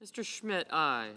Mr. Schmidt, aye.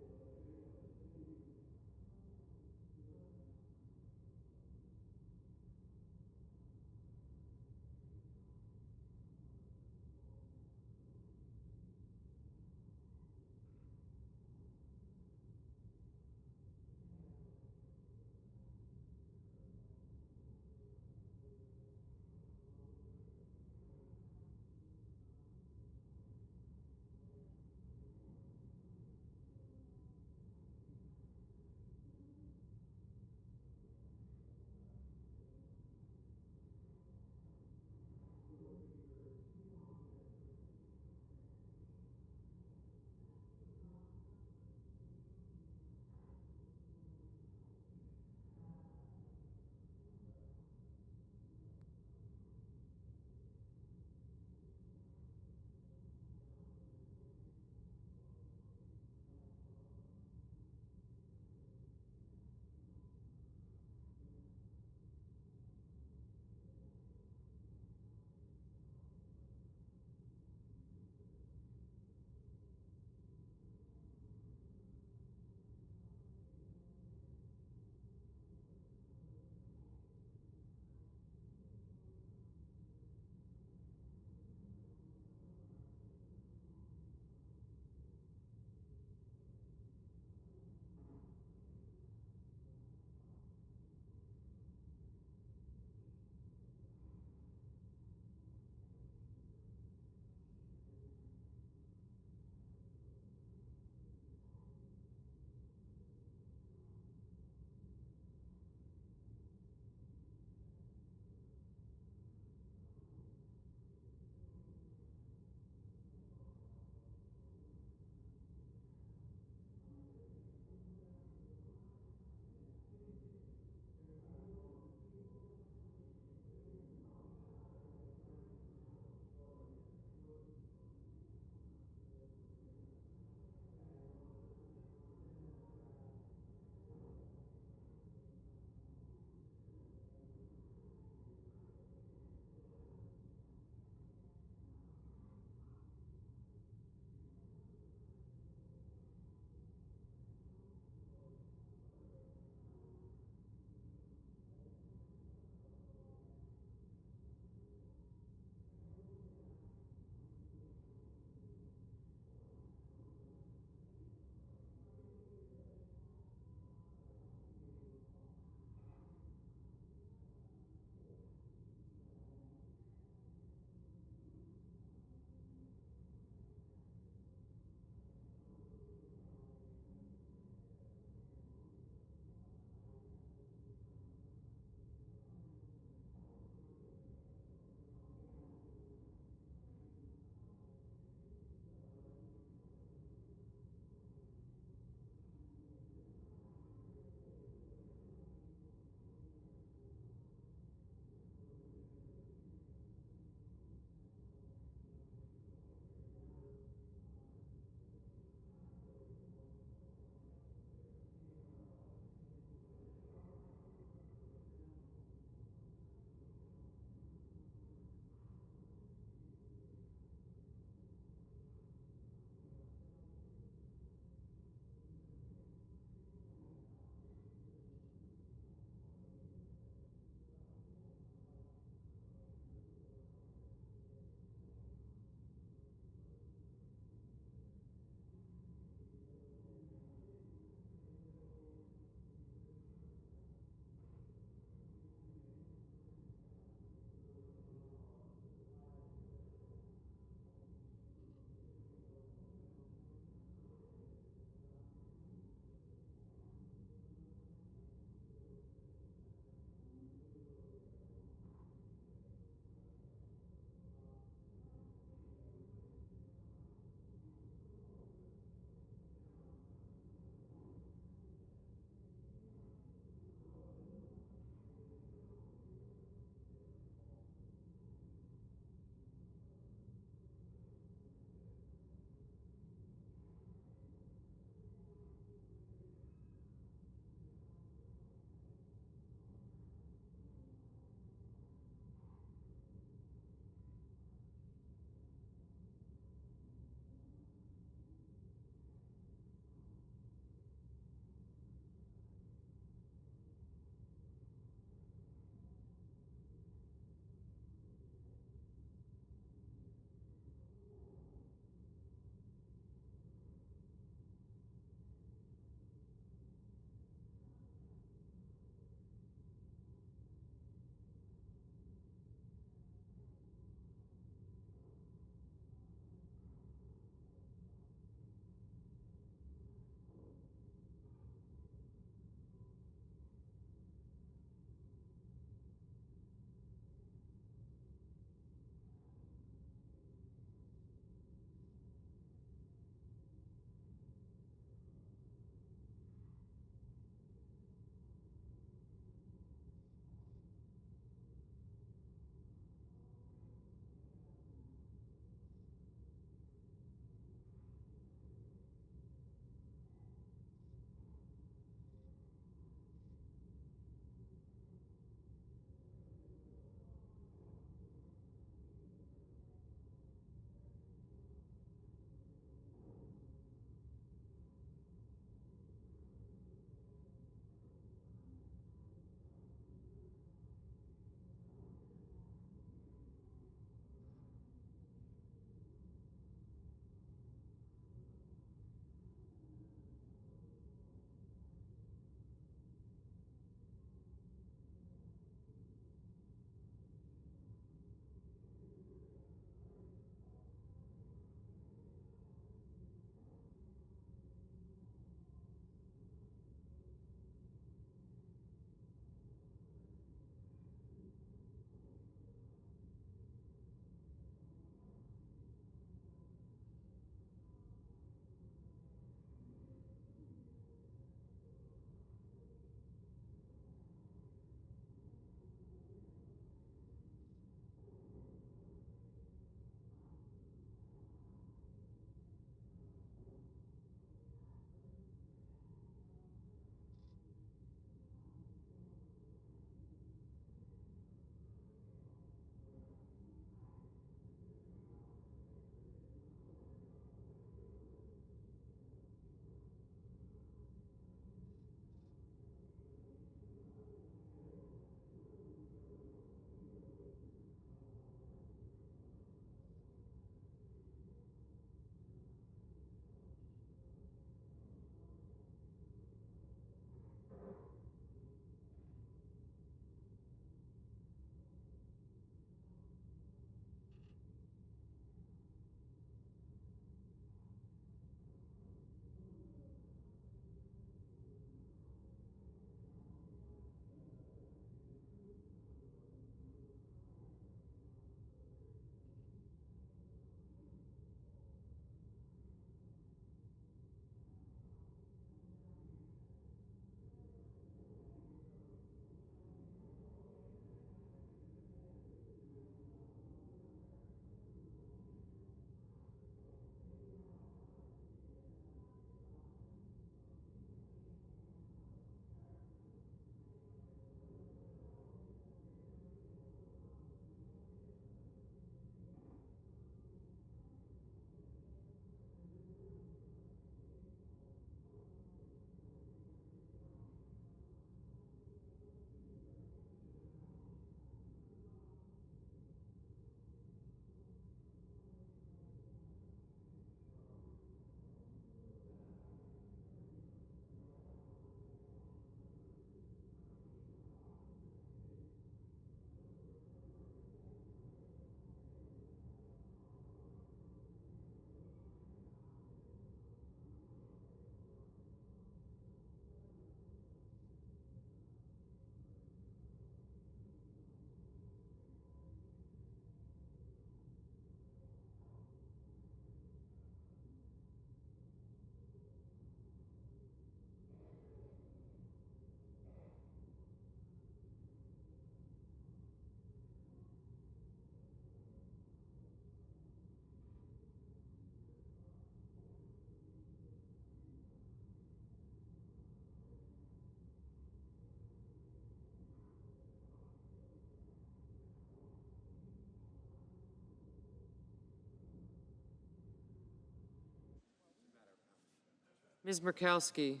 Ms. Murkowski?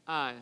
Aye.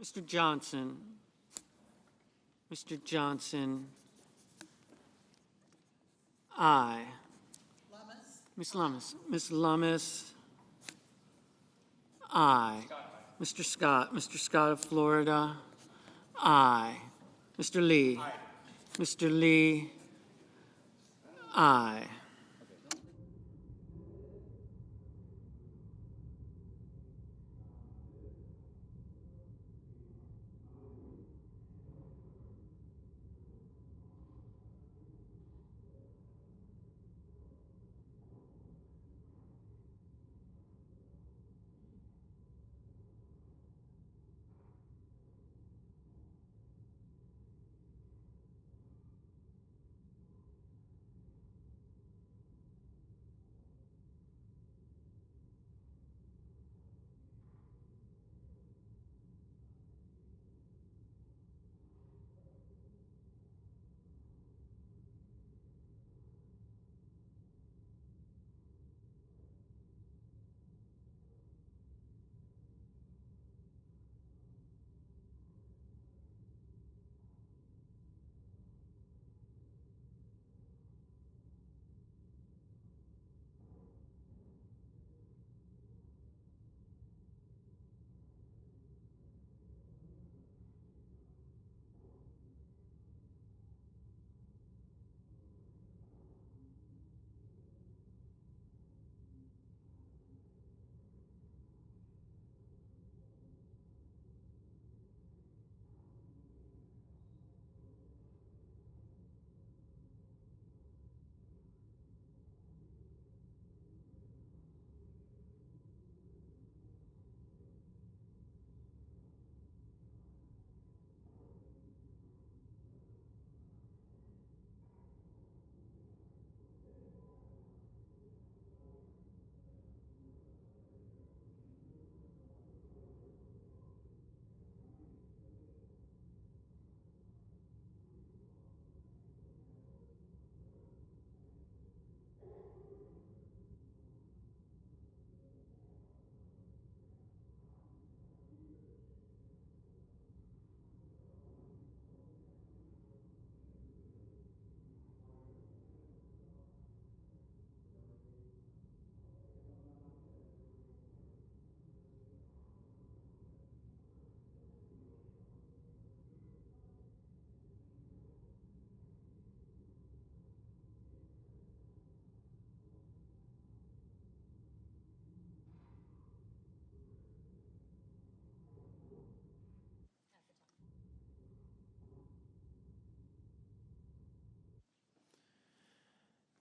Mr. Johnson. Mr. Johnson. Aye. Ms. Lummis. Ms. Lummis. Aye. Mr. Scott. Mr. Scott of Florida. Aye. Mr. Lee. Aye. Mr. Lee. Aye.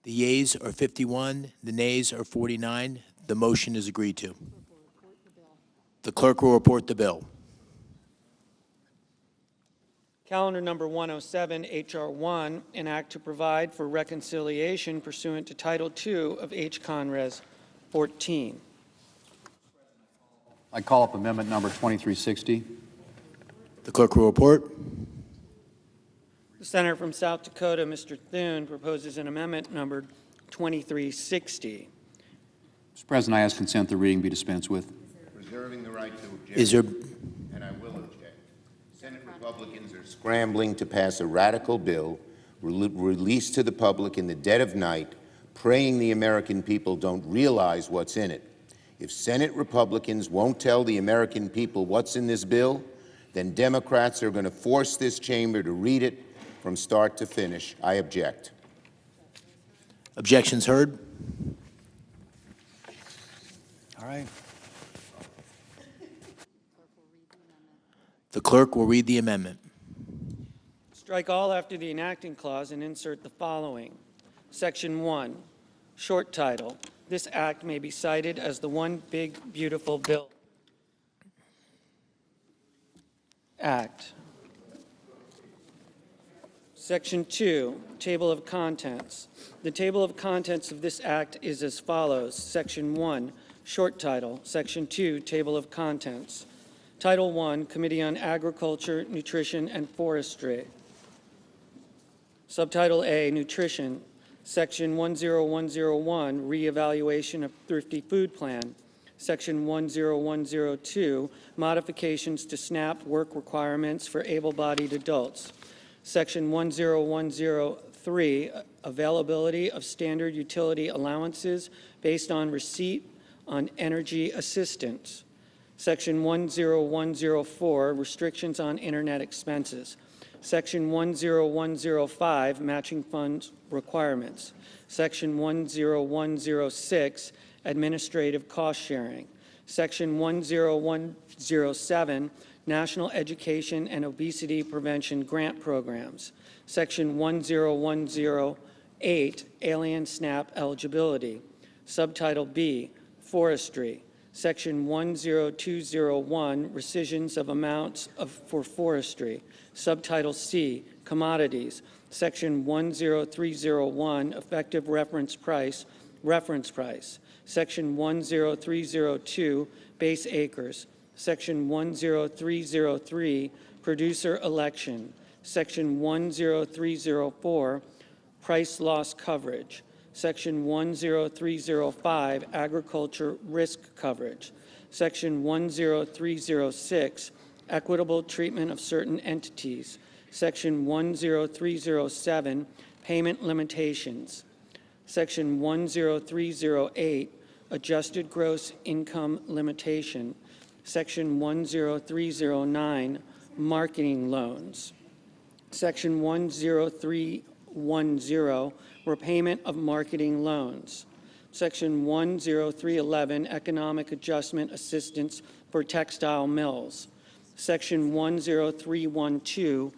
The yeas are 51, the nays are 49. The motion is agreed to. The clerk will report the bill. Calendar number 107, H.R. 1, an act to provide for reconciliation pursuant to Title II of H. Res. 14. I call up amendment number 2360. The clerk will report. The senator from South Dakota, Mr. Thune, proposes an amendment numbered 2360. Mr. President, I ask consent the reading be dispensed with. Reserving the right to object. Is there, And I will object. Senate Republicans are scrambling to pass a radical bill released to the public in the dead of night, praying the American people don't realize what's in it. If Senate Republicans won't tell the American people what's in this bill, then Democrats are going to force this chamber to read it from start to finish. I object. objections heard? All right. The clerk will read the amendment. Strike all after the enacting clause and insert the following. Section 1, short title. This act may be cited as the One Big Beautiful Bill Act. Section 2, table of contents. The table of contents of this act is as follows. Section 1, short title. Section 2, table of contents. Title 1, Committee on Agriculture, Nutrition, and Forestry. Subtitle A, Nutrition. Section 10101, Reevaluation of Thrifty Food Plan. Section 10102, modifications to SNAP work requirements for able-bodied adults. Section 10103, availability of standard utility allowances based on receipt on energy assistance. Section 10104, restrictions on internet expenses. Section 10105, matching funds requirements. Section 10106, administrative cost sharing. Section 10107, National Education and Obesity Prevention Grant Programs. Section 10108, Alien SNAP Eligibility. Subtitle B, Forestry. Section 10201, Rescissions of Amounts for Forestry. Subtitle C, Commodities. Section 10301, Effective Reference Price. Section 10302, Base Acres. Section 10303, Producer Election. Section 10304, Price Loss Coverage. Section 10305, Agriculture Risk Coverage. Section 10306, Equitable Treatment of Certain Entities. Section 10307, Payment Limitations. Section 10308, Adjusted Gross Income Limitation. Section 10309, Marketing Loans. Section 10310, Repayment of Marketing Loans. Section 10311, Economic Adjustment Assistance for Textile Mills. Section 10312,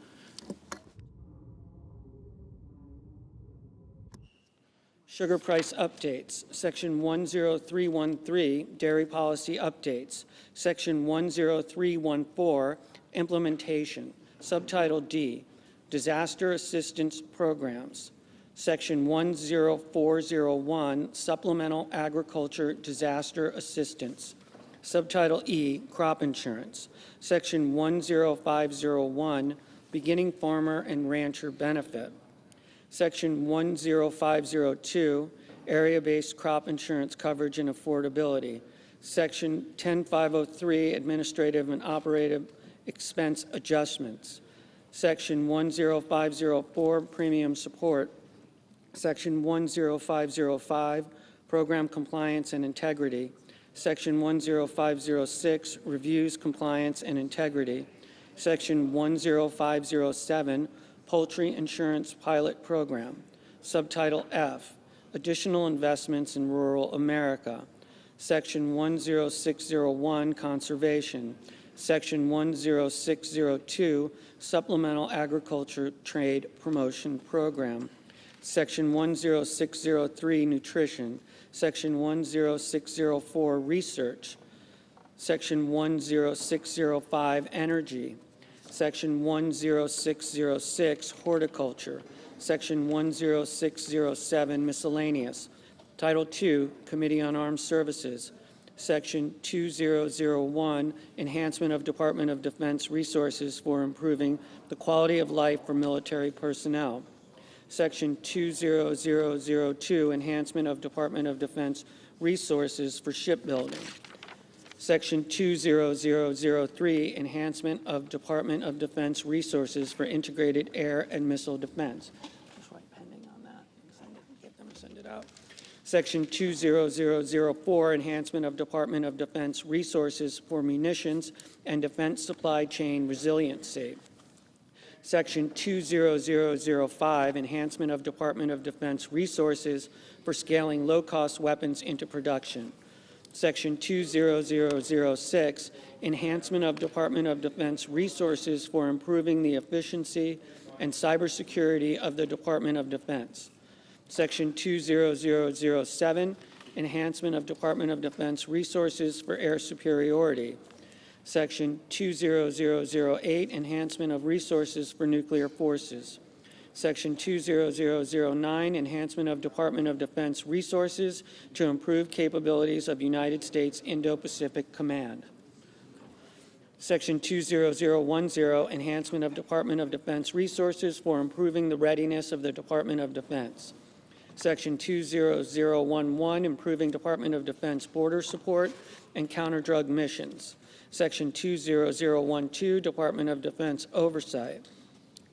Sugar Price Updates. Section 10313, Dairy Policy Updates. Section 10314, Implementation. Subtitle D, Disaster Assistance Programs. Section 10401, Supplemental Agriculture Disaster Assistance. Subtitle E, Crop Insurance. Section 10501, Beginning Farmer and Rancher Benefit. Section 10502, Area-Based Crop Insurance Coverage and Affordability. Section 10503, Administrative and Operative Expense Adjustments. Section 10504, Premium Support. Section 10505, Program Compliance and Integrity. Section 10506, Reviews, Compliance, and Integrity. Section 10507, Poultry Insurance Pilot Program. Subtitle F, Additional Investments in Rural America. Section 10601, Conservation. Section 10602, Supplemental Agriculture Trade Promotion Program. Section 10603, Nutrition. Section 10604, Research. Section 10605, Energy. Section 10606, Horticulture. Section 10607, Miscellaneous. Title II, Committee on Armed Services. Section 2001, Enhancement of Department of Defense Resources for Improving the Quality of Life for Military Personnel. Section 20002, Enhancement of Department of Defense Resources for Shipbuilding. Section 20003, Enhancement of Department of Defense Resources for Integrated Air and Missile Defense. Just write pending on that. Get them to send it out. Section 20004, Enhancement of Department of Defense Resources for Munitions and Defense Supply Chain Resiliency. Section 20005, Enhancement of Department of Defense Resources for Scaling Low-Cost Weapons into Production. Section 20006, Enhancement of Department of Defense Resources for Improving the Efficiency and Cybersecurity of the Department of Defense. Section 20007, Enhancement of Department of Defense Resources for Air Superiority. Section 20008, Enhancement of Resources for Nuclear Forces. Section 20009, Enhancement of Department of Defense Resources to improve capabilities of United States Indo-Pacific Command. Section 20010, Enhancement of Department of Defense Resources for improving the readiness of the Department of Defense. Section 20011, improving Department of Defense border support and counter-drug missions. Section 20012, Department of Defense oversight.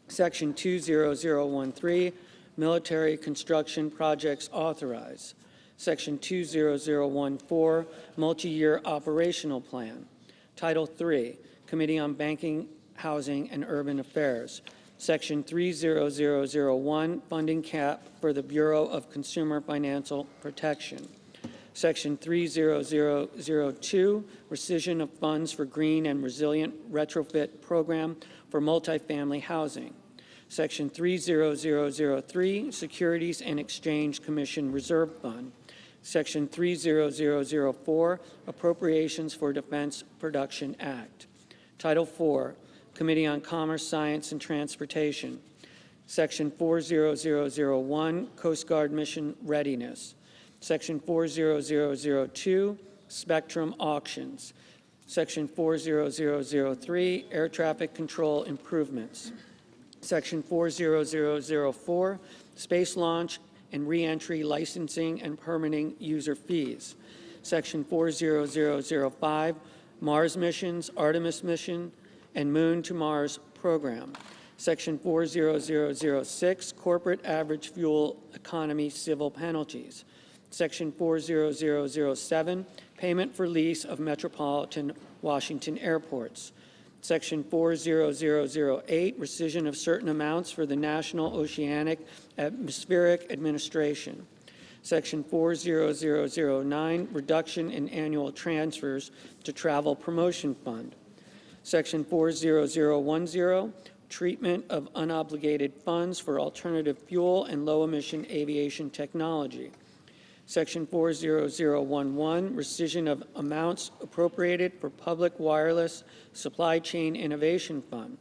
Section 20013, military construction projects authorized. Section 20014, multi-year operational plan. Title III, Committee on Banking, Housing, and Urban Affairs. Section 30001, funding cap for the Bureau of Consumer Financial Protection. Section 30002, rescission of funds for green and resilient retrofit program for multifamily housing. Section 30003, Securities and Exchange Commission Reserve Fund. Section 30004, Appropriations for Defense Production Act. Title IV, Committee on Commerce, Science, and Transportation. Section 40001, Coast Guard Mission Readiness. Section 40002, Spectrum Auctions. Section 40003, Air Traffic Control Improvements. Section 40004, Space Launch and Reentry Licensing and Permitting User Fees. Section 40005, Mars Missions, Artemis Mission, and Moon to Mars Program. Section 40006, Corporate Average Fuel Economy Civil Penalties. Section 40007, Payment for Lease of Metropolitan Washington Airports. Section 40008, rescission of certain amounts for the National Oceanic Atmospheric Administration. Section 40009, reduction in annual transfers to Travel Promotion Fund. Section 40010, treatment of unobligated funds for alternative fuel and low-emission aviation technology. Section 40011, rescission of amounts appropriated for Public Wireless Supply Chain Innovation Fund.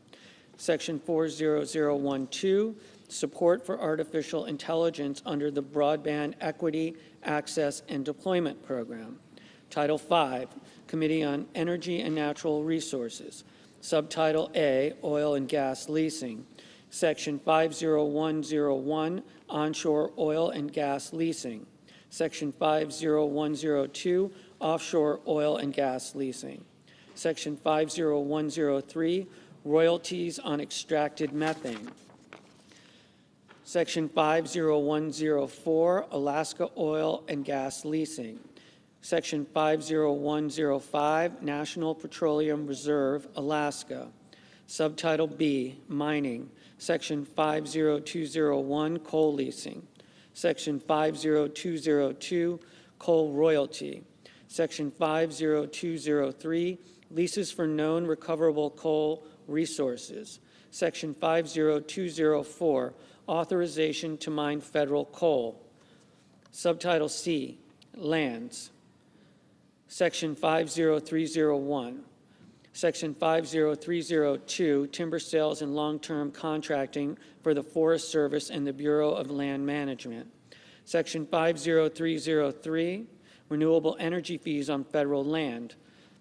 Section 40012, support for artificial intelligence under the Broadband Equity, Access, and Deployment Program. Title V, Committee on Energy and Natural Resources. Subtitle A, Oil and Gas Leasing. Section 50101, Onshore Oil and Gas Leasing. Section 50102, Offshore Oil and Gas Leasing. Section 50103, Royalties on Extracted Methane. Section 50104, Alaska Oil and Gas Leasing. Section 50105, National Petroleum Reserve, Alaska. Subtitle B, Mining. Section 50201, Coal Leasing. Section 50202, Coal Royalty. Section 50203, Leases for Known Recoverable Coal Resources. Section 50204, Authorization to Mine Federal Coal. Subtitle C, Lands. Section 50301. Section 50302, Timber Sales and Long-Term Contracting for the Forest Service and the Bureau of Land Management. Section 50303, Renewable Energy Fees on Federal Land.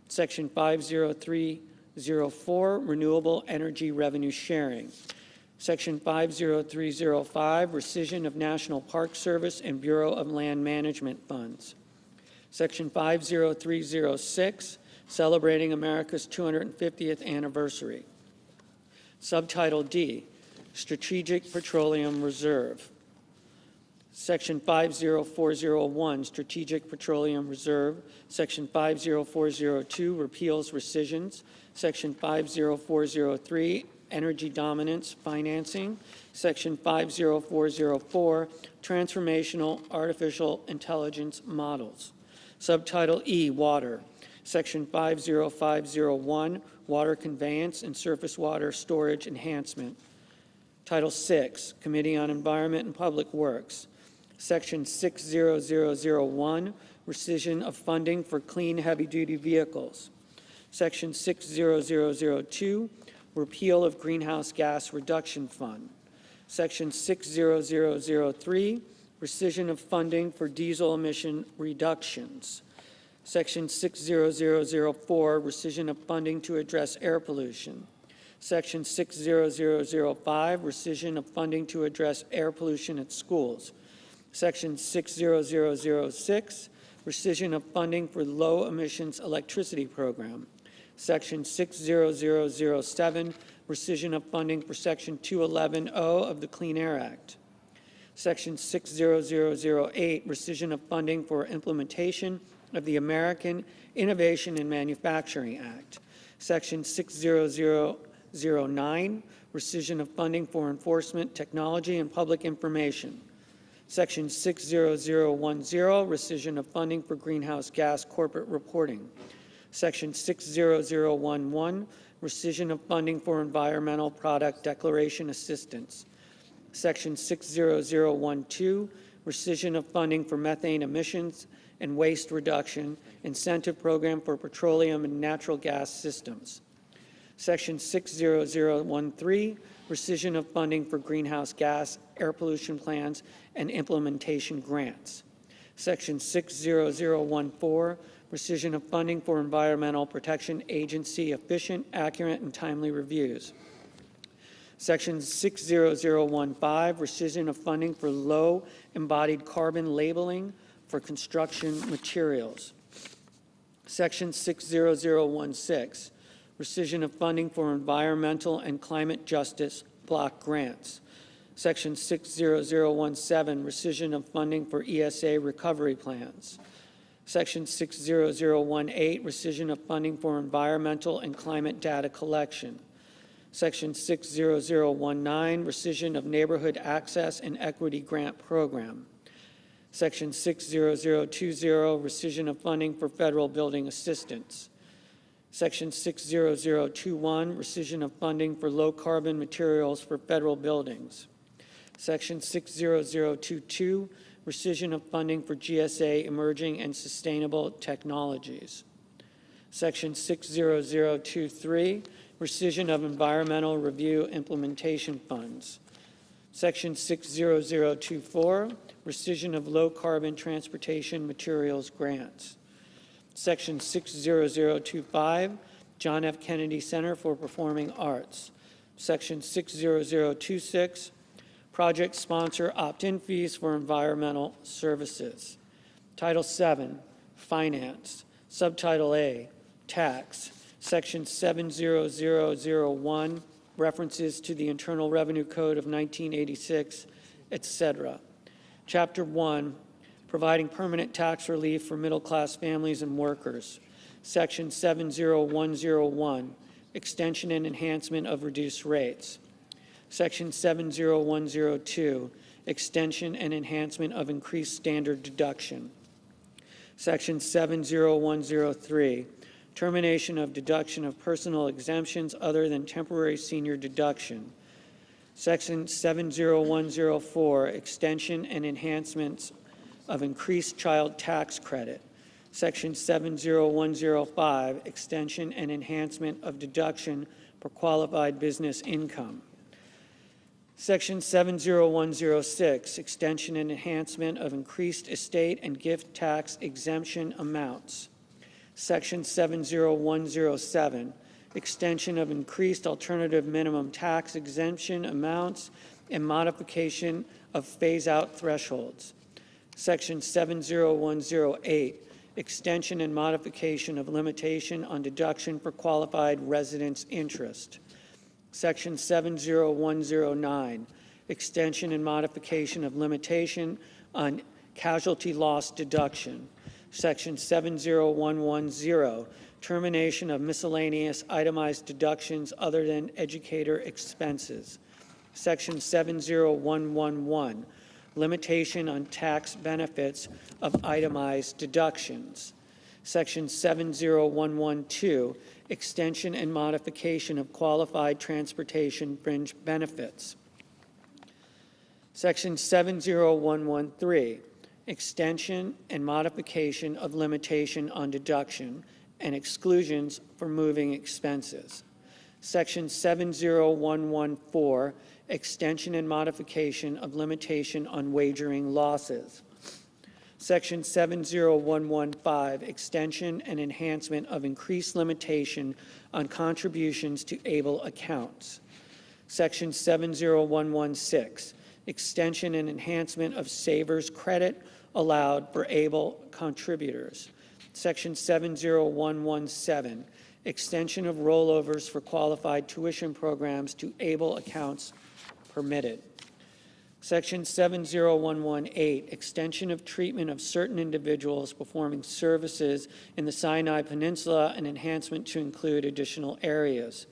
Section 50304, Renewable Energy Revenue Sharing. Section 50305, Rescission of National Park Service and Bureau of Land Management Funds. Section 50306, Celebrating America's 250th Anniversary. Subtitle D, Strategic Petroleum Reserve. Section 50401, Strategic Petroleum Reserve. Section 50402, Repeals Rescissions. Section 50403, Energy Dominance Financing. Section 50404, Transformational Artificial Intelligence Models. Subtitle E, Water. Section 50501, Water Conveyance and Surface Water Storage Enhancement. Title VI, Committee on Environment and Public Works. Section 60001, Rescission of Funding for Clean Heavy-Duty Vehicles. Section 60002, Repeal of Greenhouse Gas Reduction Fund. Section 60003, Rescission of Funding for Diesel Emission Reductions. Section 60004, Rescission of Funding to Address Air Pollution. Section 60005, Rescission of Funding to Address Air Pollution at Schools. Section 60006, rescission of funding for low emissions electricity program. Section 60007, rescission of funding for Section 211O of the Clean Air Act. Section 60008, rescission of funding for implementation of the American Innovation and Manufacturing Act. Section 60009, rescission of funding for enforcement, technology, and public information. Section 60010, rescission of funding for greenhouse gas corporate reporting. Section 60011, rescission of funding for environmental product declaration assistance. Section 60012, rescission of funding for methane emissions and waste reduction incentive program for petroleum and natural gas systems. Section 60013, rescission of funding for greenhouse gas, air pollution plans, and implementation grants. Section 60014, rescission of funding for Environmental Protection Agency efficient, accurate, and timely reviews. Section 60015, rescission of funding for low embodied carbon labeling for construction materials. Section 60016, rescission of funding for environmental and climate justice block grants. Section 60017, rescission of funding for ESA recovery plans. Section 60018, rescission of funding for environmental and climate data collection. Section 60019, rescission of neighborhood access and equity grant program. Section 60020, rescission of funding for federal building assistance. Section 60021, rescission of funding for low-carbon materials for federal buildings. Section 60022, rescission of funding for GSA emerging and sustainable technologies. Section 60023, rescission of environmental review implementation funds. Section 60024, rescission of low-carbon transportation materials grants. Section 60025, John F. Kennedy Center for Performing Arts. Section 60026, project sponsor opt-in fees for environmental services. Title VII, Finance. Subtitle A, Tax. Section 70001, references to the Internal Revenue Code of 1986, etc. Chapter 1, providing permanent tax relief for middle-class families and workers. Section 70101, extension and enhancement of reduced rates. Section 70102, extension and enhancement of increased standard deduction. Section 70103, termination of deduction of personal exemptions other than temporary senior deduction. Section 70104, extension and enhancements of increased child tax credit. Section 70105, extension and enhancement of deduction for qualified business income. Section 70106, extension and enhancement of increased estate and gift tax exemption amounts. Section 70107, extension of increased alternative minimum tax exemption amounts and modification of phase-out thresholds. Section 70108, extension and modification of limitation on deduction for qualified residence interest. Section 70109, extension and modification of limitation on casualty loss deduction. Section 70110, termination of miscellaneous itemized deductions other than educator expenses. Section 70111, limitation on tax benefits of itemized deductions. Section 70112, extension and modification of qualified transportation fringe benefits. Section 70113, extension and modification of limitation on deduction and exclusions for moving expenses. Section 70114, extension and modification of limitation on wagering losses. Section 70115, extension and enhancement of increased limitation on contributions to able accounts. Section 70116, extension and enhancement of savers credit allowed for able contributors. Section 70117, extension of rollovers for qualified tuition programs to able accounts permitted. Section 70118, extension of treatment of certain individuals performing services in the Sinai Peninsula and enhancement to include additional areas.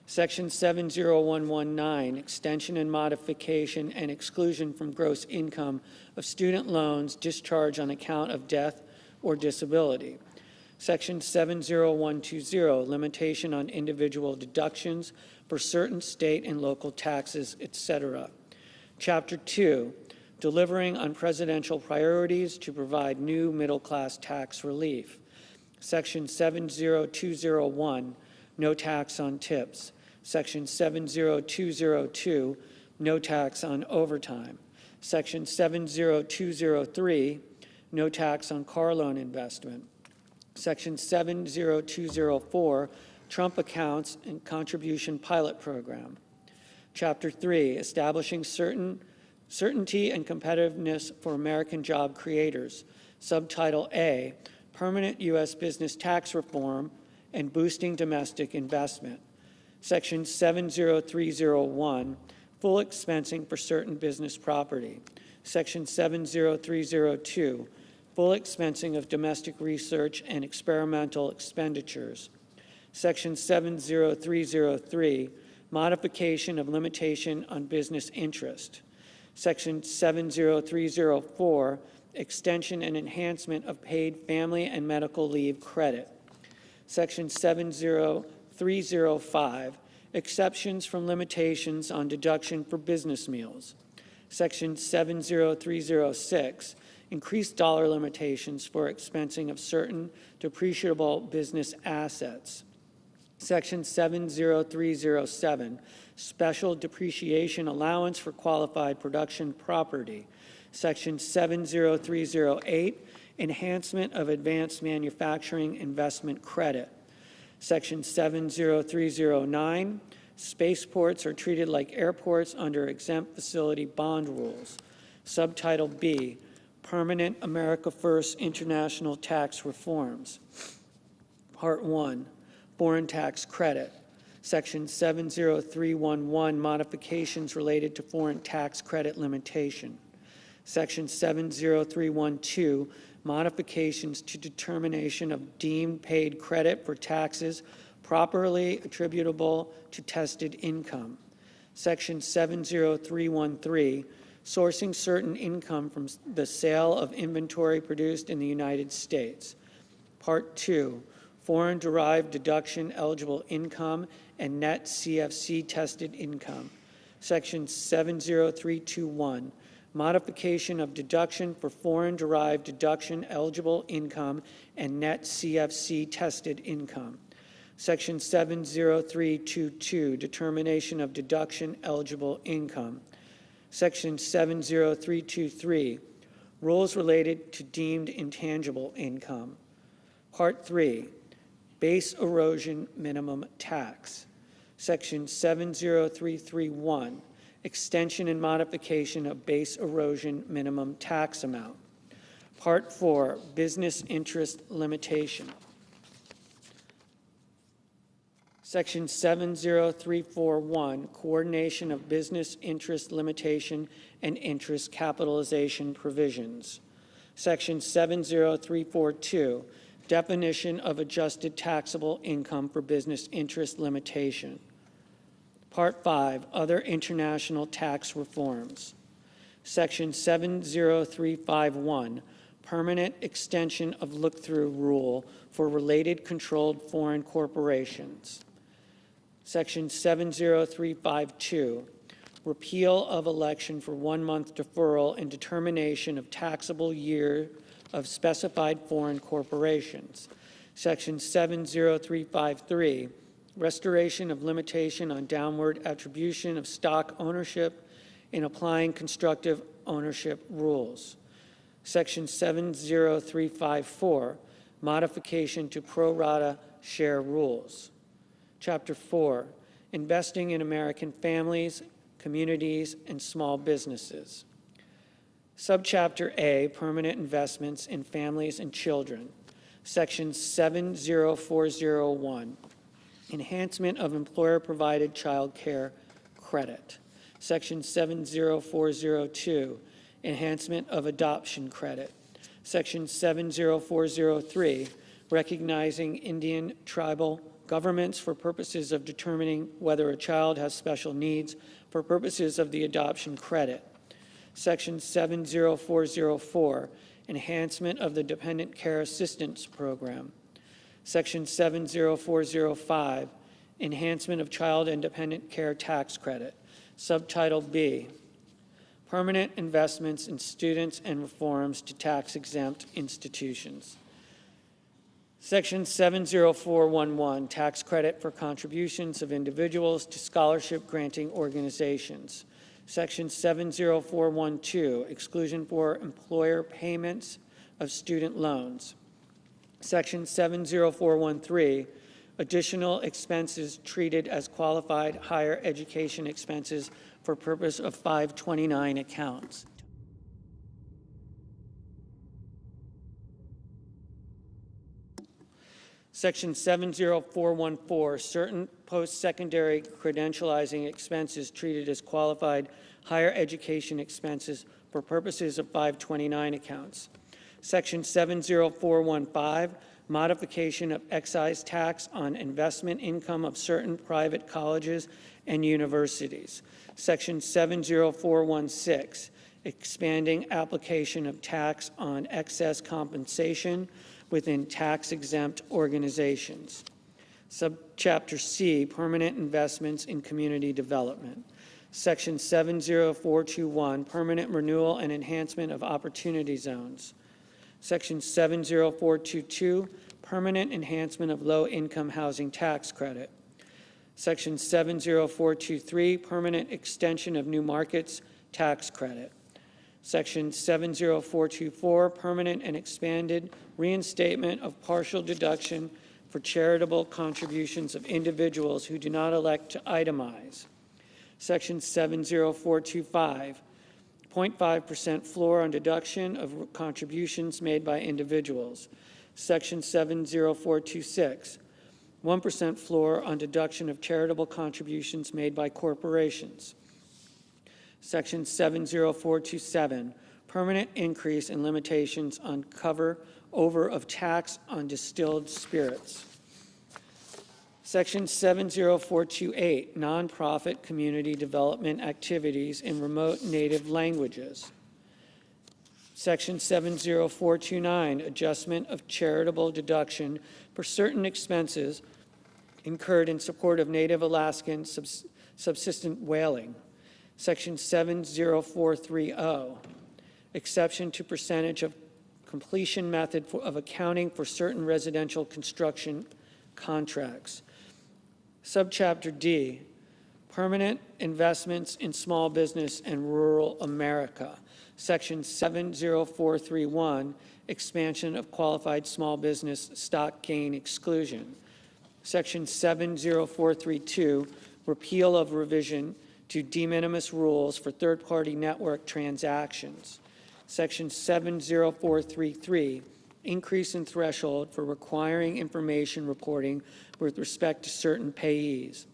Section 70119, extension and modification and exclusion from gross income of student loans discharged on account of death or disability. Section 70120, limitation on individual deductions for certain state and local taxes, etc. Chapter 2, delivering on presidential priorities to provide new middle-class tax relief. Section 70201, no tax on tips. Section 70202, no tax on overtime. Section 70203, no tax on car loan investment. Section 70204, Trump accounts and contribution pilot program. Chapter 3, establishing certainty and competitiveness for American job creators. Subtitle A, permanent U.S. business tax reform and boosting domestic investment. Section 70301, full expensing for certain business property. Section 70302, full expensing of domestic research and experimental expenditures. Section 70303, modification of limitation on business interest. Section 70304, extension and enhancement of paid family and medical leave credit. Section 70305, exceptions from limitations on deduction for business meals. Section 70306, increased dollar limitations for expensing of certain depreciable business assets. Section 70307, special depreciation allowance for qualified production property. Section 70308, enhancement of advanced manufacturing investment credit. Section 70309, spaceports are treated like airports under exempt facility bond rules. Subtitle B, permanent America First international tax reforms. Part 1, foreign tax credit. Section 70311, modifications related to foreign tax credit limitation. Section 70312, modifications to determination of deemed paid credit for taxes properly attributable to tested income. Section 70313, sourcing certain income from the sale of inventory produced in the United States. Part 2, foreign-derived deduction eligible income and net CFC tested income. Section 70321, modification of deduction for foreign-derived deduction eligible income and net CFC tested income. Section 70322, determination of deduction eligible income. Section 70323, rules related to deemed intangible income. Part 3, base erosion minimum tax. Section 70331, extension and modification of base erosion minimum tax amount. Part 4, business interest limitation. Section 70341, coordination of business interest limitation and interest capitalization provisions. Section 70342, definition of adjusted taxable income for business interest limitation. Part 5, other international tax reforms. Section 70351, permanent extension of look-through rule for related controlled foreign corporations. Section 70352, repeal of election for 1 month deferral and determination of taxable year of specified foreign corporations. Section 70353, restoration of limitation on downward attribution of stock ownership in applying constructive ownership rules. Section 70354, modification to pro rata share rules. Chapter 4, investing in American families, communities, and small businesses. Subchapter A, permanent investments in families and children. Section 70401, enhancement of employer-provided child care credit. Section 70402, enhancement of adoption credit. Section 70403, recognizing Indian tribal governments for purposes of determining whether a child has special needs for purposes of the adoption credit. Section 70404, enhancement of the Dependent Care Assistance Program. Section 70405, enhancement of Child and Dependent Care Tax Credit. Subtitle B, permanent investments in students and reforms to tax-exempt institutions. Section 70411, tax credit for contributions of individuals to scholarship-granting organizations. Section 70412, exclusion for employer payments of student loans. Section 70413, additional expenses treated as qualified higher education expenses for purpose of 529 accounts. Section 70414, certain post-secondary credentializing expenses treated as qualified higher education expenses for purposes of 529 accounts. Section 70415, modification of excise tax on investment income of certain private colleges and universities. Section 70416, expanding application of tax on excess compensation within tax-exempt organizations. Subchapter C, permanent investments in community development. Section 70421, permanent renewal and enhancement of opportunity zones. Section 70422, permanent enhancement of low-income housing tax credit. Section 70423, permanent extension of new markets tax credit. Section 70424, permanent and expanded reinstatement of partial deduction for charitable contributions of individuals who do not elect to itemize. Section 70425, 0.5% floor on deduction of contributions made by individuals. Section 70426, 1% floor on deduction of charitable contributions made by corporations. Section 70427, permanent increase in limitations on cover over of tax on distilled spirits. Section 70428, nonprofit community development activities in remote native languages. Section 70429, adjustment of charitable deduction for certain expenses incurred in support of Native Alaskan subsistent whaling. Section 70430, exception to percentage of completion method of accounting for certain residential construction contracts. Subchapter D, permanent investments in small business and rural America. Section 70431, expansion of qualified small business stock gain exclusion. Section 70432, repeal of revision to de minimis rules for third-party network transactions. Section 70433, increase in threshold for requiring information reporting with respect to certain payees.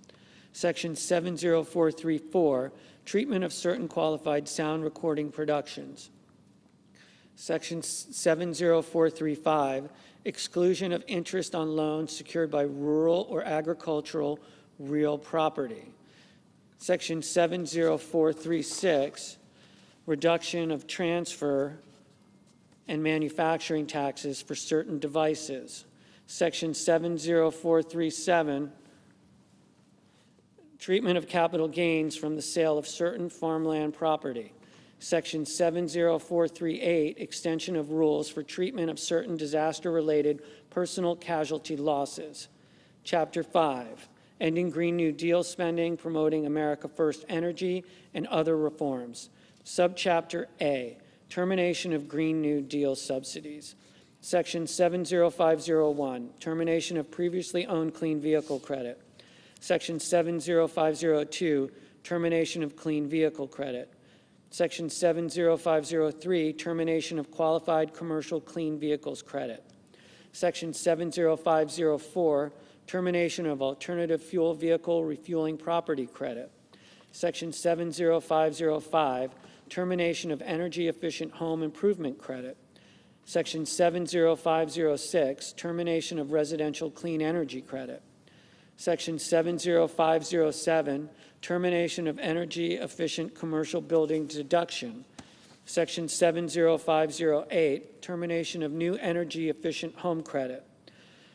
Section 70434, treatment of certain qualified sound recording productions. Section 70435, exclusion of interest on loans secured by rural or agricultural real property. Section 70436, reduction of transfer and manufacturing taxes for certain devices. Section 70437, treatment of capital gains from the sale of certain farmland property. Section 70438, extension of rules for treatment of certain disaster-related personal casualty losses. Chapter 5, ending Green New Deal spending, promoting America First energy, and other reforms. Subchapter A, termination of Green New Deal subsidies. Section 70501, termination of previously owned clean vehicle credit. Section 70502, termination of clean vehicle credit. Section 70503, termination of qualified commercial clean vehicles credit. Section 70504, termination of alternative fuel vehicle refueling property credit. Section 70505, termination of energy efficient home improvement credit. Section 70506, termination of residential clean energy credit. Section 70507, termination of energy efficient commercial building deduction. Section 70508, termination of new energy efficient home credit.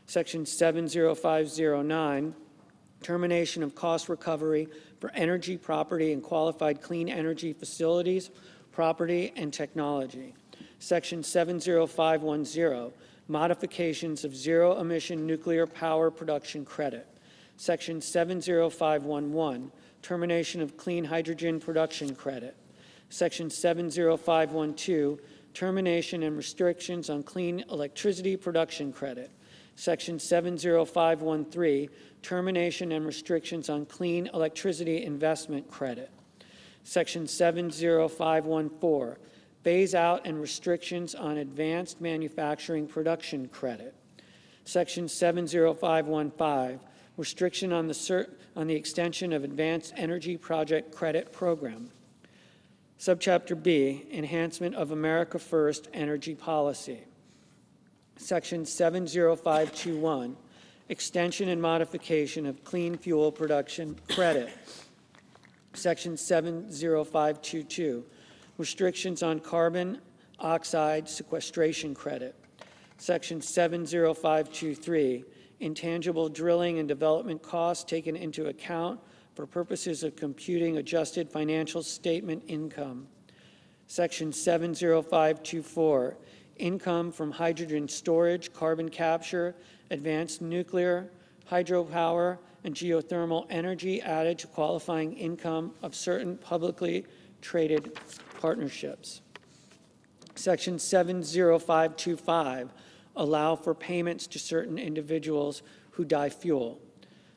Section 70509, termination of cost recovery for energy, property, and qualified clean energy facilities, property, and technology. Section 70510, modifications of zero-emission nuclear power production credit. Section 70511, termination of clean hydrogen production credit. Section 70512, termination and restrictions on clean electricity production credit. Section 70513, termination and restrictions on clean electricity investment credit. Section 70514, phase out and restrictions on advanced manufacturing production credit. Section 70515, restriction on the extension of advanced energy project credit program. Subchapter B, enhancement of America First energy policy. Section 70521, extension and modification of clean fuel production credit. Section 70522, restrictions on carbon oxide sequestration credit. Section 70523, intangible drilling and development costs taken into account for purposes of computing adjusted financial statement income. Section 70524, income from hydrogen storage, carbon capture, advanced nuclear, hydropower, and geothermal energy added to qualifying income of certain publicly traded partnerships. Section 70525, allow for payments to certain individuals who die fuel.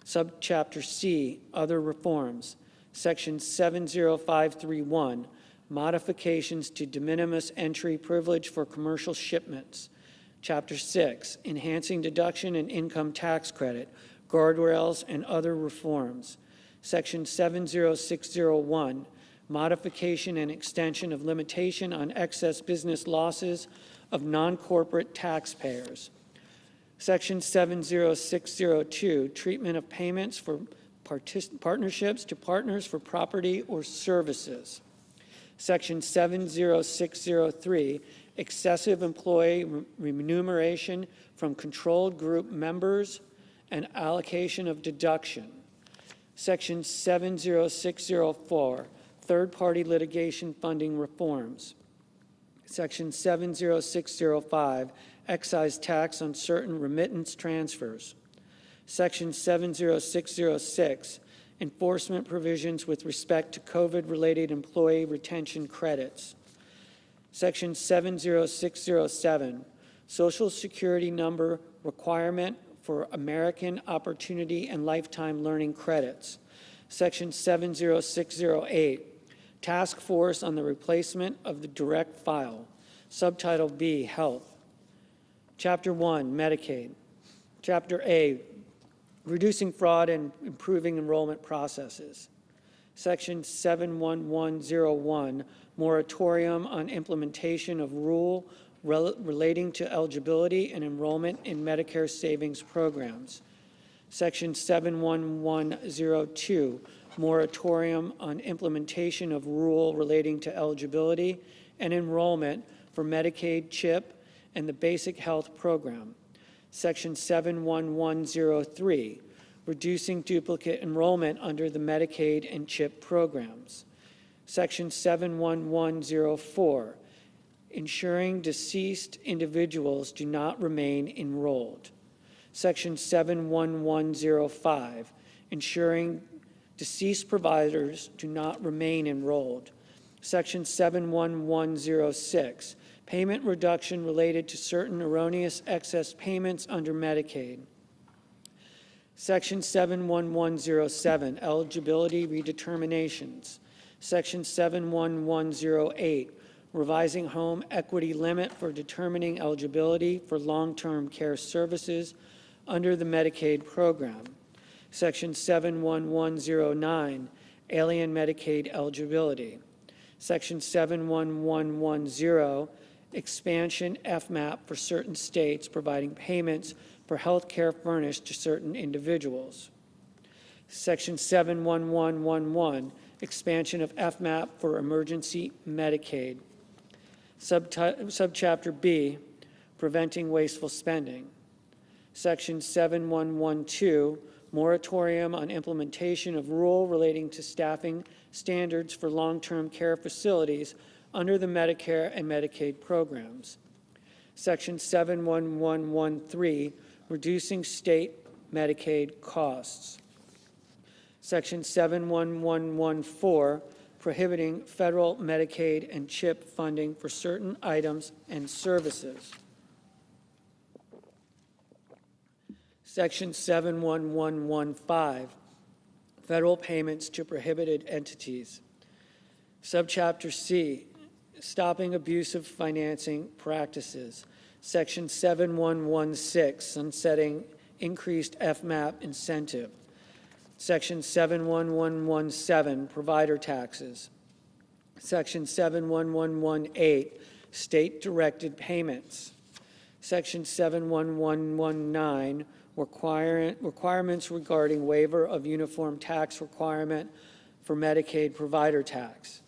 Subchapter C, other reforms. Section 70531, modifications to de minimis entry privilege for commercial shipments. Chapter 6, enhancing deduction and income tax credit, guardrails, and other reforms. Section 70601, modification and extension of limitation on excess business losses of non-corporate taxpayers. Section 70602, treatment of payments for partnerships to partners for property or services. Section 70603, excessive employee remuneration from controlled group members and allocation of deduction. Section 70604, third-party litigation funding reforms. Section 70605, excise tax on certain remittance transfers. Section 70606, enforcement provisions with respect to COVID-related employee retention credits. Section 70607, Social Security number requirement for American Opportunity and Lifetime Learning credits. Section 70608, Task Force on the Replacement of the Direct File. Subtitle B, Health. Chapter 1, Medicaid. Chapter A, Reducing Fraud and Improving Enrollment Processes. Section 71101, Moratorium on Implementation of Rule relating to eligibility and enrollment in Medicare savings programs. Section 71102, Moratorium on Implementation of Rule relating to eligibility and enrollment for Medicaid, CHIP, and the Basic Health Program. Section 71103, Reducing Duplicate Enrollment under the Medicaid and CHIP programs. Section 71104, Ensuring deceased individuals do not remain enrolled. Section 71105, Ensuring deceased providers do not remain enrolled. Section 71106, Payment reduction related to certain erroneous excess payments under Medicaid. Section 71107, eligibility redeterminations. Section 71108, revising home equity limit for determining eligibility for long-term care services under the Medicaid program. Section 71109, alien Medicaid eligibility. Section 71110, expansion FMAP for certain states providing payments for health care furnished to certain individuals. Section 71111, expansion of FMAP for emergency Medicaid. Subchapter B, preventing wasteful spending. Section 7112, moratorium on implementation of rule relating to staffing standards for long-term care facilities under the Medicare and Medicaid programs. Section 71113, reducing state Medicaid costs. Section 71114, prohibiting federal Medicaid and CHIP funding for certain items and services. Section 71115, federal payments to prohibited entities. Subchapter C, stopping abusive financing practices. Section 7116, sunsetting increased FMAP incentive. Section 71117, provider taxes. Section 71118, state-directed payments. Section 71119, requirements regarding waiver of uniform tax requirement for Medicaid provider tax.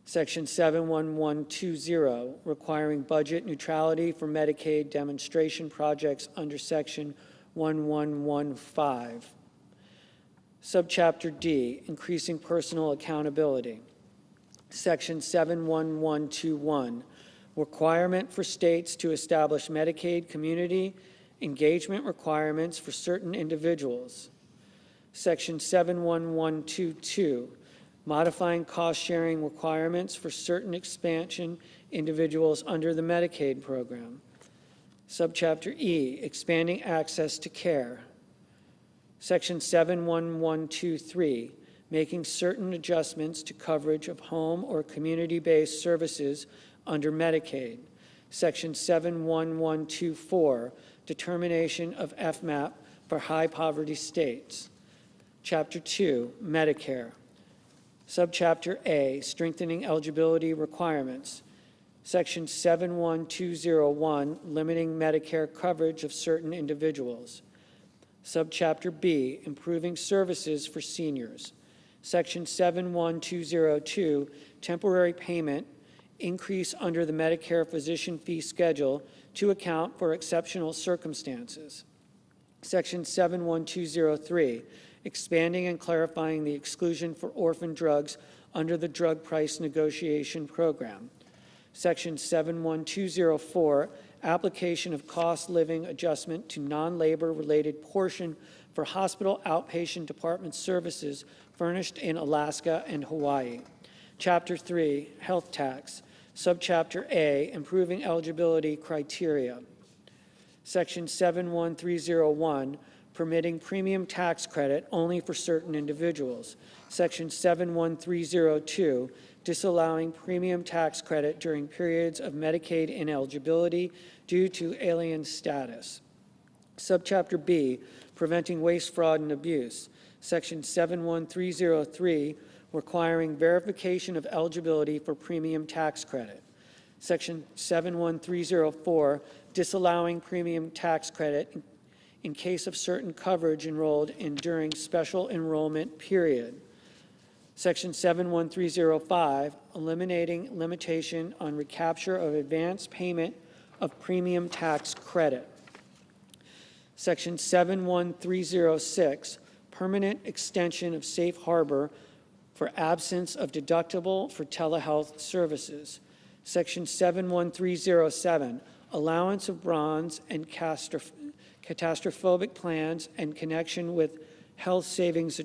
Section 71120, requiring budget neutrality for Medicaid demonstration projects under Section 1115. Subchapter D, increasing personal accountability. Section 71121, requirement for states to establish Medicaid community engagement requirements for certain individuals. Section 71122, modifying cost-sharing requirements for certain expansion individuals under the Medicaid program. Subchapter E, expanding access to care. Section 71123, making certain adjustments to coverage of home or community-based services under Medicaid. Section 71124, determination of FMAP for high-poverty states. Chapter 2, Medicare. Subchapter A, strengthening eligibility requirements. Section 71201, limiting Medicare coverage of certain individuals. Subchapter B, improving services for seniors. Section 71202, temporary payment, increase under the Medicare physician fee schedule to account for exceptional circumstances. Section 71203, expanding and clarifying the exclusion for orphan drugs under the drug price negotiation program. Section 71204, application of cost living adjustment to non-labor related portion for hospital outpatient department services furnished in Alaska and Hawaii. Chapter 3, health tax. Subchapter A, improving eligibility criteria. Section 71301, permitting premium tax credit only for certain individuals. Section 71302, disallowing premium tax credit during periods of Medicaid ineligibility due to alien status. Subchapter B, preventing waste, fraud, and abuse. Section 71303, requiring verification of eligibility for premium tax credit. Section 71304, disallowing premium tax credit in case of certain coverage enrolled in during special enrollment period. Section 71305, eliminating limitation on recapture of advance payment of premium tax credit. Section 71306, permanent extension of safe harbor for absence of deductible for telehealth services. Section 71307, allowance of bronze and catastrophic plans and connection with health savings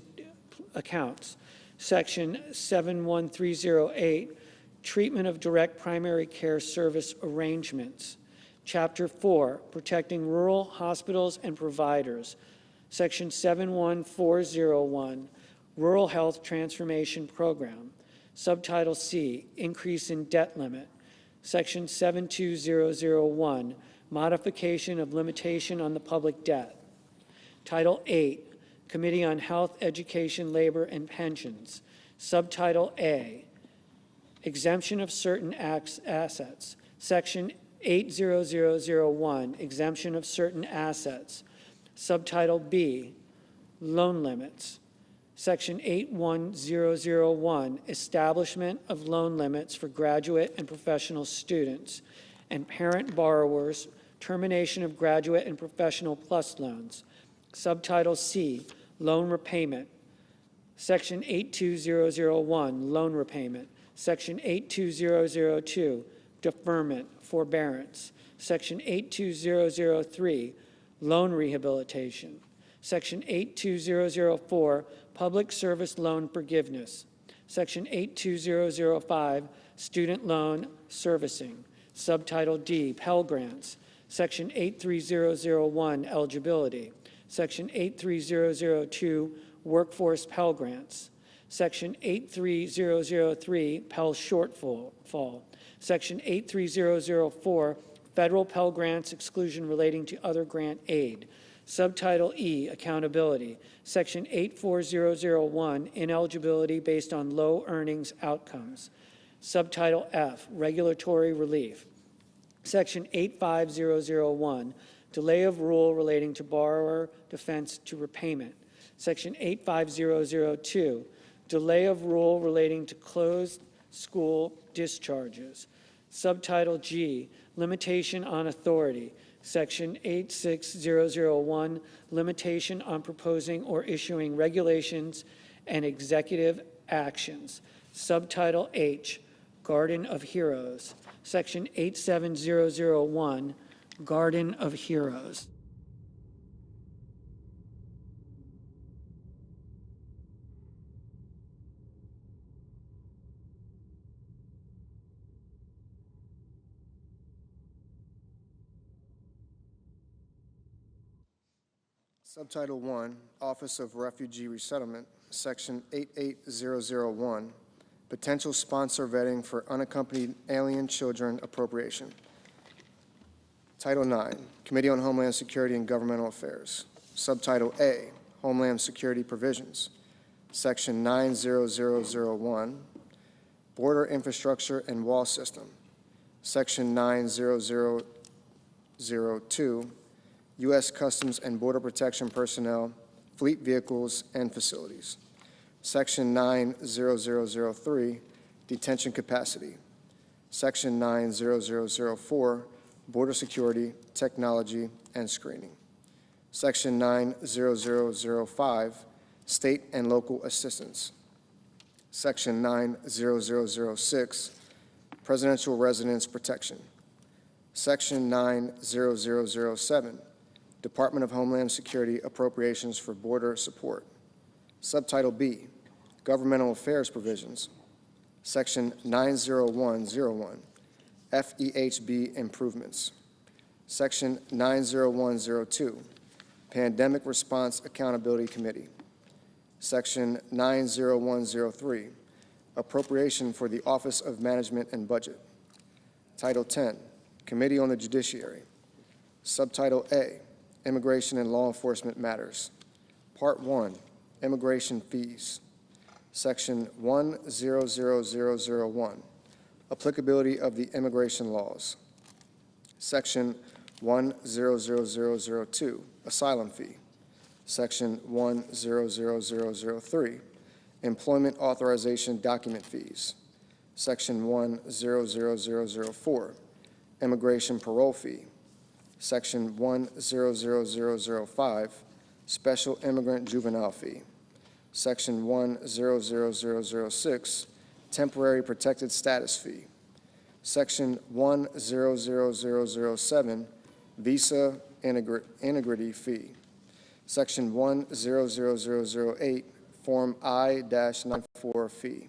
accounts. Section 71308, treatment of direct primary care service arrangements. Chapter 4, protecting rural hospitals and providers. Section 71401, Rural Health Transformation Program. Subtitle C, Increase in Debt Limit. Section 72001, Modification of Limitation on the Public Debt. Title 8, Committee on Health, Education, Labor, and Pensions. Subtitle A, Exemption of Certain Assets. Section 80001, Exemption of Certain Assets. Subtitle B, Loan Limits. Section 81001, Establishment of Loan Limits for Graduate and Professional Students and Parent Borrowers, Termination of Graduate and Professional Plus Loans. Subtitle C, Loan Repayment. Section 82001, Loan Repayment. Section 82002, Deferment, Forbearance. Section 82003, Loan Rehabilitation. Section 82004, Public Service Loan Forgiveness. Section 82005, Student Loan Servicing. Subtitle D, Pell Grants. Section 83001, Eligibility. Section 83002, Workforce Pell Grants. Section 83003, Pell Shortfall. Section 83004, Federal Pell Grants exclusion relating to other grant aid. Subtitle E, Accountability. Section 84001, Ineligibility based on low earnings outcomes. Subtitle F, Regulatory Relief. Section 85001, Delay of Rule relating to borrower defense to repayment. Section 85002, Delay of Rule relating to closed school discharges. Subtitle G, Limitation on Authority. Section 86001, Limitation on proposing or issuing regulations and executive actions. Subtitle H, Garden of Heroes. Section 87001, Garden of Heroes. Subtitle 1, Office of Refugee Resettlement, Section 88001, Potential Sponsor Vetting for Unaccompanied Alien Children Appropriation. Title 9, Committee on Homeland Security and Governmental Affairs. Subtitle A, Homeland Security Provisions. Section 90001, Border Infrastructure and Wall System. Section 90002, U.S. Customs and Border Protection Personnel, Fleet Vehicles and Facilities. Section 90003, Detention Capacity. Section 90004, Border Security, Technology, and Screening. Section 90005, State and Local Assistance. Section 90006, Presidential Residence Protection. Section 90007, Department of Homeland Security Appropriations for Border Support. Subtitle B, Governmental Affairs Provisions. Section 90101, FEHB Improvements. Section 90102, Pandemic Response Accountability Committee. Section 90103, Appropriation for the Office of Management and Budget. Title 10, Committee on the Judiciary. Subtitle A, Immigration and Law Enforcement Matters. Part 1, Immigration Fees. Section 100001, Applicability of the Immigration Laws. Section 100002, Asylum Fee. Section 100003, Employment Authorization Document Fees. Section 100004, Immigration Parole Fee. Section 100005, Special Immigrant Juvenile Fee. Section 100006, Temporary Protected Status Fee. Section 100007, Visa Integrity Fee. Section 100008, Form I-94 Fee.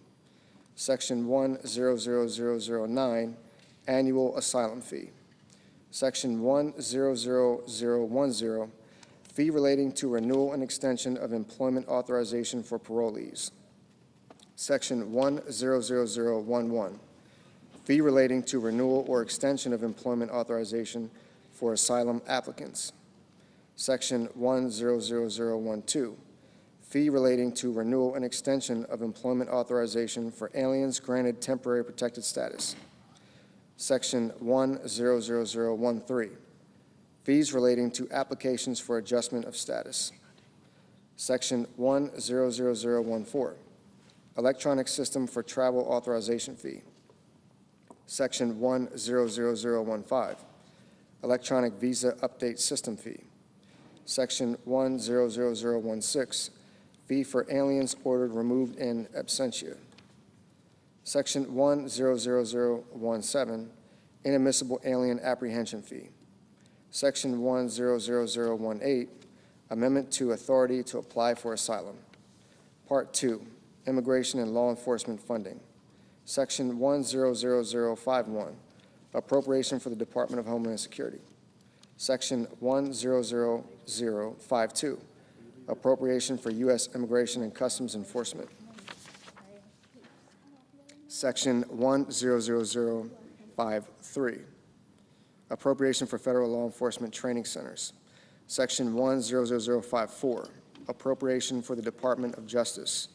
Section 100009, Annual Asylum Fee. Section 100010, Fee relating to renewal and extension of employment authorization for parolees. Section 10011, fee relating to renewal or extension of employment authorization for asylum applicants. Section 10012, fee relating to renewal and extension of employment authorization for aliens granted temporary protected status. Section 10013, fees relating to applications for adjustment of status. Section 10014, electronic system for travel authorization fee. Section 10015, electronic visa update system fee. Section 10016, fee for aliens ordered removed in absentia. Section 10017, inadmissible alien apprehension fee. Section 10018, amendment to authority to apply for asylum. Part 2, immigration and law enforcement funding. Section 10051, appropriation for the Department of Homeland Security. Section 10052, appropriation for U.S. Immigration and Customs Enforcement. Section 10053, appropriation for federal law enforcement training centers. Section 10054, appropriation for the Department of Justice.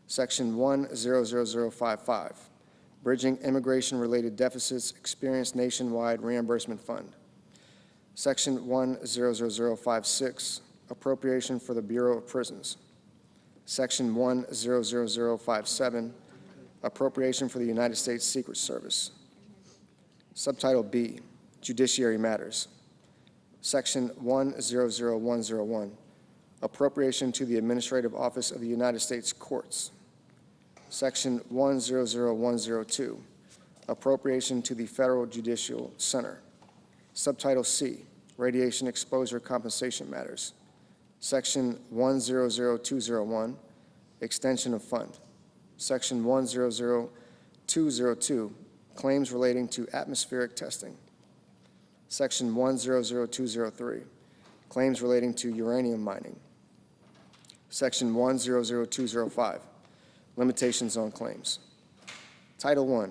Section 10055, bridging immigration-related deficits experienced nationwide reimbursement fund. Section 10056, appropriation for the Bureau of Prisons. Section 10057, appropriation for the United States Secret Service. Subtitle B, Judiciary Matters. Section 10011, appropriation to the Administrative Office of the United States Courts. Section 10012, appropriation to the Federal Judicial Center. Subtitle C, Radiation Exposure Compensation Matters. Section 1000201, extension of fund. Section 1000202, claims relating to atmospheric testing. Section 1000203, claims relating to uranium mining. Section 1000205, limitations on claims. Title I,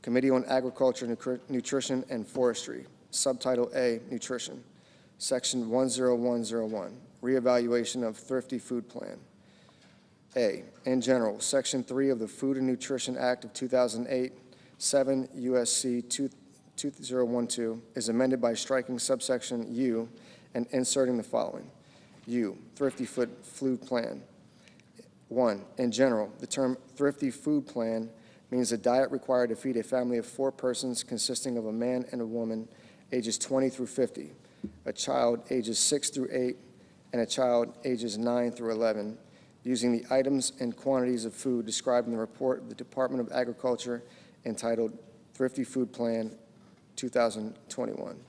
Committee on Agriculture, Nutrition, and Forestry. Subtitle A, Nutrition. Section 10101, reevaluation of Thrifty Food Plan. A, in general, Section 3 of the Food and Nutrition Act of 2008, 7 U.S.C. 2012 is amended by striking subsection U and inserting the following. U, Thrifty Food Plan. 1, in general, the term Thrifty Food Plan means a diet required to feed a family of 4 persons consisting of a man and a woman ages 20 through 50, a child ages 6 through 8, and a child ages 9 through 11, using the items and quantities of food described in the report of the Department of Agriculture entitled Thrifty Food Plan 2021.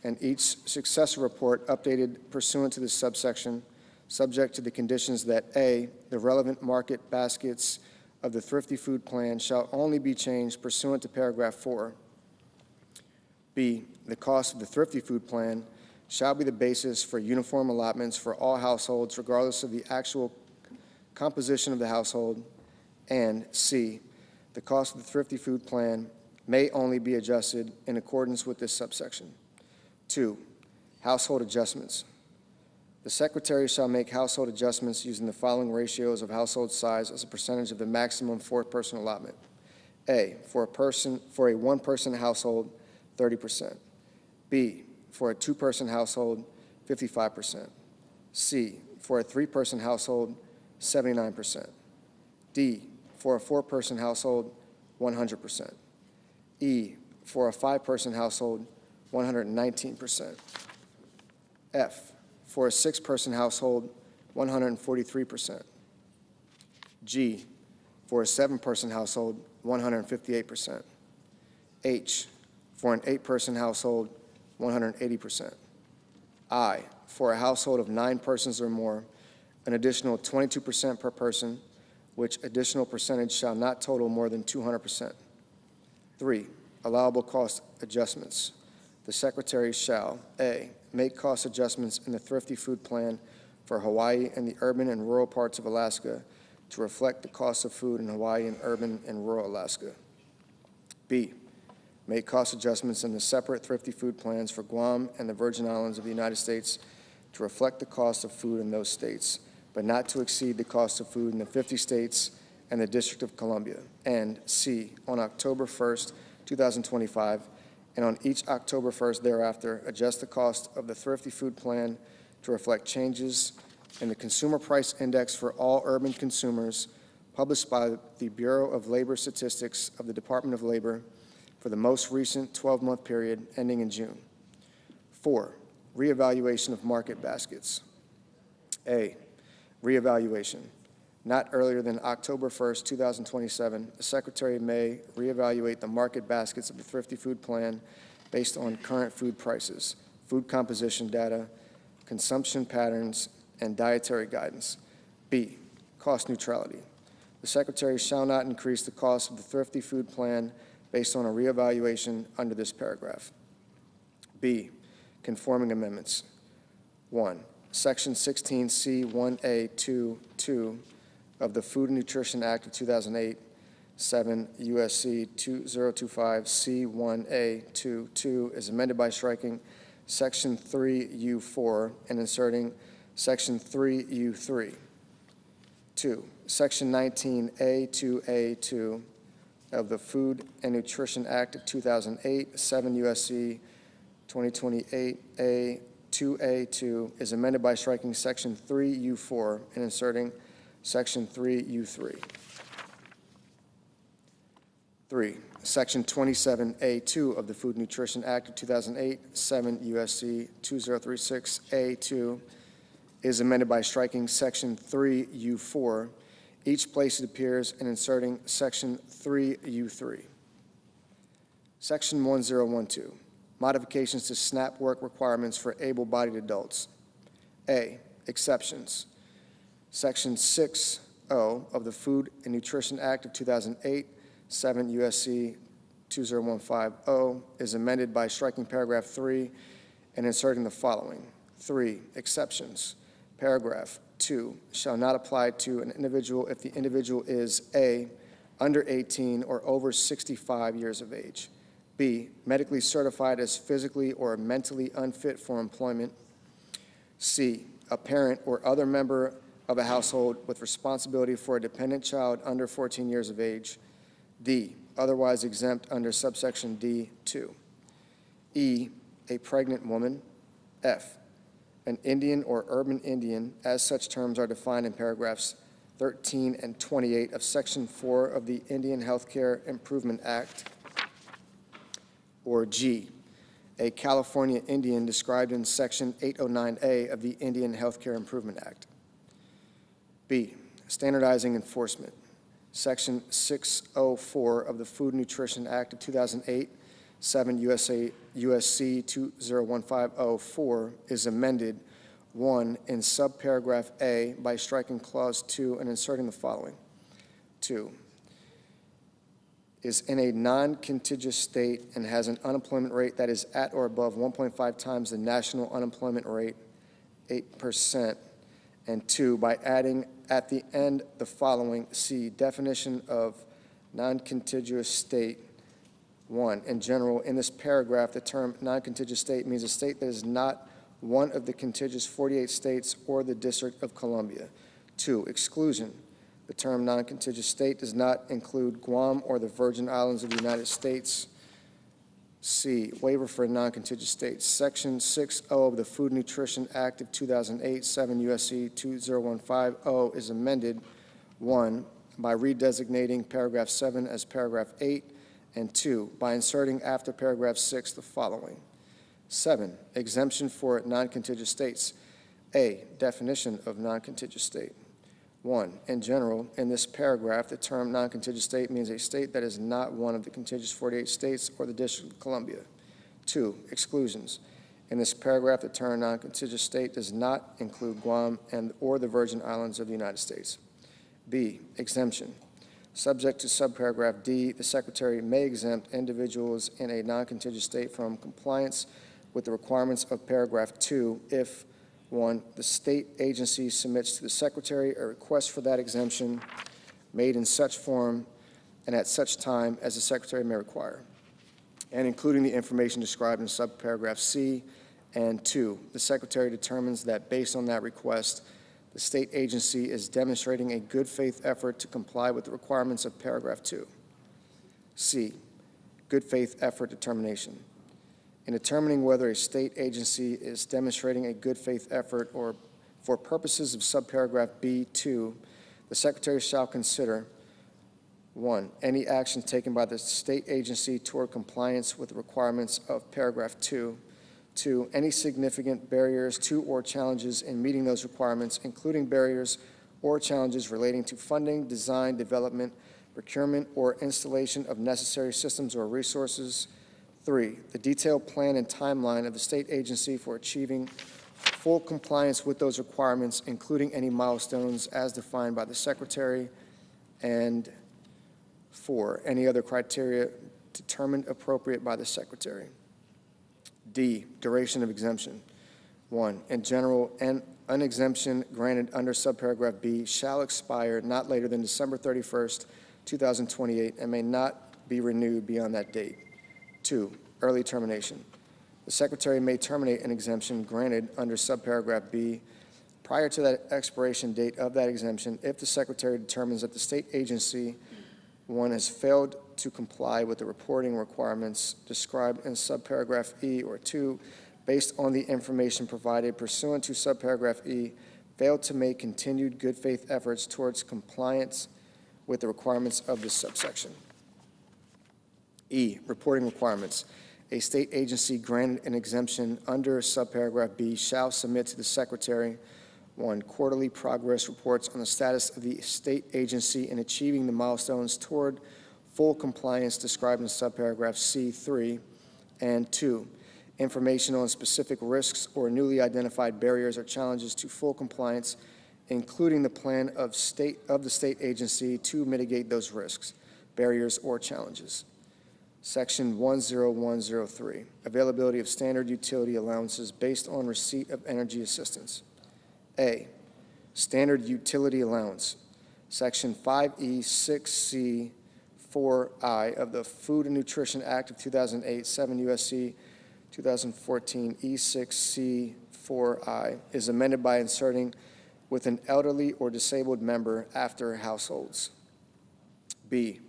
And each successor report updated pursuant to this subsection, subject to the conditions that A, the relevant market baskets of the Thrifty Food Plan shall only be changed pursuant to paragraph 4. B, the cost of the Thrifty Food Plan shall be the basis for uniform allotments for all households regardless of the actual composition of the household. And C, the cost of the Thrifty Food Plan may only be adjusted in accordance with this subsection. 2, household adjustments. The Secretary shall make household adjustments using the following ratios of household size as a percentage of the maximum 4-person allotment. A, for a one-person household, 30%. B, for a 2-person household, 55%. C, for a 3-person household, 79%. D, for a 4-person household, 100%. E, for a 5-person household, 119%. F, for a 6-person household, 143%. G, for a 7-person household, 158%. H, for an 8-person household, 180%. I, for a household of 9 persons or more, an additional 22% per person, which additional percentage shall not total more than 200%. 3, allowable cost adjustments. The Secretary shall, A, make cost adjustments in the Thrifty Food Plan for Hawaii and the urban and rural parts of Alaska to reflect the cost of food in Hawaii and urban and rural Alaska. B, make cost adjustments in the separate Thrifty Food Plans for Guam and the Virgin Islands of the United States to reflect the cost of food in those states, but not to exceed the cost of food in the 50 states and the District of Columbia. And C, on October 1st, 2025, and on each October 1st thereafter, adjust the cost of the Thrifty Food Plan to reflect changes in the Consumer Price Index for all urban consumers published by the Bureau of Labor Statistics of the Department of Labor for the most recent 12-month period ending in June. 4, reevaluation of market baskets. A, reevaluation. Not earlier than October 1st, 2027, the Secretary may reevaluate the market baskets of the Thrifty Food Plan based on current food prices, food composition data, consumption patterns, and dietary guidance. B, cost neutrality. The Secretary shall not increase the cost of the Thrifty Food Plan based on a reevaluation under this paragraph. B, conforming amendments. 1, Section 16C1A22 of the Food and Nutrition Act of 2008, 7 U.S.C. 2025C1A22 is amended by striking Section 3U4 and inserting Section 3U3. 2, Section 19A2A2 of the Food and Nutrition Act of 2008, 7 U.S.C. 2028A2A2 is amended by striking Section 3U4 and inserting Section 3U3. 3, Section 27A2 of the Food and Nutrition Act of 2008, 7 U.S.C. 2036A2 is amended by striking Section 3U4, each place it appears, and inserting Section 3U3. Section 1012, modifications to SNAP work requirements for able-bodied adults. A, exceptions. Section 6.0 of the Food and Nutrition Act of 2008, 7 U.S.C. 20150 is amended by striking paragraph 3 and inserting the following. 3, exceptions. Paragraph 2 shall not apply to an individual if the individual is A, under 18 or over 65 years of age, B, medically certified as physically or mentally unfit for employment, C, a parent or other member of a household with responsibility for a dependent child under 14 years of age, D, otherwise exempt under subsection D2, E, a pregnant woman, F, an Indian or urban Indian, as such terms are defined in paragraphs 13 and 28 of Section 4 of the Indian Healthcare Improvement Act, or G, a California Indian described in Section 809A of the Indian Healthcare Improvement Act. B, standardizing enforcement. Section 604 of the Food and Nutrition Act of 2008, 7 U.S.C. 201504 is amended, 1, in subparagraph A by striking clause 2 and inserting the following. 2, is in a non-contiguous state and has an unemployment rate that is at or above 1.5 times the national unemployment rate, 8%, and 2, by adding at the end the following. C, definition of non-contiguous state. 1, in general, in this paragraph, the term non-contiguous state means a state that is not one of the contiguous 48 states or the District of Columbia. 2, exclusion. The term non-contiguous state does not include Guam or the Virgin Islands of the United States. C, waiver for non-contiguous states. Section 6.0 of the Food and Nutrition Act of 2008, 7 U.S.C. 20150 is amended, 1, by redesignating paragraph 7 as paragraph 8, and 2, by inserting after paragraph 6 the following. 7, exemption for non-contiguous states. A, definition of non-contiguous state. 1, in general, in this paragraph, the term non-contiguous state means a state that is not one of the contiguous 48 states or the District of Columbia. 2, exclusions. In this paragraph, the term non-contiguous state does not include Guam or the Virgin Islands of the United States. B, exemption. Subject to subparagraph D, the Secretary may exempt individuals in a non-contiguous state from compliance with the requirements of paragraph 2 if, 1, the state agency submits to the Secretary a request for that exemption made in such form and at such time as the Secretary may require, and including the information described in subparagraph C, and 2, the Secretary determines that based on that request, the state agency is demonstrating a good faith effort to comply with the requirements of paragraph 2. C, good faith effort determination. In determining whether a state agency is demonstrating a good faith effort or for purposes of subparagraph B2, the Secretary shall consider 1, any action taken by the state agency toward compliance with the requirements of paragraph 2. 2, any significant barriers to or challenges in meeting those requirements, including barriers or challenges relating to funding, design, development, procurement, or installation of necessary systems or resources. 3, the detailed plan and timeline of the state agency for achieving full compliance with those requirements, including any milestones as defined by the Secretary. And 4, any other criteria determined appropriate by the Secretary. D, duration of exemption. 1, in general, an exemption granted under subparagraph B shall expire not later than December 31st, 2028, and may not be renewed beyond that date. 2, early termination. The Secretary may terminate an exemption granted under subparagraph B prior to that expiration date of that exemption if the Secretary determines that the state agency, 1, has failed to comply with the reporting requirements described in subparagraph E, or 2, based on the information provided pursuant to subparagraph E, failed to make continued good faith efforts towards compliance with the requirements of this subsection. E, reporting requirements. A state agency granted an exemption under subparagraph B shall submit to the Secretary 1, quarterly progress reports on the status of the state agency in achieving the milestones toward full compliance described in subparagraph C3, and 2, information on specific risks or newly identified barriers or challenges to full compliance, including the plan of the state agency to mitigate those risks, barriers, or challenges. Section 10103, availability of standard utility allowances based on receipt of energy assistance. A, standard utility allowance. Section 5E 6C 4I of the Food and Nutrition Act of 2008, 7 U.S.C. 2014 E6C 4I is amended by inserting with an elderly or disabled member after households. B,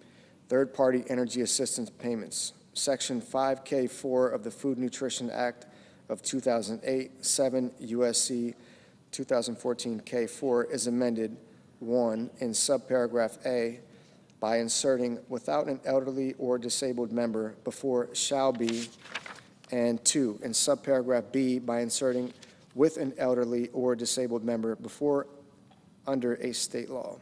third-party energy assistance payments. Section 5K4 of the Food Nutrition Act of 2008, 7 U.S.C. 2014 K4 is amended, 1, in subparagraph A by inserting without an elderly or disabled member before shall be, and 2, in subparagraph B by inserting with an elderly or disabled member before under a state law.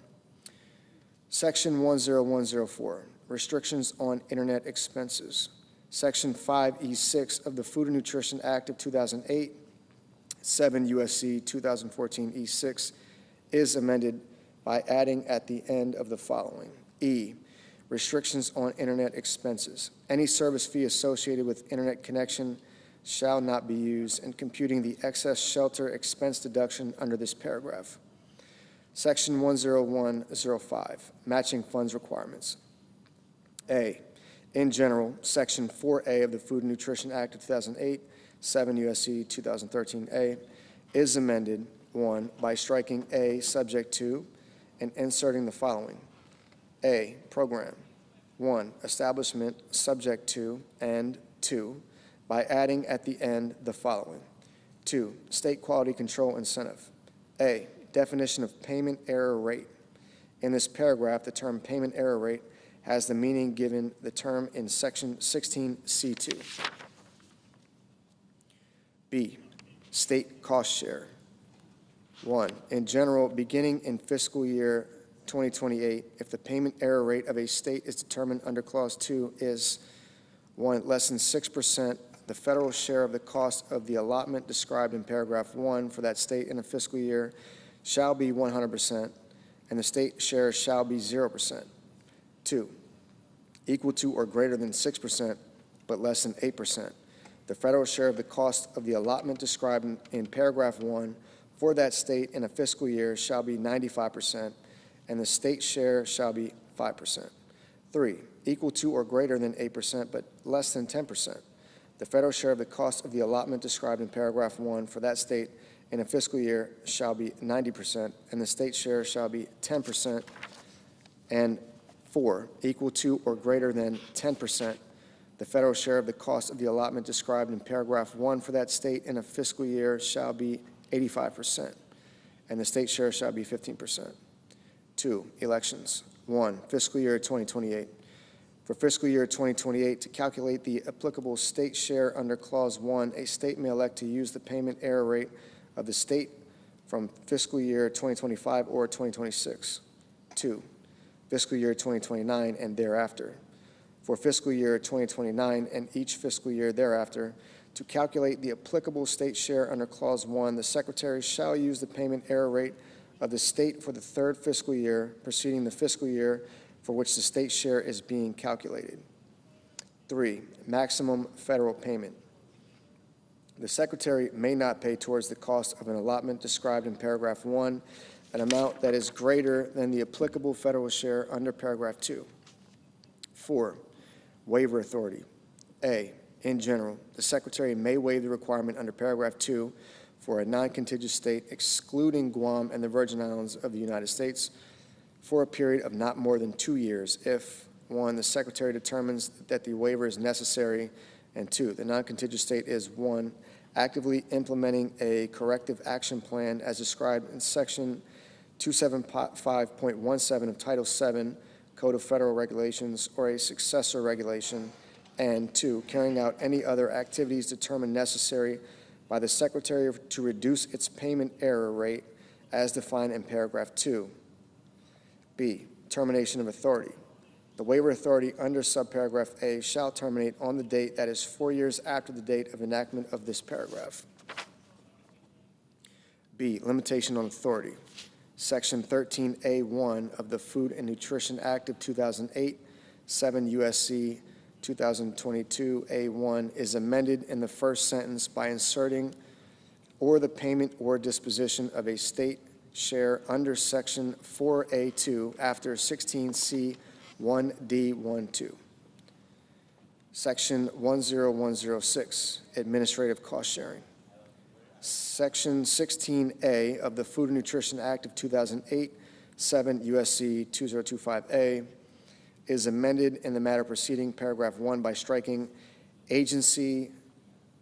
Section 10104, restrictions on internet expenses. Section 5E6 of the Food and Nutrition Act of 2008, 7 U.S.C. 2014 E6 is amended by adding at the end of the following. E, restrictions on internet expenses. Any service fee associated with internet connection shall not be used in computing the excess shelter expense deduction under this paragraph. Section 10105, matching funds requirements. A, in general, Section 4A of the Food and Nutrition Act of 2008, 7 U.S.C. 2013A, is amended, 1, by striking A subject to and inserting the following. A, program. 1, establishment subject to, and 2, by adding at the end the following. 2, state quality control incentive. A, definition of payment error rate. In this paragraph, the term payment error rate has the meaning given the term in section 16C2. B, state cost share. 1, in general, beginning in fiscal year 2028, if the payment error rate of a state is determined under Clause 2 is 1, less than 6%, the federal share of the cost of the allotment described in paragraph 1 for that state in a fiscal year shall be 100%, and the state share shall be 0%. 2, equal to or greater than 6%, but less than 8%. The federal share of the cost of the allotment described in paragraph 1 for that state in a fiscal year shall be 95%, and the state share shall be 5%. 3, equal to or greater than 8%, but less than 10%. The federal share of the cost of the allotment described in paragraph 1 for that state in a fiscal year shall be 90%, and the state share shall be 10%. And 4, equal to or greater than 10%. The federal share of the cost of the allotment described in paragraph 1 for that state in a fiscal year shall be 85%, and the state share shall be 15%. 2, elections. 1, fiscal year 2028. For fiscal year 2028, to calculate the applicable state share under Clause 1, a state may elect to use the payment error rate of the state from fiscal year 2025 or 2026. 2, fiscal year 2029 and thereafter. For fiscal year 2029 and each fiscal year thereafter, to calculate the applicable state share under Clause 1, the Secretary shall use the payment error rate of the state for the third fiscal year preceding the fiscal year for which the state share is being calculated. 3, maximum federal payment. The Secretary may not pay towards the cost of an allotment described in paragraph 1 an amount that is greater than the applicable federal share under paragraph 2. 4, waiver authority. A, in general, the Secretary may waive the requirement under paragraph 2 for a non-contiguous state excluding Guam and the Virgin Islands of the United States for a period of not more than 2 years if, 1, the Secretary determines that the waiver is necessary, and 2, the non-contiguous state is, 1, actively implementing a corrective action plan as described in Section 275.17 of Title VII Code of Federal Regulations or a successor regulation, and 2, carrying out any other activities determined necessary by the Secretary to reduce its payment error rate as defined in paragraph 2. B, termination of authority. The waiver authority under subparagraph A shall terminate on the date that is 4 years after the date of enactment of this paragraph. B, limitation on authority. Section 13A1 of the Food and Nutrition Act of 2008, 7 U.S.C. 2022A1 is amended in the first sentence by inserting or the payment or disposition of a state share under Section 4A2 after 16C 1D12. Section 10106, administrative cost sharing. Section 16A of the Food and Nutrition Act of 2008, 7 U.S.C. 2025A, is amended in the matter preceding paragraph 1 by striking agency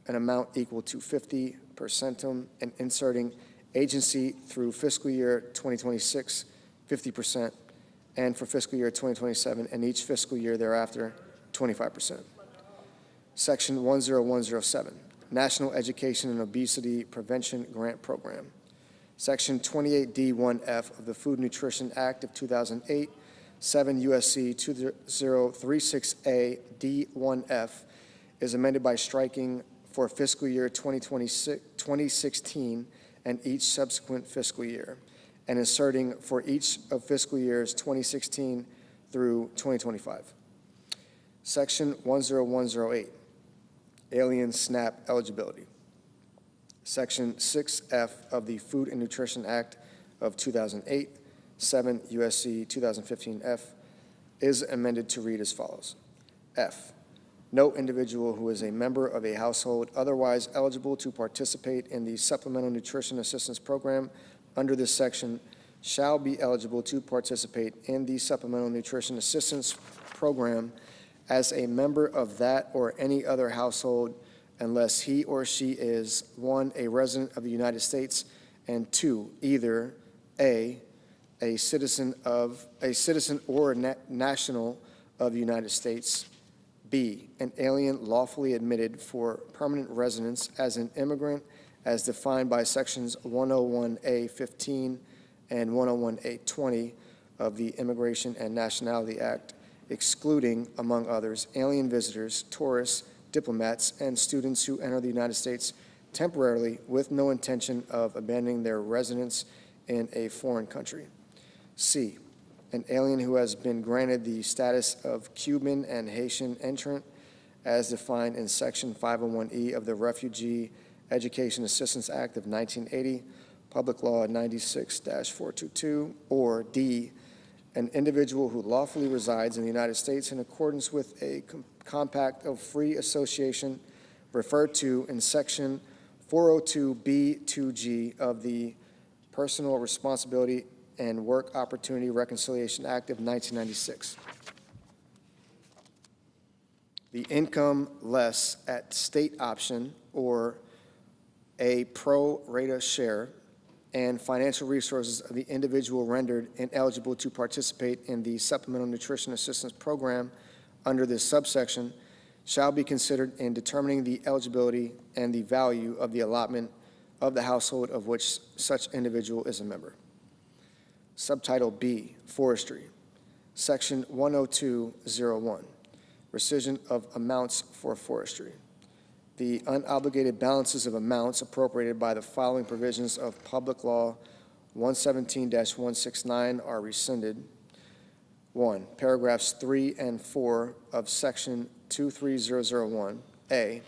an amount equal to 50% and inserting agency through fiscal year 2026, 50%, and for fiscal year 2027 and each fiscal year thereafter, 25%. Section 10107, National Education and Obesity Prevention Grant Program. Section 28D1F of the Food and Nutrition Act of 2008, 7 U.S.C. 2036A D1F is amended by striking for fiscal year 2016 and each subsequent fiscal year, and inserting for each of fiscal years 2016 through 2025. Section 10108, Alien SNAP eligibility. Section 6F of the Food and Nutrition Act of 2008, 7 U.S.C. 2015F, is amended to read as follows. F, no individual who is a member of a household otherwise eligible to participate in the Supplemental Nutrition Assistance Program under this section shall be eligible to participate in the Supplemental Nutrition Assistance Program as a member of that or any other household unless he or she is, 1, a resident of the United States, and 2, either A, a citizen or national of the United States, B, an alien lawfully admitted for permanent residence as an immigrant as defined by sections 101A15 and 101A20 of the Immigration and Nationality Act, excluding, among others, alien visitors, tourists, diplomats, and students who enter the United States temporarily with no intention of abandoning their residence in a foreign country. C, an alien who has been granted the status of Cuban and Haitian entrant as defined in Section 501E of the Refugee Education Assistance Act of 1980, Public Law 96-422, or D, an individual who lawfully resides in the United States in accordance with a compact of free association referred to in Section 402B2G of the Personal Responsibility and Work Opportunity Reconciliation Act of 1996. The income less at state option or a pro rata share and financial resources of the individual rendered ineligible to participate in the Supplemental Nutrition Assistance Program under this subsection shall be considered in determining the eligibility and the value of the allotment of the household of which such individual is a member. Subtitle B, Forestry, Section 10201, Rescission of Amounts for Forestry. The unobligated balances of amounts appropriated by the following provisions of Public Law 117-169 are rescinded. 1. Paragraphs 3 and 4 of Section 23001A,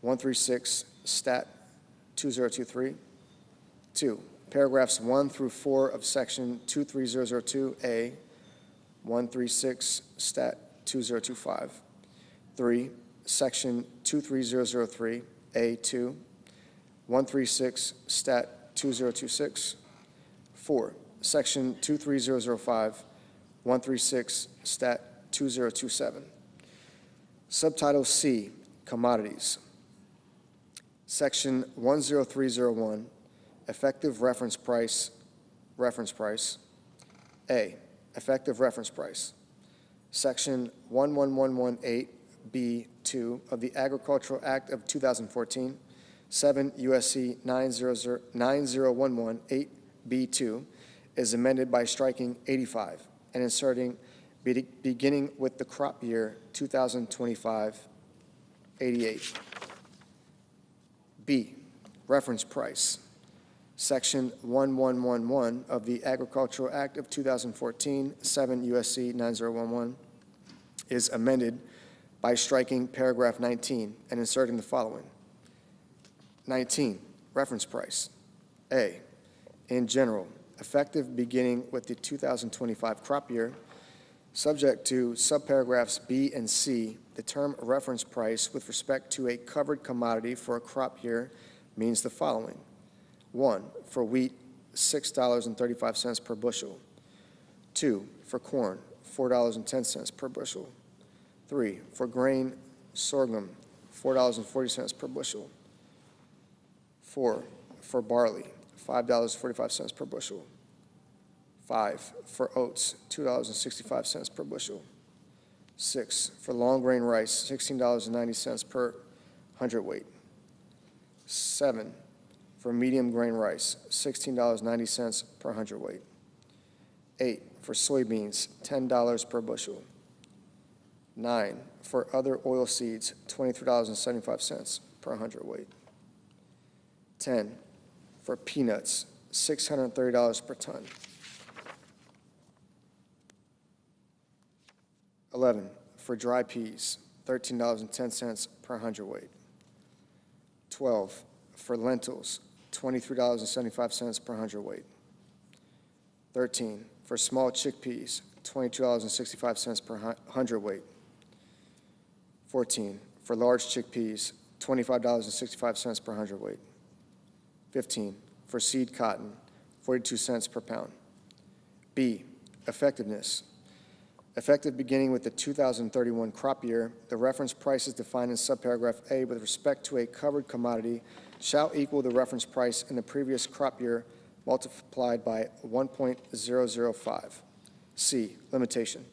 136 Stat 2023. 2. Paragraphs 1 through 4 of Section 23002A, 136 Stat 2025. 3. Section 23003A2, 136 Stat 2026. 4. Section 23005, 136 Stat 2027. Subtitle C, Commodities. Section 10301, Effective Reference Price, A, Effective Reference Price. Section 11118B2 of the Agricultural Act of 2014, 7 U.S.C. 9011 8B2 is amended by striking 85 and inserting beginning with the crop year 2025, 88. B, Reference Price. Section 1111 of the Agricultural Act of 2014, 7 U.S.C. 9011 is amended by striking paragraph 19 and inserting the following. 19, Reference Price. A, in general, effective beginning with the 2025 crop year, subject to subparagraphs B and C, the term reference price with respect to a covered commodity for a crop year means the following. 1, for wheat, $6.35 per bushel. 2, for corn, $4.10 per bushel. 3, for grain, sorghum, $4.40 per bushel. 4, for barley, $5.45 per bushel. 5, for oats, $2.65 per bushel. 6, for long grain rice, $16.90 per hundredweight. 7, for medium grain rice, $16.90 per hundredweight. 8, for soybeans, $10 per bushel. 9, for other oil seeds, $23.75 per hundredweight. 10, for peanuts, $630 per ton. 11, for dry peas, $13.10 per hundredweight. 12, for lentils, $23.75 per hundredweight. 13, for small chickpeas, $22.65 per hundredweight. 14, for large chickpeas, $25.65 per hundredweight. 15, for seed cotton, 42 cents per pound. B, effectiveness. Effective beginning with the 2031 crop year, the reference price is defined in subparagraph A with respect to a covered commodity shall equal the reference price in the previous crop year multiplied by 1.005. C, limitation.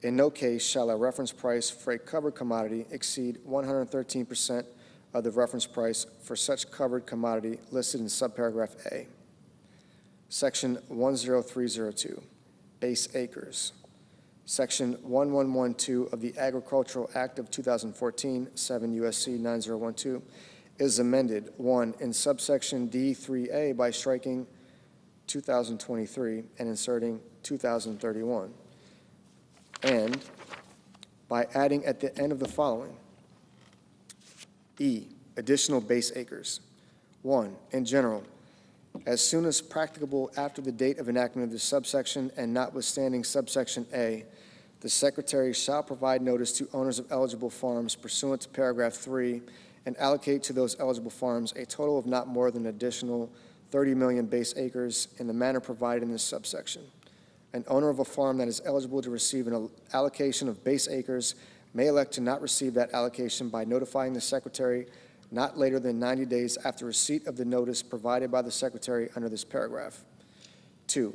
In no case shall a reference price for a covered commodity exceed 113% of the reference price for such covered commodity listed in subparagraph A. Section 10302, base acres. Section 1112 of the Agricultural Act of 2014, 7 U.S.C. 9012, is amended, 1, in subsection D3A by striking 2023 and inserting 2031, and by adding at the end of the following. E, additional base acres. 1, in general, as soon as practicable after the date of enactment of this subsection and notwithstanding subsection A, the Secretary shall provide notice to owners of eligible farms pursuant to paragraph 3 and allocate to those eligible farms a total of not more than an additional 30 million base acres in the manner provided in this subsection. An owner of a farm that is eligible to receive an allocation of base acres may elect to not receive that allocation by notifying the Secretary not later than 90 days after receipt of the notice provided by the Secretary under this paragraph. 2,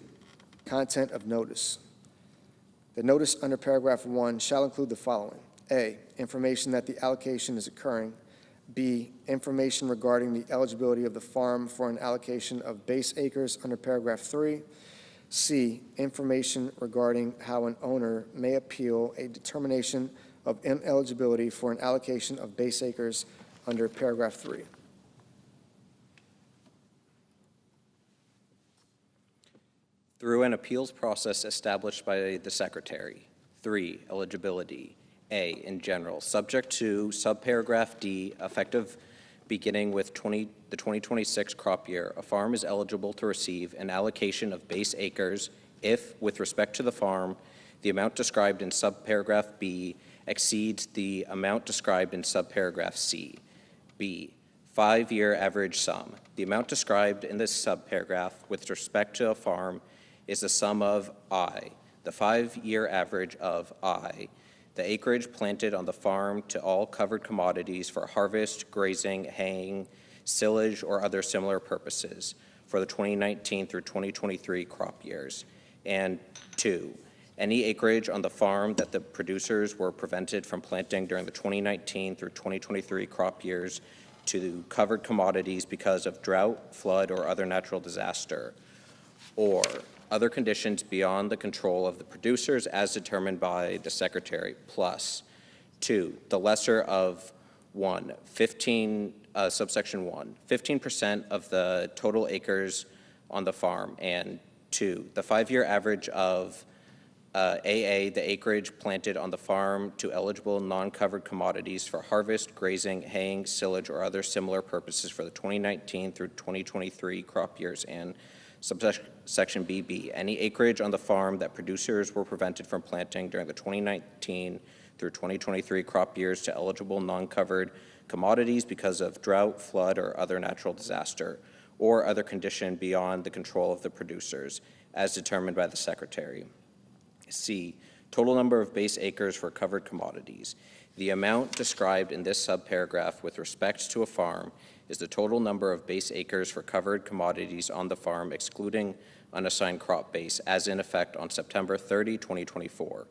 content of notice. The notice under paragraph 1 shall include the following. A, information that the allocation is occurring. B, information regarding the eligibility of the farm for an allocation of base acres under paragraph 3. C, information regarding how an owner may appeal a determination of ineligibility for an allocation of base acres under paragraph 3. Through an appeals process established by the Secretary. 3, eligibility. A, in general, subject to subparagraph D, effective beginning with the 2026 crop year, a farm is eligible to receive an allocation of base acres if, with respect to the farm, the amount described in subparagraph B exceeds the amount described in subparagraph C. B, 5-year average sum. The amount described in this subparagraph with respect to a farm is the sum of I, the 5-year average of I, the acreage planted on the farm to all covered commodities for harvest, grazing, haying, silage, or other similar purposes for the 2019 through 2023 crop years. And 2, any acreage on the farm that the producers were prevented from planting during the 2019 through 2023 crop years to covered commodities because of drought, flood, or other natural disaster, or other conditions beyond the control of the producers as determined by the Secretary, plus 2, the lesser of 1, subsection 1, 15% of the total acres on the farm, and 2, the 5-year average of AA, the acreage planted on the farm to eligible non-covered commodities for harvest, grazing, haying, silage, or other similar purposes for the 2019 through 2023 crop years, and subsection BB, any acreage on the farm that producers were prevented from planting during the 2019 through 2023 crop years to eligible non-covered commodities because of drought, flood, or other natural disaster, or other condition beyond the control of the producers, as determined by the Secretary. C, total number of base acres for covered commodities. The amount described in this subparagraph with respect to a farm is the total number of base acres for covered commodities on the farm, excluding unassigned crop base, as in effect on September 30, 2024.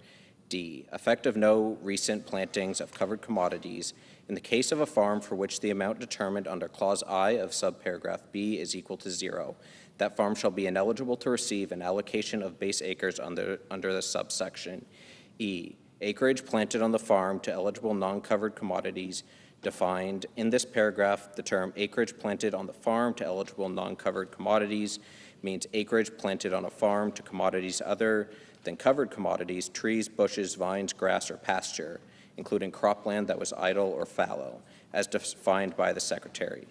D, effect of no recent plantings of covered commodities in the case of a farm for which the amount determined under Clause I of subparagraph B is equal to 0. That farm shall be ineligible to receive an allocation of base acres under the subsection. E, acreage planted on the farm to eligible non-covered commodities defined in this paragraph. The term acreage planted on the farm to eligible non-covered commodities means acreage planted on a farm to commodities other than covered commodities, trees, bushes, vines, grass, or pasture, including cropland that was idle or fallow, as defined by the Secretary.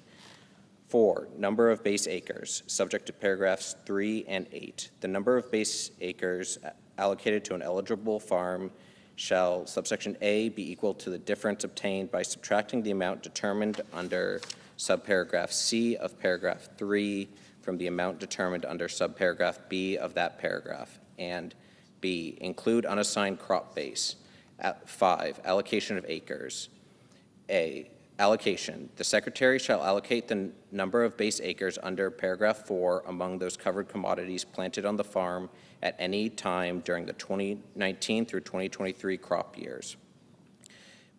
4, number of base acres, subject to paragraphs 3 and 8. The number of base acres allocated to an eligible farm shall, subsection A, be equal to the difference obtained by subtracting the amount determined under subparagraph C of paragraph 3 from the amount determined under subparagraph B of that paragraph. And B, include unassigned crop base. 5, allocation of acres. A, allocation. The Secretary shall allocate the number of base acres under paragraph 4 among those covered commodities planted on the farm at any time during the 2019 through 2023 crop years.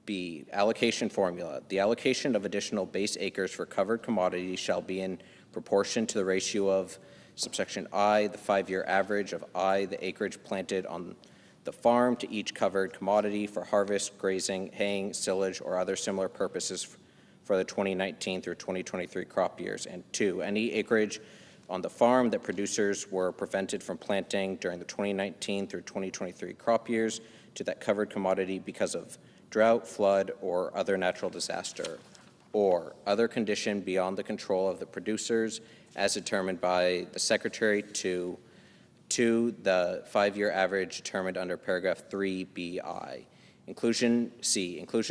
B, allocation formula. The allocation of additional base acres for covered commodities shall be in proportion to the ratio of subsection I, the 5-year average of I, the acreage planted on the farm to each covered commodity for harvest, grazing, haying, silage, or other similar purposes for the 2019 through 2023 crop years. And 2, any acreage on the farm that producers were prevented from planting during the 2019 through 2023 crop years to that covered commodity because of drought, flood, or other natural disaster, or other condition beyond the control of the producers as determined by the Secretary to the 5-year average determined under paragraph 3BI. Inclusion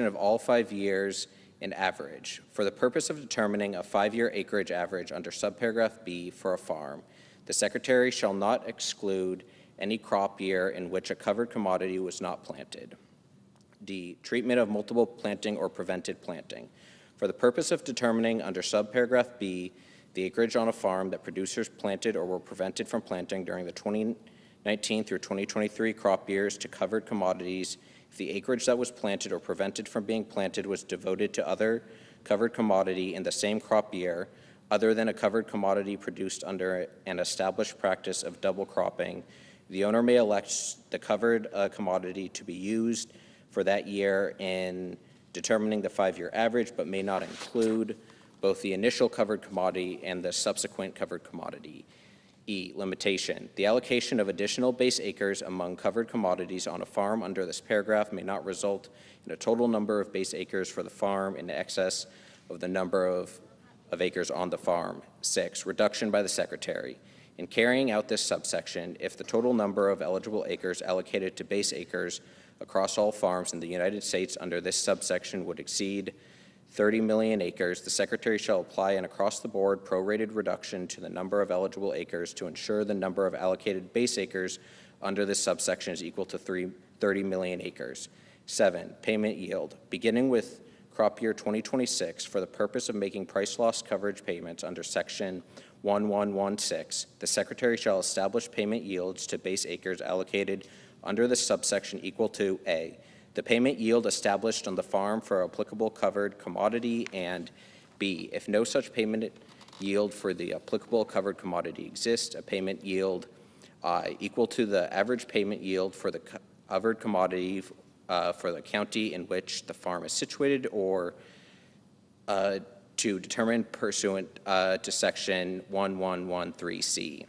of all 5 years in average. For the purpose of determining a 5-year acreage average under subparagraph B for a farm, the Secretary shall not exclude any crop year in which a covered commodity was not planted. D, treatment of multiple planting or prevented planting. For the purpose of determining under subparagraph B the acreage on a farm that producers planted or were prevented from planting during the 2019 through 2023 crop years to covered commodities, if the acreage that was planted or prevented from being planted was devoted to other covered commodity in the same crop year, other than a covered commodity produced under an established practice of double cropping, the owner may elect the covered commodity to be used for that year in determining the 5-year average, but may not include both the initial covered commodity and the subsequent covered commodity. E, limitation. The allocation of additional base acres among covered commodities on a farm under this paragraph may not result in a total number of base acres for the farm in excess of the number of acres on the farm. 6, reduction by the Secretary. In carrying out this subsection, if the total number of eligible acres allocated to base acres across all farms in the United States under this subsection would exceed 30 million acres, the Secretary shall apply an across-the-board prorated reduction to the number of eligible acres to ensure the number of allocated base acres under this subsection is equal to 30 million acres. 7, payment yield. Beginning with crop year 2026, for the purpose of making price loss coverage payments under Section 1116, the Secretary shall establish payment yields to base acres allocated under this subsection equal to A, the payment yield established on the farm for applicable covered commodity, and B, if no such payment yield for the applicable covered commodity exists, a payment yield equal to the average payment yield for the covered commodity for the county in which the farm is situated, or to determine pursuant to Section 1113C.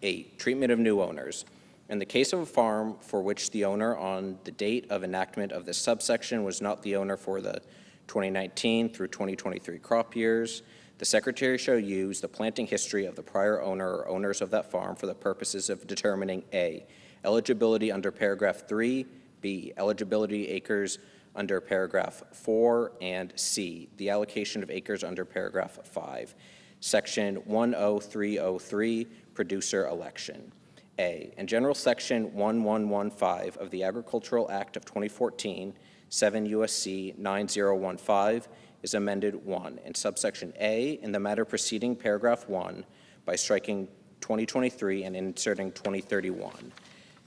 8, treatment of new owners. In the case of a farm for which the owner on the date of enactment of this subsection was not the owner for the 2019 through 2023 crop years, the Secretary shall use the planting history of the prior owner or owners of that farm for the purposes of determining A, eligibility under paragraph 3, B, eligibility acres under paragraph 4, and C, the allocation of acres under paragraph 5. Section 10303, producer election. A, in general section 1115 of the Agricultural Act of 2014, 7 U.S.C. 9015, is amended 1, in subsection A, in the matter preceding paragraph 1, by striking 2023 and inserting 2031.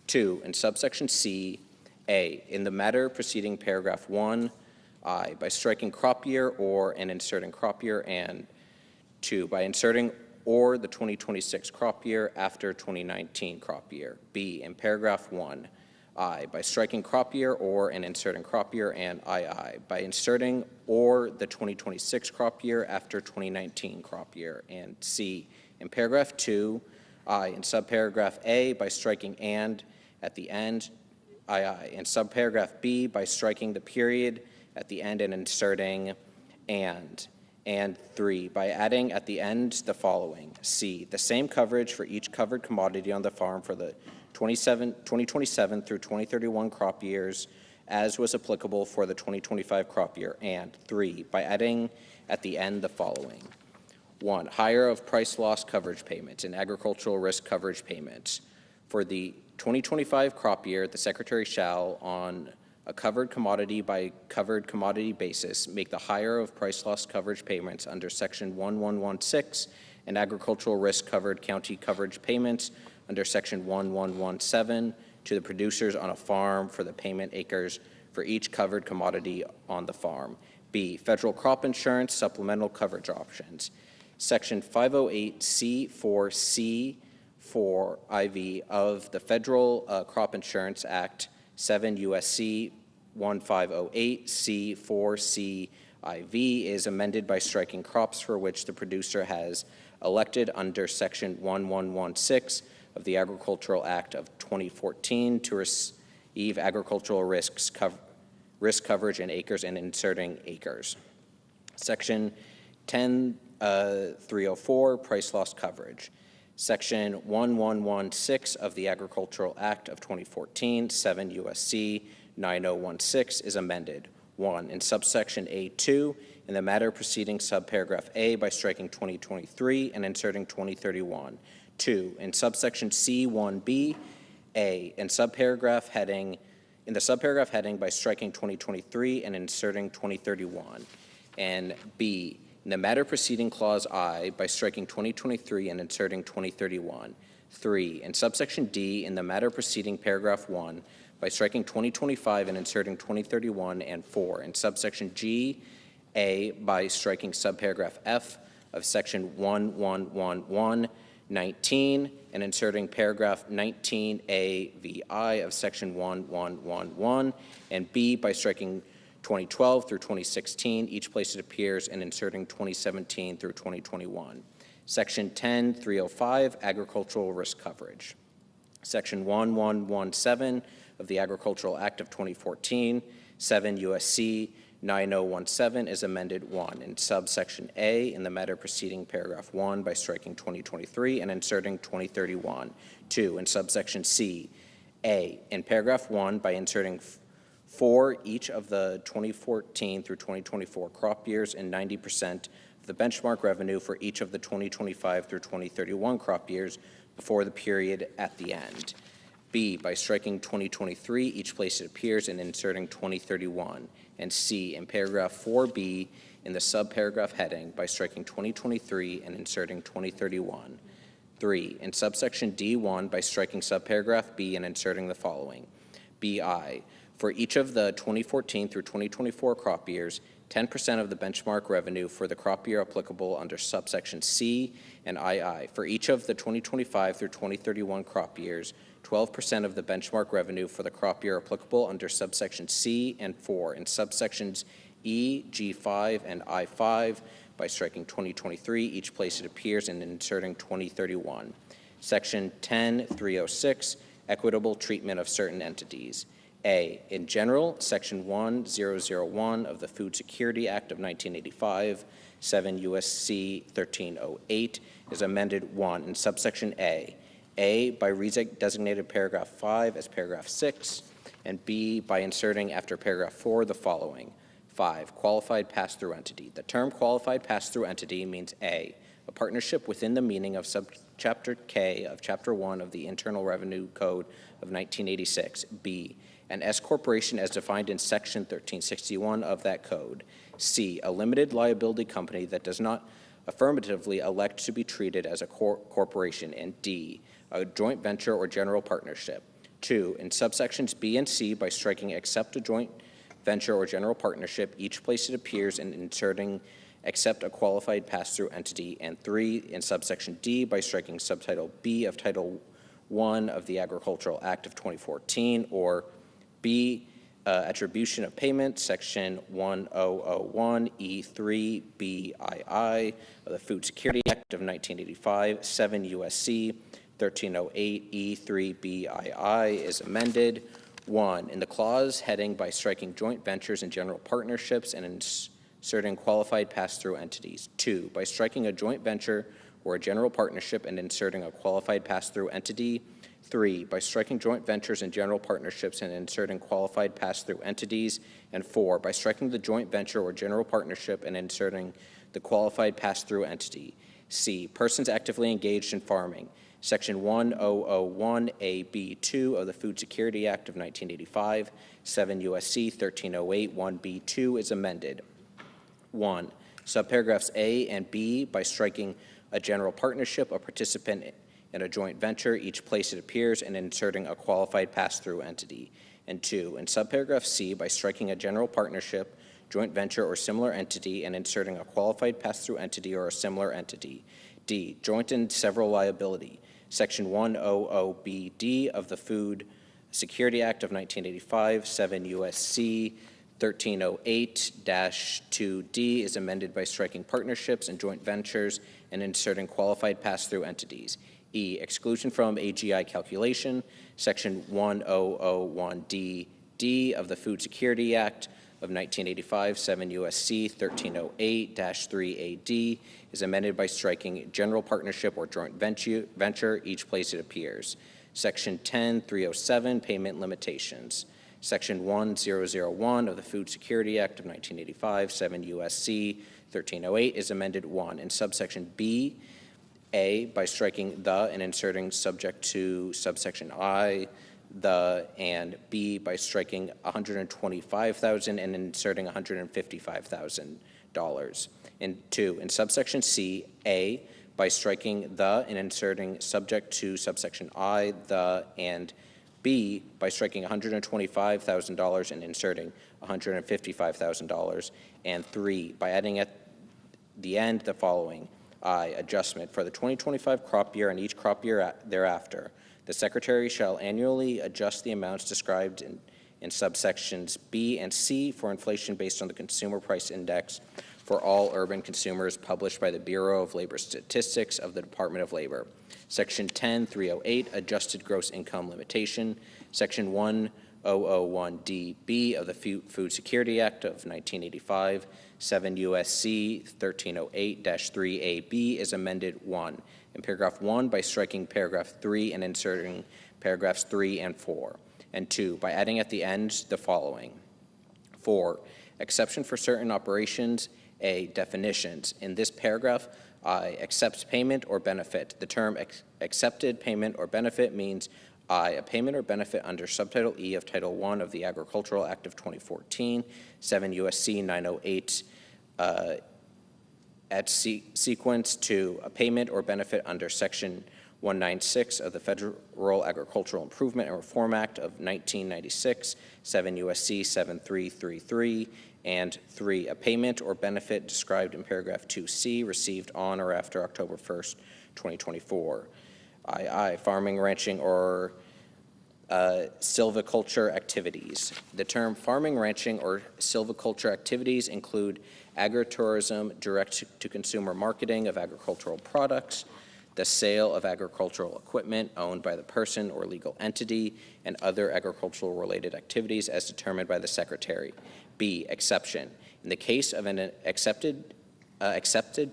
2, in subsection C, A, in the matter preceding paragraph 1, I, by striking crop year or and inserting crop year, and 2, by inserting or the 2026 crop year after 2019 crop year. B, in paragraph 1, I, by striking crop year or and inserting crop year, and II, by inserting or the 2026 crop year after 2019 crop year, and C, in paragraph 2, I, in subparagraph A, by striking and at the end, II, in subparagraph B, by striking the period at the end and inserting and 3, by adding at the end the following. C, the same coverage for each covered commodity on the farm for the 2027 through 2031 crop years as was applicable for the 2025 crop year. And 3, by adding at the end the following. 1, higher of price loss coverage payments and agricultural risk coverage payments. For the 2025 crop year, the Secretary shall, on a covered commodity by covered commodity basis, make the higher of price loss coverage payments under Section 1116 and agricultural risk covered county coverage payments under Section 1117 to the producers on a farm for the payment acres for each covered commodity on the farm. B, federal crop insurance supplemental coverage options. Section 508C4C 4 IV of the Federal Crop Insurance Act 7 U.S.C. 1508 C4C IV is amended by striking crops for which the producer has elected under Section 1116 of the Agricultural Act of 2014 to Eve, agricultural risk coverage in acres and inserting acres. Section 10.304, price loss coverage. Section 1116 of the Agricultural Act of 2014, 7 U.S.C. 9016 is amended. 1. In subsection A2, in the matter preceding subparagraph A by striking 2023 and inserting 2031. 2. In subsection C1B, A, in the subparagraph heading by striking 2023 and inserting 2031. And B, in the matter preceding clause I by striking 2023 and inserting 2031. 3. In subsection D, in the matter preceding paragraph 1 by striking 2025 and inserting 2031. And 4. In subsection G, A, by striking subparagraph F of section 111119 and inserting paragraph 19A VI of section 1111, and B, by striking 2012 through 2016, each place it appears, and inserting 2017 through 2021. Section 10.305, agricultural risk coverage. Section 1117 of the Agricultural Act of 2014, 7 U.S.C. 9017 is amended. 1. In subsection A, in the matter preceding paragraph 1 by striking 2023 and inserting 2031. 2. In subsection C, A, in paragraph 1 by inserting for each of the 2014 through 2024 crop years and 90% of the benchmark revenue for each of the 2025 through 2031 crop years before the period at the end. B, by striking 2023 each place it appears and inserting 2031. And C, in paragraph 4B in the subparagraph heading by striking 2023 and inserting 2031. 3, in subsection D1 by striking subparagraph B and inserting the following. BI, for each of the 2014 through 2024 crop years, 10% of the benchmark revenue for the crop year applicable under subsection C and II. For each of the 2025 through 2031 crop years, 12% of the benchmark revenue for the crop year applicable under subsection C and 4 in subsections E, G5, and I5 by striking 2023 each place it appears and inserting 2031. Section 10.306, equitable treatment of certain entities. A, in general, Section 1001 of the Food Security Act of 1985, 7 U.S.C. 1308, is amended. 1, in subsection A, by redesignated paragraph 5 as paragraph 6, and B, by inserting after paragraph 4 the following. 5, qualified pass-through entity. The term qualified pass-through entity means A, a partnership within the meaning of subchapter K of Chapter 1 of the Internal Revenue Code of 1986. B, an S corporation as defined in Section 1361 of that code. C, a limited liability company that does not affirmatively elect to be treated as a corporation. And D, a joint venture or general partnership. 2, in subsections B and C by striking except a joint venture or general partnership, each place it appears, and inserting except a qualified pass-through entity. And 3, in subsection D by striking subtitle B of Title I of the Agricultural Act of 2014, or B, attribution of payment, Section 1001 E3 BII of the Food Security Act of 1985, 7 U.S.C. 1308 E3 BII is amended. 1, in the clause heading by striking joint ventures and general partnerships and inserting qualified pass-through entities. 2, by striking a joint venture or a general partnership and inserting a qualified pass-through entity. 3, by striking joint ventures and general partnerships and inserting qualified pass-through entities. And 4, by striking the joint venture or general partnership and inserting the qualified pass-through entity. C, persons actively engaged in farming. Section 1001AB2 of the Food Security Act of 1985, 7 U.S.C. 1308 1B2 is amended. 1, subparagraphs A and B by striking a general partnership, a participant in a joint venture, each place it appears, and inserting a qualified pass-through entity. And 2, in subparagraph C by striking a general partnership, joint venture, or similar entity and inserting a qualified pass-through entity or a similar entity. D, joint and several liability. Section 100BD of the Food Security Act of 1985, 7 U.S.C. 1308-2D is amended by striking partnerships and joint ventures and inserting qualified pass-through entities. E, exclusion from AGI calculation, Section 1001D of the Food Security Act of 1985, 7 U.S.C. 1308-3AD is amended by striking general partnership or joint venture each place it appears. Section 10307, payment limitations. Section 1001 of the Food Security Act of 1985, 7 U.S.C. 1308 is amended 1. In subsection B, A, by striking the and inserting subject to subsection I, the, and B, by striking $125,000 and inserting $155,000. And 2, in subsection C, A, by striking the and inserting subject to subsection I, the, and B, by striking $125,000 and inserting $155,000. And 3, by adding at the end the following: I, adjustment for the 2025 crop year and each crop year thereafter. The Secretary shall annually adjust the amounts described in subsections B and C for inflation based on the Consumer Price Index for all urban consumers published by the Bureau of Labor Statistics of the Department of Labor. Section 10308, adjusted gross income limitation. Section 1001DB of the Food Security Act of 1985, 7 U.S.C. 1308-3AB is amended 1. In paragraph 1 by striking paragraph 3 and inserting paragraphs 3 and 4. And 2, by adding at the end the following: 4, exception for certain operations. A, definitions. In this paragraph, I, accepts payment or benefit. The term accepted payment or benefit means I, a payment or benefit under Subtitle E of Title I of the Agricultural Act of 2014, 7 U.S.C. 908, at sequence. 2, a payment or benefit under Section 196 of the Federal Agricultural Improvement and Reform Act of 1996, 7 U.S.C. 7333, and 3, a payment or benefit described in paragraph 2C received on or after October 1st, 2024. II, farming, ranching, or silviculture activities. The term farming, ranching, or silviculture activities include agritourism, direct-to-consumer marketing of agricultural products, the sale of agricultural equipment owned by the person or legal entity, and other agricultural-related activities as determined by the Secretary. B, exception. In the case of an accepted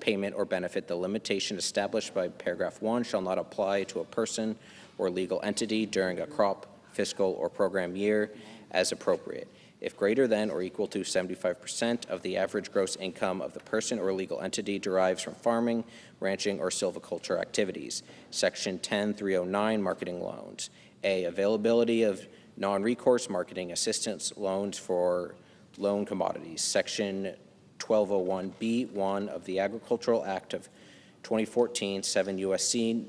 payment or benefit, the limitation established by paragraph 1 shall not apply to a person or legal entity during a crop, fiscal, or program year as appropriate, if greater than or equal to 75% of the average gross income of the person or legal entity derives from farming, ranching, or silviculture activities. Section 10309, marketing loans. A, availability of non-recourse marketing assistance loans for loan commodities. Section 1201B1 of the Agricultural Act of 2014, 7 U.S.C.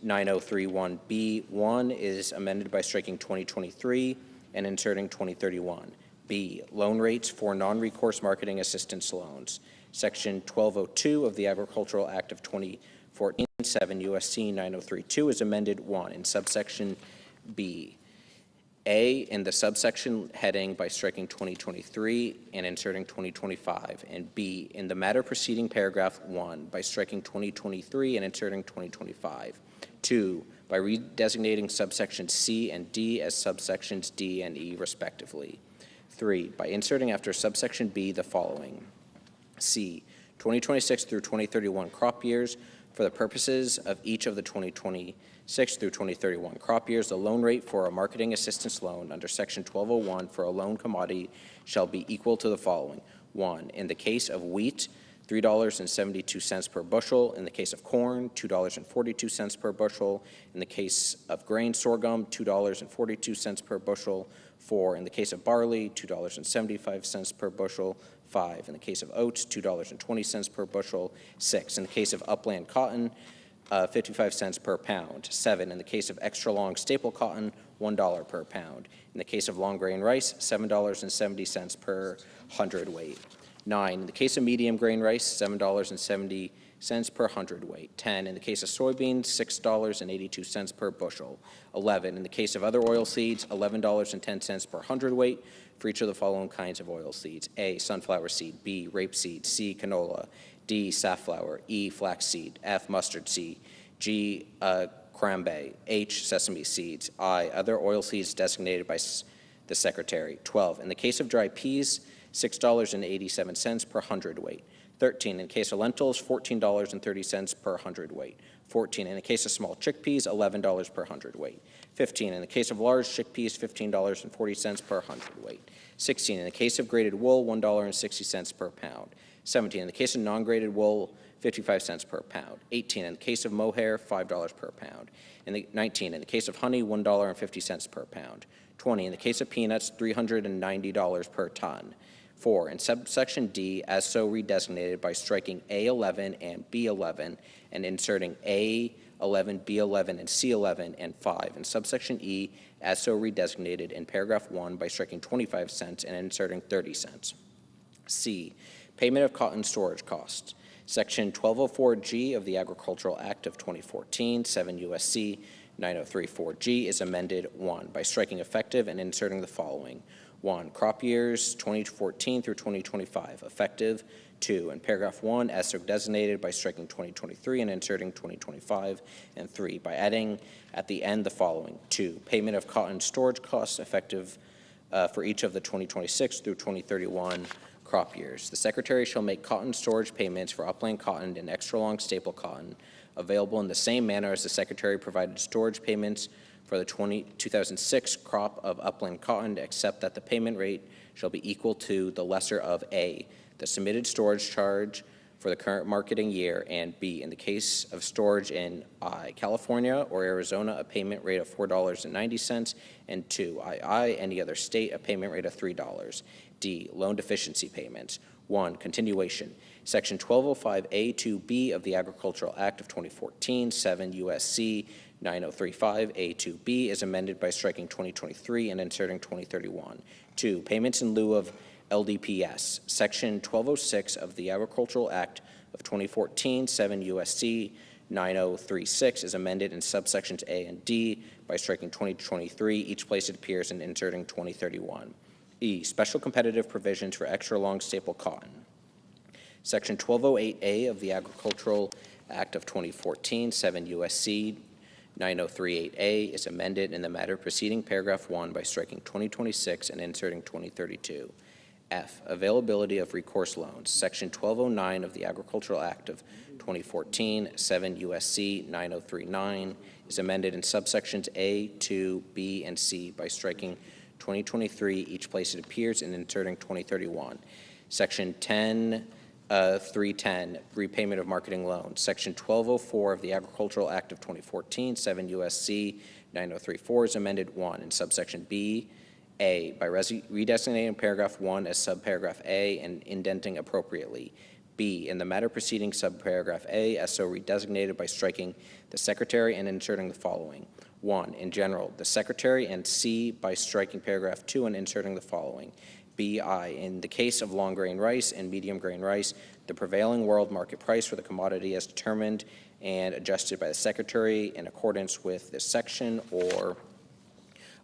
9031B1 is amended by striking 2023 and inserting 2031. B, loan rates for non-recourse marketing assistance loans. Section 1202 of the Agricultural Act of 2014, 7 U.S.C. 9032 is amended 1 in subsection B. A, in the subsection heading by striking 2023 and inserting 2025, and B, in the matter preceding paragraph 1 by striking 2023 and inserting 2025. 2, by redesignating subsections C and D as subsections D and E respectively. 3, by inserting after subsection B the following: C, 2026 through 2031 crop years. For the purposes of each of the 2026 through 2031 crop years, the loan rate for a marketing assistance loan under Section 1201 for a loan commodity shall be equal to the following: 1, in the case of wheat, $3.72 per bushel; in the case of corn, $2.42 per bushel; in the case of grain sorghum, $2.42 per bushel; 4, in the case of barley, $2.75 per bushel; 5, in the case of oats, $2.20 per bushel; 6, in the case of upland cotton, 55 cents per pound; 7, in the case of extra long staple cotton, $1 per pound; in the case of long grain rice, $7.70 per hundredweight; 9, in the case of medium grain rice, $7.70 per hundredweight; 10, in the case of soybeans, $6.82 per bushel; 11, in the case of other oil seeds, $11.10 per hundredweight for each of the following kinds of oil seeds: A, sunflower seed; B, rapeseed; C, canola; D, safflower; E, flaxseed; F, mustard seed; G, cranberry. H, sesame seeds. I, other oilseeds designated by the Secretary. 12, in the case of dry peas, $6.87 per hundredweight. 13, in case of lentils, $14.30 per hundredweight. 14, in the case of small chickpeas, $11 per hundredweight. 15, in the case of large chickpeas, $15.40 per hundredweight. 16, in the case of grated wool, $1.60 per pound. 17, in the case of non-grated wool, 55 cents per pound. 18, in the case of mohair, $5 per pound. 19, in the case of honey, $1.50 per pound. 20, in the case of peanuts, $390 per ton. 4, in subsection D, as so redesignated by striking A11 and B11 and inserting A11, B11, and C11, and 5, in subsection E, as so redesignated in paragraph 1 by striking 25 cents and inserting 30 cents. C, payment of cotton storage costs. Section 1204G of the Agricultural Act of 2014, 7 U.S.C. 9034G is amended 1 by striking effective and inserting the following. 1, crop years 2014 through 2025, effective. 2, in paragraph 1, as so designated by striking 2023 and inserting 2025. And 3, by adding at the end the following. 2, payment of cotton storage costs effective for each of the 2026 through 2031 crop years. The Secretary shall make cotton storage payments for upland cotton and extra long staple cotton available in the same manner as the Secretary provided storage payments for the 2006 crop of upland cotton, except that the payment rate shall be equal to the lesser of A, the submitted storage charge for the current marketing year, and B, in the case of storage in I, California or Arizona, a payment rate of $4.90, and 2, II, any other state, a payment rate of $3. D, loan deficiency payments. 1, continuation. Section 1205A2B of the Agricultural Act of 2014, 7 U.S.C. 9035A2B is amended by striking 2023 and inserting 2031. 2, payments in lieu of LDPS. Section 1206 of the Agricultural Act of 2014, 7 U.S.C. 9036 is amended in subsections A and D by striking 2023, each place it appears, and inserting 2031. E, special competitive provisions for extra long staple cotton. Section 1208A of the Agricultural Act of 2014, 7 U.S.C. 9038A is amended in the matter preceding paragraph 1 by striking 2026 and inserting 2032. F, availability of recourse loans. Section 1209 of the Agricultural Act of 2014, 7 U.S.C. 9039 is amended in subsections A, 2, B, and C by striking 2023 each place it appears and inserting 2031. Section 310, repayment of marketing loans. Section 1204 of the Agricultural Act of 2014, 7 U.S.C. 9034 is amended 1 in subsection B, A, by redesignating paragraph 1 as subparagraph A and indenting appropriately. B, in the matter preceding subparagraph A, as so redesignated by striking the Secretary and inserting the following. 1, in general, the Secretary, and C, by striking paragraph 2 and inserting the following. BI, in the case of long grain rice and medium grain rice, the prevailing world market price for the commodity as determined and adjusted by the Secretary in accordance with this section, or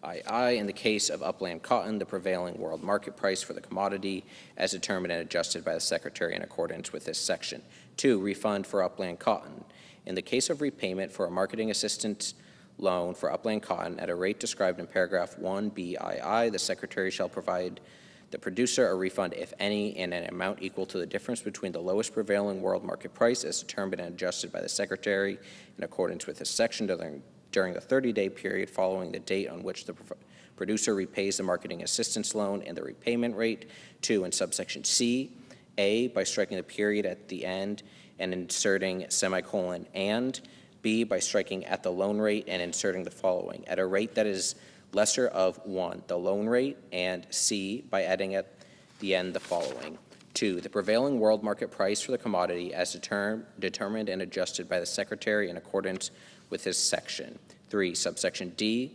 II, in the case of upland cotton, the prevailing world market price for the commodity as determined and adjusted by the Secretary in accordance with this section. 2, refund for upland cotton. In the case of repayment for a marketing assistance loan for upland cotton at a rate described in paragraph 1 BII, the Secretary shall provide the producer a refund, if any, in an amount equal to the difference between the lowest prevailing world market price as determined and adjusted by the Secretary in accordance with this section during the 30-day period following the date on which the producer repays the marketing assistance loan, and the repayment rate. 2, in subsection C, A, by striking the period at the end and inserting semicolon, and B, by striking at the loan rate and inserting the following, at a rate that is lesser of 1, the loan rate, and C, by adding at the end the following. 2, the prevailing world market price for the commodity as determined and adjusted by the Secretary in accordance with this section. 3, subsection D,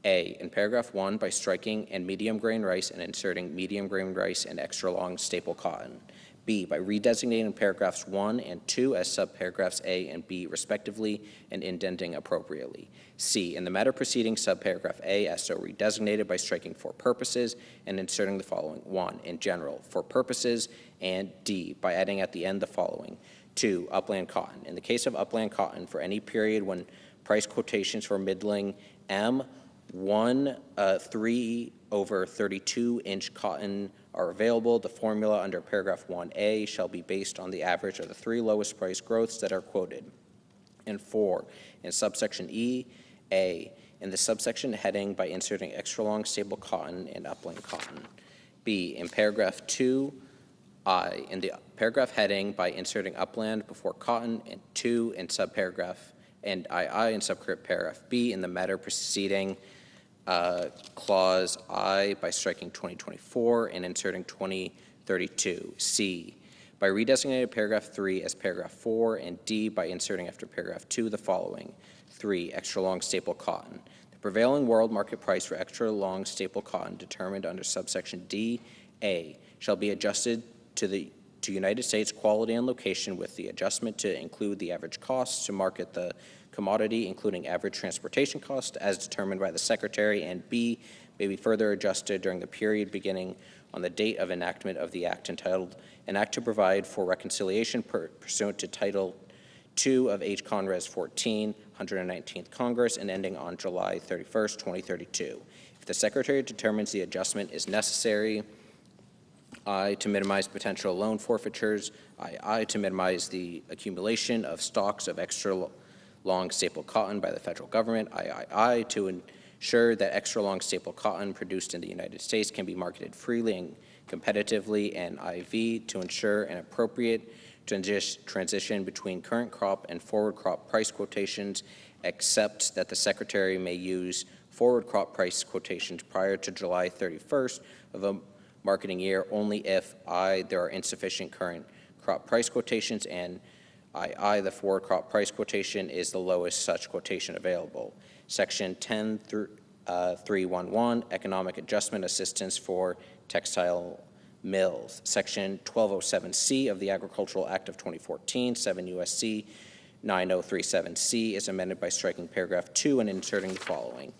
A, in paragraph 1 by striking and medium grain rice and inserting medium grain rice and extra long staple cotton. B, by redesignating paragraphs 1 and 2 as subparagraphs A and B respectively and indenting appropriately. C, in the matter preceding subparagraph A as so redesignated by striking for purposes and inserting the following. 1, in general, for purposes, and D, by adding at the end the following. 2, upland cotton. In the case of upland cotton, for any period when price quotations for middling M 3/32-inch cotton are available, the formula under paragraph 1A shall be based on the average of the 3 lowest price growths that are quoted. And 4, in subsection E, A, in the subsection heading by inserting extra long staple cotton and upland cotton. B, in paragraph 2, I, in the paragraph heading by inserting upland before cotton, and 2 in subparagraph, and II in subparagraph B in the matter preceding clause I by striking 2024 and inserting 2032. C, by redesignating paragraph 3 as paragraph 4, and D by inserting after paragraph 2 the following. 3, extra long staple cotton. The prevailing world market price for extra long staple cotton determined under subsection D, A, shall be adjusted to United States quality and location with the adjustment to include the average costs to market the commodity, including average transportation cost as determined by the Secretary, and B, may be further adjusted during the period beginning on the date of enactment of the act entitled An Act to Provide for Reconciliation pursuant to Title II of H. Conres 14, 119th Congress, and ending on July 31st, 2032. If the Secretary determines the adjustment is necessary, I, to minimize potential loan forfeitures, I, to minimize the accumulation of stocks of extra long staple cotton by the federal government, I, to ensure that extra long staple cotton produced in the United States can be marketed freely and competitively, and IV, to ensure an appropriate transition between current crop and forward crop price quotations, except that the Secretary may use forward crop price quotations prior to July 31st of a marketing year only if I, there are insufficient current crop price quotations, and II, the forward crop price quotation is the lowest such quotation available. Section 10.311, Economic Adjustment Assistance for Textile Mills. Section 1207C of the Agricultural Act of 2014, 7 U.S.C. 9037C is amended by striking paragraph 2 and inserting the following.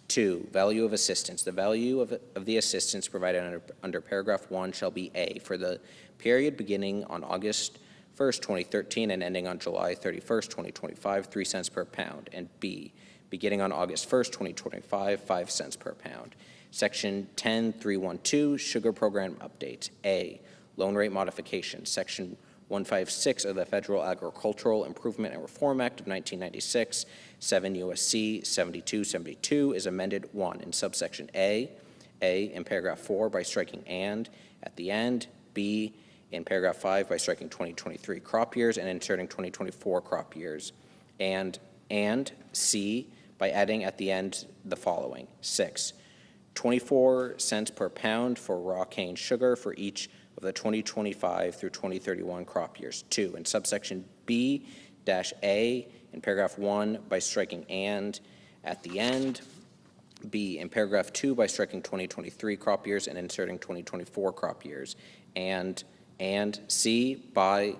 2, value of assistance. The value of the assistance provided under paragraph 1 shall be A, for the period beginning on August 1st, 2013 and ending on July 31st, 2025, 3 cents per pound, and B, beginning on August 1st, 2025, 5 cents per pound. Section 10.312, Sugar Program Updates. A, Loan Rate Modification. Section 156 of the Federal Agricultural Improvement and Reform Act of 1996, 7 U.S.C. 7272, is amended 1 in subsection A, in paragraph 4 by striking and at the end, B, in paragraph 5 by striking 2023 crop years and inserting 2024 crop years, and C, by adding at the end the following. 6, 24 cents per pound for raw cane sugar for each of the 2025 through 2031 crop years. 2, in subsection B-A, in paragraph 1 by striking and at the end, B, in paragraph 2 by striking 2023 crop years and inserting 2024 crop years, and C, by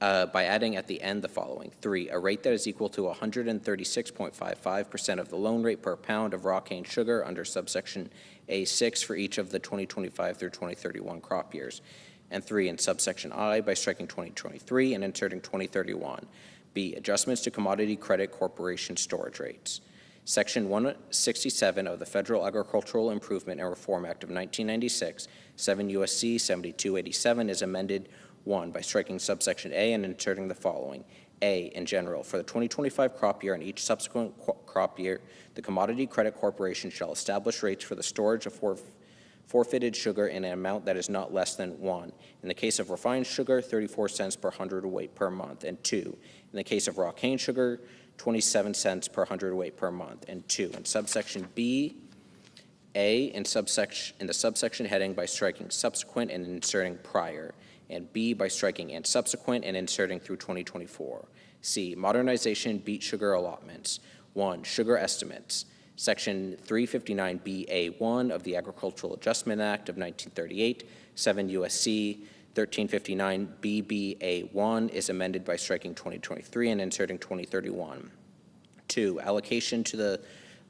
adding at the end the following. 3, a rate that is equal to 136.55% of the loan rate per pound of raw cane sugar under subsection A6 for each of the 2025 through 2031 crop years. And 3, in subsection I, by striking 2023 and inserting 2031. B, adjustments to Commodity Credit Corporation storage rates. Section 167 of the Federal Agricultural Improvement and Reform Act of 1996, 7 U.S.C. 7287, is amended 1 by striking subsection A and inserting the following. A, in general, for the 2025 crop year and each subsequent crop year, the Commodity Credit Corporation shall establish rates for the storage of forfeited sugar in an amount that is not less than 1. In the case of refined sugar, 34 cents per hundredweight per month, and 2. In the case of raw cane sugar, 27 cents per hundredweight per month, and 2. In subsection B, A, in the subsection heading by striking subsequent and inserting prior, and B, by striking and subsequent and inserting through 2024. C, modernization beet sugar allotments. 1, sugar estimates. Section 359BA1 of the Agricultural Adjustment Act of 1938, 7 U.S.C. 1359BBA1 is amended by striking 2023 and inserting 2031. 2, allocation to the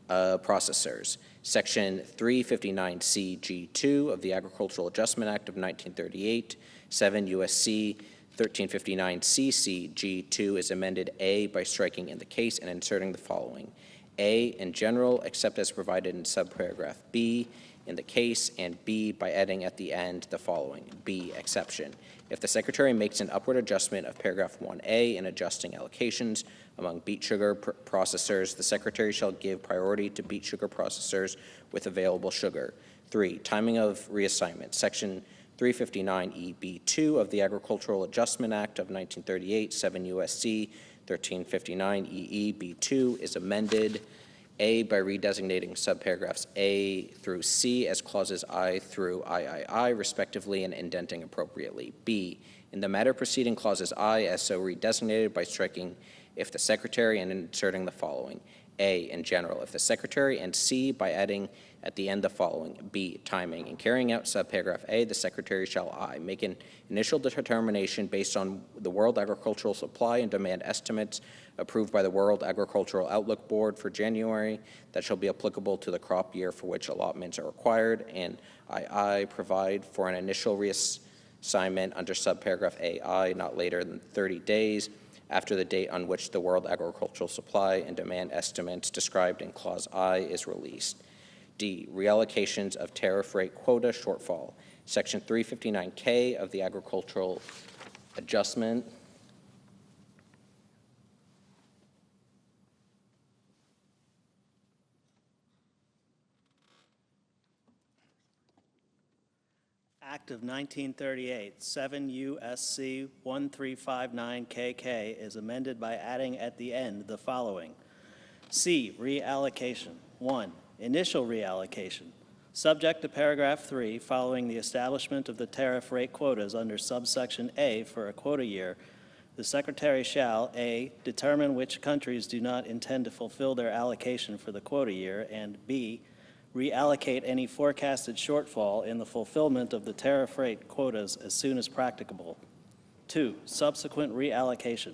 processors. Section 359CG2 of the Agricultural Adjustment Act of 1938, 7 U.S.C. 1359CCG2 is amended A by striking in the case and inserting the following. A, in general, except as provided in subparagraph B in the case, and B by adding at the end the following. B, exception. If the Secretary makes an upward adjustment of paragraph 1A in adjusting allocations among beet sugar processors, the Secretary shall give priority to beet sugar processors with available sugar. 3, timing of reassignment. Section 359EB2 of the Agricultural Adjustment Act of 1938, 7 U.S.C. 1359EEB2 is amended A by redesignating subparagraphs A through C as clauses I through III, respectively, and indenting appropriately. B, in the matter preceding clauses I as so redesignated by striking if the Secretary and inserting the following. A, in general, if the Secretary, and C by adding at the end the following. B, timing. In carrying out subparagraph A, the Secretary shall I make an initial determination based on the World Agricultural Supply and Demand estimates approved by the World Agricultural Outlook Board for January that shall be applicable to the crop year for which allotments are required, and II provide for an initial reassignment under subparagraph AI not later than 30 days after the date on which the World Agricultural Supply and Demand estimates described in Clause I is released. D, reallocations of tariff rate quota shortfall. Section 359K of the Agricultural Adjustment Act of 1938, 7 U.S.C. 1359KK is amended by adding at the end the following. C, reallocation. 1, initial reallocation. Subject to paragraph 3, following the establishment of the tariff rate quotas under subsection A for a quota year, the Secretary shall, A, determine which countries do not intend to fulfill their allocation for the quota year, and B, reallocate any forecasted shortfall in the fulfillment of the tariff rate quotas as soon as practicable. 2, subsequent reallocation.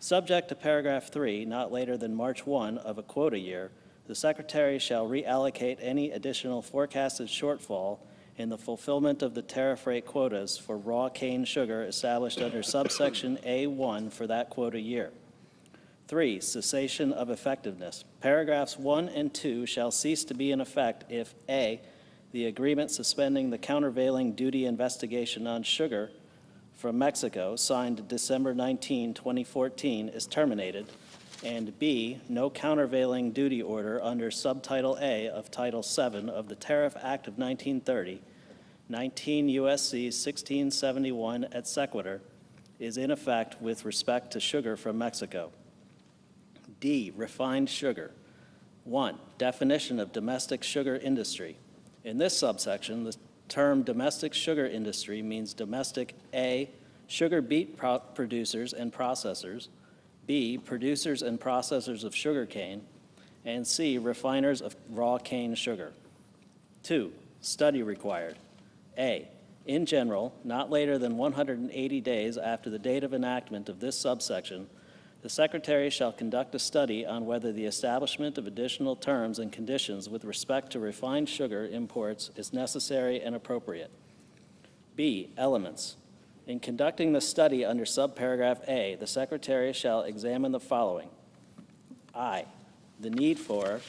Subject to paragraph 3, not later than March 1 of a quota year, the Secretary shall reallocate any additional forecasted shortfall in the fulfillment of the tariff rate quotas for raw cane sugar established under subsection A1 for that quota year. 3, cessation of effectiveness. Paragraphs 1 and 2 shall cease to be in effect if A, the agreement suspending the countervailing duty investigation on sugar from Mexico signed December 19, 2014 is terminated, and B, no countervailing duty order under Subtitle A of Title VII of the Tariff Act of 1930, 19 U.S.C. 1671 et sequitur, is in effect with respect to sugar from Mexico. D, refined sugar. 1, definition of domestic sugar industry. In this subsection, the term domestic sugar industry means domestic A, sugar beet producers and processors, B, producers and processors of sugar cane, and C, refiners of raw cane sugar. 2, study required. A, in general, not later than 180 days after the date of enactment of this subsection, the Secretary shall conduct a study on whether the establishment of additional terms and conditions with respect to refined sugar imports is necessary and appropriate. B, elements. In conducting the study under subparagraph A, the Secretary shall examine the following. I, the need for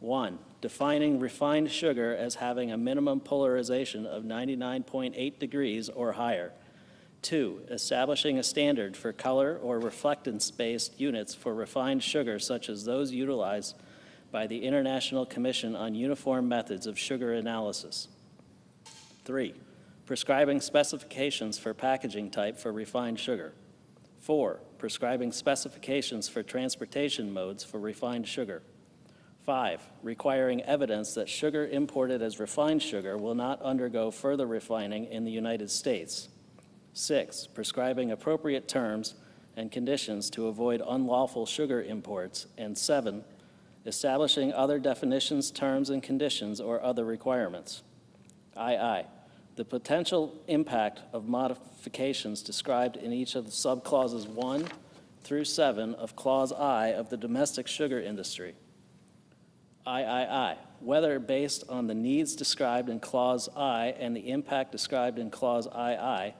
1, defining refined sugar as having a minimum polarization of 99.8 degrees or higher. 2, establishing a standard for color or reflectance-based units for refined sugar such as those utilized by the International Commission on Uniform Methods of Sugar Analysis. 3, prescribing specifications for packaging type for refined sugar. 4, prescribing specifications for transportation modes for refined sugar. 5, requiring evidence that sugar imported as refined sugar will not undergo further refining in the United States. 6, prescribing appropriate terms and conditions to avoid unlawful sugar imports. And 7, establishing other definitions, terms, and conditions or other requirements. II, the potential impact of modifications described in each of the subclauses 1 through 7 of Clause I of the domestic sugar industry. III, whether based on the needs described in Clause I and the impact described in Clause II,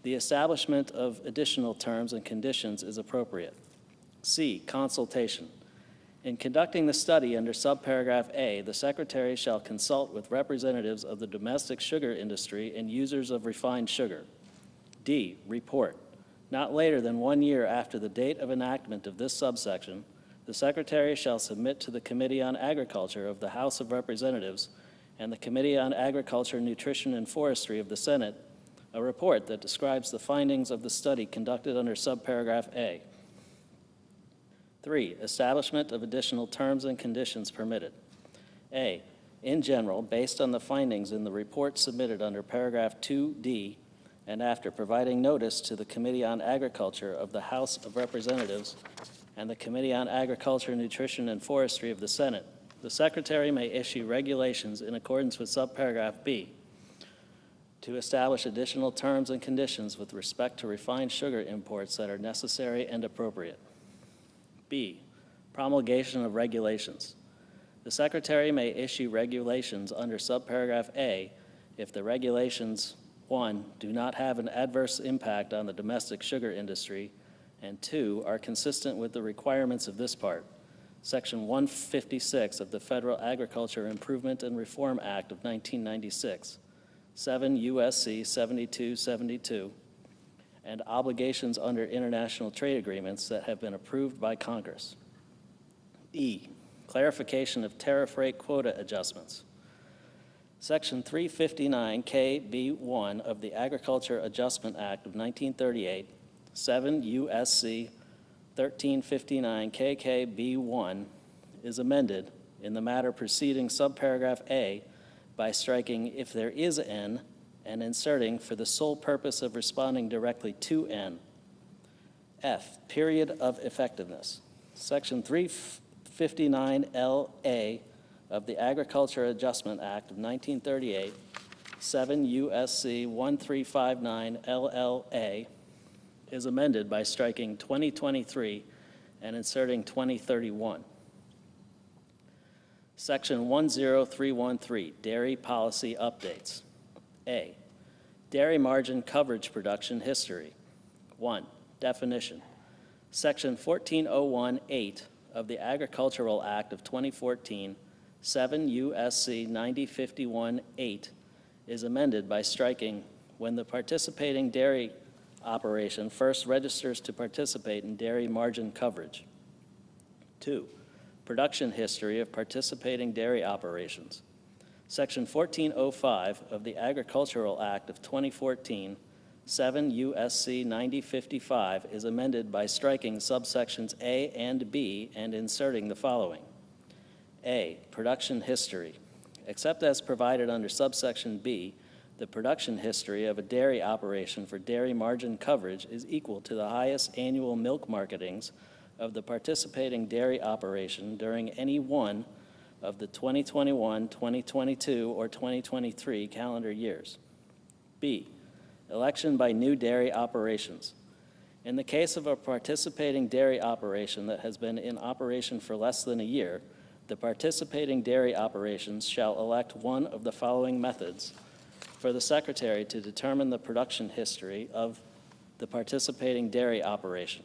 The establishment of additional terms and conditions is appropriate. C, consultation. In conducting the study under subparagraph A, the Secretary shall consult with representatives of the domestic sugar industry and users of refined sugar. D, report. Not later than 1 year after the date of enactment of this subsection, the Secretary shall submit to the Committee on Agriculture of the House of Representatives and the Committee on Agriculture, Nutrition, and Forestry of the Senate a report that describes the findings of the study conducted under subparagraph A. 3, establishment of additional terms and conditions permitted. A, in general, based on the findings in the report submitted under paragraph 2D, and after providing notice to the Committee on Agriculture of the House of Representatives and the Committee on Agriculture, Nutrition, and Forestry of the Senate, the Secretary may issue regulations in accordance with subparagraph B to establish additional terms and conditions with respect to refined sugar imports that are necessary and appropriate. B, promulgation of regulations. The Secretary may issue regulations under subparagraph A if the regulations, 1, do not have an adverse impact on the domestic sugar industry, and 2, are consistent with the requirements of this part, Section 156 of the Federal Agriculture Improvement and Reform Act of 1996, 7 U.S.C. 7272, and obligations under international trade agreements that have been approved by Congress. E, clarification of tariff rate quota adjustments. Section 359KB1 of the Agriculture Adjustment Act of 1938, 7 U.S.C. 1359 KKB1 is amended in the matter preceding subparagraph A by striking "if there is N" and inserting "for the sole purpose of responding directly to N." F, period of effectiveness. Section 359LA of the Agriculture Adjustment Act of 1938, 7 U.S.C. 1359 LLA, is amended by striking 2023 and inserting 2031. Section 10313, Dairy Policy Updates. A, dairy margin coverage production history. 1, definition. Section 14018 of the Agricultural Act of 2014, 7 U.S.C. 9051-8, is amended by striking "when the participating dairy operation first registers to participate in dairy margin coverage." 2, production history of participating dairy operations. Section 1405 of the Agricultural Act of 2014, 7 U.S.C. 9055, is amended by striking subsections A and B and inserting the following. A, production history. Except as provided under subsection B, the production history of a dairy operation for dairy margin coverage is equal to the highest annual milk marketings of the participating dairy operation during any one of the 2021, 2022, or 2023 calendar years. B, election by new dairy operations. In the case of a participating dairy operation that has been in operation for less than a year, the participating dairy operations shall elect one of the following methods for the Secretary to determine the production history of the participating dairy operation.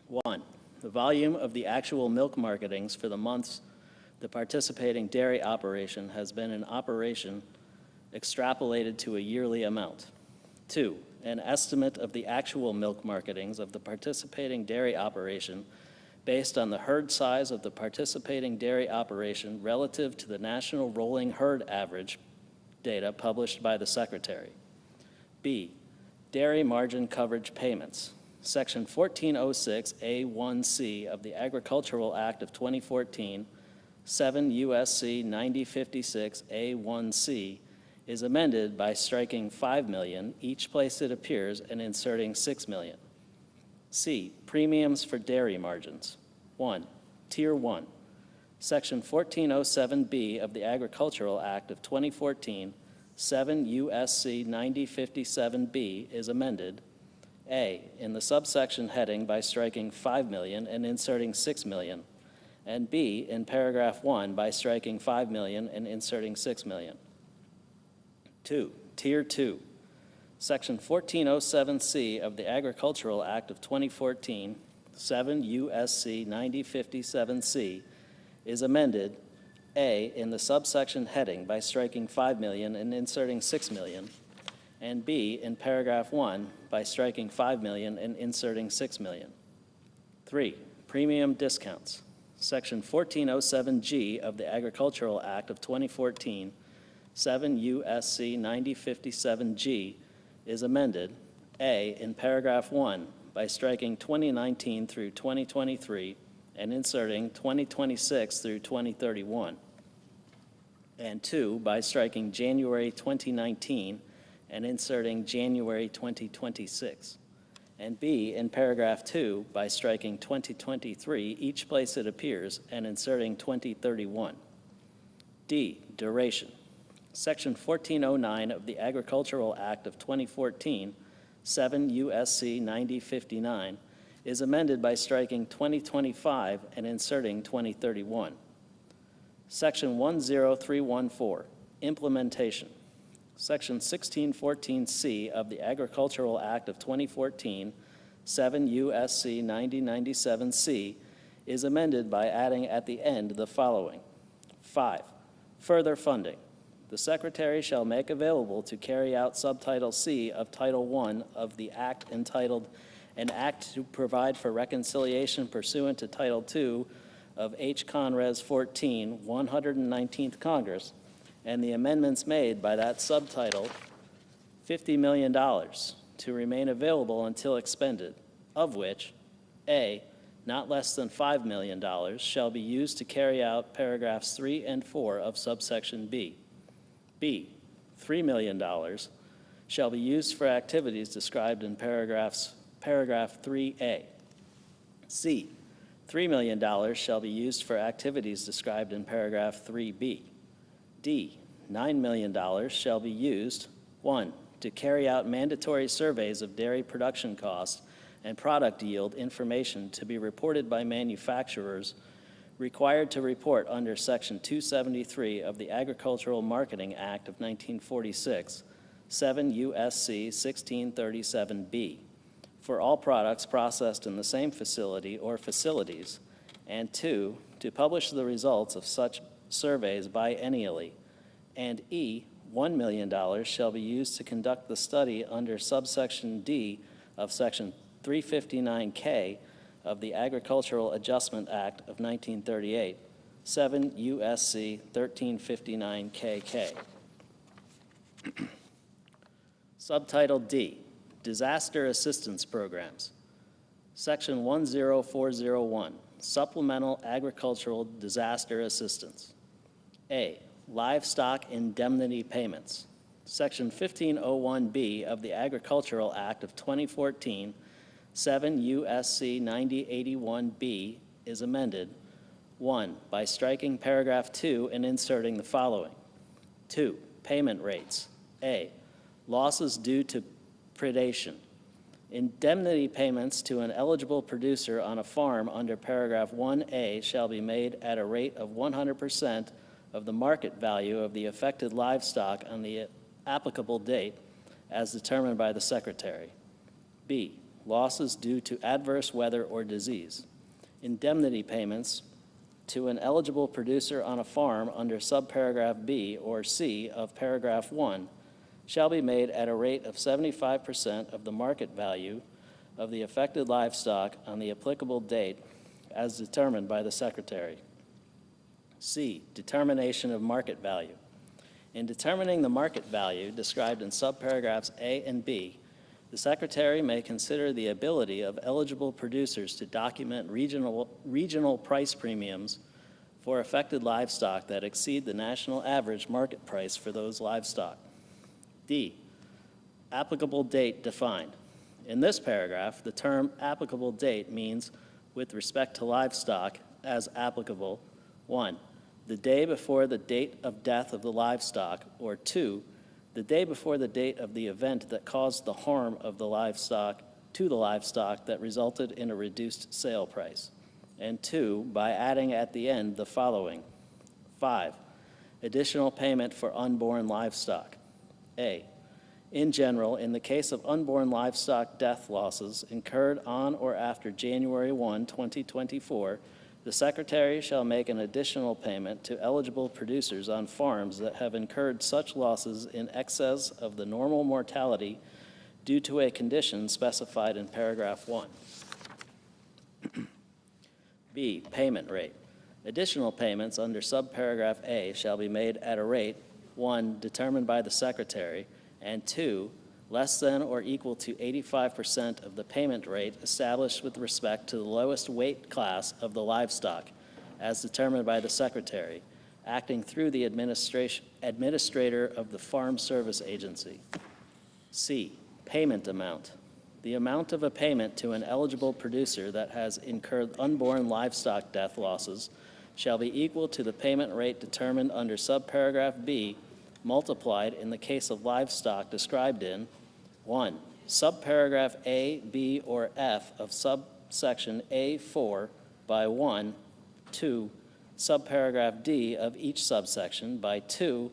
1, the volume of the actual milk marketings for the months the participating dairy operation has been in operation extrapolated to a yearly amount. 2, an estimate of the actual milk marketings of the participating dairy operation based on the herd size of the participating dairy operation relative to the national rolling herd average data published by the Secretary. B, dairy margin coverage payments. Section 1406A1C of the Agricultural Act of 2014, 7 U.S.C. 9056A1C, is amended by striking $5 million each place it appears and inserting $6 million. C, premiums for dairy margins. 1, Tier 1. Section 1407B of the Agricultural Act of 2014, 7 U.S.C. 9057B, is amended. A, in the subsection heading by striking $5 million and inserting $6 million, and B, in paragraph 1 by striking $5 million and inserting $6 million. 2, Tier 2. Section 1407C of the Agricultural Act of 2014, 7 U.S.C. 9057C, is amended, A, in the subsection heading by striking 5 million and inserting 6 million, and B, in paragraph 1 by striking 5 million and inserting 6 million. 3, premium discounts. Section 1407G of the Agricultural Act of 2014, 7 U.S.C. 9057G, is amended, A, in paragraph 1 by striking 2019 through 2023 and inserting 2026 through 2031, and 2, by striking January 2019 and inserting January 2026, and B, in paragraph 2 by striking 2023 each place it appears and inserting 2031. D, duration. Section 1409 of the Agricultural Act of 2014, 7 U.S.C. 9059, is amended by striking 2025 and inserting 2031. Section 10314, implementation. Section 1614C of the Agricultural Act of 2014, 7 U.S.C. 9097C, is amended by adding at the end the following. 5, further funding. The Secretary shall make available to carry out Subtitle C of Title I of the Act entitled An Act to Provide for Reconciliation Pursuant to Title II of H. Con. Res. 14, 119th Congress, and the amendments made by that subtitle, $50 million to remain available until expended, of which, A, not less than $5 million shall be used to carry out paragraphs 3 and 4 of subsection B. B, $3 million shall be used for activities described in paragraph 3A. C, $3 million shall be used for activities described in paragraph 3B. D, $9 million shall be used, 1, to carry out mandatory surveys of dairy production costs and product yield information to be reported by manufacturers required to report under Section 273 of the Agricultural Marketing Act of 1946, 7 U.S.C. 1637B, for all products processed in the same facility or facilities, and 2, to publish the results of such surveys biennially, and E, $1 million shall be used to conduct the study under subsection D of Section 359K of the Agricultural Adjustment Act of 1938, 7 U.S.C. 1359KK. Subtitle D, Disaster Assistance Programs. Section 10401, Supplemental Agricultural Disaster Assistance. A, Livestock Indemnity Payments. Section 1501B of the Agricultural Act of 2014, 7 U.S.C. 9081B is amended, 1, by striking paragraph 2 and inserting the following. 2, payment rates. A, losses due to predation. Indemnity payments to an eligible producer on a farm under paragraph 1A shall be made at a rate of 100% of the market value of the affected livestock on the applicable date as determined by the Secretary. B, losses due to adverse weather or disease. Indemnity payments to an eligible producer on a farm under subparagraph B or C of paragraph 1 shall be made at a rate of 75% of the market value of the affected livestock on the applicable date as determined by the Secretary. C, determination of market value. In determining the market value described in subparagraphs A and B, the Secretary may consider the ability of eligible producers to document regional price premiums for affected livestock that exceed the national average market price for those livestock. D, applicable date defined. In this paragraph, the term applicable date means, with respect to livestock, as applicable, 1, the day before the date of death of the livestock, or 2, the day before the date of the event that caused the harm of the livestock to the livestock that resulted in a reduced sale price. And 2, by adding at the end the following. 5, additional payment for unborn livestock. A, In general, in the case of unborn livestock death losses incurred on or after January 1, 2024, the Secretary shall make an additional payment to eligible producers on farms that have incurred such losses in excess of the normal mortality due to a condition specified in paragraph 1. B, payment rate. Additional payments under subparagraph A shall be made at a rate, 1, determined by the Secretary, and 2, less than or equal to 85% of the payment rate established with respect to the lowest weight class of the livestock, as determined by the Secretary, acting through the administrator of the Farm Service Agency. C, payment amount. The amount of a payment to an eligible producer that has incurred unborn livestock death losses shall be equal to the payment rate determined under subparagraph B, multiplied in the case of livestock described in 1. Subparagraph A, B, or F of subsection A4 by 1, 2. Subparagraph D of each subsection by 2,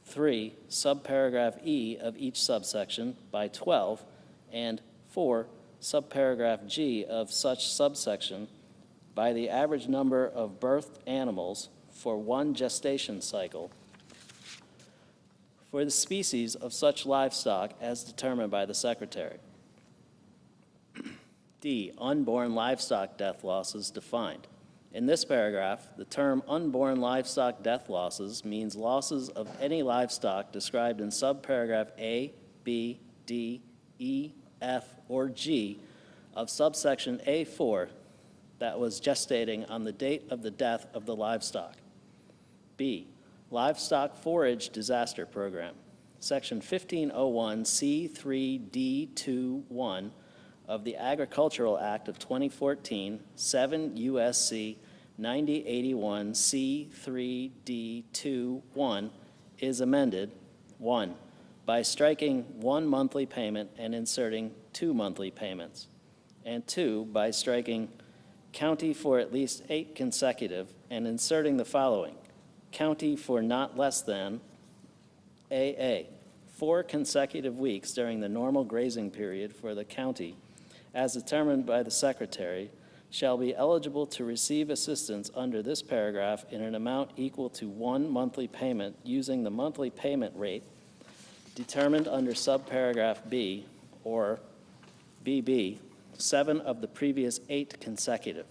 3. Subparagraph E of each subsection by 12, and 4. Subparagraph G of such subsection by the average number of birthed animals for one gestation cycle for the species of such livestock as determined by the Secretary. D, unborn livestock death losses defined. In this paragraph, the term unborn livestock death losses means losses of any livestock described in subparagraph A, B, D, E, F, or G of subsection A4 that was gestating on the date of the death of the livestock. B, Livestock Forage Disaster Program. Section 1501 C3D21 of the Agricultural Act of 2014, 7 U.S.C. 9081 C3D21 is amended, 1, by striking 1 monthly payment and inserting 2 monthly payments, and 2, by striking county for at least 8 consecutive and inserting the following: county for not less than AA, 4 consecutive weeks during the normal grazing period for the county, as determined by the Secretary, shall be eligible to receive assistance under this paragraph in an amount equal to 1 monthly payment using the monthly payment rate determined under subparagraph B or BB, 7 of the previous 8 consecutive.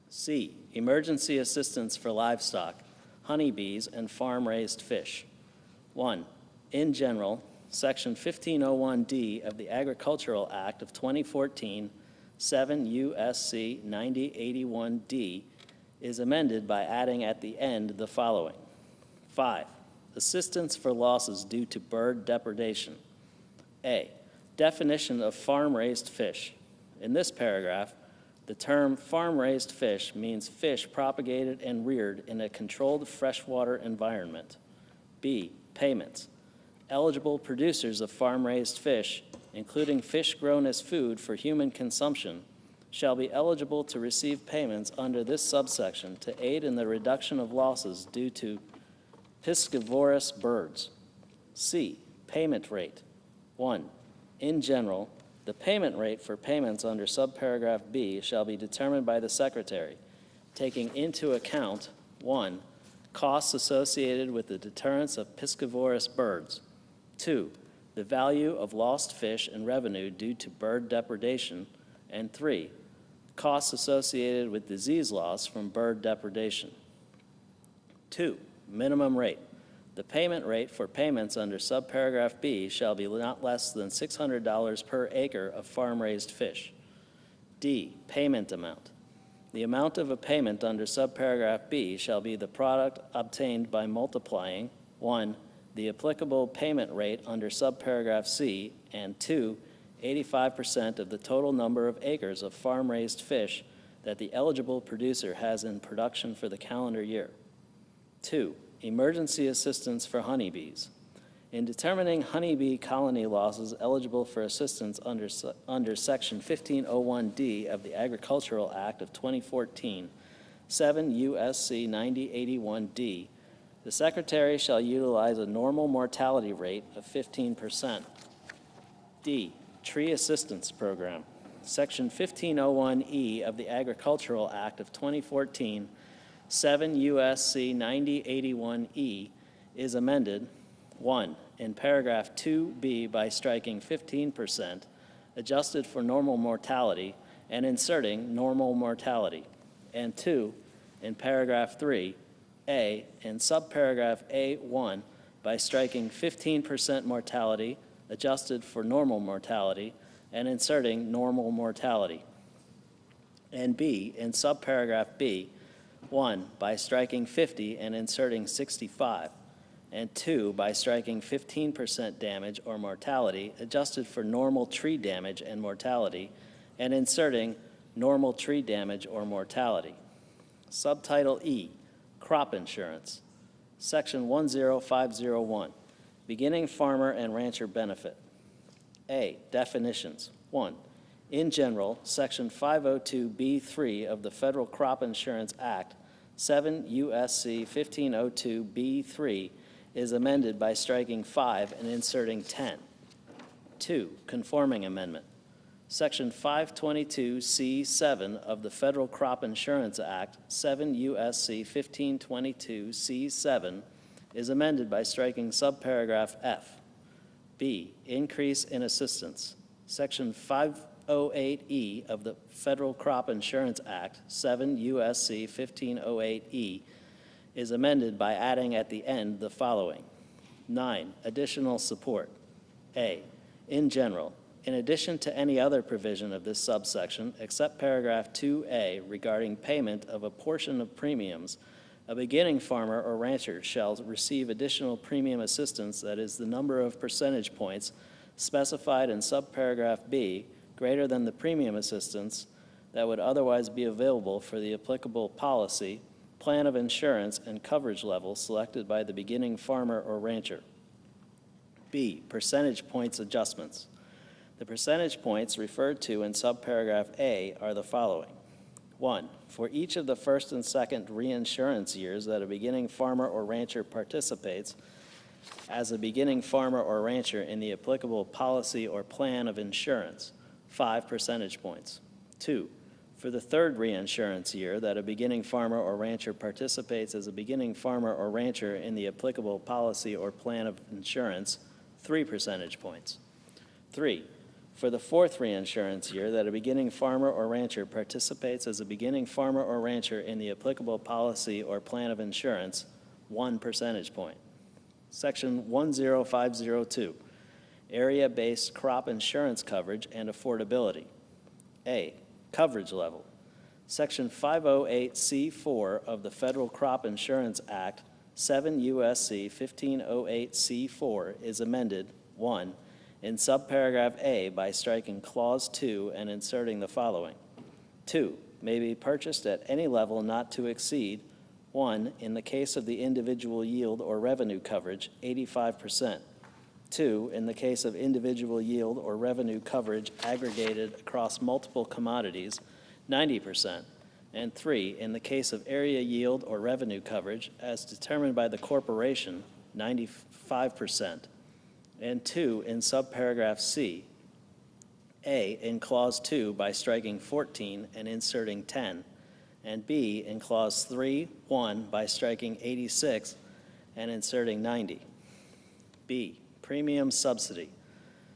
C, emergency assistance for livestock, honeybees, and farm-raised fish. 1, in general, Section 1501D of the Agricultural Act of 2014, 7 U.S.C. 9081D, is amended by adding at the end the following: 5, assistance for losses due to bird depredation. A, definition of farm-raised fish. In this paragraph, the term farm-raised fish means fish propagated and reared in a controlled freshwater environment. B, payments. Eligible producers of farm-raised fish, including fish grown as food for human consumption, shall be eligible to receive payments under this subsection to aid in the reduction of losses due to piscivorous birds. C, payment rate. 1, in general, the payment rate for payments under subparagraph B shall be determined by the Secretary, taking into account 1, costs associated with the deterrence of piscivorous birds, 2, the value of lost fish and revenue due to bird depredation, and 3, costs associated with disease loss from bird depredation. 2, minimum rate. The payment rate for payments under subparagraph B shall be not less than $600 per acre of farm-raised fish. D, payment amount. The amount of a payment under subparagraph B shall be the product obtained by multiplying 1, the applicable payment rate under subparagraph C, and 2, 85% of the total number of acres of farm-raised fish that the eligible producer has in production for the calendar year. 2, emergency assistance for honeybees. In determining honeybee colony losses eligible for assistance under Section 1501D of the Agricultural Act of 2014, 7 U.S.C. 9081D, The Secretary shall utilize a normal mortality rate of 15%. D, Tree Assistance Program. Section 1501E of the Agricultural Act of 2014, 7 U.S.C. 9081E, is amended, 1, in paragraph 2B by striking 15%, adjusted for normal mortality, and inserting normal mortality, and 2, in paragraph 3, A, in subparagraph A1 by striking 15% mortality, adjusted for normal mortality, and inserting normal mortality, and B, in subparagraph B, 1, by striking 50 and inserting 65, and 2, by striking 15% damage or mortality, adjusted for normal tree damage and mortality, and inserting normal tree damage or mortality. Subtitle E, Crop Insurance. Section 10501, Beginning Farmer and Rancher Benefit. A, definitions. 1, in general, Section 502B3 of the Federal Crop Insurance Act, 7 U.S.C. 1502B3, is amended by striking 5 and inserting 10. 2, conforming amendment. Section 522C7 of the Federal Crop Insurance Act, 7 U.S.C. 1522C7, is amended by striking subparagraph F. B, increase in assistance. Section 508E of the Federal Crop Insurance Act, 7 U.S.C. 1508E, is amended by adding at the end the following. 9, additional support. A, in general, in addition to any other provision of this subsection, except paragraph 2A regarding payment of a portion of premiums, a beginning farmer or rancher shall receive additional premium assistance, that is, the number of percentage points specified in subparagraph B greater than the premium assistance that would otherwise be available for the applicable policy, plan of insurance, and coverage level selected by the beginning farmer or rancher. B, percentage points adjustments. The percentage points referred to in subparagraph A are the following. 1, for each of the first and second reinsurance years that a beginning farmer or rancher participates as a beginning farmer or rancher in the applicable policy or plan of insurance, 5 percentage points. 2, for the third reinsurance year that a beginning farmer or rancher participates as a beginning farmer or rancher in the applicable policy or plan of insurance, 3 percentage points. 3, for the fourth reinsurance year that a beginning farmer or rancher participates as a beginning farmer or rancher in the applicable policy or plan of insurance, 1 percentage point. Section 10502, area-based crop insurance coverage and affordability. A, coverage level. Section 508C4 of the Federal Crop Insurance Act, 7 U.S.C. 1508C4, is amended, 1, in subparagraph A by striking clause 2 and inserting the following. 2, may be purchased at any level not to exceed 1, in the case of the individual yield or revenue coverage, 85%. 2, in the case of individual yield or revenue coverage aggregated across multiple commodities, 90%. And 3, in the case of area yield or revenue coverage as determined by the corporation, 95%. And 2, in subparagraph C. A, in clause 2 by striking 14 and inserting 10. And B, in clause 3(1) by striking 86 and inserting 90. B, premium subsidy.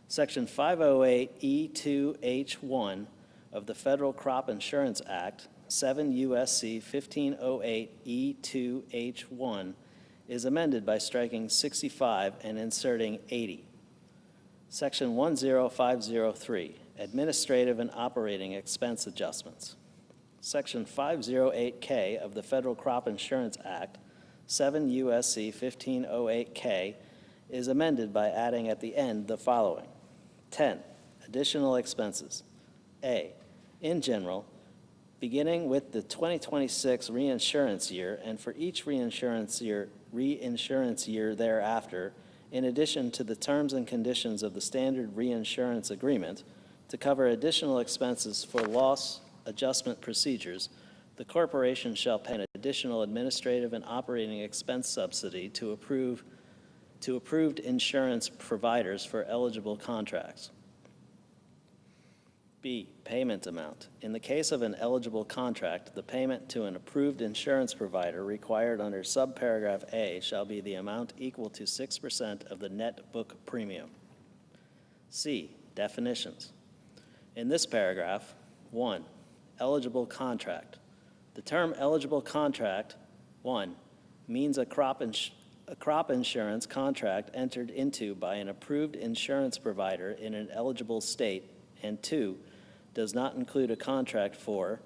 Section 508E2H1 of the Federal Crop Insurance Act, 7 U.S.C. 1508E2H1, is amended by striking 65 and inserting 80. Section 10503, administrative and operating expense adjustments. Section 508K of the Federal Crop Insurance Act, 7 U.S.C. 1508K, is amended by adding at the end the following. 10, additional expenses. A, in general, beginning with the 2026 reinsurance year and for each reinsurance year thereafter, in addition to the terms and conditions of the standard reinsurance agreement, to cover additional expenses for loss adjustment procedures, the corporation shall pay an additional administrative and operating expense subsidy to approved insurance providers for eligible contracts. B, payment amount. In the case of an eligible contract, the payment to an approved insurance provider required under subparagraph A shall be the amount equal to 6% of the net book premium. C, definitions. In this paragraph, 1, eligible contract. The term eligible contract, 1, means a crop insurance contract entered into by an approved insurance provider in an eligible state, and 2, does not include a contract for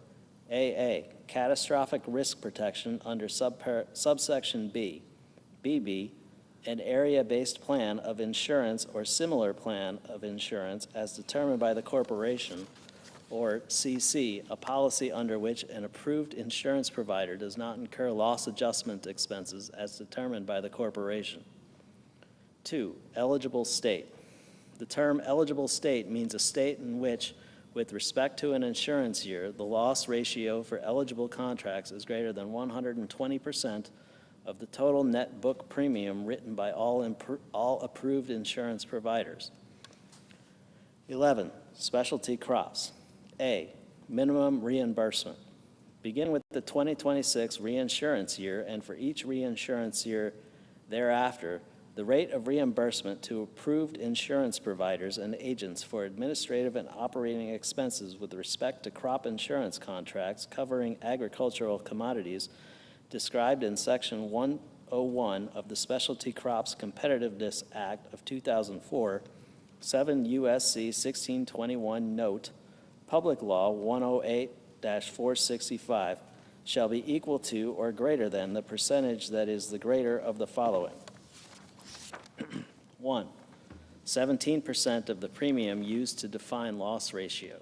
AA, catastrophic risk protection under subsection B, BB, an area-based plan of insurance or similar plan of insurance as determined by the corporation, or CC, a policy under which an approved insurance provider does not incur loss adjustment expenses as determined by the corporation. 2, eligible state. The term eligible state means a state in which, with respect to an insurance year, the loss ratio for eligible contracts is greater than 120% of the total net book premium written by all approved insurance providers. 11, specialty crops. A, minimum reimbursement. Begin with the 2026 reinsurance year, and for each reinsurance year thereafter, the rate of reimbursement to approved insurance providers and agents for administrative and operating expenses with respect to crop insurance contracts covering agricultural commodities described in Section 101 of the Specialty Crops Competitiveness Act of 2004, 7 U.S.C. 1621 Note, Public Law 108-465, shall be equal to or greater than the percentage that is the greater of the following. 1, 17% of the premium used to define loss ratio.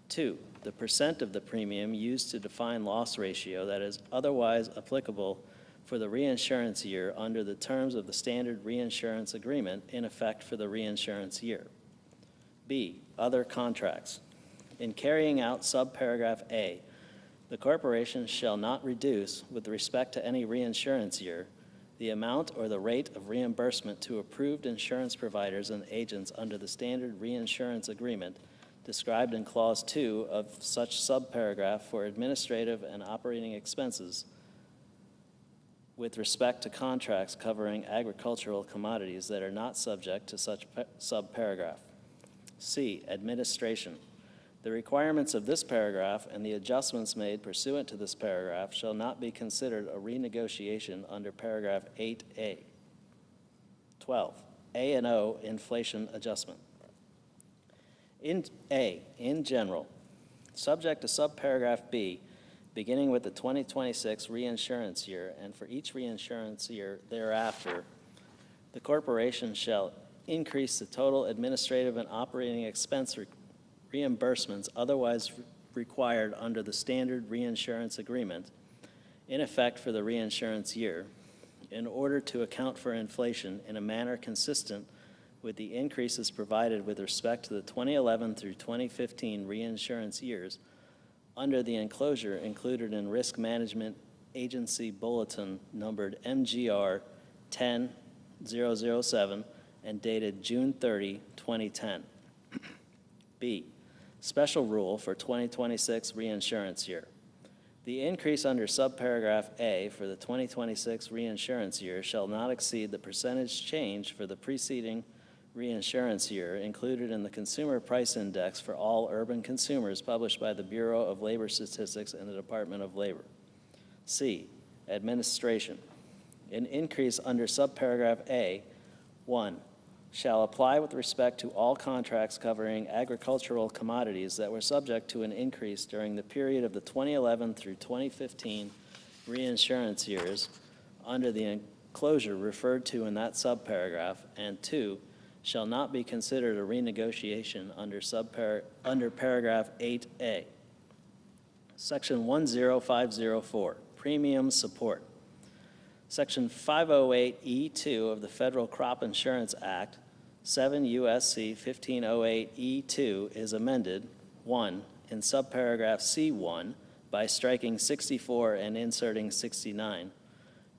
2, the percent of the premium used to define loss ratio that is otherwise applicable for the reinsurance year under the terms of the standard reinsurance agreement in effect for the reinsurance year. B, other contracts. In carrying out subparagraph A, the corporation shall not reduce, with respect to any reinsurance year, the amount or the rate of reimbursement to approved insurance providers and agents under the standard reinsurance agreement described in Clause 2 of such subparagraph for administrative and operating expenses with respect to contracts covering agricultural commodities that are not subject to such subparagraph. C, administration. The requirements of this paragraph and the adjustments made pursuant to this paragraph shall not be considered a renegotiation under paragraph 8A. 12, A&O inflation adjustment. In general, subject to subparagraph B, beginning with the 2026 reinsurance year and for each reinsurance year thereafter, the corporation shall increase the total administrative and operating expense reimbursements otherwise required under the standard reinsurance agreement in effect for the reinsurance year in order to account for inflation in a manner consistent with the increases provided with respect to the 2011 through 2015 reinsurance years under the enclosure included in Risk Management Agency Bulletin numbered MGR 10007 and dated June 30, 2010. B, special rule for 2026 reinsurance year. The increase under subparagraph A for the 2026 reinsurance year shall not exceed the percentage change for the preceding reinsurance year included in the Consumer Price Index for all urban consumers published by the Bureau of Labor Statistics and the Department of Labor. C, administration. An increase under subparagraph A, 1, shall apply with respect to all contracts covering agricultural commodities that were subject to an increase during the period of the 2011 through 2015 reinsurance years under the enclosure referred to in that subparagraph, and 2, shall not be considered a renegotiation under paragraph 8A. Section 10504, premium support. Section 508E2 of the Federal Crop Insurance Act, 7 U.S.C. 1508E2 is amended, 1, in subparagraph C1 by striking 64 and inserting 69.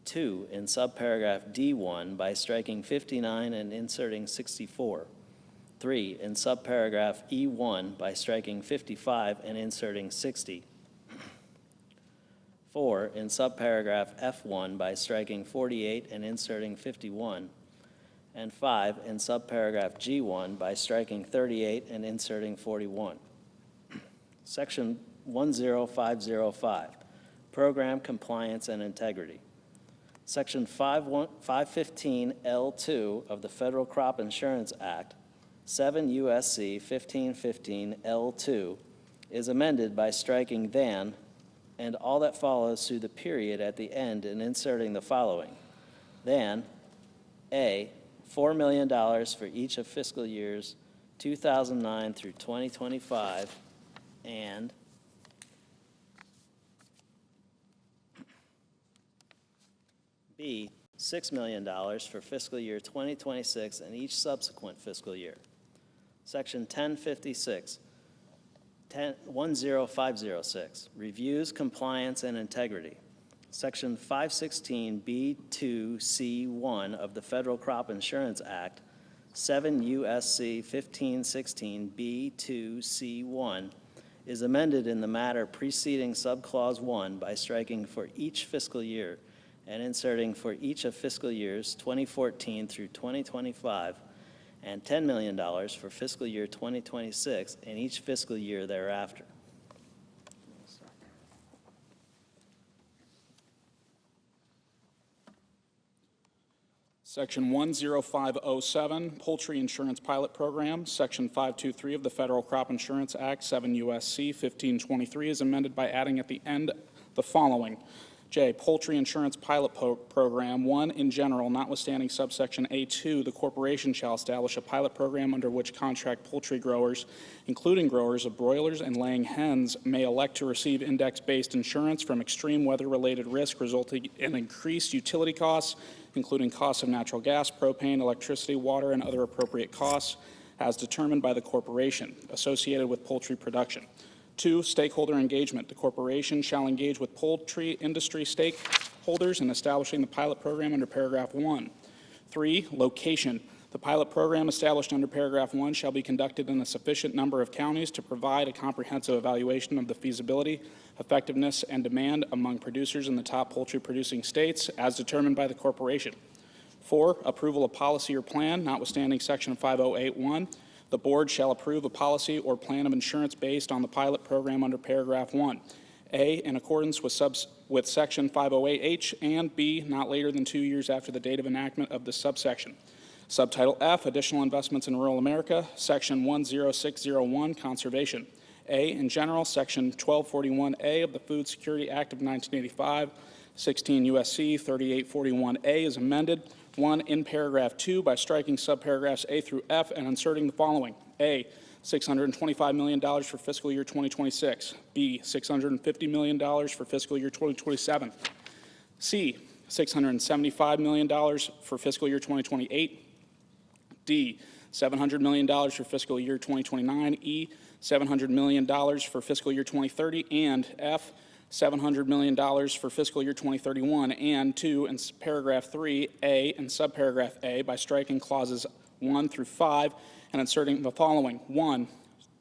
2, in subparagraph D1 by striking 59 and inserting 64. 3, in subparagraph E1 by striking 55 and inserting 60. 4, in subparagraph F1 by striking 48 and inserting 51. And 5, in subparagraph G1 by striking 38 and inserting 41. Section 10505, Program Compliance and Integrity. Section 515L2 of the Federal Crop Insurance Act, 7 U.S.C. 1515 L2, is amended by striking than and all that follows through the period at the end and inserting the following. Than, A, $4 million for each of fiscal years 2009 through 2025, and B, $6 million for fiscal year 2026 and each subsequent fiscal year. Section 10506, Reviews, Compliance, and Integrity. Section 516B2C1 of the Federal Crop Insurance Act, 7 U.S.C. 1516 B2C1, is amended in the matter preceding subclause 1 by striking for each fiscal year and inserting for each of fiscal years 2014 through 2025 and $10 million for fiscal year 2026 and each fiscal year thereafter. Section 10507, Poultry Insurance Pilot Program. Section 523 of the Federal Crop Insurance Act, 7 U.S.C. 1523, is amended by adding at the end the following. J, Poultry Insurance Pilot Program. 1, in general, notwithstanding subsection A2, the corporation shall establish a pilot program under which contract poultry growers, including growers of broilers and laying hens, may elect to receive index-based insurance from extreme weather-related risk resulting in increased utility costs, including costs of natural gas, propane, electricity, water, and other appropriate costs, as determined by the corporation associated with poultry production. 2, stakeholder engagement. The corporation shall engage with poultry industry stakeholders in establishing the pilot program under paragraph 1. 3, location. The pilot program established under paragraph 1 shall be conducted in a sufficient number of counties to provide a comprehensive evaluation of the feasibility, effectiveness, and demand among producers in the top poultry producing states as determined by the corporation. 4, approval of policy or plan, notwithstanding section 5081. The board shall approve a policy or plan of insurance based on the pilot program under paragraph 1. A, in accordance with section 508H, and B, not later than 2 years after the date of enactment of this subsection. Subtitle F, Additional Investments in Rural America, Section 10601, Conservation. A, in general, Section 1241A of the Food Security Act of 1985, 16 U.S.C. 3841A is amended. 1, in paragraph 2 by striking subparagraphs A through F and inserting the following. A, $625 million for fiscal year 2026. B, $650 million for fiscal year 2027. C, $675 million for fiscal year 2028. D, $700 million for fiscal year 2029. E, $700 million for fiscal year 2030. And F, $700 million for fiscal year 2031, and 2, in paragraph 3A and subparagraph A by striking clauses 1 through 5 and inserting the following. 1,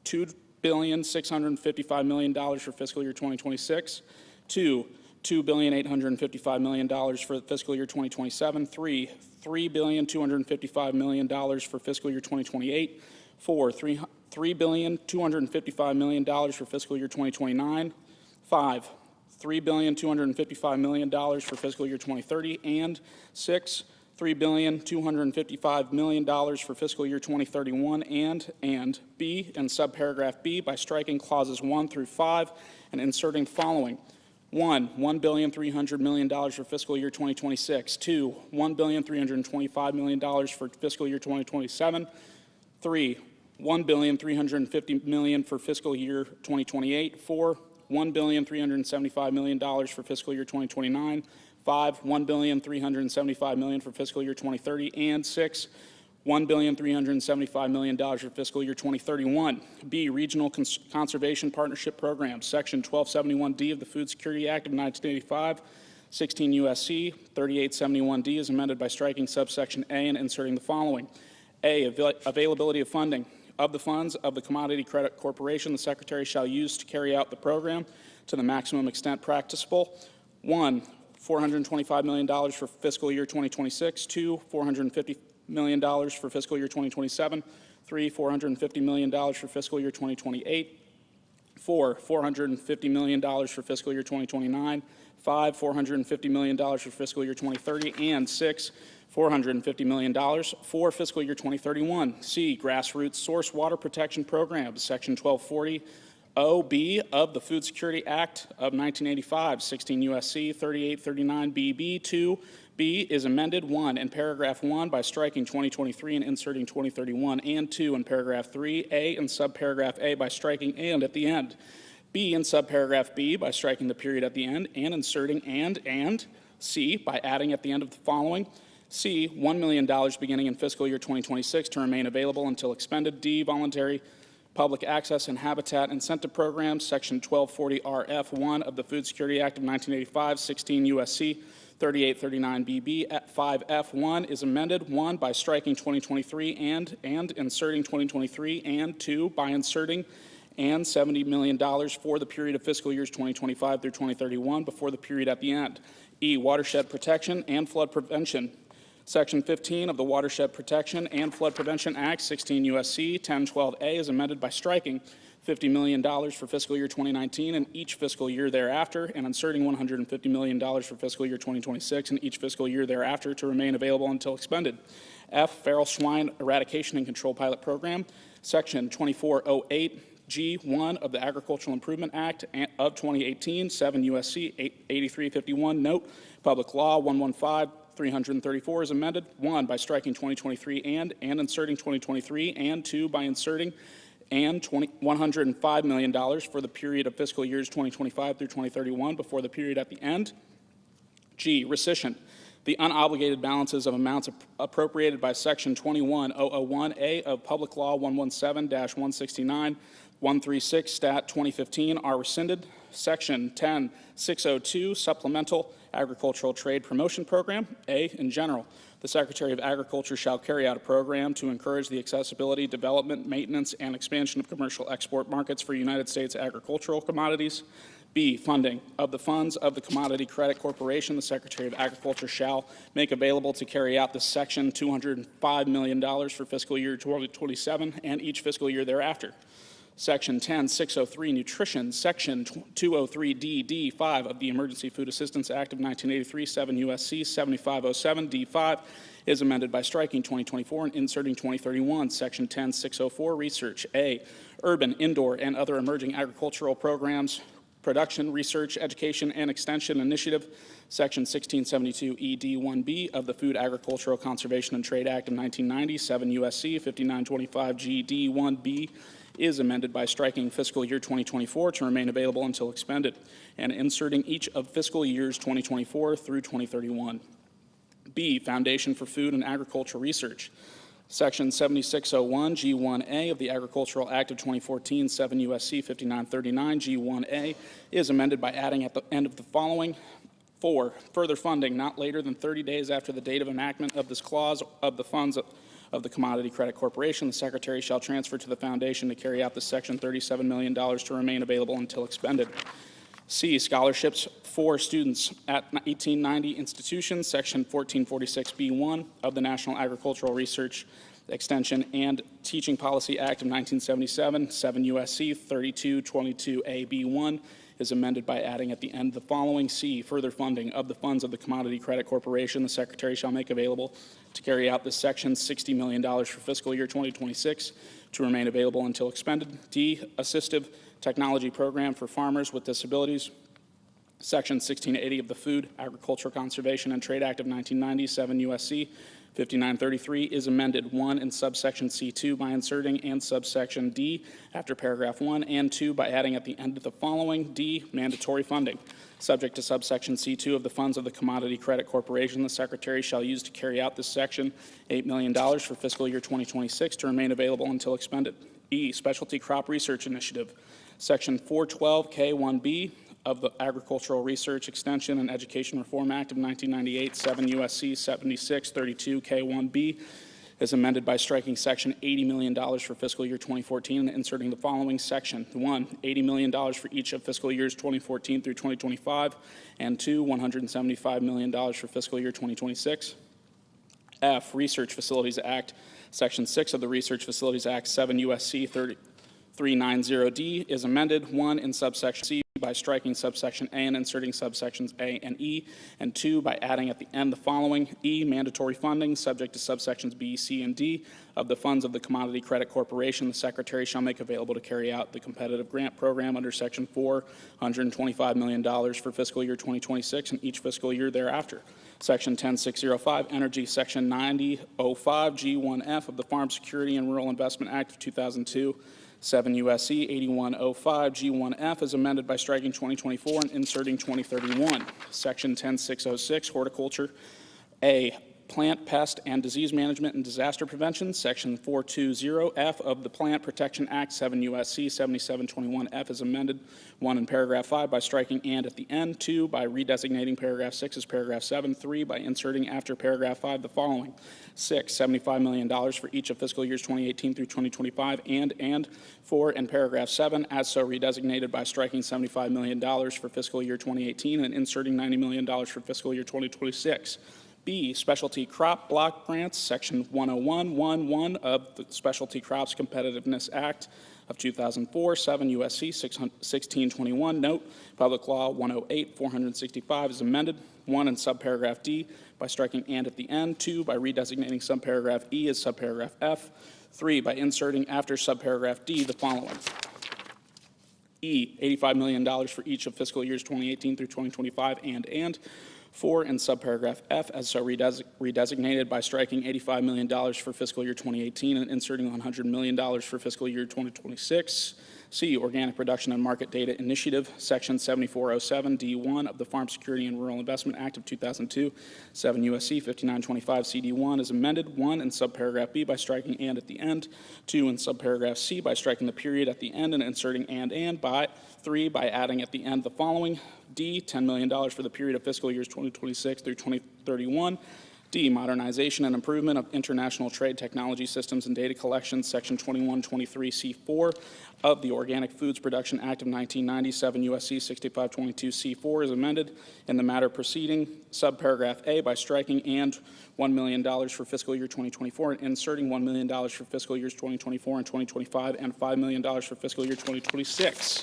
$2,655 million for fiscal year 2026. 2, $2,855 million for fiscal year 2027. 3, $3,255 million for fiscal year 2028. 4, $3,255 million for fiscal year 2029. 5, $3,255 million for fiscal year 2030, and 6, $3,255 million for fiscal year 2031, and B, in subparagraph B, by striking clauses 1 through 5 and inserting the following. 1, $1,300 million for fiscal year 2026. 2, $1,325 million for fiscal year 2027. 3, $1,350 million for fiscal year 2028. 4, $1,375 million for fiscal year 2029, 5, $1,375 million for fiscal year 2030, and 6, $1,375,000,000 for fiscal year 2031. B, Regional Conservation Partnership Program, Section 1271D of the Food Security Act of 1985, 16 U.S.C. 3871D is amended by striking subsection A and inserting the following. A, availability of funding. Of the funds of the Commodity Credit Corporation, the Secretary shall use to carry out the program to the maximum extent practicable. 1, $425 million for fiscal year 2026. 2, $450 million for fiscal year 2027. 3, $450 million for fiscal year 2028. 4, $450 million for fiscal year 2029. 5, $450 million for fiscal year 2030. And 6, $450 million for fiscal year 2031. C, Grassroots Source Water Protection Program, Section 1240 OB of the Food Security Act of 1985, 16 U.S.C. 3839BB. 2, B is amended 1 in paragraph 1 by striking 2023 and inserting 2031, and 2 in paragraph 3, A in subparagraph A by striking and at the end. B in subparagraph B by striking the period at the end and inserting and. C by adding at the end of the following. C, $1 million beginning in fiscal year 2026 to remain available until expended. D, voluntary public access and habitat incentive programs, Section 1240 RF1 of the Food Security Act of 1985, 16 U.S.C. 3839BB at 5F1 is amended 1 by striking 2023 and inserting 2023, and 2 by inserting and $70 million for the period of fiscal years 2025 through 2031 before the period at the end. E, watershed protection and flood prevention. Section 15 of the Watershed Protection and Flood Prevention Act, 16 U.S.C. 1012A is amended by striking $50 million for fiscal year 2019 and each fiscal year thereafter, and inserting $150 million for fiscal year 2026 and each fiscal year thereafter to remain available until expended. F, Feral Swine Eradication and Control Pilot Program, Section 2408G1 of the Agricultural Improvement Act of 2018, 7 U.S.C. 8351, note, Public Law 115-334 is amended 1 by striking 2023 and inserting 2023, and 2 by inserting and $105 million for the period of fiscal years 2025 through 2031 before the period at the end. G, rescission. The unobligated balances of amounts appropriated by Section 21001A of Public Law 117-169-136 Stat 2015 are rescinded. Section 10602 Supplemental Agricultural Trade Promotion Program. A, in general, the Secretary of Agriculture shall carry out a program to encourage the accessibility, development, maintenance, and expansion of commercial export markets for United States agricultural commodities. B, funding. Of the funds of the Commodity Credit Corporation, the Secretary of Agriculture shall make available to carry out this section $205 million for fiscal year 2027 and each fiscal year thereafter. Section 10603, Nutrition, Section 203D-5 of the Emergency Food Assistance Act of 1983, 7 U.S.C. 7507D5 is amended by striking 2024 and inserting 2031. Section 10604, Research. A, Urban, Indoor, and Other Emerging Agricultural Programs, Production, Research, Education, and Extension Initiative, Section 1672ED1B of the Food, Agricultural, Conservation, and Trade Act of 1990, 7 U.S.C. 5925GD1B is amended by striking fiscal year 2024 to remain available until expended, and inserting each of fiscal years 2024 through 2031. B, Foundation for Food and Agricultural Research. Section 7601G1A of the Agricultural Act of 2014, 7 U.S.C. 5939G1A is amended by adding at the end of the following. 4, further funding not later than 30 days after the date of enactment of this clause of the funds of the Commodity Credit Corporation, the Secretary shall transfer to the Foundation to carry out this section $37 million to remain available until expended. C, scholarships for students at 1890 institutions, Section 1446B1 of the National Agricultural Research Extension and Teaching Policy Act of 1977, 7 U.S.C. 3222AB1 is amended by adding at the end the following. C, further funding. Of the funds of the Commodity Credit Corporation, the Secretary shall make available to carry out this section $60 million for fiscal year 2026 to remain available until expended. D, Assistive Technology Program for Farmers with Disabilities, Section 1680 of the Food, Agricultural Conservation, and Trade Act of 1990, 7 U.S.C. 5933 is amended 1 in subsection C2 by inserting and subsection D after paragraph 1 and 2 by adding at the end of the following. D, mandatory funding. Subject to subsection C2 of the funds of the Commodity Credit Corporation, the Secretary shall use to carry out this section $8 million for fiscal year 2026 to remain available until expended. E, Specialty Crop Research Initiative. Section 412K1B of the Agricultural Research, Extension, and Education Reform Act of 1998, 7 U.S.C. 7632 K1B, is amended by striking section $80 million for fiscal year 2014 and inserting the following section. 1, $80 million for each of fiscal years 2014 through 2025, and 2, $175 million for fiscal year 2026. F, Research Facilities Act, section 6 of the Research Facilities Act, 7 U.S.C. 390D, is amended 1 in subsection C by striking subsection A and inserting subsections A and E, and 2 by adding at the end the following. E, mandatory funding, subject to subsections B, C, and D of the funds of the Commodity Credit Corporation. The Secretary shall make available to carry out the competitive grant program under section 4, $125 million for fiscal year 2026 and each fiscal year thereafter. Section 10605, Energy, Section 9005 G1F of the Farm Security and Rural Investment Act of 2002, 7 U.S.C. 8105 G1F is amended by striking 2024 and inserting 2031. Section 10606, Horticulture. A, Plant, Pest, and Disease Management and Disaster Prevention. Section 420F of the Plant Protection Act, 7 U.S.C. 7721F is amended 1 in paragraph 5 by striking and at the end, 2 by redesignating paragraph 6 as paragraph 7, 3 by inserting after paragraph 5 the following. 6, $75 million for each of fiscal years 2018 through 2025, and 4 in paragraph 7 as so redesignated by striking $75 million for fiscal year 2018 and inserting $90 million for fiscal year 2026. B, Specialty Crop Block Grants, Section 10111 of the Specialty Crops Competitiveness Act of 2004, 7 U.S.C. 1621, note, Public Law 108, 465 is amended, 1 in subparagraph D by striking and at the end, 2 by redesignating subparagraph E as subparagraph F, 3 by inserting after subparagraph D the following. E, $85 million for each of fiscal years 2018 through 2025, and 4 in subparagraph F as so redesignated by striking $85 million for fiscal year 2018 and inserting $100 million for fiscal year 2026. C, Organic Production and Market Data Initiative, Section 7407 D1 of the Farm Security and Rural Investment Act of 2002, 7 U.S.C. 5925 CD1 is amended 1 in subparagraph B by striking and at the end, 2 in subparagraph C by striking the period at the end and inserting and by 3 by adding at the end the following. D, $10 million for the period of fiscal years 2026 through 2031. D, modernization and improvement of international trade technology systems and data collection, Section 2123C4 of the Organic Foods Production Act of 1997, U.S.C. 6522C4 is amended in the matter preceding subparagraph A by striking and $1 million for fiscal year 2024 and inserting $1 million for fiscal years 2024 and 2025 and $5 million for fiscal year 2026.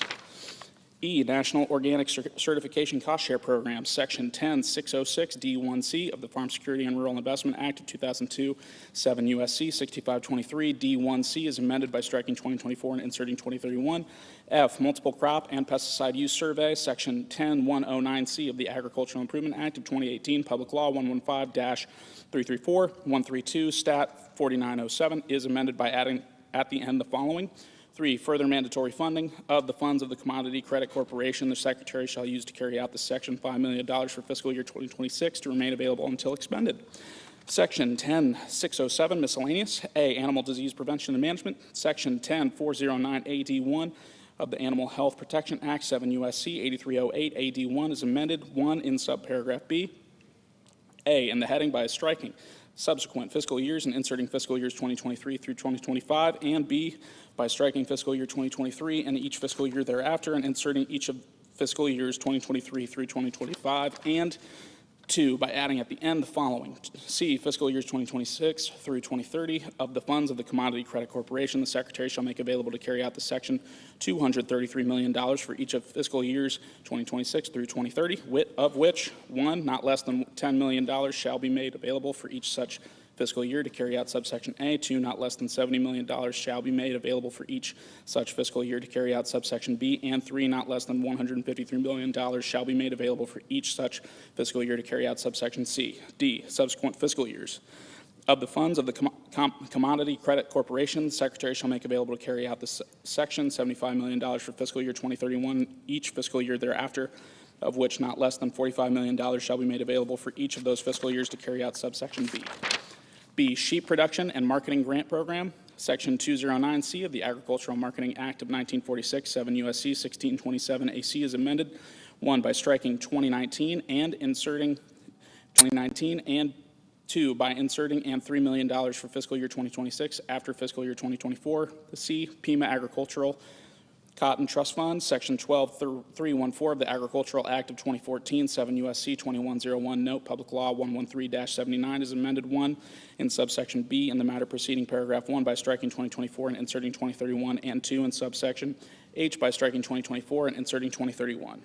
E, National Organic Certification Cost Share Program, Section 10606 D1C of the Farm Security and Rural Investment Act of 2002, 7 U.S.C. 6523 D1C is amended by striking 2024 and inserting 2031. F, Multiple Crop and Pesticide Use Survey, Section 10109C of the Agricultural Improvement Act of 2018, Public Law 115-334, 132, Stat 4907 is amended by adding at the end the following. 3, further mandatory funding of the funds of the Commodity Credit Corporation. The Secretary shall use to carry out the Section $5 million for fiscal year 2026 to remain available until expended. Section 10607, miscellaneous. A, Animal Disease Prevention and Management. Section 10409 AD1 of the Animal Health Protection Act, 7 U.S.C. 8308 AD1 is amended 1 in subparagraph B. A, in the heading by striking subsequent fiscal years and inserting fiscal years 2023 through 2025, and B, by striking fiscal year 2023 and each fiscal year thereafter and inserting each of fiscal years 2023 through 2025, and 2, by adding at the end the following. C, fiscal years 2026 through 2030 of the funds of the Commodity Credit Corporation. The Secretary shall make available to carry out the Section $233 million for each of fiscal years 2026 through 2030, of which 1, not less than $10 million shall be made available for each such fiscal year to carry out subsection A. 2, not less than $70 million shall be made available for each such fiscal year to carry out subsection B. And 3, not less than $153 million shall be made available for each such fiscal year to carry out subsection C. D, subsequent fiscal years. Of the funds of the Commodity Credit Corporation, the Secretary shall make available to carry out this section $75 million for fiscal year 2031, each fiscal year thereafter, of which not less than $45 million shall be made available for each of those fiscal years to carry out subsection B. B, Sheep Production and Marketing Grant Program, Section 209C of the Agricultural Marketing Act of 1946, 7 U.S.C. 1627 AC is amended, 1, by striking 2019 and inserting 2019, and 2, by inserting and $3 million for fiscal year 2026 after fiscal year 2024. The C, Pima Agricultural Cotton Trust Fund, Section 12314 of the Agricultural Act of 2014, 7 U.S.C. 2101, Note, Public Law 113-79 is amended, 1, in subsection B in the matter preceding paragraph 1 by striking 2024 and inserting 2031, and 2, in subsection H by striking 2024 and inserting 2031.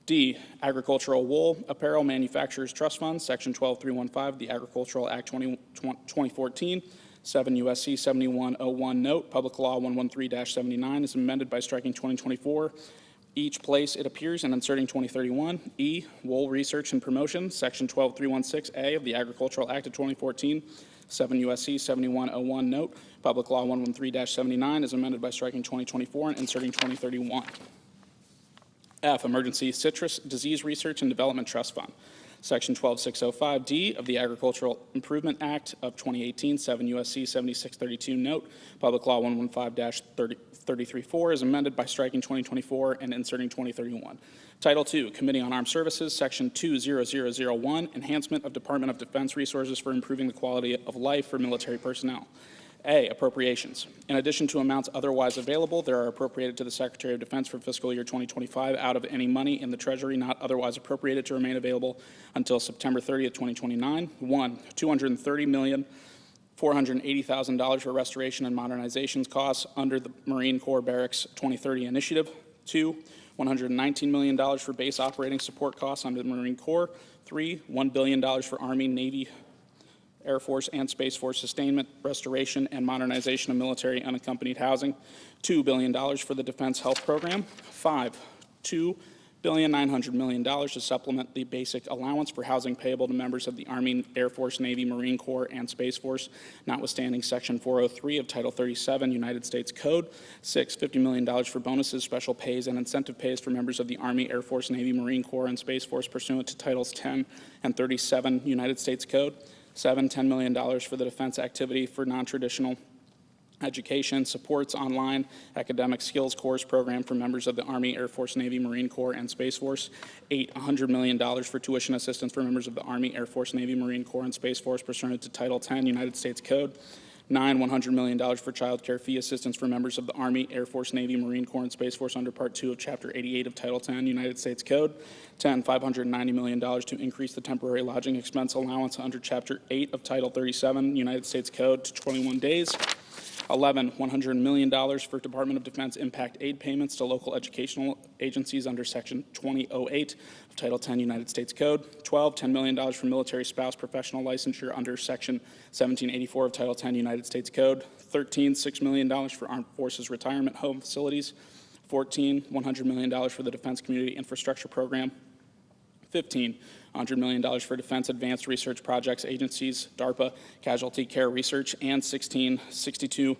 D, Agricultural Wool Apparel Manufacturers Trust Fund, Section 12315 of the Agricultural Act 2014, 7 U.S.C. 7101, Note, Public Law 113-79 is amended by striking 2024, each place it appears, and inserting 2031. E, Wool Research and Promotion, Section 12316A of the Agricultural Act of 2014, 7 U.S.C. 7101, Note, Public Law 113-79 is amended by striking 2024 and inserting 2031. F, Emergency Citrus Disease Research and Development Trust Fund, Section 12605D of the Agricultural Improvement Act of 2018, 7 U.S.C. 7632, Note, Public Law 115-334 is amended by striking 2024 and inserting 2031. Title II, Committee on Armed Services, Section 20001, Enhancement of Department of Defense Resources for Improving the Quality of Life for Military Personnel. A, Appropriations. In addition to amounts otherwise available, there are appropriated to the Secretary of Defense for fiscal year 2025 out of any money in the Treasury not otherwise appropriated to remain available until September 30th, 2029. 1, $230,480,000 for restoration and modernization costs under the Marine Corps Barracks 2030 Initiative. 2, $119 million for base operating support costs under the Marine Corps. 3, $1 billion for Army, Navy, Air Force, and Space Force sustainment, restoration, and modernization of military unaccompanied housing. $2 billion for the Defense Health Program. 5, $2.9 billion to supplement the basic allowance for housing payable to members of the Army, Air Force, Navy, Marine Corps, and Space Force, notwithstanding Section 403 of Title 37 United States Code. 6, $50 million for bonuses, special pays, and incentive pays for members of the Army, Air Force, Navy, Marine Corps, and Space Force pursuant to Titles 10 and 37 United States Code. 7, $10 million for the defense activity for non-traditional education, supports online academic skills course program for members of the Army, Air Force, Navy, Marine Corps, and Space Force. 8, $100 million for tuition assistance for members of the Army, Air Force, Navy, Marine Corps, and Space Force pursuant to Title 10 United States Code. 9, $100 million for child care fee assistance for members of the Army, Air Force, Navy, Marine Corps, and Space Force under Part 2 of Chapter 88 of Title 10 United States Code. 10, $590 million to increase the temporary lodging expense allowance under Chapter 8 of Title 37 United States Code to 21 days. 11, $100 million for Department of Defense impact aid payments to local educational agencies under Section 2008 of Title 10 United States Code. 12, $10 million for military spouse professional licensure under Section 1784 of Title 10 United States Code. 13, $6 million for Armed Forces Retirement Home Facilities. 14, $100 million for the Defense Community Infrastructure Program. 15, $100 million for Defense Advanced Research Projects Agencies, DARPA, Casualty Care Research, and 16, $62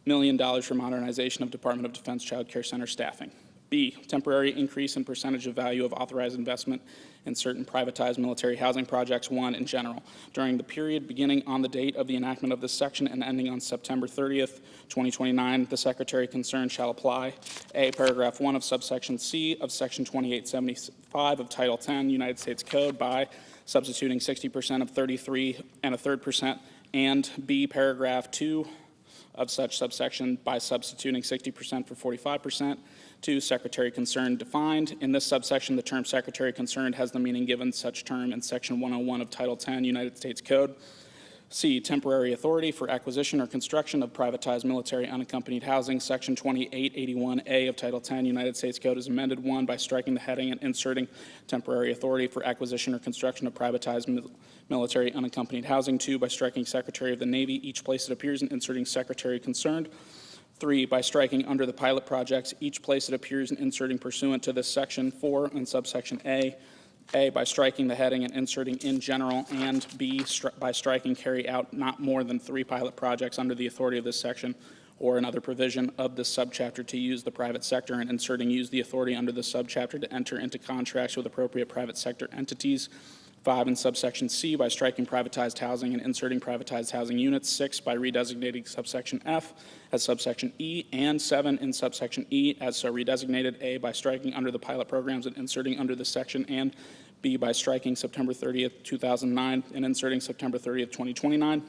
million for modernization of Department of Defense Child Care Center staffing. B, temporary increase in percentage of value of authorized investment in certain privatized military housing projects, 1, in general. During the period beginning on the date of the enactment of this section and ending on September 30th, 2029, the Secretary concerned shall apply. A, paragraph 1 of subsection C of Section 2875 of Title 10 United States Code by substituting 60% of 33 1/3%, and B, paragraph 2 of such subsection by substituting 60% for 45%. 2, secretary concerned defined. In this subsection, the term secretary concerned has the meaning given such term in Section 101 of Title 10 United States Code. C, temporary authority for acquisition or construction of privatized military unaccompanied housing. Section 2881A of Title 10 United States Code is amended, 1, by striking the heading and inserting temporary authority for acquisition or construction of privatized military unaccompanied housing. 2, by striking Secretary of the Navy each place it appears and inserting secretary concerned. 3, by striking under the pilot projects each place it appears and inserting pursuant to this section. 4, in subsection A, A, by striking the heading and inserting in general, and B, by striking carry out not more than 3 pilot projects under the authority of this section or another provision of this subchapter to use the private sector, and inserting use the authority under this subchapter to enter into contracts with appropriate private sector entities. 5, in subsection C, by striking privatized housing and inserting privatized housing units. 6, by redesignating subsection F as subsection E, and 7, in subsection E as so redesignated. A, by striking under the pilot programs and inserting under this section, and B, by striking September 30th, 2009 and inserting September 30th, 2029.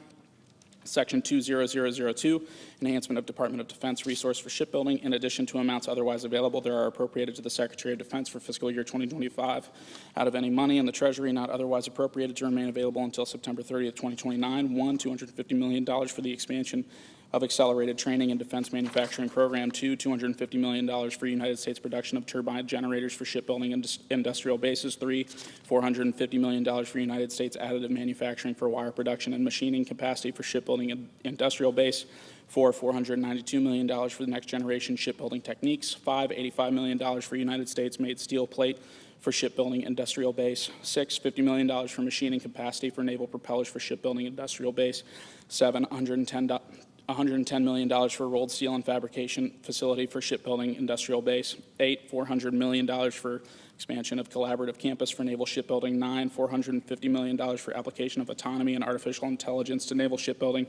Section 20002, enhancement of Department of Defense resource for shipbuilding. In addition to amounts otherwise available, there are appropriated to the Secretary of Defense for fiscal year 2025 out of any money in the Treasury not otherwise appropriated to remain available until September 30th, 2029. 1, $250 million for the expansion of accelerated training and defense manufacturing program. 2, $250 million for United States production of turbine generators for shipbuilding and industrial bases. 3, $450 million for United States additive manufacturing for wire production and machining capacity for shipbuilding and industrial base. 4, $492 million for the next generation shipbuilding techniques. 5, $85 million for United States made steel plate for shipbuilding industrial base. 6, $50 million for machining capacity for naval propellers for shipbuilding industrial base. 7, $110 million for rolled steel and fabrication facility for shipbuilding industrial base. 8, $400 million for expansion of collaborative campus for naval shipbuilding. 9, $450 million for application of autonomy and artificial intelligence to naval shipbuilding.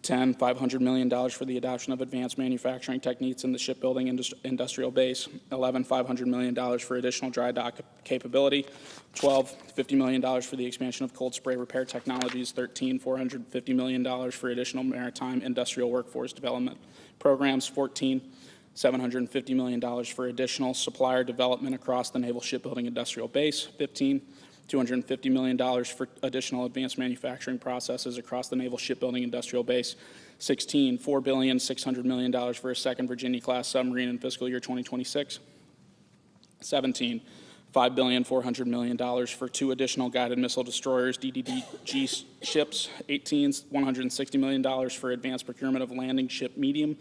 10, $500 million for the adoption of advanced manufacturing techniques in the shipbuilding industrial base. 11, $500 million for additional dry dock capability. 12, $50 million for the expansion of cold spray repair technologies. 13, $450 million for additional maritime industrial workforce development programs. 14, $750 million for additional supplier development across the naval shipbuilding industrial base. 15, $250 million for additional advanced manufacturing processes across the naval shipbuilding industrial base. 16, $4,600 million for a second Virginia-class submarine in fiscal year 2026. 17, $5,400 million for 2 additional guided missile destroyers, DDG ships. 18, $160 million for advanced procurement of landing ship medium.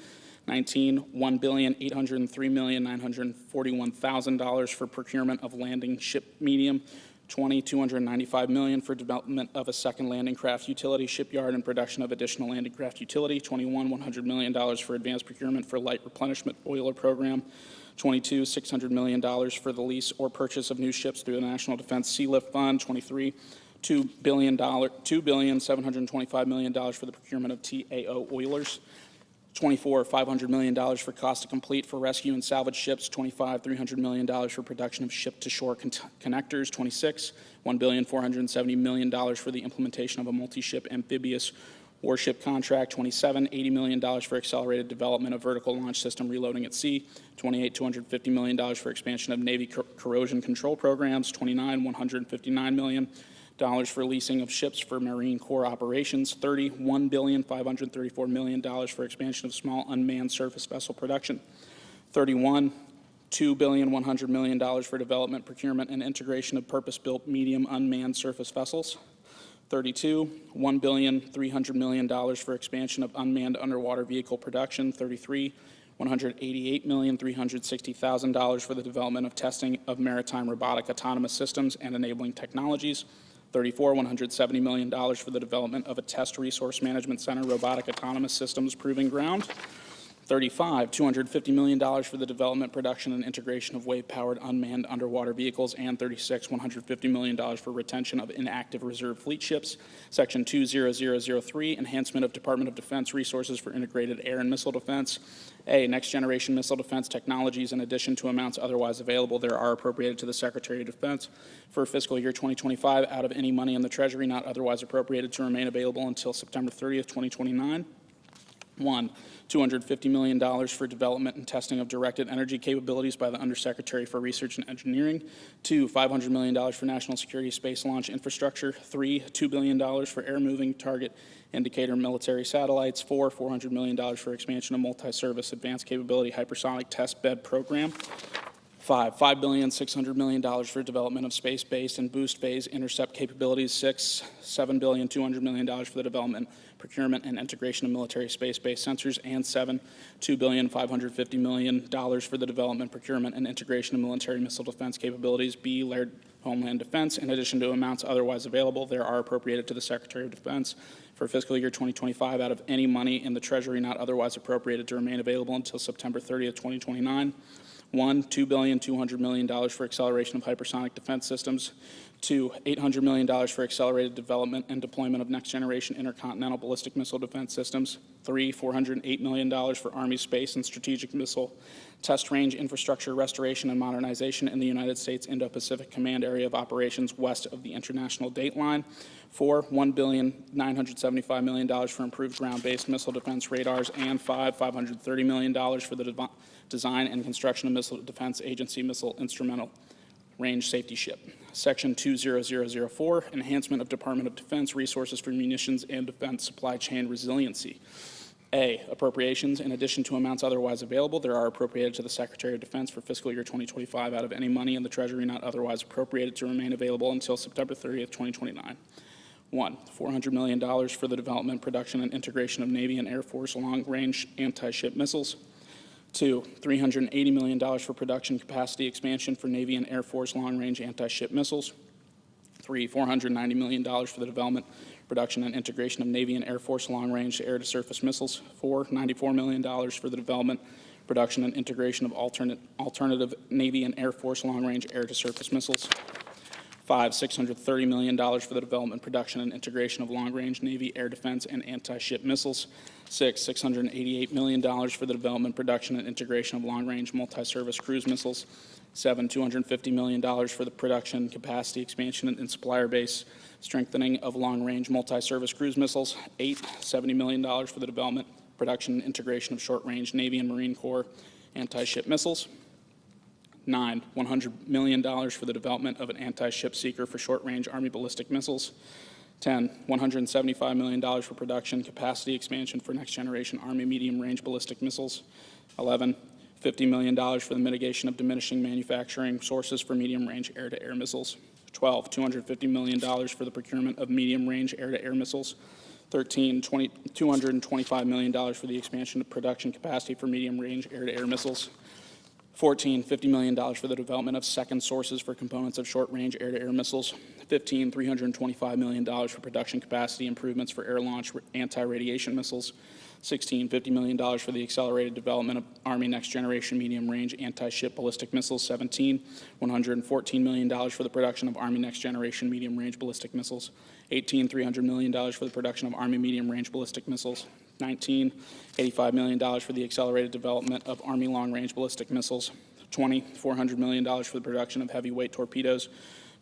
19, $1,803,941,000 for procurement of landing ship medium. 20, $295 million for development of a second landing craft utility shipyard and production of additional landing craft utility. 21, $100 million for advanced procurement for light replenishment oiler program. 22, $600 million for the lease or purchase of new ships through the National Defense Sea Lift Fund. 23, $2,725 million for the procurement of TAO oilers. 24, $500 million for cost to complete for rescue and salvage ships. 25, $300 million for production of ship-to-shore connectors. 26, $1,470 million for the implementation of a multi-ship amphibious warship contract. 27, $80 million for accelerated development of vertical launch system reloading at sea. 28, $250 million for expansion of Navy corrosion control programs. 29, $159 million for leasing of ships for Marine Corps operations. 30, $1,534 million for expansion of small unmanned surface vessel production. 31, $2,100 million for development, procurement, and integration of purpose-built medium unmanned surface vessels. 32, $1,300 million for expansion of unmanned underwater vehicle production. 33, $188,360,000 for the development of testing of maritime robotic autonomous systems and enabling technologies. 34, $170 million for the development of a test resource management center, robotic autonomous systems proving ground. 35, $250 million for the development, production, and integration of wave-powered unmanned underwater vehicles. And 36, $150 million for retention of inactive reserve fleet ships. Section 20003, enhancement of Department of Defense resources for integrated air and missile defense. A, next-generation missile defense technologies. In addition to amounts otherwise available, there are appropriated to the Secretary of Defense for fiscal year 2025 out of any money in the Treasury not otherwise appropriated to remain available until September 30th, 2029. 1, $250 million for development and testing of directed energy capabilities by the Undersecretary for Research and Engineering. 2, $500 million for national security space launch infrastructure. 3, $2 billion for air-moving target indicator military satellites. 4, $400 million for expansion of multi-service advanced capability hypersonic test bed program. $5.6 billion for development of space-based and boost phase intercept capabilities. 6, $7.2 billion for the development, procurement, and integration of military space-based sensors. And 7, $2.55 billion for the development, procurement, and integration of military missile defense capabilities. B, Laird Homeland Defense. In addition to amounts otherwise available, there are appropriated to the Secretary of Defense for fiscal year 2025 out of any money in the Treasury not otherwise appropriated to remain available until September 30th, 2029. 1, $2.2 billion for acceleration of hypersonic defense systems. 2, $800 million for accelerated development and deployment of next-generation intercontinental ballistic missile defense systems. 3, $408 million for Army space and strategic missile test range infrastructure restoration and modernization in the United States Indo-Pacific Command Area of Operations west of the international date line. 4, $1.975 billion for improved ground-based missile defense radars. And 5, $530 million for the design and construction of Missile Defense Agency missile instrumental range safety ship. Section 20004, enhancement of Department of Defense resources for munitions and defense supply chain resiliency. A, appropriations. In addition to amounts otherwise available, there are appropriated to the Secretary of Defense for fiscal year 2025 out of any money in the Treasury not otherwise appropriated to remain available until September 30th, 2029. 1, $400 million for the development, production, and integration of Navy and Air Force long-range anti-ship missiles. 2, $380 million for production capacity expansion for Navy and Air Force long-range anti-ship missiles. 3, $490 million for the development, production, and integration of Navy and Air Force long-range air-to-surface missiles. 4, $94 million for the development, production, and integration of alternative Navy and Air Force long-range air-to-surface missiles. 5, $630 million for the development, production, and integration of long-range Navy air defense and anti-ship missiles. 6, $688 million for the development, production, and integration of long-range multi-service cruise missiles. 7, $250 million for the production, capacity expansion, and supplier base strengthening of long-range multi-service cruise missiles. 8, $70 million for the development, production, and integration of short-range Navy and Marine Corps anti-ship missiles. 9, $100 million for the development of an anti-ship seeker for short-range Army ballistic missiles. 10, $175 million for production capacity expansion for next-generation Army medium-range ballistic missiles. 11, $50 million for the mitigation of diminishing manufacturing sources for medium-range air-to-air missiles. 12, $250 million for the procurement of medium-range air-to-air missiles. 13, $225 million for the expansion of production capacity for medium-range air-to-air missiles. 14, $50 million for the development of second sources for components of short-range air-to-air missiles. 15, $325 million for production capacity improvements for air-launched anti-radiation missiles. 16, $50 million for the accelerated development of Army next-generation medium-range anti-ship ballistic missiles. 17, $114 million for the production of Army next-generation medium-range ballistic missiles. 18, $300 million for the production of Army medium-range ballistic missiles. 19, $85 million for the accelerated development of Army long-range ballistic missiles. 20, $400 million for the production of heavyweight torpedoes.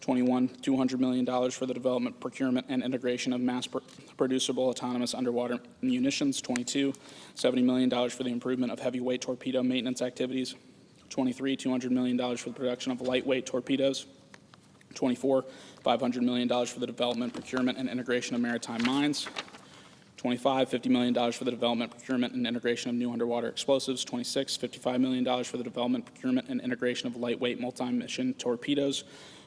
21, $200 million for the development, procurement, and integration of mass-producible autonomous underwater munitions. 22, $70 million for the improvement of heavyweight torpedo maintenance activities. 23, $200 million for the production of lightweight torpedoes. 24, $500 million for the development, procurement, and integration of maritime mines. 25, $50 million for the development, procurement, and integration of new underwater explosives. 26, $55 million for the development, procurement, and integration of lightweight multi-mission torpedoes.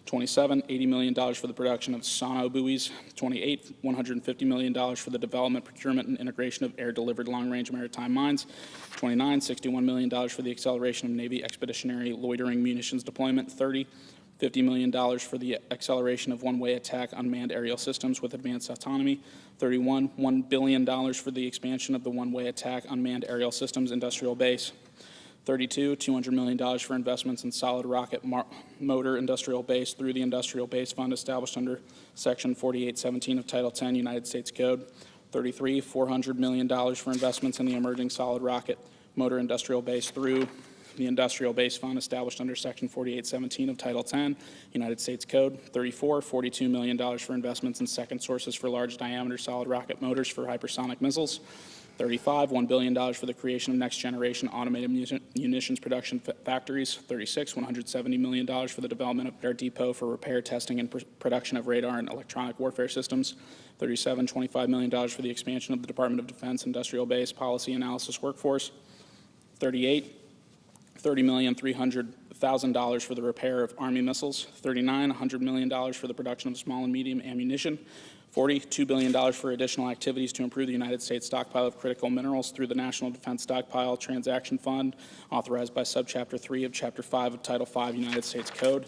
27, $80 million for the production of sono buoys. 28, $150 million for the development, procurement, and integration of air-delivered long-range maritime mines. 29, $61 million for the acceleration of Navy expeditionary loitering munitions deployment. 30, $50 million for the acceleration of one-way attack unmanned aerial systems with advanced autonomy. 31, $1 billion for the expansion of the one-way attack unmanned aerial systems industrial base. 32, $200 million for investments in solid rocket motor industrial base through the Industrial Base Fund established under Section 4817 of Title 10 United States Code. 33, $400 million for investments in the emerging solid rocket motor industrial base through the Industrial Base Fund established under Section 4817 of Title 10 United States Code. 34, $42 million for investments in second sources for large diameter solid rocket motors for hypersonic missiles. 35, $1 billion for the creation of next-generation automated munitions production factories. 36, $170 million for the development of air depot for repair, testing, and production of radar and electronic warfare systems. 37, $25 million for the expansion of the Department of Defense industrial base policy analysis workforce. 38, $30,300 $1,000 for the repair of Army missiles. 39, $100 million for the production of small and medium ammunition. 40, $2 billion for additional activities to improve the United States stockpile of critical minerals through the National Defense Stockpile Transaction Fund, authorized by Subchapter 3 of Chapter 5 of Title 5 United States Code.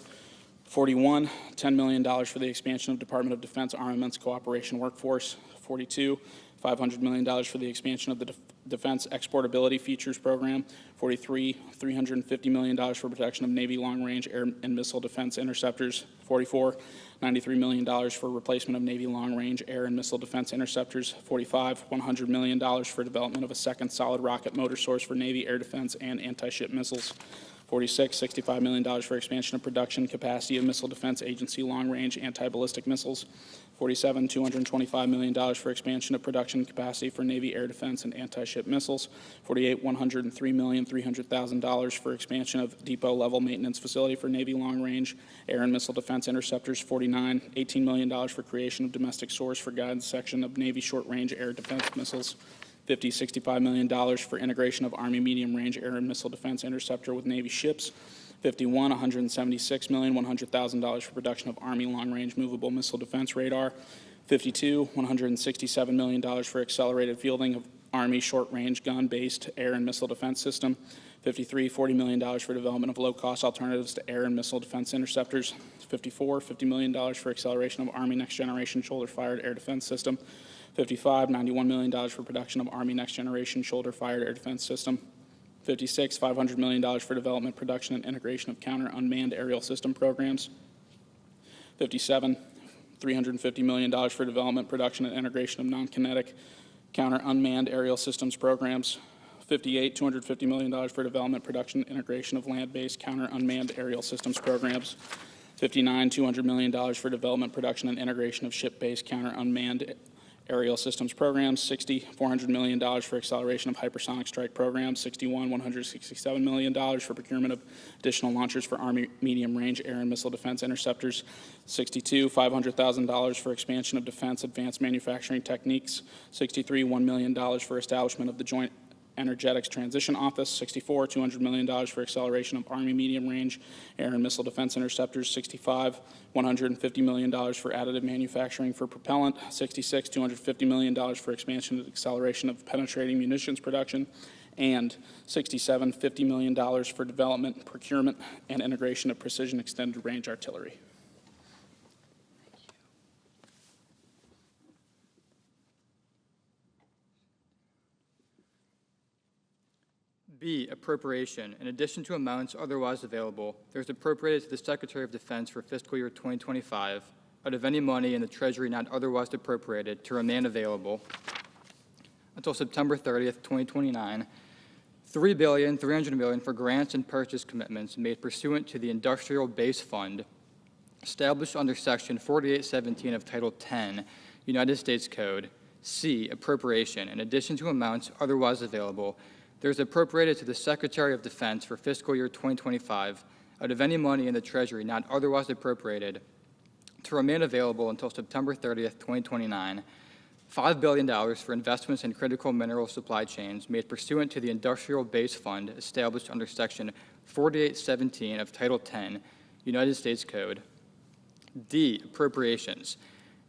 41, $10 million for the expansion of Department of Defense Armaments Cooperation Workforce. 42, $500 million for the expansion of the Defense Exportability Features Program. 43, $350 million for protection of Navy long-range air and missile defense interceptors. 44, $93 million for replacement of Navy long-range air and missile defense interceptors. 45, $100 million for development of a second solid rocket motor source for Navy air defense and anti-ship missiles. 46, $65 million for expansion of production capacity of Missile Defense Agency long-range anti-ballistic missiles. 47, $225 million for expansion of production capacity for Navy air defense and anti-ship missiles. 48, $103,300,000 for expansion of depot-level maintenance facility for Navy long-range air and missile defense interceptors. 49, $18 million for creation of domestic source for guidance section of Navy short-range air defense missiles. 50, $65 million for integration of Army medium-range air and missile defense interceptor with Navy ships. 51, $176,100,000 for production of Army long-range movable missile defense radar. 52, $167 million for accelerated fielding of Army short-range gun-based air and missile defense system. 53, $40 million for development of low-cost alternatives to air and missile defense interceptors. 54, $50 million for acceleration of Army next-generation shoulder-fired air defense system. 55, $91 million for production of Army next-generation shoulder-fired air defense system. 56, $500 million for development, production, and integration of counter-unmanned aerial system programs. 57, $350 million for development, production, and integration of non-kinetic counter-unmanned aerial systems programs. 58, $250 million for development, production, and integration of land-based counter-unmanned aerial systems programs. 59, $200 million for development, production, and integration of ship-based counter-unmanned aerial systems programs. 60, $400 million for acceleration of hypersonic strike programs. 61, $167 million for procurement of additional launchers for Army medium-range air and missile defense interceptors. 62, $500,000 for expansion of defense advanced manufacturing techniques. 63, $1 million for establishment of the Joint Energetics Transition Office. 64, $200 million for acceleration of Army medium-range air and missile defense interceptors. 65, $150 million for additive manufacturing for propellant. 66, $250 million for expansion and acceleration of penetrating munitions production. And 67, $50 million for development, procurement, and integration of precision extended range artillery. B, appropriation. In addition to amounts otherwise available, there is appropriated to the Secretary of Defense for fiscal year 2025 out of any money in the Treasury not otherwise appropriated to remain available until September 30th, 2029, $3.3 billion for grants and purchase commitments made pursuant to the Industrial Base Fund established under Section 4817 of Title 10, United States Code. C, appropriation. In addition to amounts otherwise available, there is appropriated to the Secretary of Defense for fiscal year 2025 out of any money in the Treasury not otherwise appropriated to remain available until September 30th, 2029, $5 billion for investments in critical mineral supply chains made pursuant to the Industrial Base Fund established under Section 4817 of Title 10, United States Code. D, appropriations.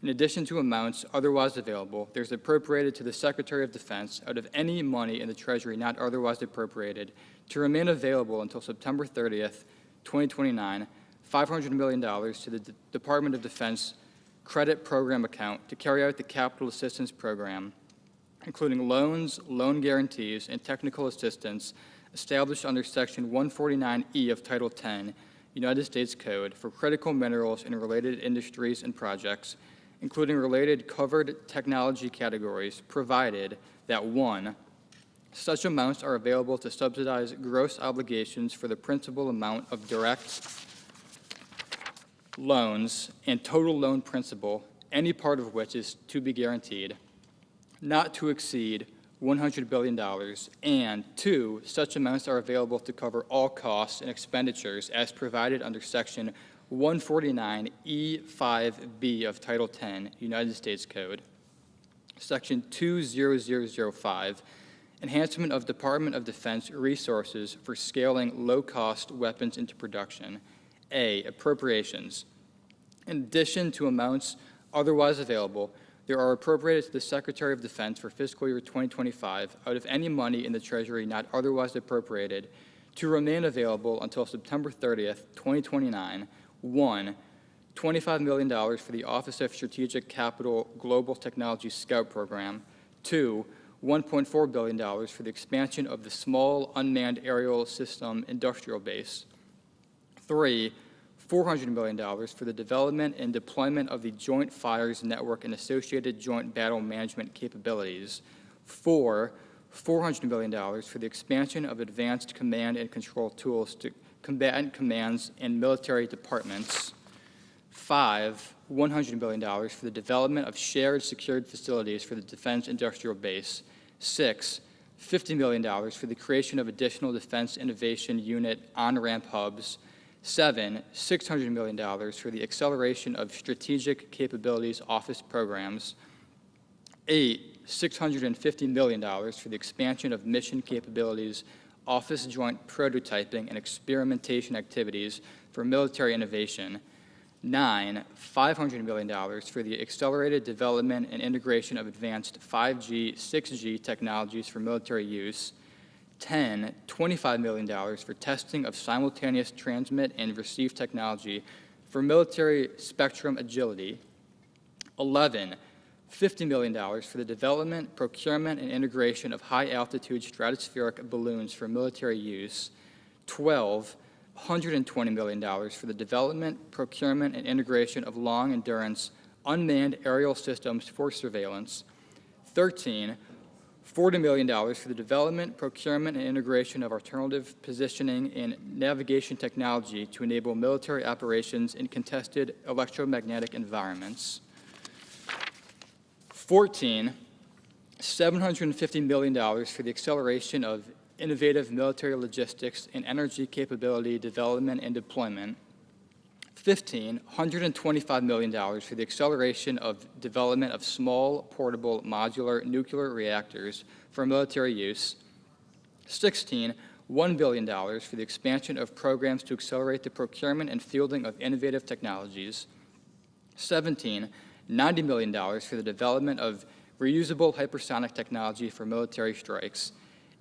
In addition to amounts otherwise available, there is appropriated to the Secretary of Defense out of any money in the Treasury not otherwise appropriated to remain available until September 30th, 2029, $500 million to the Department of Defense Credit Program account to carry out the Capital Assistance Program, including loans, loan guarantees, and technical assistance established under Section 149E of Title 10, United States Code for critical minerals and related industries and projects, including related covered technology categories, provided that 1, such amounts are available to subsidize gross obligations for the principal amount of direct loans and total loan principal, any part of which is to be guaranteed, not to exceed $100 billion, and 2, such amounts are available to cover all costs and expenditures as provided under Section 149E5B of Title 10, United States Code. Section 20005 enhancement of Department of Defense resources for scaling low-cost weapons into production. A, appropriations. In addition to amounts otherwise available, there are appropriated to the Secretary of Defense for fiscal year 2025 out of any money in the Treasury not otherwise appropriated to remain available until September 30th, 2029. 1, $25 million for the Office of Strategic Capital Global Technology Scout Program. 2, $1.4 billion for the expansion of the Small Unmanned Aerial System Industrial Base. 3, $400 million for the development and deployment of the Joint Fires Network and associated joint battle management capabilities. 4, $400 million for the expansion of advanced command and control tools to combatant commands and military departments. 5, $100 million for the development of shared secured facilities for the Defense Industrial Base. 6, $50 million for the creation of additional Defense Innovation Unit on-ramp hubs. 7, $600 million for the acceleration of strategic capabilities office programs. 8, $650 million for the expansion of mission capabilities office joint prototyping and experimentation activities for military innovation. 9, $500 million for the accelerated development and integration of advanced 5G, 6G technologies for military use. 10, $25 million for testing of simultaneous transmit and receive technology for military spectrum agility. 11, $50 million for the development, procurement, and integration of high-altitude stratospheric balloons for military use. 12, $120 million for the development, procurement, and integration of long-endurance unmanned aerial systems for surveillance. 13, $40 million for the development, procurement, and integration of alternative positioning and navigation technology to enable military operations in contested electromagnetic environments. 14, $750 million for the acceleration of innovative military logistics and energy capability development and deployment. 15, $125 million for the acceleration of development of small, portable, modular nuclear reactors for military use. 16, $1 billion for the expansion of programs to accelerate the procurement and fielding of innovative technologies. 17, $90 million for the development of reusable hypersonic technology for military strikes.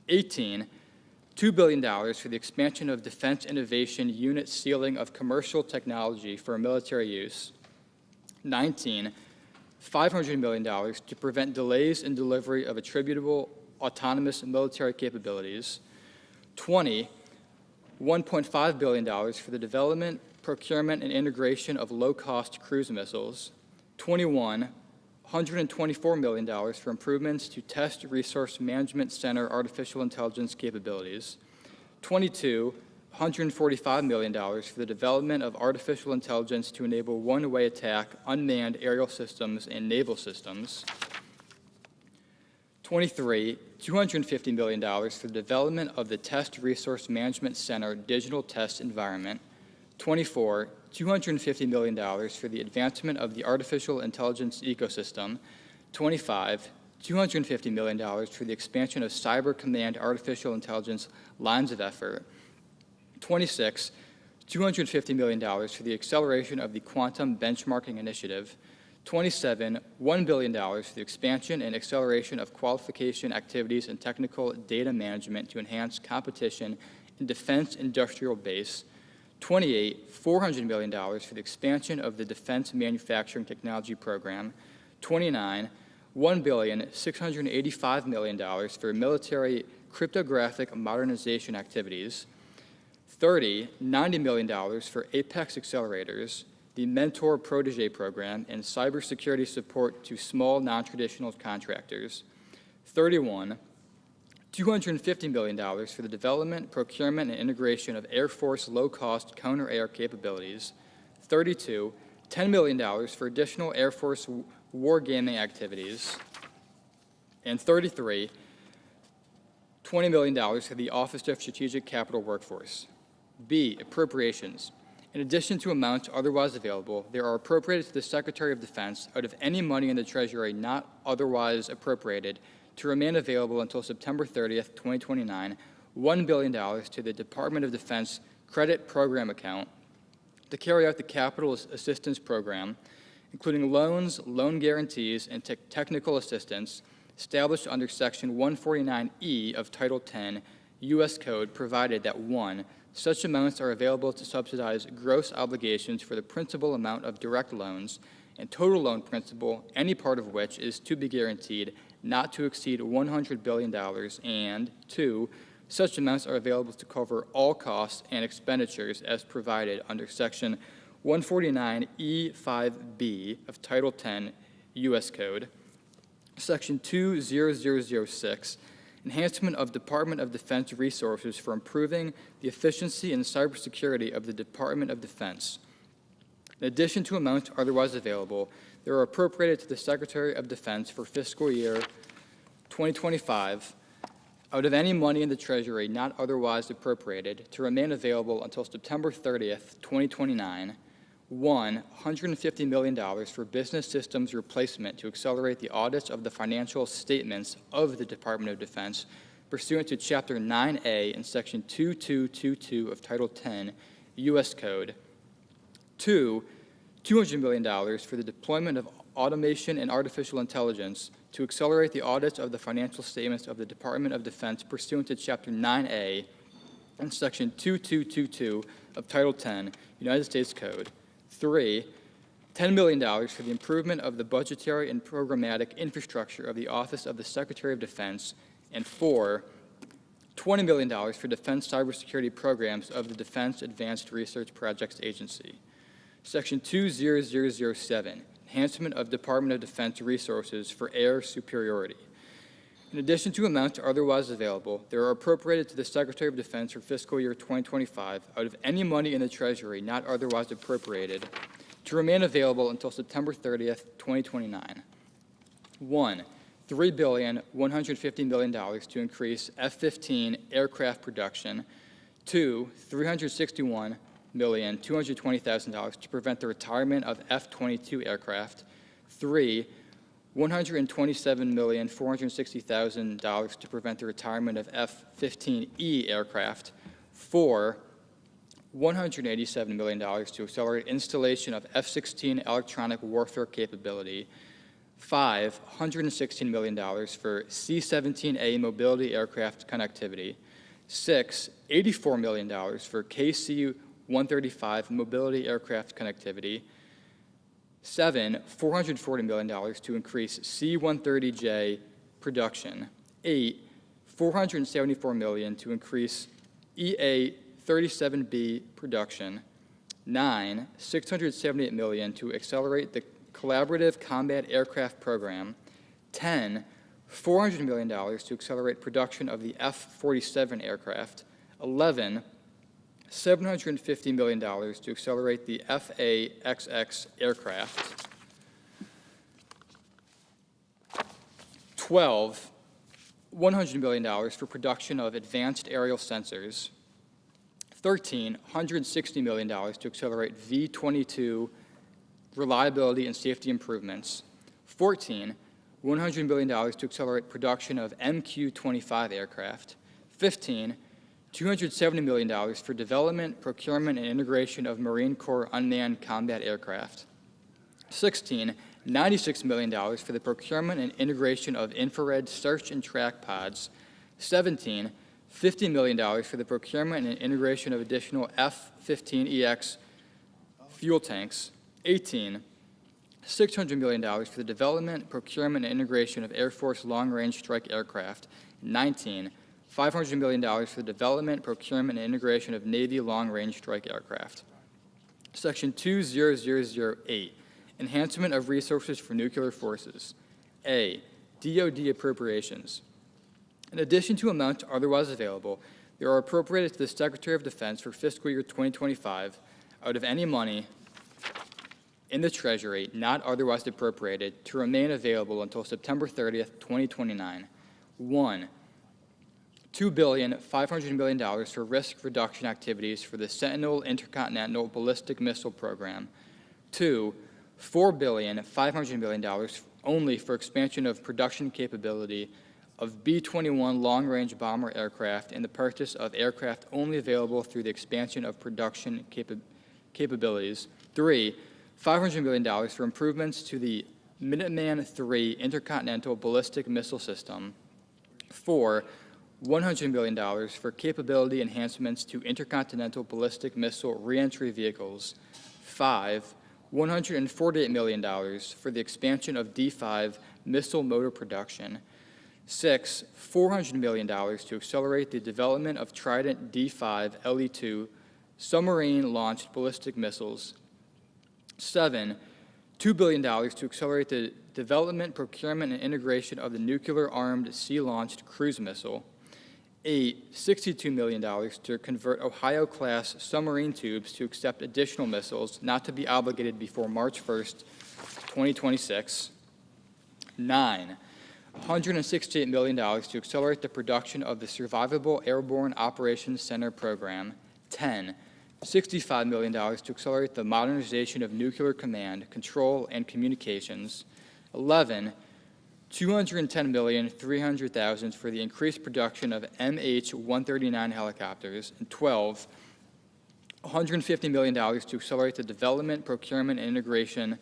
18, $2 billion for the expansion of Defense Innovation Unit ceiling of commercial technology for military use. 19, $500 million to prevent delays in delivery of attributable autonomous military capabilities. 20, $1.5 billion for the development, procurement, and integration of low-cost cruise missiles. 21, $124 million for improvements to Test Resource Management Center artificial intelligence capabilities. 22, $145 million for the development of artificial intelligence to enable one-way attack unmanned aerial systems and naval systems. 23, $250 million for the development of the Test Resource Management Center digital test environment. 24, $250 million for the advancement of the artificial intelligence ecosystem. 25, $250 million for the expansion of cyber command artificial intelligence lines of effort. 26, $250 million for the acceleration of the quantum benchmarking initiative. 27, $1 billion for the expansion and acceleration of qualification activities and technical data management to enhance competition in defense industrial base. 28, $400 million for the expansion of the Defense Manufacturing Technology Program. 29, $1,685 million for military cryptographic modernization activities. 30, $90 million for Apex accelerators, the Mentor Protege Program, and cybersecurity support to small non-traditional contractors. 31, $250 million for the development, procurement, and integration of Air Force low-cost counter-air capabilities. 32, $10 million for additional Air Force wargaming activities. And 33, $20 million for the Office of Strategic Capital Workforce. B, appropriations. In addition to amounts otherwise available, there are appropriated to the Secretary of Defense out of any money in the Treasury not otherwise appropriated to remain available until September 30th, 2029, $1 billion to the Department of Defense Credit Program account to carry out the Capital Assistance Program, including loans, loan guarantees, and technical assistance established under Section 149E of Title 10 U.S. Code, provided that 1, such amounts are available to subsidize gross obligations for the principal amount of direct loans and total loan principal, any part of which is to be guaranteed not to exceed $100 billion, and 2, such amounts are available to cover all costs and expenditures as provided under Section 149E5B of Title 10 U.S. Code. Section 20006, enhancement of Department of Defense resources for improving the efficiency and cybersecurity of the Department of Defense. In addition to amounts otherwise available, they are appropriated to the Secretary of Defense for fiscal year 2025 out of any money in the Treasury not otherwise appropriated to remain available until September 30th, 2029. 1, $150 million for business systems replacement to accelerate the audits of the financial statements of the Department of Defense pursuant to Chapter 9A and Section 2222 of Title 10 U.S. Code. 2, $200 million for the deployment of automation and artificial intelligence to accelerate the audits of the financial statements of the Department of Defense pursuant to Chapter 9A and Section 2222 of Title 10 United States Code. 3, $10 million for the improvement of the budgetary and programmatic infrastructure of the Office of the Secretary of Defense. And 4, $20 million for defense cybersecurity programs of the Defense Advanced Research Projects Agency. Section 20007, enhancement of Department of Defense resources for air superiority. In addition to amounts otherwise available, they are appropriated to the Secretary of Defense for fiscal year 2025 out of any money in the Treasury not otherwise appropriated to remain available until September 30th, 2029. 1, $3,150 million to increase F-15 aircraft production. 2, $361,220,000 to prevent the retirement of F-22 aircraft. 3, $127,460,000 to prevent the retirement of F-15E aircraft. 4, $187 million to accelerate installation of F-16 electronic warfare capability. 5, $116 million for C-17A mobility aircraft connectivity. 6, $84 million for KC-135 mobility aircraft connectivity. 7, $440 million to increase C-130J production. 8, $474 million to increase EA-37B production. 9, $678 million to accelerate the Collaborative Combat Aircraft Program. 10, $400 million to accelerate production of the F-47 aircraft. 11, $750 million to accelerate the F/A-XX aircraft. 12, $100 million for production of advanced aerial sensors. 13, $160 million to accelerate V-22 reliability and safety improvements. 14, $100 million to accelerate production of MQ-25 aircraft. 15, $270 million for development, procurement, and integration of Marine Corps unmanned combat aircraft. 16, $96 million for the procurement and integration of infrared search and track pods. 17, $50 million for the procurement and integration of additional F-15EX fuel tanks. 18, $600 million for the development, procurement, and integration of Air Force long-range strike aircraft. 19, $500 million for the development, procurement, and integration of Navy long-range strike aircraft. Section 20008, enhancement of resources for nuclear forces. A, DoD appropriations. In addition to amounts otherwise available, they are appropriated to the Secretary of Defense for fiscal year 2025 out of any money in the Treasury not otherwise appropriated to remain available until September 30th, 2029. 1, $2.5 billion for risk reduction activities for the Sentinel Intercontinental Ballistic Missile Program. 2, $4.5 billion only for expansion of production capability of B-21 long-range bomber aircraft and the purchase of aircraft only available through the expansion of production capabilities. 3, $500 million for improvements to the Minuteman III intercontinental ballistic missile system. 4, $100 million for capability enhancements to intercontinental ballistic missile reentry vehicles. 5, $148 million for the expansion of D5 missile motor production. 6, $400 million to accelerate the development of Trident D5 LE-2 submarine-launched ballistic missiles. 7, $2 billion to accelerate the development, procurement, and integration of the nuclear-armed sea-launched cruise missile. 8, $62 million to convert Ohio-class submarine tubes to accept additional missiles not to be obligated before March 1st, 2026. 9, $168 million to accelerate the production of the Survivable Airborne Operations Center program. 10, $65 million to accelerate the modernization of nuclear command, control, and communications. 11, $210,300,000 for the increased production of MH-139 helicopters. And 12, $150 million to accelerate the development, procurement, and integration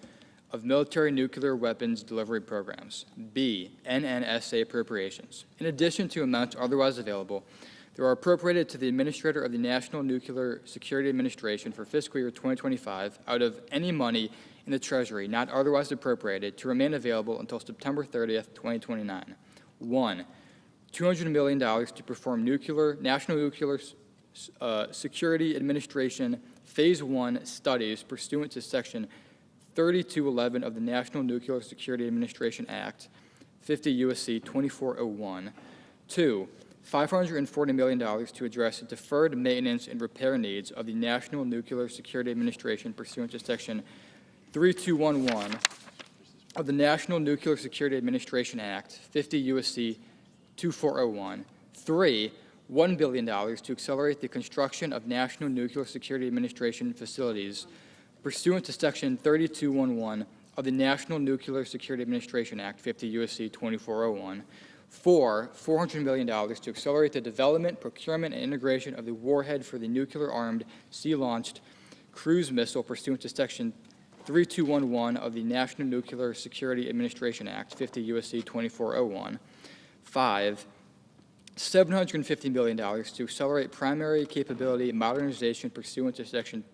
of military nuclear weapons delivery programs. B, NNSA appropriations. In addition to amounts otherwise available, there are appropriated to the Administrator of the National Nuclear Security Administration for fiscal year 2025 out of any money in the Treasury not otherwise appropriated to remain available until September 30th, 2029. 1, $200 million to perform National Nuclear Security Administration Phase 1 studies pursuant to Section 3211 of the National Nuclear Security Administration Act, 50 U.S.C. 2401. 2, $540 million to address deferred maintenance and repair needs of the National Nuclear Security Administration pursuant to Section 3211 of the National Nuclear Security Administration Act, 50 U.S.C. 2401. 3, $1 billion to accelerate the construction of National Nuclear Security Administration facilities pursuant to Section 3211 of the National Nuclear Security Administration Act, 50 U.S.C. 2401. 4, $400 million to accelerate the development, procurement, and integration of the warhead for the nuclear-armed sea-launched cruise missile pursuant to Section 3211 of the National Nuclear Security Administration Act, 50 U.S.C. 2401. 5, $750 million to accelerate primary capability modernization pursuant to Section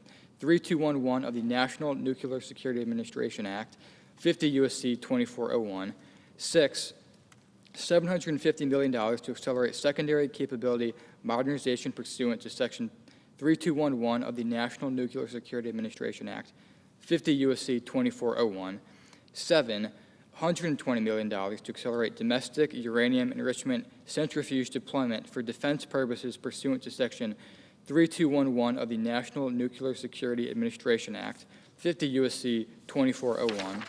3211 of the National Nuclear Security Administration Act, 50 U.S.C. 2401. 6, $750 million to accelerate secondary capability modernization pursuant to Section 3211 of the National Nuclear Security Administration Act, 50 U.S.C. 2401. 7, $120 million to accelerate domestic uranium enrichment centrifuge deployment for defense purposes pursuant to Section 3211 of the National Nuclear Security Administration Act, 50 U.S.C. 2401.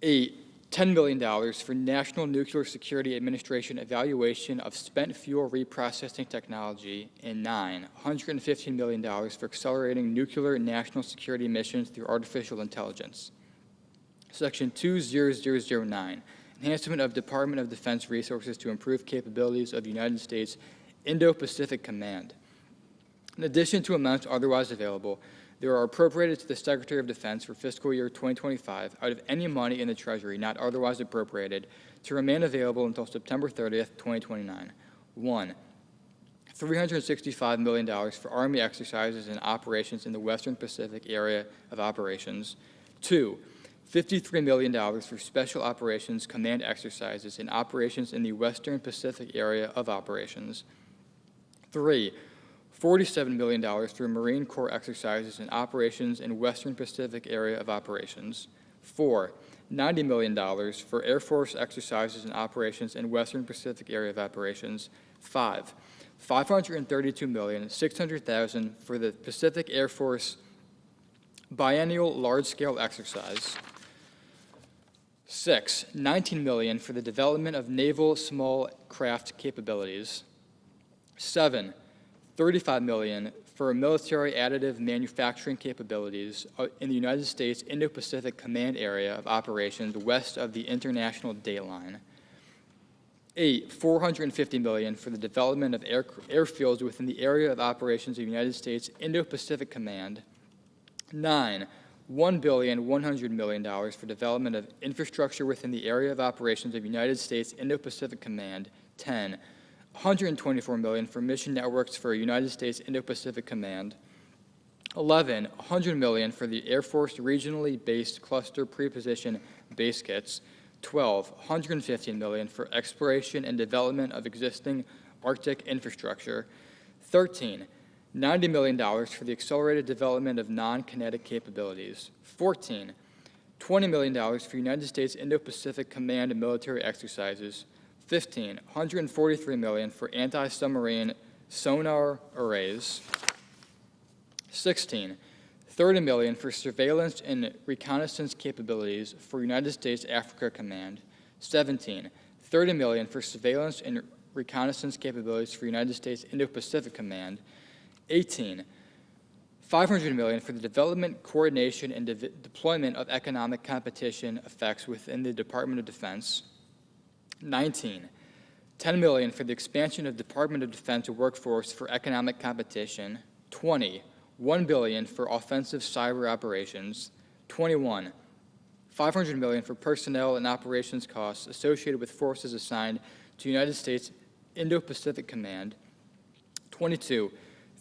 8, $10 million for National Nuclear Security Administration evaluation of spent fuel reprocessing technology. And 9, $115 million for accelerating nuclear national security missions through artificial intelligence. Section 20009, enhancement of Department of Defense resources to improve capabilities of United States Indo-Pacific Command. In addition to amounts otherwise available, there are appropriated to the Secretary of Defense for fiscal year 2025 out of any money in the Treasury not otherwise appropriated to remain available until September 30th, 2029. 1, $365 million for Army exercises and operations in the Western Pacific Area of Operations. 2, $53 million for Special Operations Command exercises and operations in the Western Pacific Area of Operations. 3, $47 million for Marine Corps exercises and operations in Western Pacific Area of Operations. 4, $90 million for Air Force exercises and operations in Western Pacific Area of Operations. 5, $532,600,000 for the Pacific Air Force biennial large-scale exercise. 6, $19 million for the development of naval small craft capabilities. 7, $35 million for military additive manufacturing capabilities in the United States Indo-Pacific Command Area of Operations west of the International Date Line. 8, $450 million for the development of airfields within the area of operations of the United States Indo-Pacific Command. 9, $1.1 billion for development of infrastructure within the area of operations of United States Indo-Pacific Command. 10, $124 million for mission networks for United States Indo-Pacific Command. 11, $100 million for the Air Force regionally based cluster preposition base kits. 12, $115 million for exploration and development of existing Arctic infrastructure. 13, $90 million for the accelerated development of non-kinetic capabilities. 14, $20 million for United States Indo-Pacific Command and military exercises. 15, $143 million for anti-submarine sonar arrays. 16, $30 million for surveillance and reconnaissance capabilities for United States Africa Command. 17, $30 million for surveillance and reconnaissance capabilities for United States Indo-Pacific Command. 18, $500 million for the development, coordination, and deployment of economic competition effects within the Department of Defense. 19, $10 million for the expansion of Department of Defense workforce for economic competition. 20, $1 billion for offensive cyber operations. 21, $500 million for personnel and operations costs associated with forces assigned to United States Indo-Pacific Command. 22,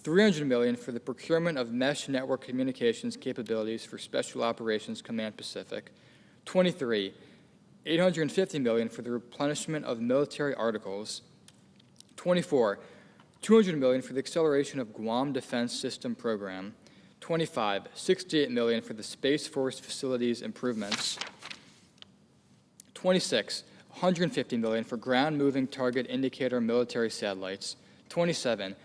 $300 million for the procurement of mesh network communications capabilities for Special Operations Command Pacific. 23, $850 million for the replenishment of military articles. 24, $200 million for the acceleration of Guam Defense System program. 25, $68 million for the Space Force facilities improvements. 26, $150 million for ground moving target indicator military satellites. 27,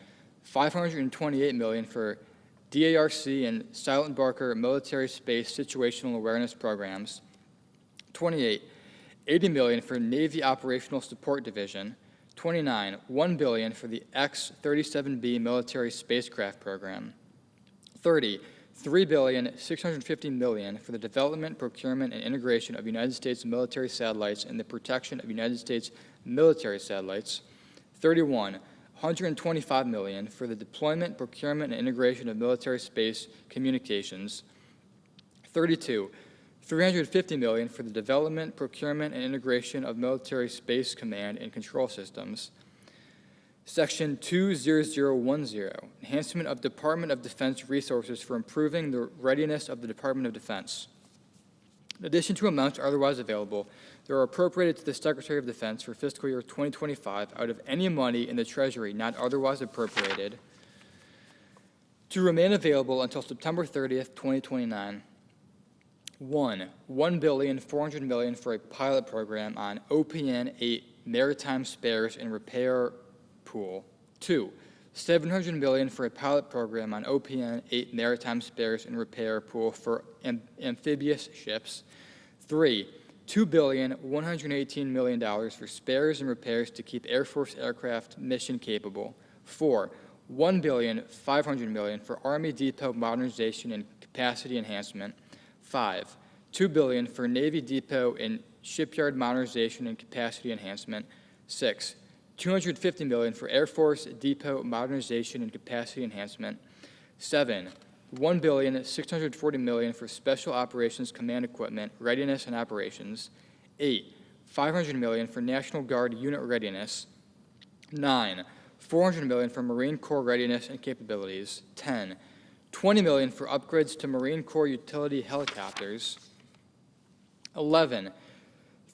$528 million for DARC and Silent Barker military space situational awareness programs. 28, $80 million for Navy Operational Support Division. 29, $1 billion for the X-37B military spacecraft program. 30, $3.65 billion for the development, procurement, and integration of United States military satellites and the protection of United States military satellites. 31, $125 million for the deployment, procurement, and integration of military space communications. 32, $350 million for the development, procurement, and integration of military space command and control systems. Section 20010, enhancement of Department of Defense resources for improving the readiness of the Department of Defense. In addition to amounts otherwise available, they are appropriated to the Secretary of Defense for fiscal year 2025 out of any money in the Treasury not otherwise appropriated to remain available until September 30th, 2029. 1, $1.4 billion for a pilot program on OPN-8 maritime spares and repair pool. 2, $700 million for a pilot program on OPN-8 maritime spares and repair pool for amphibious ships. 3, $2.118 billion for spares and repairs to keep Air Force aircraft mission capable. 4, $1.5 billion for Army depot modernization and capacity enhancement. 5, $2 billion for Navy depot and shipyard modernization and capacity enhancement. 6, $250 million for Air Force depot modernization and capacity enhancement. 7, $1.64 billion for Special Operations Command equipment, readiness and operations. 8, $500 million for National Guard unit readiness. 9, $400 million for Marine Corps readiness and capabilities. 10, $20 million for upgrades to Marine Corps utility helicopters. 11,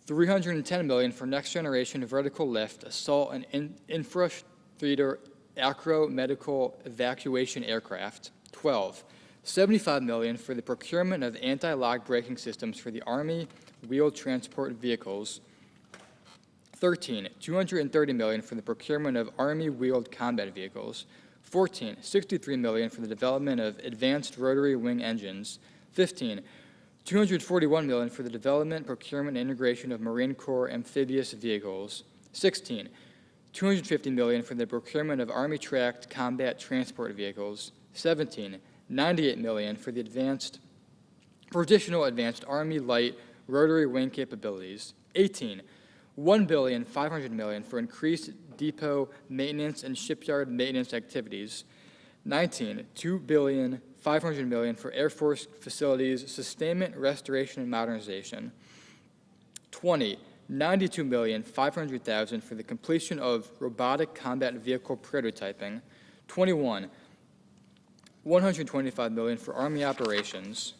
$310 million for next-generation vertical lift, assault, and infrastructure acro medical evacuation aircraft. 12, $75 million for the procurement of anti-lock braking systems for the Army wheeled transport vehicles. 13, $230 million for the procurement of Army wheeled combat vehicles. 14, $63 million for the development of advanced rotary wing engines. 15, $241 million for the development, procurement, and integration of Marine Corps amphibious vehicles. 16, $250 million for the procurement of Army tracked combat transport vehicles. 17, $98 million for additional advanced Army light rotary wing capabilities. 18, $1.5 billion for increased depot maintenance and shipyard maintenance activities. 19, $2.5 billion for Air Force facilities sustainment, restoration, and modernization. 20, $92,500,000 for the completion of robotic combat vehicle prototyping. 21, $125 million for Army operations.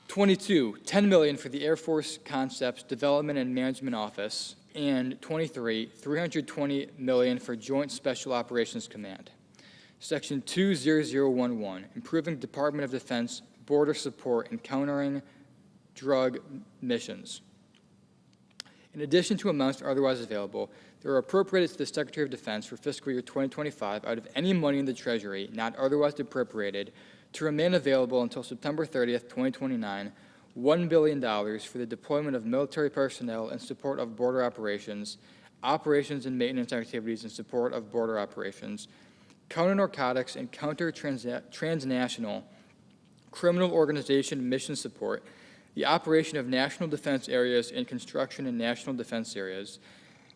22, $10 million for the Air Force Concepts Development and Management Office. And 23, $320 million for Joint Special Operations Command. Section 20011, improving Department of Defense border support and countering drug missions. In addition to amounts otherwise available, they are appropriated to the Secretary of Defense for fiscal year 2025 out of any money in the Treasury not otherwise appropriated to remain available until September 30th, 2029, $1 billion for the deployment of military personnel in support of border operations, operations and maintenance activities in support of border operations, counter-narcotics and counter-transnational criminal organization mission support, the operation of national defense areas and construction in national defense areas,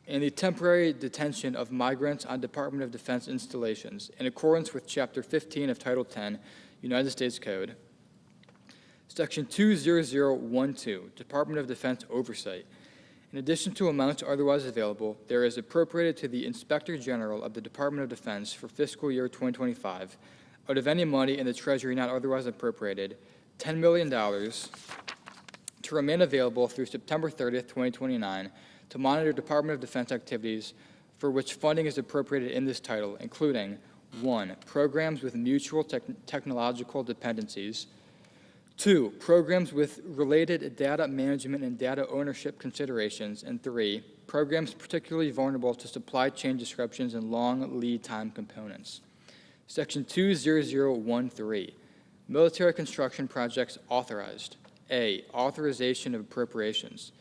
and the temporary detention of migrants on Department of Defense installations in accordance with Chapter 15 of Title 10, United States Code. Section 20012, Department of Defense Oversight. In addition to amounts otherwise available, there is appropriated to the Inspector General of the Department of Defense for fiscal year 2025, out of any money in the Treasury not otherwise appropriated, $10 million to remain available through September 30th, 2029, to monitor Department of Defense activities for which funding is appropriated in this title, including 1, programs with mutual technological dependencies, 2, programs with related data management and data ownership considerations, and 3, programs particularly vulnerable to supply chain disruptions and long lead time components. Section 20013, military construction projects authorized. A, authorization of appropriations.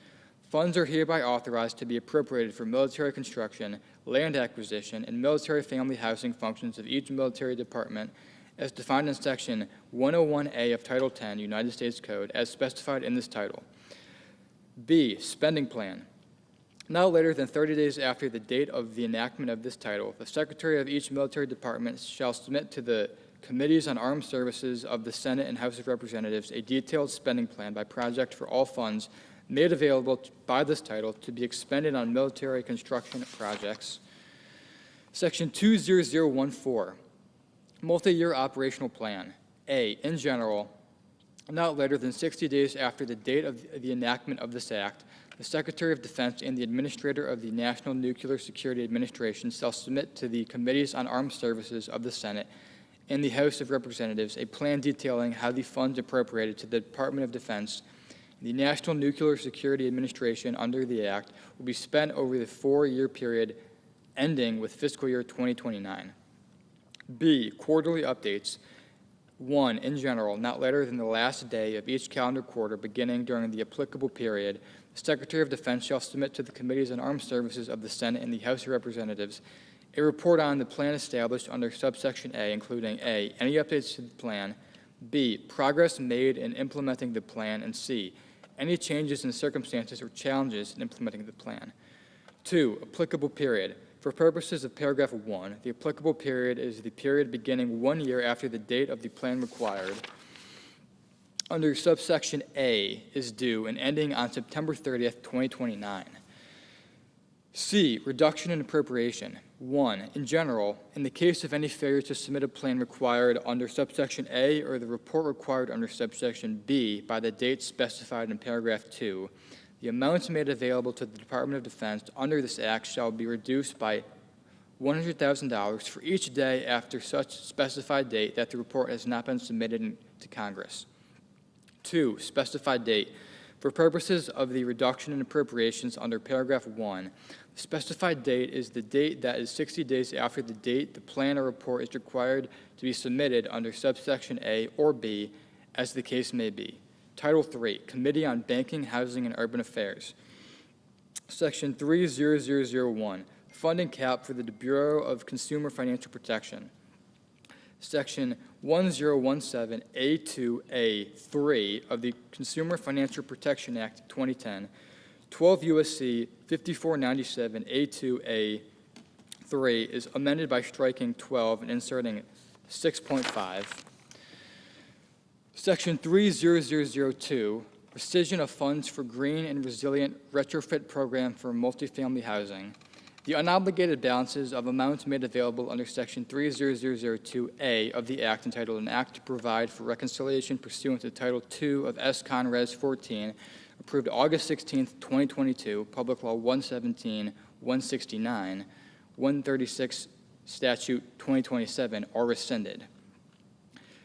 Funds are hereby authorized to be appropriated for military construction, land acquisition, and military family housing functions of each military department as defined in Section 101A of Title 10, United States Code, as specified in this title. B, spending plan. Not later than 30 days after the date of the enactment of this title, the Secretary of each military department shall submit to the Committees on Armed Services of the Senate and House of Representatives a detailed spending plan by project for all funds made available by this title to be expended on military construction projects. Section 20014, multi-year operational plan. A, in general, not later than 60 days after the date of the enactment of this act, the Secretary of Defense and the Administrator of the National Nuclear Security Administration shall submit to the Committees on Armed Services of the Senate and the House of Representatives a plan detailing how the funds appropriated to the Department of Defense and the National Nuclear Security Administration under the Act will be spent over the 4-year period ending with fiscal year 2029. B, quarterly updates. 1, in general, not later than the last day of each calendar quarter beginning during the applicable period, the Secretary of Defense shall submit to the Committees on Armed Services of the Senate and the House of Representatives a report on the plan established under subsection A, including A, any updates to the plan, B, progress made in implementing the plan, and C, any changes in circumstances or challenges in implementing the plan. 2, applicable period. For purposes of paragraph 1, the applicable period is the period beginning 1 year after the date of the plan required under subsection A is due and ending on September 30th, 2029. C, reduction in appropriation. 1, in general, in the case of any failure to submit a plan required under subsection A or the report required under subsection B by the date specified in paragraph 2, the amounts made available to the Department of Defense under this act shall be reduced by $100,000 for each day after such specified date that the report has not been submitted to Congress. 2, specified date. For purposes of the reduction in appropriations under paragraph 1, the specified date is the date that is 60 days after the date the plan or report is required to be submitted under subsection A or B, as the case may be. Title 3, Committee on Banking, Housing, and Urban Affairs. Section 30001, funding cap for the Bureau of Consumer Financial Protection. Section 1017A2A3 of the Consumer Financial Protection Act 2010, 12 U.S.C. 5497A2A3 is amended by striking 12 and inserting 6.5. Section 30002, rescission of funds for green and resilient retrofit program for multifamily housing. The unobligated balances of amounts made available under Section 30002A of the Act entitled An Act to Provide for Reconciliation pursuant to Title II of S. Con. Res. 14, approved August 16, 2022, Public Law 117, 169, 136, Statute 2027, are rescinded.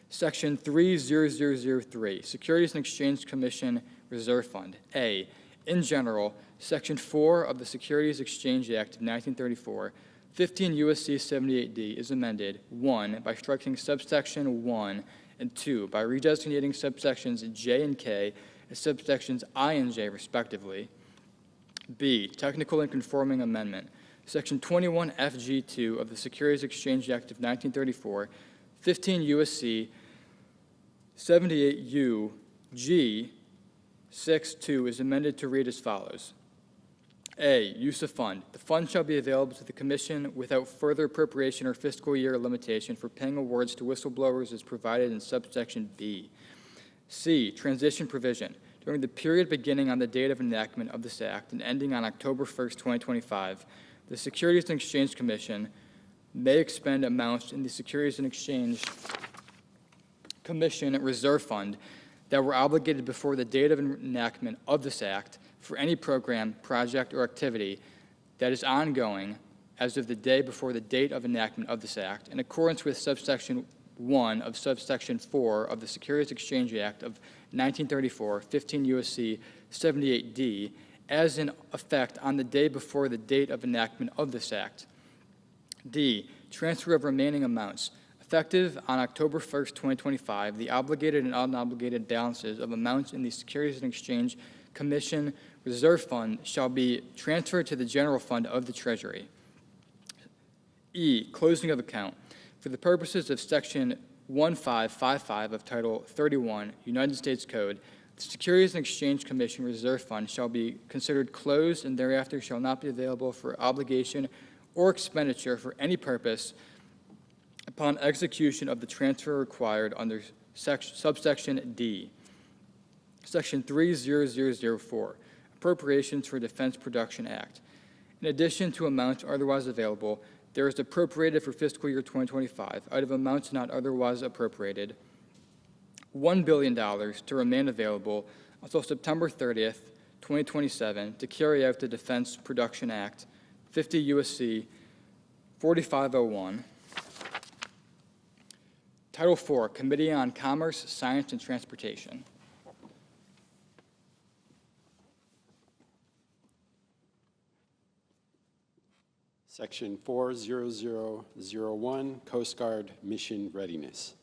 Section 30003, Securities and Exchange Commission Reserve Fund. A, in general, Section 4 of the Securities Exchange Act of 1934, 15 U.S.C. 78D is amended, 1, by striking subsection 1, and 2, by redesignating subsections J and K as subsections I and J, respectively. B, technical and conforming amendment. Section 21FG2 of the Securities Exchange Act of 1934, 15 U.S.C. 78U G 6.2 is amended to read as follows. A, use of fund. The fund shall be available to the Commission without further appropriation or fiscal year limitation for paying awards to whistleblowers as provided in subsection B. C, transition provision. During the period beginning on the date of enactment of this Act and ending on October 1st, 2025, the Securities and Exchange Commission may expend amounts in the Securities and Exchange Commission Reserve Fund that were obligated before the date of enactment of this Act for any program, project, or activity that is ongoing as of the day before the date of enactment of this Act, in accordance with subsection 1 of subsection 4 of the Securities Exchange Act of 1934, 15 U.S.C. 78D, as in effect on the day before the date of enactment of this Act. D, transfer of remaining amounts. Effective on October 1st, 2025, the obligated and unobligated balances of amounts in the Securities and Exchange Commission Reserve Fund shall be transferred to the General Fund of the Treasury. E, closing of account. For the purposes of Section 1555 of Title 31, United States Code, the Securities and Exchange Commission Reserve Fund shall be considered closed and thereafter shall not be available for obligation or expenditure for any purpose upon execution of the transfer required under subsection D. Section 30004, Appropriations for Defense Production Act. In addition to amounts otherwise available, there is appropriated for fiscal year 2025, out of amounts not otherwise appropriated, $1 billion to remain available until September 30th, 2027, to carry out the Defense Production Act, 50 U.S.C. 4501. Title IV, Committee on Commerce, Science, and Transportation. Section 40001, Coast Guard Mission Readiness.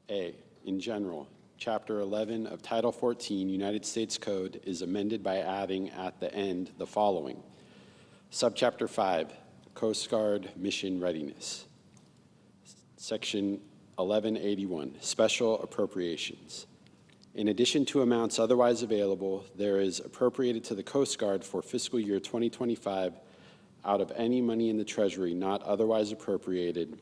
A, in general, Chapter 11 of Title 14 United States Code is amended by adding at the end the following. Subchapter 5, Coast Guard Mission Readiness. Section 1181, Special Appropriations. In addition to amounts otherwise available, there is appropriated to the Coast Guard for fiscal year 2025 out of any money in the Treasury not otherwise appropriated,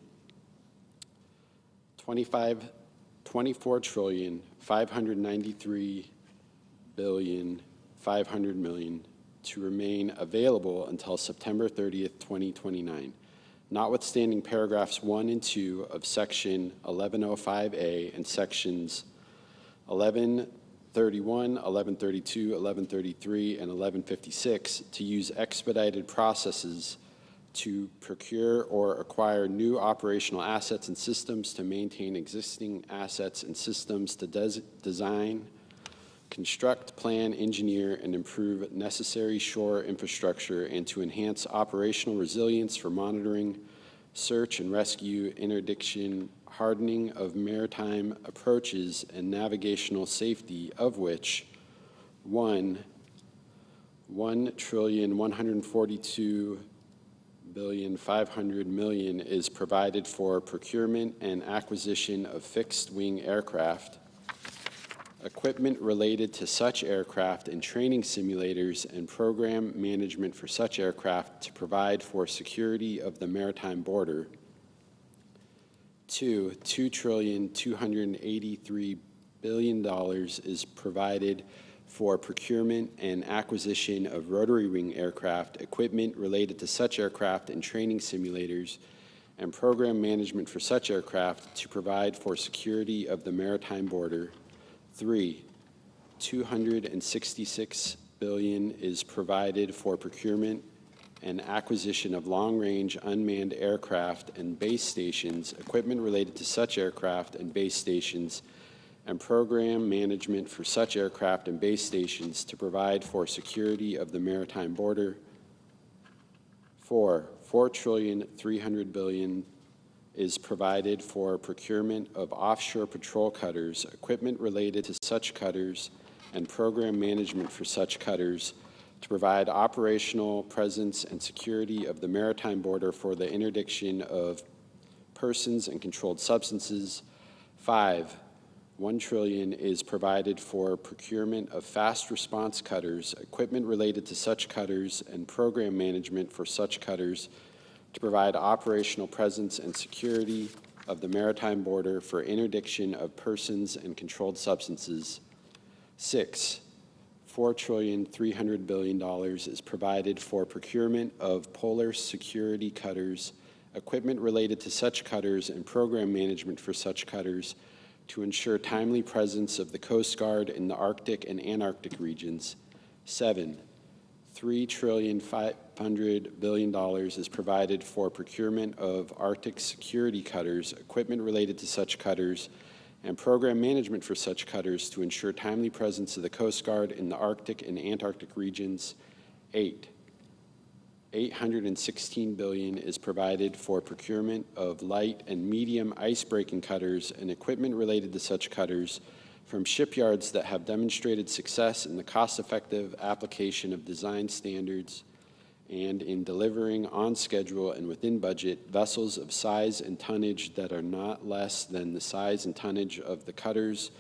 $24,593,500,000,000 to remain available until September 30th, 2029. Notwithstanding paragraphs 1 and 2 of Section 1105A and Sections 1131, 1132, 1133, and 1156 to use expedited processes to procure or acquire new operational assets and systems, to maintain existing assets and systems, to design, construct, plan, engineer, and improve necessary shore infrastructure, and to enhance operational resilience for monitoring, search and rescue, interdiction, hardening of maritime approaches, and navigational safety, of which $1,142 $1,500,000,000 is provided for procurement and acquisition of fixed-wing aircraft, equipment related to such aircraft and training simulators and program management for such aircraft to provide for security of the maritime border. 2, $2,283 billion is provided for procurement and acquisition of rotary wing aircraft, equipment related to such aircraft and training simulators, and program management for such aircraft to provide for security of the maritime border. 3, $266 billion is provided for procurement and acquisition of long-range unmanned aircraft and base stations, equipment related to such aircraft and base stations, and program management for such aircraft and base stations to provide for security of the maritime border. 4, $4,300 billion is provided for procurement of offshore patrol cutters, equipment related to such cutters, and program management for such cutters to provide operational presence and security of the maritime border for the interdiction of persons and controlled substances. 5, $1 trillion is provided for procurement of fast response cutters, equipment related to such cutters, and program management for such cutters to provide operational presence and security of the maritime border for interdiction of persons and controlled substances. 6, $4,300 billion is provided for procurement of polar security cutters, equipment related to such cutters, and program management for such cutters to ensure timely presence of the Coast Guard in the Arctic and Antarctic regions. 7, $3,500 billion is provided for procurement of Arctic security cutters, equipment related to such cutters, and program management for such cutters to ensure timely presence of the Coast Guard in the Arctic and Antarctic regions. 8, $816 billion is provided for procurement of light and medium ice-breaking cutters and equipment related to such cutters from shipyards that have demonstrated success in the cost-effective application of design standards and in delivering on schedule and within budget vessels of size and tonnage that are not less than the size and tonnage of the cutters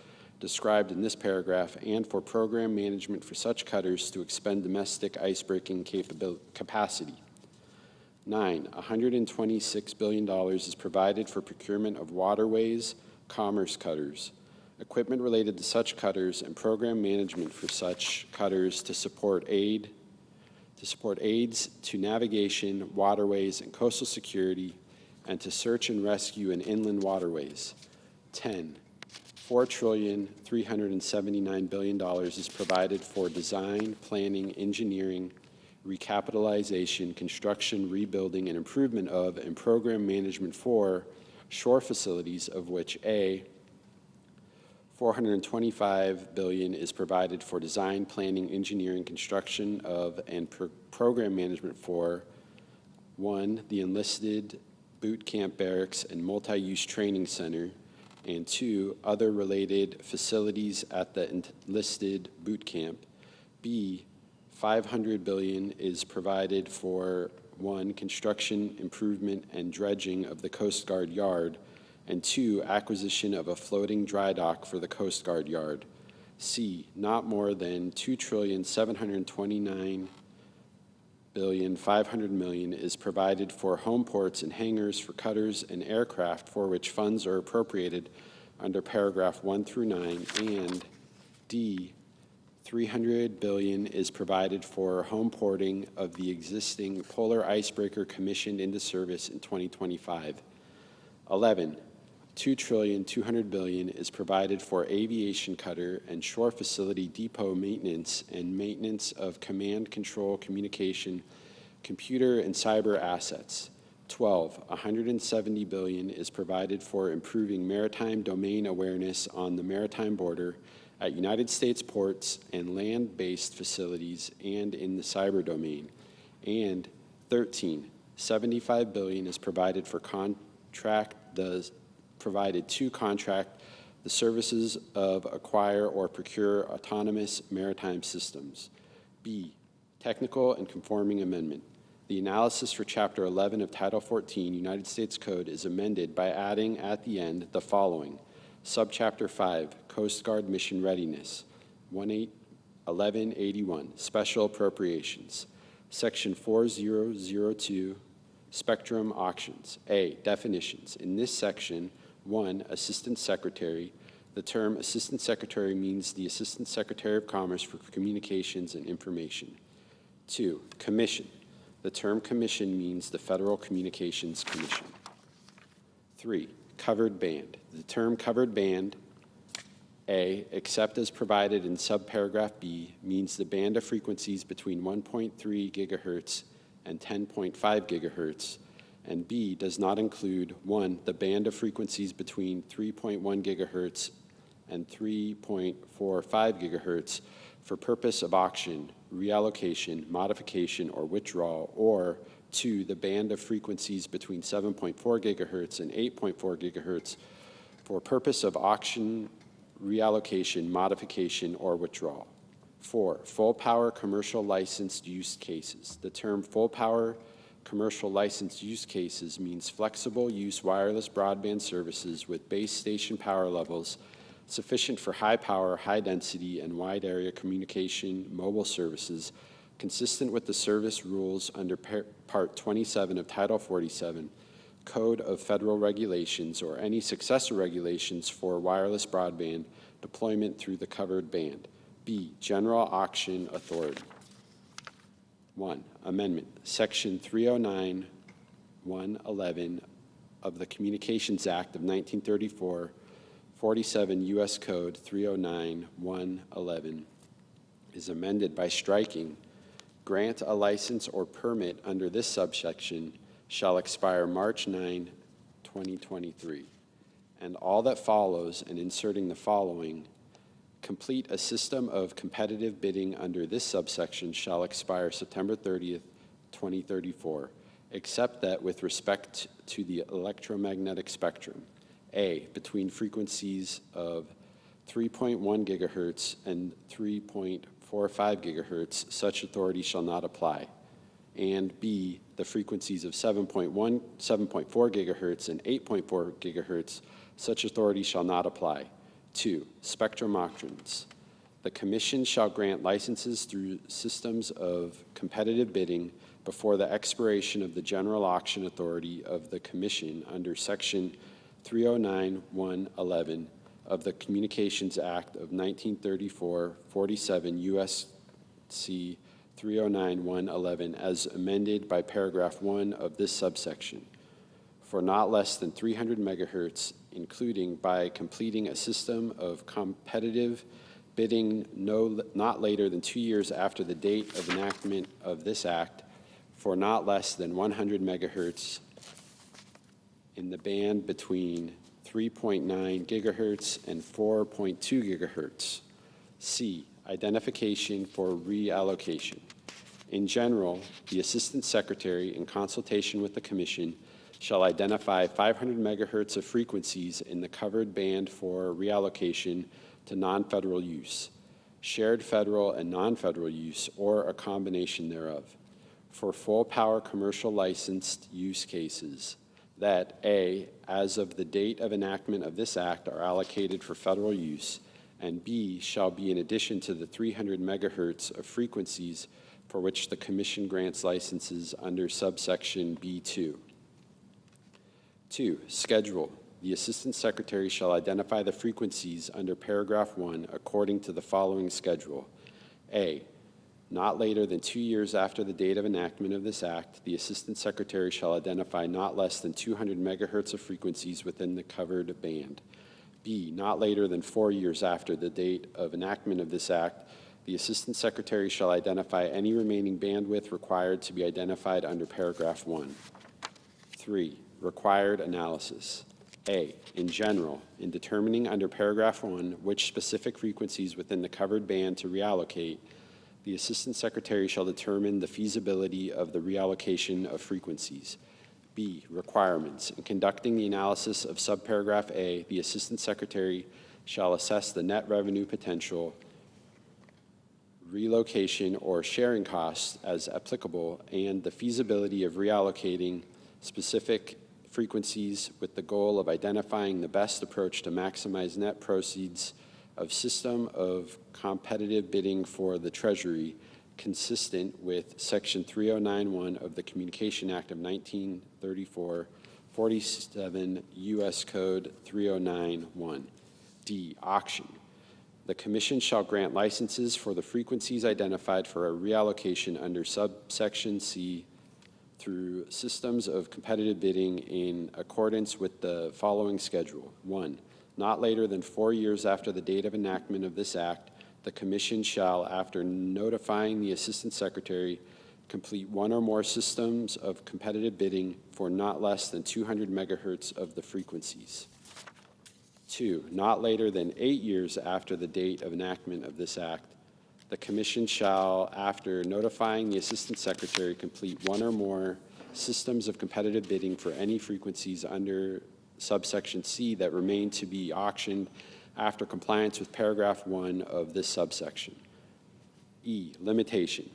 described in this paragraph, and for program management for such cutters to expend domestic ice-breaking capacity. 9, $126 billion is provided for procurement of waterways, commerce cutters, equipment related to such cutters, and program management for such cutters to support aids to navigation, waterways, and coastal security, and to search and rescue in inland waterways. 10, $4,379 billion is provided for design, planning, engineering, recapitalization, construction, rebuilding, and improvement of, and program management for shore facilities, of which A, $425 billion is provided for design, planning, engineering, construction of, and program management for 1, the enlisted boot camp barracks and multi-use training center, and 2, other related facilities at the enlisted boot camp. B, $500 billion is provided for 1, construction, improvement, and dredging of the Coast Guard yard, and 2, acquisition of a floating dry dock for the Coast Guard yard. C, not more than $2,729,500,000 is provided for home ports and hangars for cutters and aircraft for which funds are appropriated under paragraph 1 through 9, and D, $300 billion is provided for home porting of the existing polar icebreaker commissioned into service in 2025. 11, $2,200 billion is provided for aviation cutter and shore facility depot maintenance and maintenance of command, control, communication, computer, and cyber assets. 12, $170 billion is provided for improving maritime domain awareness on the maritime border at United States ports and land-based facilities and in the cyber domain. And 13, $75 billion is provided for provided to contract the services of acquire or procure autonomous maritime systems. B, technical and conforming amendment. The analysis for Chapter 11 of Title 14 United States Code is amended by adding at the end the following. Subchapter 5, Coast Guard Mission Readiness, 1181, Special Appropriations. Section 4002, Spectrum Auctions. A, definitions. In this section, 1, Assistant Secretary. The term Assistant Secretary means the Assistant Secretary of Commerce for Communications and Information. 2, Commission. The term commission means the Federal Communications Commission. 3, covered band. The term covered band, A, except as provided in subparagraph B, means the band of frequencies between 1.3 gigahertz and 10.5 gigahertz, and B, does not include 1, the band of frequencies between 3.1 gigahertz and 3.45 gigahertz for purpose of auction, reallocation, modification, or withdrawal, or 2, the band of frequencies between 7.4 gigahertz and 8.4 gigahertz for purpose of auction, reallocation, modification, or withdrawal. 4, full power commercial licensed use cases. The term full power commercial licensed use cases means flexible use wireless broadband services with base station power levels sufficient for high power, high density, and wide area communication mobile services consistent with the service rules under Part 27 of Title 47, Code of Federal Regulations, or any successor regulations for wireless broadband deployment through the covered band. B, General Auction Authority. 1, Amendment. Section 309(1)11 of the Communications Act of 1934, 47 U.S. Code 309(1)11 is amended by striking, grant a license or permit under this subsection shall expire March 9, 2023, and all that follows, and inserting the following, complete a system of competitive bidding under this subsection shall expire September 30th, 2034, except that with respect to the electromagnetic spectrum, A, between frequencies of 3.1 gigahertz and 3.45 gigahertz, such authority shall not apply, and B, the frequencies of 7.4 gigahertz and 8.4 gigahertz, such authority shall not apply. 2, spectrum auctions. The Commission shall grant licenses through systems of competitive bidding before the expiration of the general auction authority of the Commission under Section 309(1)11 of the Communications Act of 1934, 47 U.S.C. 309(1)11 as amended by paragraph 1 of this subsection for not less than 300 megahertz, including by completing a system of competitive bidding not later than 2 years after the date of enactment of this act for not less than 100 megahertz in the band between 3.9 gigahertz and 4.2 gigahertz. C, identification for reallocation. In general, the Assistant Secretary, in consultation with the Commission, shall identify 500 megahertz of frequencies in the covered band for reallocation to non-federal use, shared federal and non-federal use, or a combination thereof, for full power commercial licensed use cases that, A, as of the date of enactment of this act are allocated for federal use, and B, shall be in addition to the 300 megahertz of frequencies for which the Commission grants licenses under subsection B2. 2, schedule. The Assistant Secretary shall identify the frequencies under paragraph 1 according to the following schedule. A, not later than 2 years after the date of enactment of this act, the Assistant Secretary shall identify not less than 200 megahertz of frequencies within the covered band. B, not later than 4 years after the date of enactment of this act, the Assistant Secretary shall identify any remaining bandwidth required to be identified under paragraph 1. 3, required analysis. A, in general, in determining under paragraph 1 which specific frequencies within the covered band to reallocate, the Assistant Secretary shall determine the feasibility of the reallocation of frequencies. B, requirements. In conducting the analysis of subparagraph A, the Assistant Secretary shall assess the net revenue potential, relocation or sharing costs as applicable, and the feasibility of reallocating specific frequencies with the goal of identifying the best approach to maximize net proceeds of system of competitive bidding for the Treasury, consistent with Section 3091 of the Communication Act of 1934, 47 U.S. Code 3091. D, auction. The Commission shall grant licenses for the frequencies identified for a reallocation under subsection C through systems of competitive bidding in accordance with the following schedule. 1. Not later than 4 years after the date of enactment of this act, the Commission shall, after notifying the Assistant Secretary, complete one or more systems of competitive bidding for not less than 200 megahertz of the frequencies. 2. Not later than 8 years after the date of enactment of this act, the Commission shall, after notifying the Assistant Secretary, complete one or more systems of competitive bidding for any frequencies under subsection C that remain to be auctioned after compliance with paragraph 1 of this subsection. E, limitation.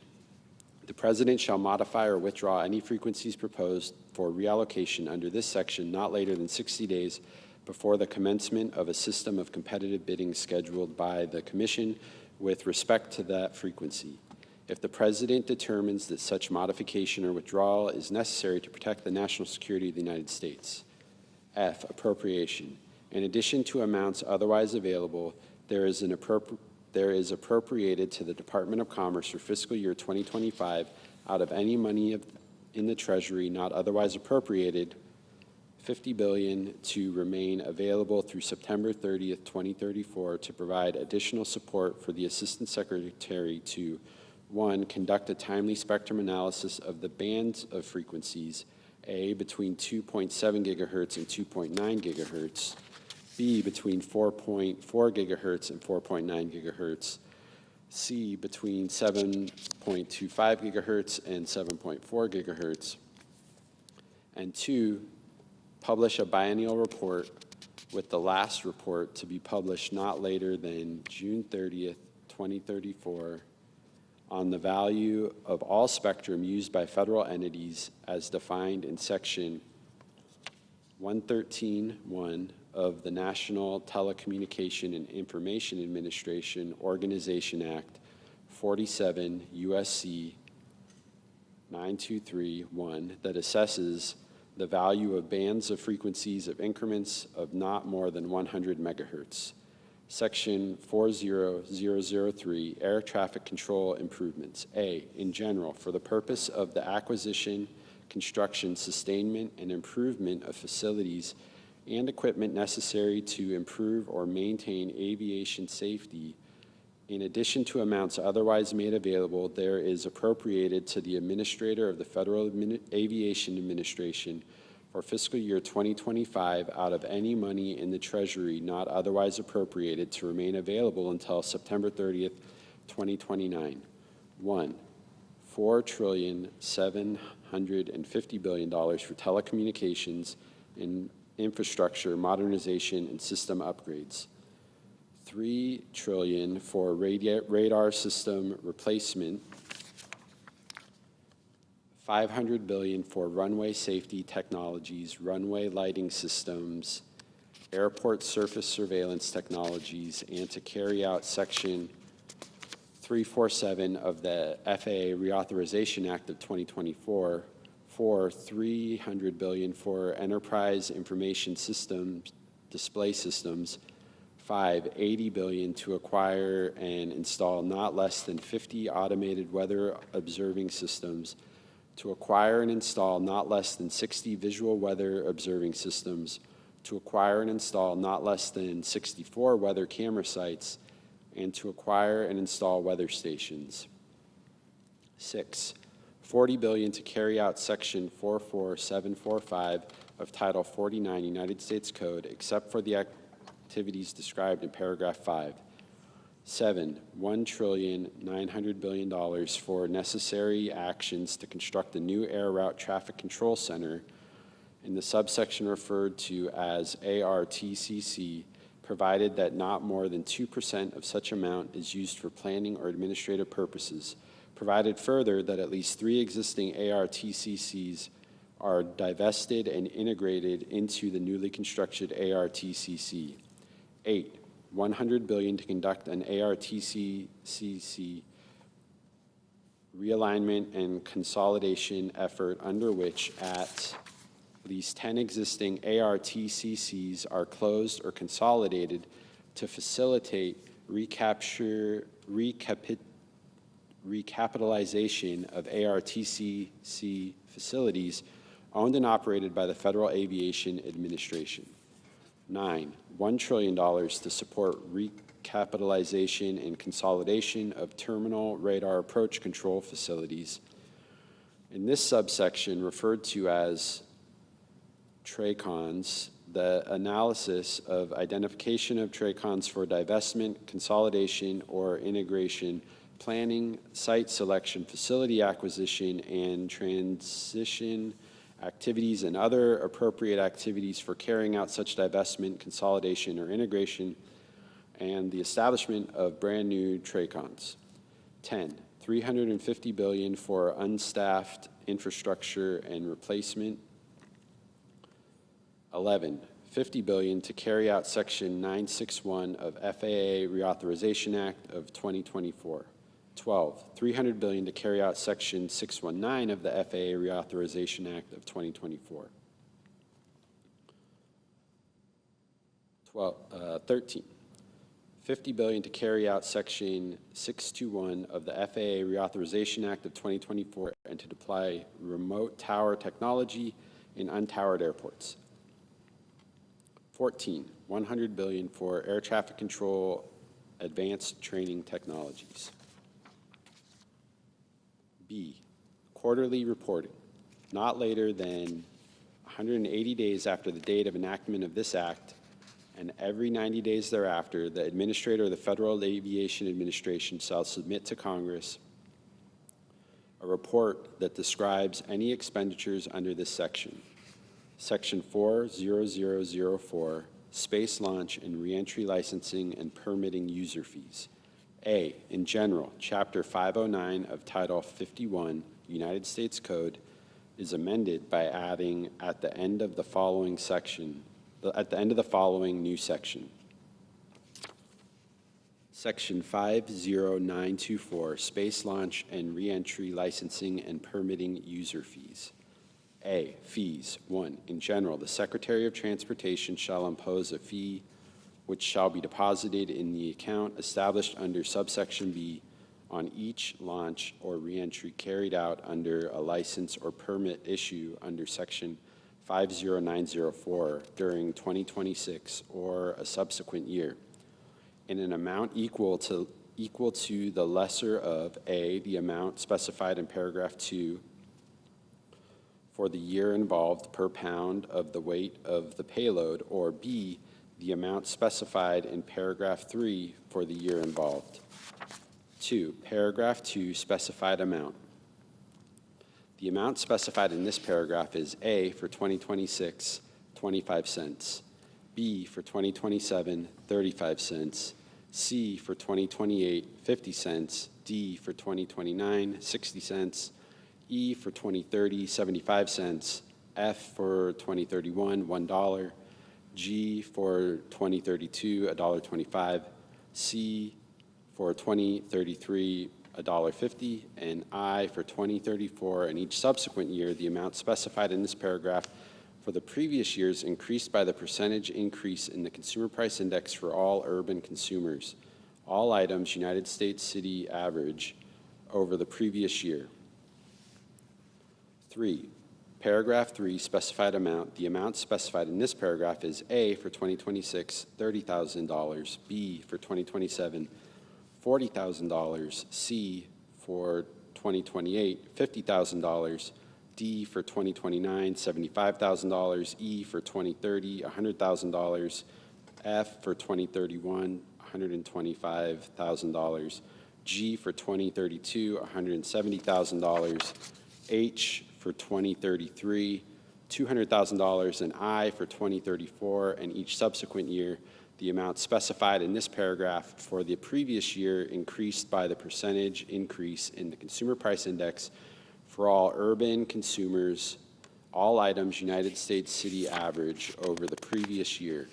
The President shall modify or withdraw any frequencies proposed for reallocation under this section not later than 60 days before the commencement of a system of competitive bidding scheduled by the Commission with respect to that frequency. If the President determines that such modification or withdrawal is necessary to protect the national security of the United States. F, appropriation. In addition to amounts otherwise available, there is appropriated to the Department of Commerce for fiscal year 2025 out of any money in the Treasury not otherwise appropriated, $50 billion to remain available through September 30th, 2034 to provide additional support for the Assistant Secretary to 1. Conduct a timely spectrum analysis of the bands of frequencies, A, between 2.7 gigahertz and 2.9 gigahertz, B, between 4.4 gigahertz and 4.9 gigahertz, C, between 7.25 gigahertz and 7.4 gigahertz, and 2, publish a biennial report with the last report to be published not later than June 30th, 2034, on the value of all spectrum used by federal entities as defined in Section 113.1 of the National Telecommunication and Information Administration Organization Act, 47 U.S.C. 923.1, that assesses the value of bands of frequencies of increments of not more than 100 megahertz. Section 40003, Air Traffic Control Improvements. A, in general, for the purpose of the acquisition, construction, sustainment, and improvement of facilities and equipment necessary to improve or maintain aviation safety, in addition to amounts otherwise made available, there is appropriated to the Administrator of the Federal Aviation Administration for fiscal year 2025 out of any money in the Treasury not otherwise appropriated to remain available until September 30th, 2029. 1, $4.75 trillion for telecommunications and infrastructure modernization and system upgrades. $3 trillion for radar system replacement, $500 billion for runway safety technologies, runway lighting systems, airport surface surveillance technologies, and to carry out Section 347 of the FAA Reauthorization Act of 2024, for $300 billion for enterprise information systems, display systems, 5, $80 billion to acquire and install not less than 50 automated weather observing systems, to acquire and install not less than 60 visual weather observing systems, to acquire and install not less than 64 weather camera sites, and to acquire and install weather stations. 6, $40 billion to carry out Section 44745 of Title 49 United States Code, except for the activities described in paragraph 5. 7, $1.9 trillion for necessary actions to construct a new air route traffic control center in the subsection referred to as ARTCC, provided that not more than 2% of such amount is used for planning or administrative purposes, provided further that at least 3 existing ARTCCs are divested and integrated into the newly constructed ARTCC. 8, $100 billion to conduct an ARTCC realignment and consolidation effort under which at least 10 existing ARTCCs are closed or consolidated to facilitate recapitalization of ARTCC facilities owned and operated by the Federal Aviation Administration. 9, $1 trillion to support recapitalization and consolidation of terminal radar approach control facilities. In this subsection, referred to as TRACONs, the analysis of identification of TRACONs for divestment, consolidation, or integration, planning, site selection, facility acquisition, and transition activities and other appropriate activities for carrying out such divestment, consolidation, or integration, and the establishment of brand-new TRACONs. 10, $350 billion for unstaffed infrastructure and replacement. 11, $50 billion to carry out Section 961 of FAA Reauthorization Act of 2024. 12, $300 billion to carry out Section 619 of the FAA Reauthorization Act of 2024. 13, $50 billion to carry out Section 621 of the FAA Reauthorization Act of 2024 and to deploy remote tower technology in untowered airports. 14, $100 billion for air traffic control advanced training technologies. B, quarterly reporting. Not later than 180 days after the date of enactment of this act, and every 90 days thereafter, the administrator of the Federal Aviation Administration shall submit to Congress a report that describes any expenditures under this section. Section 40004, Space Launch and Reentry Licensing and Permitting User Fees. A, in general, Chapter 509 of Title 51, United States Code, is amended by adding at the end of the following new section. Section 50924, Space Launch and Reentry Licensing and Permitting User Fees. A, fees. 1, in general, the Secretary of Transportation shall impose a fee which shall be deposited in the account established under subsection B on each launch or reentry carried out under a license or permit issue under section 50904 during 2026 or a subsequent year, in an amount equal to the lesser of A, the amount specified in paragraph 2 for the year involved per pound of the weight of the payload, or B, the amount specified in paragraph 3 for the year involved. 2, paragraph 2, specified amount. The amount specified in this paragraph is A, for 2026, 25 cents, B, for 2027, 35 cents, C, for 2028, 50 cents, D, for 2029, 60 cents, E, for 2030, 75 cents, F, for 2031, $1, G, for 2032, $1.25, C, for 2033, $1.50, and I, for 2034, and each subsequent year, the amount specified in this paragraph for the previous years increased by the percentage increase in the Consumer Price Index for all urban consumers, all items United States city average over the previous year. 3, paragraph 3, specified amount. The amount specified in this paragraph is A, for 2026, $30,000, B, for 2027, $40,000, C, for 2028, $50,000, D, for 2029, $75,000, E, for 2030, $100,000, F, for 2031, $125,000, G, for 2032, $170,000, H, for 2033, $200,000 in I for 2034, and each subsequent year, the amount specified in this paragraph for the previous year increased by the percentage increase in the Consumer Price Index for all urban consumers, all items United States city average over the previous year.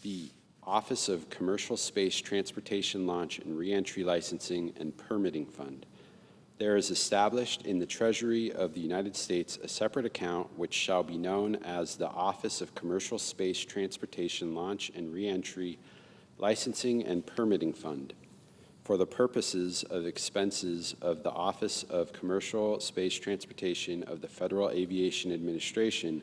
B, Office of Commercial Space Transportation Launch and Reentry Licensing and Permitting Fund. There is established in the Treasury of the United States a separate account which shall be known as the Office of Commercial Space Transportation Launch and Reentry Licensing and Permitting Fund for the purposes of expenses of the Office of Commercial Space Transportation of the Federal Aviation Administration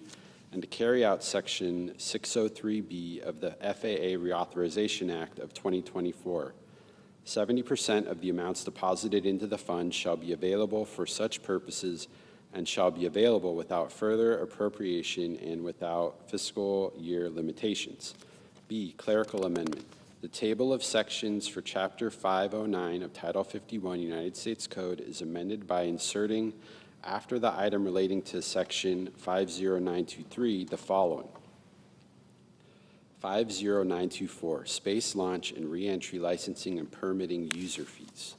and to carry out Section 603B of the FAA Reauthorization Act of 2024. 70% of the amounts deposited into the fund shall be available for such purposes and shall be available without further appropriation and without fiscal year limitations. B, clerical amendment. The table of sections for Chapter 509 of Title 51 United States Code is amended by inserting after the item relating to Section 50923 the following. 50924, Space Launch and Reentry Licensing and Permitting User Fees.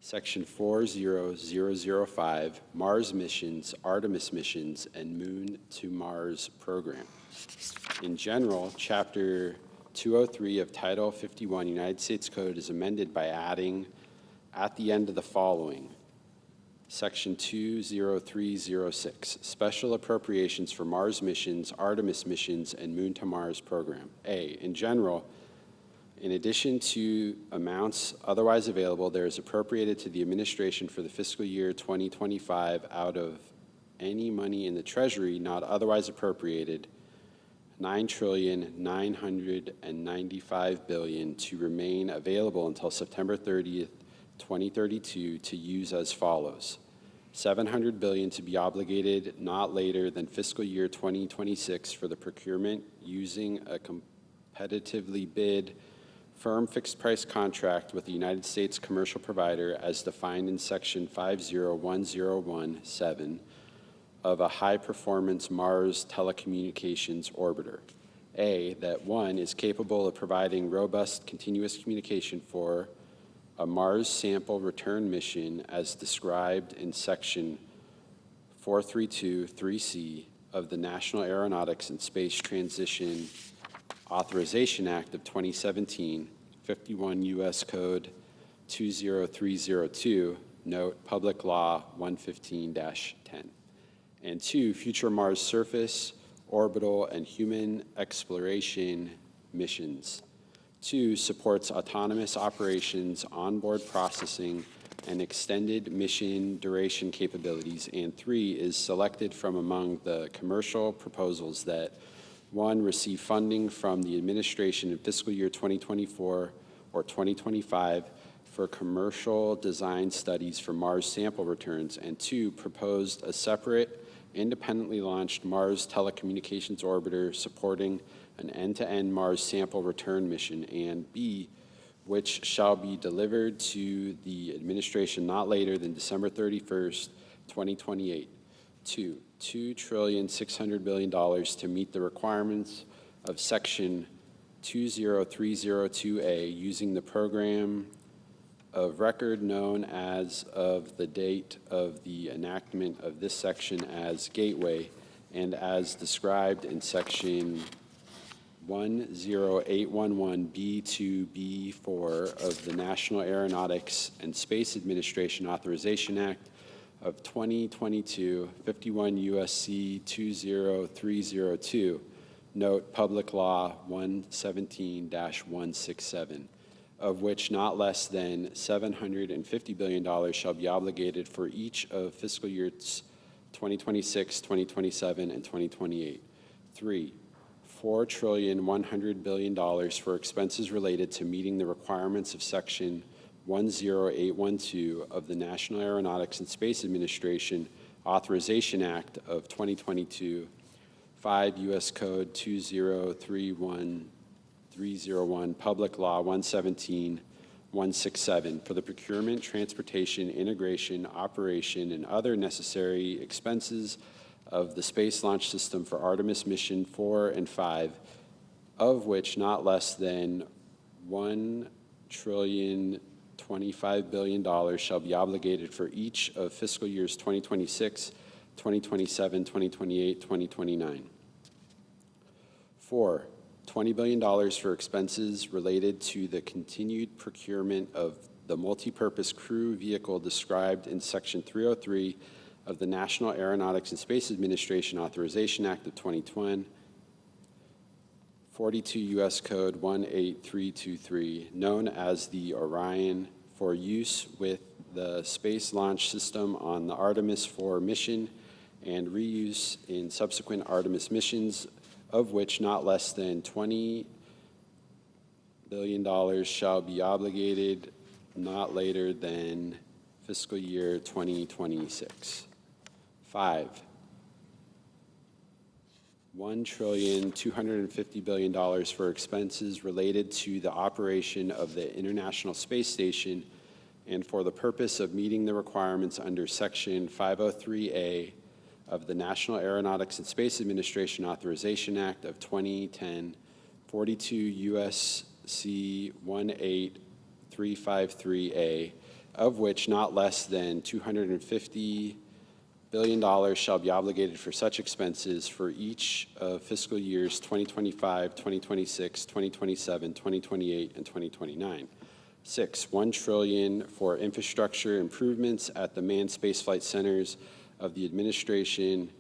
Section 40005, Mars Missions, Artemis Missions, and Moon to Mars Program. In general, Chapter 203 of Title 51 United States Code is amended by adding at the end of the following. Section 20306, Special Appropriations for Mars Missions, Artemis Missions, and Moon to Mars Program. A, in general, in addition to amounts otherwise available, there is appropriated to the administration for the fiscal year 2025 out of any money in the Treasury not otherwise appropriated, $9,995 billion to remain available until September 30th, 2032 to use as follows. $700 billion to be obligated not later than fiscal year 2026 for the procurement using a competitively bid firm fixed price contract with the United States commercial provider as defined in Section 501017 of a high-performance Mars telecommunications orbiter. A, that one is capable of providing robust continuous communication for a Mars sample return mission as described in Section 4323C of the National Aeronautics and Space Transition Authorization Act of 2017, 51 U.S. Code 20302, note Public Law 115-10. And two, future Mars surface, orbital, and human exploration missions. Two, supports autonomous operations, onboard processing, and extended mission duration capabilities. And three, is selected from among the commercial proposals that one, receive funding from the administration in fiscal year 2024 or 2025 for commercial design studies for Mars sample returns, and two, proposed a separate, independently launched Mars telecommunications orbiter supporting an end-to-end Mars sample return mission, and B, which shall be delivered to the administration not later than December 31st, 2028. Two, $2,600 billion to meet the requirements of Section 20302A using the program of record known as of the date of the enactment of this section as Gateway and as described in Section 10811B2B4 of the National Aeronautics and Space Administration Authorization Act of 2022, 51 U.S.C. 20302, note Public Law 117-167, of which not less than $750 billion shall be obligated for each of fiscal years 2026, 2027, and 2028. Three, $4,100 billion for expenses related to meeting the requirements of Section 10812 of the National Aeronautics and Space Administration Authorization Act of 2022, 5 U.S. Code 2031301, Public Law 117-167, for the procurement, transportation, integration, operation, and other necessary expenses of the Space Launch System for Artemis Mission 4 and 5, of which not less than $1,025 billion shall be obligated for each of fiscal years 2026, 2027, 2028, 2029. 4, $20 billion for expenses related to the continued procurement of the multipurpose crew vehicle described in Section 303 of the National Aeronautics and Space Administration Authorization Act of 2020, 42 U.S. Code 18323, known as the Orion, for use with the Space Launch System on the Artemis 4 mission and reuse in subsequent Artemis missions, of which not less than $20 billion shall be obligated not later than fiscal year 2026. 5, $1,250 billion for expenses related to the operation of the International Space Station and for the purpose of meeting the requirements under Section 503A of the National Aeronautics and Space Administration Authorization Act of 2010, 42 U.S.C. 18353A, of which not less than $250 billion shall be obligated for such expenses for each of fiscal years 2025, 2026, 2027, 2028, and 2029. 6, $1 trillion for infrastructure improvements at the manned spaceflight centers of the administration,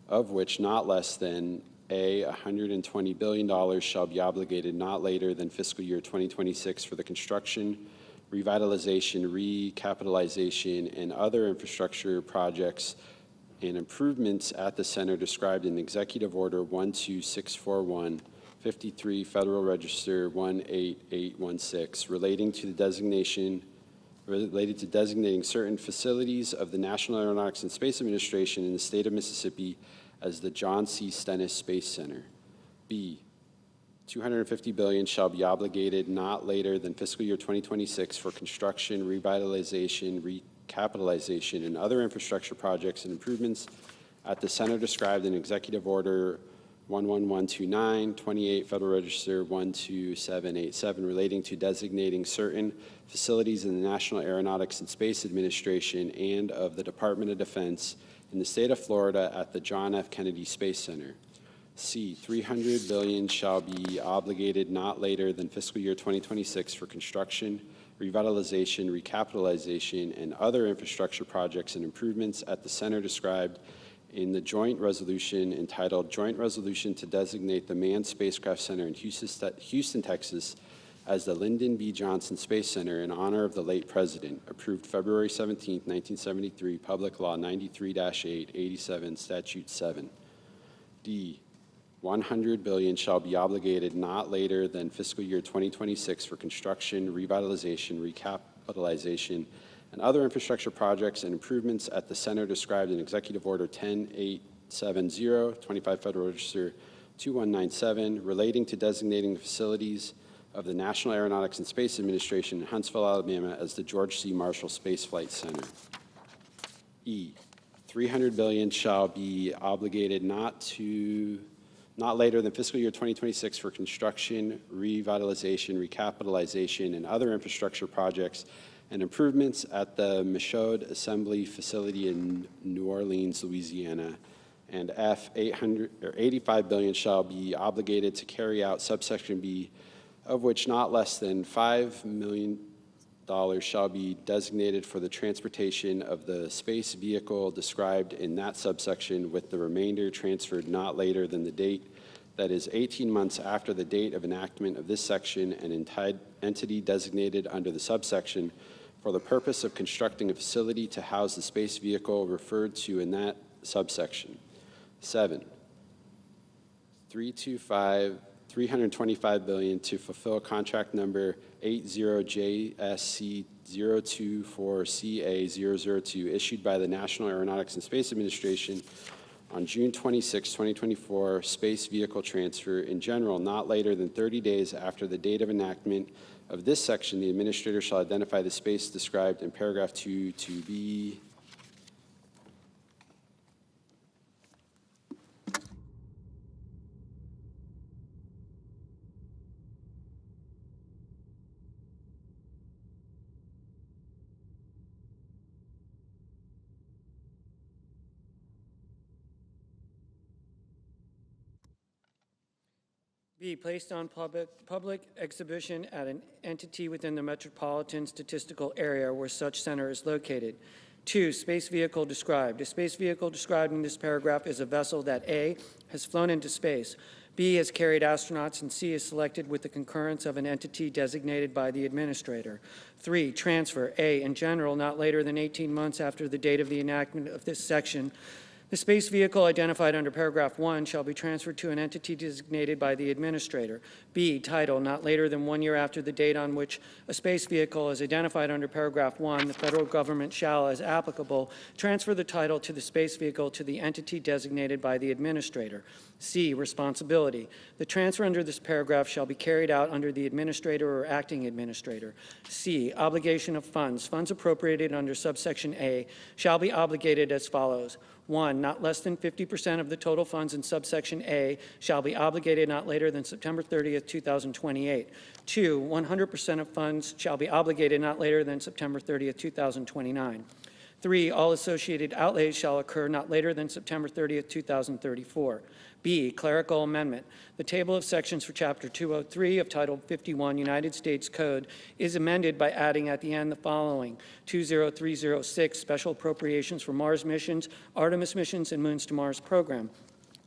of which not less than $120 billion shall be obligated not later than fiscal year 2026 for the construction, revitalization, recapitalization, and other infrastructure projects and improvements at the center described in Executive Order 12641, 53 Federal Register 18816, related to designating certain facilities of the National Aeronautics and Space Administration in the state of Mississippi as the John C. Stennis Space Center. B, $250 billion shall be obligated not later than fiscal year 2026 for construction, revitalization, recapitalization, and other infrastructure projects and improvements at the center described in Executive Order 11129, 28 Federal Register 12787, relating to designating certain facilities in the National Aeronautics and Space Administration and of the Department of Defense in the state of Florida at the John F. Kennedy Space Center. C, $300 billion shall be obligated not later than fiscal year 2026 for construction, revitalization, recapitalization, and other infrastructure projects and improvements at the center described in the joint resolution entitled Joint Resolution to Designate the Manned Spacecraft Center in Houston, Texas as the Lyndon B. Johnson Space Center in honor of the late president, approved February 17, 1973, Public Law 93-8, 87, Statute 7. D, $100 billion shall be obligated not later than fiscal year 2026 for construction, revitalization, recapitalization, and other infrastructure projects and improvements at the center described in Executive Order 10870, 25 Federal Register 2197, relating to designating the facilities of the National Aeronautics and Space Administration in Huntsville, Alabama as the George C. Marshall Space Flight Center. E, $300 billion shall be obligated not later than fiscal year 2026 for construction, revitalization, recapitalization, and other infrastructure projects and improvements at the Michaud Assembly Facility in New Orleans, Louisiana. And F, $85 billion shall be obligated to carry out subsection B, of which not less than $5 million shall be designated for the transportation of the space vehicle described in that subsection, with the remainder transferred not later than the date that is 18 months after the date of enactment of this section and entity designated under the subsection for the purpose of constructing a facility to house the space vehicle referred to in that subsection. 7, $325 billion to fulfill contract number 80JSC024CA002 issued by the National Aeronautics and Space Administration on June 26, 2024, space vehicle transfer in general, not later than 30 days after the date of enactment of this section. The administrator shall identify the space described in paragraph 2 to be B, placed on public exhibition at an entity within the metropolitan statistical area where such center is located. 2, space vehicle described. A space vehicle described in this paragraph is a vessel that A, has flown into space, B, has carried astronauts, and C, is selected with the concurrence of an entity designated by the administrator. 3, transfer. A, in general, not later than 18 months after the date of the enactment of this section, the space vehicle identified under paragraph 1 shall be transferred to an entity designated by the administrator. B, title, not later than 1 year after the date on which a space vehicle is identified under paragraph 1, the federal government shall, as applicable, transfer the title to the space vehicle to the entity designated by the administrator. C, responsibility. The transfer under this paragraph shall be carried out under the administrator or acting administrator. C, obligation of funds. Funds appropriated under subsection A shall be obligated as follows. 1, not less than 50% of the total funds in subsection A shall be obligated not later than September 30th, 2028. 2, 100% of funds shall be obligated not later than September 30th, 2029. 3, all associated outlays shall occur not later than September 30th, 2034. B, clerical amendment. The table of sections for Chapter 203 of Title 51 United States Code is amended by adding at the end the following: 20306, Special Appropriations for Mars Missions, Artemis Missions, and Moons to Mars Program.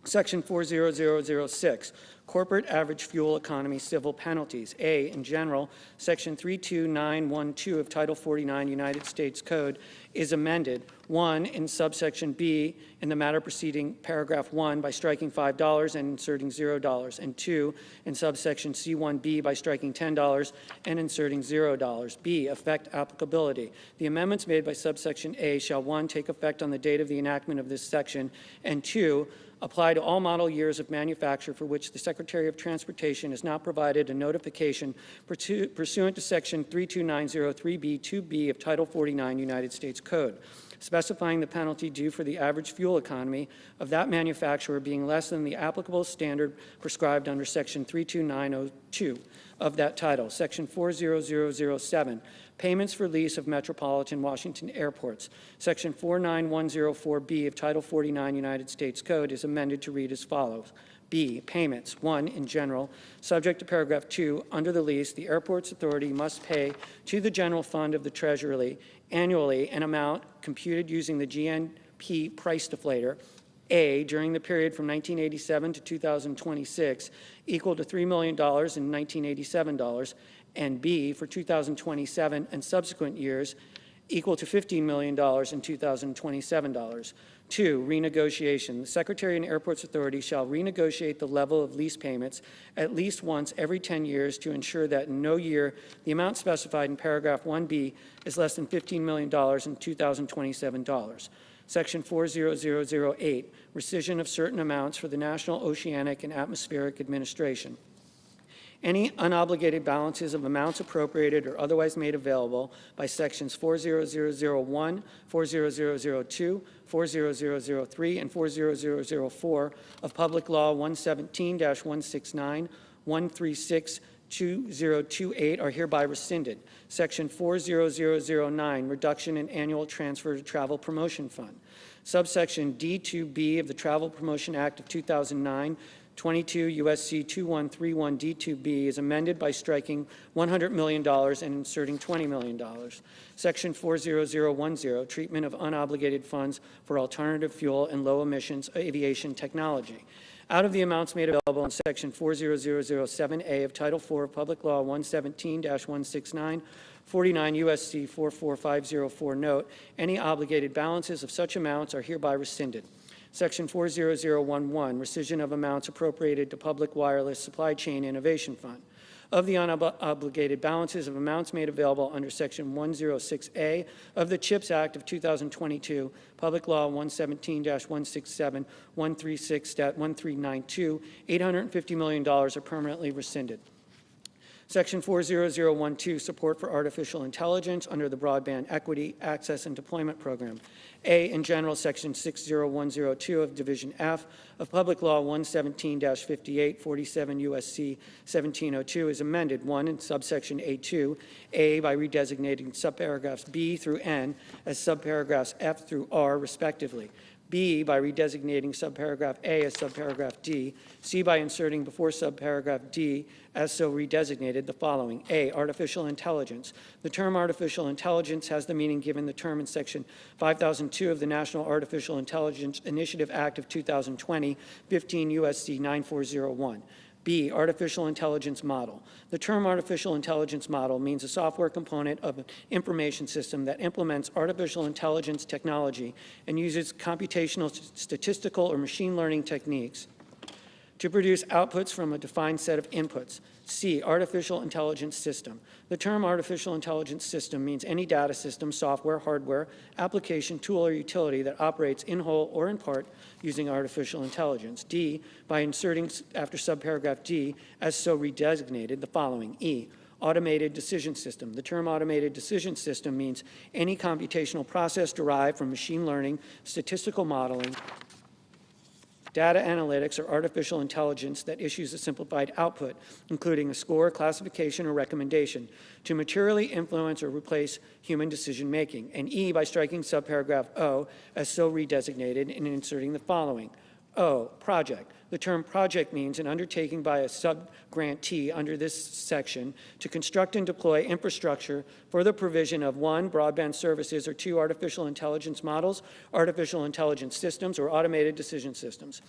Section 40006, Corporate Average Fuel Economy Civil Penalties. A, in general, Section 32912 of Title 49 United States Code is amended. 1, in subsection B, in the matter preceding paragraph 1 by striking $5 and inserting $0, and 2, in subsection C1B by striking $10 and inserting $0. B, effect applicability. The amendments made by subsection A shall 1, take effect on the date of the enactment of this section, and 2, apply to all model years of manufacture for which the Secretary of Transportation has not provided a notification pursuant to Section 32903B2B of Title 49 United States Code, specifying the penalty due for the average fuel economy of that manufacturer being less than the applicable standard prescribed under Section 32902 of that title. Section 40007, payments for lease of metropolitan Washington airports. Section 49104B of Title 49 United States Code is amended to read as follows. B, payments. 1, in general, subject to paragraph 2, under the lease, the airport's authority must pay to the general fund of the Treasury annually an amount computed using the GNP price deflator, A, during the period from 1987 to 2026, equal to $3 million in 1987 dollars, and B, for 2027 and subsequent years, equal to $15 million in 2027 dollars. 2, renegotiation. The Secretary and Airports Authority shall renegotiate the level of lease payments at least once every 10 years to ensure that in no year the amount specified in paragraph 1B is less than $15 million in 2027 dollars. Section 40008, rescission of certain amounts for the National Oceanic and Atmospheric Administration. Any unobligated balances of amounts appropriated or otherwise made available by sections 40001, 40002, 40003, and 40004 of Public Law 117-169, 136-2028 are hereby rescinded. Section 40009, reduction in annual transfer to Travel Promotion Fund. Subsection D2B of the Travel Promotion Act of 2009, 22 U.S.C. 2131 D2B is amended by striking $100 million and inserting $20 million. Section 40010, treatment of unobligated funds for alternative fuel and low emissions aviation technology. Out of the amounts made available in Section 40007A of Title IV of Public Law 117-169, 49 U.S.C. 44504 note, any obligated balances of such amounts are hereby rescinded. Section 40011, rescission of amounts appropriated to Public Wireless Supply Chain Innovation Fund. Of the unobligated balances of amounts made available under Section 106A of the CHIPS Act of 2022, Public Law 117-167, 136-1392, $850 million are permanently rescinded. Section 40012, support for artificial intelligence under the Broadband Equity, Access, and Deployment Program. A, in general, Section 60102 of Division F of Public Law 117-58, 47 U.S.C. 1702 is amended. 1, in subsection A2, A, by redesignating subparagraphs B through N as subparagraphs F through R, respectively. B, by redesignating subparagraph A as subparagraph D. C, by inserting before subparagraph D as so redesignated the following. A, artificial intelligence. The term artificial intelligence has the meaning given the term in Section 5002 of the National Artificial Intelligence Initiative Act of 2020, 15 U.S.C. 9401. B, artificial intelligence model. The term artificial intelligence model means a software component of an information system that implements artificial intelligence technology and uses computational, statistical, or machine learning techniques to produce outputs from a defined set of inputs. C, artificial intelligence system. The term artificial intelligence system means any data system, software, hardware, application, tool, or utility that operates in whole or in part using artificial intelligence. D, by inserting after subparagraph D as so redesignated the following. E, automated decision system. The term automated decision system means any computational process derived from machine learning, statistical modeling, data analytics, or artificial intelligence that issues a simplified output, including a score, classification, or recommendation, to materially influence or replace human decision-making. And E, by striking subparagraph O as so redesignated and inserting the following. O, project. The term project means an undertaking by a sub-grantee under this section to construct and deploy infrastructure for the provision of 1, broadband services, or 2, artificial intelligence models, artificial intelligence systems, or automated decision systems.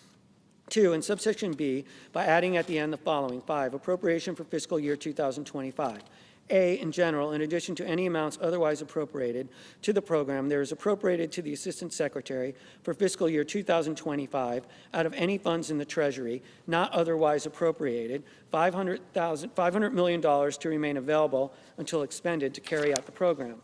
2, in subsection B, by adding at the end the following. 5, appropriation for fiscal year 2025. A, in general, in addition to any amounts otherwise appropriated to the program, there is appropriated to the Assistant Secretary for fiscal year 2025 out of any funds in the Treasury not otherwise appropriated, $500 million to remain available until expended to carry out the program.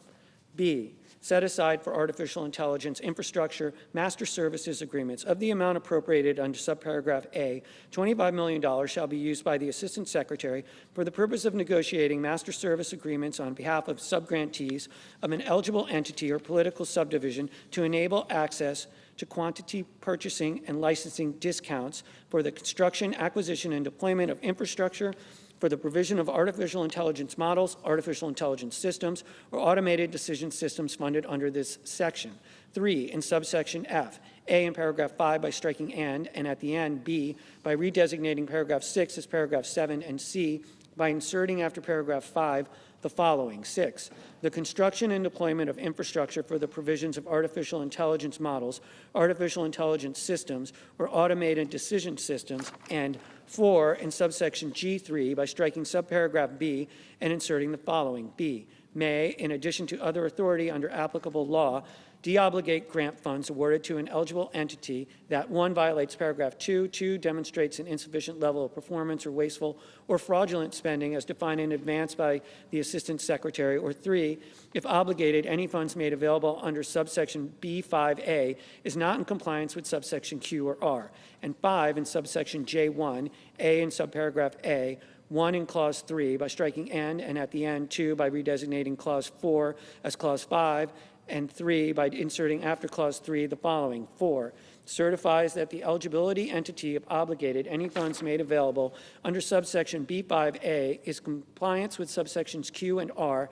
B, set aside for artificial intelligence infrastructure master services agreements of the amount appropriated under subparagraph A, $25 million shall be used by the Assistant Secretary for the purpose of negotiating master service agreements on behalf of subgrantees of an eligible entity or political subdivision to enable access to quantity purchasing and licensing discounts for the construction, acquisition, and deployment of infrastructure for the provision of artificial intelligence models, artificial intelligence systems, or automated decision systems funded under this section. 3, in subsection F, A in paragraph 5 by striking and at the end, B by redesignating paragraph 6 as paragraph 7, and C by inserting after paragraph 5 the following. 6, the construction and deployment of infrastructure for the provisions of artificial intelligence models, artificial intelligence systems, or automated decision systems, and 4, in subsection G3 by striking subparagraph B and inserting the following. B, may, in addition to other authority under applicable law, deobligate grant funds awarded to an eligible entity that 1, violates paragraph 2, 2, demonstrates an insufficient level of performance or wasteful or fraudulent spending as defined in advance by the Assistant Secretary, or 3, if obligated, any funds made available under subsection B5A is not in compliance with subsection Q or R, and 5, in subsection J1, A in subparagraph A, 1 in clause 3 by striking and at the end, 2 by redesignating clause 4 as clause 5, and 3 by inserting after clause 3 the following. 4, certifies that the eligibility entity of obligated any funds made available under subsection B5A is compliance with subsections Q and R,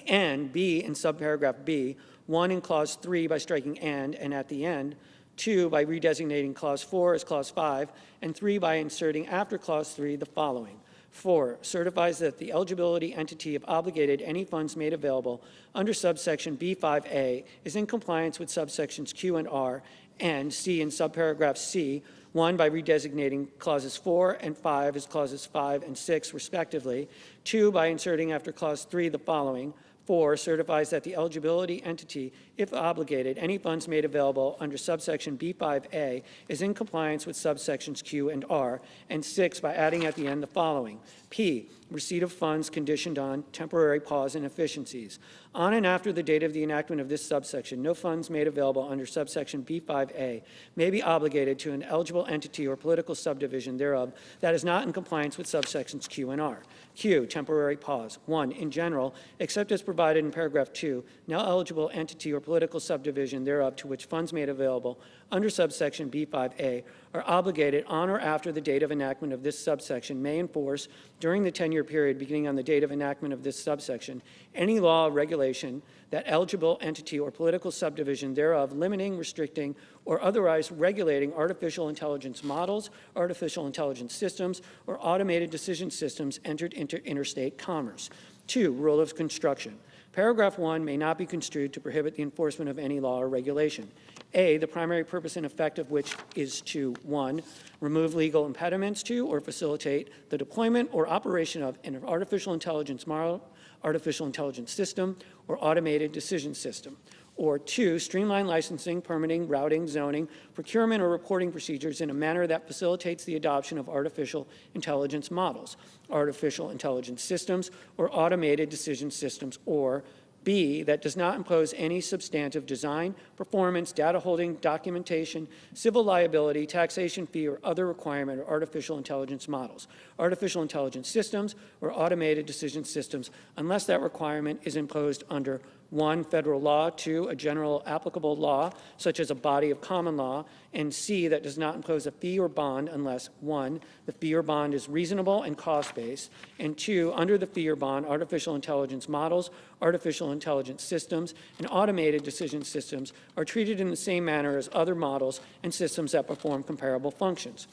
and B in subparagraph B, 1 in clause 3 by striking and at the end, 2 by redesignating clause 4 as clause 5, and 3 by inserting after clause 3 the following. 4, certifies that the eligibility entity of obligated any funds made available under subsection B5A is in compliance with subsections Q and R, and C in subparagraph C, 1 by redesignating clauses 4 and 5 as clauses 5 and 6 respectively, 2 by inserting after clause 3 the following. 4, certifies that the eligibility entity, if obligated, any funds made available under subsection B5A is in compliance with subsections Q and R, and 6, by adding at the end the following. P, receipt of funds conditioned on temporary pause and efficiencies. On and after the date of the enactment of this subsection, no funds made available under subsection B5A may be obligated to an eligible entity or political subdivision thereof that is not in compliance with subsections Q and R. Q, temporary pause. 1, in general, except as provided in paragraph 2, no eligible entity or political subdivision thereof to which funds made available under subsection B5A are obligated on or after the date of enactment of this subsection may enforce during the 10-year period beginning on the date of enactment of this subsection any law or regulation that eligible entity or political subdivision thereof limiting, restricting, or otherwise regulating artificial intelligence models, artificial intelligence systems, or automated decision systems entered into interstate commerce. 2, rule of construction. Paragraph 1 may not be construed to prohibit the enforcement of any law or regulation. A, the primary purpose and effect of which is to, 1, remove legal impediments to or facilitate the deployment or operation of an artificial intelligence model, artificial intelligence system, or automated decision system. Or 2, streamline licensing, permitting, routing, zoning, procurement, or reporting procedures in a manner that facilitates the adoption of artificial intelligence models, artificial intelligence systems, or automated decision systems. Or B, that does not impose any substantive design, performance, data holding, documentation, civil liability, taxation fee, or other requirement of artificial intelligence models, artificial intelligence systems, or automated decision systems, unless that requirement is imposed under 1, federal law, 2, a general applicable law, such as a body of common law, and C, that does not impose a fee or bond unless 1, the fee or bond is reasonable and cost-based, and 2, under the fee or bond, artificial intelligence models, artificial intelligence systems, and automated decision systems are treated in the same manner as other models and systems that perform comparable functions.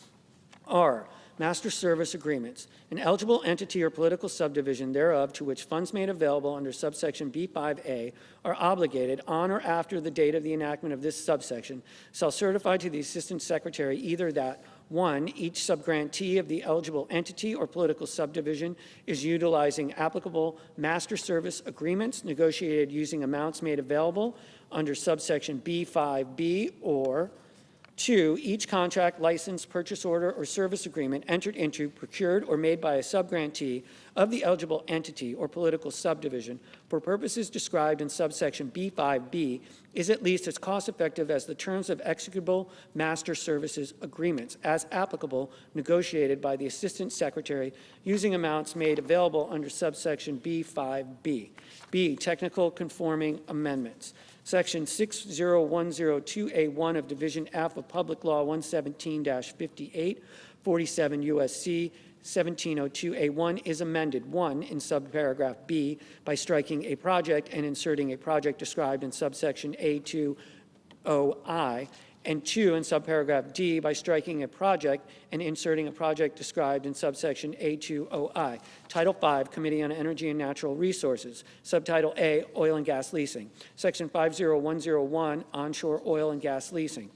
R, master service agreements. An eligible entity or political subdivision thereof to which funds made available under subsection B5A are obligated on or after the date of the enactment of this subsection shall certify to the Assistant Secretary either that 1, each subgrantee of the eligible entity or political subdivision is utilizing applicable master service agreements negotiated using amounts made available under subsection B5B, or 2, each contract, license, purchase order, or service agreement entered into, procured, or made by a subgrantee of the eligible entity or political subdivision for purposes described in subsection B5B is at least as cost-effective as the terms of executable master services agreements, as applicable, negotiated by the Assistant Secretary using amounts made available under subsection B5B. B, technical conforming amendments. Section 60102A1 of Division F of Public Law 117-58, 47 U.S.C. 1702A1 is amended, 1, in subparagraph B by striking a project and inserting a project described in subsection A2OI, and 2, in subparagraph D by striking a project and inserting a project described in subsection A2OI. Title 5, Committee on Energy and Natural Resources. Subtitle A, Oil and Gas Leasing. Section 50101, Onshore Oil and Gas Leasing.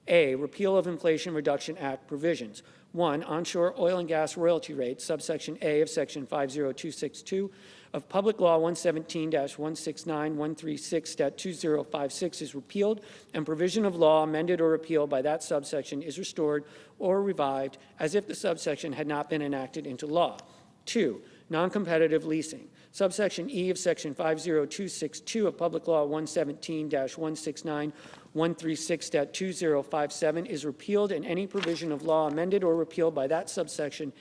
A, Repeal of Inflation Reduction Act provisions. 1, onshore oil and gas royalty rates, subsection A of section 50262 of Public Law 117-169-136-2056 is repealed, and provision of law amended or repealed by that subsection is restored or revived as if the subsection had not been enacted into law. 2, non-competitive leasing. Subsection E of section 50262 of Public Law 117-169-136-2057 is repealed, and any provision of law amended or repealed by that subsection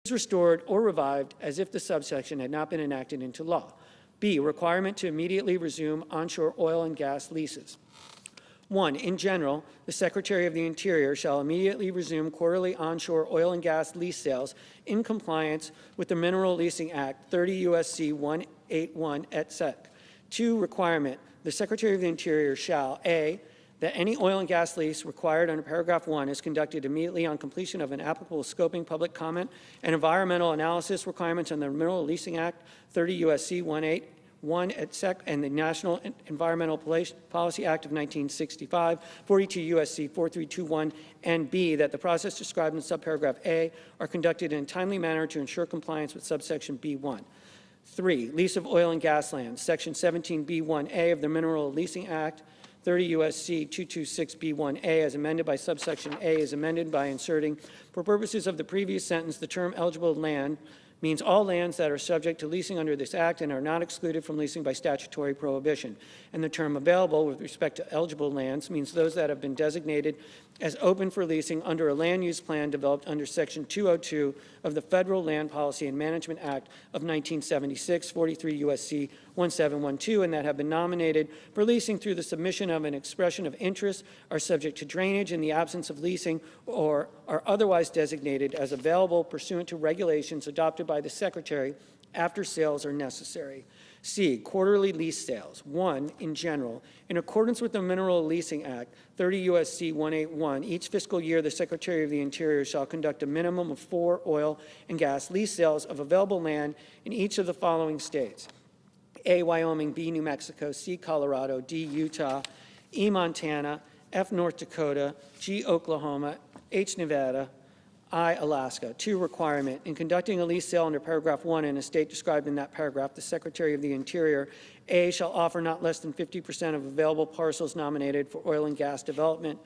is restored or revived as if the subsection had not been enacted into law. B, requirement to immediately resume onshore oil and gas leases. 1, in general, the Secretary of the Interior shall immediately resume quarterly onshore oil and gas lease sales in compliance with the Mineral Leasing Act 30 U.S.C. 181 et sec. 2, requirement, the Secretary of the Interior shall, A, that any oil and gas lease required under paragraph 1 is conducted immediately on completion of an applicable scoping, public comment, and environmental analysis requirements under the Mineral Leasing Act 30 U.S.C. 181 et sec. and the National Environmental Policy Act of 1965, 42 U.S.C. 4321, and B, that the process described in subparagraph A are conducted in a timely manner to ensure compliance with subsection B1. 3, lease of oil and gas lands. Section 17B1A of the Mineral Leasing Act 30 U.S.C. 226B1A, as amended by subsection A, is amended by inserting, for purposes of the previous sentence, the term eligible land means all lands that are subject to leasing under this act and are not excluded from leasing by statutory prohibition. And the term available with respect to eligible lands means those that have been designated as open for leasing under a land use plan developed under Section 202 of the Federal Land Policy and Management Act of 1976, 43 U.S.C. 1712, and that have been nominated for leasing through the submission of an expression of interest, are subject to drainage in the absence of leasing, or are otherwise designated as available pursuant to regulations adopted by the Secretary after sales are necessary. C, quarterly lease sales. 1, in general, in accordance with the Mineral Leasing Act, 30 U.S.C. 181, each fiscal year the Secretary of the Interior shall conduct a minimum of 4 oil and gas lease sales of available land in each of the following states: A, Wyoming, B, New Mexico, C, Colorado, D, Utah, E, Montana, F, North Dakota, G, Oklahoma, H, Nevada, I, Alaska. 2, requirement. In conducting a lease sale under paragraph 1 in a state described in that paragraph, the Secretary of the Interior, A, shall offer not less than 50% of available parcels nominated for oil and gas development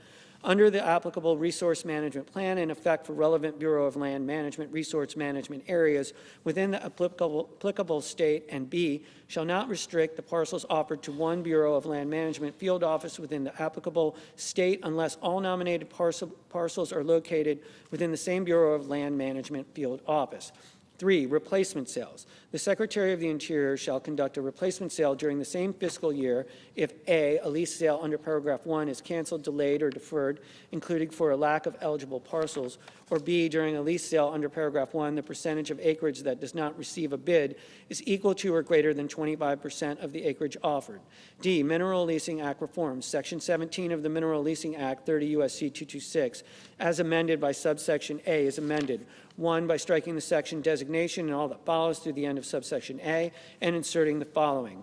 under the applicable resource management plan in effect for relevant Bureau of Land Management resource management areas within the applicable state, and B, shall not restrict the parcels offered to one Bureau of Land Management field office within the applicable state unless all nominated parcels are located within the same Bureau of Land Management field office. 3, replacement sales. The Secretary of the Interior shall conduct a replacement sale during the same fiscal year if A, a lease sale under paragraph 1 is canceled, delayed, or deferred, including for a lack of eligible parcels, or B, during a lease sale under paragraph 1, the percentage of acreage that does not receive a bid is equal to or greater than 25% of the acreage offered. D, Mineral Leasing Act reforms. Section 17 of the Mineral Leasing Act, 30 U.S.C. 226, as amended by subsection A, is amended. 1, by striking the section designation and all that follows through the end of subsection A and inserting the following.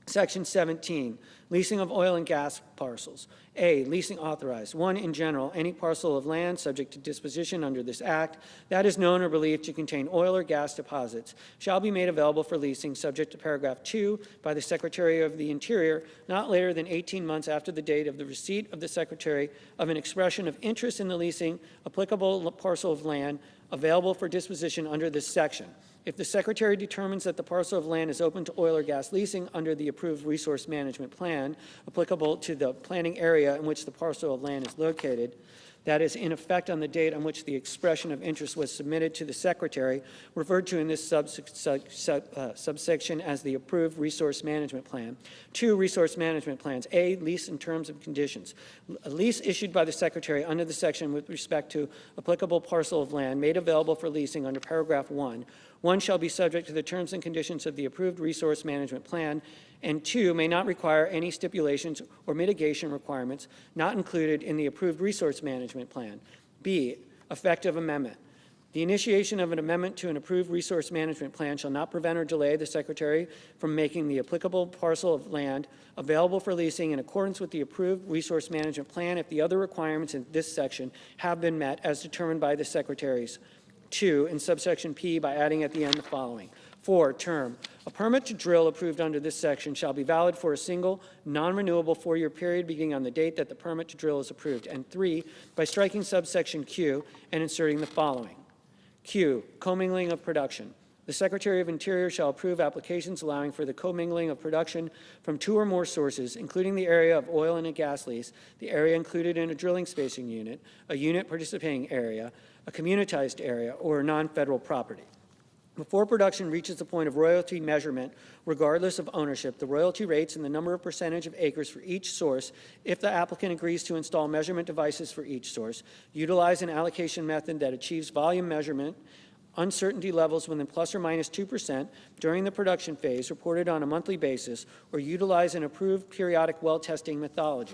Section 17, leasing of oil and gas parcels. A, leasing authorized. 1, in general, any parcel of land subject to disposition under this act that is known or believed to contain oil or gas deposits shall be made available for leasing subject to paragraph 2 by the Secretary of the Interior not later than 18 months after the date of the receipt of the Secretary of an expression of interest in the leasing applicable parcel of land available for disposition under this section. If the Secretary determines that the parcel of land is open to oil or gas leasing under the approved resource management plan applicable to the planning area in which the parcel of land is located, that is in effect on the date on which the expression of interest was submitted to the Secretary, referred to in this subsection as the approved resource management plan. 2, resource management plans. A, lease and terms and conditions. A lease issued by the Secretary under the section with respect to applicable parcel of land made available for leasing under paragraph 1. 1 shall be subject to the terms and conditions of the approved resource management plan, and 2 may not require any stipulations or mitigation requirements not included in the approved resource management plan. B, effective amendment. The initiation of an amendment to an approved resource management plan shall not prevent or delay the Secretary from making the applicable parcel of land available for leasing in accordance with the approved resource management plan if the other requirements in this section have been met as determined by the Secretaries. 2, in subsection P, by adding at the end the following. 4, term. A permit to drill approved under this section shall be valid for a single, non-renewable 4-year period beginning on the date that the permit to drill is approved. And 3, by striking subsection Q and inserting the following. Q, commingling of production. The Secretary of Interior shall approve applications allowing for the commingling of production from 2 or more sources, including the area of oil and a gas lease, the area included in a drilling spacing unit, a unit participating area, a communitized area, or non-federal property. Before production reaches the point of royalty measurement, regardless of ownership, the royalty rates and the number of percentage of acres for each source, if the applicant agrees to install measurement devices for each source, utilize an allocation method that achieves volume measurement, uncertainty levels within plus or minus 2% during the production phase reported on a monthly basis, or utilize an approved periodic well testing methodology.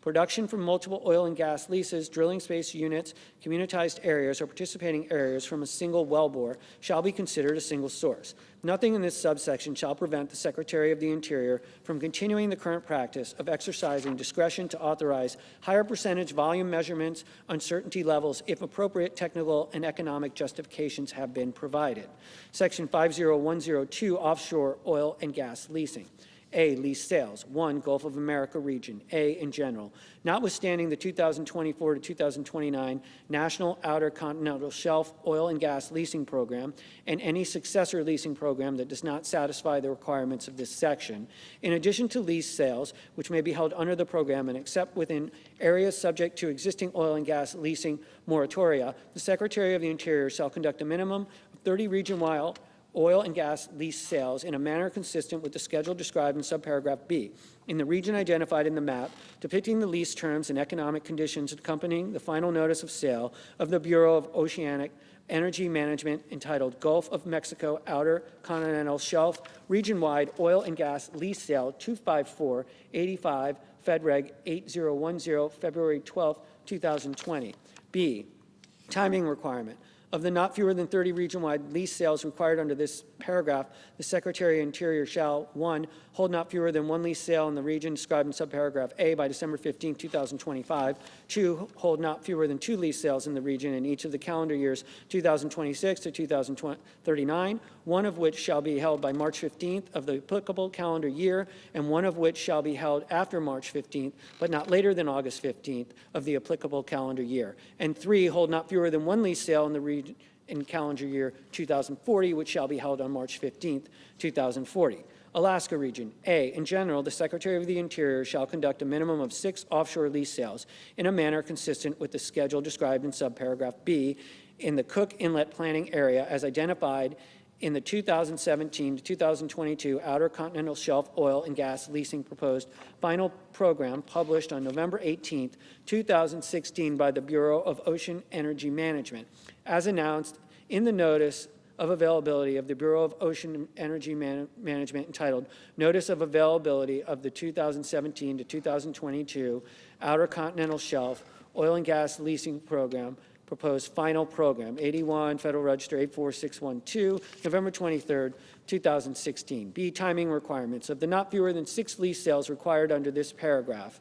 Production from multiple oil and gas leases, drilling space units, communitized areas, or participating areas from a single wellbore shall be considered a single source. Nothing in this subsection shall prevent the Secretary of the Interior from continuing the current practice of exercising discretion to authorize higher percentage volume measurements, uncertainty levels, if appropriate technical and economic justifications have been provided. Section 50102, offshore oil and gas leasing. A, lease sales. 1, Gulf of America region. A, in general. Notwithstanding the 2024 to 2029 National Outer Continental Shelf Oil and Gas Leasing Program and any successor leasing program that does not satisfy the requirements of this section, in addition to lease sales, which may be held under the program and except within areas subject to existing oil and gas leasing moratoria, the Secretary of the Interior shall conduct a minimum of 30 region-wide oil and gas lease sales in a manner consistent with the schedule described in subparagraph B, in the region identified in the map, depicting the lease terms and economic conditions accompanying the final notice of sale of the Bureau of Oceanic Energy Management entitled Gulf of Mexico Outer Continental Shelf Region-Wide Oil and Gas Lease Sale 25485 Fed Reg 8010, February 12, 2020. B, timing requirement. Of the not fewer than 30 region-wide lease sales required under this paragraph, the Secretary of Interior shall, 1, hold not fewer than 1 lease sale in the region described in subparagraph A by December 15, 2025, 2, hold not fewer than 2 lease sales in the region in each of the calendar years 2026 to 2039, 1 of which shall be held by March 15th of the applicable calendar year, and 1 of which shall be held after March 15th, but not later than August 15th of the applicable calendar year, and 3, hold not fewer than 1 lease sale in the region in calendar year 2040, which shall be held on March 15th, 2040. Alaska region. A, in general, the Secretary of the Interior shall conduct a minimum of 6 offshore lease sales in a manner consistent with the schedule described in subparagraph B in the Cook Inlet Planning Area as identified in the 2017 to 2022 Outer Continental Shelf Oil and Gas Leasing Proposed Final Program published on November 18, 2016 by the Bureau of Ocean Energy Management, as announced in the Notice of Availability of the Bureau of Ocean Energy Management entitled Notice of Availability of the 2017 to 2022 Outer Continental Shelf Oil and Gas Leasing Program Proposed Final Program, 81 Federal Register 84612, November 23, 2016. B, timing requirements. Of the not fewer than 6 lease sales required under this paragraph,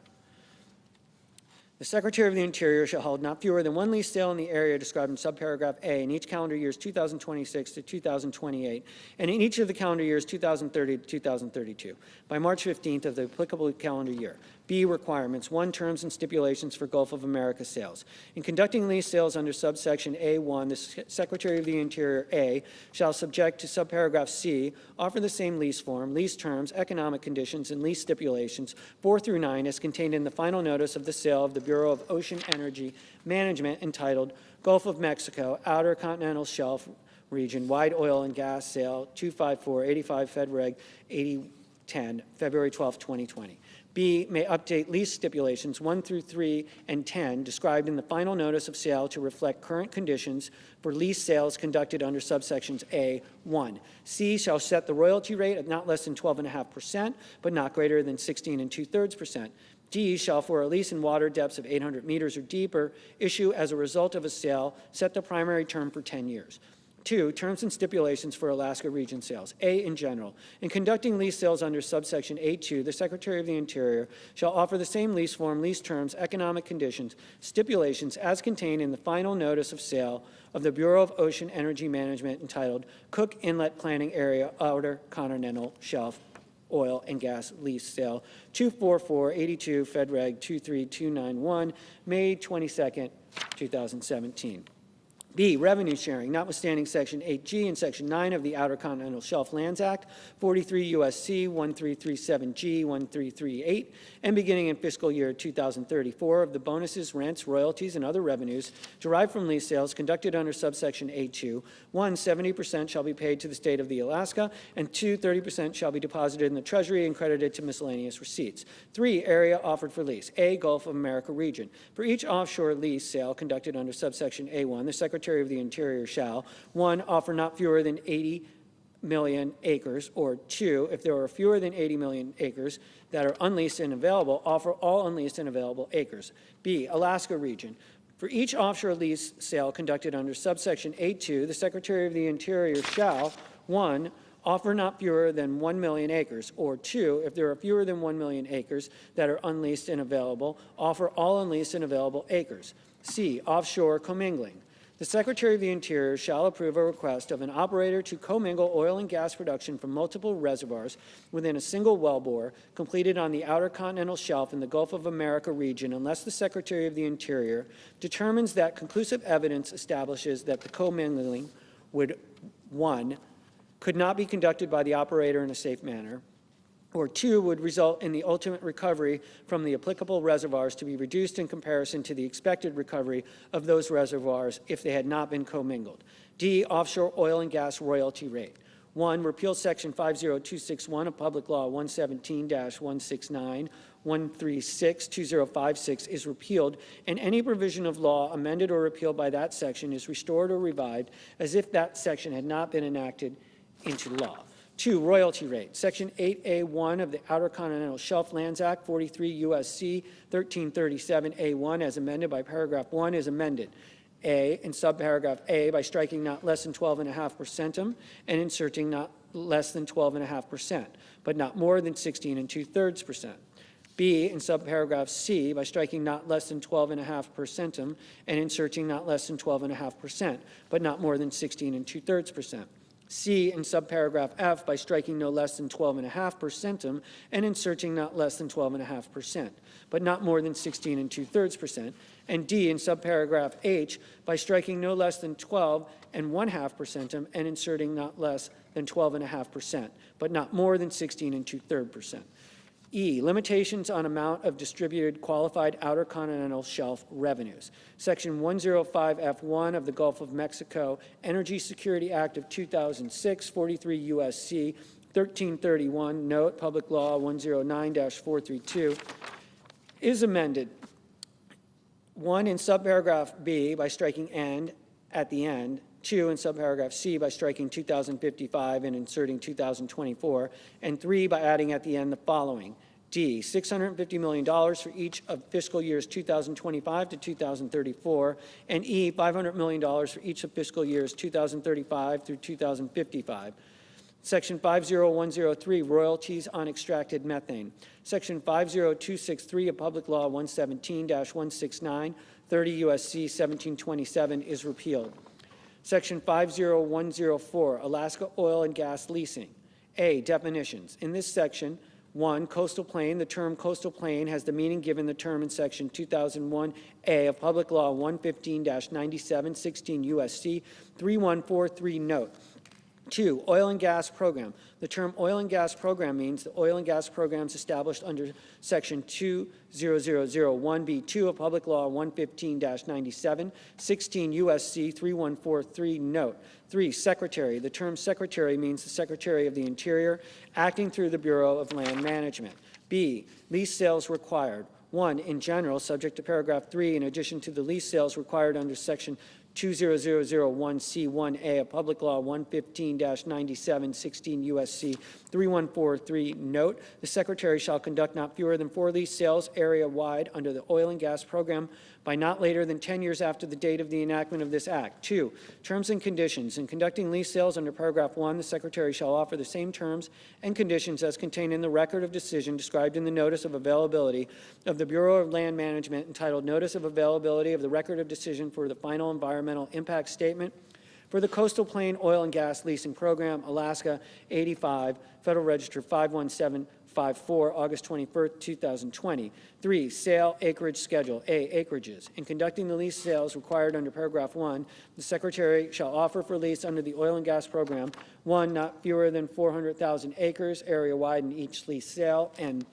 the Secretary of the Interior shall hold not fewer than 1 lease sale in the area described in subparagraph A in each calendar years 2026 to 2028, and in each of the calendar years 2030 to 2032, by March 15th of the applicable calendar year. B, requirements. 1, terms and stipulations for Gulf of America sales. In conducting lease sales under subsection A1, the Secretary of the Interior, A, shall subject to subparagraph C, offer the same lease form, lease terms, economic conditions, and lease stipulations 4 through 9 as contained in the final notice of the sale of the Bureau of Ocean Energy Management entitled Gulf of Mexico Outer Continental Shelf Region Wide Oil and Gas Sale 25485 Fed Reg 8010, February 12, 2020. B, may update lease stipulations 1 through 3 and 10 described in the final notice of sale to reflect current conditions for lease sales conducted under subsections A1. C, shall set the royalty rate at not less than 12.5%, but not greater than 16 2/3%. D, shall for a lease in water depths of 800 meters or deeper issue as a result of a sale, set the primary term for 10 years. 2, terms and stipulations for Alaska region sales. A, in general. In conducting lease sales under subsection A2, the Secretary of the Interior shall offer the same lease form, lease terms, economic conditions, stipulations as contained in the final notice of sale of the Bureau of Ocean Energy Management entitled Cook Inlet Planning Area Outer Continental Shelf Oil and Gas Lease Sale 24482 Fed Reg 23291, May 22nd, 2017. B, revenue sharing, notwithstanding Section 8G and Section 9 of the Outer Continental Shelf Lands Act, 43 U.S.C. 1337G 1338, and beginning in fiscal year 2034 of the bonuses, rents, royalties, and other revenues derived from lease sales conducted under subsection A2, 1, 70% shall be paid to the state of the Alaska, and 2, 30% shall be deposited in the Treasury and credited to miscellaneous receipts. 3, area offered for lease. A, Gulf of America region. For each offshore lease sale conducted under subsection A1, the Secretary of the Interior shall, 1, offer not fewer than 80 million acres, or 2, if there are fewer than 80 million acres that are unleased and available, offer all unleased and available acres. B, Alaska region. For each offshore lease sale conducted under subsection A2, the Secretary of the Interior shall, 1, offer not fewer than 1 million acres, or 2, if there are fewer than 1 million acres that are unleased and available, offer all unleased and available acres. C, offshore commingling. The Secretary of the Interior shall approve a request of an operator to commingle oil and gas production from multiple reservoirs within a single wellbore completed on the Outer Continental Shelf in the Gulf of America region unless the Secretary of the Interior determines that conclusive evidence establishes that the commingling would, 1, could not be conducted by the operator in a safe manner, or 2, would result in the ultimate recovery from the applicable reservoirs to be reduced in comparison to the expected recovery of those reservoirs if they had not been commingled. D, offshore oil and gas royalty rate. 1, repeal Section 50261 of Public Law 117-169, 136-2056 is repealed, and any provision of law amended or repealed by that section is restored or revived as if that section had not been enacted into law. 2, royalty rate. Section 8A1 of the Outer Continental Shelf Lands Act, 43 U.S.C. 1337A1, as amended by paragraph 1, is amended. A, in subparagraph A, by striking not less than 12.5% and inserting not less than 12.5%, but not more than 16 2/3%. B, in subparagraph C, by striking not less than 12.5% and inserting not less than 12.5%, but not more than 16 2/3%. C, in subparagraph F, by striking no less than 12.5% and inserting not less than 12.5%, but not more than 16 2/3%. And D, in subparagraph H, by striking no less than 12.5% and inserting not less than 12.5%, but not more than 16 2/3%. E, limitations on amount of distributed qualified Outer Continental Shelf revenues. Section 105F1 of the Gulf of Mexico Energy Security Act of 2006, 43 U.S.C. 1331, note Public Law 109-432, is amended. 1, in subparagraph B, by striking "and" at the end. 2, in subparagraph C, by striking 2055 and inserting 2024, and 3, by adding at the end the following. D, $650 million for each of fiscal years 2025 to 2034, and E, $500 million for each of fiscal years 2035 through 2055. Section 50103, royalties on extracted methane. Section 50263 of Public Law 117-169, 30 U.S.C. 1727 is repealed. Section 50104, Alaska oil and gas leasing. A, definitions. In this section, 1, coastal plain. The term coastal plain has the meaning given the term in Section 2001A of Public Law 115-97, 16 U.S.C. 3143, note. 2, oil and gas program. The term oil and gas program means the oil and gas programs established under Section 20001B2 of Public Law 115-97, 16 U.S.C. 3143, note. 3, secretary. The term secretary means the Secretary of the Interior acting through the Bureau of Land Management. B, lease sales required. 1, in general, subject to paragraph 3, in addition to the lease sales required under Section 20001C1A of Public Law 115-97, 16 U.S.C. 3143, note, the Secretary shall conduct not fewer than 4 lease sales area-wide under the oil and gas program by not later than 10 years after the date of the enactment of this act. 2, terms and conditions. In conducting lease sales under paragraph 1, the Secretary shall offer the same terms and conditions as contained in the record of decision described in the notice of availability of the Bureau of Land Management entitled Notice of Availability of the Record of Decision for the Final Environmental Impact Statement for the Coastal Plain Oil and Gas Leasing Program, Alaska 85, Federal Register 51754, August 21, 2020. 3, sale acreage schedule. A, acreages. In conducting the lease sales required under paragraph 1, the Secretary shall offer for lease under the oil and gas program 1, not fewer than 400,000 acres area-wide in each lease sale, and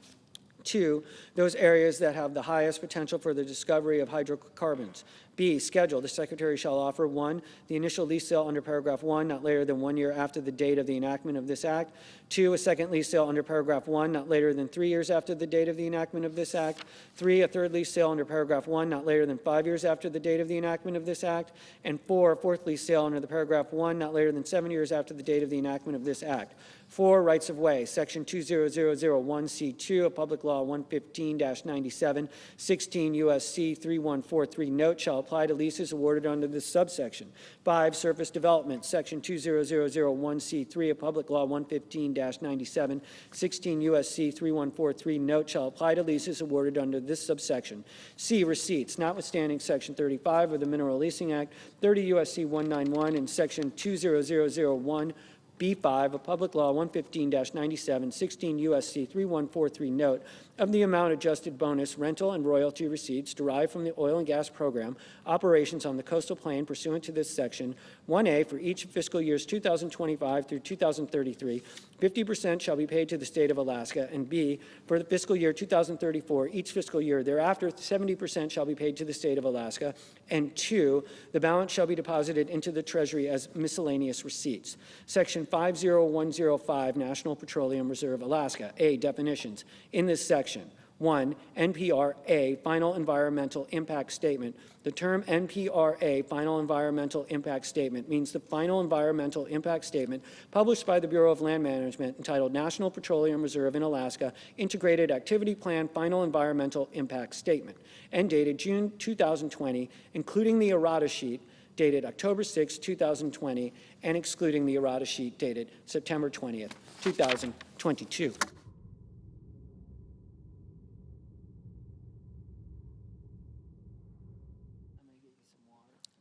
2, those areas that have the highest potential for the discovery of hydrocarbons. B, schedule. The Secretary shall offer 1, the initial lease sale under paragraph 1 not later than 1 year after the date of the enactment of this act. 2, a second lease sale under paragraph 1 not later than 3 years after the date of the enactment of this act. 3, a third lease sale under paragraph 1 not later than 5 years after the date of the enactment of this act. And 4, a fourth lease sale under the paragraph 1 not later than 7 years after the date of the enactment of this act. 4, rights of way. Section 20001C2 of Public Law Law 115-97, 16 U.S.C. 3143 note shall apply to leases awarded under this subsection. 5, surface development, Section 20001C3 of Public Law 115-97, 16 U.S.C. 3143 note shall apply to leases awarded under this subsection. C, receipts, notwithstanding Section 35 of the Mineral Leasing Act, 30 U.S.C. 191, and Section 20001 B5 of Public Law 115-97, 16 U.S.C. 3143 note of the amount adjusted bonus, rental, and royalty receipts derived from the oil and gas program operations on the coastal plain pursuant to this section. 1A, for each of fiscal years 2025 through 2033, 50% shall be paid to the state of Alaska, and B, for the fiscal year 2034, each fiscal year thereafter, 70% shall be paid to the state of Alaska, and 2, the balance shall be deposited into the Treasury as miscellaneous receipts. Section 50105, National Petroleum Reserve, Alaska. A, definitions. In this section, 1, NPRA, Final Environmental Impact Statement. The term NPRA, Final Environmental Impact Statement, means the final environmental impact statement published by the Bureau of Land Management entitled National Petroleum Reserve in Alaska, Integrated Activity Plan Final Environmental Impact Statement, and dated June 2020, including the errata sheet dated October 6, 2020, and excluding the errata sheet dated September 20th, 2022.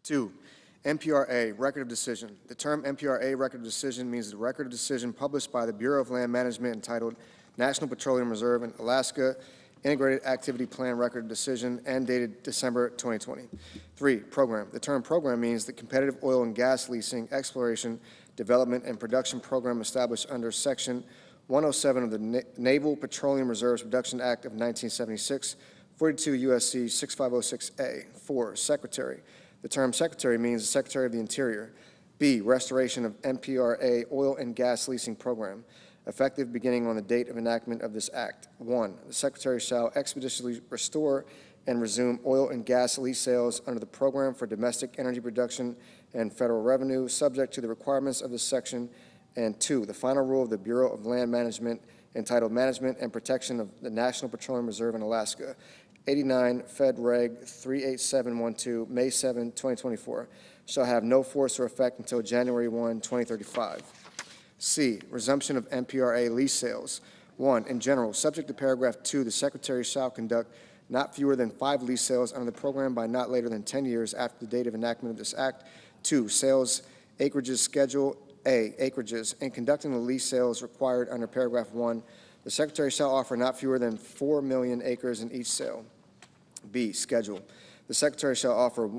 Two, NPRA, record of decision. The term NPRA, record of decision, means the record of decision published by the Bureau of Land Management entitled National Petroleum Reserve in Alaska, Integrated Activity Plan Record of Decision, and dated December 2020. 3, program. The term program means the competitive oil and gas leasing, exploration, development, and production program established under Section 107 of the Naval Petroleum Reserves Reduction Act of 1976, 42 U.S.C. 6506A. 4, secretary. The term secretary means the Secretary of the Interior. B, restoration of NPRA oil and gas leasing program, effective beginning on the date of enactment of this act. 1, the Secretary shall expeditiously restore and resume oil and gas lease sales under the program for domestic energy production and federal revenue, subject to the requirements of this section. And 2, the final rule of the Bureau of Land Management entitled Management and Protection of the National Petroleum Reserve in Alaska, 89 Fed Reg 38712, May 7, 2024, shall have no force or effect until January 1, 2035. C, resumption of NPRA lease sales. 1, in general, subject to paragraph 2, the Secretary shall conduct not fewer than 5 lease sales under the program by not later than 10 years after the date of enactment of this act. 2, sales acreages schedule A, acreages. In conducting the lease sales required under paragraph 1, the Secretary shall offer not fewer than 4 million acres in each sale. B, schedule. The Secretary shall offer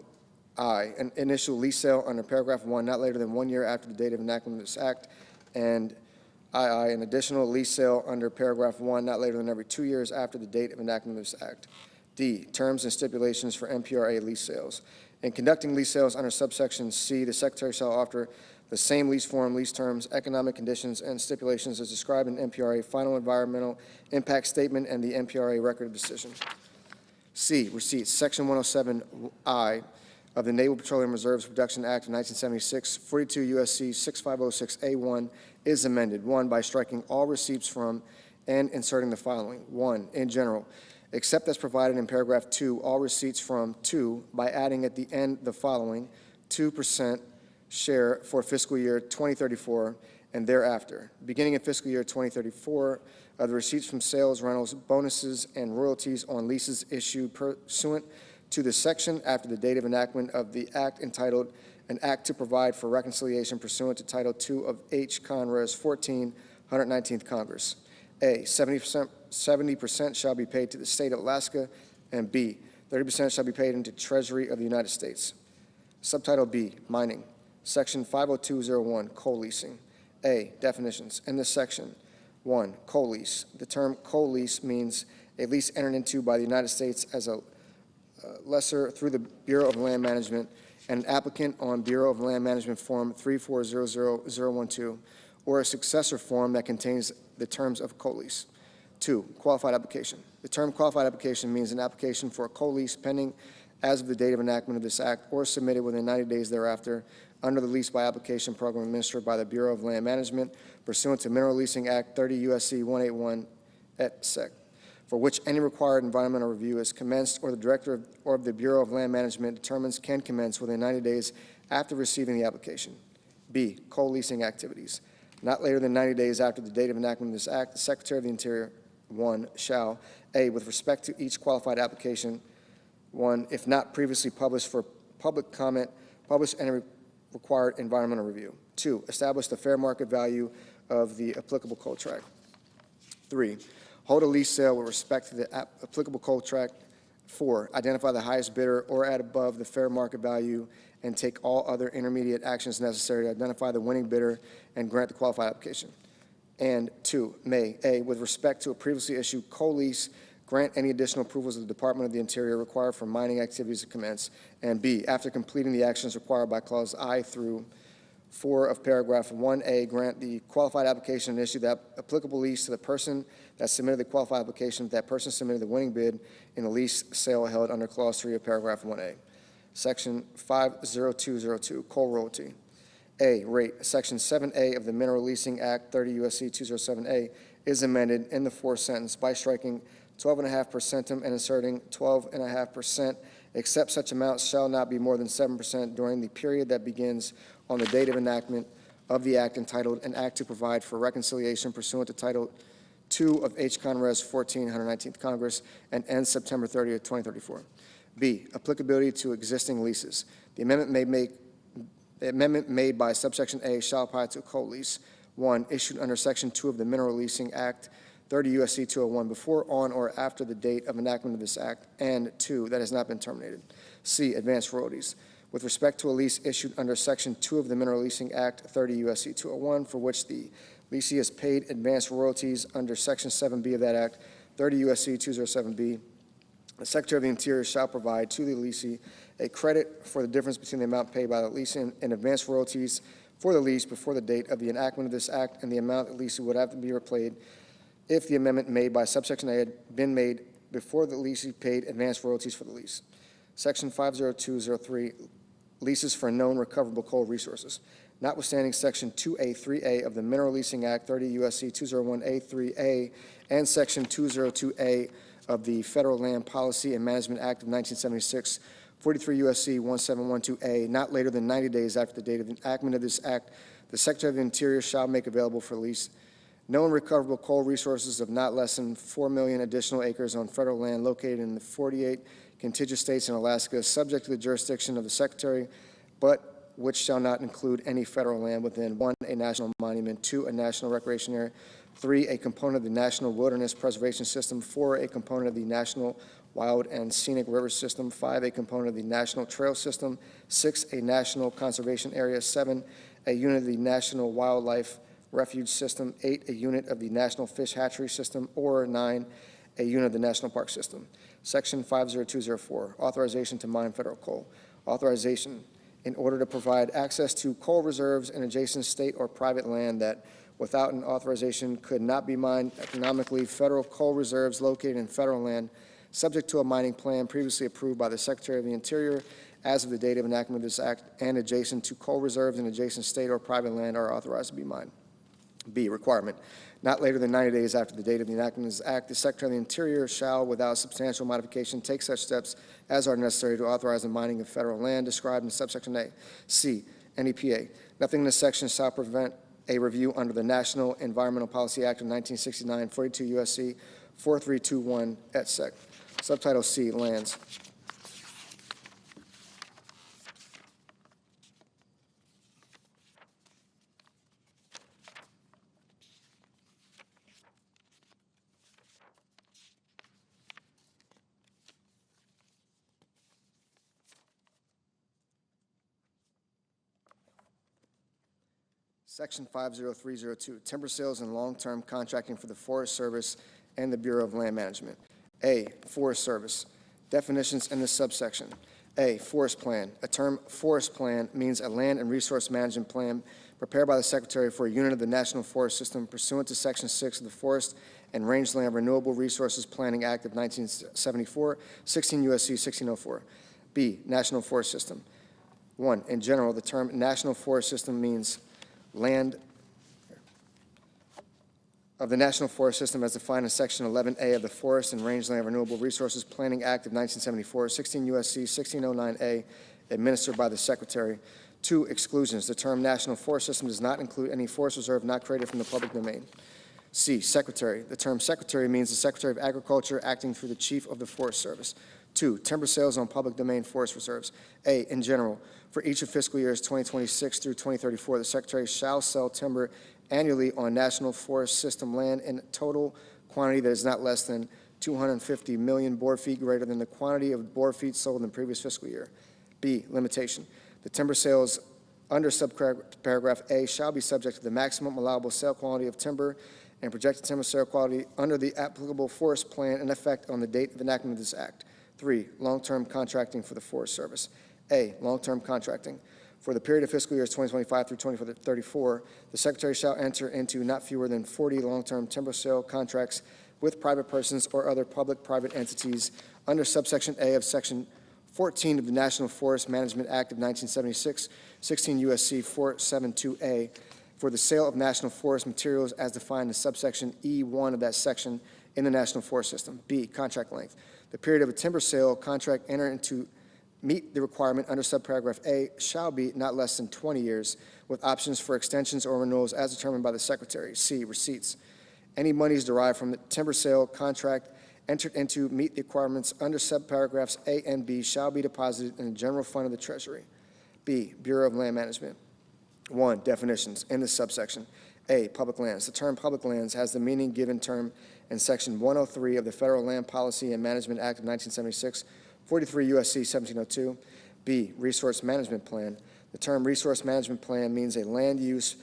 I, an initial lease sale under paragraph 1 not later than 1 year after the date of enactment of this act, and II, an additional lease sale under paragraph 1 not later than every 2 years after the date of enactment of this act. D, terms and stipulations for NPRA lease sales. In conducting lease sales under subsection C, the Secretary shall offer the same lease form, lease terms, economic conditions, and stipulations as described in NPRA Final Environmental Impact Statement and the NPRA Record of Decision. C, receipts. Section 107I of the Naval Petroleum Reserves Reduction Act of 1976, 42 U.S.C. 6506A1 is amended. 1, by striking all receipts from and inserting the following. 1, in general, except as provided in paragraph 2, all receipts from. 2, by adding at the end the following, 2% share for fiscal year 2034 and thereafter. Beginning in fiscal year 2034, the receipts from sales, rentals, bonuses, and royalties on leases issued pursuant to the section after the date of enactment of the act entitled An Act to Provide for Reconciliation pursuant to Title II of H. Con. Res. 14, 119th Congress. A, 70% shall be paid to the state of Alaska, and B, 30% shall be paid into Treasury of the United States. Subtitle B, mining. Section 50201, coal leasing. A, definitions. In this section, 1, coal lease. The term coal lease means a lease entered into by the United States as a lessor through the Bureau of Land Management and an applicant on Bureau of Land Management Form 3400012 or a successor form that contains the terms of coal lease. 2, qualified application. The term qualified application means an application for a coal lease pending as of the date of enactment of this act or submitted within 90 days thereafter under the lease by application program administered by the Bureau of Land Management pursuant to Mineral Leasing Act 30 U.S.C. 181 et sec. for which any required environmental review is commenced or the Director of the Bureau of Land Management determines can commence within 90 days after receiving the application. B, co-leasing activities. Not later than 90 days after the date of enactment of this act, the Secretary of the Interior, 1, shall, A, with respect to each qualified application, 1, if not previously published for public comment, publish any required environmental review. 2, establish the fair market value of the applicable contract. 3, hold a lease sale with respect to the applicable contract. 4, identify the highest bidder or at above the fair market value and take all other intermediate actions necessary to identify the winning bidder and grant the qualified application. And 2, may, A, with respect to a previously issued co-lease, grant any additional approvals of the Department of the Interior required for mining activities to commence. And B, after completing the actions required by clause I through 4 of paragraph 1A, grant the qualified application and issue the applicable lease to the person that submitted the qualified application if that person submitted the winning bid in the lease sale held under clause 3 of paragraph 1A. Section 50202, coal royalty. A, rate. Section 7A of the Mineral Leasing Act, 30 U.S.C. 207A, is amended in the fourth sentence by striking 12.5% and inserting 12.5%, except such amounts shall not be more than 7% during the period that begins on the date of enactment of the act entitled An Act to Provide for Reconciliation pursuant to Title II of H. Con. Res. 14, 119th Congress, and ends September 30th, 2034. B, applicability to existing leases. The amendment made by subsection A shall apply to a co-lease, 1, issued under Section 2 of the Mineral Leasing Act, 30 U.S.C. 201, before, on, or after the date of enactment of this act, and 2, that has not been terminated. C, advanced royalties. With respect to a lease issued under Section 2 of the Mineral Leasing Act, 30 U.S.C. 201, for which the leasee has paid advanced royalties under Section 7B of that act, 30 U.S.C. 207B, the Secretary of the Interior shall provide to the leasee a credit for the difference between the amount paid by the leasee and advanced royalties for the lease before the date of the enactment of this act and the amount the leasee would have to be repaid if the amendment made by subsection A had been made before the leasee paid advanced royalties for the lease. Section 50203, leases for known recoverable coal resources. Notwithstanding Section 2A3A of the Mineral Leasing Act, 30 U.S.C. 201A3A, and Section 202A of the Federal Land Policy and Management Act of 1976, 43 U.S.C. 1712A, not later than 90 days after the date of enactment of this act, the Secretary of the Interior shall make available for lease known recoverable coal resources of not less than 4 million additional acres on federal land located in the 48 contiguous states in Alaska, subject to the jurisdiction of the Secretary, but which shall not include any federal land within 1, a national monument, 2, a national recreation area, 3, a component of the National Wilderness Preservation System, 4, a component of the National Wild and Scenic River System, 5, a component of the National Trail System, 6, a National Conservation Area, 7, a unit of the National Wildlife Refuge System, 8, a unit of the National Fish Hatchery System, or 9, a unit of the National Park System. Section 50204, authorization to mine federal coal. Authorization in order to provide access to coal reserves in adjacent state or private land that without an authorization could not be mined economically, federal coal reserves located in federal land subject to a mining plan previously approved by the Secretary of the Interior as of the date of enactment of this act and adjacent to coal reserves in adjacent state or private land are authorized to be mined. B, requirement. Not later than 90 days after the date of the enactment of this act, the Secretary of the Interior shall, without substantial modification, take such steps as are necessary to authorize the mining of federal land described in subsection A. C, NEPA. Nothing in this section shall prevent a review under the National Environmental Policy Act of 1969, 42 U.S.C. 4321 et sec. Subtitle C, lands. Section 50302, timber sales and long-term contracting for the Forest Service and the Bureau of Land Management. A, Forest Service. Definitions in this subsection. A, forest plan. A term forest plan means a land and resource management plan prepared by the Secretary for a unit of the National Forest System pursuant to Section 6 of the Forest and Rangeland Renewable Resources Planning Act of 1974, 16 U.S.C. 1604. B, National Forest System. 1, in general, the term National Forest System means land of the National Forest System as defined in Section 11A of the Forest and Rangeland Renewable Resources Planning Act of 1974, 16 U.S.C. 1609A, administered by the Secretary. 2, exclusions. The term National Forest System does not include any forest reserve not created from the public domain. C, Secretary. The term Secretary means the Secretary of Agriculture acting through the Chief of the Forest Service. 2, timber sales on public domain forest reserves. A, in general, for each of fiscal years 2026 through 2034, the Secretary shall sell timber annually on National Forest System land in a total quantity that is not less than 250 million board feet greater than the quantity of board feet sold in the previous fiscal year. B, limitation. The timber sales under subparagraph A shall be subject to the maximum allowable sale quality of timber and projected timber sale quality under the applicable forest plan in effect on the date of enactment of this act. 3, long-term contracting for the Forest Service. A, long-term contracting. For the period of fiscal years 2025 through 2034, the Secretary shall enter into not fewer than 40 long-term timber sale contracts with private persons or other public-private entities under subsection A of Section 14 of the National Forest Management Act of 1976, 16 U.S.C. 472A, for the sale of national forest materials as defined in subsection E1 of that section in the National Forest System. B, contract length. The period of a timber sale contract entered into meet the requirement under subparagraph A shall be not less than 20 years, with options for extensions or renewals as determined by the Secretary. C, receipts. Any monies derived from the timber sale contract entered into meet the requirements under subparagraphs A and B shall be deposited in the general fund of the Treasury. B, Bureau of Land Management. 1, definitions in this subsection. A, public lands. The term public lands has the meaning given term in Section 103 of the Federal Land Policy and Management Act of 1976, 43 U.S.C. 1702. B, resource management plan. The term resource management plan means a land use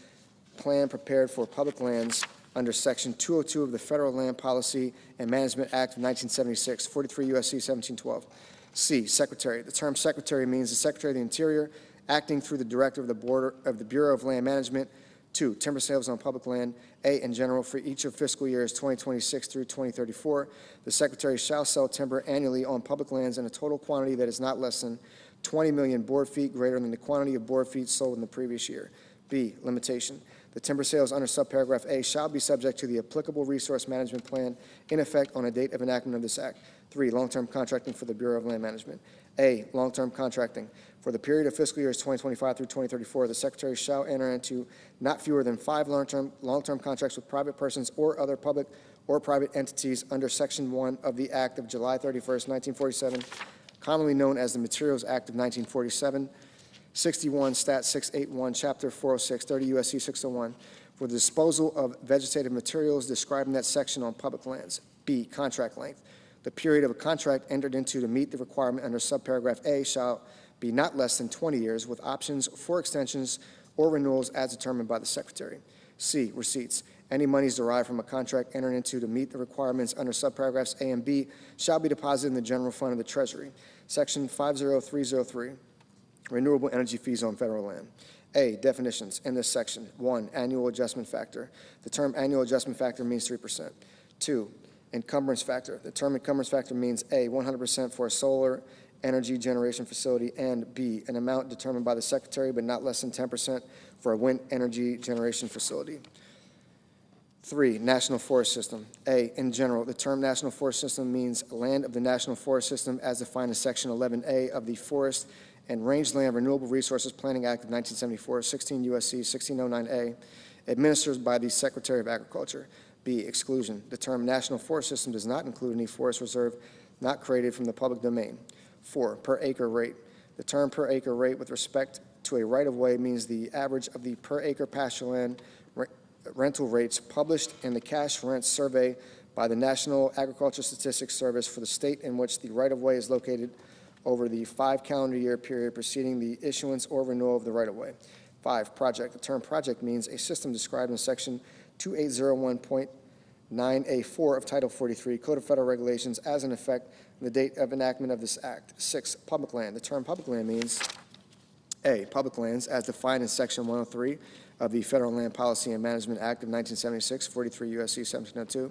plan prepared for public lands under Section 202 of the Federal Land Policy and Management Act of 1976, 43 U.S.C. 1712. C, secretary. The term secretary means the Secretary of the Interior acting through the Director of the Bureau of Land Management. 2, timber sales on public land. A, in general, for each of fiscal years 2026 through 2034, the Secretary shall sell timber annually on public lands in a total quantity that is not less than 20 million board feet greater than the quantity of board feet sold in the previous year. B, limitation. The timber sales under subparagraph A shall be subject to the applicable resource management plan in effect on a date of enactment of this act. 3, long-term contracting for the Bureau of Land Management. A, long-term contracting. For the period of fiscal years 2025 through 2034, the Secretary shall enter into not fewer than 5 long-term contracts with private persons or other public or private entities under Section 1 of the Act of July 31st, 1947, commonly known as the Materials Act of 1947, 61 Stat 681, Chapter 406, 30 U.S.C. 601, for the disposal of vegetative materials described in that section on public lands. B, contract length. The period of a contract entered into to meet the requirement under subparagraph A shall be not less than 20 years, with options for extensions or renewals as determined by the Secretary. C, receipts. Any monies derived from a contract entered into to meet the requirements under subparagraphs A and B shall be deposited in the general fund of the Treasury. Section 50303, renewable energy fees on federal land. A, definitions in this section. 1, annual adjustment factor. The term annual adjustment factor means 3%. 2, encumbrance factor. The term encumbrance factor means A, 100% for a solar energy generation facility, and B, an amount determined by the Secretary but not less than 10% for a wind energy generation facility. 3, National Forest System. A, in general, the term National Forest System means land of the National Forest System as defined in Section 11A of the Forest and Rangeland Renewable Resources Planning Act of 1974, 16 U.S.C. 1609A, administered by the Secretary of Agriculture. B, exclusion. The term National Forest System does not include any forest reserve not created from the public domain. 4, per acre rate. The term per acre rate with respect to a right-of-way means the average of the per acre pasture land rental rates published in the cash rent survey by the National Agricultural Statistics Service for the state in which the right-of-way is located over the 5 calendar year period preceding the issuance or renewal of the right-of-way. 5, project. The term project means a system described in Section 2801.9A4 of Title 43, Code of Federal Regulations, as in effect on the date of enactment of this act. 6, public land. The term public land means A, public lands as defined in Section 103 of the Federal Land Policy and Management Act of 1976, 43 U.S.C. 1702,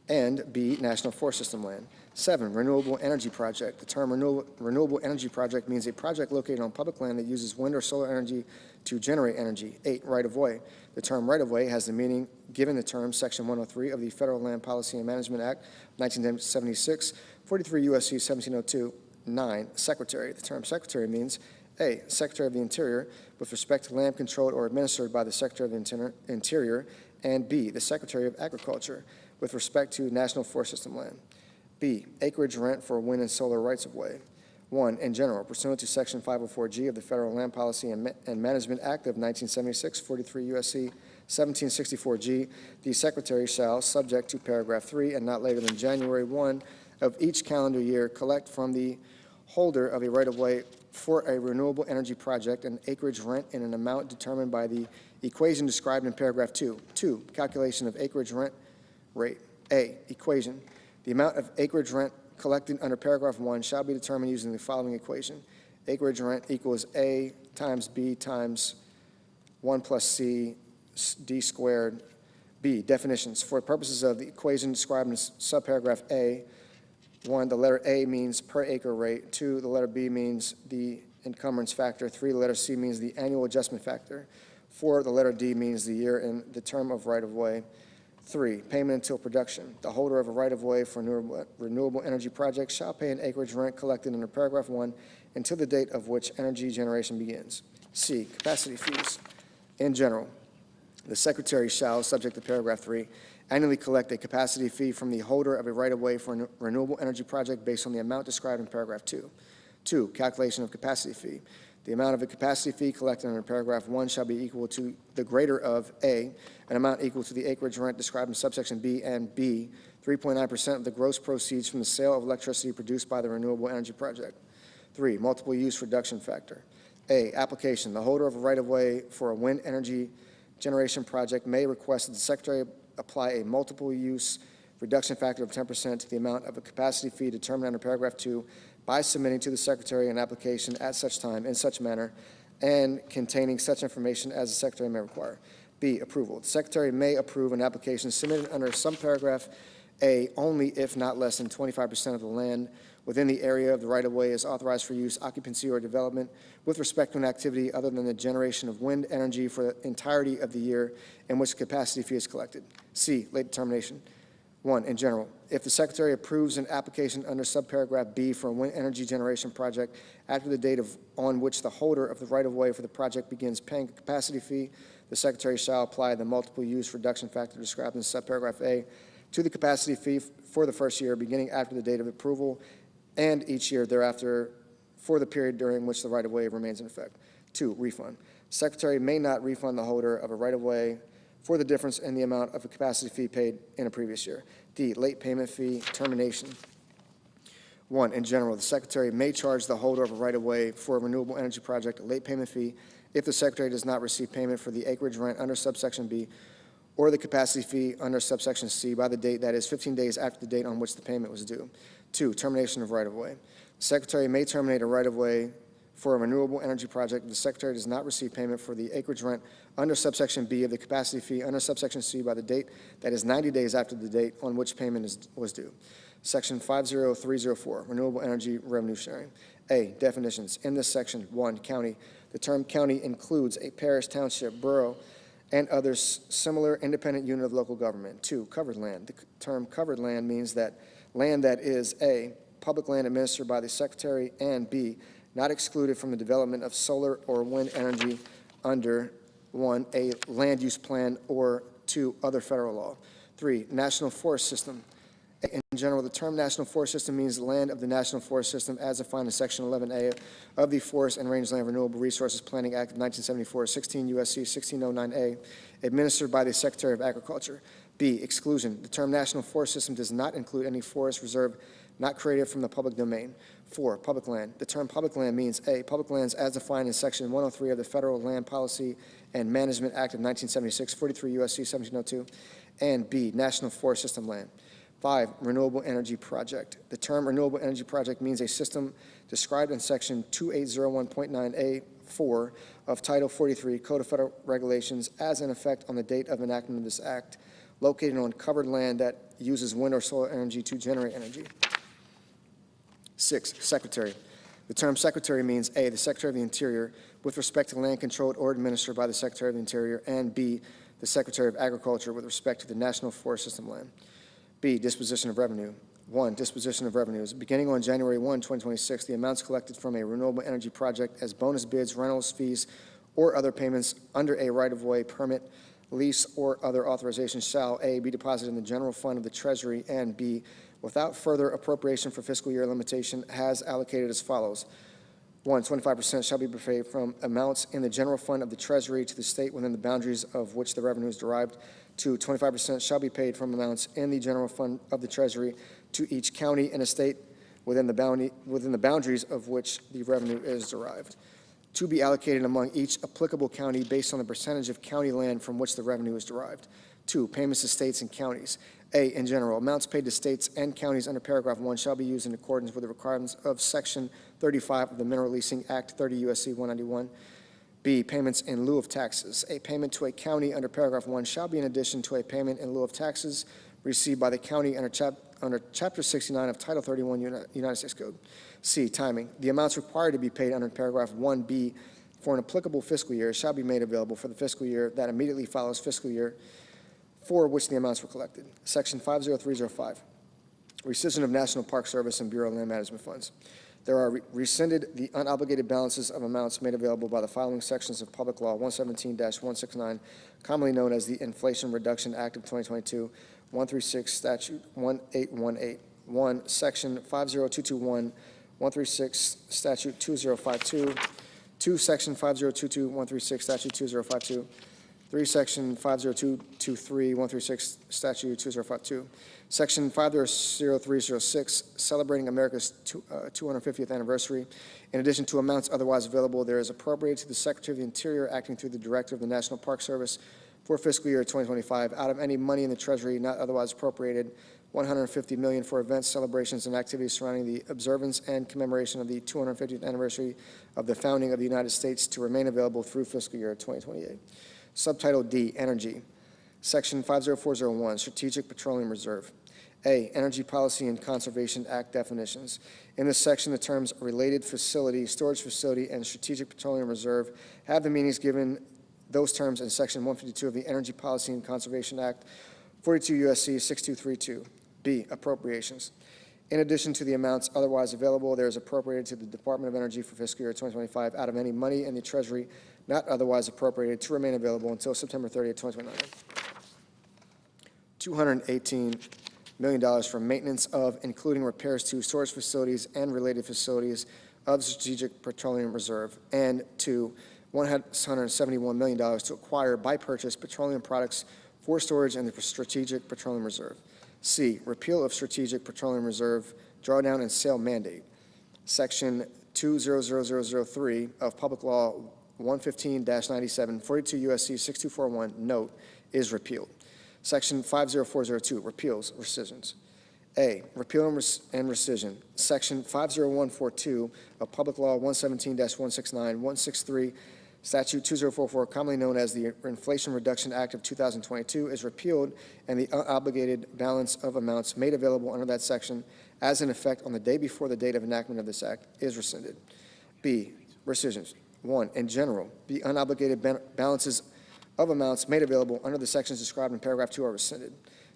and B, National Forest System land. 7, renewable energy project. The term renewable energy project means a project located on public land that uses wind or solar energy to generate energy. 8, right-of-way. The term right-of-way has the meaning given the term Section 103 of the Federal Land Policy and Management Act, 1976, 43 U.S.C. 1702. 9, secretary. The term secretary means A, Secretary of the Interior with respect to land controlled or administered by the Secretary of the Interior, and B, the Secretary of Agriculture with respect to National Forest System land. B, acreage rent for wind and solar rights-of-way. 1, in general, pursuant to Section 504G of the Federal Land Policy and Management Act of 1976, 43 U.S.C. 1764G, the Secretary shall, subject to paragraph 3 and not later than January 1 of each calendar year, collect from the holder of a right-of-way for a renewable energy project an acreage rent in an amount determined by the equation described in paragraph 2. 2, calculation of acreage rent rate. A, equation. The amount of acreage rent collected under paragraph 1 shall be determined using the following equation. Acreage rent equals A times B times 1 plus C D squared. B, definitions. For purposes of the equation described in subparagraph A, 1, the letter A means per acre rate. 2, the letter B means the encumbrance factor. 3, the letter C means the annual adjustment factor. 4, the letter D means the year and the term of right-of-way. 3, payment until production. The holder of a right-of-way for renewable energy projects shall pay an acreage rent collected under paragraph 1 until the date of which energy generation begins. C, capacity fees. In general, the Secretary shall, subject to paragraph 3, annually collect a capacity fee from the holder of a right-of-way for a renewable energy project based on the amount described in paragraph 2. 2, calculation of capacity fee. The amount of a capacity fee collected under paragraph 1 shall be equal to the greater of A, an amount equal to the acreage rent described in subsection B, and B, 3.9% of the gross proceeds from the sale of electricity produced by the renewable energy project. 3, multiple use reduction factor. A, application. The holder of a right-of-way for a wind energy generation project may request that the Secretary apply a multiple use reduction factor of 10% to the amount of a capacity fee determined under paragraph 2 by submitting to the Secretary an application at such time in such manner and containing such information as the Secretary may require. B, approval. The Secretary may approve an application submitted under subparagraph A only if not less than 25% of the land within the area of the right-of-way is authorized for use, occupancy, or development with respect to an activity other than the generation of wind energy for the entirety of the year in which the capacity fee is collected. C, late determination. 1, in general, if the Secretary approves an application under subparagraph B for a wind energy generation project after the date on which the holder of the right-of-way for the project begins paying a capacity fee, the Secretary shall apply the multiple use reduction factor described in subparagraph A to the capacity fee for the first year beginning after the date of approval and each year thereafter for the period during which the right-of-way remains in effect. 2, refund. Secretary may not refund the holder of a right-of-way for the difference in the amount of a capacity fee paid in a previous year. D, late payment fee termination. 1, in general, the Secretary may charge the holder of a right-of-way for a renewable energy project a late payment fee if the Secretary does not receive payment for the acreage rent under subsection B or the capacity fee under subsection C by the date that is 15 days after the date on which the payment was due. 2, termination of right-of-way. The Secretary may terminate a right-of-way for a renewable energy project if the Secretary does not receive payment for the acreage rent under subsection B of the capacity fee under subsection C by the date that is 90 days after the date on which payment was due. Section 50304, renewable energy revenue sharing. A, definitions. In this section, 1, county. The term county includes a parish, township, borough, and other similar independent unit of local government. 2, covered land. The term covered land means that land that is A, public land administered by the Secretary, and B, not excluded from the development of solar or wind energy under 1, a land use plan, or 2, other federal law. 3, national forest system. In general, the term national forest system means the land of the national forest system as defined in Section 11A of the Forest and Rangeland Renewable Resources Planning Act of 1974, 16 U.S.C. 1609A, administered by the Secretary of Agriculture. B, exclusion. The term national forest system does not include any forest reserve not created from the public domain. 4, public land. The term public land means A, public lands as defined in Section 103 of the Federal Land Policy and Management Act of 1976, 43 U.S.C. 1702, and B, national forest system land. 5, renewable energy project. The term renewable energy project means a system described in Section 2801.9A4 of Title 43, Code of Federal Regulations, as in effect on the date of enactment of this act, located on covered land that uses wind or solar energy to generate energy. 6, Secretary. The term Secretary means A, the Secretary of the Interior with respect to land controlled or administered by the Secretary of the Interior, and B, the Secretary of Agriculture with respect to the National Forest System land. B, disposition of revenue. 1, disposition of revenues. Beginning on January 1, 2026, the amounts collected from a renewable energy project as bonus bids, rentals, fees, or other payments under a right-of-way permit, lease, or other authorization shall, A, be deposited in the general fund of the Treasury, and B, without further appropriation for fiscal year limitation, has allocated as follows. 1, 25% shall be paid from amounts in the general fund of the Treasury to the state within the boundaries of which the revenue is derived. 2, 25% shall be paid from amounts in the general fund of the Treasury to each county and a state within the boundaries of which the revenue is derived, to be allocated among each applicable county based on the percentage of county land from which the revenue is derived. 2, payments to states and counties. A, in general, amounts paid to states and counties under paragraph 1 shall be used in accordance with the requirements of Section 35 of the Mineral Leasing Act, 30 U.S.C. 191. B, payments in lieu of taxes. A payment to a county under paragraph 1 shall be in addition to a payment in lieu of taxes received by the county under Chapter 69 of Title 31 United States Code. C, timing. The amounts required to be paid under paragraph 1B for an applicable fiscal year shall be made available for the fiscal year that immediately follows fiscal year for which the amounts were collected. Section 50305, rescission of National Park Service and Bureau of Land Management funds. There are rescinded the unobligated balances of amounts made available by the following sections of Public Law 117-169, commonly known as the Inflation Reduction Act of 2022, 136 Statute 1818, 1, Section 50221, 136 Statute 2052, 2, Section 5022, 136 Statute 2052, 3, Section 50223, 136 Statute 2052, Section 50306, celebrating America's 250th anniversary. In addition to amounts otherwise available, there is appropriated to the Secretary of the Interior, acting through the Director of the National Park Service, for fiscal year 2025, out of any money in the Treasury not otherwise appropriated, $150 million for events, celebrations, and activities surrounding the observance and commemoration of the 250th anniversary of the founding of the United States to remain available through fiscal year 2028. Subtitle D, Energy. Section 50401, Strategic Petroleum Reserve. A, Energy Policy and Conservation Act definitions. In this section, the terms related facility, storage facility, and Strategic Petroleum Reserve have the meanings given those terms in Section 152 of the Energy Policy and Conservation Act, 42 U.S.C. 6232. B, Appropriations. In addition to the amounts otherwise available, there is appropriated to the Department of Energy for fiscal year 2025 out of any money in the Treasury not otherwise appropriated to remain available until September 30th, 2029. $218 million for maintenance of, including repairs to, storage facilities and related facilities of Strategic Petroleum Reserve, and to $171 million to acquire by purchase petroleum products for storage in the Strategic Petroleum Reserve. C, repeal of Strategic Petroleum Reserve drawdown and sale mandate. Section 200003 of Public Law 115-97, 42 U.S.C. 6241, note, is repealed. Section 50402, repeals, rescissions. A, repeal and rescission. Section 50142 of Public Law 117-169, 163, Statute 2044, commonly known as the Inflation Reduction Act of 2022, is repealed, and the unobligated balance of amounts made available under that section as in effect on the day before the date of enactment of this act is rescinded. B, rescissions. 1, in general, the unobligated balances of amounts made available under the sections described in paragraph 2 are rescinded.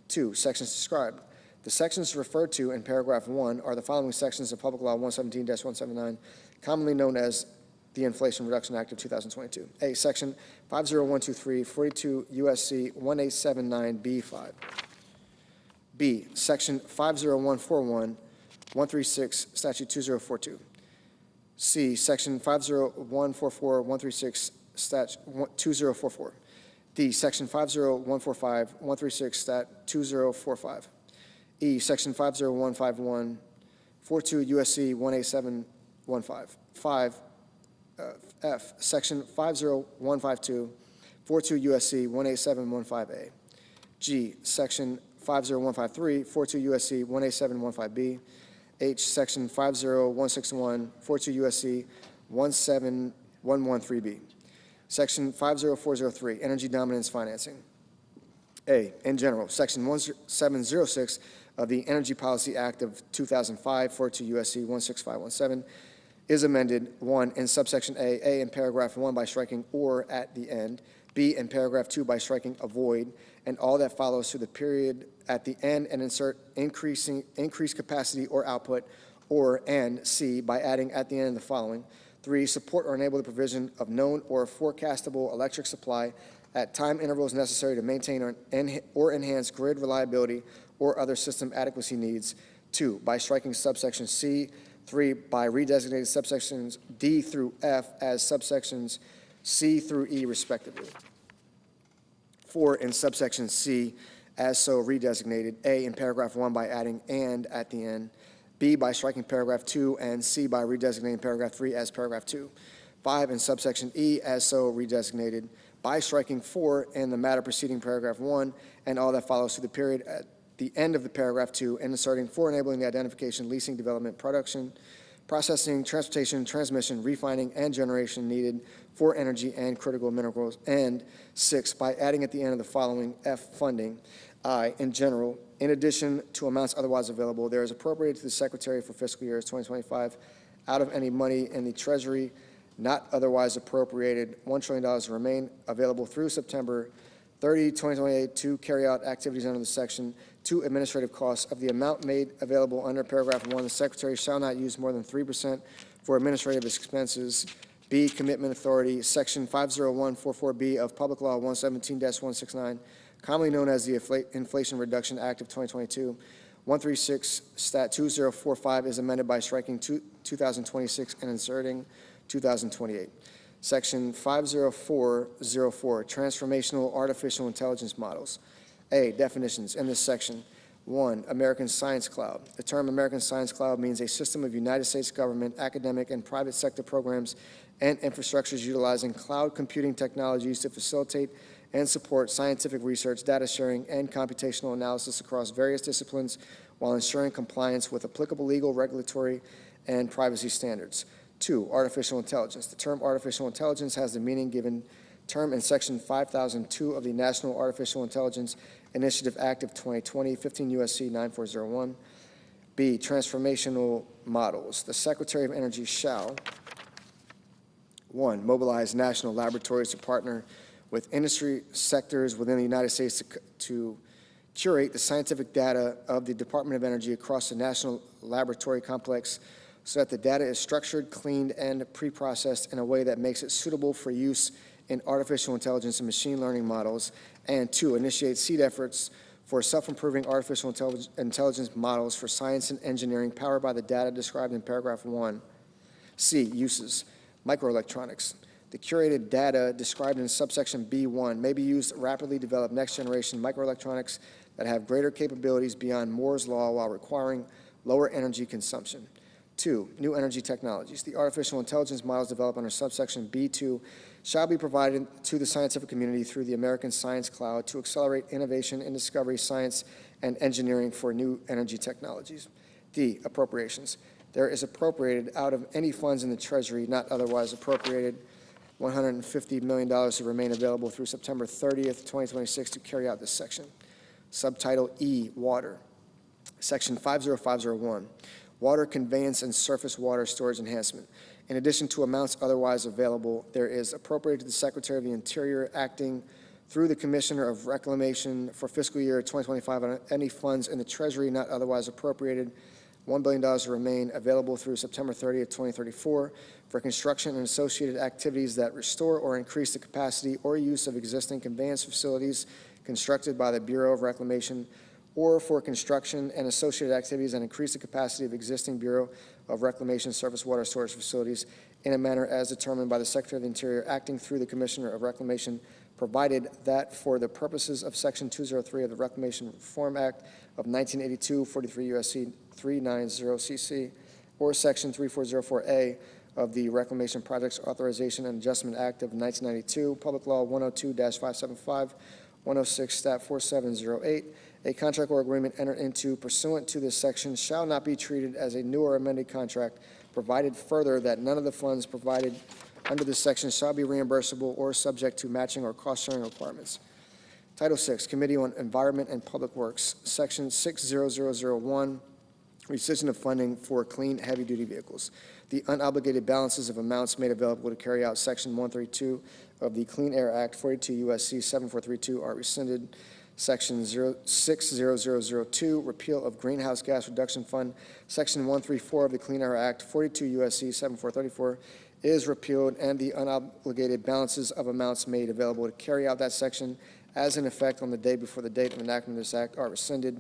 2, sections described. The sections referred to in paragraph 1 are the following sections of Public Law 117-179, commonly known as the Inflation Reduction Act of 2022. A, Section 50123, 42 U.S.C. 1879B5. B, Section 50141, 136, Statute 2042. C, Section 50144, 136, Statute 2044. D, Section 50145, 136, Stat 2045. E, Section 50151, 42 U.S.C. 18715. 5, F, Section 50152, 42 U.S.C. 18715A. G, Section 50153, 42 U.S.C. 18715B. H, Section 50161, 42 U.S.C. 17113B. Section 50403, Energy Dominance Financing. A, in general, Section 1706 of the Energy Policy Act of 2005, 42 U.S.C. 16517, is amended, 1, in subsection A in paragraph 1 by striking "or" at the end, B, in paragraph 2 by striking "avoid," and all that follows through the period at the end, and insert increased capacity or output, and C, by adding at the end the following: 3, support or enable the provision of known or forecastable electric supply at time intervals necessary to maintain or enhance grid reliability or other system adequacy needs. 2, by striking subsection C. 3, by redesignating subsections D through F as subsections C through E respectively. 4, in subsection C, as so redesignated, A, in paragraph 1 by adding "and" at the end, B, by striking paragraph 2, and C, by redesignating paragraph 3 as paragraph 2. 5, in subsection E, as so redesignated, by striking "for" in the matter preceding paragraph 1, and all that follows through the period at the end of the paragraph 2, and inserting "for enabling the identification, leasing, development, production, processing, transportation, transmission, refining, and generation needed for energy and critical minerals," and 6, by adding at the end of the following: F, funding. I, in general, in addition to amounts otherwise available, there is appropriated to the Secretary for fiscal years 2025 out of any money in the Treasury not otherwise appropriated $1 trillion to remain available through September 30, 2028 to carry out activities under the section. 2, administrative costs. Of the amount made available under paragraph 1, the Secretary shall not use more than 3% for administrative expenses. B, commitment authority. Section 50144B of Public Law 117-169, commonly known as the Inflation Reduction Act of 2022, 136 Stat 2045 is amended by striking 2026 and inserting 2028. Section 50404, Transformational Artificial Intelligence Models. A, definitions in this section. 1, American Science Cloud. The term American Science Cloud means a system of United States government, academic, and private sector programs and infrastructures utilizing cloud computing technologies to facilitate and support scientific research, data sharing, and computational analysis across various disciplines while ensuring compliance with applicable legal, regulatory, and privacy standards. 2, artificial intelligence. The term artificial intelligence has the meaning given term in Section 5002 of the National Artificial Intelligence Initiative Act of 2020, 15 U.S.C. 9401. B, transformational models. The Secretary of Energy shall, 1, mobilize national laboratories to partner with industry sectors within the United States to curate the scientific data of the Department of Energy across the national laboratory complex so that the data is structured, cleaned, and pre-processed in a way that makes it suitable for use in artificial intelligence and machine learning models. And 2, initiate seed efforts for self-improving artificial intelligence models for science and engineering powered by the data described in paragraph 1. C, uses. Microelectronics. The curated data described in subsection B1 may be used to rapidly develop next-generation microelectronics that have greater capabilities beyond Moore's law while requiring lower energy consumption. 2, new energy technologies. The artificial intelligence models developed under subsection B2 shall be provided to the scientific community through the American Science Cloud to accelerate innovation in discovery, science, and engineering for new energy technologies. D, appropriations. There is appropriated out of any funds in the Treasury not otherwise appropriated $150 million to remain available through September 30th, 2026 to carry out this section. Subtitle E, water. Section 50501, water conveyance and surface water storage enhancement. In addition to amounts otherwise available, there is appropriated to the Secretary of the Interior acting through the Commissioner of Reclamation for fiscal year 2025 on any funds in the Treasury not otherwise appropriated $1 billion to remain available through September 30th, 2034 for construction and associated activities that restore or increase the capacity or use of existing conveyance facilities constructed by the Bureau of Reclamation, or for construction and associated activities that increase the capacity of existing Bureau of Reclamation surface water storage facilities in a manner as determined by the Secretary of the Interior acting through the Commissioner of Reclamation, provided that for the purposes of Section 203 of the Reclamation Reform Act of 1982, 43 U.S.C. 390cc, or Section 3404A of the Reclamation Projects Authorization and Adjustment Act of 1992, Public Law 102-575, 106 Stat 4708, a contract or agreement entered into pursuant to this section shall not be treated as a new or amended contract, provided further that none of the funds provided under this section shall be reimbursable or subject to matching or cost-sharing requirements. Title VI, Committee on Environment and Public Works, Section 60001, rescission of funding for clean heavy-duty vehicles. The unobligated balances of amounts made available to carry out Section 132 of the Clean Air Act, 42 U.S.C. 7432, are rescinded. Section 60002, repeal of Greenhouse Gas Reduction Fund. Section 134 of the Clean Air Act, 42 U.S.C. 7434, is repealed, and the unobligated balances of amounts made available to carry out that section as in effect on the day before the date of enactment of this act are rescinded.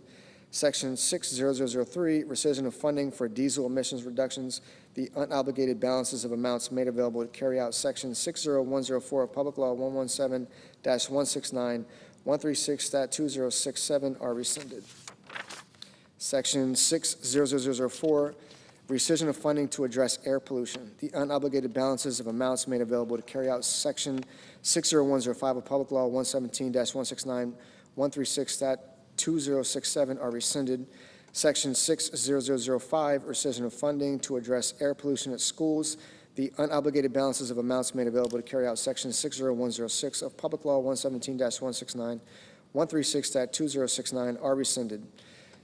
Section 60003, rescission of funding for diesel emissions reductions. The unobligated balances of amounts made available to carry out Section 60104 of Public Law 117-169, 136.2067 are rescinded. Section 60004, rescission of funding to address air pollution. The unobligated balances of amounts made available to carry out Section 60105 of Public Law 117-169, 136.2067 are rescinded. Section 60005, rescission of funding to address air pollution at schools. The unobligated balances of amounts made available to carry out Section 60106 of Public Law 117-169, 136.2069 are rescinded.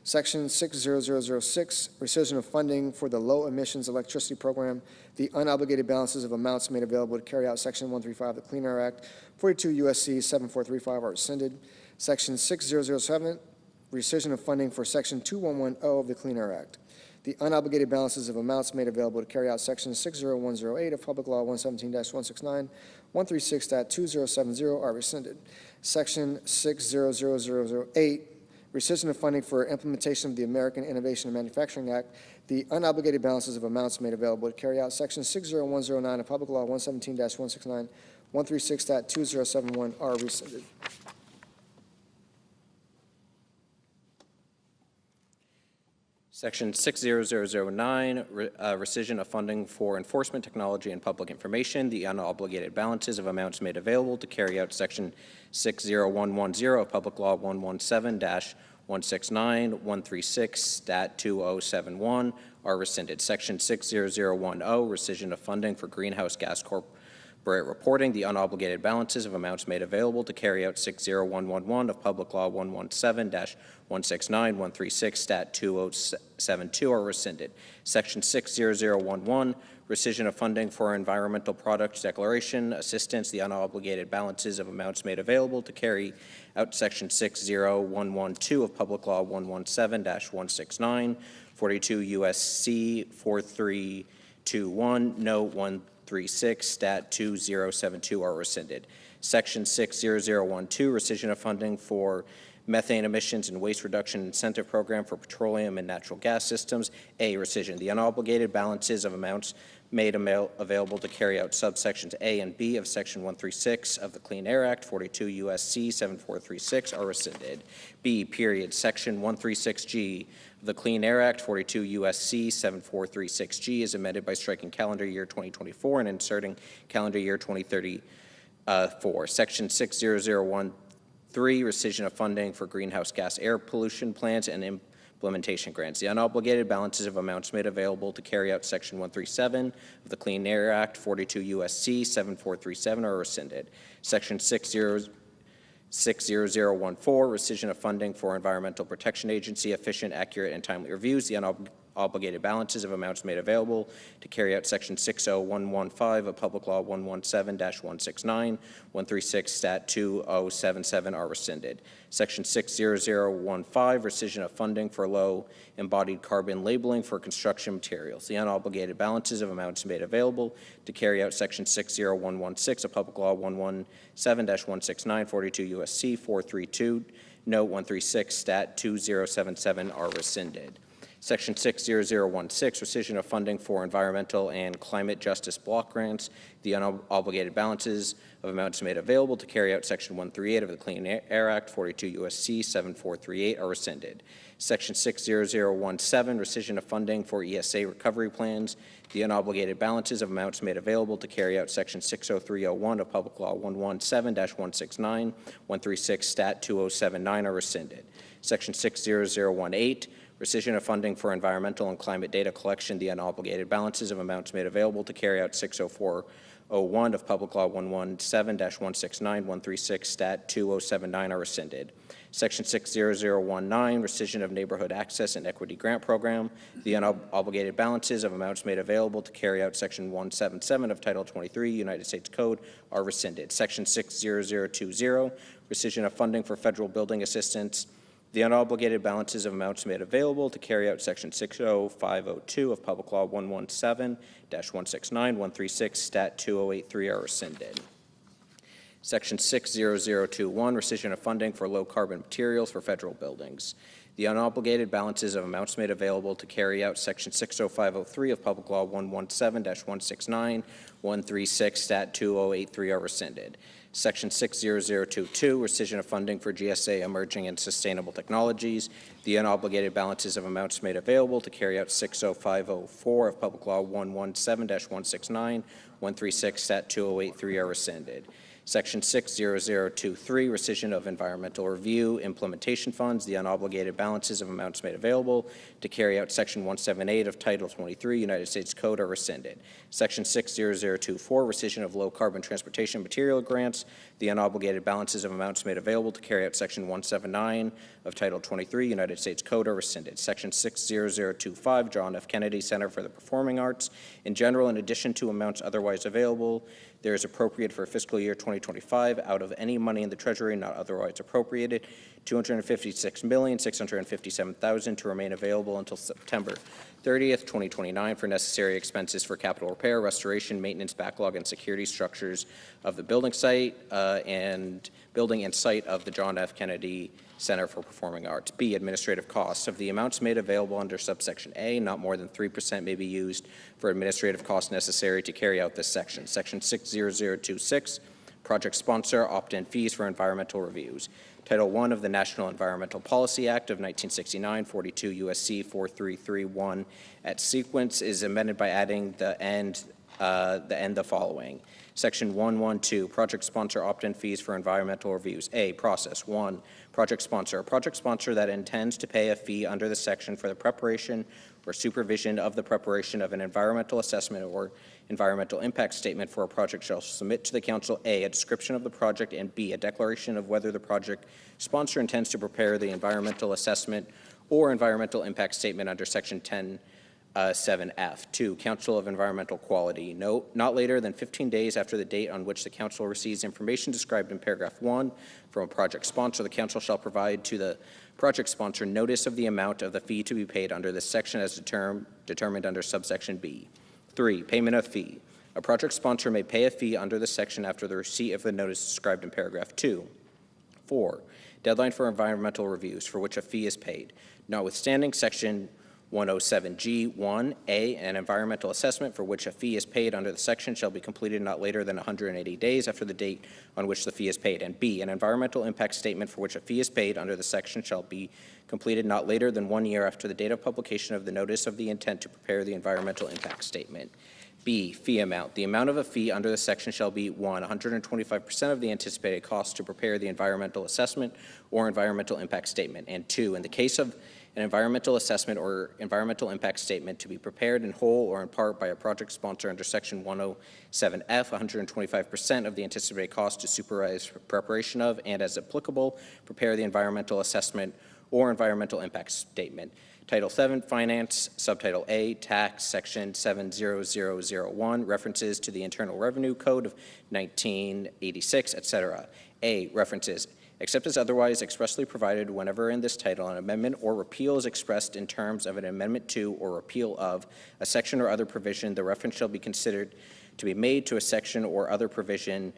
Section 60006, rescission of funding for the Low Emissions Electricity Program. The unobligated balances of amounts made available to carry out Section 135 of the Clean Air Act, 42 U.S.C. 7435 are rescinded. Section 6007, rescission of funding for Section 2110 of the Clean Air Act. The unobligated balances of amounts made available to carry out Section 60108 of Public Law 117-169, 136.2070 are rescinded. Section 60008, rescission of funding for implementation of the American Innovation and Manufacturing Act. The unobligated balances of amounts made available to carry out Section 60109 of Public Law 117-169, 136.2071 are rescinded. Section 60009, rescission of funding for enforcement technology and public information. The unobligated balances of amounts made available to carry out Section 60110 of Public Law 117-169, 136.2071 are rescinded. Section 60010, rescission of funding for greenhouse gas corporate reporting. The unobligated balances of amounts made available to carry out 60111 of Public Law 117-169, 136.2072 are rescinded. Section 60011, rescission of funding for environmental product declaration assistance. The unobligated balances of amounts made available to carry out Section 60112 of Public Law 117-169, 42 U.S.C. 4321, Note 136.2072 are rescinded. Section 60012, rescission of funding for methane emissions and waste reduction incentive program for petroleum and natural gas systems. A, rescission. The unobligated balances of amounts made available to carry out subsections A and B of Section 136 of the Clean Air Act, 42 U.S.C. 7436 are rescinded. B, period. Section 136G of the Clean Air Act, 42 U.S.C. 7436G is amended by striking calendar year 2024 and inserting calendar year 2034. Section 60013, rescission of funding for greenhouse gas air pollution plans and implementation grants. The unobligated balances of amounts made available to carry out Section 137 of the Clean Air Act, 42 U.S.C. 7437 are rescinded. Section 60014, rescission of funding for Environmental Protection Agency, efficient, accurate, and timely reviews. The unobligated balances of amounts made available to carry out Section 60115 of Public Law 117-169, 136.2077 are rescinded. Section 60015, rescission of funding for low embodied carbon labeling for construction materials. The unobligated balances of amounts made available to carry out Section 60116 of Public Law 117-169, 42 U.S.C. 432, Note 136.2077 are rescinded. Section 60016, rescission of funding for environmental and climate justice block grants. The unobligated balances of amounts made available to carry out Section 138 of the Clean Air Act, 42 U.S.C. 7438 are rescinded. Section 60017, rescission of funding for ESA recovery plans. The unobligated balances of amounts made available to carry out Section 60301 of Public Law 117-169, 136.2079 are rescinded. Section 60018, rescission of funding for environmental and climate data collection, the unobligated balances of amounts made available to carry out 60401 of Public Law 117-169, 136, Stat 2079 are rescinded. Section 60019, rescission of neighborhood access and equity grant program, the unobligated balances of amounts made available to carry out Section 177 of Title 23 United States Code are rescinded. Section 60020, rescission of funding for federal building assistance, the unobligated balances of amounts made available to carry out Section 60502 of Public Law 117-169, 136, Stat 2083 are rescinded. Section 60021, rescission of funding for low-carbon materials for federal buildings. The unobligated balances of amounts made available to carry out Section 60503 of Public Law 117-169, 136, Stat 2083 are rescinded. Section 60022, rescission of funding for GSA Emerging and Sustainable Technologies. The unobligated balances of amounts made available to carry out 60504 of Public Law 117-169, 136, Stat 2083 are rescinded. Section 60023, rescission of environmental review implementation funds, the unobligated balances of amounts made available to carry out Section 178 of Title 23 United States Code are rescinded. Section 60024, rescission of low-carbon transportation material grants, the unobligated balances of amounts made available to carry out Section 179 of Title 23 United States Code are rescinded. Section 60025, John F. Kennedy Center for the Performing Arts. In general, in addition to amounts otherwise available, there is appropriate for fiscal year 2025 out of any money in the Treasury not otherwise appropriated, $256,657,000 to remain available until September 30th, 2029 for necessary expenses for capital repair, restoration, maintenance, backlog, and security structures of the building site and site of the John F. Kennedy Center for Performing Arts. B, administrative costs. Of the amounts made available under subsection A, not more than 3% may be used for administrative costs necessary to carry out this section. Section 60026, project sponsor, opt-in fees for environmental reviews. Title I of the National Environmental Policy Act of 1969, 42 U.S.C. 4331 at sequence is amended by adding the following. Section 112, project sponsor opt-in fees for environmental reviews. A, process. 1, project sponsor. A project sponsor that intends to pay a fee under the section for the preparation or supervision of the preparation of an environmental assessment or environmental impact statement for a project shall submit to the council A, a description of the project, and B, a declaration of whether the project sponsor intends to prepare the environmental assessment or environmental impact statement under section 10(7)(f). 2, Council of Environmental Quality. Note, not later than 15 days after the date on which the council receives information described in paragraph 1 from a project sponsor, the council shall provide to the project sponsor notice of the amount of the fee to be paid under this section as determined under subsection B. 3, payment of fee. A project sponsor may pay a fee under this section after the receipt of the notice described in paragraph 2. 4, deadline for environmental reviews for which a fee is paid. Notwithstanding section 107G1A, an environmental assessment for which a fee is paid under the section shall be completed not later than 180 days after the date on which the fee is paid. And B, an environmental impact statement for which a fee is paid under the section shall be completed not later than 1 year after the date of publication of the notice of the intent to prepare the environmental impact statement. B, fee amount. The amount of a fee under the section shall be 1, 125% of the anticipated cost to prepare the environmental assessment or environmental impact statement. And 2, in the case of an environmental assessment or environmental impact statement to be prepared in whole or in part by a project sponsor under section 107F, 125% of the anticipated cost to supervise preparation of and, as applicable, prepare the environmental assessment or environmental impact statement. Title 7, Finance, Subtitle A, Tax, Section 70001, references to the Internal Revenue Code of 1986, etc. A, references. Except as otherwise expressly provided whenever in this title an amendment or repeal is expressed in terms of an amendment to or repeal of a section or other provision, the reference shall be considered to be made to a section or other provision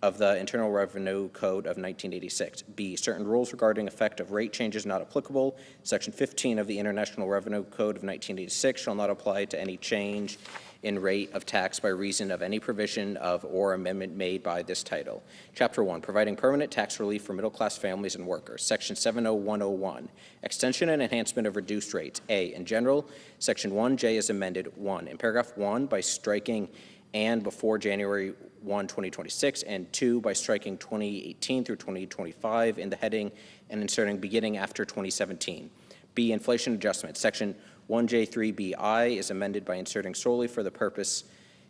of the Internal Revenue Code of 1986. B, certain rules regarding effect of rate changes not applicable. Section 15 of the International Revenue Code of 1986 shall not apply to any change in rate of tax by reason of any provision of or amendment made by this title. Chapter 1, providing permanent tax relief for middle-class families and workers. Section 70101, extension and enhancement of reduced rates. A, in general, Section 1J is amended. 1, in paragraph 1 by striking and before January 1, 2026, and 2 by striking 2018 through 2025 in the heading and inserting beginning after 2017. B, inflation adjustment. Section 1J3BI is amended by inserting solely for the purpose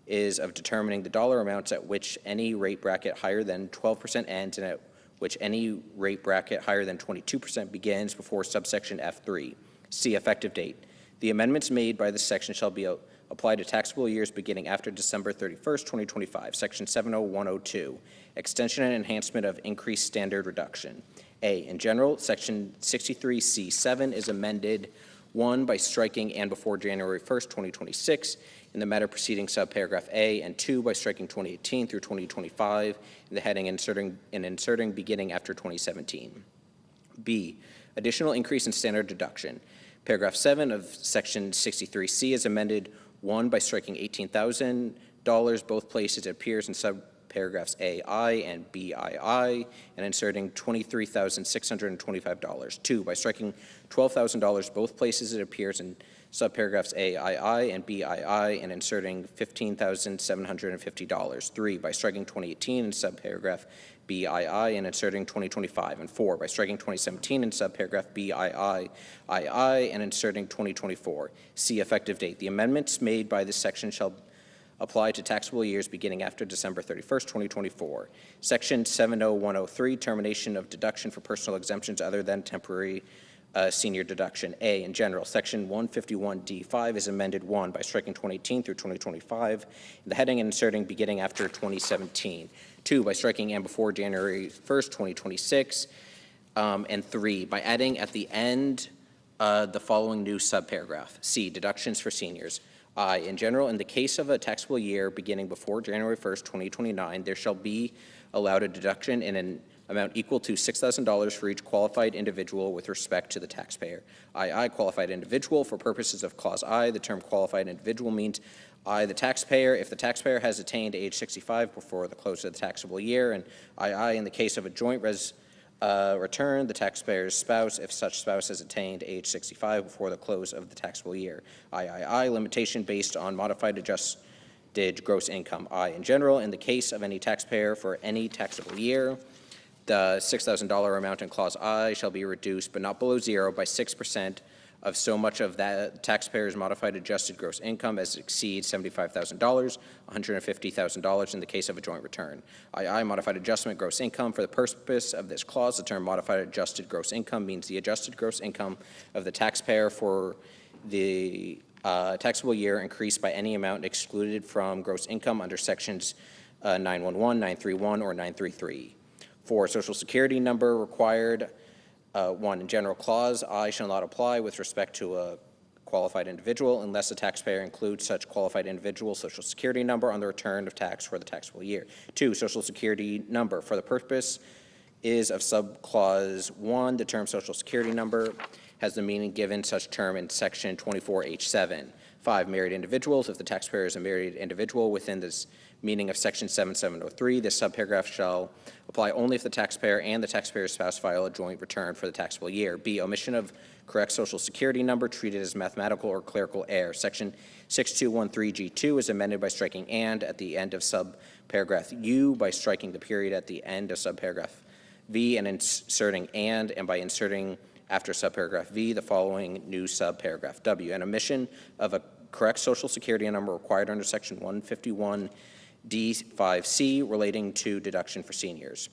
is of determining the dollar amounts at which any rate bracket higher than 12% ends and at which any rate bracket higher than 22% begins before subsection F3. C, effective date. The amendments made by this section shall be applied to taxable years beginning after December 31st, 2025. Section 70102, extension and enhancement of increased standard reduction. A, in general, Section 63C7 is amended 1, by striking and before January 1st, 2026 in the matter preceding subparagraph A, and 2, by striking 2018 through 2025 in the heading inserting beginning after 2017. B, additional increase in standard deduction. Paragraph 7 of Section 63C is amended 1, by striking $18,000, both places it appears in subparagraphs AI and BII, and inserting $23,625. 2, by striking $12,000, both places it appears in subparagraphs AII and BII, and inserting $15,750. 3, by striking 2018 in subparagraph BII and inserting 2025. And 4, by striking 2017 in subparagraph BII and inserting 2024. C, effective date. The amendments made by this section shall apply to taxable years beginning after December 31st, 2024. Section 70103, termination of deduction for personal exemptions other than temporary senior deduction. A, in general, Section 151D5 is amended 1, by striking 2018 through 2025 in the heading and inserting beginning after 2017. 2, by striking and before January 1st, 2026. And 3, by adding at the end the following new subparagraph. C, deductions for seniors. I, in general, in the case of a taxable year beginning before January 1st, 2029, there shall be allowed a deduction in an amount equal to $6,000 for each qualified individual with respect to the taxpayer. I, qualified individual, for purposes of Clause I, the term qualified individual means I, the taxpayer, if the taxpayer has attained age 65 before the close of the taxable year, and I, in the case of a joint return, the taxpayer's spouse, if such spouse has attained age 65 before the close of the taxable year. I, limitation based on modified adjusted gross income. I, in general, in the case of any taxpayer for any taxable year, the $6,000 amount in Clause I shall be reduced, but not below 0, by 6% of so much of that taxpayer's modified adjusted gross income as exceeds $75,000, $150,000 in the case of a joint return. I, modified adjustment gross income. For the purpose of this clause, the term modified adjusted gross income means the adjusted gross income of the taxpayer for the taxable year increased by any amount excluded from gross income under sections 911, 931, or 933. 4, Social Security number required. 1, in general clause, I shall not apply with respect to a qualified individual unless the taxpayer includes such qualified individual Social Security number on the return of tax for the taxable year. 2, Social Security number. For the purpose is of subclause 1, the term Social Security number has the meaning given such term in Section 24H7. 5, married individuals. If the taxpayer is a married individual within this meaning of Section 7703, this subparagraph shall apply only if the taxpayer and the taxpayer's spouse file a joint return for the taxable year. B, omission of correct Social Security number treated as mathematical or clerical error. Section 6213G2 is amended by striking and at the end of subparagraph U, by striking the period at the end of subparagraph V and inserting and by inserting after subparagraph V the following new subparagraph W. An omission of a correct Social Security number required under Section 151D5C relating to deduction for seniors.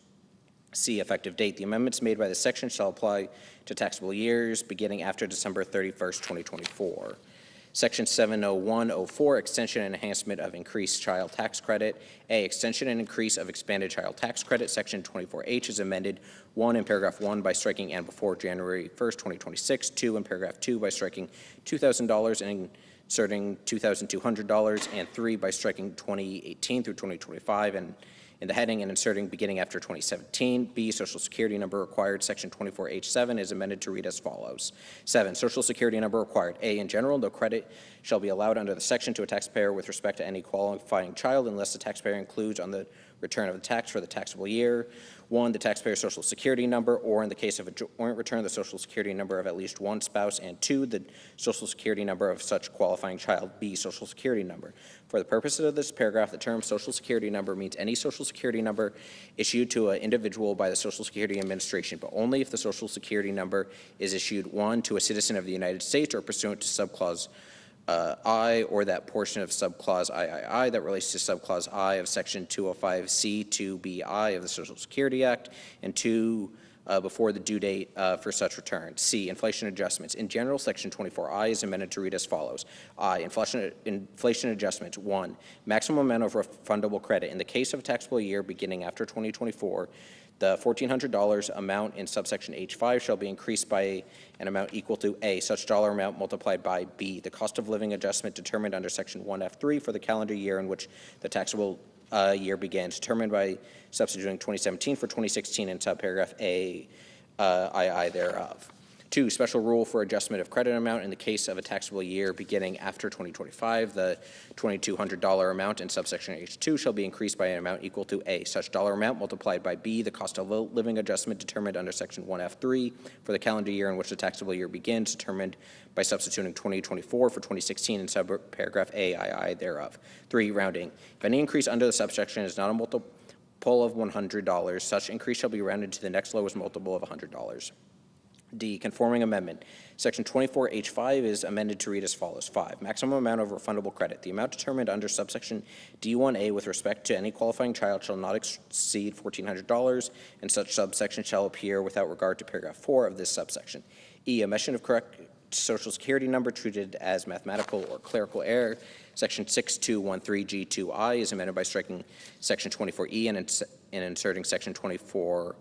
C, effective date. The amendments made by this section shall apply to taxable years beginning after December 31st, 2024. Section 70104, extension and enhancement of increased child tax credit. A, extension and increase of expanded child tax credit. Section 24H is amended 1 in paragraph 1 by striking and before January 1st, 2026. 2 in paragraph 2 by striking $2,000 and inserting $2,200, and 3 by striking 2018 through 2025 and in the heading and inserting beginning after 2017. B, Social Security number required. Section 24H7 is amended to read as follows. 7, Social Security number required. A, in general, no credit shall be allowed under the section to a taxpayer with respect to any qualifying child unless the taxpayer includes on the return of the tax for the taxable year. 1, the taxpayer's social security number, or in the case of a joint return, the social security number of at least one spouse, and 2, the social security number of such qualifying child. B, social security number. For the purposes of this paragraph, the term social security number means any social security number issued to an individual by the Social Security Administration, but only if the social security number is issued, 1, to a citizen of the United States or pursuant to subclause I, or that portion of subclause III that relates to subclause I of Section 205C2BI of the Social Security Act, and 2, before the due date for such return. C, inflation adjustments. In general, Section 24I is amended to read as follows. I, inflation adjustments. 1, maximum amount of refundable credit. In the case of a taxable year beginning after 2024, the $1,400 amount in subsection H5 shall be increased by an amount equal to A, such dollar amount multiplied by B, the cost of living adjustment determined under Section 1F3 for the calendar year in which the taxable year begins, determined by substituting 2017 for 2016 in subparagraph A, II thereof. 2, special rule for adjustment of credit amount in the case of a taxable year beginning after 2025. The $2,200 amount in subsection H2 shall be increased by an amount equal to A, such dollar amount multiplied by B, the cost of living adjustment determined under Section 1F3 for the calendar year in which the taxable year begins, determined by substituting 2024 for 2016 in subparagraph A, II thereof. 3, rounding. If any increase under the subsection is not a multiple of $100, such increase shall be rounded to the next lowest multiple of $100. D, conforming amendment. Section 24H5 is amended to read as follows. 5, maximum amount of refundable credit. The amount determined under subsection D1A with respect to any qualifying child shall not exceed $1,400, and such subsection shall appear without regard to paragraph 4 of this subsection. E, omission of correct social security number treated as mathematical or clerical error. Section 6213G2I is amended by striking section 24E and inserting section 24F,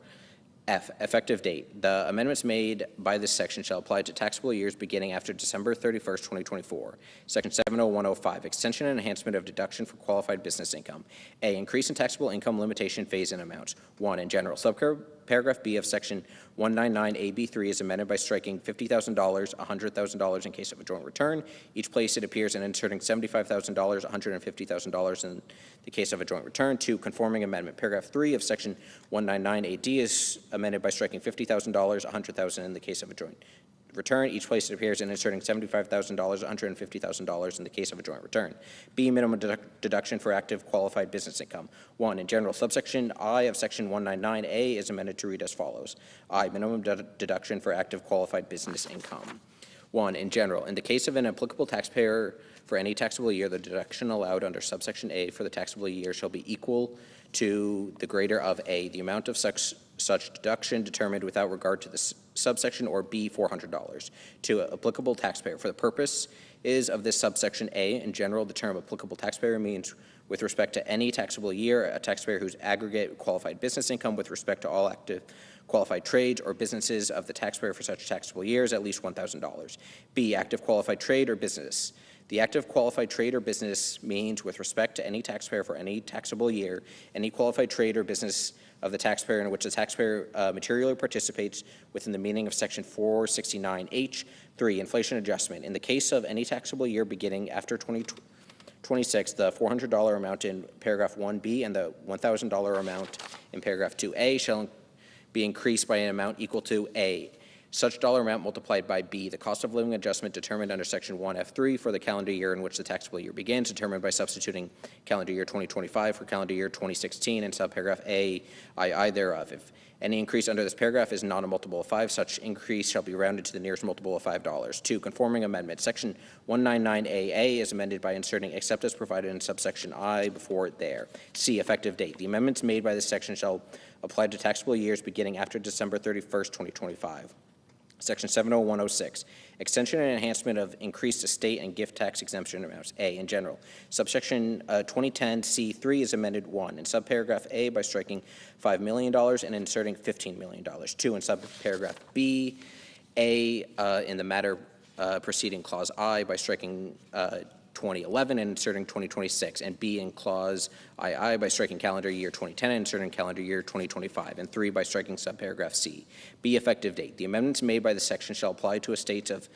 effective date. The amendments made by this section shall apply to taxable years beginning after December 31st, 2024. Section 70105, extension and enhancement of deduction for qualified business income. A, increase in taxable income limitation phase in amounts. 1, in general. Subparagraph B of section 199AB3 is amended by striking $50,000, $100,000 in case of a joint return. Each place it appears and inserting $75,000, $150,000 in the case of a joint return. 2, conforming amendment. Paragraph 3 of section 199AD is amended by striking $50,000, $100,000 in the case of a joint return. Each place it appears and inserting $75,000, $150,000 in the case of a joint return. B, minimum deduction for active qualified business income. 1, in general. Subsection I of section 199A is amended to read as follows. I, minimum deduction for active qualified business income. 1, in general. In the case of an applicable taxpayer for any taxable year, the deduction allowed under subsection A for the taxable year shall be equal to the greater of A, the amount of such deduction determined without regard to the subsection, or B, $400. 2, applicable taxpayer. For the purpose of this subsection A, in general, the term applicable taxpayer means with respect to any taxable year, a taxpayer whose aggregate qualified business income with respect to all active qualified trades or businesses of the taxpayer for such taxable years at least $1,000. B, active qualified trade or business. The active qualified trade or business means with respect to any taxpayer for any taxable year, any qualified trade or business of the taxpayer in which the taxpayer materially participates within the meaning of section 469H. 3, inflation adjustment. In the case of any taxable year beginning after 2026, the $400 amount in paragraph 1B and the $1,000 amount in paragraph 2A shall be increased by an amount equal to A, such dollar amount multiplied by B, the cost of living adjustment determined under section 1F3 for the calendar year in which the taxable year begins, determined by substituting calendar year 2025 for calendar year 2016 in subparagraph A, II thereof. If any increase under this paragraph is not a multiple of 5, such increase shall be rounded to the nearest multiple of $5. 2, conforming amendment. Section 199AA is amended by inserting except as provided in subsection I before it there. C, effective date. The amendments made by this section shall apply to taxable years beginning after December 31st, 2025. Section 70106, extension and enhancement of increased estate and gift tax exemption amounts. A, in general. Subsection 2010C3 is amended 1 in subparagraph A by striking $5 million and inserting $15 million. 2, in subparagraph B, A, in the matter preceding clause I by striking 2011 and inserting 2026, and B in clause II by striking calendar year 2010 and inserting calendar year 2025, and 3 by striking subparagraph C. B, effective date. The amendments made by the section shall apply to estates of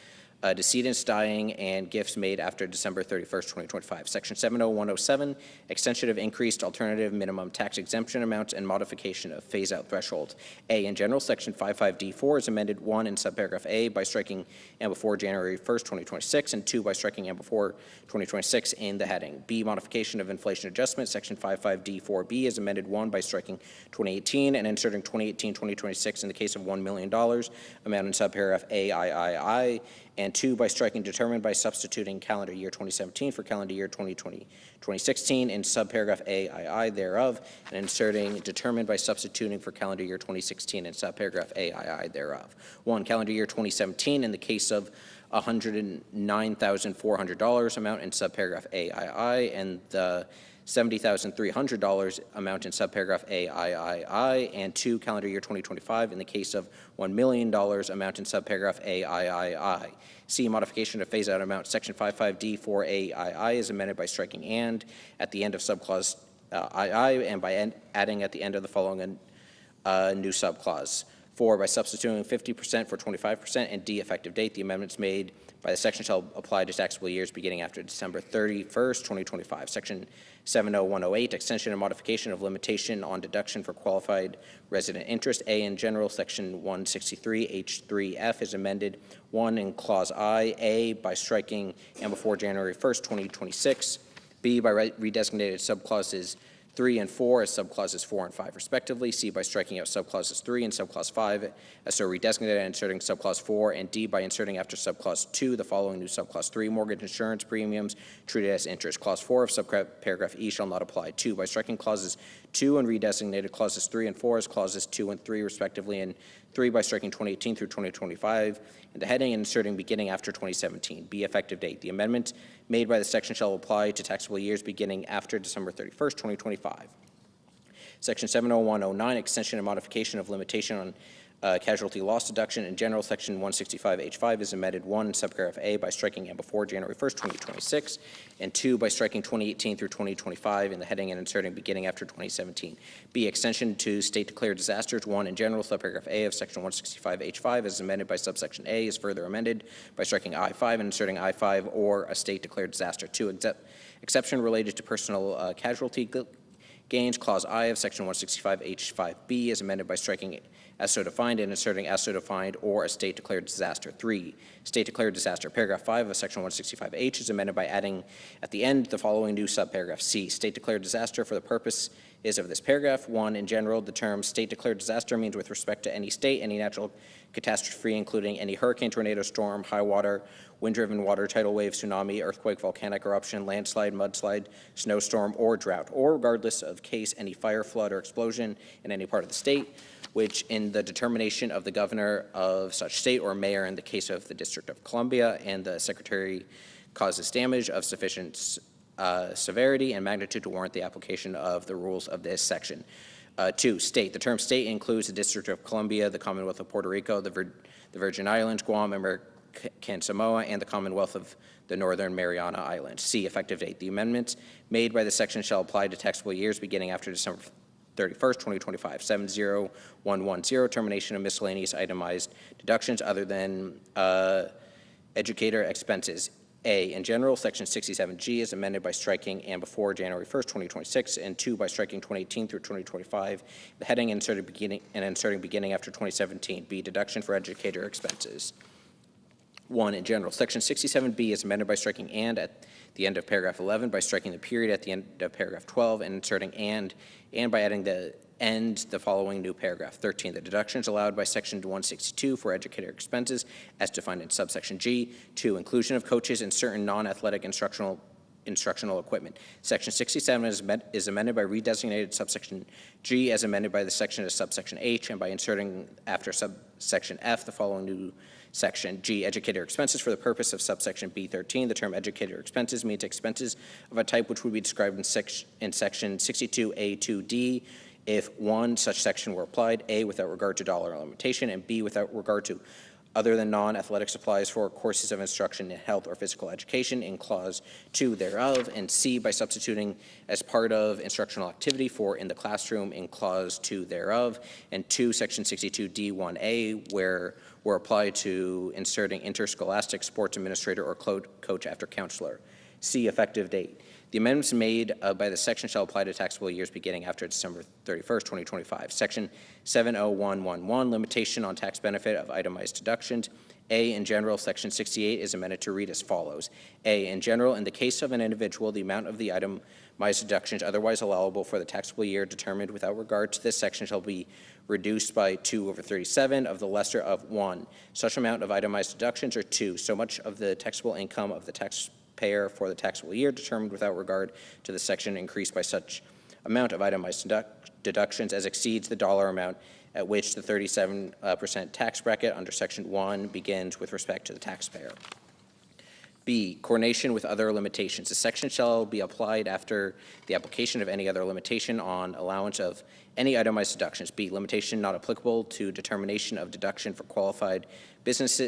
decedents dying and gifts made after December 31st, 2025. Section 70107, extension of increased alternative minimum tax exemption amounts and modification of phase-out thresholds. A, in general, Section 55D4 is amended 1 in subparagraph A by striking and before January 1st, 2026, and 2 by striking and before 2026 in the heading. B, modification of inflation adjustment. Section 55D4B is amended 1 by striking 2018 and inserting 2018-2026 in the case of $1 million, amount in subparagraph AIII, and 2 by striking determined by substituting calendar year 2017 for calendar year 2016 in subparagraph AII thereof, and inserting determined by substituting for calendar year 2016 in subparagraph AII thereof. 1, calendar year 2017 in the case of $109,400 amount in subparagraph AII, and the $70,300 amount in subparagraph AIII, and 2, calendar year 2025 in the case of $1 million amount in subparagraph AIII. C, modification of phase-out amount. Section 55D4AII is amended by striking and at the end of subclause II and by adding at the end of the following new subclause. 4, by substituting 50% for 25%, and D, effective date. The amendments made by the section shall apply to taxable years beginning after December 31st, 2025. Section 70108, extension and modification of limitation on deduction for qualified resident interest. A, in general, Section 163H3F is amended 1 in Clause I, A, by striking and before January 1st, 2026. B, by redesignated subclauses 3 and 4 as subclauses 4 and 5 respectively. C, by striking out subclauses 3 and subclause 5 as so redesignated and inserting subclause 4. And D, by inserting after subclause 2 the following new subclause 3, mortgage insurance premiums treated as interest. Clause 4 of subparagraph E shall not apply. 2, by striking clauses 2 and redesignated clauses 3 and 4 as clauses 2 and 3 respectively, and 3 by striking 2018 through 2025 in the heading and inserting beginning after 2017. B, effective date. The amendment made by the section shall apply to taxable years beginning after December 31st, 2025. Section 70109, extension and modification of limitation on casualty loss deduction. In general, Section 165H5 is amended 1 in subparagraph A by striking and before January 1st, 2026, and 2 by striking 2018 through 2025 in the heading and inserting beginning after 2017. B, extension to state declared disasters. 1 in general, subparagraph A of Section 165H5 is amended by subsection A is further amended by striking I-5 and inserting I-5 or a state declared disaster. 2, exception related to personal casualty gains. Clause I of Section 165H5B is amended by striking as so defined and inserting as so defined or a state declared disaster. 3, state declared disaster. Paragraph 5 of Section 165H is amended by adding at the end the following new subparagraph. C, state declared disaster for the purpose is of this paragraph. 1, in general, the term state declared disaster means with respect to any state, any natural catastrophe, including any hurricane, tornado, storm, high water, wind-driven water, tidal wave, tsunami, earthquake, volcanic eruption, landslide, mudslide, snowstorm, or drought, or regardless of case, any fire, flood, or explosion in any part of the state, which in the determination of the governor of such state or mayor in the case of the District of Columbia and the secretary causes damage of sufficient severity and magnitude to warrant the application of the rules of this section. 2, state. The term state includes the District of Columbia, the Commonwealth of Puerto Rico, the Virgin Islands, Guam, American Samoa, and the Commonwealth of the Northern Mariana Islands. C, effective date. The amendments made by the section shall apply to taxable years beginning after December 31st, 2025. 70110, termination of miscellaneous itemized deductions other than educator expenses. A, in general, Section 67G is amended by striking and before January 1st, 2026, and 2 by striking 2018 through 2025, the heading inserted beginning after 2017. B, deduction for educator expenses. 1, in general, Section 67B is amended by striking and at the end of paragraph 11, by striking the period at the end of paragraph 12, and inserting and by adding the end the following new paragraph. 13, the deductions allowed by Section 162 for educator expenses as defined in subsection G. 2, inclusion of coaches and certain non-athletic instructional equipment. Section 67 is amended by redesignated subsection G as amended by the section of subsection H and by inserting after subsection F the following new section. G, educator expenses for the purpose of subsection B13. The term educator expenses means expenses of a type which would be described in section 62A2D if 1, such section were applied, A, without regard to dollar limitation, and B, without regard to other than non-athletic supplies for courses of instruction in health or physical education in Clause 2 thereof, and C, by substituting as part of instructional activity for in the classroom in Clause 2 thereof, and 2, Section 62D1A, where were applied to inserting interscholastic sports administrator or coach after counselor. C, effective date. The amendments made by the section shall apply to taxable years beginning after December 31st, 2025. Section 70111, limitation on tax benefit of itemized deductions. A, in general, Section 68 is amended to read as follows. A, in general, in the case of an individual, the amount of the itemized deductions otherwise allowable for the taxable year determined without regard to this section shall be reduced by 2/37 of the lesser of 1. Such amount of itemized deductions, or 2, so much of the taxable income of the taxpayer for the taxable year determined without regard to the section increased by such amount of itemized deductions as exceeds the dollar amount at which the 37% tax bracket under Section 1 begins with respect to the taxpayer. B, coordination with other limitations. The section shall be applied after the application of any other limitation on allowance of any itemized deductions. B, limitation not applicable to determination of deduction for qualified business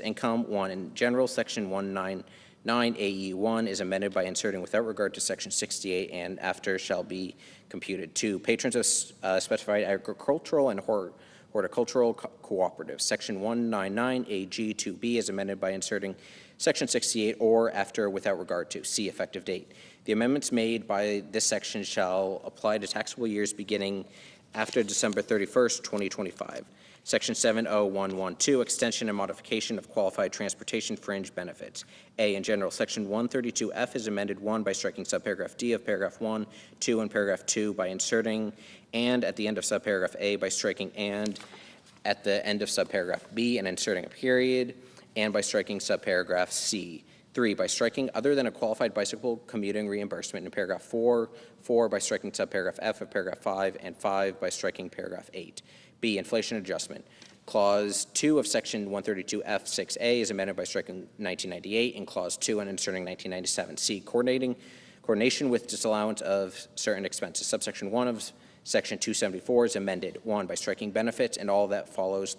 income. 1, in general, Section 199 AE1 is amended by inserting without regard to Section 68 and after shall be computed. 2, patrons of specified agricultural and horticultural cooperatives. Section 199 AG2B is amended by inserting Section 68 or after without regard to. C, effective date. The amendments made by this section shall apply to taxable years beginning after December 31st, 2025. Section 70112, extension and modification of qualified transportation fringe benefits. A, in general, Section 132F is amended 1 by striking subparagraph D of paragraph 1, 2, and paragraph 2 by inserting and at the end of subparagraph A by striking and at the end of subparagraph B and inserting a period, and by striking subparagraph C. 3, by striking other than a qualified bicycle commuting reimbursement in paragraph 4, 4 by striking subparagraph F of paragraph 5, and 5 by striking paragraph 8. B, inflation adjustment. Clause 2 of Section 132F6A is amended by striking 1998 in Clause 2 and inserting 1997. C, coordination with disallowance of certain expenses. Subsection 1 of Section 274 is amended 1 by striking benefits and all that follows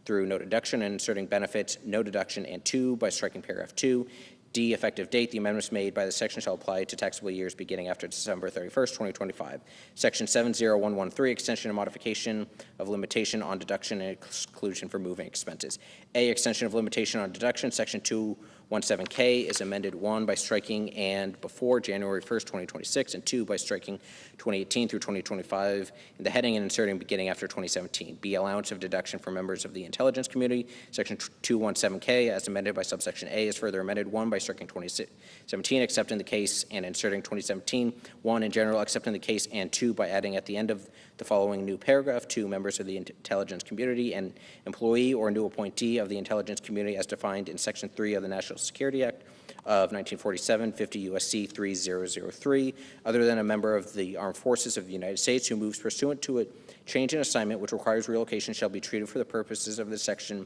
through no deduction and inserting benefits, no deduction, and 2 by striking paragraph 2. D, effective date. The amendments made by the section shall apply to taxable years beginning after December 31st, 2025. Section 70113, extension and modification of limitation on deduction and exclusion for moving expenses. A, extension of limitation on deduction. Section 217K is amended 1 by striking and before January 1st, 2026, and 2 by striking 2018 through 2025 in the heading and inserting beginning after 2017. B, allowance of deduction for members of the intelligence community. Section 217K, as amended by subsection A, is further amended 1 by striking 2017, accepting the case and inserting 2017. 1, in general, accepting the case, and 2 by adding at the end of the following new paragraph, 2, members of the intelligence community and employee or new appointee of the intelligence community as defined in Section 3 of the National Security Act of 1947, 50 U.S.C. 3003, other than a member of the armed forces of the United States who moves pursuant to a change in assignment which requires relocation shall be treated for the purposes of this section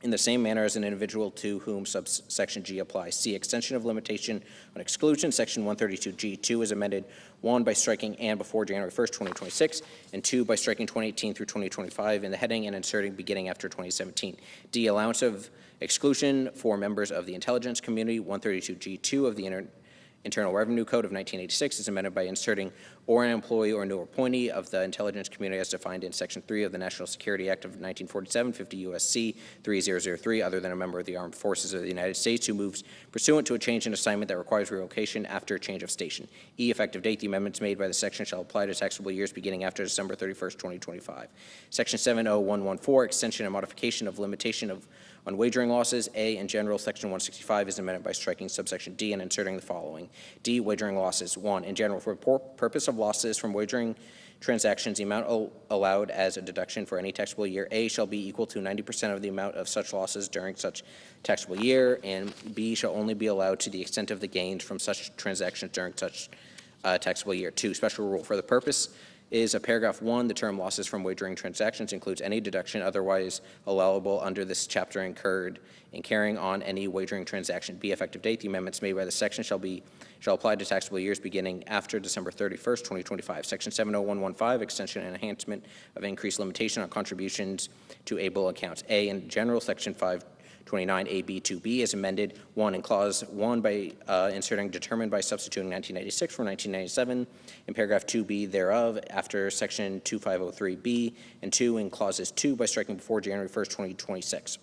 in the same manner as an individual to whom subsection G applies. C, extension of limitation on exclusion. Section 132G2 is amended 1 by striking and before January 1st, 2026, and 2 by striking 2018 through 2025 in the heading and inserting beginning after 2017. D, allowance of exclusion for members of the intelligence community. 132G2 of the Internal Revenue Code of 1986 is amended by inserting or an employee or new appointee of the intelligence community as defined in Section 3 of the National Security Act of 1947, 50 U.S.C. 3003, other than a member of the armed forces of the United States who moves pursuant to a change in assignment that requires relocation after a change of station. E, effective date. The amendments made by the section shall apply to taxable years beginning after December 31st, 2025. Section 70114, extension and modification of limitation on wagering losses. A, in general, Section 165 is amended by striking subsection D and inserting the following. D, wagering losses. 1, in general, for purpose of losses from wagering transactions, the amount allowed as a deduction for any taxable year, A, shall be equal to 90% of the amount of such losses during such taxable year, and B, shall only be allowed to the extent of the gains from such transactions during such taxable year. 2, special rule. For the purpose is paragraph 1, the term losses from wagering transactions includes any deduction otherwise allowable under this chapter incurred in carrying on any wagering transaction. B, effective date. The amendments made by this section shall apply to taxable years beginning after December 31st, 2025. Section 70115, extension and enhancement of increased limitation on contributions to able accounts. A, in general, section 529AB2B is amended. 1, in clause 1 by inserting determined by substituting 1996 for 1997. In paragraph 2B thereof, after section 2503B, and 2, in clauses 2 by striking before January 1st, 2026.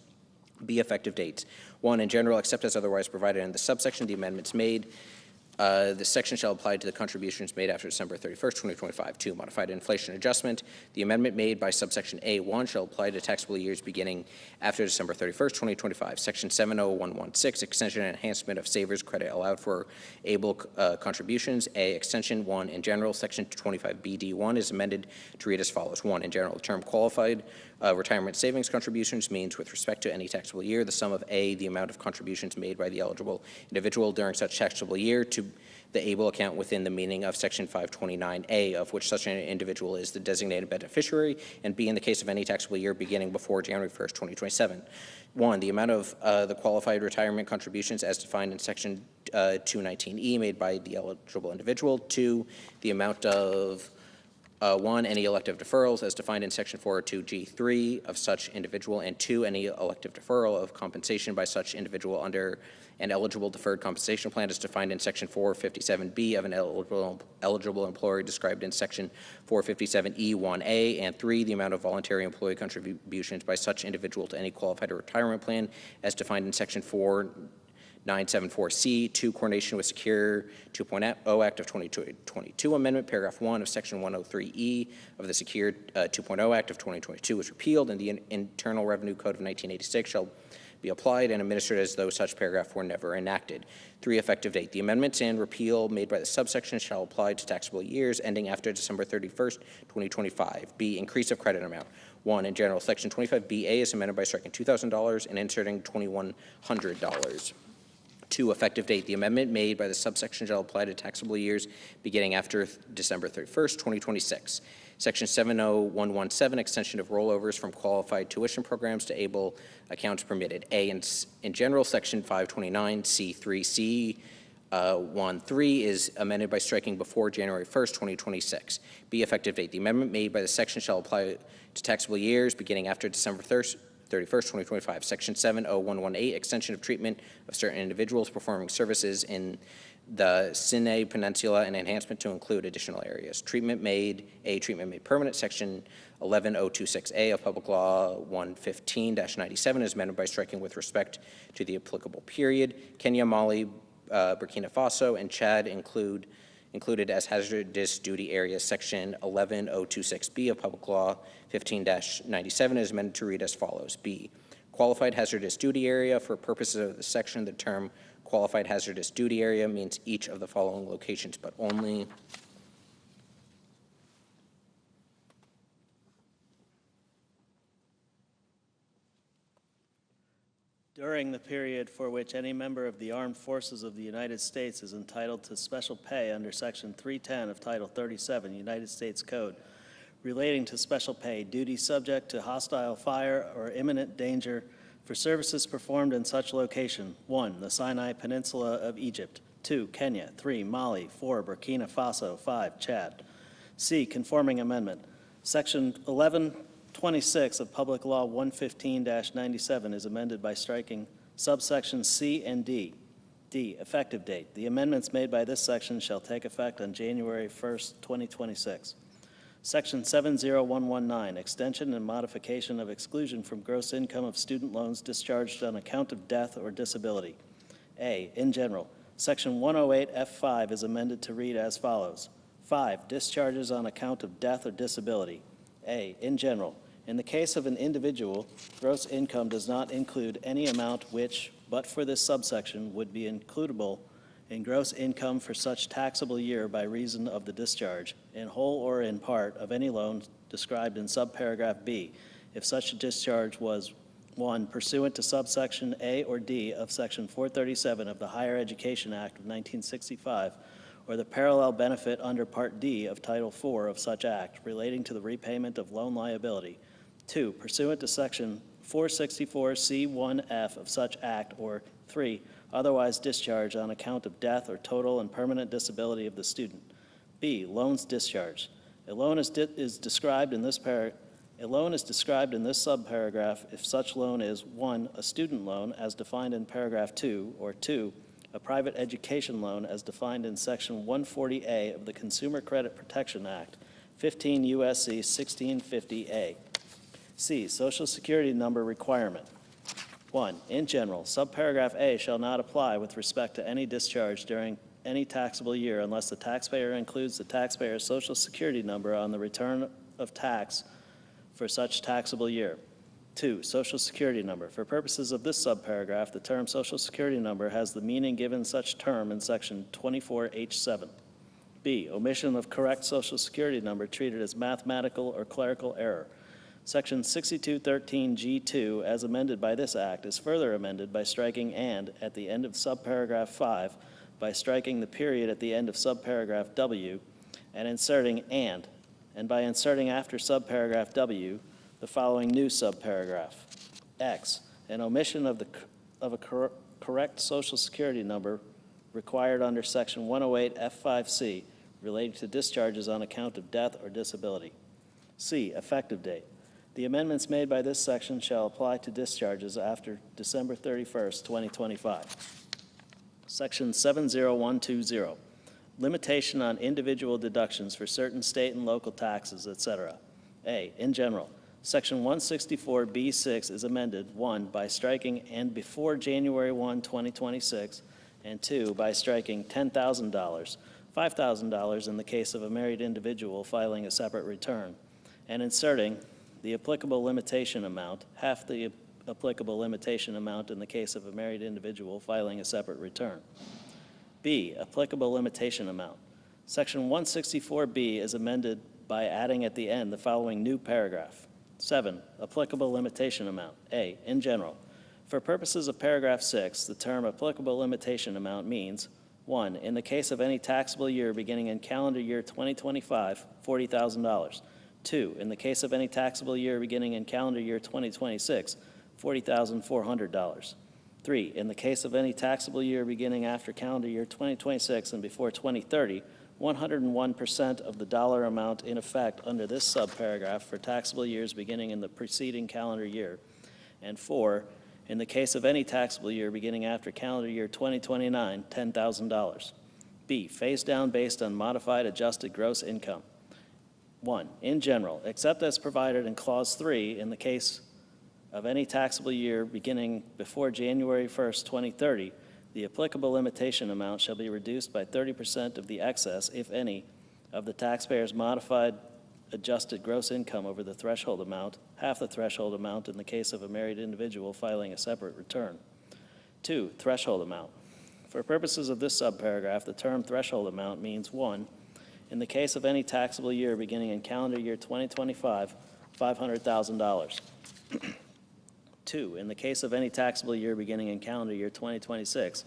B, effective dates. 1, in general, except as otherwise provided in the subsection, the amendments made. This section shall apply to the contributions made after December 31st, 2025. 2, modified inflation adjustment. The amendment made by subsection A1 shall apply to taxable years beginning after December 31st, 2025. Section 70116, extension and enhancement of savers credit allowed for able contributions. A, extension. 1, in general, section 25BD1 is amended to read as follows. 1, in general, the term qualified retirement savings contributions means with respect to any taxable year, the sum of A, the amount of contributions made by the eligible individual during such taxable year to the able account within the meaning of section 529A, of which such an individual is the designated beneficiary, and B, in the case of any taxable year beginning before January 1st, 2027. 1, the amount of the qualified retirement contributions as defined in section 219E made by the eligible individual. 2, the amount of 1, any elective deferrals as defined in section 402G3 of such individual, and 2, any elective deferral of compensation by such individual under an eligible deferred compensation plan as defined in section 457B of an eligible employer described in section 457E1A, and 3, the amount of voluntary employee contributions by such individual to any qualified retirement plan as defined in section 4974C, 2, coordination with Secure 2.0 Act of 2022 Amendment, paragraph 1 of section 103E of the Secure 2.0 Act of 2022 was repealed, and the Internal Revenue Code of 1986 shall be applied and administered as though such paragraph were never enacted. 3, effective date. The amendments and repeal made by the subsection shall apply to taxable years ending after December 31st, 2025. B, increase of credit amount. 1, in general, section 25BA is amended by striking $2,000 and inserting $2,100. 2, effective date. The amendment made by the subsection shall apply to taxable years beginning after December 31st, 2026. Section 70117, extension of rollovers from qualified tuition programs to able accounts permitted. A, in general, section 529C3C 13 is amended by striking before January 1st, 2026. B, effective date. The amendment made by the section shall apply to taxable years beginning after December 31st, 2025. Section 70118, extension of treatment of certain individuals performing services in the Sinai Peninsula and enhancement to include additional areas. Treatment made permanent. Section 11026A of Public Law 115-97 is amended by striking with respect to the applicable period. Kenya, Mali, Burkina Faso, and Chad included as hazardous duty areas. Section 11026B of Public Law 15-97 is amended to read as follows. B, qualified hazardous duty area. For purposes of this section, the term qualified hazardous duty area means each of the following locations, but only during the period for which any member of the Armed Forces of the United States is entitled to special pay under Section 310 of Title 37, United States Code, relating to special pay, duty subject to hostile fire or imminent danger for services performed in such location. 1, the Sinai Peninsula of Egypt. 2, Kenya. 3, Mali. 4, Burkina Faso. 5, Chad. C, conforming amendment. Section 1126 of Public Law 115-97 is amended by striking subsections C and D. D, effective date. The amendments made by this section shall take effect on January 1st, 2026. Section 70119, extension and modification of exclusion from gross income of student loans discharged on account of death or disability. A, in general, Section 108F5 is amended to read as follows. 5, discharges on account of death or disability. A, in general, in the case of an individual, gross income does not include any amount which, but for this subsection, would be includable in gross income for such taxable year by reason of the discharge, in whole or in part, of any loan described in subparagraph B, if such a discharge was 1, pursuant to subsection A or D of Section 437 of the Higher Education Act of 1965, or the parallel benefit under Part D of Title IV of such act relating to the repayment of loan liability. 2, pursuant to Section 464C1F of such act, or 3, otherwise discharged on account of death or total and permanent disability of the student. B, loans discharged. A loan is described in this subparagraph if such loan is 1, a student loan as defined in paragraph 2, or 2, a private education loan as defined in Section 140A of the Consumer Credit Protection Act, 15 U.S.C. 1650A. C, Social Security number requirement. 1, in general, subparagraph A shall not apply with respect to any discharge during any taxable year unless the taxpayer includes the taxpayer's Social Security number on the return of tax for such taxable year. 2, Social Security number. For purposes of this subparagraph, the term Social Security number has the meaning given such term in Section 24H7. B, omission of correct Social Security number treated as mathematical or clerical error. Section 6213G2, as amended by this Act, is further amended by striking "and" at the end of subparagraph 5, by striking the period at the end of subparagraph W, and inserting "and by inserting after subparagraph W the following new subparagraph. X, an omission of a correct Social Security number required under Section 108F5C relating to discharges on account of death or disability. C, effective date. The amendments made by this section shall apply to discharges after December 31st, 2025. Section 70120, limitation on individual deductions for certain state and local taxes, etc. A, in general, Section 164B6 is amended, 1, by striking "and before January 1, 2026, and 2, by striking $10,000, $5,000 in the case of a married individual filing a separate return, and inserting the applicable limitation amount, half the applicable limitation amount in the case of a married individual filing a separate return. B, applicable limitation amount. Section 164B is amended by adding at the end the following new paragraph. 7, applicable limitation amount. A, in general. For purposes of paragraph 6, the term applicable limitation amount means 1, in the case of any taxable year beginning in calendar year 2025, $40,000. 2, in the case of any taxable year beginning in calendar year 2026, $40,400. 3, in the case of any taxable year beginning after calendar year 2026 and before 2030, 101% of the dollar amount in effect under this subparagraph for taxable years beginning in the preceding calendar year. And 4, in the case of any taxable year beginning after calendar year 2029, $10,000. B, phase down based on modified adjusted gross income. 1, in general, except as provided in Clause 3, in the case of any taxable year beginning before January 1st, 2030, the applicable limitation amount shall be reduced by 30% of the excess, if any, of the taxpayer's modified adjusted gross income over the threshold amount, half the threshold amount in the case of a married individual filing a separate return. 2, threshold amount. For purposes of this subparagraph, the term threshold amount means 1, in the case of any taxable year beginning in calendar year 2025, $500,000. 2, in the case of any taxable year beginning in calendar year 2026,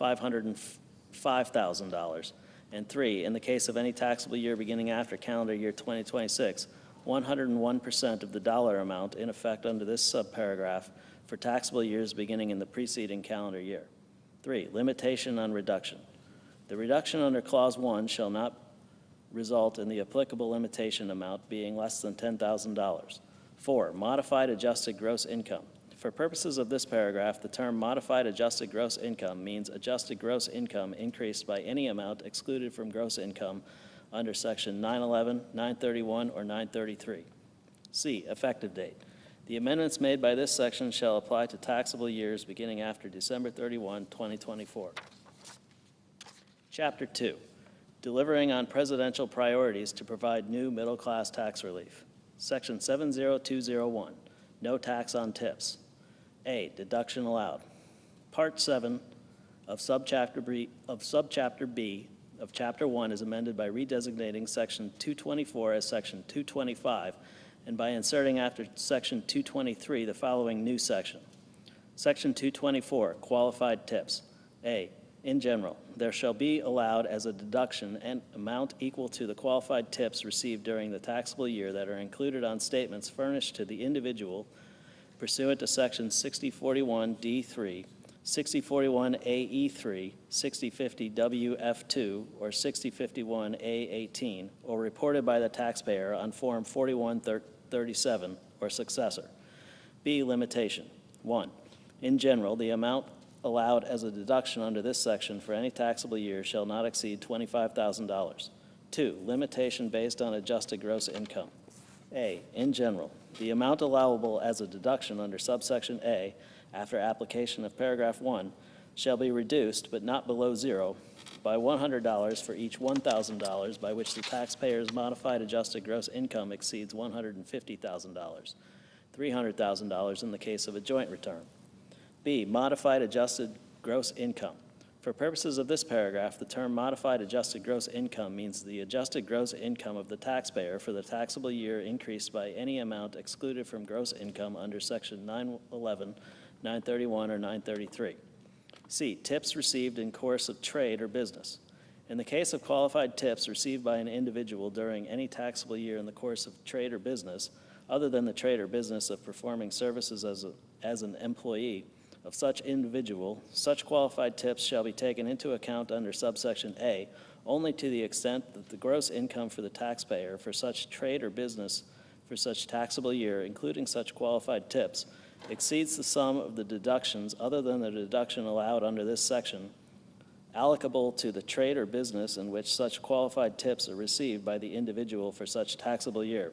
$505,000. And 3, in the case of any taxable year beginning after calendar year 2026, 101% of the dollar amount in effect under this subparagraph for taxable years beginning in the preceding calendar year. 3, limitation on reduction. The reduction under Clause 1 shall not result in the applicable limitation amount being less than $10,000. 4, modified adjusted gross income. For purposes of this paragraph, the term modified adjusted gross income means adjusted gross income increased by any amount excluded from gross income under Section 911, 931, or 933. C, effective date. The amendments made by this section shall apply to taxable years beginning after December 31, 2024. Chapter 2, delivering on presidential priorities to provide new middle-class tax relief. Section 70201, no tax on tips. A, deduction allowed. Part 7 of Subchapter B of Chapter 1 is amended by redesignating Section 224 as Section 225 and by inserting after Section 223 the following new section. Section 224, qualified tips. A, In general, there shall be allowed as a deduction an amount equal to the qualified tips received during the taxable year that are included on statements furnished to the individual pursuant to Section 6041D3, 6041AE3, 6050WF2, or 6051A18, or reported by the taxpayer on Form 4137 or successor. B, limitation. 1. In general, the amount allowed as a deduction under this section for any taxable year shall not exceed $25,000. 2, limitation based on adjusted gross income. A, in general, the amount allowable as a deduction under subsection A after application of paragraph 1 shall be reduced, but not below zero, by $100 for each $1,000 by which the taxpayer's modified adjusted gross income exceeds $150,000, $300,000 in the case of a joint return. B, modified adjusted gross income. For purposes of this paragraph, the term modified adjusted gross income means the adjusted gross income of the taxpayer for the taxable year increased by any amount excluded from gross income under Section 911, 931, or 933. C, tips received in course of trade or business. In the case of qualified tips received by an individual during any taxable year in the course of trade or business, other than the trade or business of performing services as an employee of such individual, such qualified tips shall be taken into account under subsection A only to the extent that the gross income for the taxpayer for such trade or business for such taxable year, including such qualified tips, exceeds the sum of the deductions other than the deduction allowed under this section, allocable to the trade or business in which such qualified tips are received by the individual for such taxable year.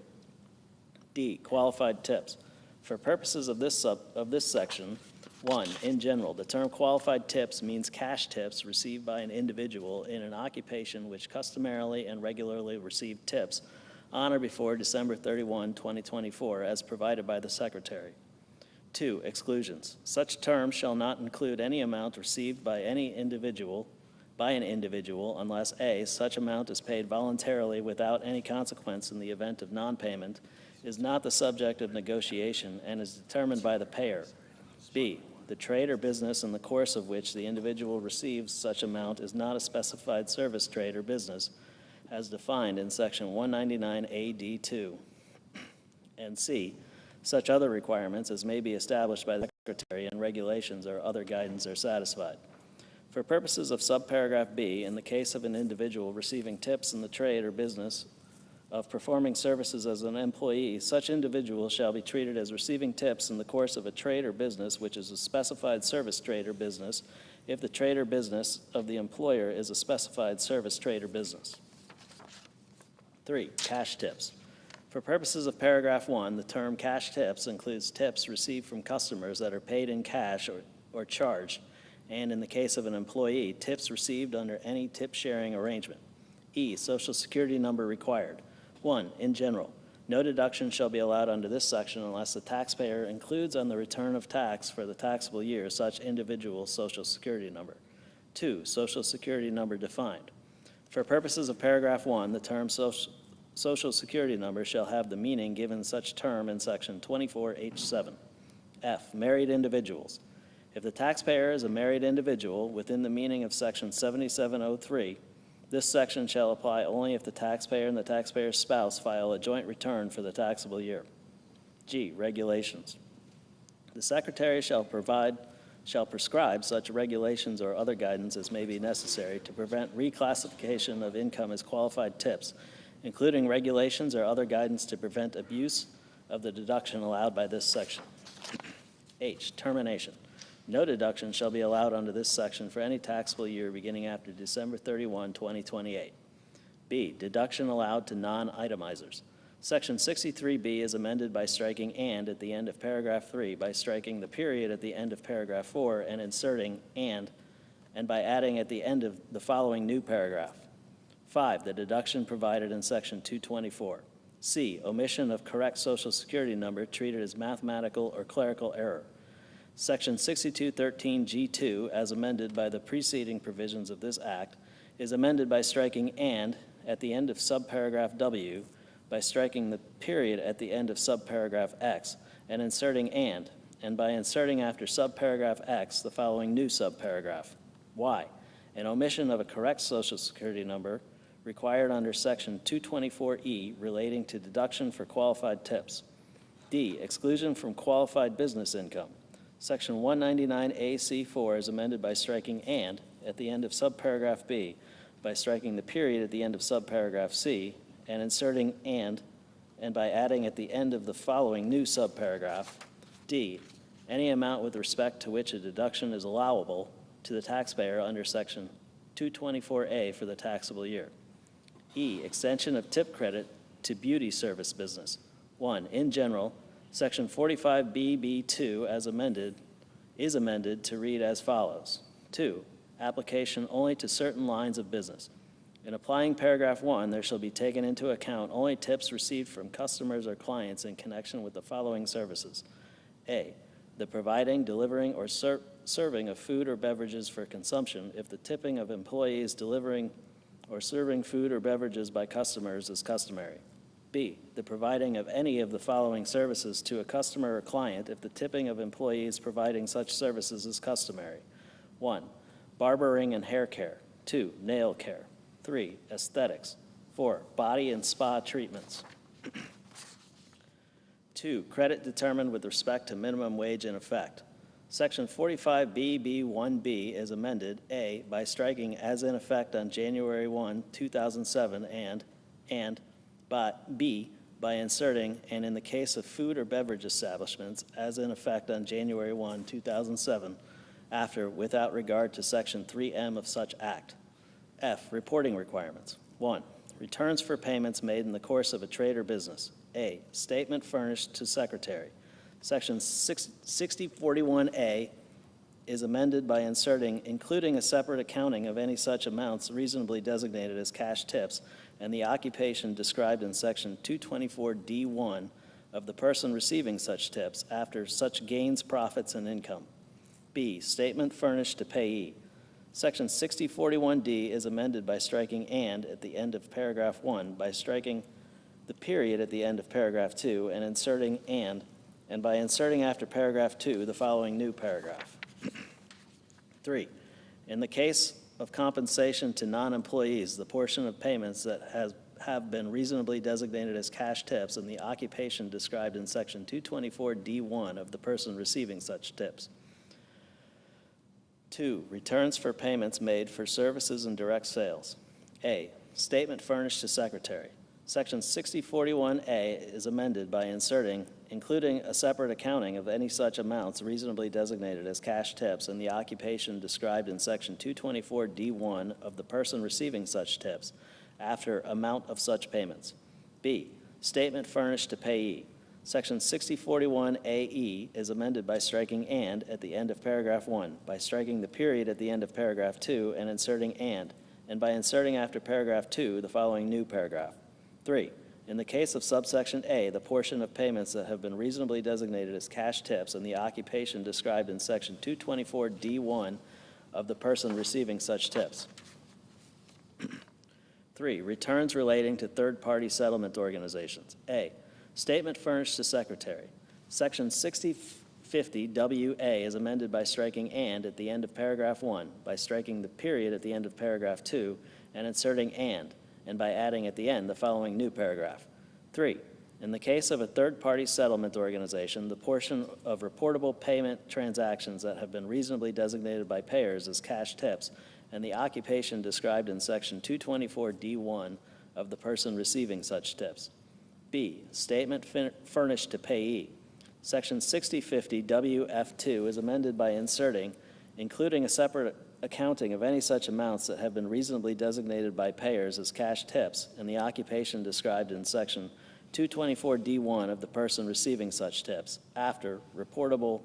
D, qualified tips. For purposes of this section, 1, in general, the term qualified tips means cash tips received by an individual in an occupation which customarily and regularly received tips on or before December 31, 2024, as provided by the Secretary. 2, exclusions. Such terms shall not include any amount received by an individual unless A, such amount is paid voluntarily without any consequence in the event of non-payment, is not the subject of negotiation, and is determined by the payer. B, the trade or business in the course of which the individual receives such amount is not a specified service, trade, or business as defined in Section 199AD2. And C, such other requirements as may be established by the Secretary and regulations or other guidance are satisfied. For purposes of subparagraph B, in the case of an individual receiving tips in the trade or business of performing services as an employee, such individual shall be treated as receiving tips in the course of a trade or business which is a specified service, trade, or business if the trade or business of the employer is a specified service, trade, or business. 3, cash tips. For purposes of paragraph 1, the term cash tips includes tips received from customers that are paid in cash or charged, and in the case of an employee, tips received under any tip-sharing arrangement. E, Social Security number required. 1, in general, no deduction shall be allowed under this section unless the taxpayer includes on the return of tax for the taxable year such individual's Social Security number. 2, Social Security number defined. For purposes of paragraph 1, the term Social Security number shall have the meaning given such term in Section 24H7. F, married individuals. If the taxpayer is a married individual within the meaning of Section 7703, this section shall apply only if the taxpayer and the taxpayer's spouse file a joint return for the taxable year. G, regulations. The Secretary shall prescribe such regulations or other guidance as may be necessary to prevent reclassification of income as qualified tips, including regulations or other guidance to prevent abuse of the deduction allowed by this section. H, termination. No deduction shall be allowed under this section for any taxable year beginning after December 31, 2028. B, deduction allowed to non-itemizers. Section 63B is amended by striking "and" at the end of paragraph 3, by striking the period at the end of paragraph 4 and inserting and by adding at the end of the following new paragraph. 5, the deduction provided in Section 224. C, omission of correct Social Security number treated as mathematical or clerical error. Section 6213G2, as amended by the preceding provisions of this Act, is amended by striking "and" at the end of subparagraph W, by striking the period at the end of subparagraph X, and inserting and by inserting after subparagraph X the following new subparagraph. Y, an omission of a correct Social Security number required under Section 224E relating to deduction for qualified tips. D, exclusion from qualified business income. Section 199AC4 is amended by striking "and" at the end of subparagraph B, by striking the period at the end of subparagraph C, and inserting "and" by adding at the end of the following new subparagraph. D, any amount with respect to which a deduction is allowable to the taxpayer under Section 224A for the taxable year. E, extension of tip credit to beauty service business. 1, in general, Section 45BB2 as amended is amended to read as follows. 2, application only to certain lines of business. In applying paragraph 1, there shall be taken into account only tips received from customers or clients in connection with the following services. A, the providing, delivering, or serving of food or beverages for consumption if the tipping of employees delivering or serving food or beverages by customers is customary. B, the providing of any of the following services to a customer or client if the tipping of employees providing such services is customary. 1, barbering and hair care. 2, nail care. 3, aesthetics. 4, body and spa treatments. 2, credit determined with respect to minimum wage in effect. Section 45BB1B is amended, A, by striking "as in effect on January 1, 2007, and B, by inserting "and in the case of food or beverage establishments, as in effect on January 1, 2007, after, without regard to Section 3M of such act." F, reporting requirements. 1, returns for payments made in the course of a trade or business. A, statement furnished to Secretary. Section 6041A is amended by inserting "including a separate accounting of any such amounts reasonably designated as cash tips and the occupation described in Section 224D1 of the person receiving such tips after such gains, profits, and income." B, statement furnished to payee. Section 6041D is amended by striking "and" at the end of paragraph 1, by striking the period at the end of paragraph 2, and inserting and by inserting after paragraph 2 the following new paragraph. 3, in the case of compensation to non-employees, the portion of payments that have been reasonably designated as cash tips and the occupation described in Section 224D1 of the person receiving such tips. 2, returns for payments made for services and direct sales. A, statement furnished to Secretary. Section 6041A is amended by inserting "including a separate accounting of any such amounts reasonably designated as cash tips and the occupation described in Section 224D1 of the person receiving such tips after amount of such payments." B, statement furnished to payee. Section 6041AE is amended by striking "and" at the end of paragraph 1, by striking the period at the end of paragraph 2 and inserting and by inserting after paragraph 2 the following new paragraph. 3, in the case of subsection A, the portion of payments that have been reasonably designated as cash tips and the occupation described in Section 224D1 of the person receiving such tips. 3, returns relating to third-party settlement organizations. A, statement furnished to Secretary. Section 6050WA is amended by striking "and" at the end of paragraph 1, by striking the period at the end of paragraph 2, and inserting and by adding at the end the following new paragraph. 3, in the case of a third-party settlement organization, the portion of reportable payment transactions that have been reasonably designated by payers as cash tips and the occupation described in Section 224D1 of the person receiving such tips. B, statement furnished to payee. Section 6050WF2 is amended by inserting "including a separate accounting of any such amounts that have been reasonably designated by payers as cash tips and the occupation described in Section 224D1 of the person receiving such tips after reportable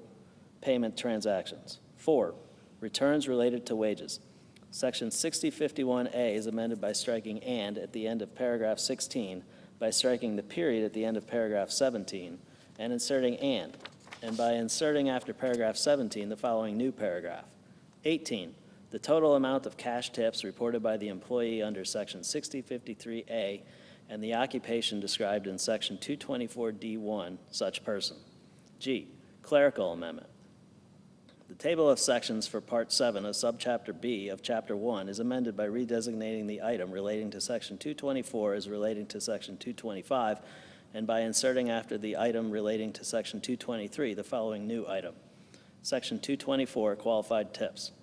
payment transactions." 4, returns related to wages. Section 6051A is amended by striking "and" at the end of paragraph 16, by striking the period at the end of paragraph 17, and inserting and by inserting after paragraph 17 the following new paragraph. 18, the total amount of cash tips reported by the employee under Section 6053A and the occupation described in Section 224D1, such person. G, clerical amendment. The table of sections for Part 7 of Subchapter B of Chapter 1 is amended by redesignating the item relating to Section 224 as relating to Section 225, and by inserting after the item relating to Section 223 the following new item. Section 224, Qualified Tips.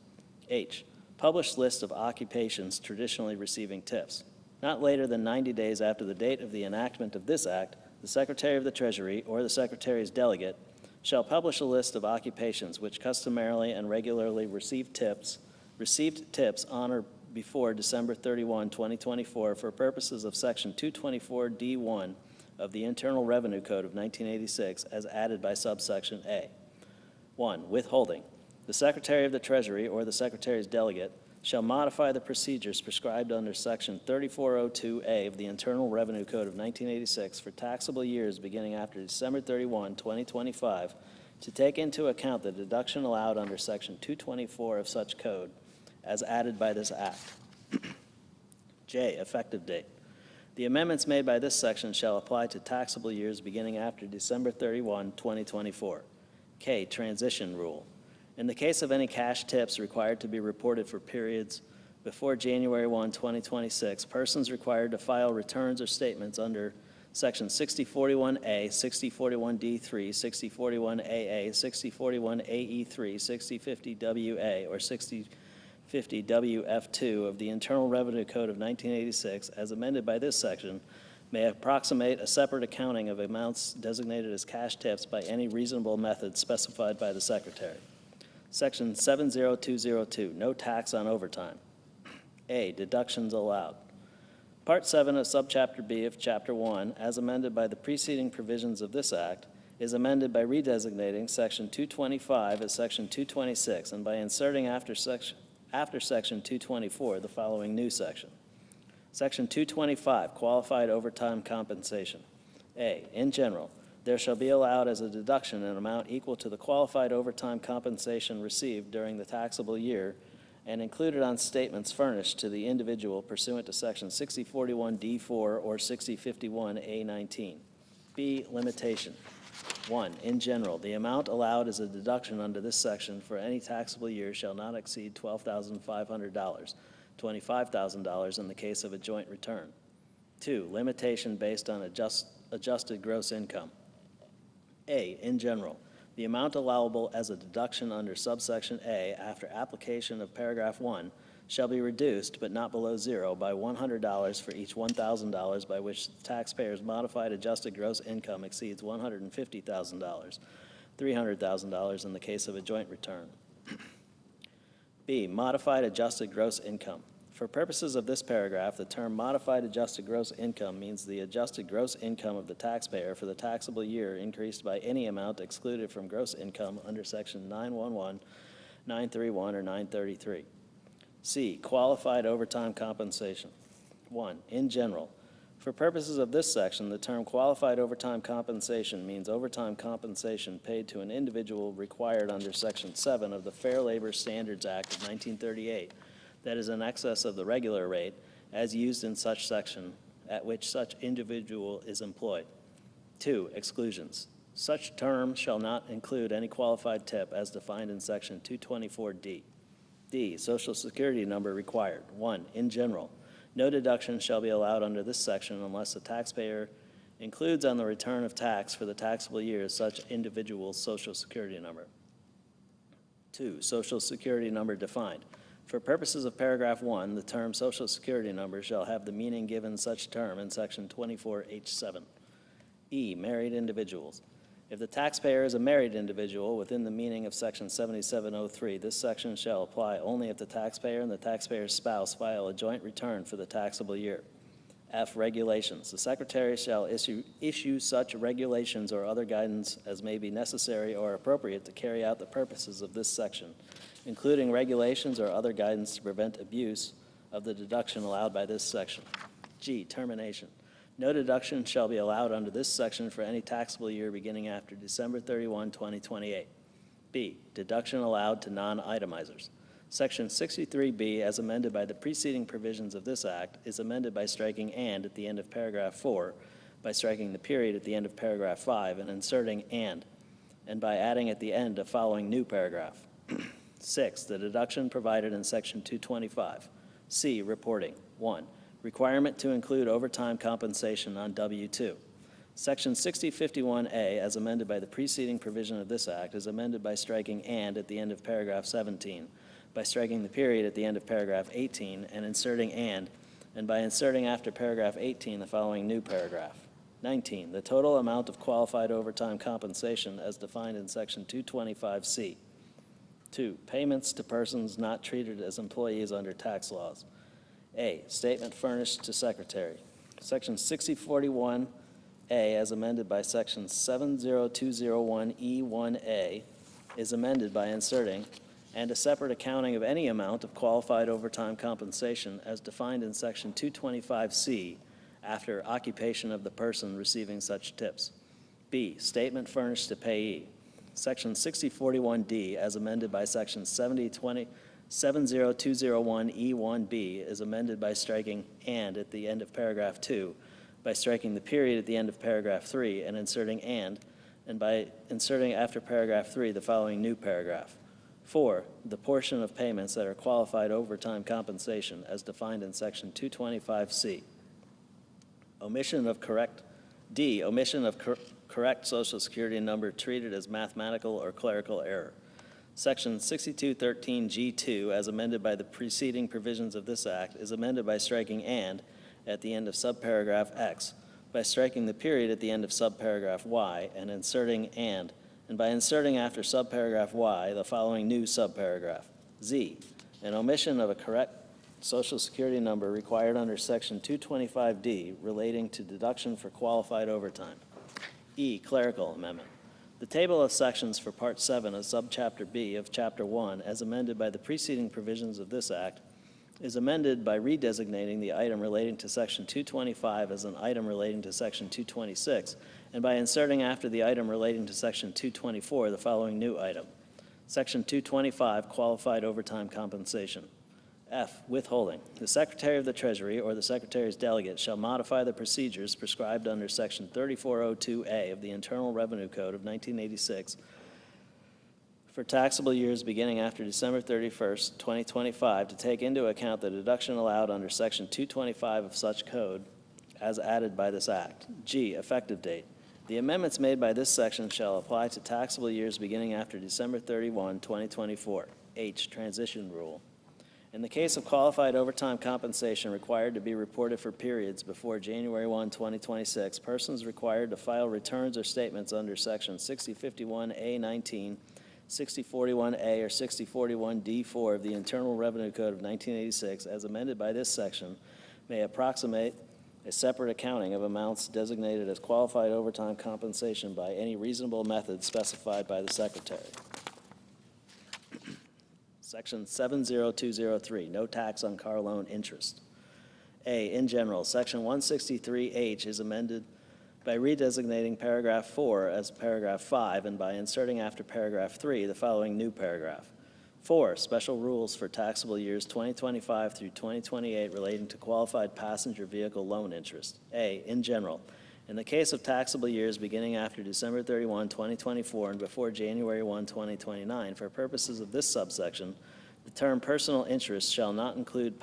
H, published list of occupations traditionally receiving tips. Not later than 90 days after the date of the enactment of this act, the Secretary of the Treasury or the Secretary's delegate shall publish a list of occupations which customarily and regularly received tips on or before December 31, 2024 for purposes of Section 224D1 of the Internal Revenue Code of 1986 as added by subsection A. 1. Withholding. The Secretary of the Treasury or the Secretary's delegate shall modify the procedures prescribed under Section 3402A of the Internal Revenue Code of 1986 for taxable years beginning after December 31, 2025, to take into account the deduction allowed under Section 224 of such code as added by this act. J, effective date. The amendments made by this section shall apply to taxable years beginning after December 31, 2024. K, transition rule. In the case of any cash tips required to be reported for periods before January 1, 2026, persons required to file returns or statements under Section 6041A, 6041D3, 6041AA, 6041AE3, 6050WA, or 6050WF2 of the Internal Revenue Code of 1986, as amended by this section, may approximate a separate accounting of amounts designated as cash tips by any reasonable method specified by the Secretary. Section 70202, no tax on overtime. A, deductions allowed. Part 7 of Subchapter B of Chapter 1, as amended by the preceding provisions of this Act, is amended by redesignating Section 225 as Section 226 and by inserting after Section 224 the following new section. Section 225, qualified overtime compensation. A, in general, there shall be allowed as a deduction an amount equal to the qualified overtime compensation received during the taxable year and included on statements furnished to the individual pursuant to Section 6041D4 or 6051A19. B, limitation. 1, in general, the amount allowed as a deduction under this section for any taxable year shall not exceed $12,500, $25,000 in the case of a joint return. 2, limitation based on adjusted gross income. A, in general, the amount allowable as a deduction under subsection A after application of paragraph 1 shall be reduced, but not below zero, by $100 for each $1,000 by which the taxpayer's modified adjusted gross income exceeds $150,000, $300,000 in the case of a joint return. B, modified adjusted gross income. For purposes of this paragraph, the term modified adjusted gross income means the adjusted gross income of the taxpayer for the taxable year increased by any amount excluded from gross income under Section 911, 931, or 933. C, qualified overtime compensation. 1, in general, for purposes of this section, the term qualified overtime compensation means overtime compensation paid to an individual required under Section 7 of the Fair Labor Standards Act of 1938 that is in excess of the regular rate as used in such section at which such individual is employed. 2, exclusions. Such term shall not include any qualified tip as defined in Section 224D. D, Social Security number required. 1, in general, no deduction shall be allowed under this section unless the taxpayer includes on the return of tax for the taxable year such individual's Social Security number. 2, Social Security number defined. For purposes of paragraph 1, the term Social Security number shall have the meaning given such term in Section 24H7. E, married individuals. If the taxpayer is a married individual within the meaning of Section 7703, this section shall apply only if the taxpayer and the taxpayer's spouse file a joint return for the taxable year. F, regulations. The Secretary shall issue such regulations or other guidance as may be necessary or appropriate to carry out the purposes of this section, including regulations or other guidance to prevent abuse of the deduction allowed by this section. G, termination. No deduction shall be allowed under this section for any taxable year beginning after December 31, 2028. B, deduction allowed to non-itemizers. Section 63B, as amended by the preceding provisions of this Act, is amended by striking "and" at the end of paragraph 4, by striking the period at the end of paragraph 5 and inserting "and by adding at the end a following new paragraph. 6, the deduction provided in Section 225. C, reporting. 1, requirement to include overtime compensation on W-2. Section 6051A, as amended by the preceding provision of this act, is amended by striking "and" at the end of paragraph 17, by striking the period at the end of paragraph 18, and inserting "and by inserting after paragraph 18 the following new paragraph. 19, the total amount of qualified overtime compensation as defined in Section 225C. 2, payments to persons not treated as employees under tax laws. A, statement furnished to Secretary. Section 6041A, as amended by Section 70201E1A, is amended by inserting "and a separate accounting of any amount of qualified overtime compensation as defined in Section 225C after occupation of the person receiving such tips." B, statement furnished to payee. Section 6041D, as amended by Section 70201E1B, is amended by striking "and" at the end of paragraph 2, by striking the period at the end of paragraph 3, and inserting "and by inserting after paragraph 3 the following new paragraph. 4, the portion of payments that are qualified overtime compensation as defined in Section 225C. Omission of correct Social Security number treated as mathematical or clerical error. Section 6213G2, as amended by the preceding provisions of this act, is amended by striking "and" at the end of subparagraph X, by striking the period at the end of subparagraph Y, and inserting "and by inserting after subparagraph Y the following new subparagraph. Z, an omission of a correct Social Security number required under Section 225D relating to deduction for qualified overtime. E, clerical amendment. The table of sections for Part 7 of Subchapter B of Chapter 1, as amended by the preceding provisions of this act, is amended by redesignating the item relating to Section 225 as an item relating to Section 226, and by inserting after the item relating to Section 224 the following new item. Section 225, qualified overtime compensation. F, withholding. The Secretary of the Treasury or the Secretary's delegate shall modify the procedures prescribed under Section 3402A of the Internal Revenue Code of 1986 for taxable years beginning after December 31st, 2025, to take into account the deduction allowed under Section 225 of such code as added by this act. G, effective date. The amendments made by this section shall apply to taxable years beginning after December 31, 2024. H, transition rule. In the case of qualified overtime compensation required to be reported for periods before January 1, 2026, persons required to file returns or statements under Section 6051A19, 6041A, or 6041D4 of the Internal Revenue Code of 1986, as amended by this section, may approximate a separate accounting of amounts designated as qualified overtime compensation by any reasonable method specified by the Secretary. Section 70203, no tax on car loan interest. A, in general, Section 163H is amended by redesignating paragraph 4 as paragraph 5 and by inserting after paragraph 3 the following new paragraph. 4, special rules for taxable years 2025 through 2028 relating to qualified passenger vehicle loan interest. A, in general, in the case of taxable years beginning after December 31, 2024 and before January 1, 2029, for purposes of this subsection, the term personal interest shall not include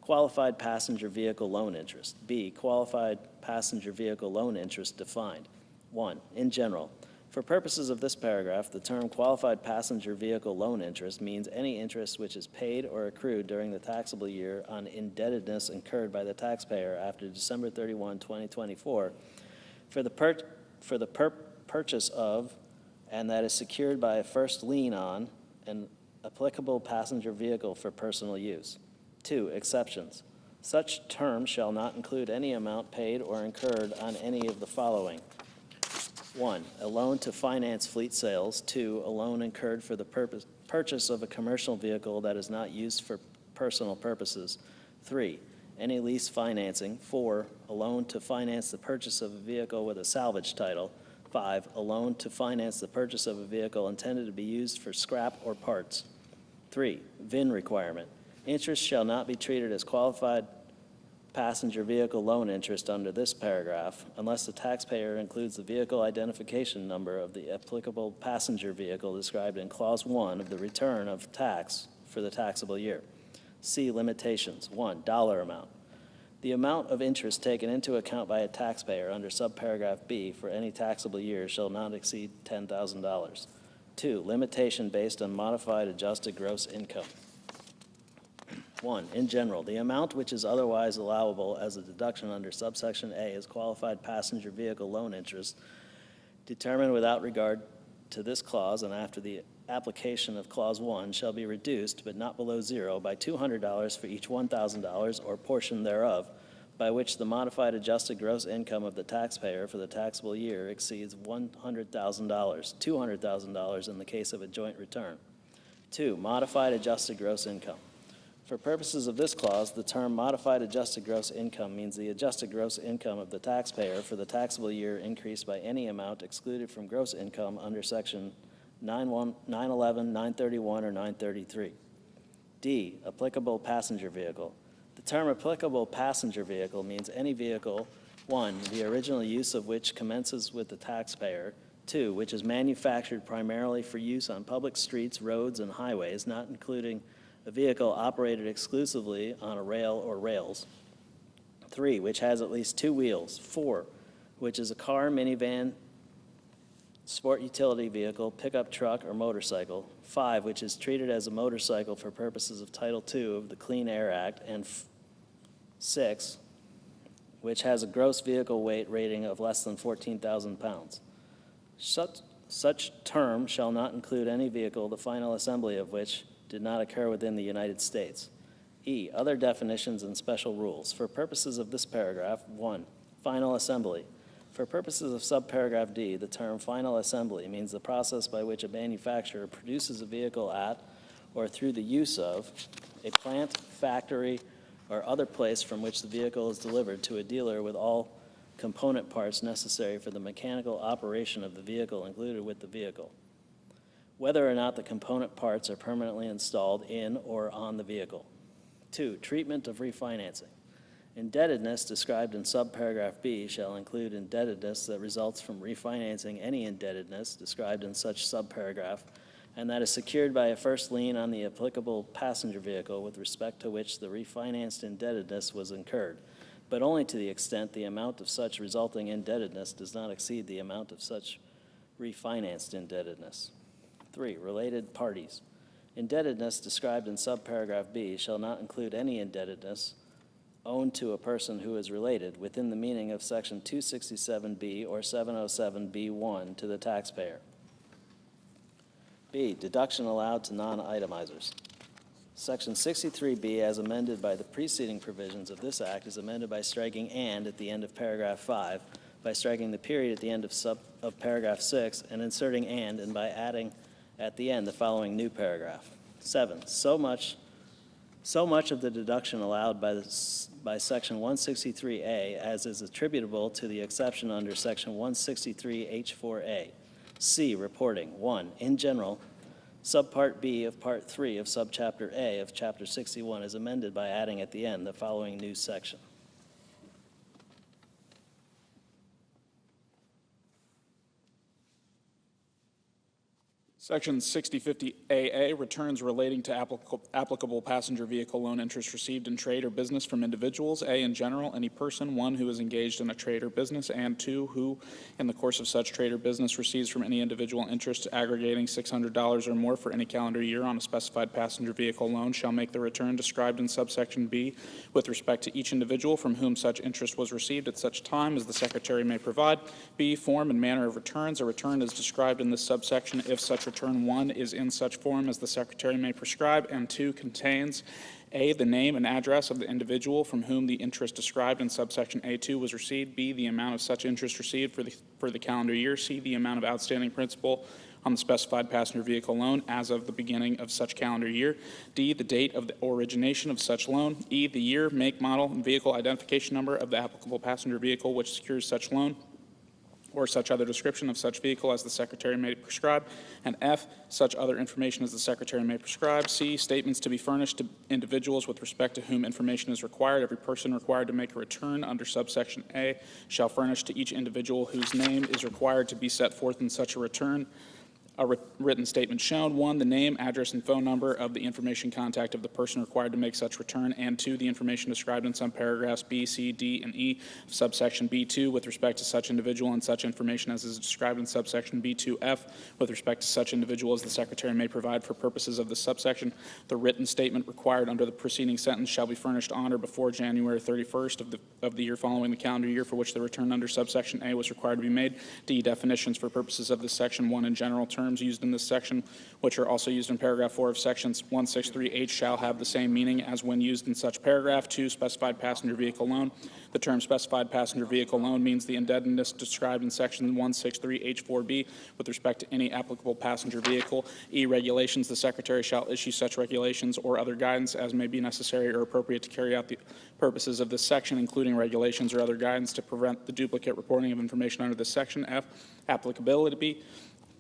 qualified passenger vehicle loan interest. B, qualified passenger vehicle loan interest defined. 1, in general, for purposes of this paragraph, the term qualified passenger vehicle loan interest means any interest which is paid or accrued during the taxable year on indebtedness incurred by the taxpayer after December 31, 2024 for the purchase of and that is secured by a first lien on an applicable passenger vehicle for personal use. 2, exceptions. Such term shall not include any amount paid or incurred on any of the following. 1, a loan to finance fleet sales. 2, a loan incurred for the purchase of a commercial vehicle that is not used for personal purposes. 3, any lease financing. 4, a loan to finance the purchase of a vehicle with a salvage title. 5, a loan to finance the purchase of a vehicle intended to be used for scrap or parts. 3, VIN requirement. Interest shall not be treated as qualified passenger vehicle loan interest under this paragraph unless the taxpayer includes the vehicle identification number of the applicable passenger vehicle described in Clause 1 of the return of tax for the taxable year. C, limitations. 1, dollar amount. The amount of interest taken into account by a taxpayer under subparagraph B for any taxable year shall not exceed $10,000. 2, limitation based on modified adjusted gross income. 1, in general, the amount which is otherwise allowable as a deduction under subsection A is qualified passenger vehicle loan interest determined without regard to this clause and after the application of Clause 1 shall be reduced, but not below zero, by $200 for each $1,000 or portion thereof, by which the modified adjusted gross income of the taxpayer for the taxable year exceeds $100,000, $200,000 in the case of a joint return. 2, modified adjusted gross income. For purposes of this clause, the term modified adjusted gross income means the adjusted gross income of the taxpayer for the taxable year increased by any amount excluded from gross income under section 911, 931, or 933. D, applicable passenger vehicle. The term applicable passenger vehicle means any vehicle, 1, the original use of which commences with the taxpayer, 2, which is manufactured primarily for use on public streets, roads, and highways, not including a vehicle operated exclusively on a rail or rails. 3, which has at least 2 wheels. 4, which is a car, minivan, sport utility vehicle, pickup truck, or motorcycle. 5, which is treated as a motorcycle for purposes of Title II of the Clean Air Act. And 6, which has a gross vehicle weight rating of less than 14,000 pounds. Such term shall not include any vehicle, the final assembly of which did not occur within the United States. E, other definitions and special rules. For purposes of this paragraph, 1, final assembly. For purposes of subparagraph D, the term final assembly means the process by which a manufacturer produces a vehicle at or through the use of a plant, factory, or other place from which the vehicle is delivered to a dealer with all component parts necessary for the mechanical operation of the vehicle included with the vehicle, whether or not the component parts are permanently installed in or on the vehicle. 2, treatment of refinancing. Indebtedness described in subparagraph B shall include indebtedness that results from refinancing any indebtedness described in such subparagraph and that is secured by a first lien on the applicable passenger vehicle with respect to which the refinanced indebtedness was incurred, but only to the extent the amount of such resulting indebtedness does not exceed the amount of such refinanced indebtedness. 3, related parties. Indebtedness described in subparagraph B shall not include any indebtedness owned to a person who is related within the meaning of section 267B or 707B1 to the taxpayer. B, deduction allowed to non-itemizers. Section 63B, as amended by the preceding provisions of this act, is amended by striking "and" at the end of paragraph 5, by striking the period at the end of paragraph 6, and inserting and by adding at the end the following new paragraph. 7, so much of the deduction allowed by section 163A as is attributable to the exception under section 163H4A. C, reporting. 1, in general, subpart B of part 3 of subchapter A of chapter 61 is amended by adding at the end the following new section. Section 6050AA, returns relating to applicable passenger vehicle loan interest received in trade or business from individuals. A, in general, any person, 1, who is engaged in a trade or business, and 2, who, in the course of such trade or business, receives from any individual interest aggregating $600 or more for any calendar year on a specified passenger vehicle loan, shall make the return described in subsection B with respect to each individual from whom such interest was received at such time as the Secretary may provide. B, form and manner of returns. A return is described in this subsection if such return 1 is in such form as the Secretary may prescribe, and 2, contains A, the name and address of the individual from whom the interest described in subsection A2 was received, B, the amount of such interest received for the calendar year, C, the amount of outstanding principal on the specified passenger vehicle loan as of the beginning of such calendar year, D, the date of the origination of such loan, E, the year, make, model, and vehicle identification number of the applicable passenger vehicle which secures such loan, or such other description of such vehicle as the Secretary may prescribe, and F, such other information as the Secretary may prescribe. C, statements to be furnished to individuals with respect to whom information is required. Every person required to make a return under subsection A shall furnish to each individual whose name is required to be set forth in such a return a written statement shown. 1, the name, address, and phone number of the information contact of the person required to make such return, and 2, the information described in some paragraphs B, C, D, and E of subsection B2 with respect to such individual, and such information as is described in subsection B2F with respect to such individual as the Secretary may provide for purposes of this subsection. The written statement required under the preceding sentence shall be furnished on or before January 31st of the year following the calendar year for which the return under subsection A was required to be made. D, definitions for purposes of this section 1 in general terms used in this section, which are also used in paragraph 4 of sections 163H, shall have the same meaning as when used in such paragraph. 2, specified passenger vehicle loan. The term specified passenger vehicle loan means the indebtedness described in section 163H4B with respect to any applicable passenger vehicle. E, regulations. The Secretary shall issue such regulations or other guidance as may be necessary or appropriate to carry out the purposes of this section, including regulations or other guidance to prevent the duplicate reporting of information under this section. F, applicability.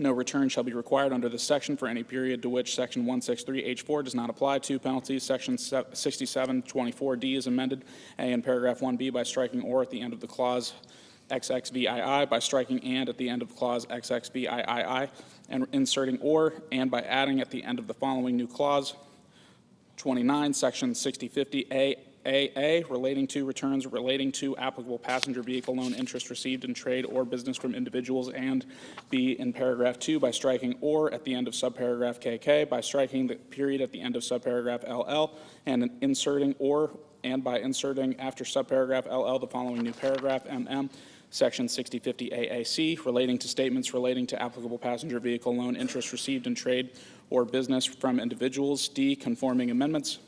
No return shall be required under this section for any period to which section 163H4 does not apply to. Penalties, section 6724D is amended, A, in paragraph 1B by striking or at the end of the clause XXVII, by striking and at the end of clause XXVII, and inserting or and by adding at the end of the following new clause. 29, section 6050A, relating to returns relating to applicable passenger vehicle loan interest received in trade or business from individuals, and B, in paragraph 2 by striking or at the end of subparagraph KK, by striking the period at the end of subparagraph LL, and inserting or and by inserting after subparagraph LL the following new paragraph MM. Section 6050AAC, relating to statements relating to applicable passenger vehicle loan interest received in trade or business from individuals. D, conforming amendments.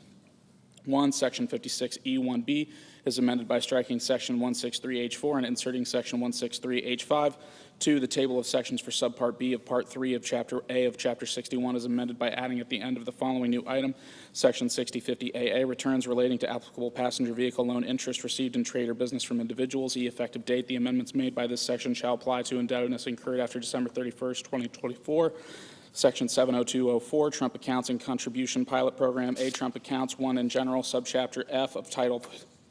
1, section 56E1B is amended by striking section 163H4 and inserting section 163H5. 2, the table of sections for subpart B of part 3 of chapter A of chapter 61 is amended by adding at the end of the following new item, section 6050AA, returns relating to applicable passenger vehicle loan interest received in trade or business from individuals. E, effective date. The amendments made by this section shall apply to indebtedness incurred after December 31st, 2024. Section 70204, Trump Accounts and Contribution Pilot Program. A, Trump Accounts 1 in general, subchapter F of Title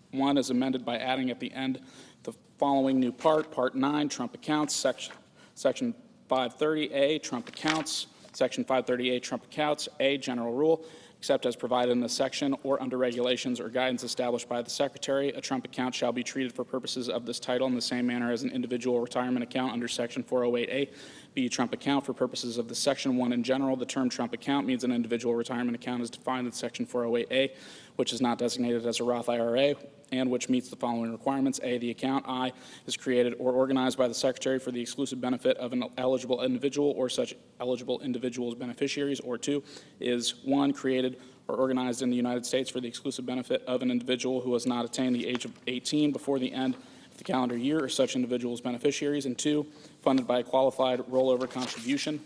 1 is amended by adding at the end the following new part, Part 9, Trump Accounts, Section 530A, Trump Accounts, Section 538, Trump Accounts, A, General Rule. Except as provided in this section or under regulations or guidance established by the Secretary, a Trump account shall be treated for purposes of this title in the same manner as an individual retirement account under Section 408A. B, Trump account for purposes of this section. 1, in general, the term Trump account means an individual retirement account as defined in Section 408A, which is not designated as a Roth IRA, and which meets the following requirements. A, the account, I, is created or organized by the Secretary for the exclusive benefit of an eligible individual or such eligible individual's beneficiaries, or 2, is 1, created or organized in the United States for the exclusive benefit of an individual who has not attained the age of 18 before the end of the calendar year or such individual's beneficiaries, and 2, funded by a qualified rollover contribution.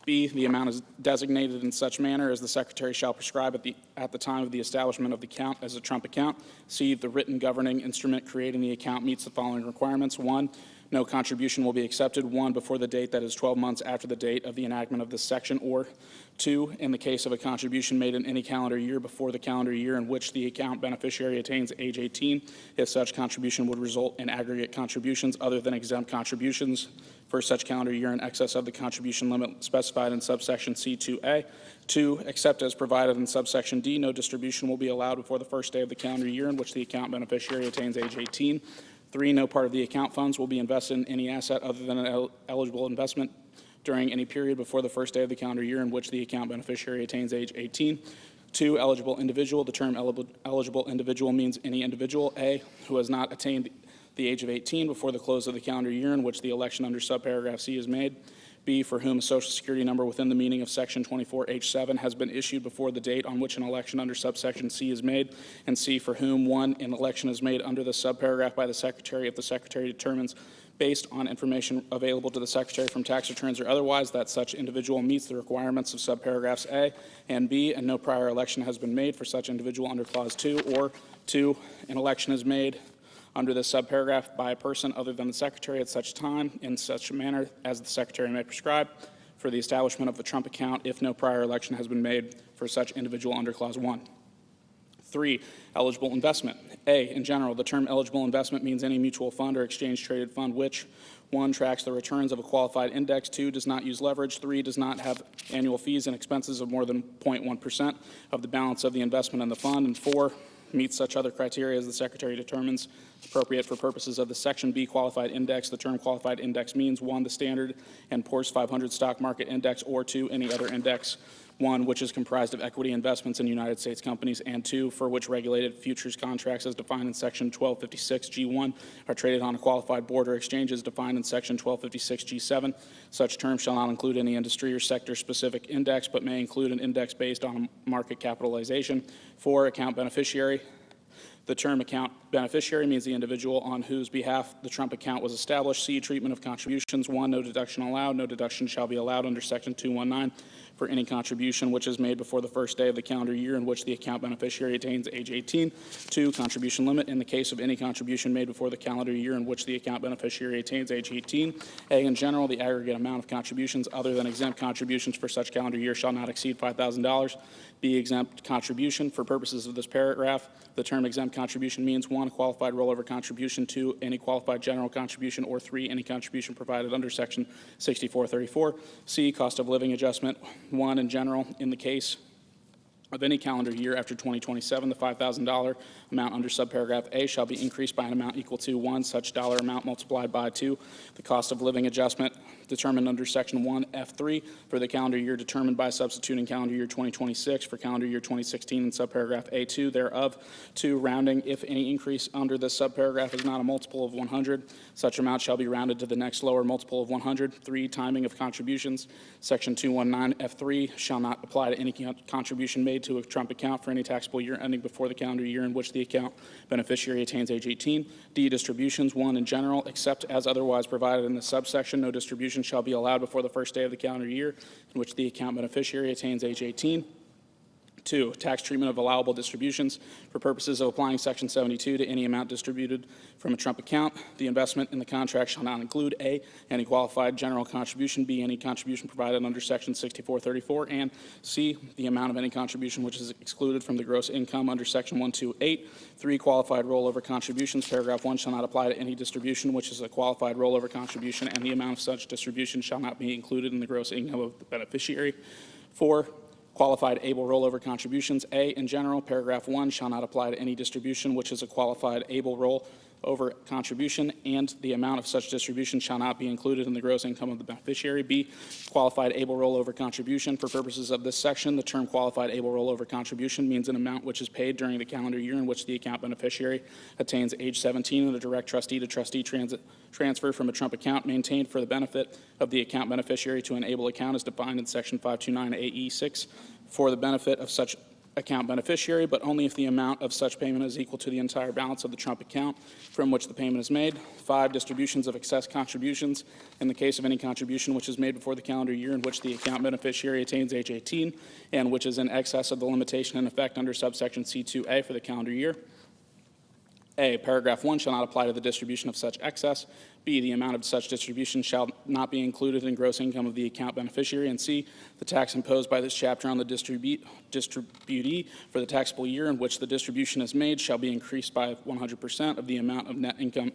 B, the amount is designated in such manner as the Secretary shall prescribe at the time of the establishment of the account as a Trump account. C, the written governing instrument creating the account meets the following requirements. 1, no contribution will be accepted, 1, before the date that is 12 months after the date of the enactment of this section, or 2, in the case of a contribution made in any calendar year before the calendar year in which the account beneficiary attains age 18, if such contribution would result in aggregate contributions other than exempt contributions for such calendar year in excess of the contribution limit specified in subsection C2A. 2, except as provided in subsection D, no distribution will be allowed before the first day of the calendar year in which the account beneficiary attains age 18. 3, no part of the account funds will be invested in any asset other than an eligible investment during any period before the first day of the calendar year in which the account beneficiary attains age 18. 2, eligible individual. The term eligible individual means any individual, A, who has not attained the age of 18 before the close of the calendar year in which the election under subparagraph C is made. B, for whom a Social Security number within the meaning of Section 24H7 has been issued before the date on which an election under subsection C is made. And C, for whom, 1, an election is made under the subparagraph by the Secretary if the Secretary determines, based on information available to the Secretary from tax returns or otherwise, that such individual meets the requirements of subparagraphs A and B, and no prior election has been made for such individual under Clause 2, or 2, an election is made under this subparagraph by a person other than the Secretary at such time in such a manner as the Secretary may prescribe for the establishment of the Trump account if no prior election has been made for such individual under Clause 1. 3, eligible investment. A, in general, the term eligible investment means any mutual fund or exchange-traded fund which, 1, tracks the returns of a qualified index, 2, does not use leverage, 3, does not have annual fees and expenses of more than 0.1% of the balance of the investment in the fund, and 4, meets such other criteria as the Secretary determines appropriate for purposes of the Section B qualified index. The term qualified index means 1, the Standard and Poor's 500 stock market index, or 2, any other index. 1, which is comprised of equity investments in United States companies, and 2, for which regulated futures contracts as defined in Section 1256G1 are traded on a qualified board or exchange as defined in Section 1256G7. Such terms shall not include any industry or sector-specific index, but may include an index based on market capitalization. 4, account beneficiary. The term account beneficiary means the individual on whose behalf the Trump account was established. C, treatment of contributions. 1, no deduction allowed. No deduction shall be allowed under Section 219 for any contribution which is made before the first day of the calendar year in which the account beneficiary attains age 18. 2, contribution limit. In the case of any contribution made before the calendar year in which the account beneficiary attains age 18. A, in general, the aggregate amount of contributions other than exempt contributions for such calendar year shall not exceed $5,000. B, exempt contribution. For purposes of this paragraph, the term exempt contribution means 1, a qualified rollover contribution, 2, any qualified general contribution, or 3, any contribution provided under Section 6434. C, cost of living adjustment. 1, in general, in the case of any calendar year after 2027, the $5,000 amount under subparagraph A shall be increased by an amount equal to 1, such dollar amount multiplied by 2, the cost of living adjustment determined under Section 1F3 for the calendar year determined by substituting calendar year 2026 for calendar year 2016 in subparagraph A2 thereof. 2, rounding. If any increase under this subparagraph is not a multiple of 100, such amount shall be rounded to the next lower multiple of 100. 3, timing of contributions. Section 219F3 shall not apply to any contribution made to a Trump account for any taxable year ending before the calendar year in which the account beneficiary attains age 18. D, distributions. 1, in general, except as otherwise provided in the subsection, no distribution shall be allowed before the first day of the calendar year in which the account beneficiary attains age 18. 2, tax treatment of allowable distributions. For purposes of applying Section 72 to any amount distributed from a Trump account, the investment in the contract shall not include A, any qualified general contribution, B, any contribution provided under Section 6434, and C, the amount of any contribution which is excluded from the gross income under Section 128. 3, qualified rollover contributions. Paragraph 1 shall not apply to any distribution which is a qualified rollover contribution, and the amount of such distribution shall not be included in the gross income of the beneficiary. 4, qualified able rollover contributions. A, in general, paragraph 1 shall not apply to any distribution which is a qualified able rollover contribution, and the amount of such distribution shall not be included in the gross income of the beneficiary. B, qualified able rollover contribution. For purposes of this section, the term qualified able rollover contribution means an amount which is paid during the calendar year in which the account beneficiary attains age 17 and a direct trustee-to-trustee transfer from a Trump account maintained for the benefit of the account beneficiary to an able account as defined in Section 529AE6 for the benefit of such account beneficiary, but only if the amount of such payment is equal to the entire balance of the Trump account from which the payment is made. 5, distributions of excess contributions. In the case of any contribution which is made before the calendar year in which the account beneficiary attains age 18 and which is in excess of the limitation in effect under subsection C2A for the calendar year. A, paragraph 1 shall not apply to the distribution of such excess. B, the amount of such distribution shall not be included in gross income of the account beneficiary. And C, the tax imposed by this chapter on the distributee for the taxable year in which the distribution is made shall be increased by 100% of the amount of net income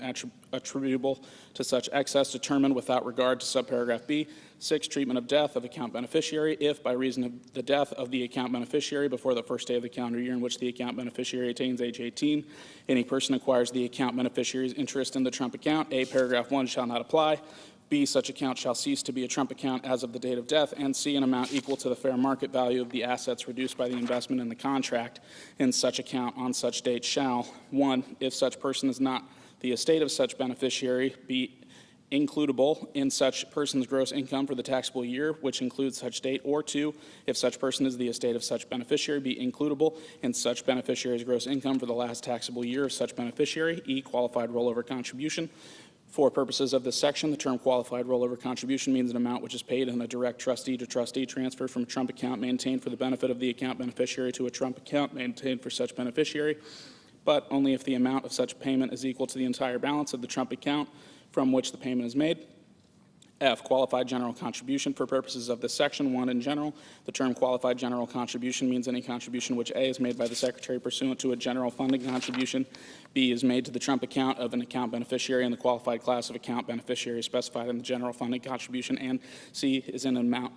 attributable to such excess determined without regard to subparagraph B. 6, treatment of death of account beneficiary. If, by reason of the death of the account beneficiary before the first day of the calendar year in which the account beneficiary attains age 18, any person acquires the account beneficiary's interest in the Trump account, A, paragraph 1 shall not apply. B, such account shall cease to be a Trump account as of the date of death. And C, an amount equal to the fair market value of the assets reduced by the investment in the contract in such account on such date shall, 1, if such person is not the estate of such beneficiary, be includable in such person's gross income for the taxable year, which includes such date, or 2, if such person is the estate of such beneficiary, be includable in such beneficiary's gross income for the last taxable year of such beneficiary. E, qualified rollover contribution. For purposes of this section, the term qualified rollover contribution means an amount which is paid in a direct trustee-to-trustee transfer from a Trump account maintained for the benefit of the account beneficiary to a Trump account maintained for such beneficiary. but only if the amount of such payment is equal to the entire balance of the Trump account from which the payment is made. F, qualified general contribution. For purposes of this section, 1 in general, the term qualified general contribution means any contribution which A is made by the Secretary pursuant to a general funding contribution, B is made to the Trump account of an account beneficiary in the qualified class of account beneficiary specified in the general funding contribution, and C is in an amount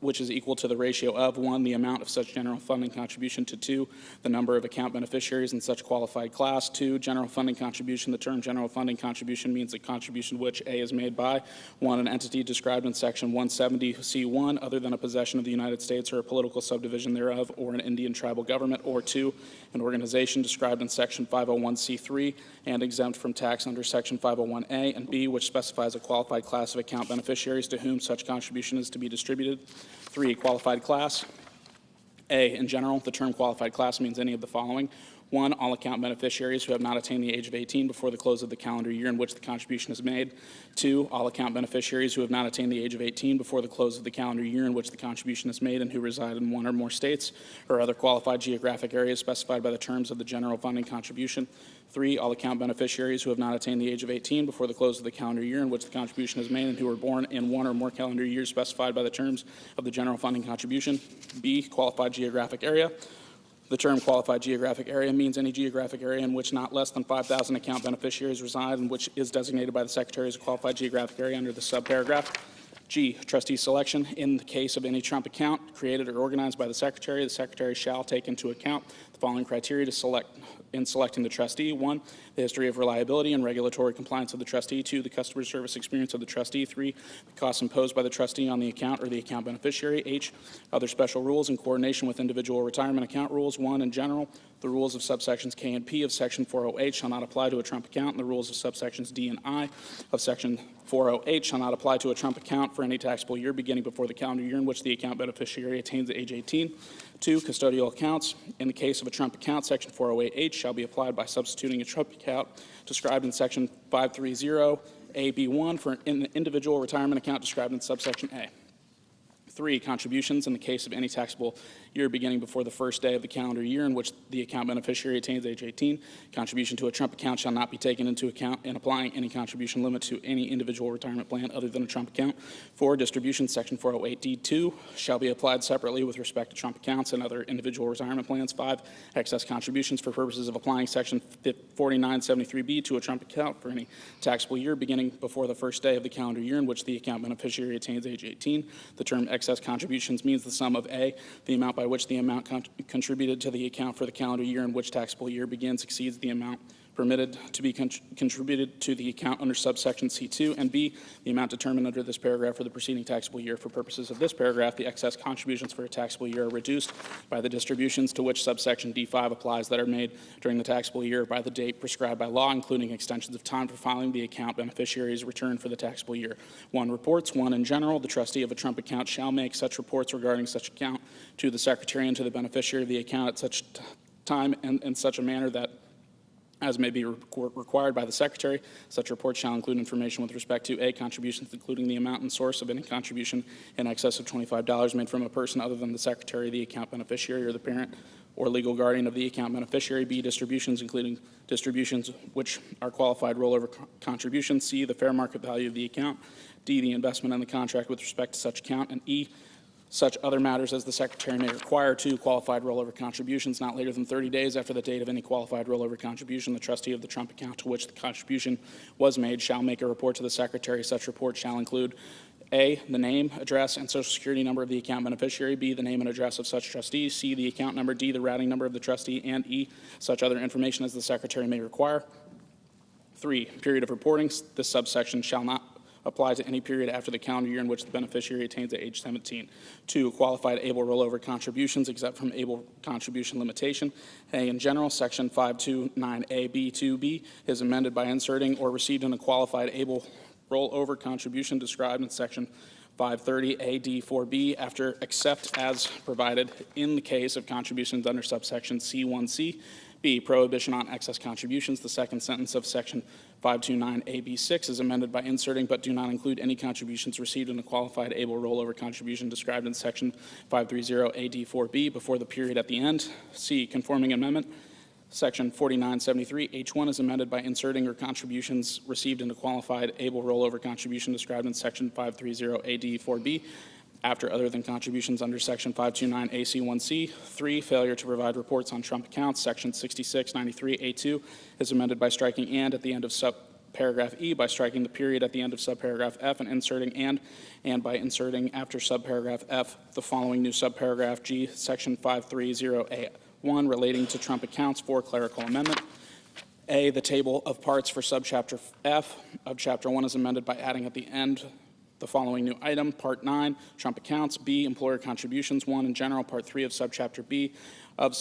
which is equal to the ratio of 1, the amount of such general funding contribution, to 2, the number of account beneficiaries in such qualified class. 2, general funding contribution. The term general funding contribution means a contribution which A is made by 1, an entity described in section 170C1 other than a possession of the United States or a political subdivision thereof or an Indian tribal government, or 2, an organization described in section 501C3 and exempt from tax under section 501A, and B, which specifies a qualified class of account beneficiaries to whom such contribution is to be distributed. 3, qualified class. A, in general, the term qualified class means any of the following. 1, all account beneficiaries who have not attained the age of 18 before the close of the calendar year in which the contribution is made. 2, all account beneficiaries who have not attained the age of 18 before the close of the calendar year in which the contribution is made and who reside in one or more states or other qualified geographic areas specified by the terms of the general funding contribution. 3, all account beneficiaries who have not attained the age of 18 before the close of the calendar year in which the contribution is made and who were born in one or more calendar years specified by the terms of the general funding contribution. B, qualified geographic area. The term qualified geographic area means any geographic area in which not less than 5,000 account beneficiaries reside and which is designated by the Secretary as a qualified geographic area under the subparagraph. G, trustee selection. In the case of any Trump account created or organized by the Secretary shall take into account the following criteria to select in selecting the trustee. 1, the history of reliability and regulatory compliance of the trustee. 2, the customer service experience of the trustee. 3, the costs imposed by the trustee on the account or the account beneficiary. H, other special rules in coordination with individual retirement account rules. 1, in general, the rules of subsections K and P of section 40H shall not apply to a Trump account, and the rules of subsections D and I of section 40H shall not apply to a Trump account for any taxable year beginning before the calendar year in which the account beneficiary attains age 18. 2, custodial accounts. In the case of a Trump account, section 408H shall be applied by substituting a Trump account described in section 530AB1 for an individual retirement account described in subsection A. 3, contributions. In the case of any taxable year beginning before the first day of the calendar year in which the account beneficiary attains age 18, contribution to a Trump account shall not be taken into account in applying any contribution limit to any individual retirement plan other than a Trump account. 4, distributions. Section 408D2 shall be applied separately with respect to Trump accounts and other individual retirement plans. 5, excess contributions for purposes of applying section 4973B to a Trump account for any taxable year beginning before the first day of the calendar year in which the account beneficiary attains age 18. The term excess contributions means the sum of A, the amount by which the amount contributed to the account for the calendar year in which taxable year begins exceeds the amount permitted to be contributed to the account under subsection C2, and B, the amount determined under this paragraph for the preceding taxable year. For purposes of this paragraph, the excess contributions for a taxable year are reduced by the distributions to which subsection D5 applies that are made during the taxable year by the date prescribed by law, including extensions of time for filing the account beneficiary's return for the taxable year. 1, reports. 1, in general, the trustee of a Trump account shall make such reports regarding such account to the Secretary and to the beneficiary of the account at such time and in such a manner that as may be required by the Secretary. Such reports shall include information with respect to A, contributions including the amount and source of any contribution in excess of $25 made from a person other than the Secretary, the account beneficiary, or the parent or legal guardian of the account beneficiary. B, distributions including distributions which are qualified rollover contributions. C, the fair market value of the account. D, the investment in the contract with respect to such account. And E, such other matters as the Secretary may require. 2, qualified rollover contributions. Not later than 30 days after the date of any qualified rollover contribution, the trustee of the Trump account to which the contribution was made shall make a report to the Secretary. Such report shall include A, the name, address, and social security number of the account beneficiary. B, the name and address of such trustee. C, the account number. D, the routing number of the trustee. And E, such other information as the Secretary may require. 3, period of reporting. This subsection shall not apply to any period after the calendar year in which the beneficiary attains age 17. 2, qualified able rollover contributions except from able contribution limitation. A, in general, section 529AB2B is amended by inserting or received in a qualified able rollover contribution described in section 530AD4B after except as provided in the case of contributions under subsection C1C. B, prohibition on excess contributions. The second sentence of section 529AB6 is amended by inserting but do not include any contributions received in a qualified able rollover contribution described in section 530AD4B before the period at the end. C, conforming amendment. Section 4973H1 is amended by inserting or contributions received into qualified able rollover contribution described in Section 530AD4B after other than contributions under Section 529AC1C. 3, failure to provide reports on Trump accounts. Section 6693A2 is amended by striking "and" at the end of subparagraph E, by striking the period at the end of subparagraph F and inserting and by inserting after subparagraph F the following new subparagraph G. Section 530A1 relating to Trump accounts. 4, clerical amendment. A, the table of parts for subchapter F of Chapter 1 is amended by adding at the end the following new item, Part 9, Trump accounts. B, employer contributions. 1, in general. Part 3 of subchapter B of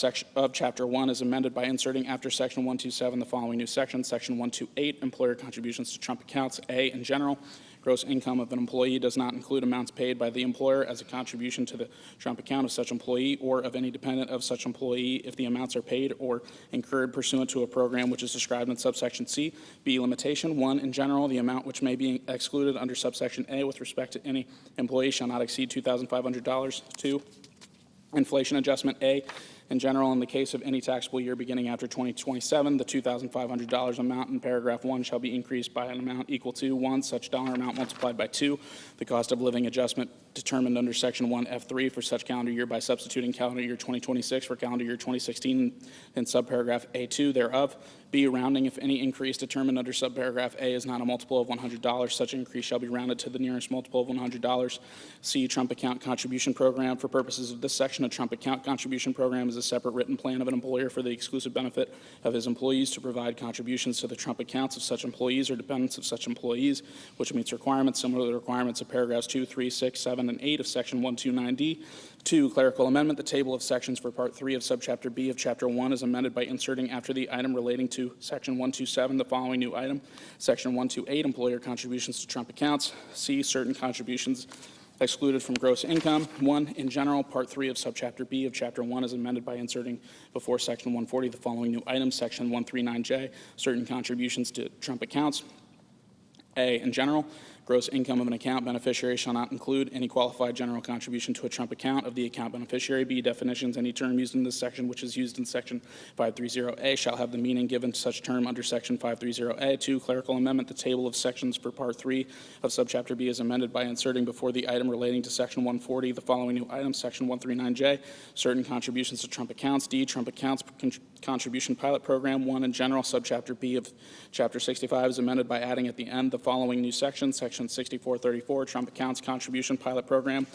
Chapter 1 is amended by inserting after Section 127 the following new section, Section 128, employer contributions to Trump accounts. A, in general. Gross income of an employee does not include amounts paid by the employer as a contribution to the Trump account of such employee or of any dependent of such employee if the amounts are paid or incurred pursuant to a program which is described in subsection C. B, limitation. 1, in general, the amount which may be excluded under subsection A with respect to any employee shall not exceed $2,500. 2, inflation adjustment. A, in general, in the case of any taxable year beginning after 2027, the $2,500 amount in paragraph 1 shall be increased by an amount equal to 1, such dollar amount multiplied by 2, the cost of living adjustment determined under Section 1F3 for such calendar year by substituting calendar year 2026 for calendar year 2016 in subparagraph A2 thereof. B, rounding. If any increase determined under subparagraph A is not a multiple of $100, such increase shall be rounded to the nearest multiple of $100. C, Trump account contribution program. For purposes of this section, a Trump account contribution program is a separate written plan of an employer for the exclusive benefit of his employees to provide contributions to the Trump accounts of such employees or dependents of such employees, which meets requirements similar to the requirements of paragraphs 2, 3, 6, 7, and 8 of Section 129D. 2, clerical amendment. The table of sections for Part 3 of Subchapter B of Chapter 1 is amended by inserting after the item relating to Section 127 the following new item, Section 128, employer contributions to Trump accounts. C, certain contributions excluded from gross income. 1, in general, Part 3 of Subchapter B of Chapter 1 is amended by inserting before Section 140 the following new item, Section 139J, certain contributions to Trump accounts. A, in general, gross income of an account beneficiary shall not include any qualified general contribution to a Trump account of the account beneficiary. B, definitions. Any term used in this section which is used in Section 530A shall have the meaning given to such term under Section 530A. 2, clerical amendment. The table of sections for Part 3 of Subchapter B is amended by inserting before the item relating to Section 140 the following new item, Section 139J, certain contributions to Trump accounts. D, Trump accounts contribution pilot program. 1, in general, Subchapter B of Chapter 65 is amended by adding at the end the following new section, Section 6434, Trump accounts contribution pilot program.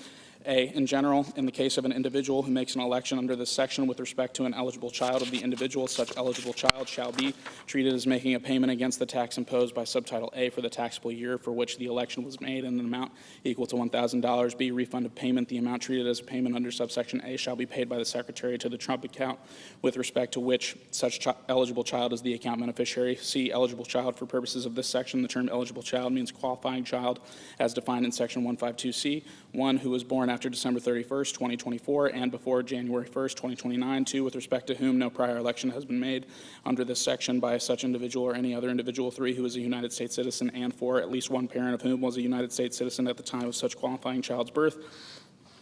A, in general, in the case of an individual who makes an election under this section with respect to an eligible child of the individual, such eligible child shall be treated as making a payment against the tax imposed by subtitle A for the taxable year for which the election was made in an amount equal to $1,000. B, refund of payment. The amount treated as a payment under subsection A shall be paid by the Secretary to the Trump account with respect to which such eligible child is the account beneficiary. C, eligible child. For purposes of this section, the term eligible child means qualifying child as defined in Section 152C. 1, who was born after December 31st, 2024, and before January 1st, 2029. 2, with respect to whom no prior election has been made under this section by such individual or any other individual. 3, who is a United States citizen, and 4, at least one parent of whom was a United States citizen at the time of such qualifying child's birth.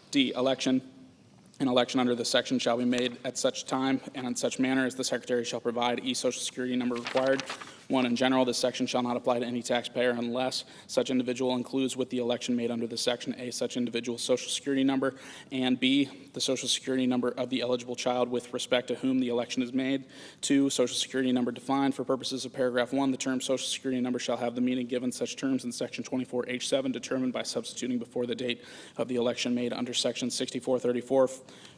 D, election. An election under this section shall be made at such time and in such manner as the Secretary shall provide Social Security number required. 1, in general, this section shall not apply to any taxpayer unless such individual includes with the election made under this section A, such individual's Social Security number, and B, the Social Security number of the eligible child with respect to whom the election is made. 2, Social Security number defined. For purposes of paragraph 1, the term Social Security number shall have the meaning given such terms in Section 24H7 determined by substituting before the date of the election made under Section 6434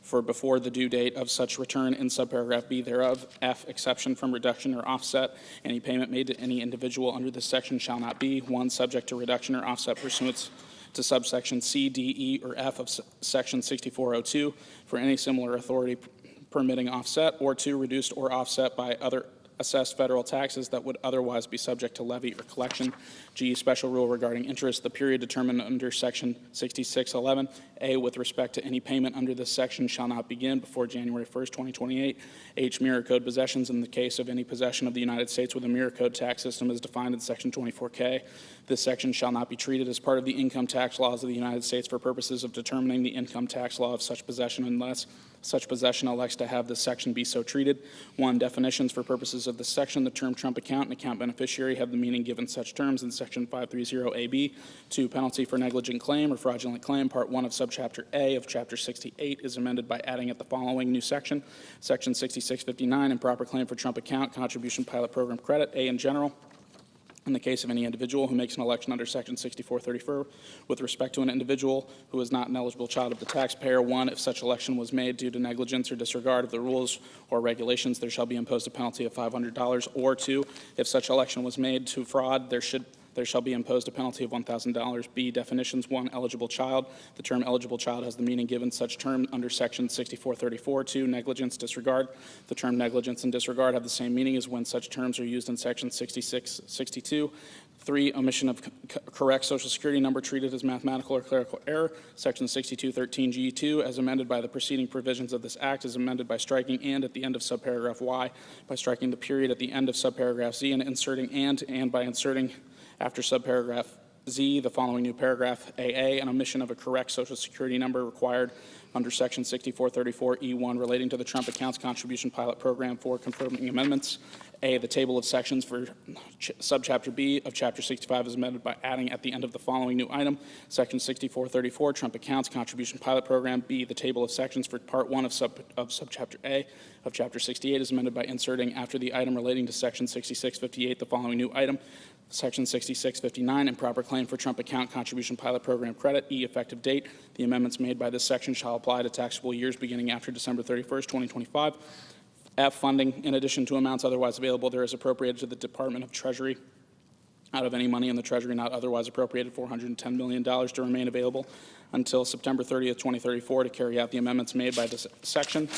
for before the due date of such return in subparagraph B thereof. F, exception from reduction or offset. Any payment made to any individual under this section shall not be 1, subject to reduction or offset pursuant to subsection C, D, E, or F of Section 6402 for any similar authority permitting offset, or 2, reduced or offset by other assessed federal taxes that would otherwise be subject to levy or collection. G, special rule regarding interest. The period determined under Section 6611. A, with respect to any payment under this section shall not begin before January 1st, 2028. H, mirror code possessions. In the case of any possession of the United States with a mirror code tax system as defined in Section 24K, this section shall not be treated as part of the income tax laws of the United States for purposes of determining the income tax law of such possession unless such possession elects to have this section be so treated. 1. Definitions. For purposes of this section, the term trump account and account beneficiary have the meaning given such terms in Section 530AB. 2. Penalty for negligent claim or fraudulent claim. Part 1 of Subchapter A of Chapter 68 is amended by adding at the following new section. Section 6659, improper claim for trump account, contribution pilot program credit. A in general. In the case of any individual who makes an election under Section 6434 with respect to an individual who is not an eligible child of the taxpayer, 1, if such election was made due to negligence or disregard of the rules or regulations, there shall be imposed a penalty of $500, or 2, if such election was made to fraud, there shall be imposed a penalty of $1,000. B, definitions. 1, eligible child. The term eligible child has the meaning given such term under Section 6434. 2, negligence, disregard. The term negligence and disregard have the same meaning as when such terms are used in Section 6662. 3, omission of correct Social Security number treated as mathematical or clerical error. Section 6213G2, as amended by the preceding provisions of this Act, is amended by striking and at the end of subparagraph Y, by striking the period at the end of subparagraph Z, and inserting and by inserting after subparagraph Z, the following new paragraph, AA, an omission of a correct Social Security number required under Section 6434E1 relating to the Trump Accounts Contribution Pilot Program for confirming amendments. A, the table of sections for subchapter B of Chapter 65 is amended by adding at the end of the following new item, Section 6434, Trump Accounts Contribution Pilot Program. B, the table of sections for Part 1 of subchapter A of Chapter 68 is amended by inserting after the item relating to Section 6658 the following new item, Section 6659, improper claim for Trump Account Contribution Pilot Program credit. E, effective date. The amendments made by this section shall apply to taxable years beginning after December 31st, 2025. F, funding. In addition to amounts otherwise available, there is appropriated to the Department of Treasury out of any money in the Treasury not otherwise appropriated $410 million to remain available until September 30th, 2034 to carry out the amendments made by this section.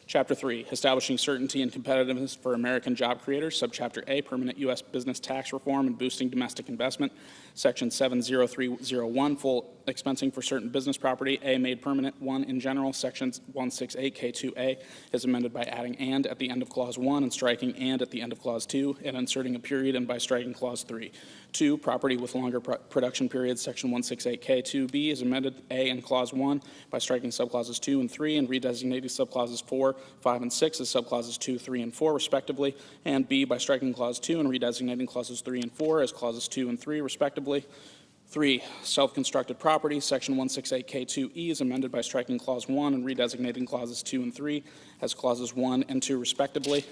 Chapter 3, establishing certainty and competitiveness for American job creators. Subchapter A, permanent U.S. business tax reform and boosting domestic investment. Section 70301, full expensing for certain business property. A, made permanent. 1, in general. Section 168K2A is amended by adding and at the end of Clause 1 and striking and at the end of Clause 2 and inserting a period and by striking Clause 3. 2, property with longer production periods. Section 168K2B is amended A in Clause 1 by striking subclauses 2 and 3 and redesignating subclauses 4, 5, and 6 as subclauses 2, 3, and 4, respectively, and B by striking Clause 2 and redesignating clauses 3 and 4 as clauses 2 and 3, respectively. 3, self-constructed property. Section 168K2E is amended by striking Clause 1 and redesignating clauses 2 and 3 as clauses 1 and 2, respectively.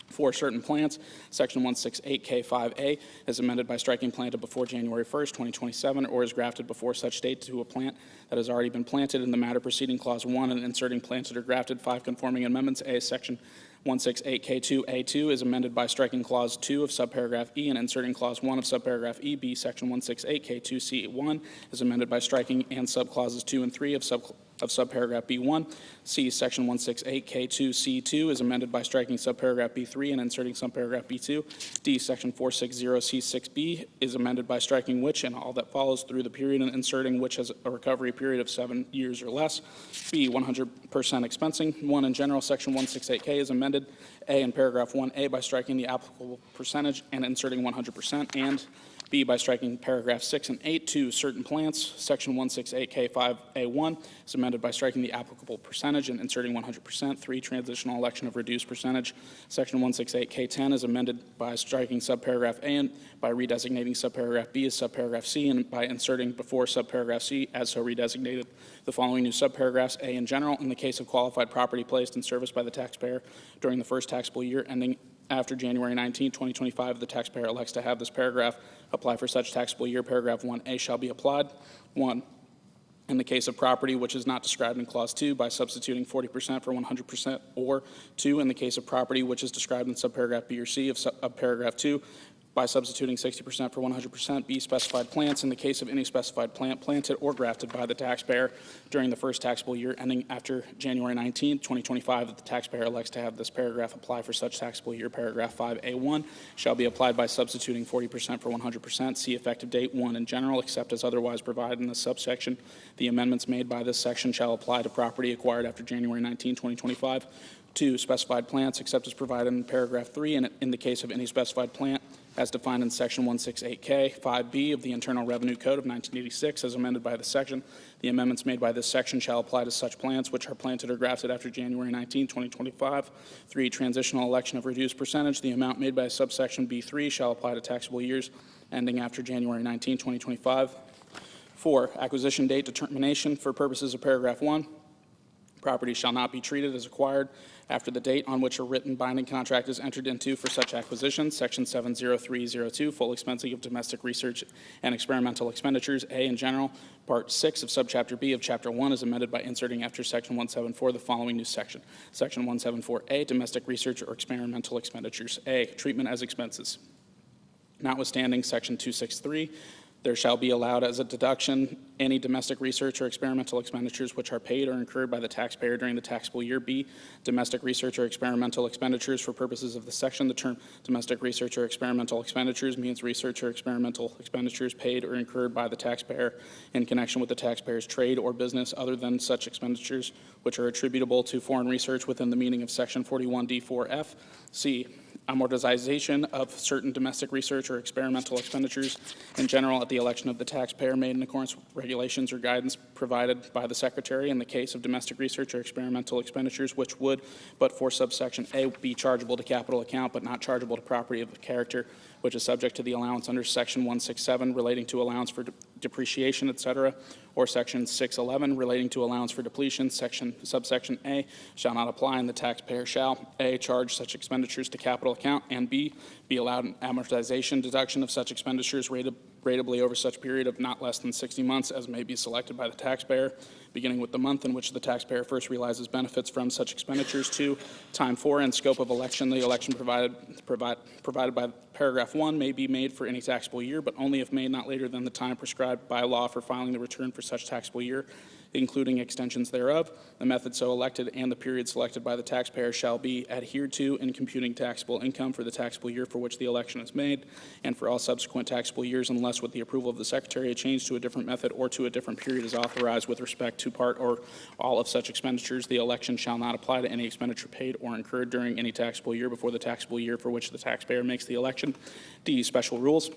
For certain plants, Section 168K5A is amended by striking planted before January 1st, 2027, or is grafted before such date to a plant that has already been planted in the matter preceding Clause 1 and inserting planted or grafted. 5, conforming amendments. A, Section 168K2A2 is amended by striking Clause 2 of subparagraph E and inserting Clause 1 of subparagraph E. B, Section 168K2C1 is amended by striking and subclauses 2 and 3 of subparagraph B1. C, Section 168K2C2 is amended by striking subparagraph B3 and inserting subparagraph B2. D, Section 460C6B is amended by striking which and all that follows through the period and inserting which has a recovery period of 7 years or less. B, 100% expensing. 1, in general, Section 168K is amended A in paragraph 1A by striking the applicable percentage and inserting 100%, and B by striking paragraph 6 and 8. 2, certain plants. Section 168K5A1 is amended by striking the applicable percentage and inserting 100%. 3, transitional election of reduced percentage. Section 168K10 is amended by striking subparagraph A and by redesignating subparagraph B as subparagraph C and by inserting before subparagraph C as so redesignated the following new subparagraphs. A, in general, in the case of qualified property placed in service by the taxpayer during the first taxable year ending after January 19, 2025, the taxpayer elects to have this paragraph apply for such taxable year. Paragraph 1A shall be applied. 1, in the case of property which is not described in Clause 2 by substituting 40% for 100%, or 2, in the case of property which is described in subparagraph B or C of paragraph 2 by substituting 60% for 100%. B, specified plants. In the case of any specified plant planted or grafted by the taxpayer during the first taxable year ending after January 19, 2025, that the taxpayer elects to have this paragraph apply for such taxable year. Paragraph 5A1 shall be applied by substituting 40% for 100%. C, effective date. 1, in general, except as otherwise provided in this subsection, the amendments made by this section shall apply to property acquired after January 19, 2025. 2, specified plants, except as provided in paragraph 3, and in the case of any specified plant as defined in Section 168K 5B of the Internal Revenue Code of 1986, as amended by this section. The amendments made by this section shall apply to such plants which are planted or grafted after January 19, 2025. 3, transitional election of reduced percentage. The amount made by subsection B3 shall apply to taxable years ending after January 19, 2025. 4, acquisition date determination. For purposes of paragraph 1, property shall not be treated as acquired after the date on which a written binding contract is entered into for such acquisition. Section 70302, full expensing of domestic research and experimental expenditures, A in general. Part 6 of subchapter B of Chapter 1 is amended by inserting after Section 174 the following new section. Section 174A, domestic research or experimental expenditures. A, treatment as expenses. Notwithstanding Section 263, there shall be allowed as a deduction any domestic research or experimental expenditures which are paid or incurred by the taxpayer during the taxable year. B, domestic research or experimental expenditures. For purposes of this section, the term domestic research or experimental expenditures means research or experimental expenditures paid or incurred by the taxpayer in connection with the taxpayer's trade or business other than such expenditures which are attributable to foreign research within the meaning of Section 41D4F. C, amortization of certain domestic research or experimental expenditures in general at the election of the taxpayer made in accordance with regulations or guidance provided by the Secretary in the case of domestic research or experimental expenditures which would, but for subsection A, be chargeable to capital account but not chargeable to property of a character which is subject to the allowance under Section 167 relating to allowance for depreciation, etc., or Section 611 relating to allowance for depletion. Subsection A shall not apply, and the taxpayer shall A, charge such expenditures to capital account, and B, be allowed an amortization deduction of such expenditures ratably over such period of not less than 60 months as may be selected by the taxpayer, beginning with the month in which the taxpayer first realizes benefits from such expenditures. 2, time for and scope of election. The election provided by paragraph 1 may be made for any taxable year, but only if made not later than the time prescribed by law for filing the return for such taxable year, including extensions thereof. The method so elected and the period selected by the taxpayer shall be adhered to in computing taxable income for the taxable year for which the election is made, and for all subsequent taxable years, unless with the approval of the Secretary a change to a different method or to a different period is authorized with respect to part or all of such expenditures. The election shall not apply to any expenditure paid or incurred during any taxable year before the taxable year for which the taxpayer makes the election. D, special rules.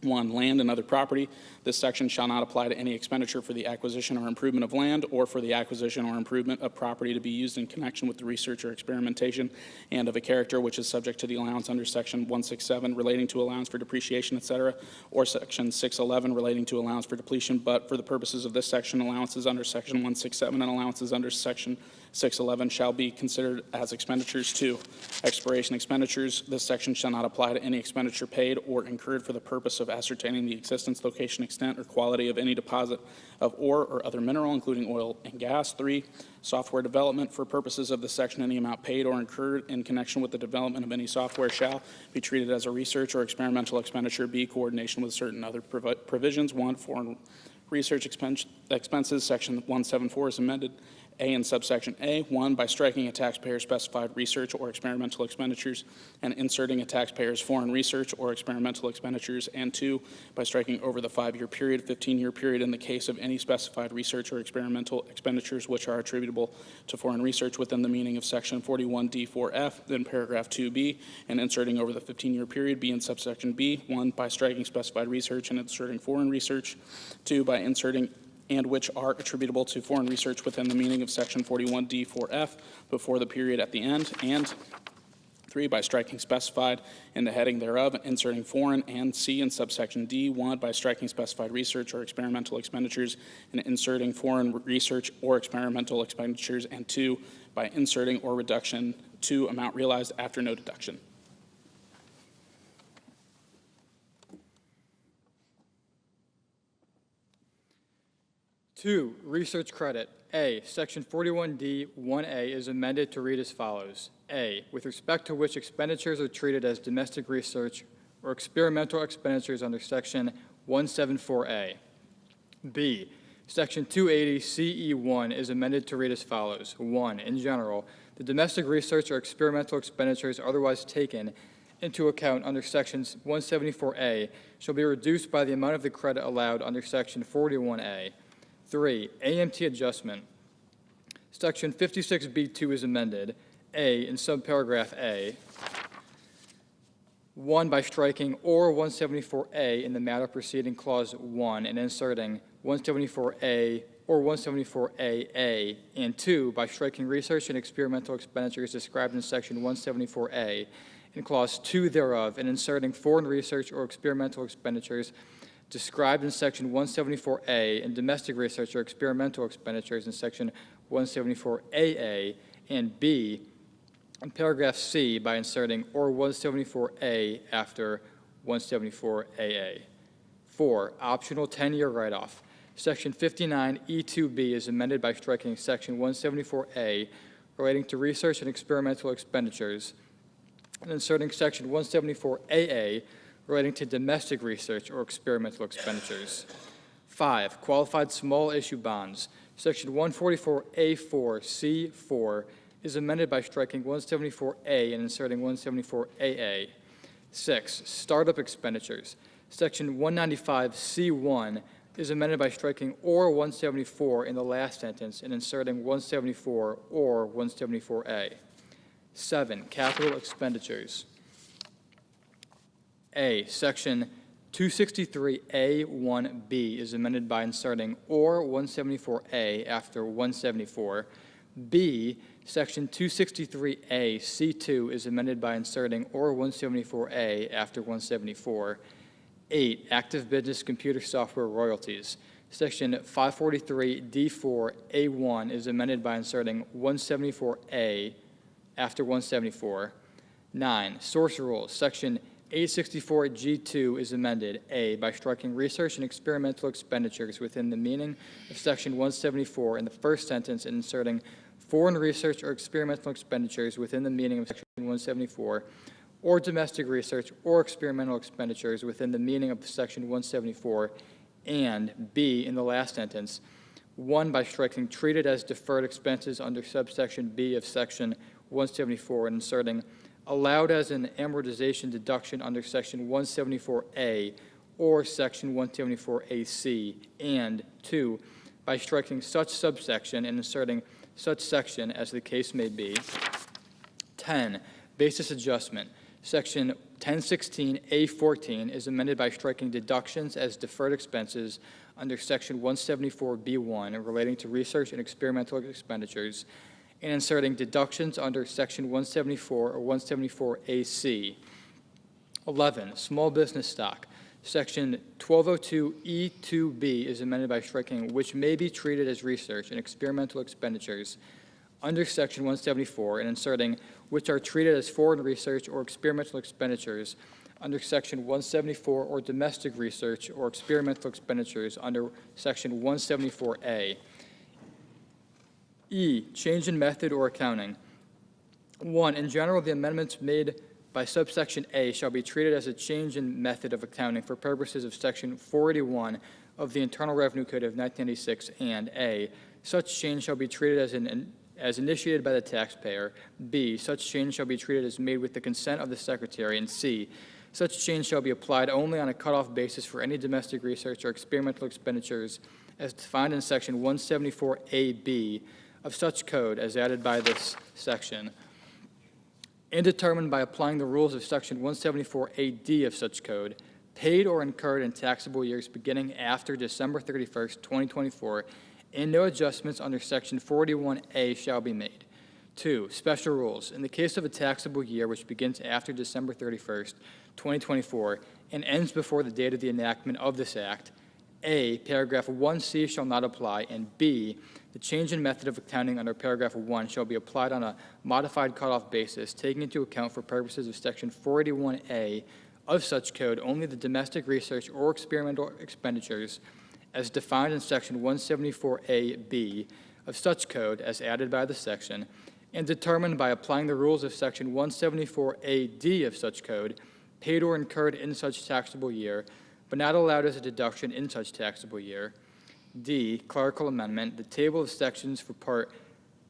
1, land and other property. This section shall not apply to any expenditure for the acquisition or improvement of land or for the acquisition or improvement of property to be used in connection with the research or experimentation and of a character which is subject to the allowance under Section 167 relating to allowance for depreciation, etc., or Section 611 relating to allowance for depletion, but for the purposes of this section, allowances under Section 167 and allowances under Section 611 shall be considered as expenditures. 2, expiration expenditures. This section shall not apply to any expenditure paid or incurred for the purpose of ascertaining the existence, location, extent, or quality of any deposit of ore or other mineral, including oil and gas. 3, software development. For purposes of this section, any amount paid or incurred in connection with the development of any software shall be treated as a research or experimental expenditure. B, coordination with certain other provisions. 1, foreign research expenses. Section 174 is amended. A in subsection A, 1, by striking a taxpayer's specified research or experimental expenditures and inserting a taxpayer's foreign research or experimental expenditures, and 2, by striking over the 5-year period, 15-year period in the case of any specified research or experimental expenditures which are attributable to foreign research within the meaning of Section 41D4F, then paragraph 2B, and inserting over the 15-year period. B in subsection B, 1, by striking specified research and inserting foreign research, 2, by inserting and which are attributable to foreign research within the meaning of Section 41D4F before the period at the end, and 3, by striking specified in the heading thereof, inserting foreign, and C in subsection D, 1, by striking specified research or experimental expenditures and inserting foreign research or experimental expenditures, and 2, by inserting or reduction to amount realized after no deduction. Two, research credit. A, Section 41D 1A is amended to read as follows. A, with respect to which expenditures are treated as domestic research or experimental expenditures under Section 174A. B, Section 280 CE1 is amended to read as follows. 1, in general, the domestic research or experimental expenditures otherwise taken into account under Sections 174A shall be reduced by the amount of the credit allowed under Section 41A. 3, AMT adjustment. Section 56B2 is amended. A, in subparagraph A, 1, by striking or 174A in the matter preceding Clause 1 and inserting 174A or 174AA, and 2, by striking research and experimental expenditures described in Section 174A in Clause 2 thereof and inserting foreign research or experimental expenditures described in Section 174A and domestic research or experimental expenditures in Section 174AA, and B, in paragraph C, by inserting or 174A after 174AA. 4, optional 10-year write-off. Section 59E2B is amended by striking Section 174A relating to research and experimental expenditures and inserting Section 174AA relating to domestic research or experimental expenditures. 5, qualified small issue bonds. Section 144A4C4 is amended by striking 174A and inserting 174AA. 6, startup expenditures. Section 195C1 is amended by striking or 174 in the last sentence and inserting 174 or 174A. 7, capital expenditures. A, Section 263A1B is amended by inserting or 174A after 174. B, Section 263A-C2 is amended by inserting or 174A after 174. 8, active business computer software royalties. Section 543D4A1 is amended by inserting 174A after 174. 9, source rules. Section 864G2 is amended, A, by striking research and experimental expenditures within the meaning of Section 174 in the first sentence and inserting foreign research or experimental expenditures within the meaning of Section 174, or domestic research or experimental expenditures within the meaning of Section 174, and B, in the last sentence, 1, by striking treated as deferred expenses under subsection B of Section 174 and inserting allowed as an amortization deduction under Section 174A or Section 174AC, and 2, by striking such subsection and inserting such section as the case may be. 10, basis adjustment. Section 1016A14 is amended by striking deductions as deferred expenses under Section 174B1 relating to research and experimental expenditures and inserting deductions under Section 174 or 174AC. 11, small business stock. Section 1202E2B is amended by striking which may be treated as research and experimental expenditures under Section 174 and inserting which are treated as foreign research or experimental expenditures under Section 174 or domestic research or experimental expenditures under Section 174A. E, change in method or accounting. 1, in general, the amendments made by subsection A shall be treated as a change in method of accounting for purposes of Section 481 of the Internal Revenue Code of 1996, and A, such change shall be treated as initiated by the taxpayer. B, such change shall be treated as made with the consent of the Secretary. And C, such change shall be applied only on a cutoff basis for any domestic research or experimental expenditures as defined in Section 174AB of such code as added by this section, and determined by applying the rules of Section 174AD of such code, paid or incurred in taxable years beginning after December 31st, 2024, and no adjustments under Section 41A shall be made. 2, special rules. In the case of a taxable year which begins after December 31st, 2024, and ends before the date of the enactment of this Act, A, paragraph 1C shall not apply, and B, the change in method of accounting under paragraph 1 shall be applied on a modified cutoff basis, taking into account for purposes of Section 481A of such code only the domestic research or experimental expenditures as defined in Section 174AB of such code as added by the section, and determined by applying the rules of Section 174AD of such code, paid or incurred in such taxable year, but not allowed as a deduction in such taxable year. D, clerical amendment. The table of sections for Part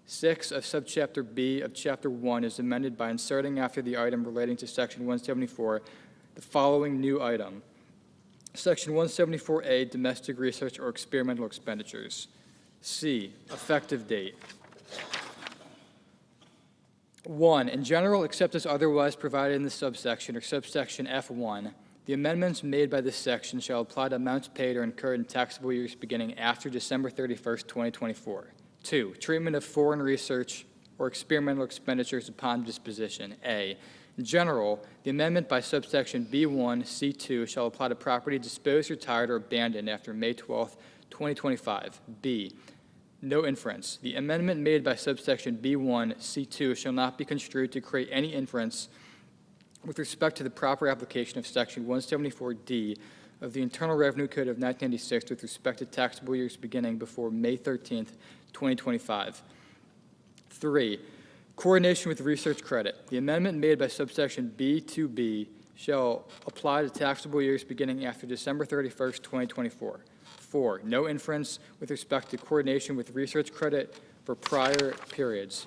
6 of Subchapter B of Chapter 1 is amended by inserting after the item relating to Section 174 the following new item. Section 174A, domestic research or experimental expenditures. C, effective date. 1, in general, except as otherwise provided in the subsection or subsection F1, the amendments made by this section shall apply to amounts paid or incurred in taxable years beginning after December 31st, 2024. 2, treatment of foreign research or experimental expenditures upon disposition. A, in general, the amendment by subsection B1, C2 shall apply to property disposed, retired, or abandoned after May 12th, 2025. B, no inference. The amendment made by subsection B1, C2 shall not be construed to create any inference with respect to the proper application of section 174D of the Internal Revenue Code of 1996 with respect to taxable years beginning before May 13th, 2025. 3, coordination with research credit. The amendment made by subsection B2B shall apply to taxable years beginning after December 31st, 2024. 4, no inference with respect to coordination with research credit for prior periods.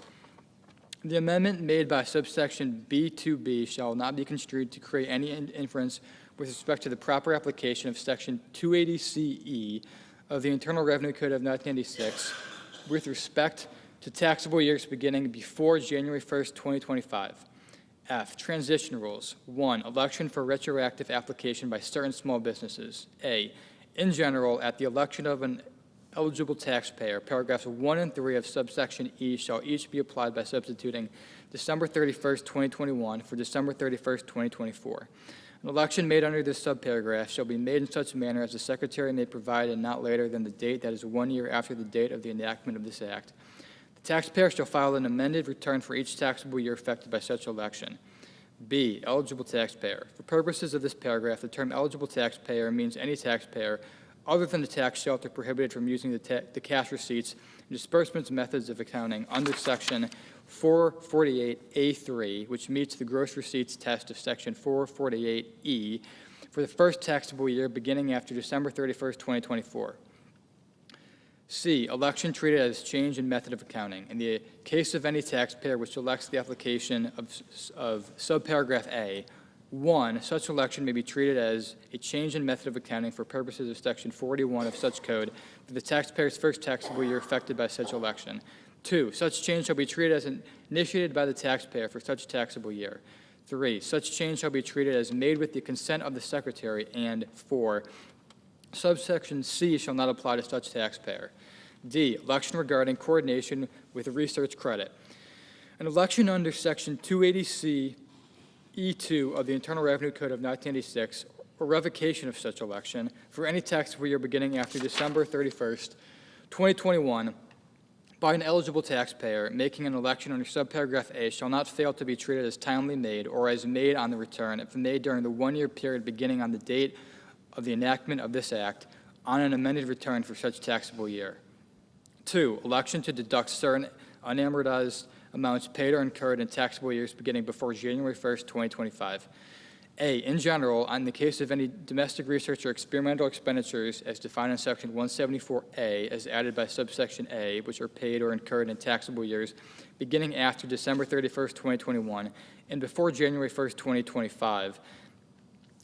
The amendment made by subsection B2B shall not be construed to create any inference with respect to the proper application of section 280CE of the Internal Revenue Code of 1996 with respect to taxable years beginning before January 1st, 2025. F, transition rules. 1, election for retroactive application by certain small businesses. A, in general, at the election of an eligible taxpayer, paragraphs 1 and 3 of subsection E shall each be applied by substituting December 31st, 2021 for December 31st, 2024. An election made under this subparagraph shall be made in such manner as the Secretary may provide and not later than the date that is 1 year after the date of the enactment of this Act. The taxpayer shall file an amended return for each taxable year affected by such election. B, eligible taxpayer. For purposes of this paragraph, the term eligible taxpayer means any taxpayer other than the tax shelter prohibited from using the cash receipts and disbursements methods of accounting under section 448A3, which meets the gross receipts test of section 448E for the first taxable year beginning after December 31st, 2024. C, election treated as change in method of accounting. In the case of any taxpayer which elects the application of subparagraph A, 1, such election may be treated as a change in method of accounting for purposes of section 41 of such code for the taxpayer's first taxable year affected by such election. 2, such change shall be treated as initiated by the taxpayer for such taxable year. 3, such change shall be treated as made with the consent of the Secretary. And 4, subsection C shall not apply to such taxpayer. D, election regarding coordination with research credit. An election under section 280C E2 of the Internal Revenue Code of 1986 or revocation of such election for any taxable year beginning after December 31st, 2021 by an eligible taxpayer making an election under subparagraph A shall not fail to be treated as timely made or as made on the return if made during the 1-year period beginning on the date of the enactment of this Act on an amended return for such taxable year. 2, election to deduct certain unamortized amounts paid or incurred in taxable years beginning before January 1st, 2025. A, in general, in the case of any domestic research or experimental expenditures as defined in section 174A as added by subsection A, which are paid or incurred in taxable years beginning after December 31st, 2021 and before January 1st, 2025,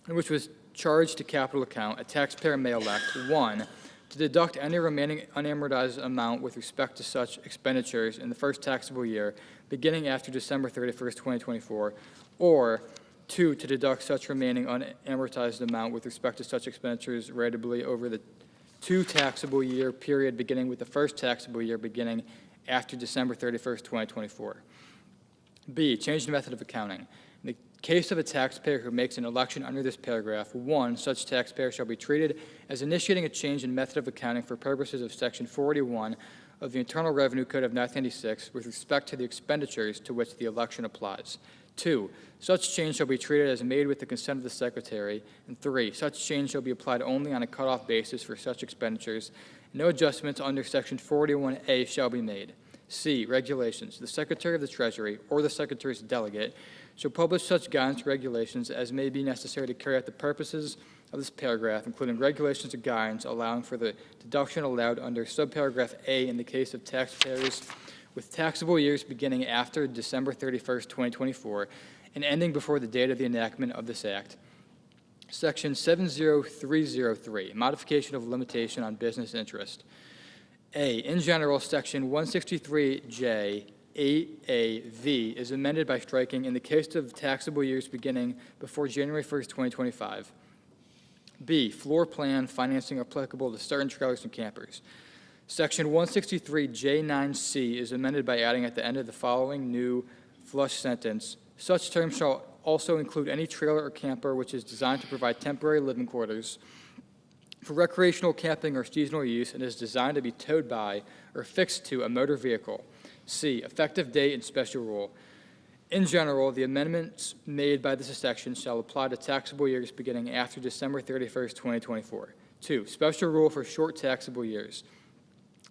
and which was charged to capital account, a taxpayer may elect 1, to deduct any remaining unamortized amount with respect to such expenditures in the first taxable year beginning after December 31st, 2024, or 2, to deduct such remaining unamortized amount with respect to such expenditures ratably over the 2 taxable year period beginning with the first taxable year beginning after December 31st, 2024. B, change the method of accounting. In the case of a taxpayer who makes an election under this paragraph, 1, such taxpayer shall be treated as initiating a change in method of accounting for purposes of section 41 of the Internal Revenue Code of 1996 with respect to the expenditures to which the election applies. 2, such change shall be treated as made with the consent of the Secretary. And 3, such change shall be applied only on a cutoff basis for such expenditures. No adjustments under section 41A shall be made. C, regulations. The Secretary of the Treasury or the Secretary's delegate shall publish such guidance or regulations as may be necessary to carry out the purposes of this paragraph, including regulations or guidance allowing for the deduction allowed under subparagraph A in the case of taxpayers with taxable years beginning after December 31st, 2024, and ending before the date of the enactment of this Act. Section 70303, modification of limitation on business interest. A, in general, section 163J 8AV is amended by striking in the case of taxable years beginning before January 1st, 2025. B, floor plan financing applicable to certain trailers and campers. Section 163J9C is amended by adding at the end of the following new flush sentence, such terms shall also include any trailer or camper which is designed to provide temporary living quarters for recreational camping or seasonal use and is designed to be towed by or fixed to a motor vehicle. C, effective date and special rule. In general, the amendments made by this section shall apply to taxable years beginning after December 31st, 2024. 2, special rule for short taxable years.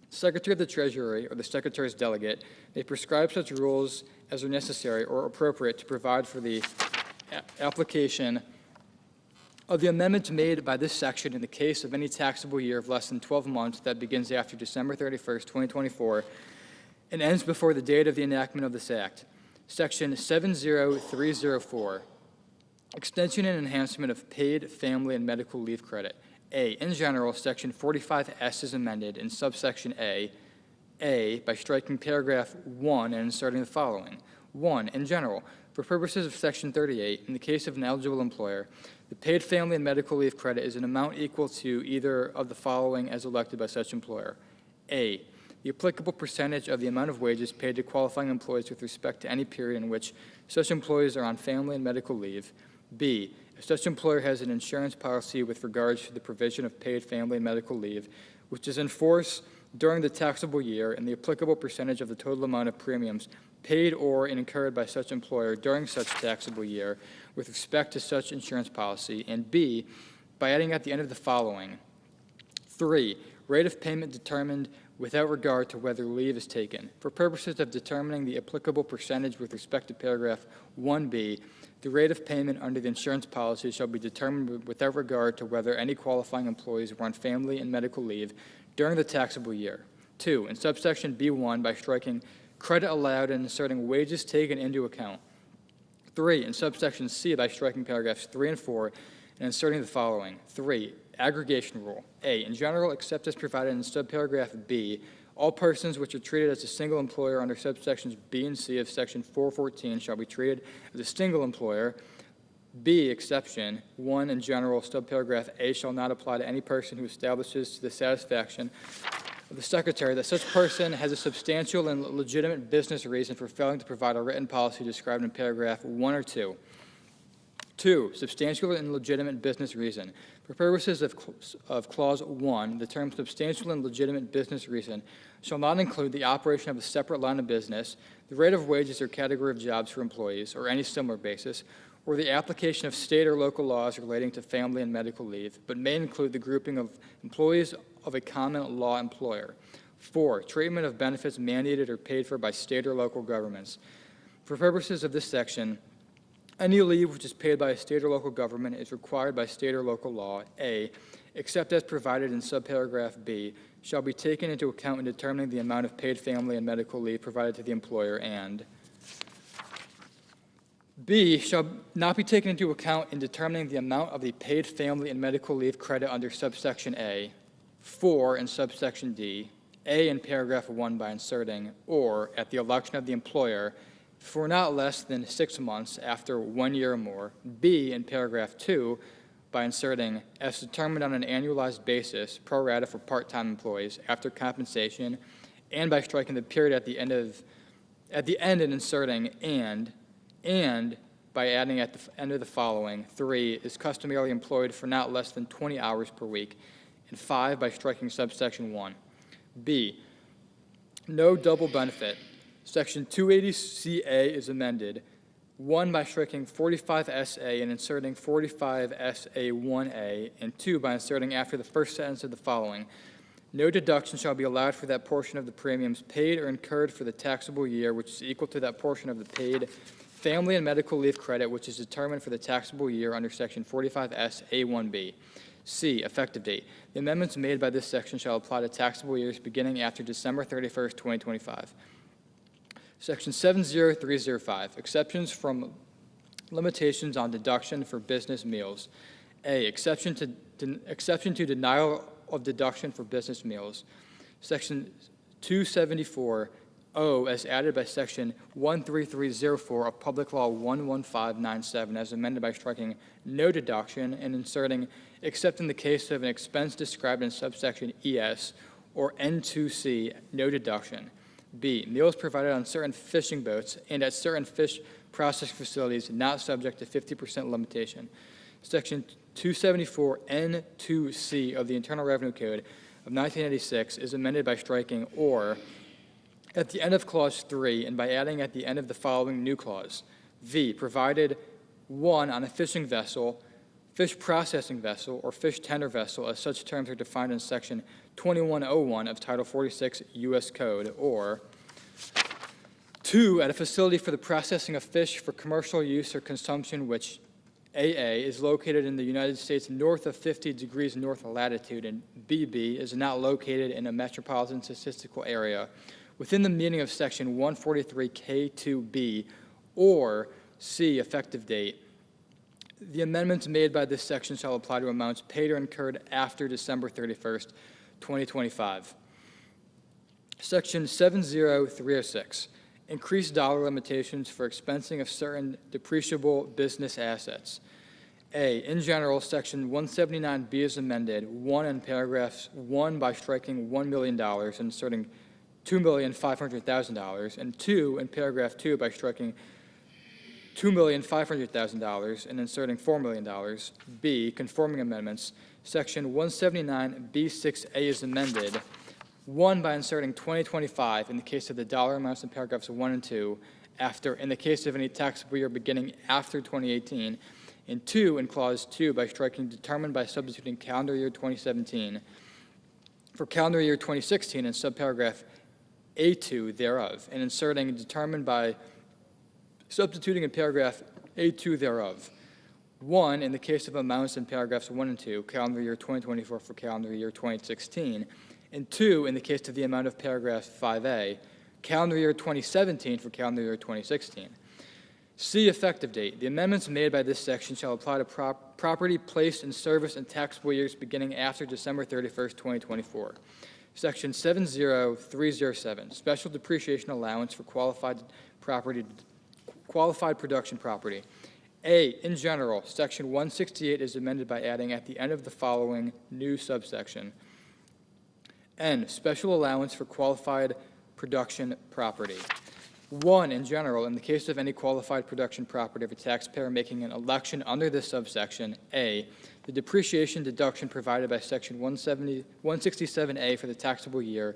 Secretary of the Treasury or the Secretary's delegate may prescribe such rules as are necessary or appropriate to provide for the application of the amendments made by this section in the case of any taxable year of less than 12 months that begins after December 31st, 2024, and ends before the date of the enactment of this Act. Section 70304, extension and enhancement of paid family and medical leave credit. A, in general, Section 45S is amended in subsection A, by striking paragraph 1 and inserting the following. 1, in general, for purposes of Section 38, in the case of an eligible employer, the paid family and medical leave credit is an amount equal to either of the following as elected by such employer. A, the applicable percentage of the amount of wages paid to qualifying employees with respect to any period in which such employees are on family and medical leave. B, if such employer has an insurance policy with regards to the provision of paid family and medical leave, which is in force during the taxable year, and the applicable percentage of the total amount of premiums paid or incurred by such employer during such taxable year with respect to such insurance policy, and B, by adding at the end of the following. 3, rate of payment determined without regard to whether leave is taken. For purposes of determining the applicable percentage with respect to paragraph 1B, the rate of payment under the insurance policy shall be determined without regard to whether any qualifying employees were on family and medical leave during the taxable year. 2, in subsection B1, by striking credit allowed and inserting wages taken into account. 3, in subsection C, by striking paragraphs 3 and 4 and inserting the following. 3, aggregation rule. A, in general, except as provided in subparagraph B, all persons which are treated as a single employer under subsections B and C of section 414 shall be treated as a single employer. B, exception 1, in general, subparagraph A shall not apply to any person who establishes to the satisfaction of the Secretary that such person has a substantial and legitimate business reason for failing to provide a written policy described in paragraph 1 or 2. 2, substantial and legitimate business reason. For purposes of Clause 1, the term substantial and legitimate business reason shall not include the operation of a separate line of business, the rate of wages or category of jobs for employees, or any similar basis, or the application of state or local laws relating to family and medical leave, but may include the grouping of employees of a common law employer. 4, treatment of benefits mandated or paid for by state or local governments. For purposes of this section, any leave which is paid by a state or local government is required by state or local law. A, except as provided in subparagraph B, shall be taken into account in determining the amount of paid family and medical leave provided to the employer, and B, shall not be taken into account in determining the amount of the paid family and medical leave credit under subsection A. 4, in subsection D, A in paragraph 1 by inserting, or at the election of the employer, for not less than 6 months after 1 year or more. B in paragraph 2 by inserting, as determined on an annualized basis, pro rata for part-time employees after compensation, and by striking the period at the end and inserting and by adding at the end of the following. 3, is customarily employed for not less than 20 hours per week, and 5, by striking subsection 1. B, no double benefit. Section 280CA is amended. 1, by striking 45SA and inserting 45SA1A, and 2, by inserting after the first sentence of the following. No deduction shall be allowed for that portion of the premiums paid or incurred for the taxable year which is equal to that portion of the paid family and medical leave credit which is determined for the taxable year under Section 45SA1B. C, effective date. The amendments made by this section shall apply to taxable years beginning after December 31st, 2025. Section 70305, exceptions from limitations on deduction for business meals. A, exception to denial of deduction for business meals. Section 274 O as added by Section 13304 of Public Law 11597 as amended by striking no deduction and inserting except in the case of an expense described in subsection ES or N2C, no deduction. B, meals provided on certain fishing boats and at certain fish processing facilities not subject to 50% limitation. Section 274N2C of the Internal Revenue Code of 1986 is amended by striking or at the end of Clause 3 and by adding at the end of the following new clause. V, provided 1 on a fishing vessel, fish processing vessel, or fish tender vessel, as such terms are defined in Section 2101 of Title 46 U.S. Code, or 2, at a facility for the processing of fish for commercial use or consumption which AA is located in the United States north of 50 degrees north latitude and BB is not located in a metropolitan statistical area within the meaning of Section 143K2B, or C, effective date. The amendments made by this section shall apply to amounts paid or incurred after December 31st, 2025. Section 70306, increased dollar limitations for expensing of certain depreciable business assets. A, in general, Section 179B is amended, 1 in paragraphs 1 by striking $1 million and inserting $2,500,000, and 2 in paragraph 2 by striking $2,500,000 and inserting $4 million. B, conforming amendments, Section 179B6A is amended, 1 by inserting 2025 in the case of the dollar amounts in paragraphs 1 and 2, after, in the case of any taxable year beginning after 2018, and 2 in Clause 2 by striking determined by substituting calendar year 2017 for calendar year 2016 in subparagraph A2 thereof, and inserting determined by substituting in paragraph A2 thereof. 1 in the case of amounts in paragraphs 1 and 2, calendar year 2024 for calendar year 2016, and 2 in the case of the amount of paragraph 5A, calendar year 2017 for calendar year 2016. C, effective date. The amendments made by this section shall apply to property placed in service in taxable years beginning after December 31st, 2024. Section 70307, special depreciation allowance for qualified production property. A, in general, Section 168 is amended by adding at the end of the following new subsection. N, special allowance for qualified production property. 1, in general, in the case of any qualified production property of a taxpayer making an election under this subsection, A, the depreciation deduction provided by Section 167A for the taxable year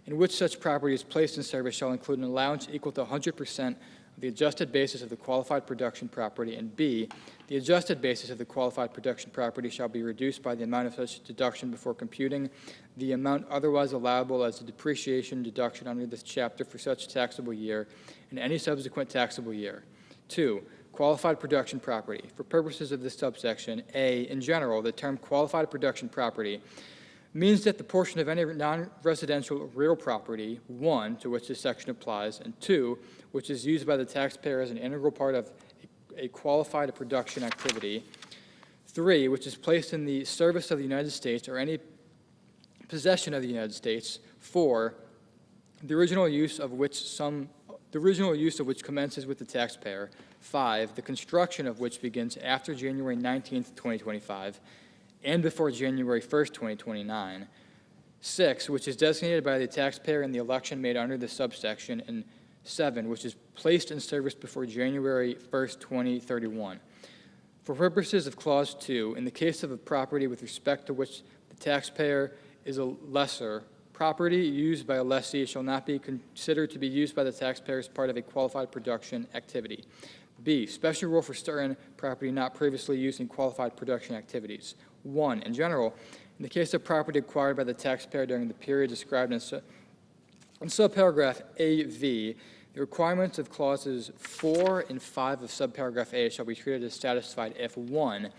in which such property is placed in service shall include an allowance equal to 100% of the adjusted basis of the qualified production property, and B, the adjusted basis of the qualified production property shall be reduced by the amount of such deduction before computing the amount otherwise allowable as a depreciation deduction under this chapter for such taxable year and any subsequent taxable year. 2, qualified production property. For purposes of this subsection, A, in general, the term qualified production property means that the portion of any non-residential real property, 1, to which this section applies, and 2, which is used by the taxpayer as an integral part of a qualified production activity, 3, which is placed in the service of the United States or any possession of the United States, 4, the original use of which commences with the taxpayer, 5, the construction of which begins after January 19th, 2025, and before January 1st, 2029, 6, which is designated by the taxpayer in the election made under this subsection, and 7, which is placed in service before January 1st, 2031. For purposes of Clause 2, in the case of a property with respect to which the taxpayer is a lessor, property used by a lessee shall not be considered to be used by the taxpayer as part of a qualified production activity. B, special rule for certain property not previously used in qualified production activities. 1, in general, in the case of property acquired by the taxpayer during the period described in subparagraph AV, the requirements of clauses 4 and 5 of subparagraph A shall be treated as satisfied if 1,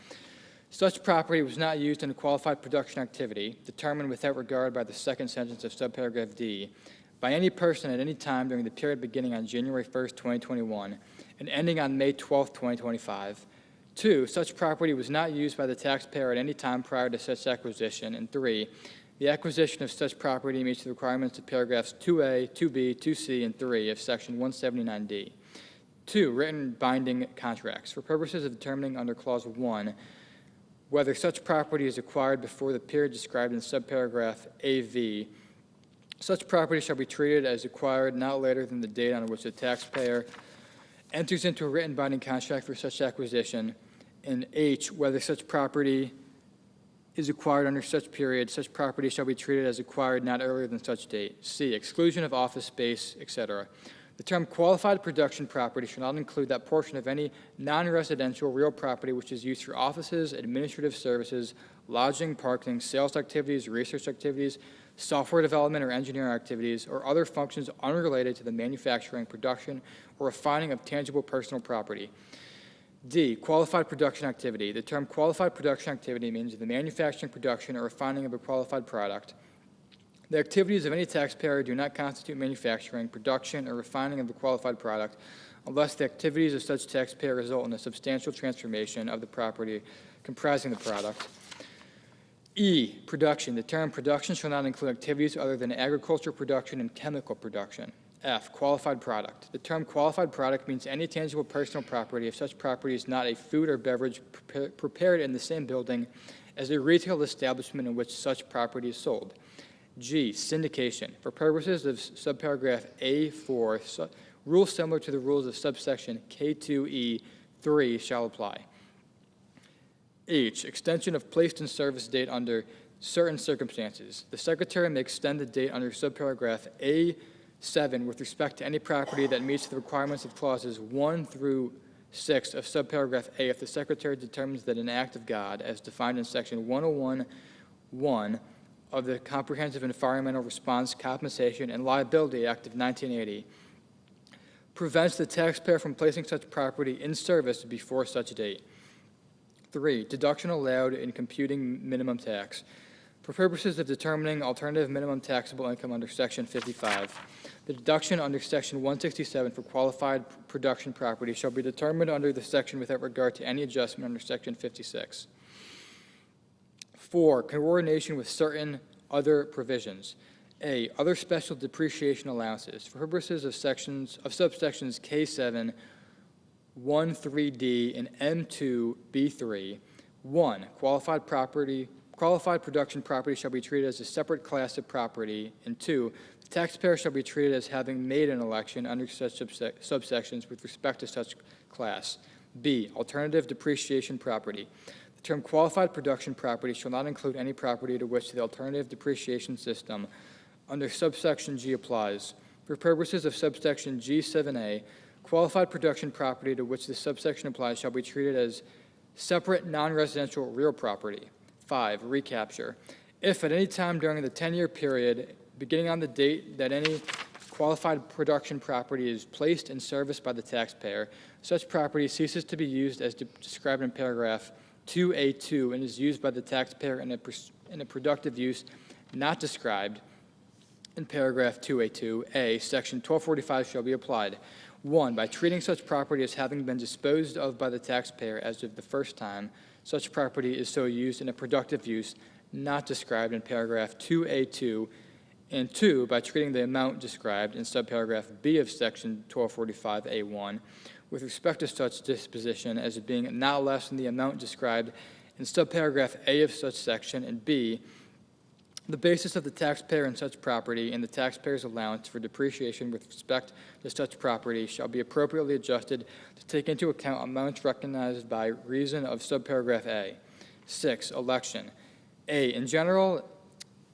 such property was not used in a qualified production activity, determined without regard by the second sentence of subparagraph D, by any person at any time during the period beginning on January 1st, 2021, and ending on May 12th, 2025. 2, such property was not used by the taxpayer at any time prior to such acquisition. And 3, The acquisition of such property meets the requirements of paragraphs 2A, 2B, 2C, and 3 of Section 179D. 2. Written binding contracts. For purposes of determining under Clause 1 whether such property is acquired before the period described in subparagraph AV, such property shall be treated as acquired not later than the date on which the taxpayer enters into a written binding contract for such acquisition. And H, whether such property is acquired under such period, such property shall be treated as acquired not earlier than such date. C, exclusion of office space, etc. The term qualified production property shall not include that portion of any non-residential real property which is used for offices, administrative services, lodging, parking, sales activities, research activities, software development or engineering activities, or other functions unrelated to the manufacturing, production, or refining of tangible personal property. D, qualified production activity. The term qualified production activity means the manufacturing, production, or refining of a qualified product. The activities of any taxpayer do not constitute manufacturing, production, or refining of a qualified product unless the activities of such taxpayer result in a substantial transformation of the property comprising the product. E, production. The term production shall not include activities other than agricultural production and chemical production. F, qualified product. The term qualified product means any tangible personal property if such property is not a food or beverage prepared in the same building as a retail establishment in which such property is sold. G, syndication. For purposes of subparagraph A4, rules similar to the rules of subsection K2E3 shall apply. H, extension of placed in service date under certain circumstances. The Secretary may extend the date under subparagraph A7 with respect to any property that meets the requirements of clauses 1 through 6 of subparagraph A if the Secretary determines that an act of God, as defined in section 101(1) of the Comprehensive Environmental Response, Compensation, and Liability Act of 1980, prevents the taxpayer from placing such property in service before such date. 3, deduction allowed in computing minimum tax. For purposes of determining alternative minimum taxable income under Section 55, the deduction under Section 167 for qualified production property shall be determined under the section without regard to any adjustment under Section 56. 4, coordination with certain other provisions. A, other special depreciation allowances. For purposes of subsections K7, 1(3)D, and M2(B)(3), 1, qualified production property shall be treated as a separate class of property, and 2, the taxpayer shall be treated as having made an election under such subsections with respect to such class. B, alternative depreciation property. The term qualified production property shall not include any property to which the alternative depreciation system under subsection G applies. For purposes of subsection G7A, qualified production property to which this subsection applies shall be treated as separate non-residential real property. 5, recapture. If at any time during the 10-year period, beginning on the date that any qualified production property is placed in service by the taxpayer, such property ceases to be used as described in paragraph 2A2 and is used by the taxpayer in a productive use not described in paragraph 2A2, section 1245 shall be applied. 1, by treating such property as having been disposed of by the taxpayer as of the first time such property is so used in a productive use not described in paragraph 2A2, and 2, by treating the amount described in subparagraph B of section 1245A1 with respect to such disposition as being not less than the amount described in subparagraph A of such section, and B, the basis of the taxpayer in such property and the taxpayer's allowance for depreciation with respect to such property shall be appropriately adjusted to take into account amounts recognized by reason of subparagraph A. 6, election. A, in general,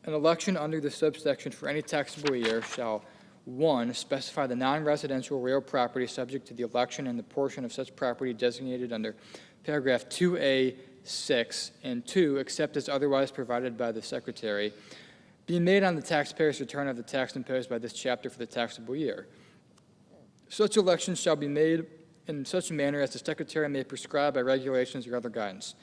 an election under the subsection for any taxable year shall 1, specify the non-residential real property subject to the election and the portion of such property designated under paragraph 2A6, and 2, except as otherwise provided by the Secretary, be made on the taxpayer's return of the tax imposed by this chapter for the taxable year. Such elections shall be made in such a manner as the Secretary may prescribe by regulations or other guidance.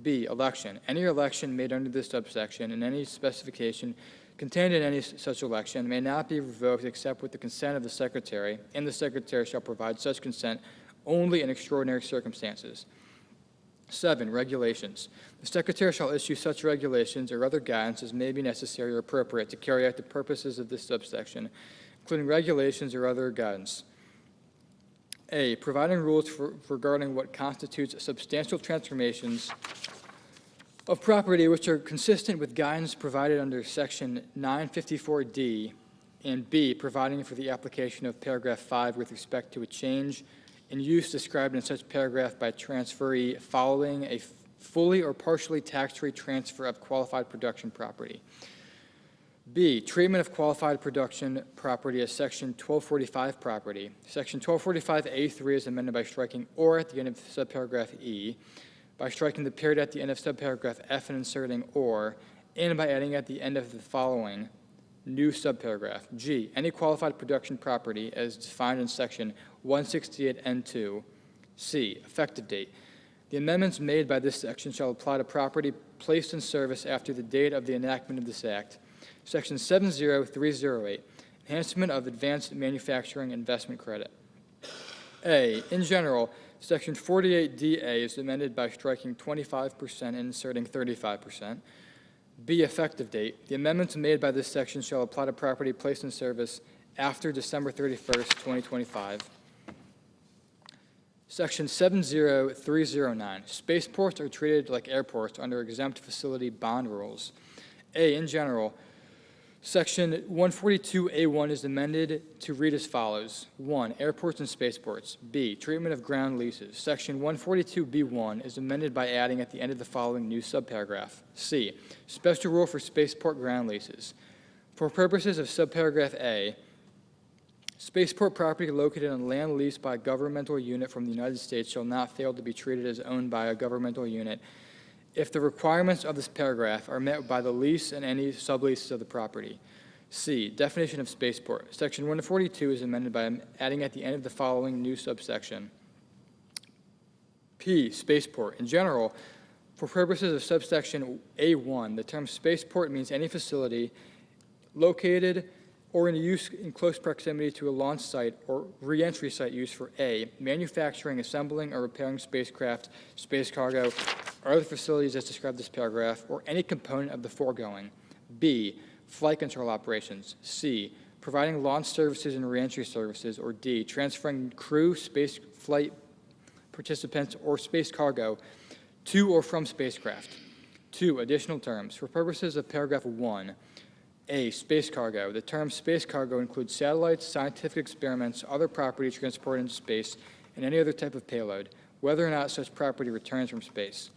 B, election. Any election made under this subsection and any specification contained in any such election may not be revoked except with the consent of the Secretary, and the Secretary shall provide such consent only in extraordinary circumstances. 7, regulations. The Secretary shall issue such regulations or other guidance as may be necessary or appropriate to carry out the purposes of this subsection, including regulations or other guidance. A, providing rules regarding what constitutes substantial transformations of property which are consistent with guidance provided under Section 954D, and B, providing for the application of paragraph 5 with respect to a change in use described in such paragraph by transferee following a fully or partially tax-free transfer of qualified production property. B, treatment of qualified production property as Section 1245 property. Section 1245A3 is amended by striking or at the end of subparagraph E, by striking the period at the end of subparagraph F and inserting or, and by adding at the end of the following new subparagraph. G, any qualified production property as defined in Section 168N2. C, effective date. The amendments made by this section shall apply to property placed in service after the date of the enactment of this Act. Section 70308, enhancement of advanced manufacturing investment credit. A, in general, Section 48DA is amended by striking 25% and inserting 35%. B, effective date. The amendments made by this section shall apply to property placed in service after December 31st, 2025. Section 70309, spaceports are treated like airports under exempt facility bond rules. A, in general, Section 142A1 is amended to read as follows. 1, airports and spaceports. B, treatment of ground leases. Section 142B1 is amended by adding at the end of the following new subparagraph. C, special rule for spaceport ground leases. For purposes of subparagraph A, spaceport property located on land leased by a governmental unit from the United States shall not fail to be treated as owned by a governmental unit if the requirements of this paragraph are met by the lease and any subleases of the property. C, definition of spaceport. Section 142 is amended by adding at the end of the following new subsection. P, spaceport. In general, for purposes of subsection A1, the term spaceport means any facility located or in use in close proximity to a launch site or re-entry site used for A, manufacturing, assembling, or repairing spacecraft, space cargo, or other facilities as described in this paragraph, or any component of the foregoing. B, flight control operations. C, providing launch services and re-entry services, or D, transferring crew, space flight participants, or space cargo to or from spacecraft. 2, additional terms. For purposes of paragraph 1, A, space cargo. The term space cargo includes satellites, scientific experiments, other property transported into space, and any other type of payload, whether or not such property returns from space.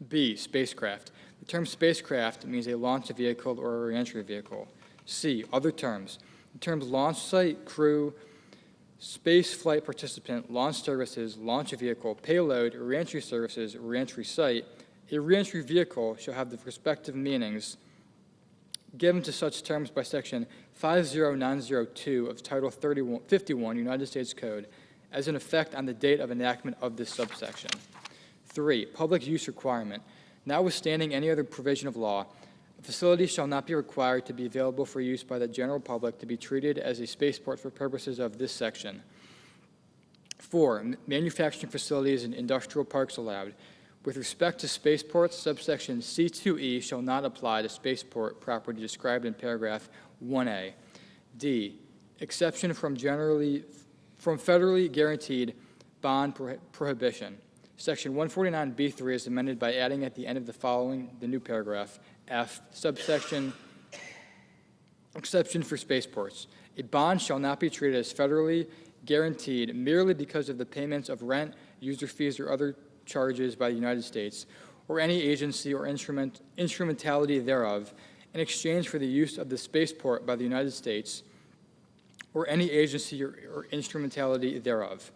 B, spacecraft. The term spacecraft means a launch vehicle or a re-entry vehicle. C, other terms. The terms launch site, crew, space flight participant, launch services, launch vehicle, payload, re-entry services, re-entry site. A re-entry vehicle shall have the respective meanings given to such terms by Section 50902 of Title 51 United States Code as in effect on the date of enactment of this subsection. 3, public use requirement. Notwithstanding any other provision of law, a facility shall not be required to be available for use by the general public to be treated as a spaceport for purposes of this section. 4, manufacturing facilities and industrial parks allowed. With respect to spaceports, subsection C2E shall not apply to spaceport property described in paragraph 1A. D, exception from federally guaranteed bond prohibition. Section 149B3 is amended by adding at the end of the following the new paragraph, F, subsection exception for spaceports. A bond shall not be treated as federally guaranteed merely because of the payments of rent, user fees, or other charges by the United States, or any agency or instrumentality thereof, in exchange for the use of the spaceport by the United States, or any agency or instrumentality thereof.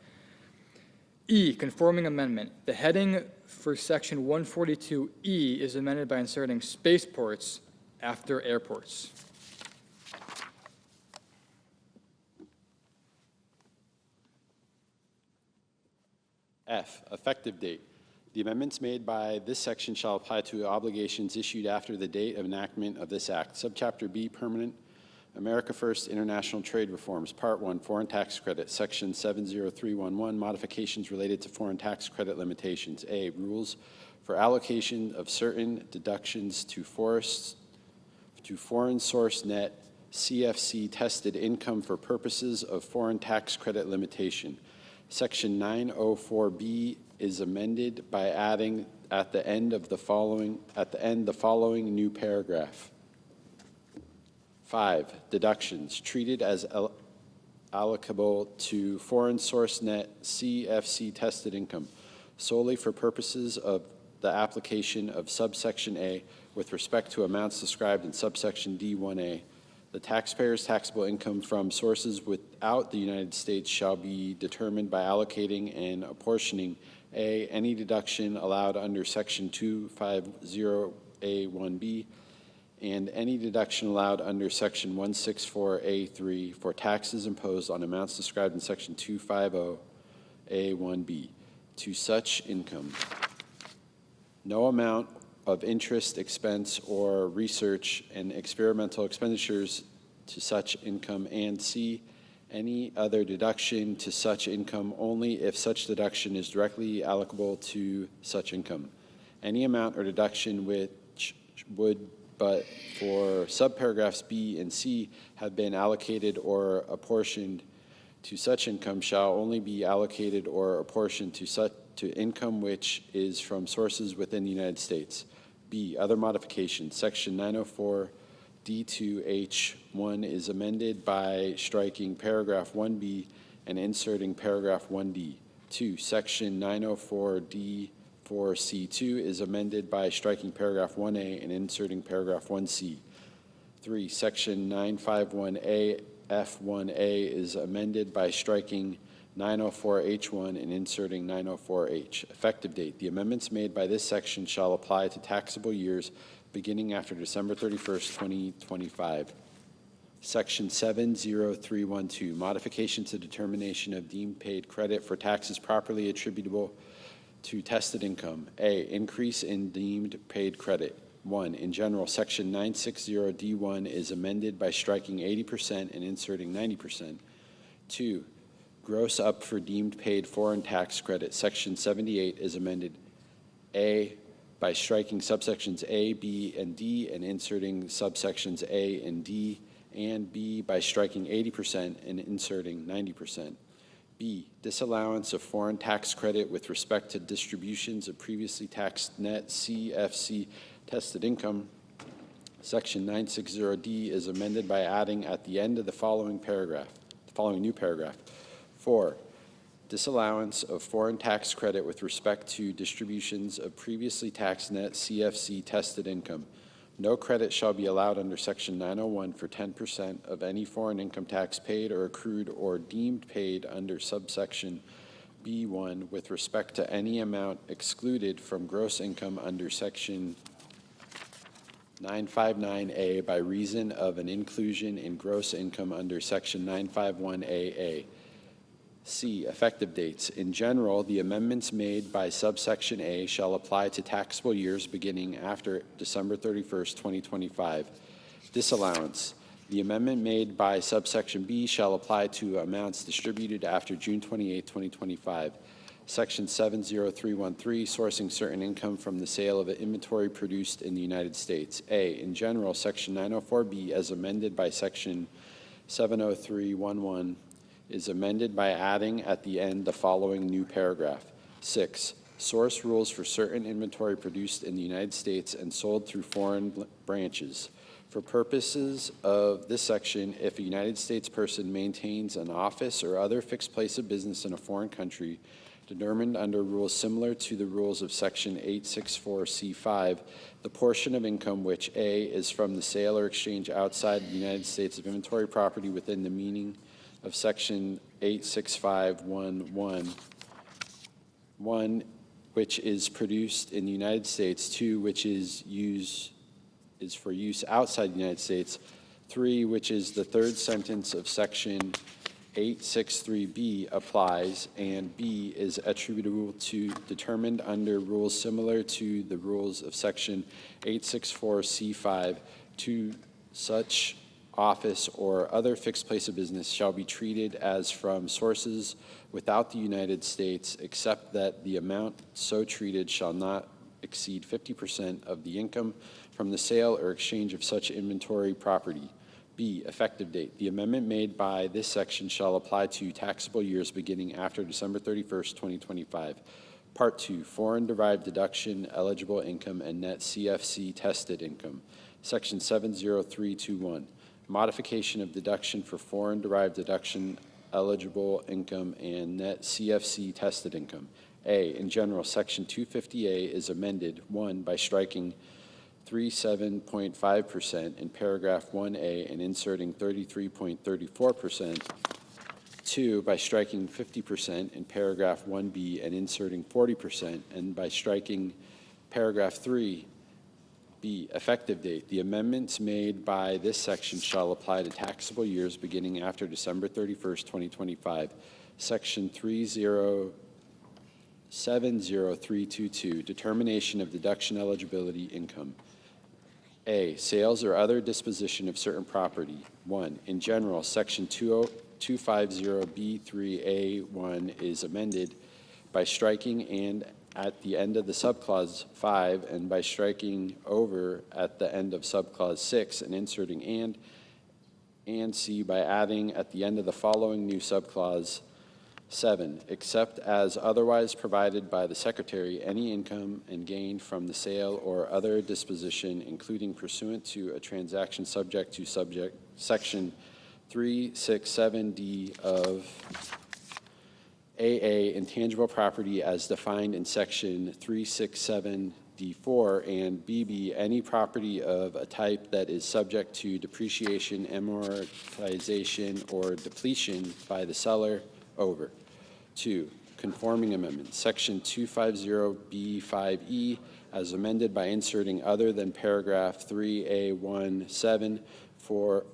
E, conforming amendment. The heading for Section 142E is amended by inserting spaceports after airports. F, effective date. The amendments made by this section shall apply to obligations issued after the date of enactment of this act. Subchapter B, permanent America First International Trade Reforms, Part 1, Foreign Tax Credit, Section 70311, modifications related to foreign tax credit limitations. A, rules for allocation of certain deductions to foreign source net CFC tested income for purposes of foreign tax credit limitation. Section 904B is amended by adding at the end the following new paragraph. 5, deductions treated as allocable to foreign source net CFC tested income solely for purposes of the application of subsection A with respect to amounts described in subsection D1A. The taxpayer's taxable income from sources without the United States shall be determined by allocating and apportioning A, any deduction allowed under section 250A1B, and any deduction allowed under section 164A3 for taxes imposed on amounts described in section 250A1B to such income. No amount of interest, expense, or research and experimental expenditures to such income, and C, any other deduction to such income only if such deduction is directly allocable to such income. Any amount or deduction which would, but for subparagraphs B and C, have been allocated or apportioned to such income shall only be allocated or apportioned to income which is from sources within the United States. B, other modifications. Section 904 D2H1 is amended by striking paragraph 1B and inserting paragraph 1D. 2, section 904 D4C2 is amended by striking paragraph 1A and inserting paragraph 1C. 3, section 951A F1A is amended by striking 904H1 and inserting 904H. Effective date. The amendments made by this section shall apply to taxable years beginning after December 31st, 2025. Section 70312, modification to determination of deemed paid credit for taxes properly attributable to tested income. A, increase in deemed paid credit. 1, in general, section 960D1 is amended by striking 80% and inserting 90%. 2, gross up for deemed paid foreign tax credit. Section 78 is amended. A, by striking subsections A, B, and D and inserting subsections A and D, and B by striking 80% and inserting 90%. B, disallowance of foreign tax credit with respect to distributions of previously taxed net CFC tested income. Section 960D is amended by adding at the end of the following new paragraph. 4, disallowance of foreign tax credit with respect to distributions of previously taxed net CFC tested income. No credit shall be allowed under Section 901 for 10% of any foreign income tax paid or accrued or deemed paid under subsection B1 with respect to any amount excluded from gross income under Section 959A by reason of an inclusion in gross income under Section 951AA. C, effective dates. In general, the amendments made by subsection A shall apply to taxable years beginning after December 31st, 2025. Disallowance. The amendment made by subsection B shall apply to amounts distributed after June 28, 2025. Section 70313, sourcing certain income from the sale of inventory produced in the United States. A, in general, Section 904B, as amended by Section 70311, is amended by adding at the end the following new paragraph. 6, source rules for certain inventory produced in the United States and sold through foreign branches. For purposes of this section, if a United States person maintains an office or other fixed place of business in a foreign country, determined under rules similar to the rules of Section 864C5, the portion of income which A, is from the sale or exchange outside the United States of inventory property within the meaning of Section 86511, 1, which is produced in the United States, 2, which is for use outside the United States, 3, which is the third sentence of Section 863B applies, and B is attributable to determined under rules similar to the rules of Section 864C5 to such office, or other fixed place of business shall be treated as from sources without the United States, except that the amount so treated shall not exceed 50% of the income from the sale or exchange of such inventory property. B, effective date. The amendment made by this section shall apply to taxable years beginning after December 31st, 2025. Part 2, foreign-derived deduction, eligible income, and net CFC tested income. Section 70321, modification of deduction for foreign-derived deduction, eligible income, and net CFC tested income. A, in general, Section 250A is amended, 1, by striking 37.5% in paragraph 1A and inserting 33.34%. 2, by striking 50% in paragraph 1B and inserting 40%, and by striking paragraph 3, B, effective date. The amendments made by this section shall apply to taxable years beginning after December 31st, 2025. Section 70322, determination of deduction eligibility income. A, sales or other disposition of certain property. 1, in general, Section 250B3A1 is amended by striking and at the end of the subclause 5 and by striking over at the end of subclause 6 and inserting and C by adding at the end of the following new subclause 7, except as otherwise provided by the Secretary, any income and gain from the sale or other disposition, including pursuant to a transaction subject to Section 367D of AA, intangible property as defined in Section 367D4, and BB, any property of a type that is subject to depreciation, amortization, or depletion by the seller over. 2, conforming amendment, Section 250B5E, as amended by inserting other than paragraph 3A17 for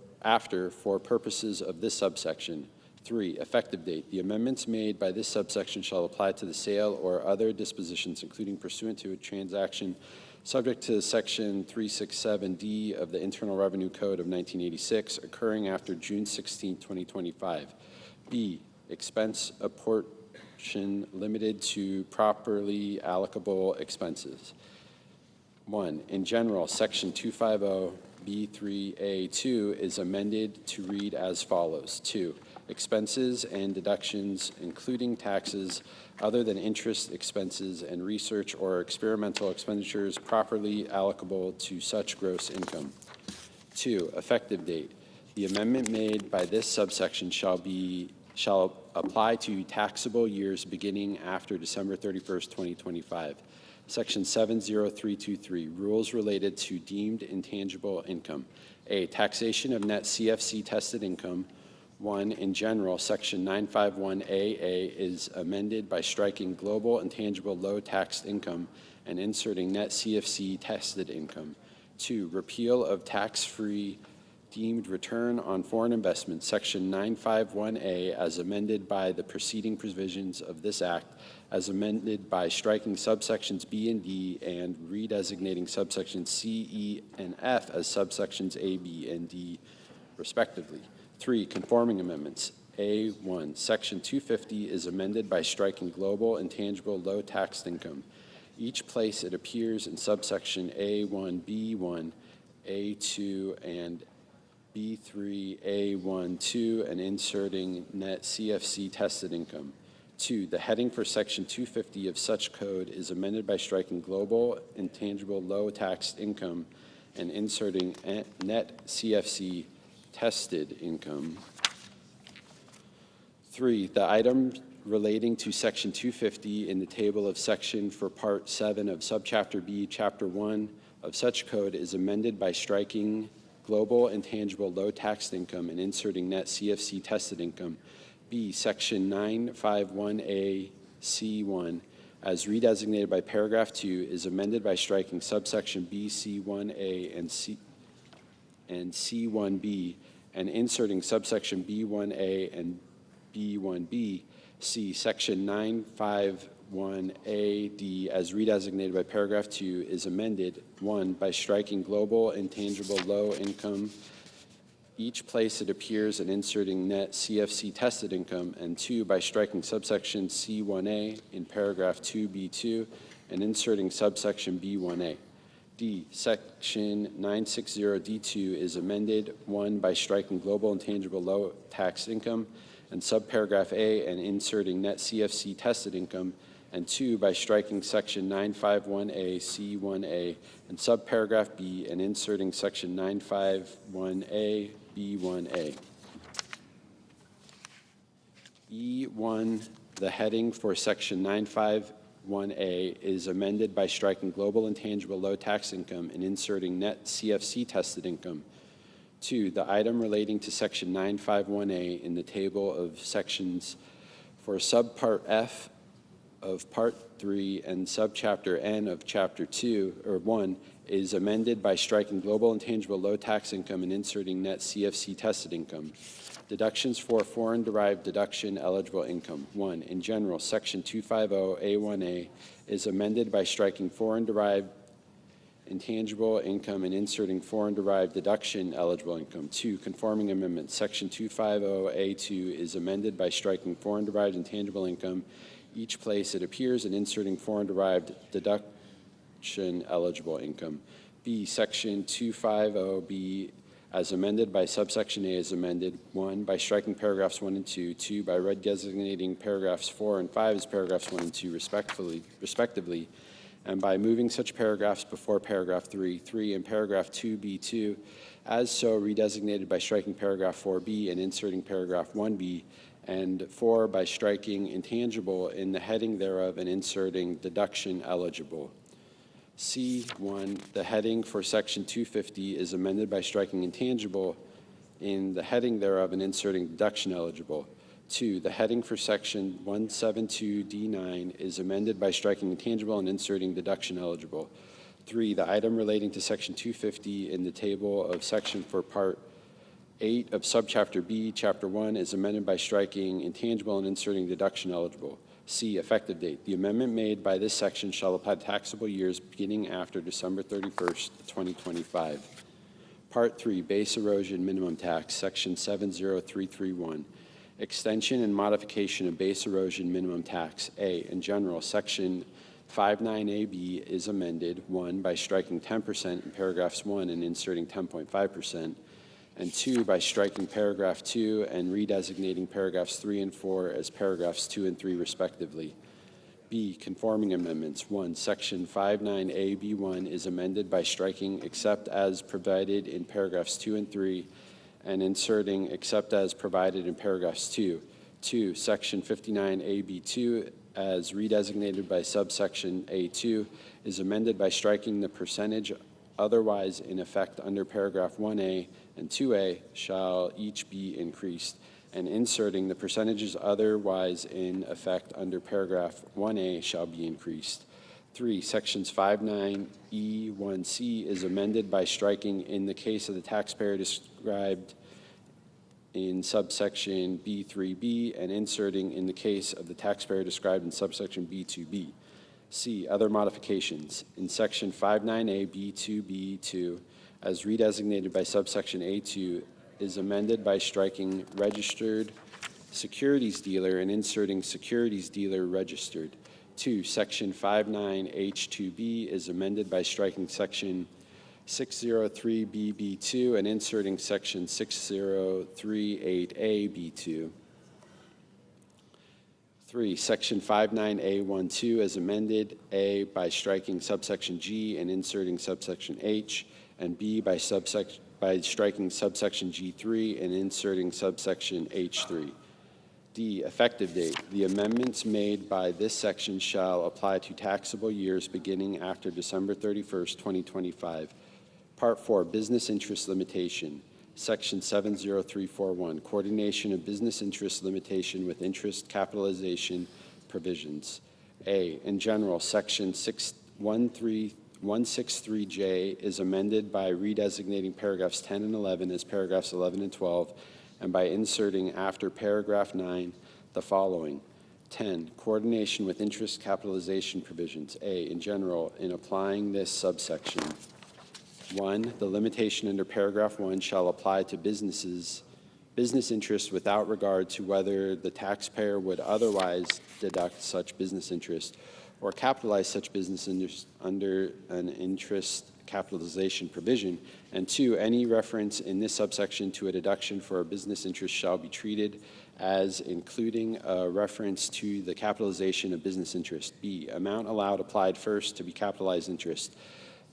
purposes of this subsection. 3, effective date. The amendments made by this subsection shall apply to the sale or other dispositions, including pursuant to a transaction subject to Section 367D of the Internal Revenue Code of 1986, occurring after June 16, 2025. B, expense apportion limited to properly allocable expenses. 1, in general, Section 250B3A2 is amended to read as follows. 2, expenses and deductions, including taxes other than interest expenses and research or experimental expenditures properly allocable to such gross income. 2, effective date. The amendment made by this subsection shall apply to taxable years beginning after December 31st, 2025. Section 70323, rules related to deemed intangible income. A, taxation of net CFC tested income. 1, in general, Section 951AA is amended by striking global intangible low taxed income and inserting net CFC tested income. 2, repeal of tax-free deemed return on foreign investment, Section 951A, as amended by the preceding provisions of this Act, as amended by striking subsections B and D and redesignating subsections C, E, and F as subsections A, B, and D, respectively. 3, conforming amendments. A1, Section 250 is amended by striking global intangible low taxed income. Each place it appears in subsection A1, B1, A2, and B3A1, 2, and inserting net CFC tested income. 2, the heading for Section 250 of such code is amended by striking global intangible low taxed income and inserting net CFC tested income. 3, the item relating to Section 250 in the table of section for Part 7 of Subchapter B, Chapter 1 of such code is amended by striking global intangible low taxed income and inserting net CFC tested income. B, Section 951A C1, as redesignated by paragraph 2, is amended by striking subsection B, C1A, and C1B, and inserting subsection B1A and B1B. C, Section 951A-D, as redesignated by paragraph 2, is amended, 1, by striking global intangible low income each place it appears and inserting net CFC tested income, and 2, by striking subsection C1A in paragraph 2B2 and inserting subsection B1A. D, section 960D2 is amended, 1, by striking global intangible low tax income and subparagraph A and inserting net CFC tested income, and 2, by striking section 951A C1A and subparagraph B and inserting section 951A B1A. E1, the heading for section 951A is amended by striking global intangible low tax income and inserting net CFC tested income. 2, the item relating to section 951A in the table of sections for subpart F of Part 3 and subchapter N of Chapter 2, or 1, is amended by striking global intangible low tax income and inserting net CFC tested income. Deductions for foreign-derived deduction eligible income. 1, in general, Section 250A1A is amended by striking foreign-derived intangible income and inserting foreign-derived deduction eligible income. 2, conforming amendment. Section 250A2 is amended by striking foreign-derived intangible income each place it appears and inserting foreign-derived deduction eligible income. B, Section 250B as amended by subsection A is amended. 1, by striking paragraphs 1 and 2. 2, by redesignating paragraphs 4 and 5 as paragraphs 1 and 2 respectively, and by moving such paragraphs before paragraph 3. 3, in paragraph 2B2, as so redesignated by striking paragraph 4B and inserting paragraph 1B, and 4, by striking intangible in the heading thereof and inserting deduction eligible. C1, the heading for section 250 is amended by striking intangible in the heading thereof and inserting deduction eligible. 2, the heading for section 172D9 is amended by striking intangible and inserting deduction eligible. 3, the item relating to section 250 in the table of section for part 8 of subchapter B, chapter 1 is amended by striking intangible and inserting deduction eligible. C, effective date. The amendment made by this section shall apply to taxable years beginning after December 31st, 2025. Part 3, base erosion minimum tax, section 70331. Extension and modification of base erosion minimum tax. A, in general, section 59AB is amended, 1, by striking 10% in paragraphs 1 and inserting 10.5%, and 2, by striking paragraph 2 and redesignating paragraphs 3 and 4 as paragraphs 2 and 3 respectively. B, conforming amendments. 1, section 59AB1 is amended by striking except as provided in paragraphs 2 and 3 and inserting except as provided in paragraphs 2. 2, section 59AB2 as redesignated by subsection A2 is amended by striking the percentage otherwise in effect under paragraph 1A and 2A shall each be increased, and inserting the percentages otherwise in effect under paragraph 1A shall be increased. 3, sections 59E1C is amended by striking in the case of the taxpayer described in subsection B3B and inserting in the case of the taxpayer described in subsection B2B. C, other modifications. In section 59A B2B2, as redesignated by subsection A2, is amended by striking registered securities dealer and inserting securities dealer registered. 2, section 59H2B is amended by striking section 603BB2 and inserting section 6038AB2. 3, section 59A12 is amended, A, by striking subsection G and inserting subsection H, and B, by striking subsection G3 and inserting subsection H3. D, effective date. The amendments made by this section shall apply to taxable years beginning after December 31st, 2025. Part 4, business interest limitation. Section 70341, coordination of business interest limitation with interest capitalization provisions. A, in general, section 163J is amended by redesignating paragraphs 10 and 11 as paragraphs 11 and 12, and by inserting after paragraph 9 the following. 10, coordination with interest capitalization provisions. A, in general, in applying this subsection. 1, the limitation under paragraph 1 shall apply to business interest without regard to whether the taxpayer would otherwise deduct such business interest or capitalize such business interest under an interest capitalization provision. And 2, any reference in this subsection to a deduction for a business interest shall be treated as including a reference to the capitalization of business interest. B, amount allowed applied first to be capitalized interest.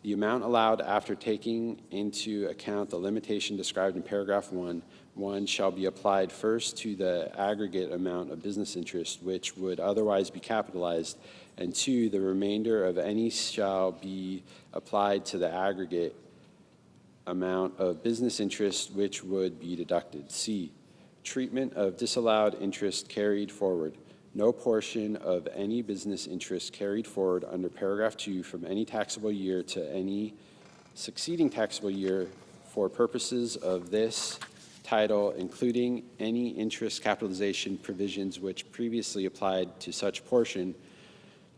The amount allowed after taking into account the limitation described in paragraph 1 shall be applied first to the aggregate amount of business interest which would otherwise be capitalized, and 2, the remainder of any shall be applied to the aggregate amount of business interest which would be deducted. C, treatment of disallowed interest carried forward. No portion of any business interest carried forward under paragraph 2 from any taxable year to any succeeding taxable year for purposes of this title, including any interest capitalization provisions which previously applied to such portion,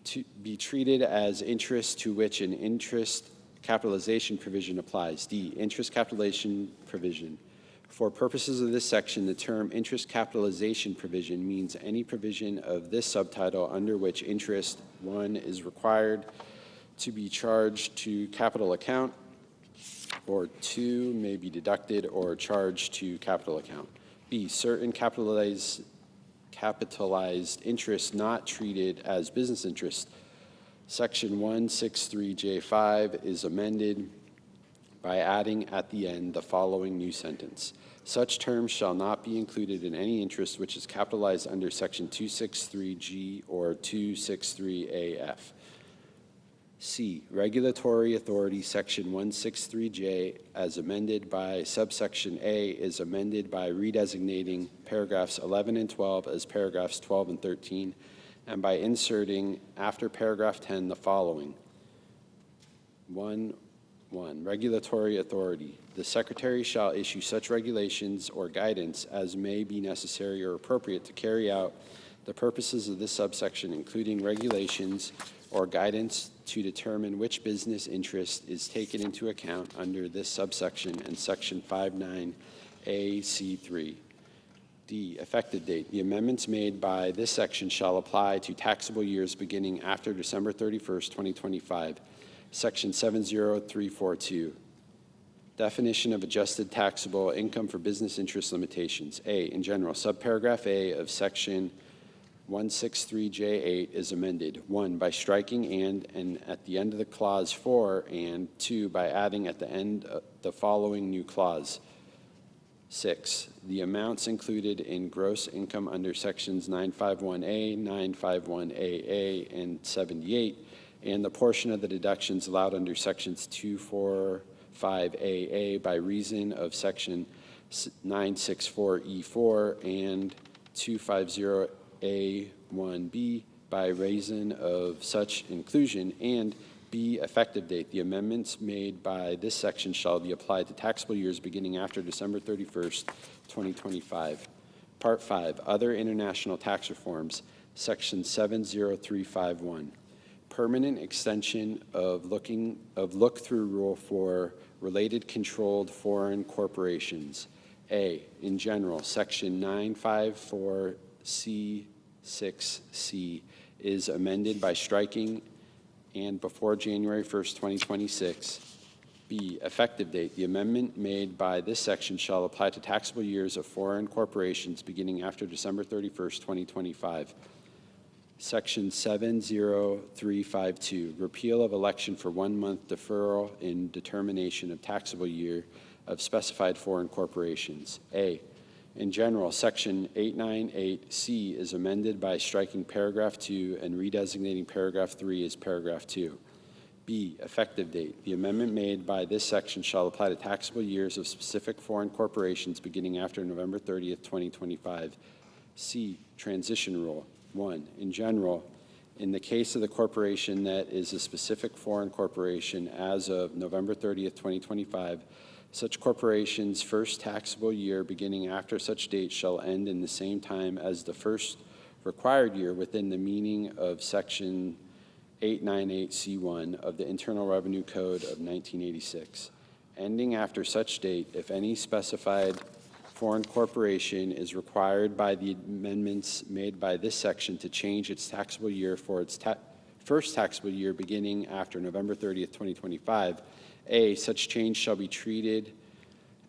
to be treated as interest to which an interest capitalization provision applies. D, interest capitalization provision. For purposes of this section, the term interest capitalization provision means any provision of this subtitle under which interest, 1, is required to be charged to capital account, or 2, may be deducted or charged to capital account. B, certain capitalized interest not treated as business interest. Section 163J5 is amended by adding at the end the following new sentence. Such terms shall not be included in any interest which is capitalized under Section 263G or 263AF. C, regulatory authority, Section 163J, as amended by subsection A, is amended by redesignating paragraphs 11 and 12 as paragraphs 12 and 13, and by inserting after paragraph 10 the following. 1. Regulatory authority. The Secretary shall issue such regulations or guidance as may be necessary or appropriate to carry out the purposes of this subsection, including regulations or guidance to determine which business interest is taken into account under this subsection and Section 59AC3. D, effective date. The amendments made by this section shall apply to taxable years beginning after December 31st, 2025. Section 70342. Definition of adjusted taxable income for business interest limitations. A, in general, subparagraph A of Section 163J8 is amended. 1, by striking and at the end of the clause 4, and 2, by adding at the end the following new clause. 6, the amounts included in gross income under Sections 951A, 951AA, and 78, and the portion of the deductions allowed under Sections 245AA by reason of Section 964E4 and 250A1B by reason of such inclusion, and B, effective date. The amendments made by this section shall be applied to taxable years beginning after December 31st, 2025. Part 5, Other International Tax Reforms, Section 70351. Permanent extension of look-through rule for related controlled foreign corporations. A, in general, Section 954C6C is amended by striking and before January 1st, 2026. B, effective date. The amendment made by this section shall apply to taxable years of foreign corporations beginning after December 31st, 2025. Section 70352, repeal of election for 1 month deferral in determination of taxable year of specified foreign corporations. A, in general, Section 898C is amended by striking paragraph 2 and redesignating paragraph 3 as paragraph 2. B, effective date. The amendment made by this section shall apply to taxable years of specific foreign corporations beginning after November 30th, 2025. C, transition rule. 1, in general, in the case of the corporation that is a specific foreign corporation as of November 30th, 2025, such corporation's first taxable year beginning after such date shall end in the same time as the first required year within the meaning of Section 898C1 of the Internal Revenue Code of 1986. ending after such date if any specified foreign corporation is required by the amendments made by this section to change its taxable year for its first taxable year beginning after November 30th, 2025, A, such change shall be treated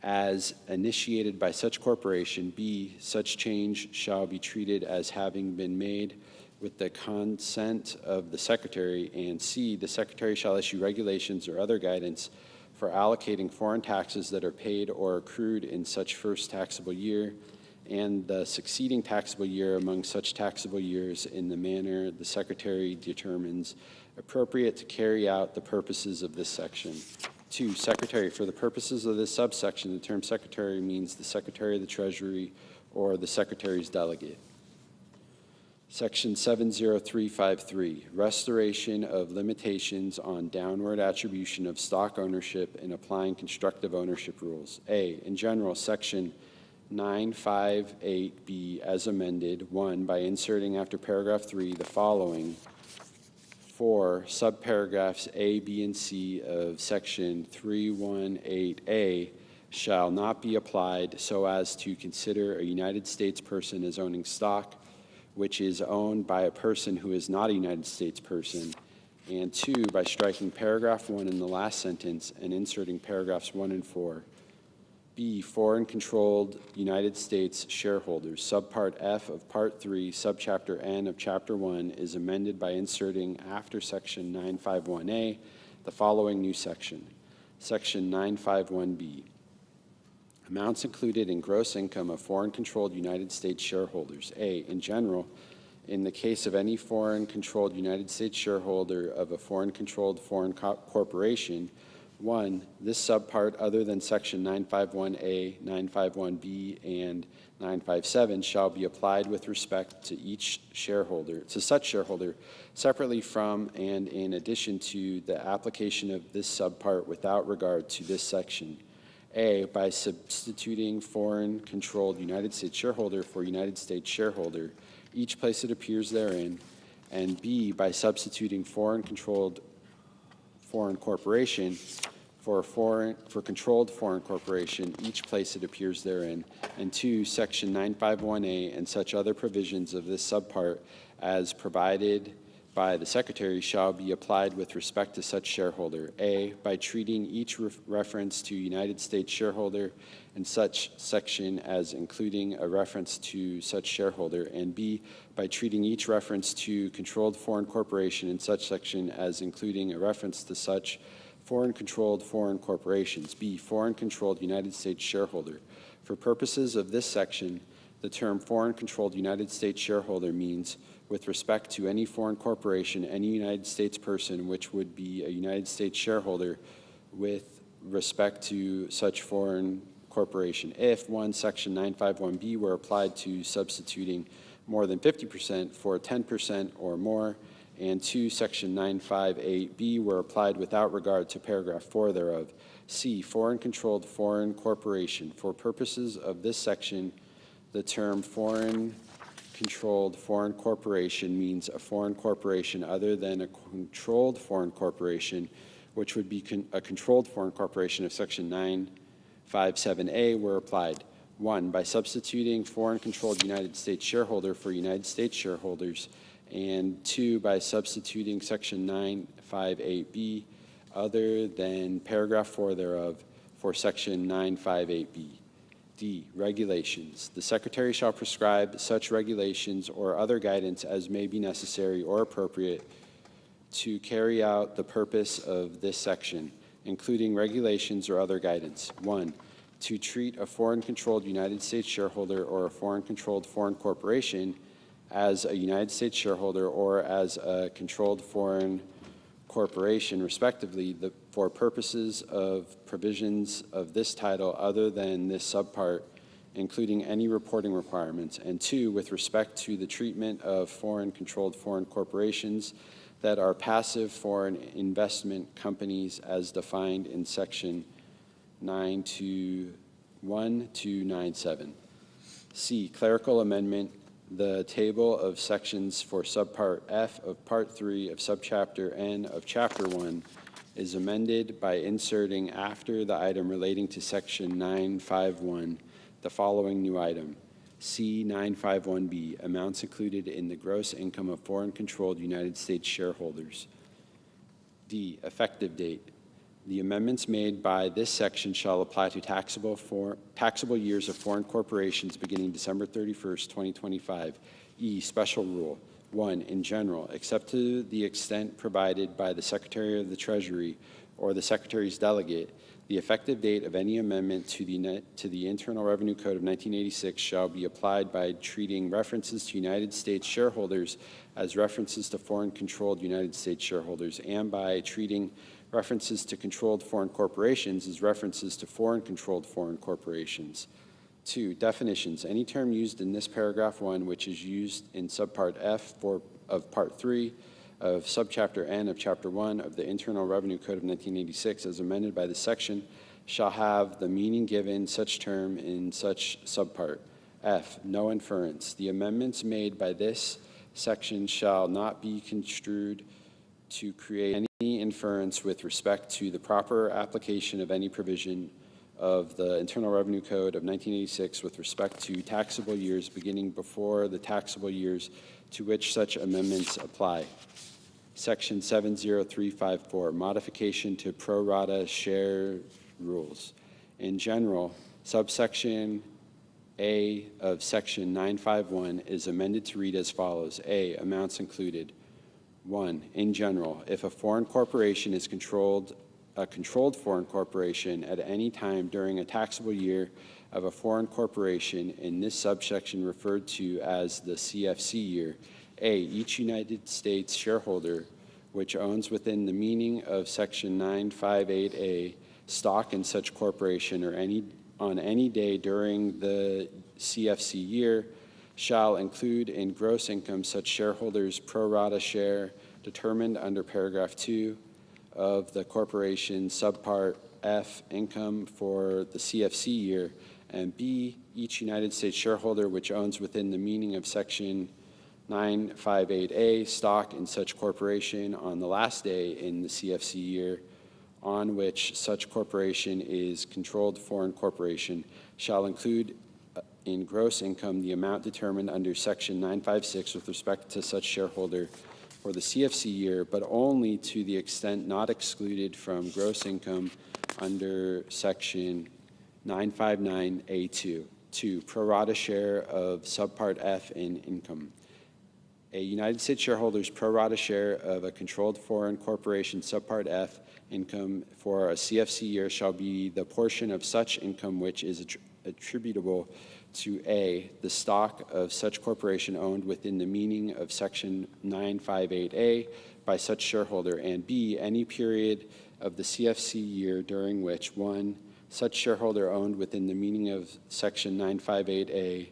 as initiated by such corporation. B, such change shall be treated as having been made with the consent of the Secretary. And C, the Secretary shall issue regulations or other guidance for allocating foreign taxes that are paid or accrued in such first taxable year and the succeeding taxable year among such taxable years in the manner the Secretary determines appropriate to carry out the purposes of this section. 2, Secretary. For the purposes of this subsection, the term Secretary means the Secretary of the Treasury or the Secretary's delegate. Section 70353, restoration of limitations on downward attribution of stock ownership and applying constructive ownership rules. A, in general, Section 958B as amended, 1, by inserting after paragraph 3 the following 4 subparagraphs A, B, and C of Section 318A shall not be applied so as to consider a United States person as owning stock which is owned by a person who is not a United States person, and 2, by striking paragraph 1 in the last sentence and inserting paragraphs 1 and 4. B, foreign-controlled United States shareholders, subpart F of Part 3, subchapter N of Chapter 1 is amended by inserting after Section 951A the following new section, Section 951B. Amounts included in gross income of foreign-controlled United States shareholders. A, in general, in the case of any foreign-controlled United States shareholder of a foreign-controlled foreign corporation, 1, this subpart other than Section 951A, 951B, and 957 shall be applied with respect to each shareholder, to such shareholder, separately from and in addition to the application of this subpart without regard to this section. A, by substituting foreign-controlled United States shareholder for United States shareholder, each place it appears therein, and B, by substituting foreign-controlled foreign corporation for controlled foreign corporation, each place it appears therein, and 2, Section 951A and such other provisions of this subpart as provided by the Secretary shall be applied with respect to such shareholder. A, by treating each reference to United States shareholder in such section as including a reference to such shareholder, and B, by treating each reference to controlled foreign corporation in such section as including a reference to such foreign-controlled foreign corporations. B, foreign-controlled United States shareholder. For purposes of this section, the term foreign-controlled United States shareholder means with respect to any foreign corporation, any United States person which would be a United States shareholder with respect to such foreign corporation. If 1, Section 951B were applied to substituting more than 50% for 10% or more, and 2, Section 958B were applied without regard to paragraph 4 thereof. C, foreign-controlled foreign corporation. For purposes of this section, the term foreign-controlled foreign corporation means a foreign corporation other than a controlled foreign corporation, which would be a controlled foreign corporation if Section 957A were applied. 1, by substituting foreign-controlled United States shareholder for United States shareholders, and 2, by substituting Section 958B other than paragraph 4 thereof for Section 958B. D, regulations. The Secretary shall prescribe such regulations or other guidance as may be necessary or appropriate to carry out the purpose of this section, including regulations or other guidance. 1, to treat a foreign-controlled United States shareholder or a foreign-controlled foreign corporation as a United States shareholder or as a controlled foreign corporation, respectively, for purposes of provisions of this title other than this subpart, including any reporting requirements. And 2, with respect to the treatment of foreign-controlled foreign corporations that are passive foreign investment companies as defined in Section 921-97. C, clerical amendment. The table of sections for subpart F of Part 3 of subchapter N of Chapter 1 is amended by inserting after the item relating to Section 951 the following new item. C951B, amounts included in the gross income of foreign-controlled United States shareholders. D, effective date. The amendments made by this section shall apply to taxable years of foreign corporations beginning December 31st, 2025. E, special rule. 1, in general, except to the extent provided by the Secretary of the Treasury or the Secretary's delegate, the effective date of any amendment to the Internal Revenue Code of 1986 shall be applied by treating references to United States shareholders as references to foreign-controlled United States shareholders, and by treating references to controlled foreign corporations as references to foreign-controlled foreign corporations. 2, definitions. Any term used in this paragraph 1 which is used in subpart F of Part 3 of Subchapter N of Chapter 1 of the Internal Revenue Code of 1986 as amended by this section shall have the meaning given such term in such subpart. F, no inference. The amendments made by this section shall not be construed to create any inference with respect to the proper application of any provision of the Internal Revenue Code of 1986 with respect to taxable years beginning before the taxable years to which such amendments apply. Section 70354, modification to pro rata share rules. In general, subsection A of Section 951 is amended to read as follows. A, amounts included. 1, in general, if a foreign corporation is a controlled foreign corporation at any time during a taxable year of a foreign corporation in this subsection referred to as the CFC year, A, each United States shareholder which owns within the meaning of Section 958A stock in such corporation or on any day during the CFC year shall include in gross income such shareholders' pro rata share determined under paragraph 2 of the corporation subpart F income for the CFC year, and B, each United States shareholder which owns within the meaning of Section 958A stock in such corporation on the last day in the CFC year on which such corporation is controlled foreign corporation shall include in gross income the amount determined under Section 956 with respect to such shareholder for the CFC year, but only to the extent not excluded from gross income under Section 959A2. 2, pro rata share of subpart F in income. A United States shareholder's pro rata share of a controlled foreign corporation subpart F income for a CFC year shall be the portion of such income which is attributable to A, the stock of such corporation owned within the meaning of Section 958A by such shareholder, and B, any period of the CFC year during which 1, such shareholder owned within the meaning of Section 958A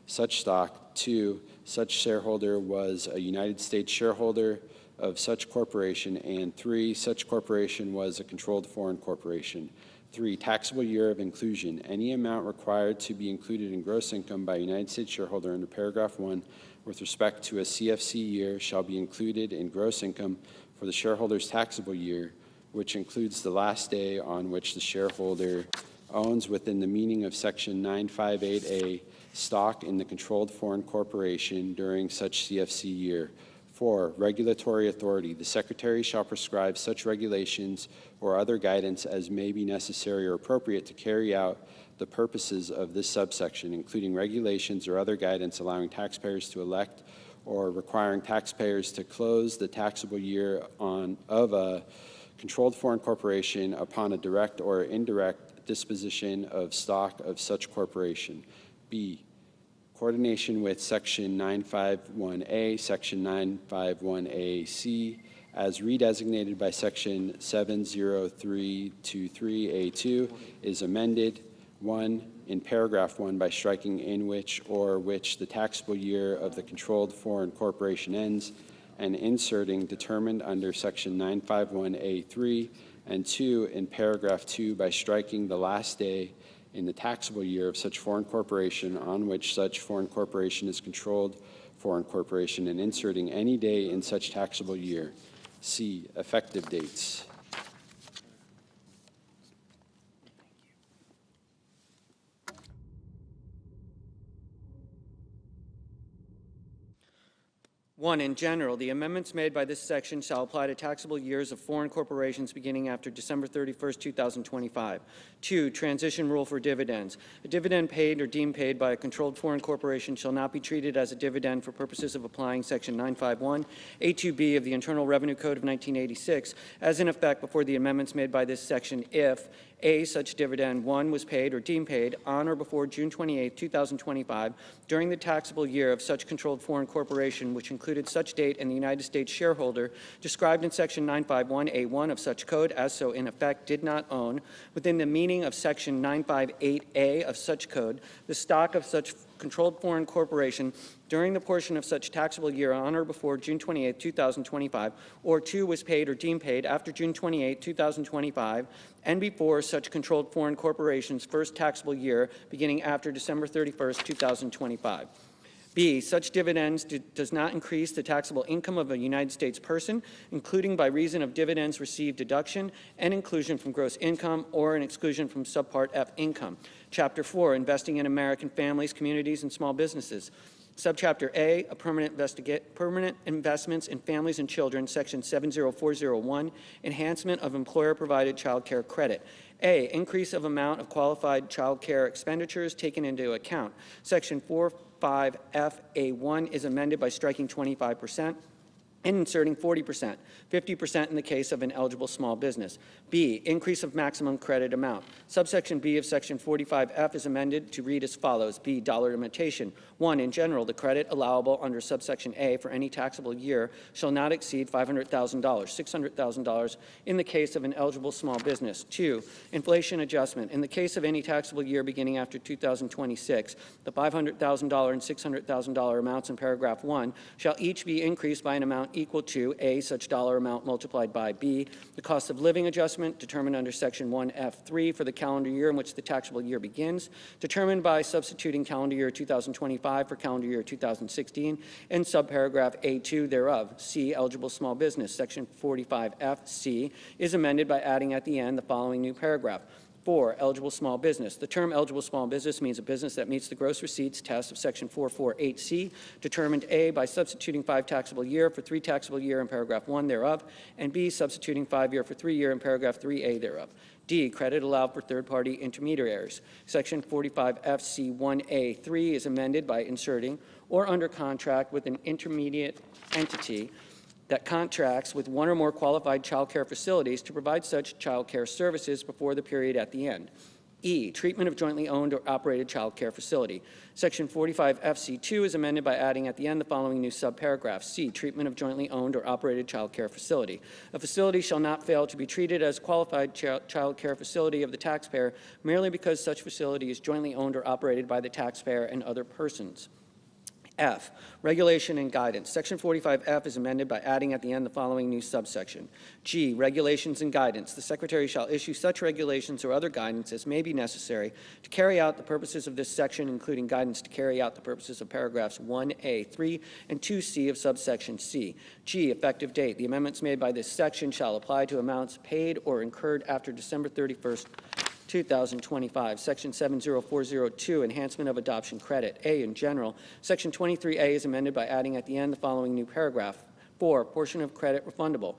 such stock, 2, such shareholder was a United States shareholder of such corporation, and 3, such corporation was a controlled foreign corporation. 3, taxable year of inclusion. Any amount required to be included in gross income by a United States shareholder under paragraph 1 with respect to a CFC year shall be included in gross income for the shareholder's taxable year, which includes the last day on which the shareholder owns within the meaning of Section 958A stock in the controlled foreign corporation during such CFC year. 4, regulatory authority. The Secretary shall prescribe such regulations or other guidance as may be necessary or appropriate to carry out the purposes of this subsection, including regulations or other guidance allowing taxpayers to elect or requiring taxpayers to close the taxable year of a controlled foreign corporation upon a direct or indirect disposition of stock of such corporation. B, coordination with Section 951A, Section 951AC, as redesignated by Section 70323A2, is amended. 1, in paragraph 1 by striking in which or which the taxable year of the controlled foreign corporation ends, and inserting determined under Section 951A3, and 2, in paragraph 2 by striking the last day in the taxable year of such foreign corporation on which such foreign corporation is controlled foreign corporation, and inserting any day in such taxable year. C, effective dates. 1, in general, the amendments made by this section shall apply to taxable years of foreign corporations beginning after December 31st, 2025. 2, transition rule for dividends. A dividend paid or deemed paid by a controlled foreign corporation shall not be treated as a dividend for purposes of applying Section 951, A2B of the Internal Revenue Code of 1986, as in effect before the amendments made by this section if A, such dividend, 1, was paid or deemed paid on or before June 28, 2025, during the taxable year of such controlled foreign corporation, which included such date and the United States shareholder described in Section 951A1 of such code as so in effect did not own, within the meaning of Section 958A of such code, the stock of such controlled foreign corporation during the portion of such taxable year on or before June 28, 2025, or 2, was paid or deemed paid after June 28, 2025, and before such controlled foreign corporation's first taxable year beginning after December 31st, 2025. B, such dividends does not increase the taxable income of a United States person, including by reason of dividends received deduction and inclusion from gross income or an exclusion from Subpart F income. Chapter 4, investing in American families, communities, and small businesses. Subchapter A, permanent investments in families and children, Section 70401, enhancement of employer-provided child care credit. A, increase of amount of qualified child care expenditures taken into account. Section 45FA1 is amended by striking 25% and inserting 40%, 50% in the case of an eligible small business. B, increase of maximum credit amount. Subsection B of Section 45F is amended to read as follows. B, dollar limitation. 1, in general, the credit allowable under subsection A for any taxable year shall not exceed $500,000, $600,000 in the case of an eligible small business. 2, inflation adjustment. In the case of any taxable year beginning after 2026, the $500,000 and $600,000 amounts in paragraph 1 shall each be increased by an amount equal to A, such dollar amount multiplied by B, the cost of living adjustment determined under Section 1F3 for the calendar year in which the taxable year begins, determined by substituting calendar year 2025 for calendar year 2016, and subparagraph A2 thereof. C, eligible small business. Section 45FC is amended by adding at the end the following new paragraph. 4, eligible small business. The term eligible small business means a business that meets the gross receipts test of Section 448C, determined A, by substituting 5 taxable year for 3 taxable year in paragraph 1 thereof, and B, substituting 5 year for 3 year in paragraph 3A thereof. D, credit allowed for third-party intermediaries. Section 45FC1A3 is amended by inserting or under contract with an intermediate entity that contracts with one or more qualified child care facilities to provide such child care services before the period at the end. E, treatment of jointly owned or operated child care facility. Section 45FC2 is amended by adding at the end the following new subparagraph. C, treatment of jointly owned or operated child care facility. A facility shall not fail to be treated as qualified child care facility of the taxpayer merely because such facility is jointly owned or operated by the taxpayer and other persons. F, regulation and guidance. Section 45F is amended by adding at the end the following new subsection. G, regulations and guidance. The Secretary shall issue such regulations or other guidance as may be necessary to carry out the purposes of this section, including guidance to carry out the purposes of paragraphs 1A, 3, and 2C of subsection C. G, effective date. The amendments made by this section shall apply to amounts paid or incurred after December 31st, 2025. Section 70402, enhancement of adoption credit. A, in general. Section 23A is amended by adding at the end the following new paragraph. 4, portion of credit refundable.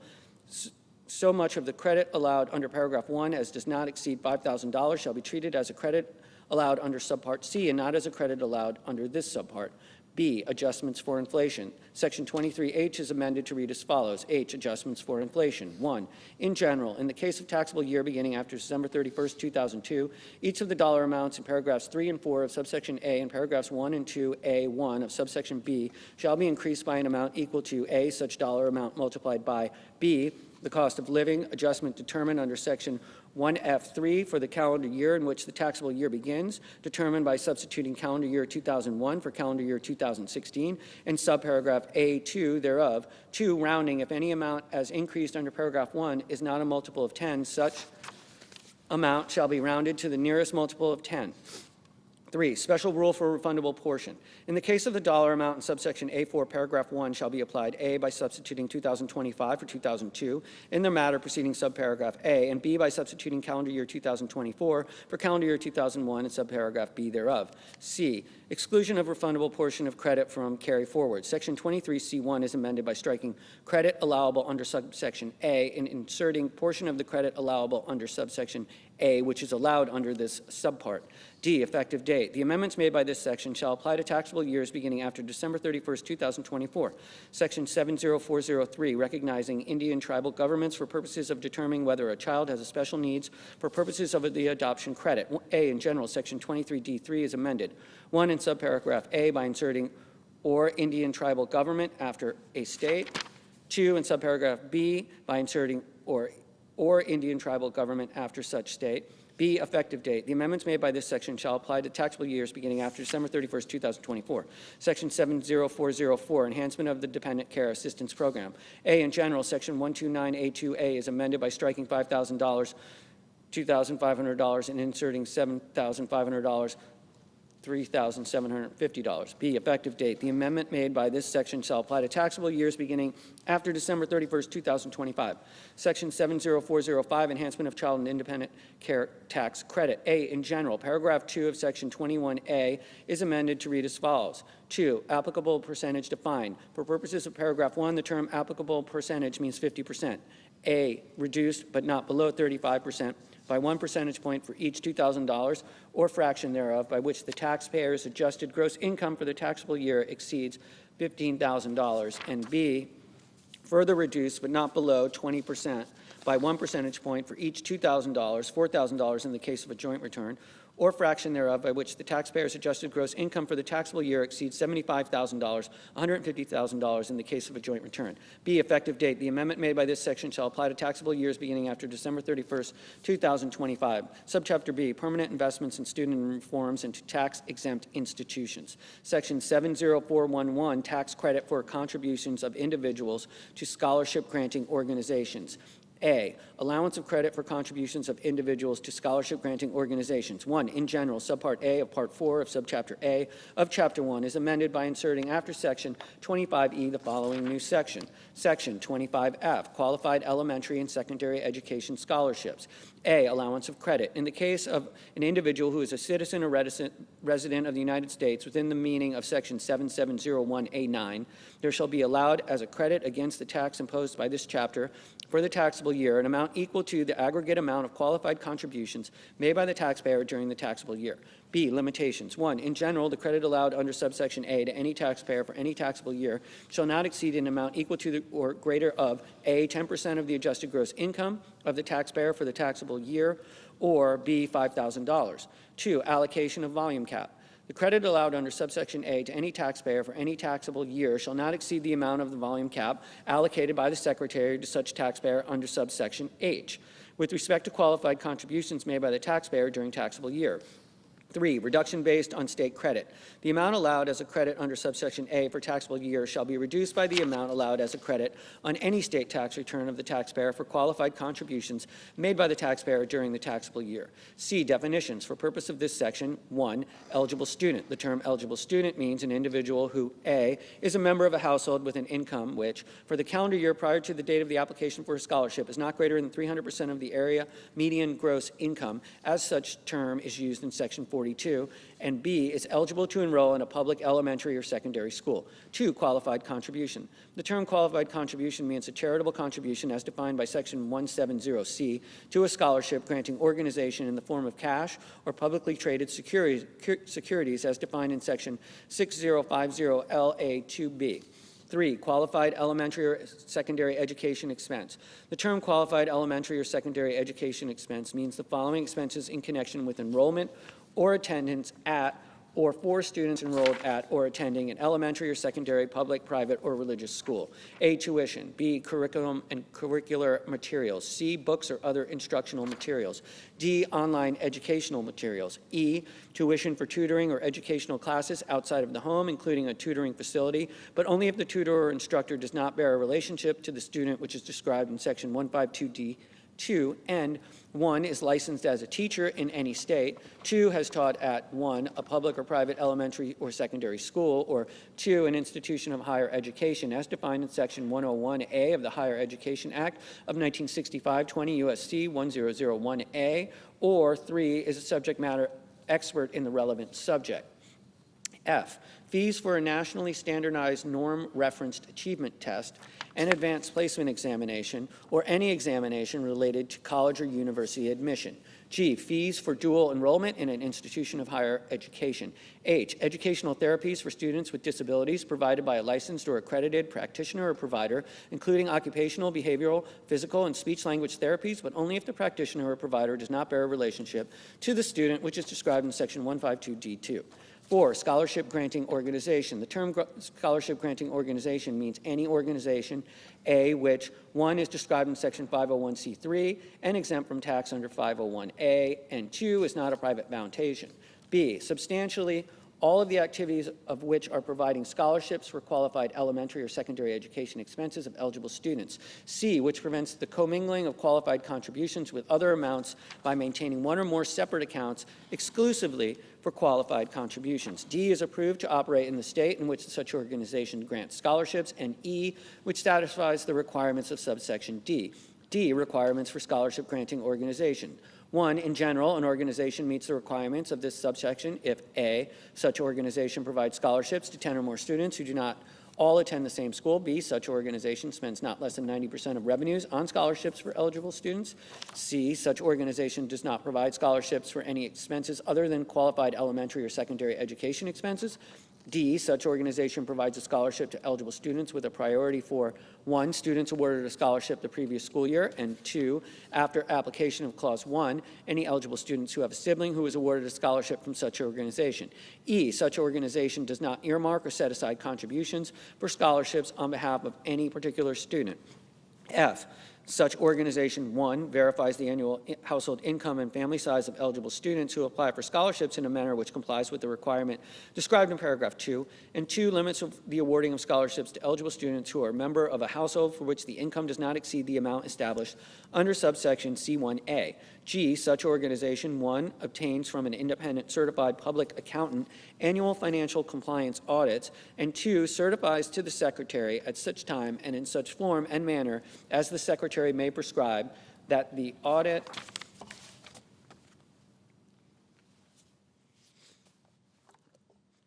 So much of the credit allowed under paragraph 1 as does not exceed $5,000 shall be treated as a credit allowed under subpart C and not as a credit allowed under this subpart. B, adjustments for inflation. Section 23H is amended to read as follows. H, adjustments for inflation. 1, in general, in the case of taxable year beginning after December 31st, 2002, each of the dollar amounts in paragraphs 3 and 4 of subsection A and paragraphs 1 and 2A1 of subsection B shall be increased by an amount equal to A, such dollar amount multiplied by B, the cost of living adjustment determined under Section 1F3 for the calendar year in which the taxable year begins, determined by substituting calendar year 2001 for calendar year 2016, and subparagraph A2 thereof. 2, rounding. If any amount as increased under paragraph 1 is not a multiple of 10, such amount shall be rounded to the nearest multiple of 10. 3, special rule for refundable portion. In the case of the dollar amount in subsection A4, paragraph 1 shall be applied A by substituting 2025 for 2002 in the matter preceding subparagraph A, and B by substituting calendar year 2024 for calendar year 2001 and subparagraph B thereof. C, exclusion of refundable portion of credit from carry forward. Section 23C1 is amended by striking credit allowable under subsection A and inserting portion of the credit allowable under subsection A, which is allowed under this subpart. D, effective date. The amendments made by this section shall apply to taxable years beginning after December 31st, 2024. Section 70403, recognizing Indian tribal governments for purposes of determining whether a child has a special needs for purposes of the adoption credit. A, in general, Section 23D3 is amended. 1, in subparagraph A by inserting or Indian tribal government after a state. 2, in subparagraph B by inserting or Indian tribal government after such state. B, effective date. The amendments made by this section shall apply to taxable years beginning after December 31st, 2024. Section 70404, enhancement of the dependent care assistance program. A, in general, Section 129A2A is amended by striking $5,000, $2,500, and inserting $7,500, $3,750. B, effective date. The amendment made by this section shall apply to taxable years beginning after December 31st, 2025. Section 70405, enhancement of child and independent care tax credit. A, in general, paragraph 2 of section 21A is amended to read as follows. 2, applicable percentage defined. For purposes of paragraph 1, the term applicable percentage means 50%. A, reduced but not below 35%. By 1 percentage point for each $2,000 or fraction thereof by which the taxpayer's adjusted gross income for the taxable year exceeds $15,000, and B, further reduced but not below 20% by 1 percentage point for each $2,000, $4,000 in the case of a joint return, or fraction thereof by which the taxpayer's adjusted gross income for the taxable year exceeds $75,000, $150,000 in the case of a joint return. B, effective date. The amendment made by this section shall apply to taxable years beginning after December 31st, 2025. Subchapter B, permanent investments in student reforms into tax-exempt institutions. Section 70411, tax credit for contributions of individuals to scholarship-granting organizations. A, allowance of credit for contributions of individuals to scholarship-granting organizations. 1, in general, subpart A of part 4 of subchapter A of chapter 1 is amended by inserting after section 25E the following new section. Section 25F, qualified elementary and secondary education scholarships. A, allowance of credit. In the case of an individual who is a citizen or resident of the United States within the meaning of section 7701A9, there shall be allowed as a credit against the tax imposed by this chapter for the taxable year an amount equal to the aggregate amount of qualified contributions made by the taxpayer during the taxable year. B, limitations. 1, in general, the credit allowed under subsection A to any taxpayer for any taxable year shall not exceed an amount equal to or greater of A, 10% of the adjusted gross income of the taxpayer for the taxable year, or B, $5,000. 2, allocation of volume cap. The credit allowed under subsection A to any taxpayer for any taxable year shall not exceed the amount of the volume cap allocated by the Secretary to such taxpayer under subsection H, with respect to qualified contributions made by the taxpayer during taxable year. 3, reduction based on state credit. The amount allowed as a credit under subsection A for taxable year shall be reduced by the amount allowed as a credit on any state tax return of the taxpayer for qualified contributions made by the taxpayer during the taxable year. C, definitions. For purpose of this section, 1, eligible student. The term eligible student means an individual who, A, is a member of a household with an income which, for the calendar year prior to the date of the application for a scholarship, is not greater than 300% of the area median gross income, as such term is used in section 42, and B, is eligible to enroll in a public elementary or secondary school. 2, qualified contribution. The term qualified contribution means a charitable contribution as defined by section 170C to a scholarship granting organization in the form of cash or publicly traded securities as defined in section 6050LA2B. 3, qualified elementary or secondary education expense. The term qualified elementary or secondary education expense means the following expenses in connection with enrollment or attendance at or for students enrolled at or attending an elementary or secondary public, private, or religious school. A, tuition. B, curriculum and curricular materials. C, books or other instructional materials. D, online educational materials. E, tuition for tutoring or educational classes outside of the home, including a tutoring facility, but only if the tutor or instructor does not bear a relationship to the student, which is described in section 152D 2, and 1 is licensed as a teacher in any state, 2 has taught at 1, a public or private elementary or secondary school, or 2, an institution of higher education as defined in Section 101A of the Higher Education Act of 1965, 20 U.S.C. 1001A, or 3 is a subject matter expert in the relevant subject. F, fees for a nationally standardized norm-referenced achievement test, an advanced placement examination, or any examination related to college or university admission. G, fees for dual enrollment in an institution of higher education. H, educational therapies for students with disabilities provided by a licensed or accredited practitioner or provider, including occupational, behavioral, physical, and speech-language therapies, but only if the practitioner or provider does not bear a relationship to the student, which is described in Section 152D2. 4, scholarship granting organization. The term scholarship granting organization means any organization, A, which 1 is described in Section 501c3 and exempt from tax under 501a, and 2 is not a private foundation. B, substantially all of the activities of which are providing scholarships for qualified elementary or secondary education expenses of eligible students. C, which prevents the commingling of qualified contributions with other amounts by maintaining one or more separate accounts exclusively for qualified contributions. D is approved to operate in the state in which such organization grants scholarships, and E, which satisfies the requirements of subsection D. D, requirements for scholarship granting organization. 1, in general, an organization meets the requirements of this subsection if A, such organization provides scholarships to 10 or more students who do not all attend the same school. B, such organization spends not less than 90% of revenues on scholarships for eligible students. C, such organization does not provide scholarships for any expenses other than qualified elementary or secondary education expenses. D, such organization provides a scholarship to eligible students with a priority for 1, students awarded a scholarship the previous school year, and 2, after application of Clause 1, any eligible students who have a sibling who is awarded a scholarship from such organization. E, such organization does not earmark or set aside contributions for scholarships on behalf of any particular student. F, such organization, 1, verifies the annual household income and family size of eligible students who apply for scholarships in a manner which complies with the requirement described in paragraph 2, and 2, limits the awarding of scholarships to eligible students who are a member of a household for which the income does not exceed the amount established under subsection C1A. G, such organization, 1, obtains from an independent certified public accountant annual financial compliance audits, and 2, certifies to the Secretary at such time and in such form and manner as the Secretary may prescribe that the audit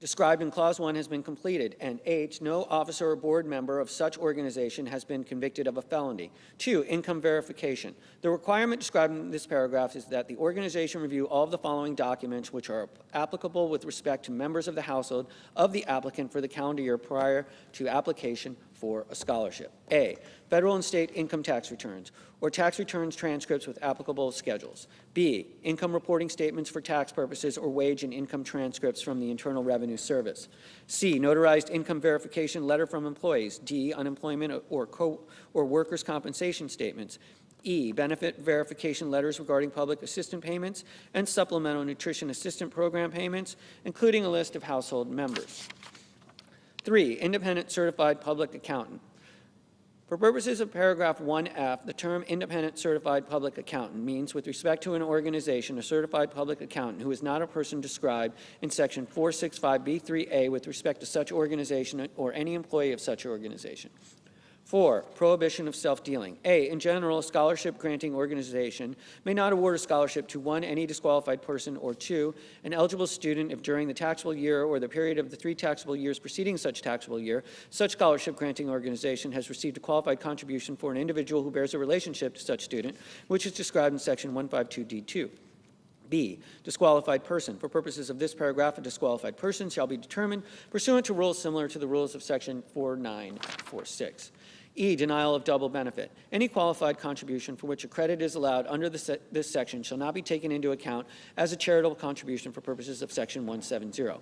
described in Clause 1 has been completed, and H, no officer or board member of such organization has been convicted of a felony. 2, income verification. The requirement described in this paragraph is that the organization review all of the following documents which are applicable with respect to members of the household of the applicant for the calendar year prior to application for a scholarship. A, federal and state income tax returns, or tax returns transcripts with applicable schedules. B, income reporting statements for tax purposes or wage and income transcripts from the Internal Revenue Service. C, notarized income verification letter from employees. D, unemployment or workers' compensation statements. E, benefit verification letters regarding public assistance payments and supplemental nutrition assistance program payments, including a list of household members. 3, independent certified public accountant. For purposes of paragraph 1F, the term independent certified public accountant means, with respect to an organization, a certified public accountant who is not a person described in section 465B3A with respect to such organization or any employee of such organization. 4, prohibition of self-dealing. A, in general, a scholarship granting organization may not award a scholarship to 1, any disqualified person, or 2, an eligible student if during the taxable year or the period of the 3 taxable years preceding such taxable year, such scholarship granting organization has received a qualified contribution for an individual who bears a relationship to such student, which is described in section 152D2. B, disqualified person. For purposes of this paragraph, a disqualified person shall be determined pursuant to rules similar to the rules of section 4946. E, denial of double benefit. Any qualified contribution for which a credit is allowed under this section shall not be taken into account as a charitable contribution for purposes of section 170.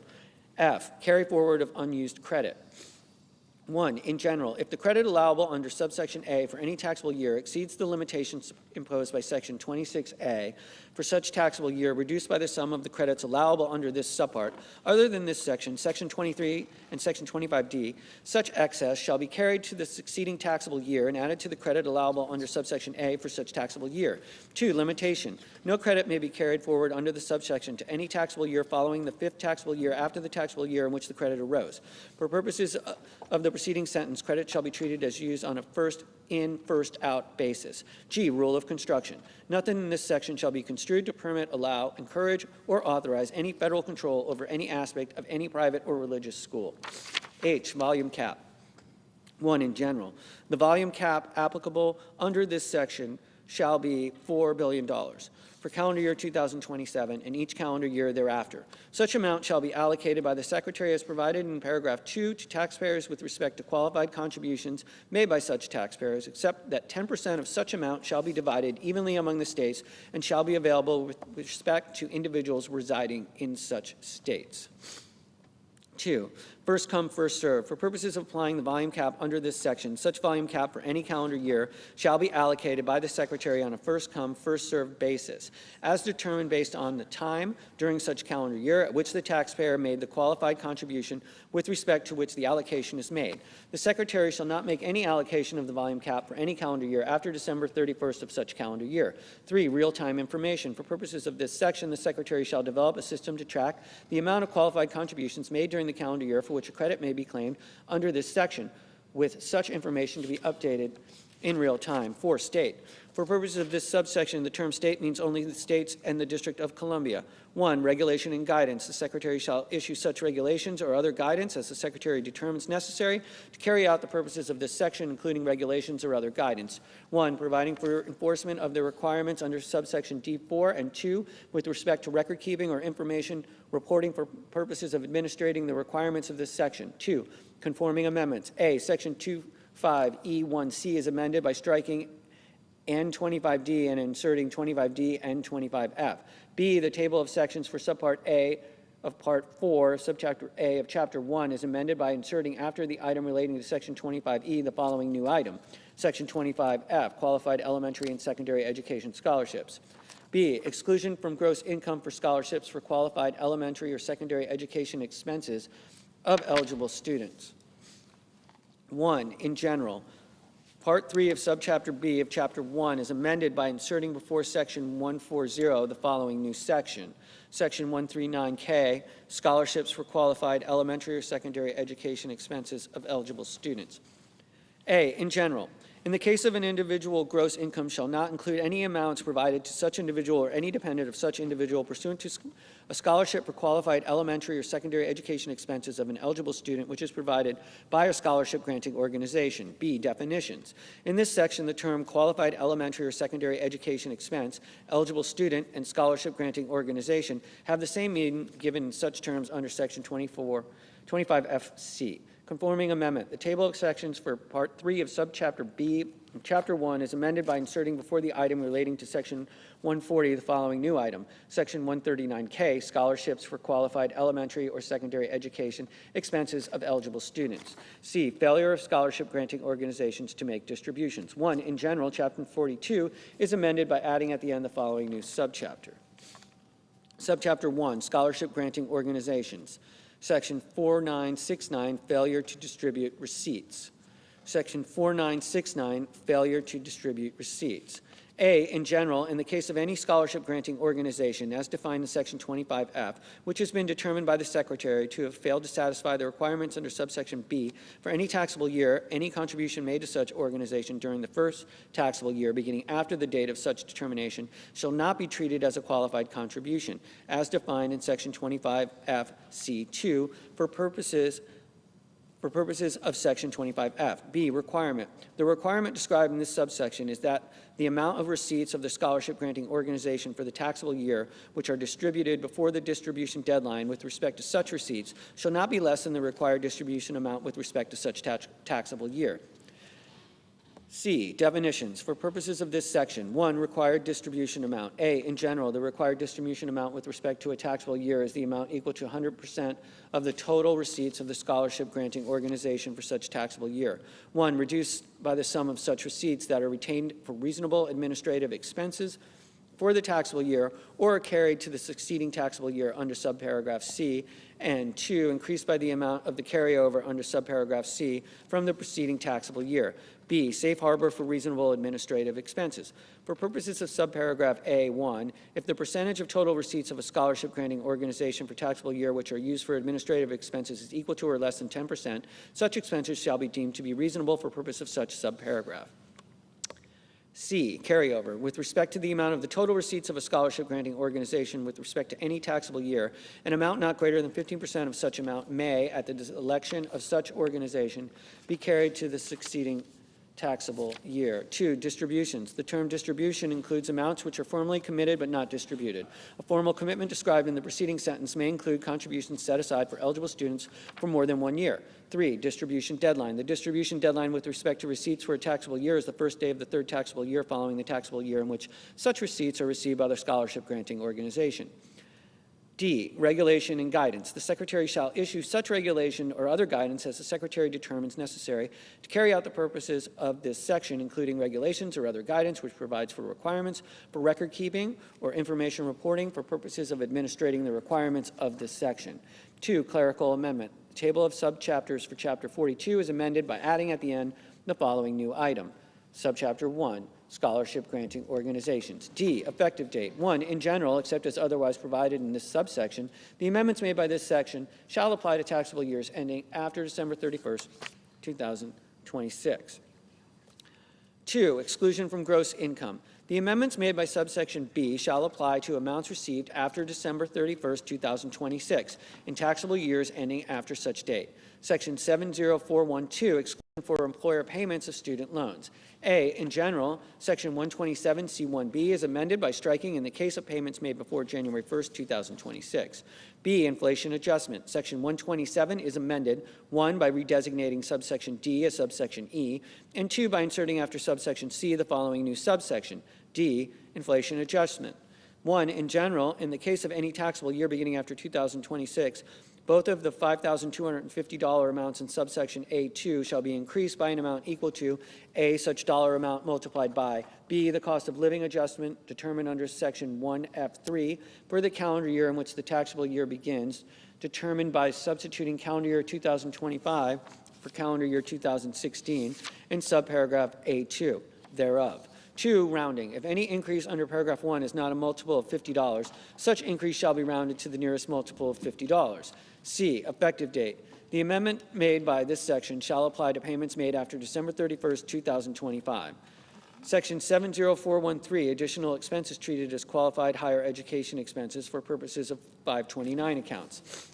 F, carry forward of unused credit. 1, in general, if the credit allowable under subsection A for any taxable year exceeds the limitations imposed by section 26A for such taxable year reduced by the sum of the credits allowable under this subpart, other than this section, section 23 and section 25D, such excess shall be carried to the succeeding taxable year and added to the credit allowable under subsection A for such taxable year. 2, limitation. No credit may be carried forward under the subsection to any taxable year following the 5th taxable year after the taxable year in which the credit arose. For purposes of the preceding sentence, credit shall be treated as used on a first in, first out basis. G, rule of construction. Nothing in this section shall be construed to permit, allow, encourage, or authorize any federal control over any aspect of any private or religious school. H, volume cap. 1, in general, the volume cap applicable under this section shall be $4 billion for calendar year 2027 and each calendar year thereafter. Such amount shall be allocated by the Secretary as provided in paragraph 2 to taxpayers with respect to qualified contributions made by such taxpayers, except that 10% of such amount shall be divided evenly among the states and shall be available with respect to individuals residing in such states. 2, first come, first served. For purposes of applying the volume cap under this section, such volume cap for any calendar year shall be allocated by the Secretary on a first come, first served basis, as determined based on the time during such calendar year at which the taxpayer made the qualified contribution with respect to which the allocation is made. The Secretary shall not make any allocation of the volume cap for any calendar year after December 31st of such calendar year. 3, real-time information. For purposes of this section, the Secretary shall develop a system to track the amount of qualified contributions made during the calendar year for which a credit may be claimed under this section, with such information to be updated in real time. 4, state. For purposes of this subsection, the term state means only the states and the District of Columbia. 1, regulation and guidance. The Secretary shall issue such regulations or other guidance as the Secretary determines necessary to carry out the purposes of this section, including regulations or other guidance. 1, providing for enforcement of the requirements under subsection D4, and 2, with respect to record keeping or information reporting for purposes of administrating the requirements of this section. 2, conforming amendments. A, section 25E1C is amended by striking N25D and inserting 25D and 25F. B, the table of sections for subpart A of Part 4, subchapter A of Chapter 1 is amended by inserting after the item relating to Section 25E the following new item. Section 25F, qualified elementary and secondary education scholarships. B, exclusion from gross income for scholarships for qualified elementary or secondary education expenses of eligible students. 1, in general, Part 3 of Subchapter B of Chapter 1 is amended by inserting before Section 140 the following new section. Section 139K, scholarships for qualified elementary or secondary education expenses of eligible students. A, in general, in the case of an individual, gross income shall not include any amounts provided to such individual or any dependent of such individual pursuant to a scholarship for qualified elementary or secondary education expenses of an eligible student, which is provided by a scholarship granting organization. B, definitions. In this section, the term qualified elementary or secondary education expense, eligible student, and scholarship granting organization have the same meaning given in such terms under Section 25FC. Conforming amendment. The table of sections for Part 3 of Subchapter B of Chapter 1 is amended by inserting before the item relating to Section 140 the following new item. Section 139K, scholarships for qualified elementary or secondary education expenses of eligible students. C, failure of scholarship granting organizations to make distributions. 1, in general, Chapter 42 is amended by adding at the end the following new subchapter. Subchapter 1, scholarship granting organizations. Section 4969, failure to distribute receipts. Section 4969, failure to distribute receipts. A, in general, in the case of any scholarship granting organization as defined in Section 25F, which has been determined by the Secretary to have failed to satisfy the requirements under subsection B for any taxable year, any contribution made to such organization during the first taxable year beginning after the date of such determination shall not be treated as a qualified contribution, as defined in Section 25F(C)(2) for purposes of Section 25F. B, requirement. The requirement described in this subsection is that the amount of receipts of the scholarship granting organization for the taxable year, which are distributed before the distribution deadline with respect to such receipts, shall not be less than the required distribution amount with respect to such taxable year. C, definitions. For purposes of this section, 1, required distribution amount. A, in general, the required distribution amount with respect to a taxable year is the amount equal to 100% of the total receipts of the scholarship granting organization for such taxable year. 1, reduced by the sum of such receipts that are retained for reasonable administrative expenses for the taxable year or are carried to the succeeding taxable year under subparagraph C, and 2, increased by the amount of the carryover under subparagraph C from the preceding taxable year. B, safe harbor for reasonable administrative expenses. For purposes of subparagraph A1, if the percentage of total receipts of a scholarship granting organization for taxable year which are used for administrative expenses is equal to or less than 10%, such expenses shall be deemed to be reasonable for purpose of such subparagraph. C, carryover. With respect to the amount of the total receipts of a scholarship granting organization with respect to any taxable year, an amount not greater than 15% of such amount may, at the election of such organization, be carried to the succeeding taxable year. 2, distributions. The term distribution includes amounts which are formally committed but not distributed. A formal commitment described in the preceding sentence may include contributions set aside for eligible students for more than 1 year. 3, distribution deadline. The distribution deadline with respect to receipts for a taxable year is the first day of the third taxable year following the taxable year in which such receipts are received by the scholarship granting organization. D, regulation and guidance. The Secretary shall issue such regulation or other guidance as the Secretary determines necessary to carry out the purposes of this section, including regulations or other guidance which provides for requirements for record keeping or information reporting for purposes of administrating the requirements of this section. 2, clerical amendment. The table of subchapters for Chapter 42 is amended by adding at the end the following new item. Subchapter 1, scholarship granting organizations. D, effective date. 1, in general, except as otherwise provided in this subsection, the amendments made by this section shall apply to taxable years ending after December 31st, 2026. 2, exclusion from gross income. The amendments made by subsection B shall apply to amounts received after December 31st, 2026 in taxable years ending after such date. Section 70412, exclusion for employer payments of student loans. A, in general, Section 127C1B is amended by striking in the case of payments made before January 1st, 2026. B, inflation adjustment. Section 127 is amended, 1, by redesignating subsection D as subsection E, and 2, by inserting after subsection C the following new subsection, D, inflation adjustment. 1, in general, in the case of any taxable year beginning after 2026, both of the $5,250 amounts in subsection A2 shall be increased by an amount equal to A, such dollar amount multiplied by B, the cost of living adjustment determined under section 1F3 for the calendar year in which the taxable year begins, determined by substituting calendar year 2025 for calendar year 2016 in subparagraph A2 thereof. 2, rounding. If any increase under paragraph 1 is not a multiple of $50, such increase shall be rounded to the nearest multiple of $50. C, effective date. The amendment made by this section shall apply to payments made after December 31st, 2025. Section 70413, additional expenses treated as qualified higher education expenses for purposes of 529 accounts.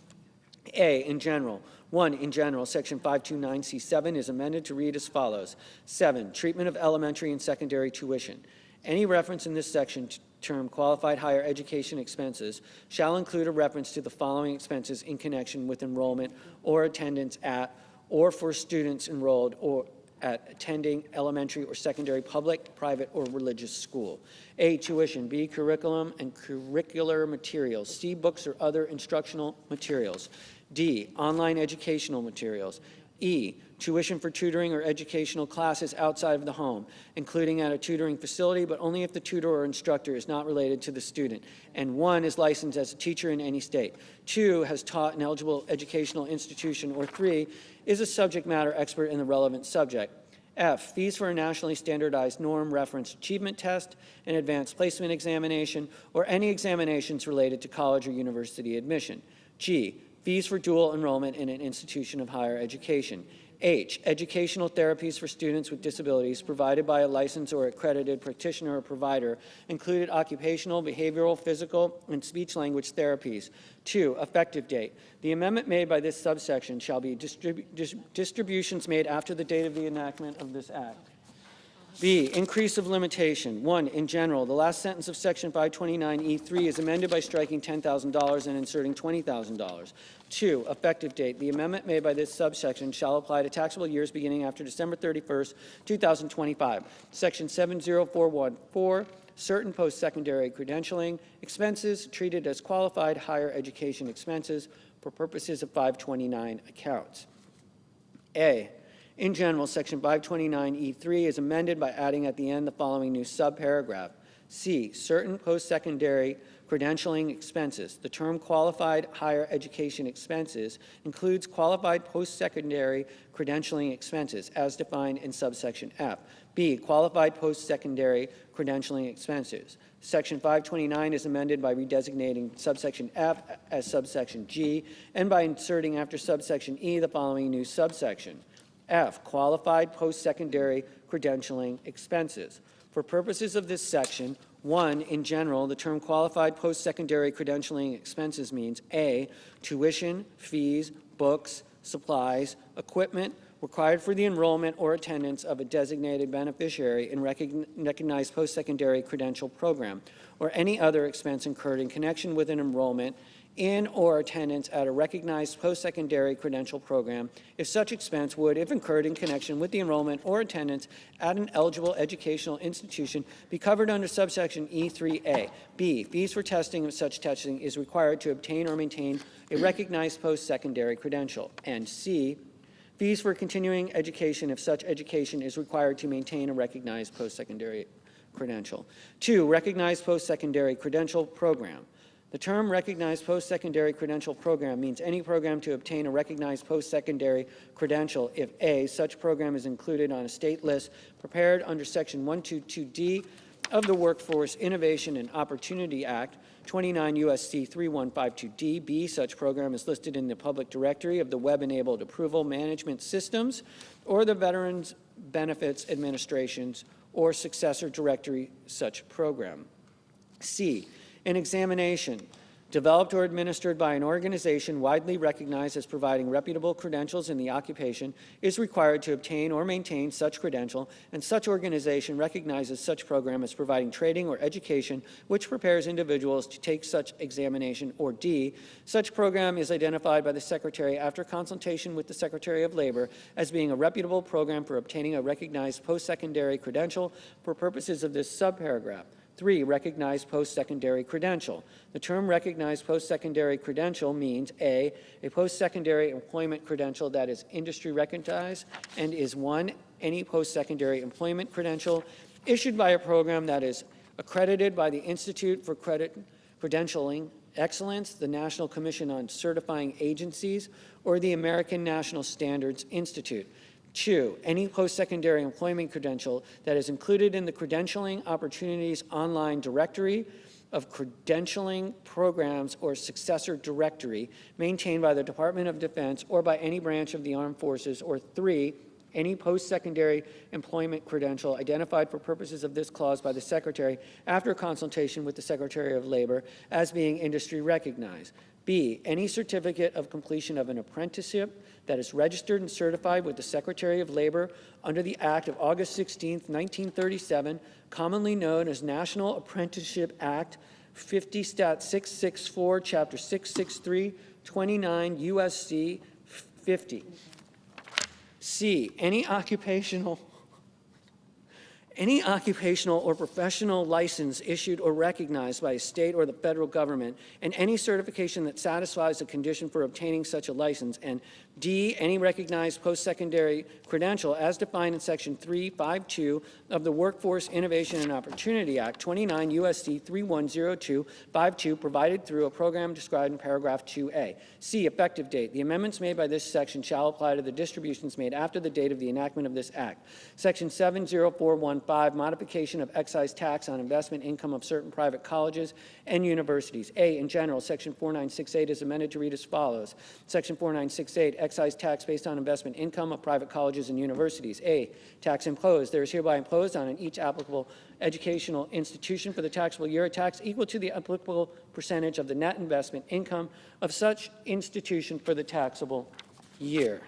A, in general. 1, in general, Section 529C7 is amended to read as follows. 7, treatment of elementary and secondary tuition. Any reference in this section to term qualified higher education expenses shall include a reference to the following expenses in connection with enrollment or attendance at or for students enrolled or at attending elementary or secondary public, private, or religious school. A, tuition. B, curriculum and curricular materials. C, books or other instructional materials. D, online educational materials. E, tuition for tutoring or educational classes outside of the home, including at a tutoring facility, but only if the tutor or instructor is not related to the student, and 1, is licensed as a teacher in any state. 2, has taught an eligible educational institution, or 3, is a subject matter expert in the relevant subject. F, fees for a nationally standardized norm reference achievement test, an advanced placement examination, or any examinations related to college or university admission. G, fees for dual enrollment in an institution of higher education. H, educational therapies for students with disabilities provided by a licensed or accredited practitioner or provider, included occupational, behavioral, physical, and speech-language therapies. 2, effective date. The amendment made by this subsection shall be distributions made after the date of the enactment of this act. B, increase of limitation. 1, in general, the last sentence of Section 529E3 is amended by striking $10,000 and inserting $20,000. 2, effective date. The amendment made by this subsection shall apply to taxable years beginning after December 31st, 2025. Section 70414, certain post-secondary credentialing expenses treated as qualified higher education expenses for purposes of 529 accounts. A, in general, Section 529E3 is amended by adding at the end the following new subparagraph. C, certain post-secondary credentialing expenses. The term qualified higher education expenses includes qualified post-secondary credentialing expenses as defined in subsection F. B, qualified post-secondary credentialing expenses. Section 529 is amended by redesignating subsection F as subsection G and by inserting after subsection E the following new subsection. F, qualified post-secondary credentialing expenses. For purposes of this section, 1, in general, the term qualified post-secondary credentialing expenses means A, tuition, fees, books, supplies, equipment required for the enrollment or attendance of a designated beneficiary in recognized post-secondary credential program, or any other expense incurred in connection with an enrollment in or attendance at a recognized post-secondary credential program, if such expense would, if incurred in connection with the enrollment or attendance at an eligible educational institution, be covered under subsection E3A. B, fees for testing of such testing is required to obtain or maintain a recognized post-secondary credential. And C, fees for continuing education if such education is required to maintain a recognized post-secondary credential. 2, recognized post-secondary credential program. The term recognized post-secondary credential program means any program to obtain a recognized post-secondary credential if A, such program is included on a state list prepared under Section 122D of the Workforce Innovation and Opportunity Act, 29 U.S.C. 3152D. B, such program is listed in the public directory of the Web-enabled approval management systems or the Veterans Benefits Administration's or successor directory such program. C, an examination developed or administered by an organization widely recognized as providing reputable credentials in the occupation is required to obtain or maintain such credential, and such organization recognizes such program as providing training or education which prepares individuals to take such examination. Or D, such program is identified by the Secretary after consultation with the Secretary of Labor as being a reputable program for obtaining a recognized post-secondary credential for purposes of this subparagraph. 3, recognized post-secondary credential. The term recognized post-secondary credential means A, a post-secondary employment credential that is industry recognized and is 1, any post-secondary employment credential issued by a program that is accredited by the Institute for Credentialing Excellence, the National Commission on Certifying Agencies, or the American National Standards Institute. 2, any post-secondary employment credential that is included in the Credentialing Opportunities online directory of credentialing programs or successor directory maintained by the Department of Defense or by any branch of the armed forces. Or 3, any post-secondary employment credential identified for purposes of this clause by the Secretary after consultation with the Secretary of Labor as being industry recognized. B, any certificate of completion of an apprenticeship that is registered and certified with the Secretary of Labor under the Act of August 16, 1937, commonly known as National Apprenticeship Act 50 Stat 664, Chapter 663, 29 U.S.C. 50. C, any occupational or professional license issued or recognized by a state or the federal government, and any certification that satisfies the condition for obtaining such a license. And D, any recognized post-secondary credential as defined in Section 352 of the Workforce Innovation and Opportunity Act, 29 U.S.C. 310252, provided through a program described in paragraph 2A. C, effective date. The amendments made by this section shall apply to the distributions made after the date of the enactment of this act. Section 70415, modification of excise tax on investment income of certain private colleges and universities. A, in general, Section 4968 is amended to read as follows. Section 4968, excise tax based on investment income of private colleges and universities. A, tax imposed. There is hereby imposed on each applicable educational institution for the taxable year a tax equal to the applicable percentage of the net investment income of such institution for the taxable year.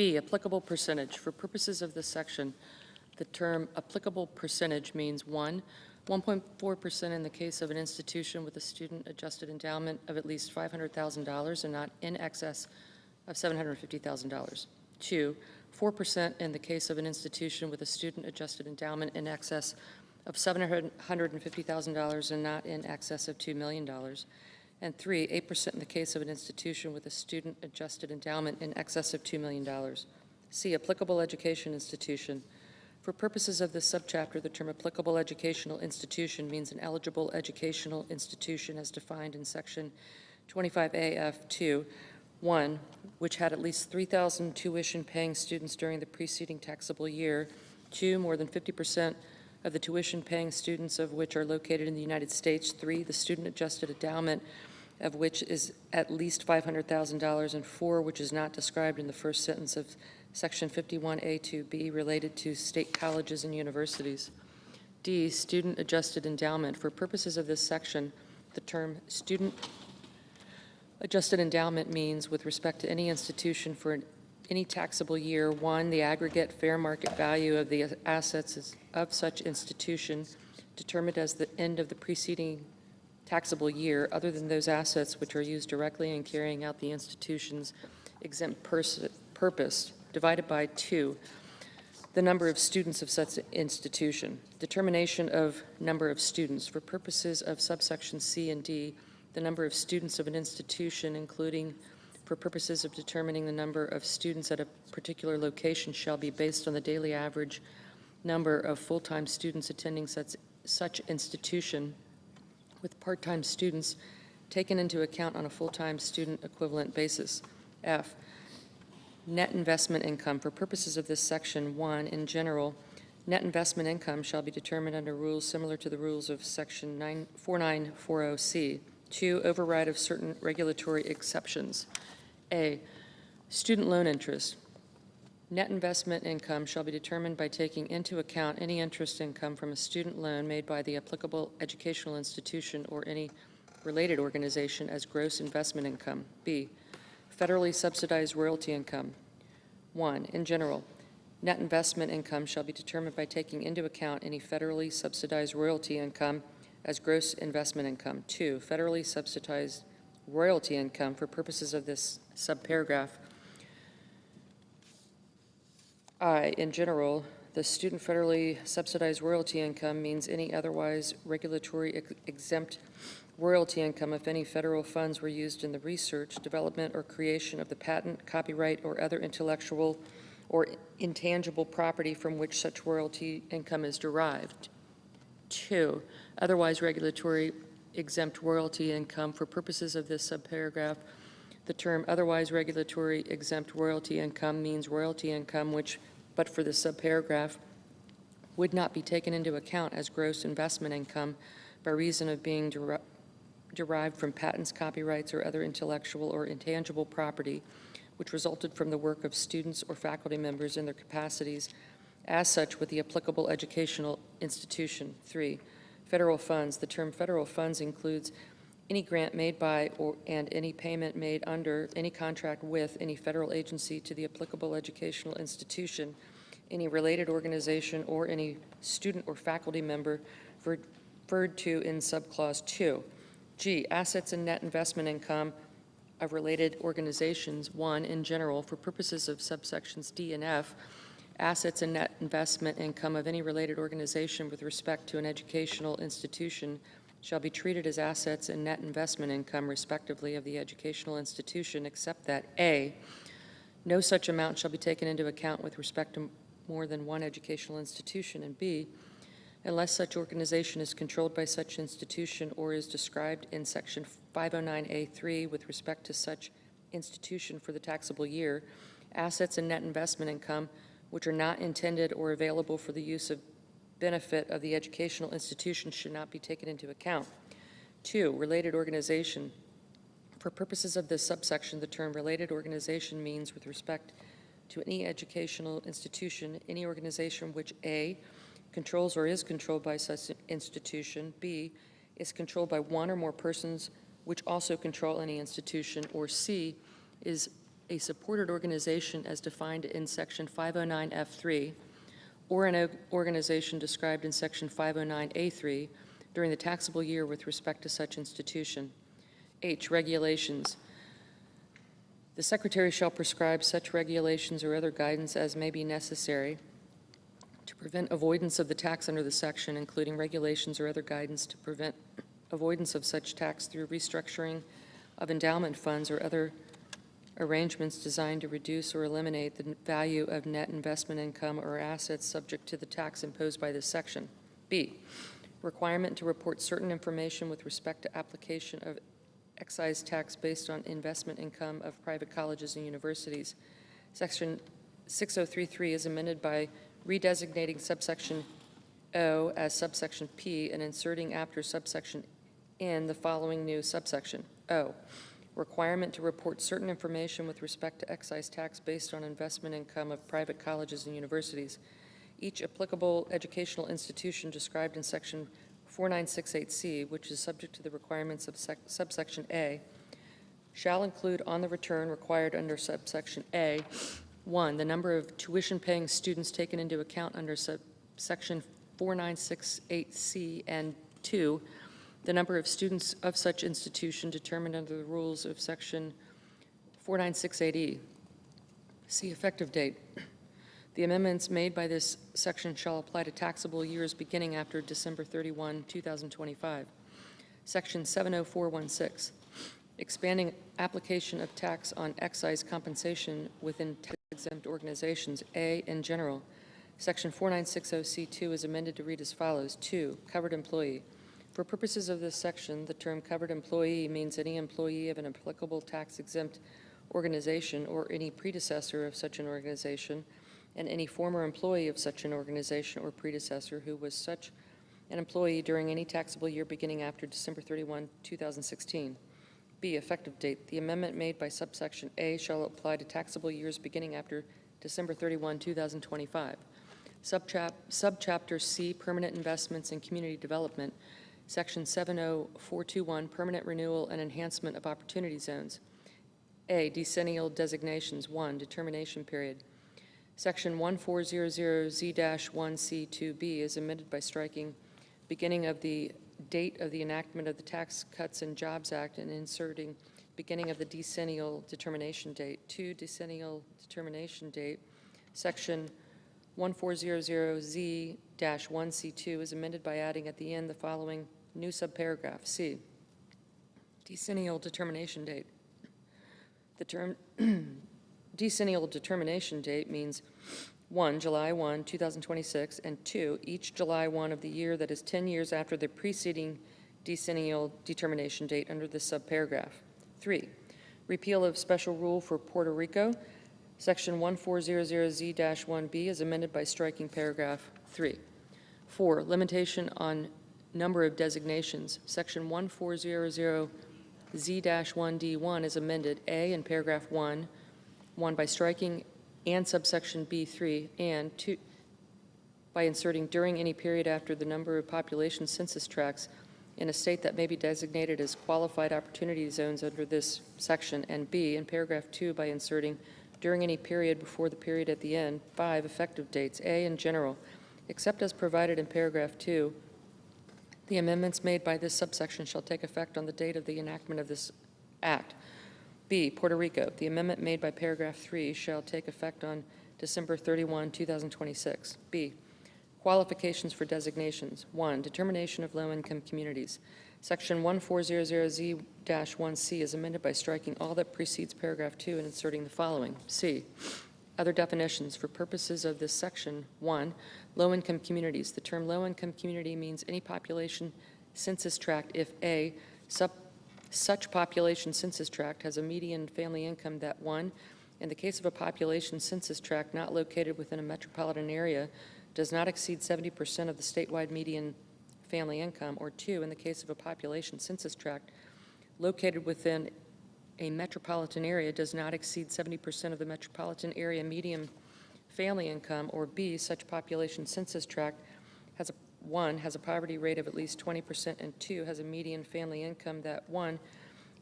B, applicable percentage. For purposes of this section, the term applicable percentage means 1.4% in the case of an institution with a student-adjusted endowment of at least $500,000 and not in excess of $750,000. 2, 4% in the case of an institution with a student-adjusted endowment in excess of $750,000 and not in excess of $2 million. And 3, 8% in the case of an institution with a student-adjusted endowment in excess of $2 million. C, applicable education institution. For purposes of this subchapter, the term applicable educational institution means an eligible educational institution as defined in Section 25AF2, 1, which had at least 3,000 tuition-paying students during the preceding taxable year. 2, more than 50% of the tuition-paying students of which are located in the United States. 3, the student-adjusted endowment of which is at least $500,000. And 4, which is not described in the first sentence of Section 51A2B related to state colleges and universities. D, student-adjusted endowment. For purposes of this section, the term student-adjusted endowment means, with respect to any institution for any taxable year, 1, the aggregate fair market value of the assets of such institution determined as the end of the preceding taxable year, other than those assets which are used directly in carrying out the institution's exempt purpose, divided by 2, the number of students of such institution. Determination of number of students. For purposes of subsection C and D, the number of students of an institution, including for purposes of determining the number of students at a particular location, shall be based on the daily average number of full-time students attending such institution, with part-time students taken into account on a full-time student equivalent basis. F, net investment income. For purposes of this section, 1, in general, net investment income shall be determined under rules similar to the rules of Section 4940C. 2, override of certain regulatory exceptions. A, student loan interest. Net investment income shall be determined by taking into account any interest income from a student loan made by the applicable educational institution or any related organization as gross investment income. B, federally subsidized royalty income. 1, in general, net investment income shall be determined by taking into account any federally subsidized royalty income as gross investment income. 2, federally subsidized royalty income for purposes of this subparagraph. I, in general, the student federally subsidized royalty income means any otherwise regulatory exempt royalty income if any federal funds were used in the research, development, or creation of the patent, copyright, or other intellectual or intangible property from which such royalty income is derived. 2, otherwise regulatory exempt royalty income. For purposes of this subparagraph, the term otherwise regulatory exempt royalty income means royalty income which, but for the subparagraph, would not be taken into account as gross investment income by reason of being derived from patents, copyrights, or other intellectual or intangible property which resulted from the work of students or faculty members in their capacities as such with the applicable educational institution. 3, federal funds. The term federal funds includes any grant made by and any payment made under any contract with any federal agency to the applicable educational institution, any related organization, or any student or faculty member referred to in subclause 2. G, assets and net investment income of related organizations. 1, in general, for purposes of subsections D and F, assets and net investment income of any related organization with respect to an educational institution shall be treated as assets and net investment income, respectively, of the educational institution, except that A, no such amount shall be taken into account with respect to more than one educational institution, and B, unless such organization is controlled by such institution or is described in Section 509A3 with respect to such institution for the taxable year, assets and net investment income which are not intended or available for the use of benefit of the educational institution should not be taken into account. 2, related organization. For purposes of this subsection, the term related organization means with respect to any educational institution, any organization which A, controls or is controlled by such institution, B, is controlled by one or more persons which also control any institution, or C, is a supported organization as defined in Section 509F3, or an organization described in Section 509A3 during the taxable year with respect to such institution. H, regulations. The Secretary shall prescribe such regulations or other guidance as may be necessary to prevent avoidance of the tax under the section, including regulations or other guidance to prevent avoidance of such tax through restructuring of endowment funds or other arrangements designed to reduce or eliminate the value of net investment income or assets subject to the tax imposed by this section. B, requirement to report certain information with respect to application of excise tax based on investment income of private colleges and universities. Section 6033 is amended by redesignating subsection O as subsection P and inserting after subsection N the following new subsection. O, requirement to report certain information with respect to excise tax based on investment income of private colleges and universities. Each applicable educational institution described in section 4968C, which is subject to the requirements of subsection A, shall include on the return required under subsection A, 1, the number of tuition-paying students taken into account under section 4968C, and 2, the number of students of such institution determined under the rules of section 4968E. See effective date. The amendments made by this section shall apply to taxable years beginning after December 31, 2025. Section 70416, expanding application of tax on excise compensation within tax-exempt organizations. A, in general. Section 4960C2 is amended to read as follows. 2, covered employee. For purposes of this section, the term covered employee means any employee of an applicable tax-exempt organization or any predecessor of such an organization, and any former employee of such an organization or predecessor who was such an employee during any taxable year beginning after December 31, 2016. B, effective date. The amendment made by subsection A shall apply to taxable years beginning after December 31, 2025. Subchapter C, permanent investments in community development. Section 70421, permanent renewal and enhancement of opportunity zones. A, decennial designations. 1, determination period. Section 1400Z-1C2B is amended by striking beginning of the date of the enactment of the Tax Cuts and Jobs Act and inserting beginning of the decennial determination date. 2, decennial determination date. Section 1400Z-1C2 is amended by adding at the end the following new subparagraph. C, decennial determination date. The term decennial determination date means 1, July 1, 2026, and 2, each July 1 of the year that is 10 years after the preceding decennial determination date under this subparagraph. 3, repeal of special rule for Puerto Rico. Section 1400Z-1B is amended by striking paragraph 3. 4, limitation on number of designations. Section 1400Z-1D1 is amended. A, in paragraph 1 by striking and subsection B3, and 2, by inserting during any period after the number of population census tracts in a state that may be designated as qualified opportunity zones under this section, and B, in paragraph 2, by inserting during any period before the period at the end. 5, effective dates. A, in general, except as provided in paragraph 2, the amendments made by this subsection shall take effect on the date of the enactment of this act. B, Puerto Rico. The amendment made by paragraph 3 shall take effect on December 31, 2026. B, qualifications for designations. 1, determination of low-income communities. Section 1400Z-1C is amended by striking all that precedes paragraph 2 and inserting the following. C, other definitions. For purposes of this section, 1, low-income communities. The term low-income community means any population census tract if A, such population census tract has a median family income that 1, in the case of a population census tract not located within a metropolitan area, does not exceed 70% of the statewide median family income, or 2, in the case of a population census tract located within a metropolitan area does not exceed 70% of the metropolitan area median family income, or B, such population census tract has 1, has a poverty rate of at least 20%, and 2, has a median family income that 1,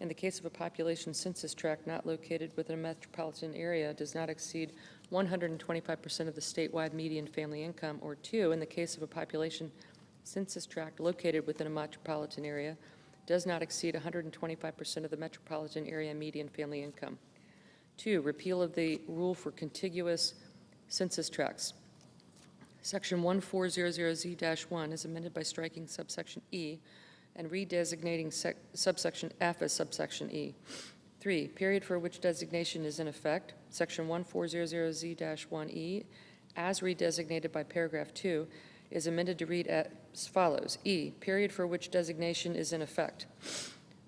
In the case of a population census tract not located within a metropolitan area, does not exceed 125% of the statewide median family income, or 2, in the case of a population census tract located within a metropolitan area, does not exceed 125% of the metropolitan area median family income. 2, repeal of the rule for contiguous census tracts. Section 1400Z-1 is amended by striking subsection E and redesignating subsection F as subsection E. 3, period for which designation is in effect. Section 1400Z-1E, as redesignated by paragraph 2, is amended to read as follows. E, period for which designation is in effect.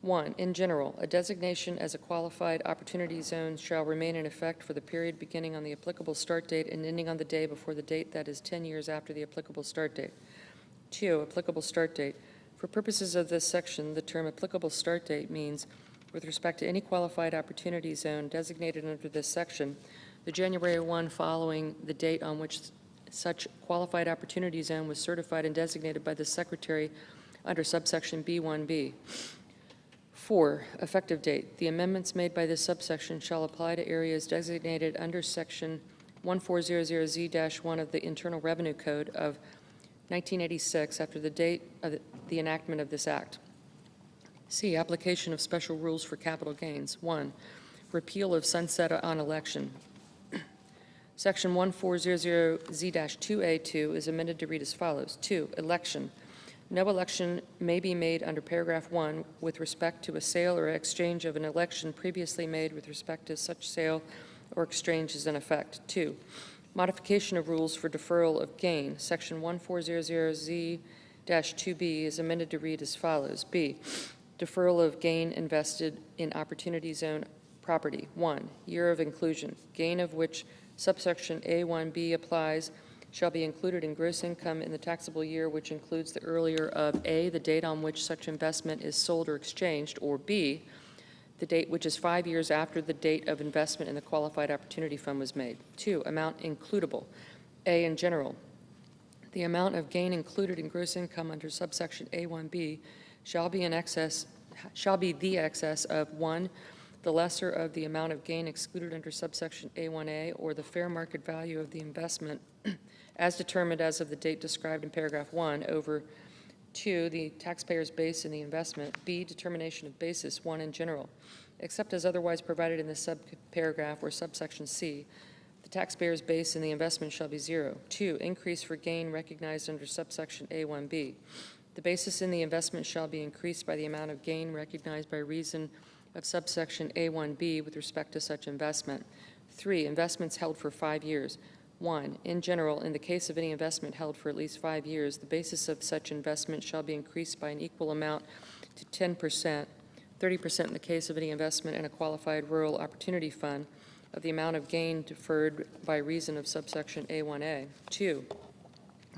1, in general, a designation as a qualified opportunity zone shall remain in effect for the period beginning on the applicable start date and ending on the day before the date that is 10 years after the applicable start date. 2, applicable start date. For purposes of this section, the term applicable start date means, with respect to any qualified opportunity zone designated under this section, the January 1 following the date on which such qualified opportunity zone was certified and designated by the Secretary under subsection B1B. 4, effective date. The amendments made by this subsection shall apply to areas designated under section 1400Z-1 of the Internal Revenue Code of 1986 after the date of the enactment of this act. C, application of special rules for capital gains. 1, repeal of sunset on election. Section 1400Z-2A2 is amended to read as follows. 2, election. No election may be made under paragraph 1 with respect to a sale or exchange of an election previously made with respect to such sale or exchange is in effect. 2, modification of rules for deferral of gain. Section 1400Z-2B is amended to read as follows. B, deferral of gain invested in opportunity zone property. 1, year of inclusion. Gain of which subsection A1B applies shall be included in gross income in the taxable year which includes the earlier of A, the date on which such investment is sold or exchanged, or B, the date which is 5 years after the date of investment in the qualified opportunity fund was made. 2, amount includable. A, in general, the amount of gain included in gross income under subsection A1B shall be the excess of 1, the lesser of the amount of gain excluded under subsection A1A, or the fair market value of the investment as determined as of the date described in paragraph 1 over 2, the taxpayer's base in the investment. B, determination of basis. 1, in general, except as otherwise provided in this subparagraph or subsection C, the taxpayer's base in the investment shall be 0. 2, increase for gain recognized under subsection A1B. The basis in the investment shall be increased by the amount of gain recognized by reason of subsection A1B with respect to such investment. 3, investments held for 5 years. 1, in general, in the case of any investment held for at least 5 years, the basis of such investment shall be increased by an equal amount to 10%, 30% in the case of any investment in a qualified rural opportunity fund of the amount of gain deferred by reason of subsection A1A. 2,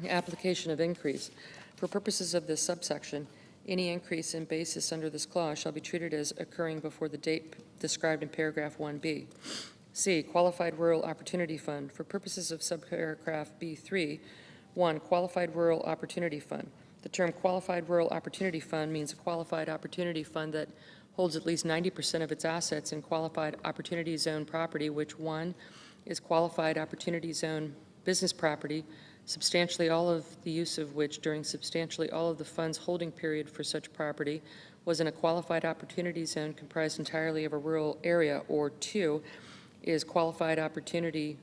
application of increase. For purposes of this subsection, any increase in basis under this clause shall be treated as occurring before the date described in paragraph 1B. C, qualified rural opportunity fund. For purposes of subparagraph B3, 1, qualified rural opportunity fund. The term qualified rural opportunity fund means a qualified opportunity fund that holds at least 90% of its assets in qualified opportunity zone property, which 1, is qualified opportunity zone business property, substantially all of the use of which during substantially all of the fund's holding period for such property was in a qualified opportunity zone comprised entirely of a rural area, or 2, is qualified opportunity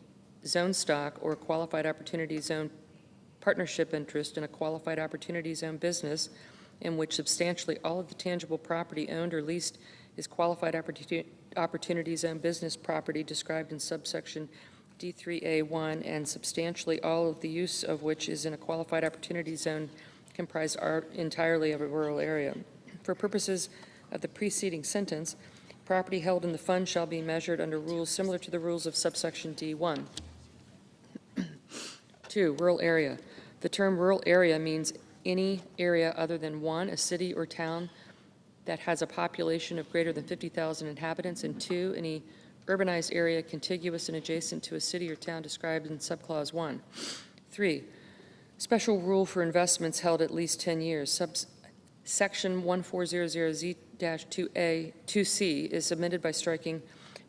zone stock or qualified opportunity zone partnership interest in a qualified opportunity zone business in which substantially all of the tangible property owned or leased is qualified opportunity zone business property described in subsection D3A1, and substantially all of the use of which is in a qualified opportunity zone comprised entirely of a rural area. For purposes of the preceding sentence, property held in the fund shall be measured under rules similar to the rules of subsection D1. 2, rural area. The term rural area means any area other than 1, a city or town that has a population of greater than 50,000 inhabitants, and 2, any urbanized area contiguous and adjacent to a city or town described in subclause 1. 3, special rule for investments held at least 10 years. Section 1400Z-2C is amended by striking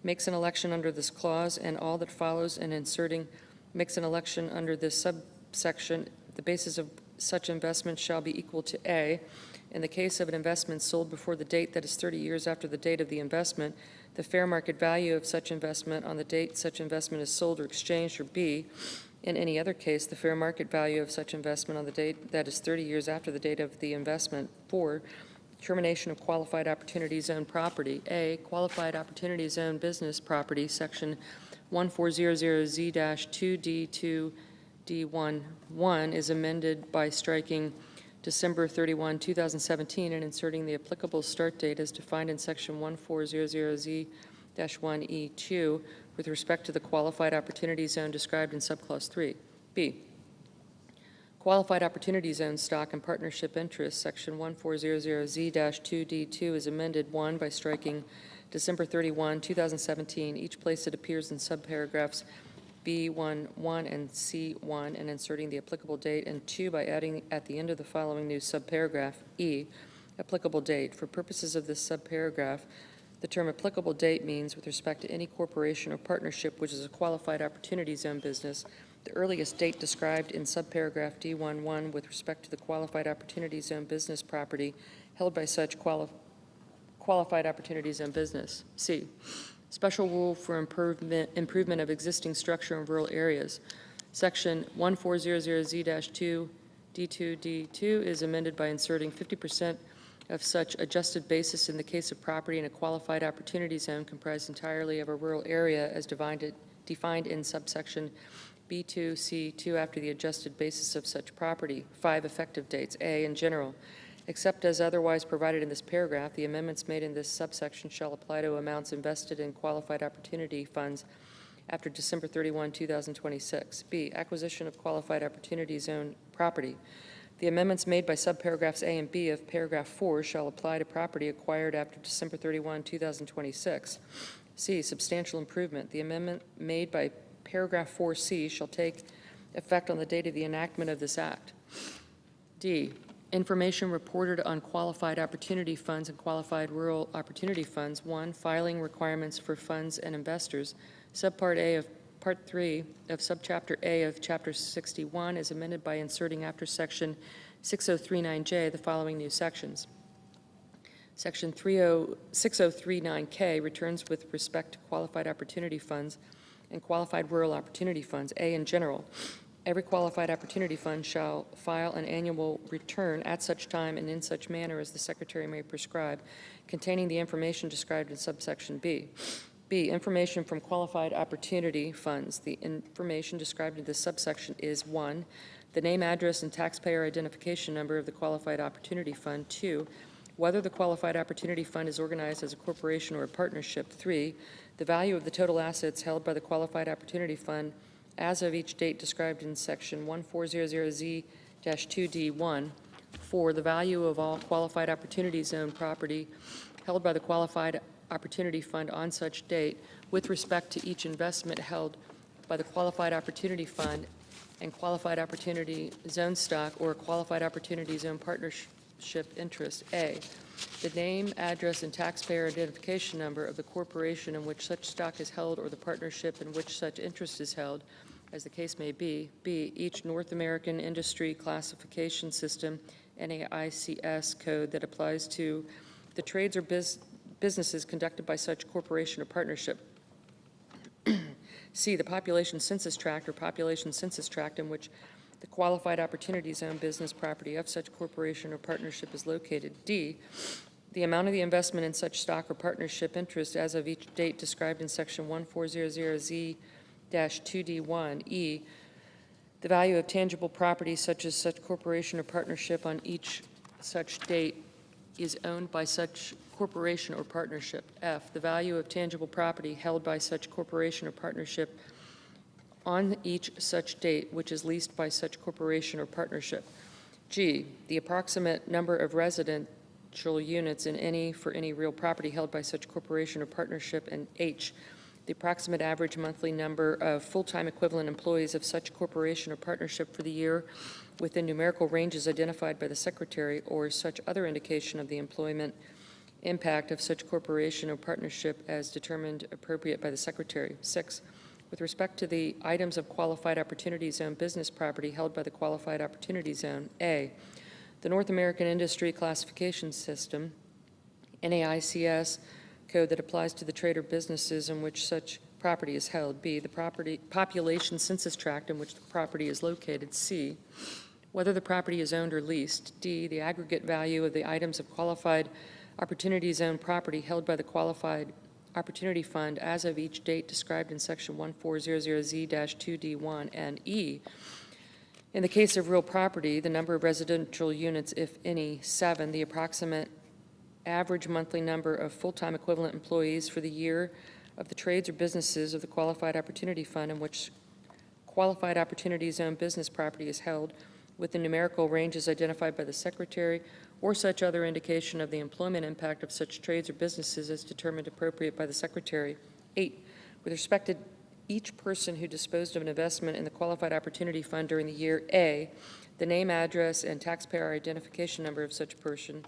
makes an election under this clause and all that follows and inserting makes an election under this subsection. The basis of such investment shall be equal to A. In the case of an investment sold before the date that is 30 years after the date of the investment, the fair market value of such investment on the date such investment is sold or exchanged, or B. In any other case, the fair market value of such investment on the date that is 30 years after the date of the investment. 4. Termination of qualified opportunity zone property. A, qualified opportunity zone business property, section 1400Z-2D2D11 is amended by striking December 31, 2017, and inserting the applicable start date as defined in section 1400Z-1E2 with respect to the qualified opportunity zone described in subclause 3. B, qualified opportunity zone stock and partnership interests, section 1400Z-2D2 is amended, 1, by striking December 31, 2017, each place it appears in subparagraphs B11 and C1, and inserting the applicable date, and 2, by adding at the end of the following new subparagraph E, applicable date. For purposes of this subparagraph, the term applicable date means with respect to any corporation or partnership which is a qualified opportunity zone business, the earliest date described in subparagraph D11 with respect to the qualified opportunity zone business property held by such qualified opportunity zone business. C, special rule for improvement of existing structure in rural areas. Section 1400Z-2D2D2 is amended by inserting 50% of such adjusted basis in the case of property in a qualified opportunity zone comprised entirely of a rural area as defined in subsection B2C2 after the adjusted basis of such property. 5, effective dates. A, in general, except as otherwise provided in this paragraph, the amendments made in this subsection shall apply to amounts invested in qualified opportunity funds after December 31, 2026. B, acquisition of qualified opportunity zone property. The amendments made by subparagraphs A and B of paragraph 4 shall apply to property acquired after December 31, 2026. C, substantial improvement. The amendment made by paragraph 4C shall take effect on the date of the enactment of this act. D, information reported on qualified opportunity funds and qualified rural opportunity funds. 1, filing requirements for funds and investors. Subpart A of Part 3 of Subchapter A of Chapter 61 is amended by inserting after Section 6039J the following new sections. Section 6039K returns with respect to qualified opportunity funds and qualified rural opportunity funds. A, in general, every qualified opportunity fund shall file an annual return at such time and in such manner as the Secretary may prescribe, containing the information described in subsection B. B, information from qualified opportunity funds. The information described in this subsection is 1, the name, address, and taxpayer identification number of the qualified opportunity fund. 2, whether the qualified opportunity fund is organized as a corporation or a partnership. 3, the value of the total assets held by the qualified opportunity fund as of each date described in section 1400Z-2D1. 4, the value of all qualified opportunity zone property held by the qualified opportunity fund on such date with respect to each investment held by the qualified opportunity fund and qualified opportunity zone stock or qualified opportunity zone partnership interest. A, the name, address, and taxpayer identification number of the corporation in which such stock is held or the partnership in which such interest is held, as the case may be. B, each North American Industry Classification System, NAICS code that applies to the trades or businesses conducted by such corporation or partnership. C, the population census tract or population census tract in which the qualified opportunity zone business property of such corporation or partnership is located. D, the amount of the investment in such stock or partnership interest as of each date described in section 1400Z-2D1. E, the value of tangible property such as such corporation or partnership on each such date is owned by such corporation or partnership. F, the value of tangible property held by such corporation or partnership on each such date which is leased by such corporation or partnership. G, the approximate number of residential units for any real property held by such corporation or partnership. And H, the approximate average monthly number of full-time equivalent employees of such corporation or partnership for the year within numerical ranges identified by the Secretary, or such other indication of the employment impact of such corporation or partnership as determined appropriate by the Secretary. 6, with respect to the items of qualified opportunity zone business property held by the qualified opportunity zone, A, the North American Industry Classification System, NAICS code that applies to the trade or businesses in which such property is held. B, the population census tract in which the property is located. C, whether the property is owned or leased. D, the aggregate value of the items of qualified opportunity zone property held by the Qualified Opportunity Fund as of each date described in Section 1400Z-2D1, and E, in the case of real property, the number of residential units, if any. 7, the approximate average monthly number of full-time equivalent employees for the year of the trades or businesses of the Qualified Opportunity Fund in which Qualified Opportunity Zone business property is held within numerical ranges identified by the Secretary, or such other indication of the employment impact of such trades or businesses as determined appropriate by the Secretary. 8, with respect to each person who disposed of an investment in the Qualified Opportunity Fund during the year, A, the name, address, and taxpayer identification number of such person.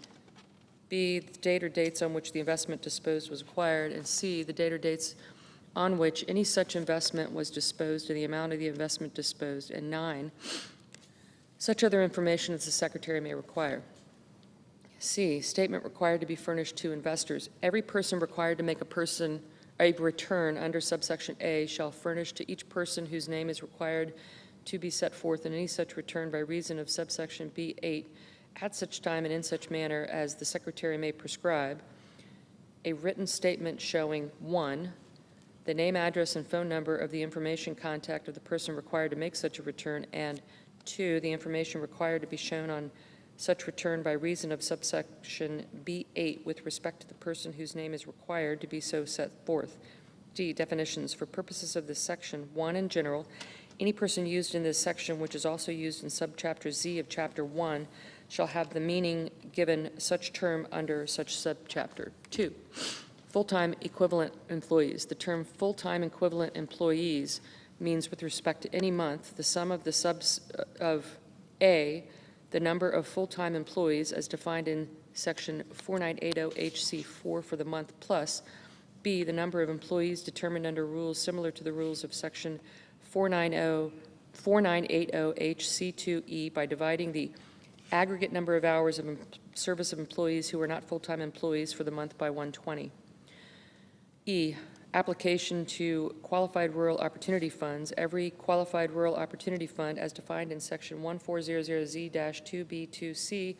B, the date or dates on which the investment disposed was acquired. And C, the date or dates on which any such investment was disposed and the amount of the investment disposed. And 9, such other information as the Secretary may require. C, statement required to be furnished to investors. Every person required to make a return under subsection A shall furnish to each person whose name is required to be set forth in any such return by reason of subsection B8 at such time and in such manner as the Secretary may prescribe, a written statement showing 1, the name, address, and phone number of the information contact of the person required to make such a return, and 2, the information required to be shown on such return by reason of subsection B8 with respect to the person whose name is required to be so set forth. D, definitions. For purposes of this section, 1, in general, any person used in this section, which is also used in subchapter Z of Chapter 1, shall have the meaning given such term under such subchapter. 2, full-time equivalent employees. The term full-time equivalent employees means with respect to any month, the sum of the subs of A, the number of full-time employees as defined in Section 4980HC4 for the month, plus B, the number of employees determined under rules similar to the rules of Section 4980HC2E by dividing the aggregate number of hours of service of employees who are not full-time employees for the month by 120. E, application to qualified rural opportunity funds. Every qualified rural opportunity fund as defined in Section 1400Z-2B2C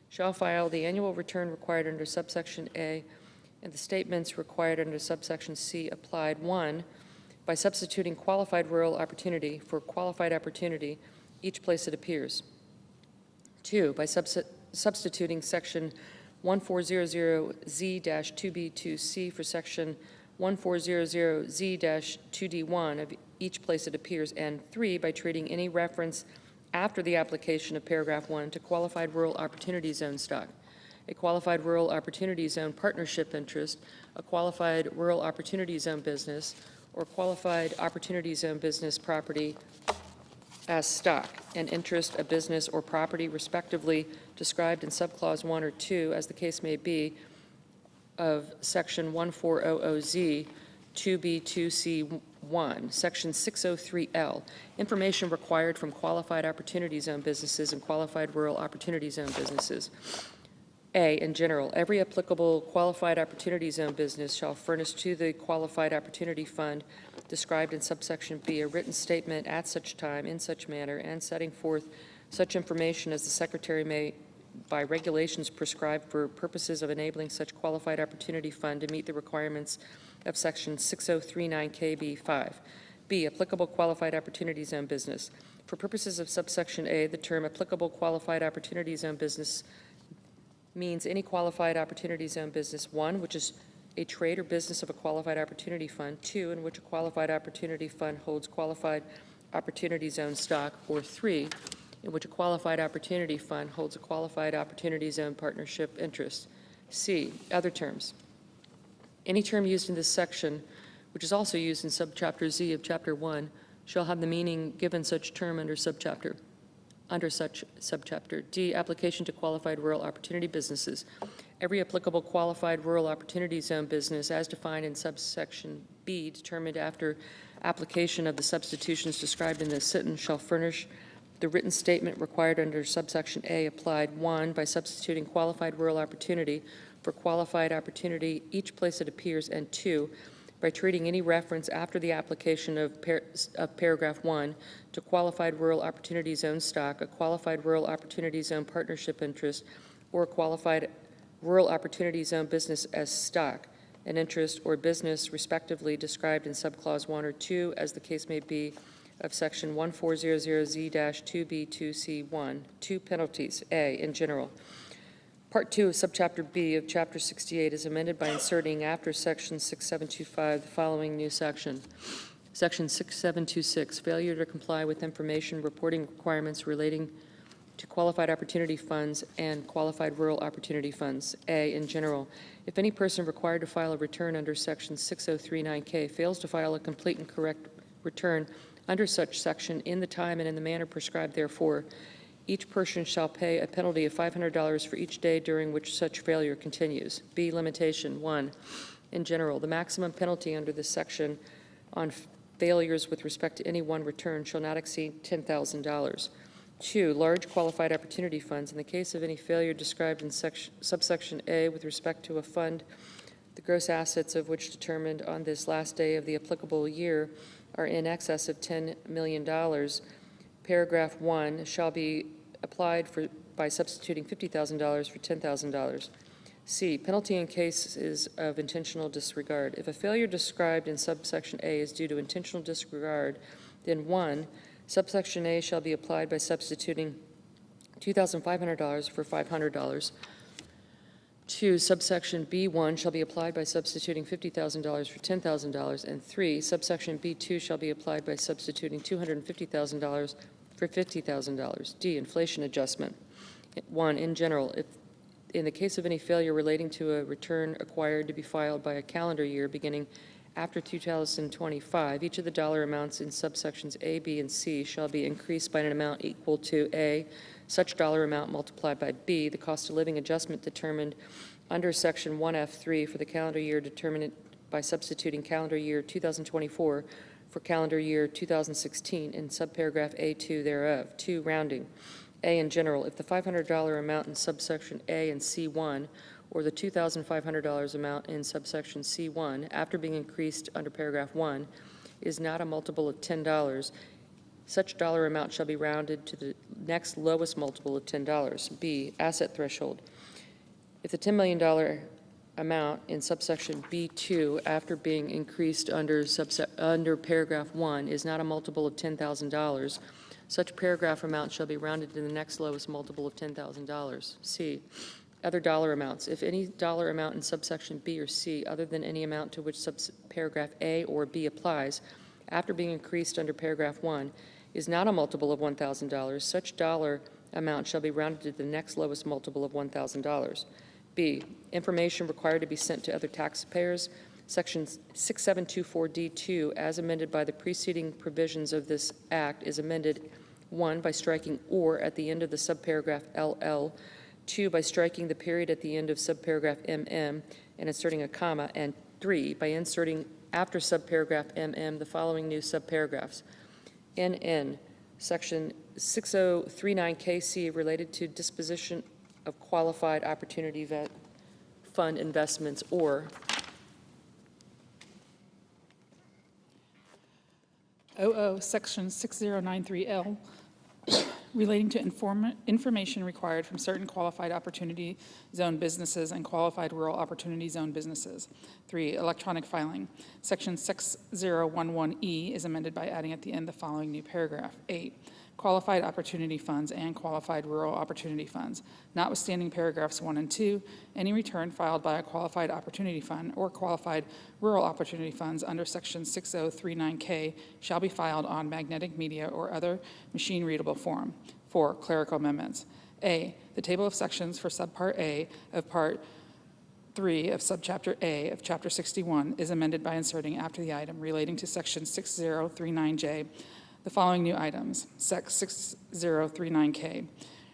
shall file the annual return required under subsection A and the statements required under subsection C applied. 1, by substituting qualified rural opportunity for qualified opportunity each place it appears. 2, by substituting Section 1400Z-2B2C for Section 1400Z-2D1 of each place it appears, and 3, by treating any reference after the application of paragraph 1 to qualified rural opportunity zone stock, a qualified rural opportunity zone partnership interest, a qualified rural opportunity zone business, or qualified opportunity zone business property as stock, an interest, a business, or property respectively described in subclause 1 or 2, as the case may be, of Section 1400Z 2B2C1, Section 603L, information required from qualified opportunity zone businesses and qualified rural opportunity zone businesses. A, in general, every applicable qualified opportunity zone business shall furnish to the Qualified Opportunity Fund described in subsection B a written statement at such time, in such manner, and setting forth such information as the Secretary may by regulations prescribed for purposes of enabling such qualified opportunity fund to meet the requirements of Section 6039KB5. B, applicable qualified opportunity zone business. For purposes of subsection A, the term applicable qualified opportunity zone business means any qualified opportunity zone business, 1, which is a trade or business of a qualified opportunity fund, 2, in which a qualified opportunity fund holds qualified opportunity zone stock, or 3, in which a qualified opportunity fund holds a qualified opportunity zone partnership interest. C, other terms. Any term used in this section which is also used in subchapter Z of Chapter 1, shall have the meaning given such term under such subchapter. D, application to qualified rural opportunity businesses. Every applicable qualified rural opportunity zone business as defined in subsection B, determined after application of the substitutions described in this sentence, shall furnish the written statement required under subsection A applied, 1, by substituting qualified rural opportunity for qualified opportunity each place it appears, and 2, by treating any reference after the application of paragraph 1 to qualified rural opportunity zone stock, a qualified rural opportunity zone partnership interest, or a qualified rural opportunity zone business as stock, an interest or business respectively described in subclause 1 or 2 as the case may be of section 1400Z-2B2C1. 2 penalties. A, in general. Part 2 of subchapter B of Chapter 68 is amended by inserting after section 6725 the following new section. Section 6726, failure to comply with information reporting requirements relating to qualified opportunity funds and qualified rural opportunity funds. A, in general, if any person required to file a return under section 6039K fails to file a complete and correct return under such section in the time and in the manner prescribed therefore, each person shall pay a penalty of $500 for each day during which such failure continues. B, limitation. 1, in general, the maximum penalty under this section on failures with respect to any one return shall not exceed $10,000. 2, large qualified opportunity funds. In the case of any failure described in subsection A with respect to a fund, the gross assets of which determined on this last day of the applicable year are in excess of $10 million, paragraph 1 shall be applied by substituting $50,000 for $10,000. C, penalty in cases of intentional disregard. If a failure described in subsection A is due to intentional disregard, then 1, subsection A shall be applied by substituting $2,500 for $500. 2, subsection B1 shall be applied by substituting $50,000 for $10,000. And 3, subsection B2 shall be applied by substituting $250,000 for $50,000. D, inflation adjustment. 1, in general, if in the case of any failure relating to a return acquired to be filed by a calendar year beginning after 2025, each of the dollar amounts in subsections A, B, and C shall be increased by an amount equal to A, such dollar amount multiplied by B, the cost of living adjustment determined under section 1F3 for the calendar year determined by substituting calendar year 2024 for calendar year 2016 in subparagraph A2 thereof. 2, rounding. A, in general, if the $500 amount in subsection A and C1 or the $2,500 amount in subsection C1 after being increased under paragraph 1 is not a multiple of $10, such dollar amount shall be rounded to the next lowest multiple of $10. B, asset threshold. If the $10 million amount in subsection B2 after being increased under paragraph 1 is not a multiple of $10,000, such paragraph amount shall be rounded to the next lowest multiple of $10,000. C, other dollar amounts. If any dollar amount in subsection B or C, other than any amount to which paragraph A or B applies, after being increased under paragraph 1, is not a multiple of $1,000, such dollar amount shall be rounded to the next lowest multiple of $1,000. B, information required to be sent to other taxpayers. Section 6724D2, as amended by the preceding provisions of this Act, is amended 1, by striking "or" at the end of the subparagraph LL, 2, by striking the period at the end of subparagraph MM and inserting a comma, and 3, by inserting after subparagraph MM the following new subparagraphs. NN, section 6039KC related to disposition of qualified opportunity fund investments, or section 6093L relating to information required from certain qualified opportunity zone businesses and qualified rural opportunity zone businesses. 3, electronic filing. Section 6011E is amended by adding at the end the following new paragraph. 8, qualified opportunity funds and qualified rural opportunity funds. Notwithstanding paragraphs 1 and 2, any return filed by a qualified opportunity fund or qualified rural opportunity funds under section 6039K shall be filed on magnetic media or other machine-readable form. 4, clerical amendments. A, the table of sections for subpart A of part 3 of subchapter A of Chapter 61 is amended by inserting after the item relating to Section 6039J the following new items. Sec 6039K,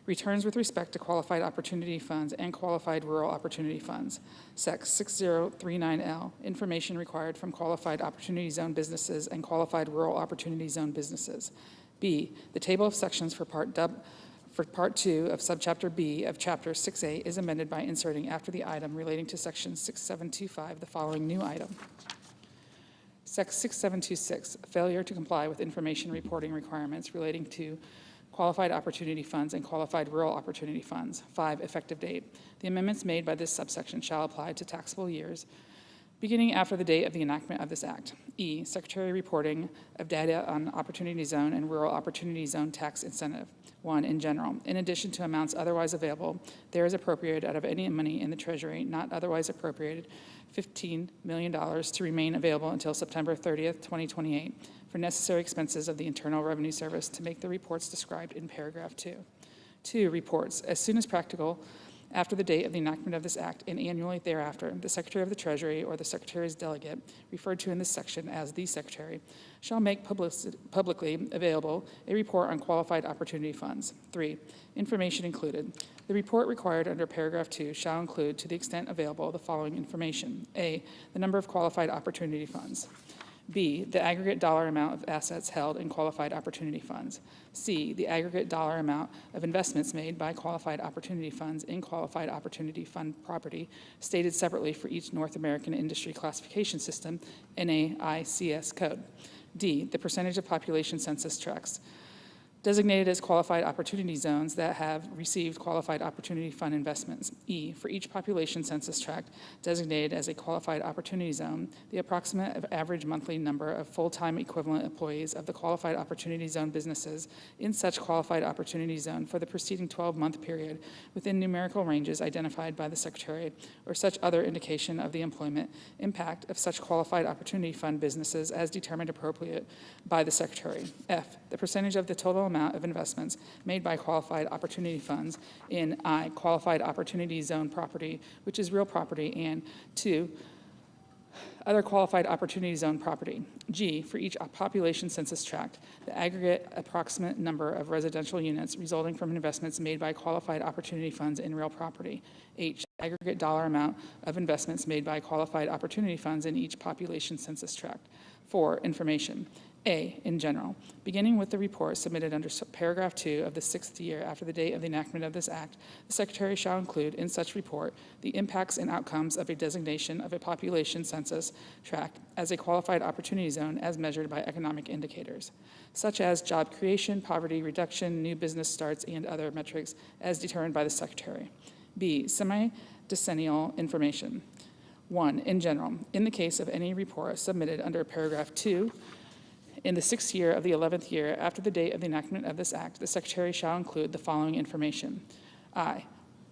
returns with respect to qualified opportunity funds and qualified rural opportunity funds. Sec 6039L, information required from qualified opportunity zone businesses and qualified rural opportunity zone businesses. B, the table of sections for Part 2 of Subchapter B of Chapter 6A is amended by inserting after the item relating to Section 6725 the following new item. Sec 6726, failure to comply with information reporting requirements relating to qualified opportunity funds and qualified rural opportunity funds. 5, effective date. The amendments made by this subsection shall apply to taxable years beginning after the date of the enactment of this act. E, Secretary reporting of data on Opportunity Zone and Rural Opportunity Zone tax incentive. 1, in general, in addition to amounts otherwise available, there is appropriated out of any money in the Treasury not otherwise appropriated $15 million to remain available until September 30th, 2028 for necessary expenses of the Internal Revenue Service to make the reports described in paragraph 2. 2, reports, as soon as practical, after the date of the enactment of this act and annually thereafter, the Secretary of the Treasury or the Secretary's delegate, referred to in this section as the Secretary, shall make publicly available a report on qualified opportunity funds. 3, information included. The report required under paragraph 2 shall include, to the extent available, the following information. A, the number of qualified opportunity funds. B, the aggregate dollar amount of assets held in qualified opportunity funds. C, the aggregate dollar amount of investments made by qualified opportunity funds in qualified opportunity fund property, stated separately for each North American Industry Classification System, NAICS code. D, the percentage of population census tracts designated as qualified opportunity zones that have received qualified opportunity fund investments. E, for each population census tract designated as a qualified opportunity zone, the approximate average monthly number of full-time equivalent employees of the qualified opportunity zone businesses in such qualified opportunity zone for the preceding 12-month period within numerical ranges identified by the Secretary or such other indication of the employment impact of such qualified opportunity fund businesses as determined appropriate by the Secretary. F, the percentage of the total amount of investments made by qualified opportunity funds in I, qualified opportunity zone property, which is real property, and 2, other qualified opportunity zone property. G, for each population census tract, the aggregate approximate number of residential units resulting from investments made by qualified opportunity funds in real property. H, aggregate dollar amount of investments made by qualified opportunity funds in each population census tract. 4, information. A, in general, beginning with the report submitted under paragraph 2 of the 6th year after the date of the enactment of this act, the Secretary shall include in such report the impacts and outcomes of a designation of a population census tract as a qualified opportunity zone as measured by economic indicators, such as job creation, poverty reduction, new business starts, and other metrics as determined by the Secretary. B, semi-decennial information. 1, in general, in the case of any report submitted under paragraph 2, in the 6th year of the 11th year after the date of the enactment of this act, the Secretary shall include the following information. I,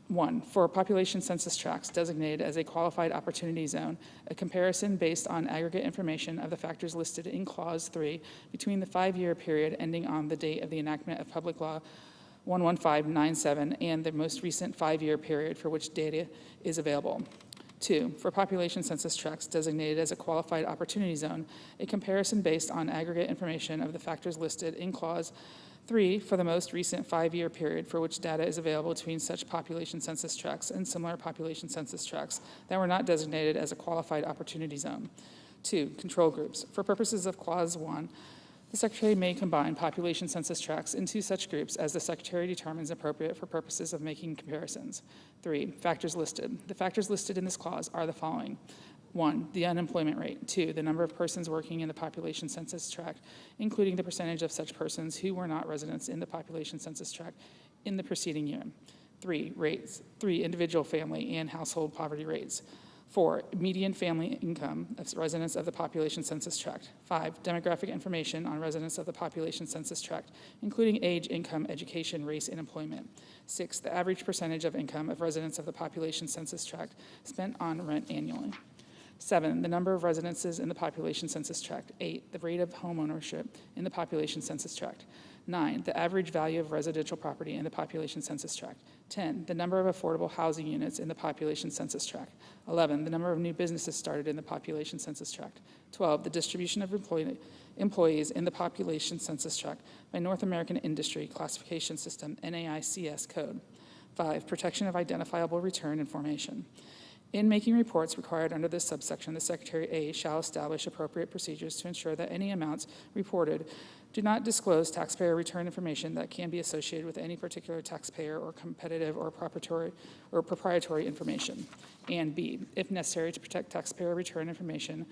1, for population census tracts designated as a qualified opportunity zone, a comparison based on aggregate information of the factors listed in Clause 3 between the 5-year period ending on the date of the enactment of Public Law 11597 and the most recent 5-year period for which data is available. 2, for population census tracts designated as a qualified opportunity zone, a comparison based on aggregate information of the factors listed in Clause 3 for the most recent 5-year period for which data is available between such population census tracts and similar population census tracts that were not designated as a qualified opportunity zone. 2, control groups. For purposes of Clause 1, the Secretary may combine population census tracts into such groups as the Secretary determines appropriate for purposes of making comparisons. 3, factors listed. The factors listed in this clause are the following. 1, the unemployment rate. 2, the number of persons working in the population census tract, including the percentage of such persons who were not residents in the population census tract in the preceding year. 3, rates. 3, individual family and household poverty rates. 4, median family income of residents of the population census tract. 5, demographic information on residents of the population census tract, including age, income, education, race, and employment. 6, the average percentage of income of residents of the population census tract spent on rent annually. 7, the number of residences in the population census tract. 8, the rate of home ownership in the population census tract. 9, the average value of residential property in the population census tract. 10, the number of affordable housing units in the population census tract. 11, the number of new businesses started in the population census tract. 12, the distribution of employees in the population census tract by North American Industry Classification System, NAICS code. 5, protection of identifiable return information. In making reports required under this subsection, the Secretary A shall establish appropriate procedures to ensure that any amounts reported do not disclose taxpayer return information that can be associated with any particular taxpayer or competitive or proprietary information. And B, if necessary to protect taxpayer return information,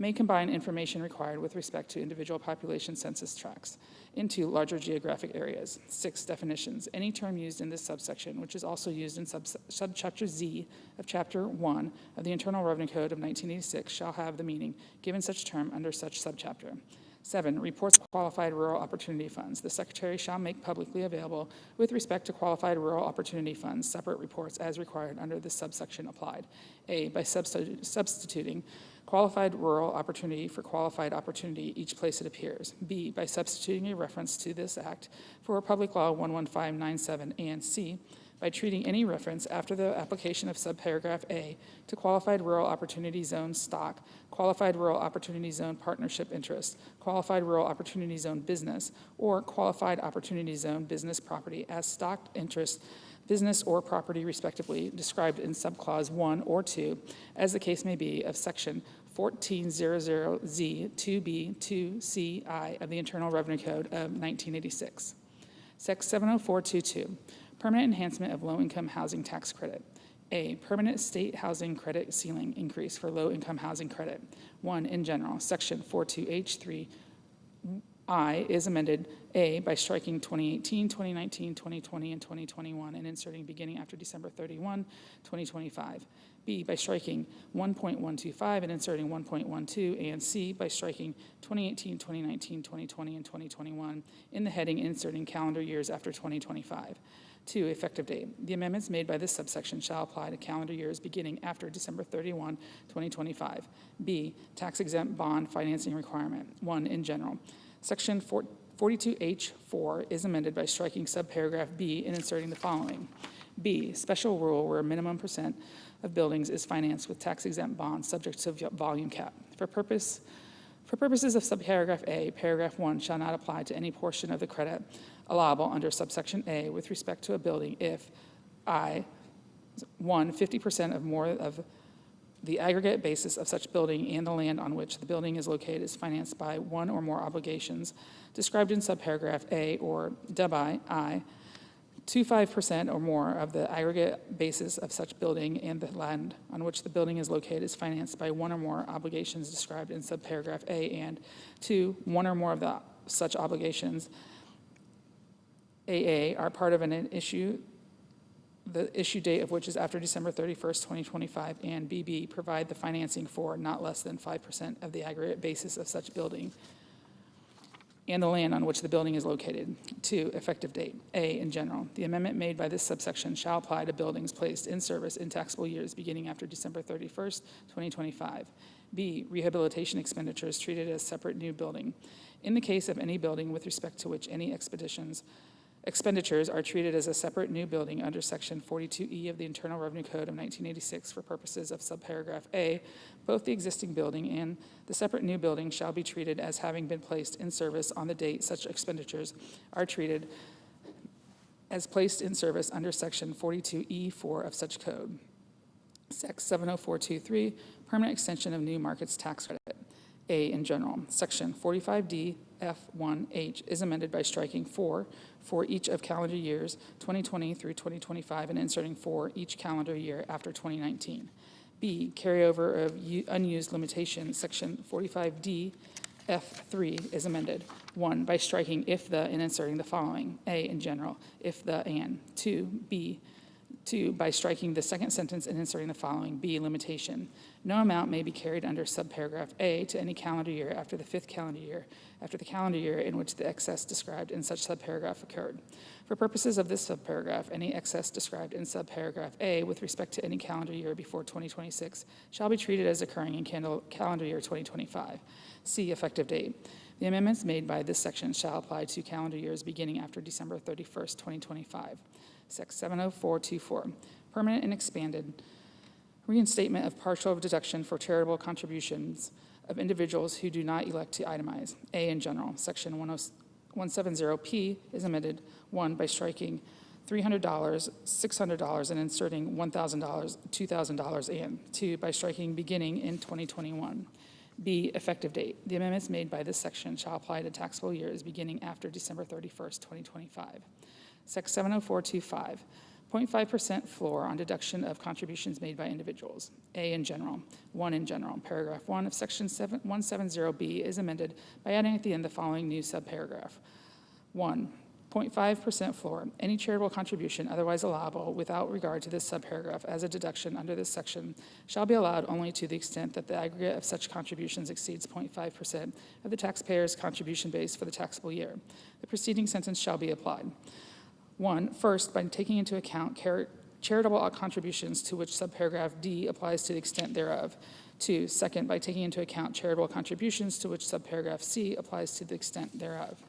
may combine information required with respect to individual population census tracts into larger geographic areas. 6, definitions. Any term used in this subsection, which is also used in subchapter Z of Chapter 1 of the Internal Revenue Code of 1986, shall have the meaning given such term under such subchapter. 7, reports of qualified rural opportunity funds. The Secretary shall make publicly available with respect to qualified rural opportunity funds separate reports as required under this subsection applied. A, by substituting qualified rural opportunity for qualified opportunity each place it appears. B, by substituting a reference to this act for Public Law 11597, and C, by treating any reference after the application of subparagraph A to qualified rural opportunity zone stock, qualified rural opportunity zone partnership interest, qualified rural opportunity zone business, or qualified opportunity zone business property as stock interest, business or property respectively, described in subclause 1 or 2, as the case may be, of section 1400Z 2B 2CI of the Internal Revenue Code of 1986. Sec 70422, permanent enhancement of low-income housing tax credit. A, permanent state housing credit ceiling increase for low-income housing credit. 1, in general, section 42H3I is amended, A, by striking 2018, 2019, 2020, and 2021 and inserting beginning after December 31, 2025. B, by striking 1.125 and inserting 1.12, and C, by striking 2018, 2019, 2020, and 2021 in the heading inserting calendar years after 2025. 2, effective date. The amendments made by this subsection shall apply to calendar years beginning after December 31, 2025. B, tax-exempt bond financing requirement. 1, in general. Section 42H4 is amended by striking subparagraph B and inserting the following. B, special rule where a minimum percent of buildings is financed with tax-exempt bonds subject to volume cap. For purposes of subparagraph A, paragraph 1 shall not apply to any portion of the credit allowable under subsection A with respect to a building if I, 1, 50% of more of the aggregate basis of such building and the land on which the building is located is financed by one or more obligations described in subparagraph A, or I, 25% or more of the aggregate basis of such building and the land on which the building is located is financed by one or more obligations described in subparagraph A, and 2, one or more of the such obligations AA are part of an issue, the issue date of which is after December 31st, 2025, and BB provide the financing for not less than 5% of the aggregate basis of such building and the land on which the building is located. 2, effective date. A, in general. The amendment made by this subsection shall apply to buildings placed in service in taxable years beginning after December 31st, 2025. B, rehabilitation expenditures treated as separate new building. In the case of any building with respect to which any expenditures are treated as a separate new building under Section 42E of the Internal Revenue Code of 1986 for purposes of subparagraph A, both the existing building and the separate new building shall be treated as having been placed in service on the date such expenditures are treated as placed in service under Section 42E4 of such code. Sec 70423, permanent extension of new markets tax credit. A, in general. Section 45D F1H is amended by striking 4 for each of calendar years 2020 through 2025 and inserting 4 each calendar year after 2019. B, carryover of unused limitation. Section 45D F3 is amended. 1, by striking if the and inserting the following. A, in general, if the and. 2, B, 2, by striking the second sentence and inserting the following. B, limitation. No amount may be carried under subparagraph A to any calendar year after the 5th calendar year, after the calendar year in which the excess described in such subparagraph occurred. For purposes of this subparagraph, any excess described in subparagraph A with respect to any calendar year before 2026 shall be treated as occurring in calendar year 2025. C, effective date. The amendments made by this section shall apply to calendar years beginning after December 31st, 2025. Sec 70424, permanent and expanded reinstatement of partial deduction for charitable contributions of individuals who do not elect to itemize. A in general, section 170P is amended, 1, by striking $300, $600, and inserting $1,000, $2,000, and 2, by striking beginning in 2021. B, effective date. The amendments made by this section shall apply to taxable years beginning after December 31st, 2025. Sec 70425, 0.5% floor on deduction of contributions made by individuals. A in general. 1 in general. Paragraph 1 of section 170B is amended by adding at the end the following new subparagraph. 1, 0.5% floor. Any charitable contribution otherwise allowable without regard to this subparagraph as a deduction under this section shall be allowed only to the extent that the aggregate of such contributions exceeds 0.5% of the taxpayer's contribution base for the taxable year. The preceding sentence shall be applied. 1, first, by taking into account charitable contributions to which subparagraph D applies to the extent thereof. 2, second, by taking into account charitable contributions to which subparagraph C applies to the extent thereof.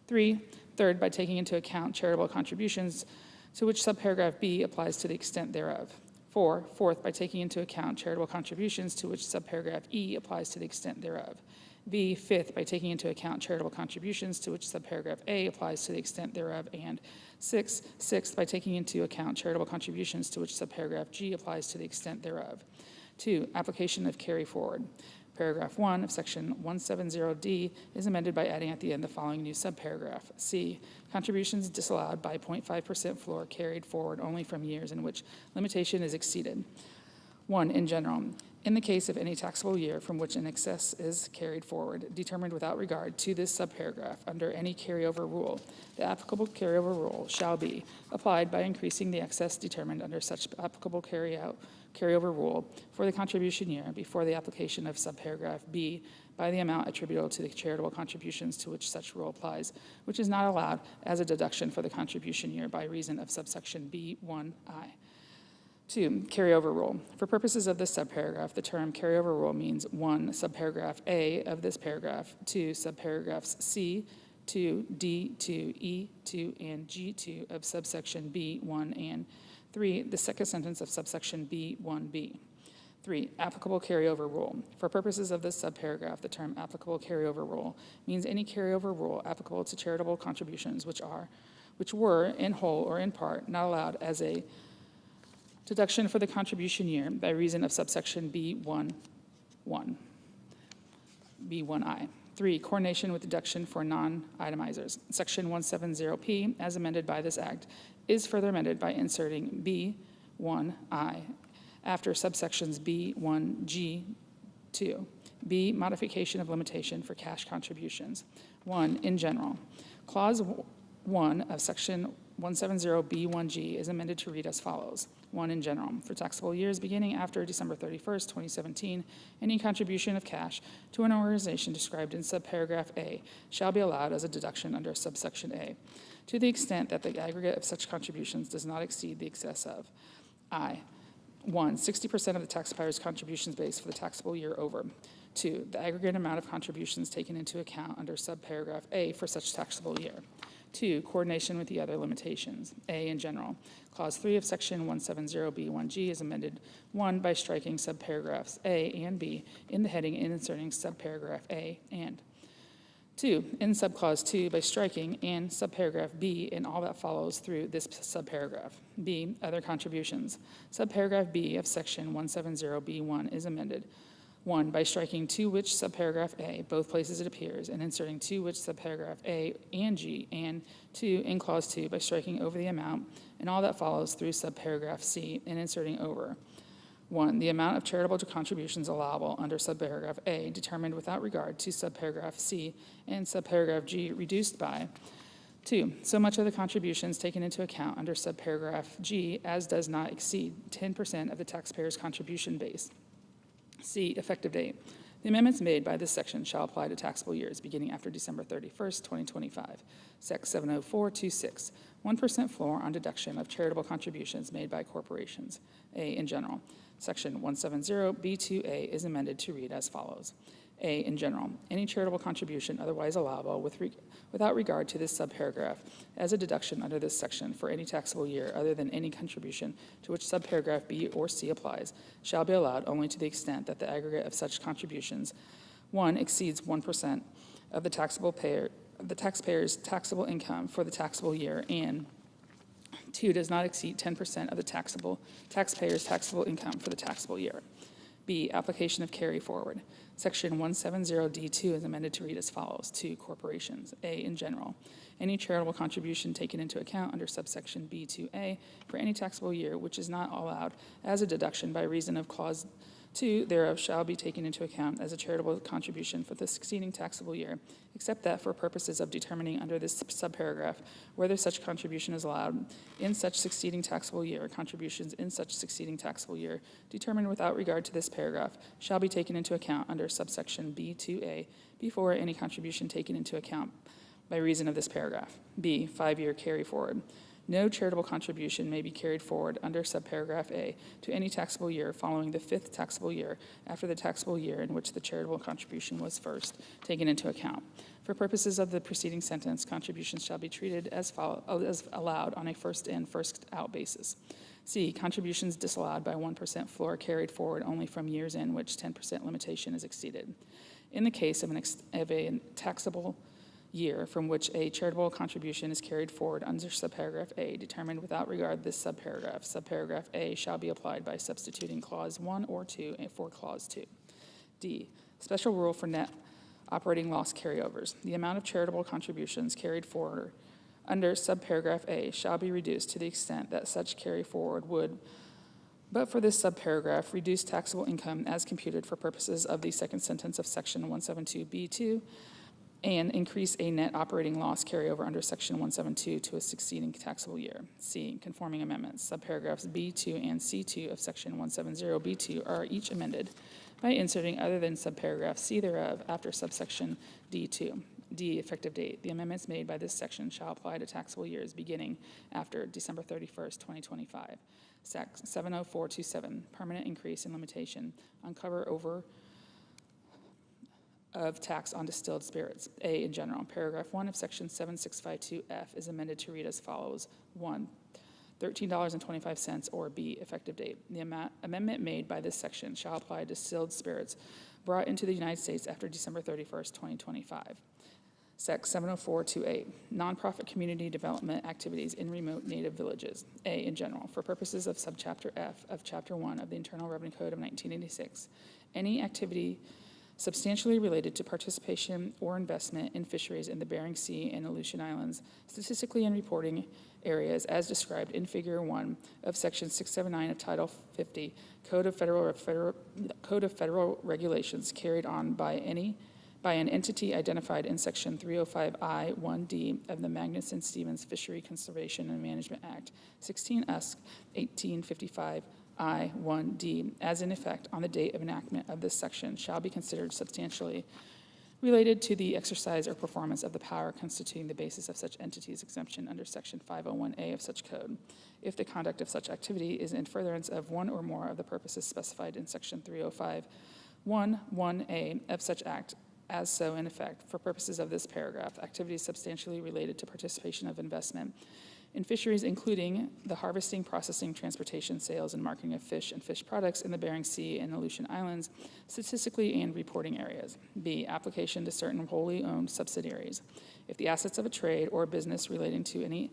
3, third, by taking into account charitable contributions to which subparagraph B applies to the extent thereof. 4, fourth, by taking into account charitable contributions to which subparagraph E applies to the extent thereof. B, fifth, by taking into account charitable contributions to which subparagraph A applies to the extent thereof. And 6, sixth, by taking into account charitable contributions to which subparagraph G applies to the extent thereof. 2, application of carry forward. Paragraph 1 of section 170D is amended by adding at the end the following new subparagraph. C, contributions disallowed by 0.5% floor carried forward only from years in which limitation is exceeded. 1, in general. In the case of any taxable year from which an excess is carried forward, determined without regard to this subparagraph under any carryover rule, the applicable carryover rule shall be applied by increasing the excess determined under such applicable carryover rule for the contribution year before the application of subparagraph B by the amount attributable to the charitable contributions to which such rule applies, which is not allowed as a deduction for the contribution year by reason of subsection B1I. 2, carryover rule. For purposes of this subparagraph, the term carryover rule means 1, subparagraph A of this paragraph, 2, subparagraphs C, 2, D, 2, E, 2, and G2 of subsection B1, and 3, the second sentence of subsection B1B. 3, applicable carryover rule. For purposes of this subparagraph, the term applicable carryover rule means any carryover rule applicable to charitable contributions which were, in whole or in part, not allowed as a deduction for the contribution year by reason of subsection B1I. 3, coordination with deduction for non-itemizers. Section 170P, as amended by this act, is further amended by inserting B1I after subsections B1G2. B, modification of limitation for cash contributions. 1, in general. Clause 1 of section 170B1G is amended to read as follows. 1, in general. For taxable years beginning after December 31st, 2017, any contribution of cash to an organization described in subparagraph A shall be allowed as a deduction under subsection A, to the extent that the aggregate of such contributions does not exceed the excess of I. 1, 60% of the taxpayer's contributions base for the taxable year over. 2, the aggregate amount of contributions taken into account under subparagraph A for such taxable year. 2, coordination with the other limitations. A, in general. Clause 3 of section 170B1G is amended, 1, by striking subparagraphs A and B in the heading and inserting subparagraph A and. 2, in subclause 2 by striking and subparagraph B and all that follows through this subparagraph. B, other contributions. Subparagraph B of section 170B1 is amended, 1, by striking to which subparagraph A, both places it appears, and inserting to which subparagraph A and G, and 2, in clause 2, by striking over the amount and all that follows through subparagraph C and inserting over. 1, the amount of charitable contributions allowable under subparagraph A determined without regard to subparagraph C and subparagraph G reduced by. 2, so much of the contributions taken into account under subparagraph G as does not exceed 10% of the taxpayer's contribution base. C, effective date. The amendments made by this section shall apply to taxable years beginning after December 31st, 2025. Sec 70426, 1% floor on deduction of charitable contributions made by corporations. A, in general. Section 170B2A is amended to read as follows. A, in general, any charitable contribution otherwise allowable without regard to this subparagraph as a deduction under this section for any taxable year other than any contribution to which subparagraph B or C applies shall be allowed only to the extent that the aggregate of such contributions, 1, exceeds 1% of the taxpayer's taxable income for the taxable year, and 2, does not exceed 10% of the taxpayer's taxable income for the taxable year. B, application of carry forward. Section 170D2 is amended to read as follows. To corporations. A, in general, any charitable contribution taken into account under subsection B2A for any taxable year which is not allowed as a deduction by reason of clause 2 thereof shall be taken into account as a charitable contribution for the succeeding taxable year, except that for purposes of determining under this subparagraph whether such contribution is allowed in such succeeding taxable year, contributions in such succeeding taxable year determined without regard to this paragraph shall be taken into account under subsection B2A before any contribution taken into account by reason of this paragraph. B, 5-year carry forward. No charitable contribution may be carried forward under subparagraph A to any taxable year following the 5th taxable year after the taxable year in which the charitable contribution was first taken into account. For purposes of the preceding sentence, contributions shall be treated as allowed on a first-in, first-out basis. C, contributions disallowed by 1% floor carried forward only from years in which 10% limitation is exceeded. In the case of a taxable year from which a charitable contribution is carried forward under subparagraph A, determined without regard to this subparagraph, subparagraph A shall be applied by substituting clause 1 or 2 for clause 2. D, special rule for net operating loss carryovers. The amount of charitable contributions carried forward under subparagraph A shall be reduced to the extent that such carry forward would, but for this subparagraph, reduce taxable income as computed for purposes of the second sentence of section 172B2, and increase a net operating loss carryover under section 172 to a succeeding taxable year. C, conforming amendments. Subparagraphs B2 and C2 of section 170B2 are each amended by inserting other than subparagraph C thereof after subsection D2. D, effective date. The amendments made by this section shall apply to taxable years beginning after December 31st, 2025. Sec 70427, permanent increase in limitation on cover over of tax on distilled spirits. A, in general, paragraph 1 of section 7652F is amended to read as follows. 1, $13.25, or B, effective date. The amendment made by this section shall apply to distilled spirits brought into the United States after December 31st, 2025. Sec 70428, nonprofit community development activities in remote native villages. A, in general, for purposes of subchapter F of chapter 1 of the Internal Revenue Code of 1986, any activity substantially related to participation or investment in fisheries in the Bering Sea and Aleutian Islands, statistically in reporting areas as described in Figure 1 of Section 679 of Title 50, Code of Federal Regulations carried on by an entity identified in Section 305I-1D of the Magnuson-Stevens Fishery Conservation and Management Act, 16 Usk, 1855, I-1D, as in effect on the date of enactment of this section, shall be considered substantially related to the exercise or performance of the power constituting the basis of such entity's exemption under Section 501A of such code, if the conduct of such activity is in furtherance of one or more of the purposes specified in Section 305(1)(1)A of such act, as so in effect, for purposes of this paragraph, activities substantially related to participation of investment in fisheries, including the harvesting, processing, transportation, sales, and marketing of fish and fish products in the Bering Sea and Aleutian Islands, statistically and reporting areas. B, application to certain wholly owned subsidiaries. If the assets of a trade or business relating to an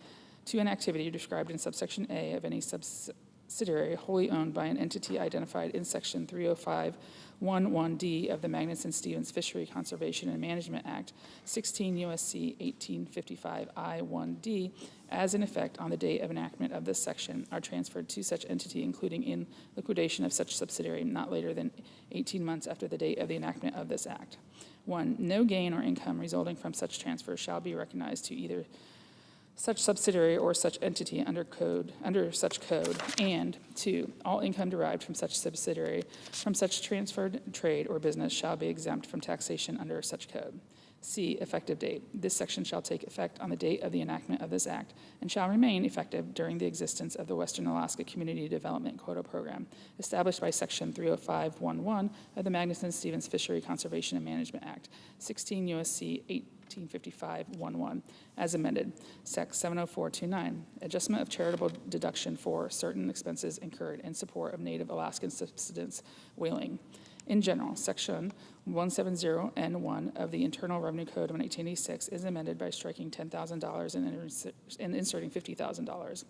activity described in subsection A of any subsidiary wholly owned by an entity identified in Section 305(1)(1)D of the Magnuson-Stevens Fishery Conservation and Management Act, 16 U.S.C. 1855 I-1D, as in effect on the date of enactment of this section, are transferred to such entity, including in liquidation of such subsidiary not later than 18 months after the date of the enactment of this act. 1, no gain or income resulting from such transfer shall be recognized to either such subsidiary or such entity under such code, and 2, all income derived from such subsidiary from such transferred trade or business shall be exempt from taxation under such code. C, effective date. This section shall take effect on the date of the enactment of this act and shall remain effective during the existence of the Western Alaska Community Development Quota Program, established by Section 305.11 of the Magnuson-Stevens Fishery Conservation and Management Act, 16 U.S.C. 1855-11, as amended. Sec. 70429, adjustment of charitable deduction for certain expenses incurred in support of Native Alaskan subsistence whaling. In general, Section 170N1 of the Internal Revenue Code of 1986 is amended by striking $10,000 and inserting $50,000.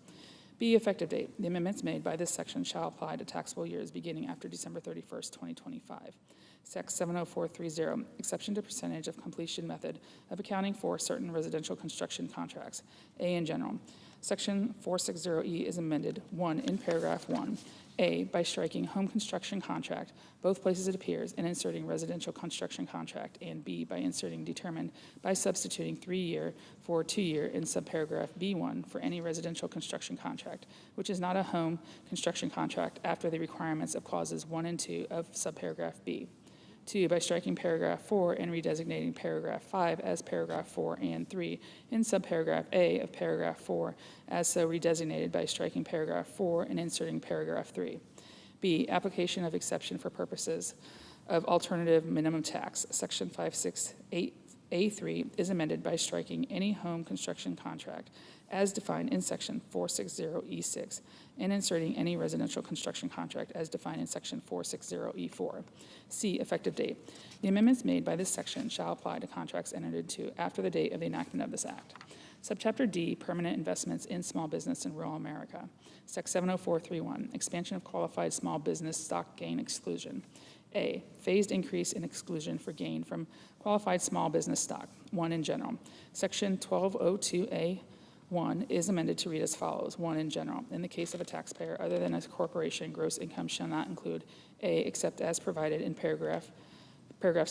B, effective date. The amendments made by this section shall apply to taxable years beginning after December 31st, 2025. Sec. 70430, exception to percentage of completion method of accounting for certain residential construction contracts. A, in general. Section 460E is amended, 1, in paragraph 1. A, by striking home construction contract, both places it appears, and inserting residential construction contract, and B, by inserting determined by substituting 3-year for 2-year in subparagraph B1 for any residential construction contract, which is not a home construction contract after the requirements of clauses 1 and 2 of subparagraph B. 2, by striking paragraph 4 and redesignating paragraph 5 as paragraph 4 and 3 in subparagraph A of paragraph 4 as so redesignated by striking paragraph 4 and inserting paragraph 3. B, application of exception for purposes of alternative minimum tax. Section 568A3 is amended by striking any home construction contract as defined in Section 460E6 and inserting any residential construction contract as defined in Section 460E4. C, effective date. The amendments made by this section shall apply to contracts entered into after the date of the enactment of this act. Subchapter D, permanent investments in small business in rural America. Sec. 70431, expansion of qualified small business stock gain exclusion. A, phased increase in exclusion for gain from qualified small business stock. 1, in general. Section 1202A 1 is amended to read as follows. 1, in general. In the case of a taxpayer other than a corporation, gross income shall not include A, except as provided in paragraphs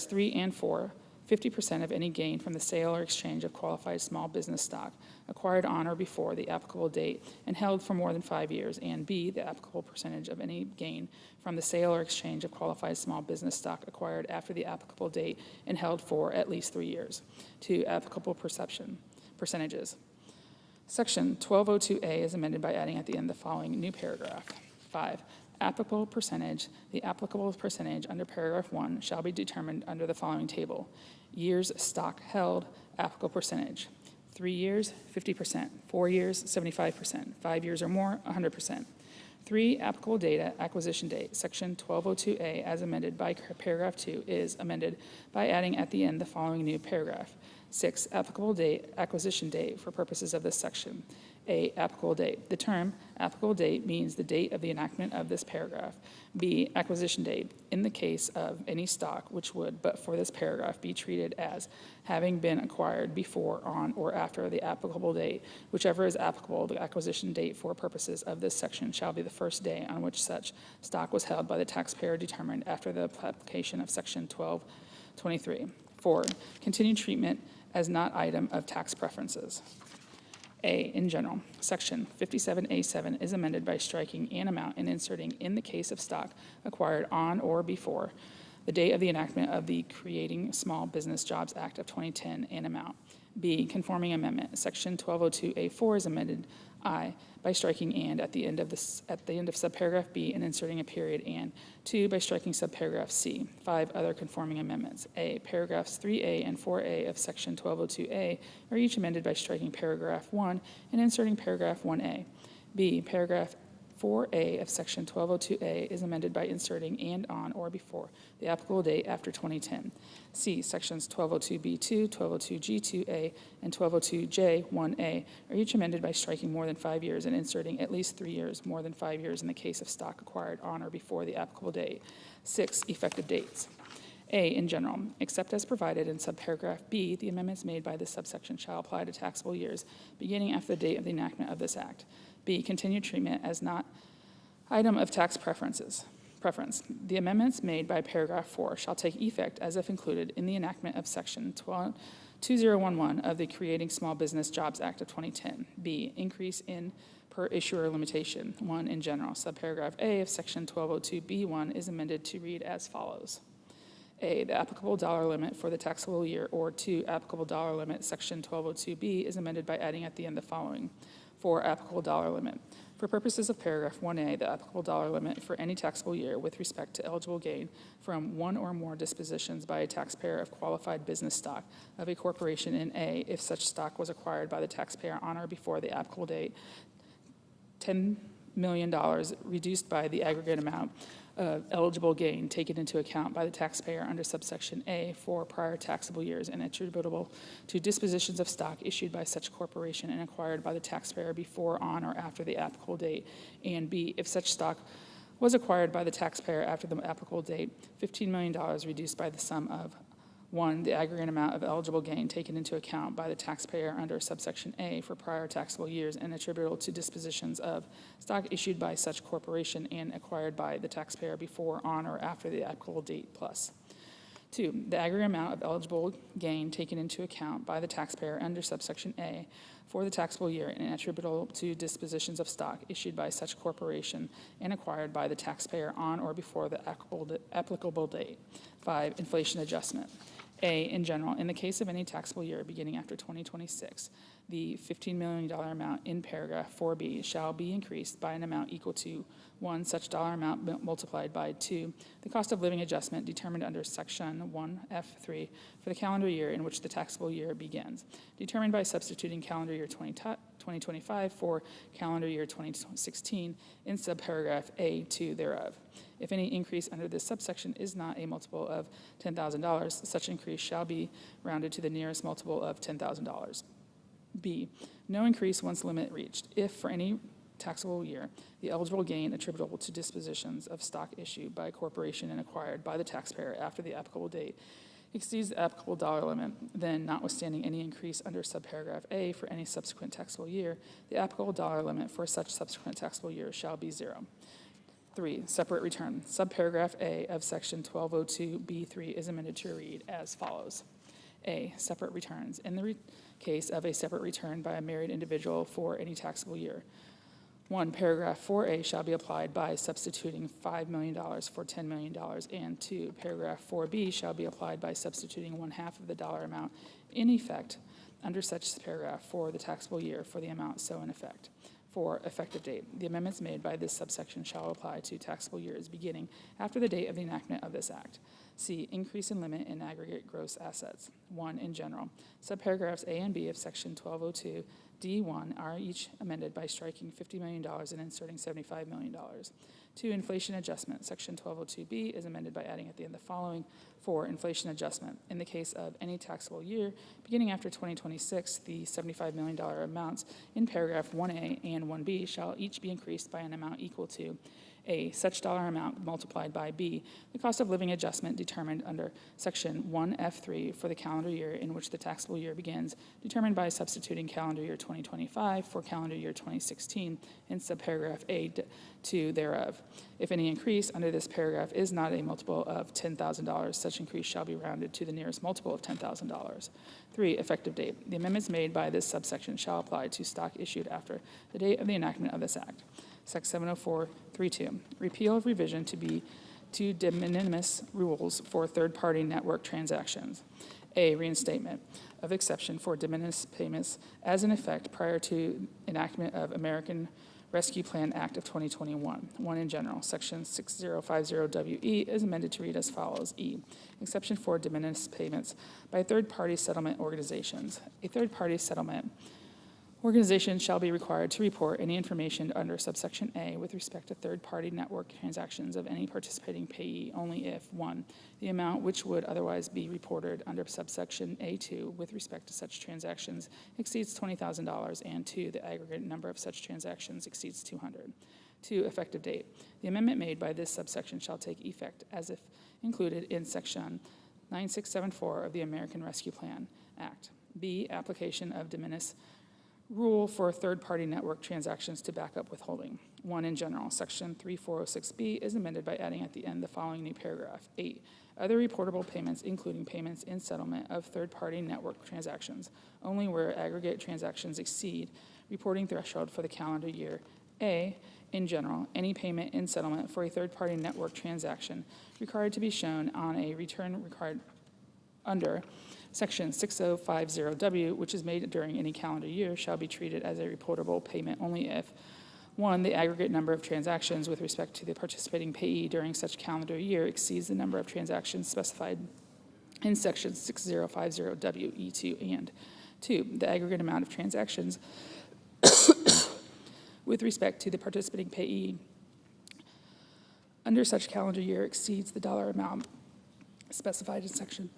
3 and 4, 50% of any gain from the sale or exchange of qualified small business stock acquired on or before the applicable date and held for more than 5 years, and B, the applicable percentage of any gain from the sale or exchange of qualified small business stock acquired after the applicable date and held for at least 3 years. 2, applicable percentages. Section 1202A is amended by adding at the end the following new paragraph. 5, applicable percentage. The applicable percentage under paragraph 1 shall be determined under the following table. Years stock held, applicable percentage. 3 years, 50%. 4 years, 75%. 5 years or more, 100%. 3, applicable data, acquisition date. Section 1202A, as amended by paragraph 2, is amended by adding at the end the following new paragraph. 6, applicable date, acquisition date for purposes of this section. A, applicable date. The term applicable date means the date of the enactment of this paragraph. B, acquisition date. In the case of any stock which would, but for this paragraph, be treated as having been acquired before, on, or after the applicable date, whichever is applicable, the acquisition date for purposes of this section shall be the first day on which such stock was held by the taxpayer determined after the application of Section 1223. 4, continued treatment as not item of tax preferences. A, in general. Section 57A7 is amended by striking an amount and inserting in the case of stock acquired on or before the date of the enactment of the Creating Small Business Jobs Act of 2010 an amount. B, conforming amendment. Section 1202A4 is amended I by striking and at the end of subparagraph B and inserting a period and. 2, by striking subparagraph C. 5, other conforming amendments. A, paragraphs 3A and 4A of Section 1202A are each amended by striking paragraph 1 and inserting paragraph 1A. B, paragraph 4A of Section 1202A is amended by inserting and on or before the applicable date after 2010. C, Sections 1202B2, 1202G2A, and 1202J1A are each amended by striking more than 5 years and inserting at least 3 years, more than 5 years in the case of stock acquired on or before the applicable date. 6, effective dates. A, in general, except as provided in subparagraph B, the amendments made by this subsection shall apply to taxable years beginning after the date of the enactment of this act. B, continued treatment as not item of tax preference. The amendments made by paragraph 4 shall take effect as if included in the enactment of Section 2011 of the Creating Small Business Jobs Act of 2010. B, increase in per issuer limitation. 1, in general. Subparagraph A of Section 1202B1 is amended to read as follows. A, the applicable dollar limit for the taxable year, or 2, applicable dollar limit, section 1202B is amended by adding at the end the following. 4, applicable dollar limit. For purposes of paragraph 1A, the applicable dollar limit for any taxable year with respect to eligible gain from one or more dispositions by a taxpayer of qualified business stock of a corporation in A, if such stock was acquired by the taxpayer on or before the applicable date, $10 million reduced by the aggregate amount of eligible gain taken into account by the taxpayer under subsection A for prior taxable years and attributable to dispositions of stock issued by such corporation and acquired by the taxpayer before, on, or after the applicable date, and B, if such stock was acquired by the taxpayer after the applicable date, $15 million reduced by the sum of 1, the aggregate amount of eligible gain taken into account by the taxpayer under subsection A for prior taxable years and attributable to dispositions of stock issued by such corporation and acquired by the taxpayer before, on, or after the applicable date plus. 2, the aggregate amount of eligible gain taken into account by the taxpayer under subsection A for the taxable year and attributable to dispositions of stock issued by such corporation and acquired by the taxpayer on or before the applicable date. 5, inflation adjustment. A, in general, in the case of any taxable year beginning after 2026, the $15 million amount in paragraph 4B shall be increased by an amount equal to 1, such dollar amount multiplied by 2, the cost of living adjustment determined under section 1F3 for the calendar year in which the taxable year begins, determined by substituting calendar year 2025 for calendar year 2016 in subparagraph A2 thereof. If any increase under this subsection is not a multiple of $10,000, such increase shall be rounded to the nearest multiple of $10,000. B, no increase once limit reached, if for any taxable year, the eligible gain attributable to dispositions of stock issued by a corporation and acquired by the taxpayer after the applicable date exceeds the applicable dollar limit, then notwithstanding any increase under subparagraph A for any subsequent taxable year, the applicable dollar limit for such subsequent taxable year shall be 0. 3, separate return. Subparagraph A of section 1202B3 is amended to read as follows. A, separate returns. In the case of a separate return by a married individual for any taxable year, 1, paragraph 4A shall be applied by substituting $5 million for $10 million, and 2, paragraph 4B shall be applied by substituting 1/2 of the dollar amount in effect under such paragraph for the taxable year for the amount so in effect. 4, effective date. The amendments made by this subsection shall apply to taxable years beginning after the date of the enactment of this act. C, increase in limit in aggregate gross assets. 1, in general. Subparagraphs A and B of section 1202 D1 are each amended by striking $50 million and inserting $75 million. 2, inflation adjustment. Section 1202B is amended by adding at the end the following. 4, inflation adjustment. In the case of any taxable year beginning after 2026, the $75 million amounts in paragraph 1A and 1B shall each be increased by an amount equal to A, such dollar amount multiplied by B, the cost of living adjustment determined under section 1F3 for the calendar year in which the taxable year begins, determined by substituting calendar year 2025 for calendar year 2016 in subparagraph A2 thereof. If any increase under this paragraph is not a multiple of $10,000, such increase shall be rounded to the nearest multiple of $10,000. 3, effective date. The amendments made by this subsection shall apply to stock issued after the date of the enactment of this act. Section 704.32, repeal of revision to de minimis rules for third-party network transactions. A, reinstatement of exception for de minimis payments as in effect prior to enactment of American Rescue Plan Act of 2021. 1, in general. Section 6050WE is amended to read as follows. E, exception for de minimis payments by third-party settlement organizations. A third-party settlement organization shall be required to report any information under subsection A with respect to third-party network transactions of any participating payee only if, 1, the amount which would otherwise be reported under subsection A2 with respect to such transactions exceeds $20,000, and 2, the aggregate number of such transactions exceeds 200. 2, effective date. The amendment made by this subsection shall take effect as if included in section 9674 of the American Rescue Plan Act. B, application of de minimis rule for third-party network transactions to back up withholding. 1, in general. Section 3406B is amended by adding at the end the following new paragraph. 8, other reportable payments, including payments in settlement of third-party network transactions, only where aggregate transactions exceed reporting threshold for the calendar year A, in general, any payment in settlement for a third-party network transaction required to be shown on a return required under Section 6050W, which is made during any calendar year, shall be treated as a reportable payment only if, 1, the aggregate number of transactions with respect to the participating payee during such calendar year exceeds the number of transactions specified in Section 6050WE2, and 2, the aggregate amount of transactions with respect to the participating payee under such calendar year exceeds the dollar amount specified in Section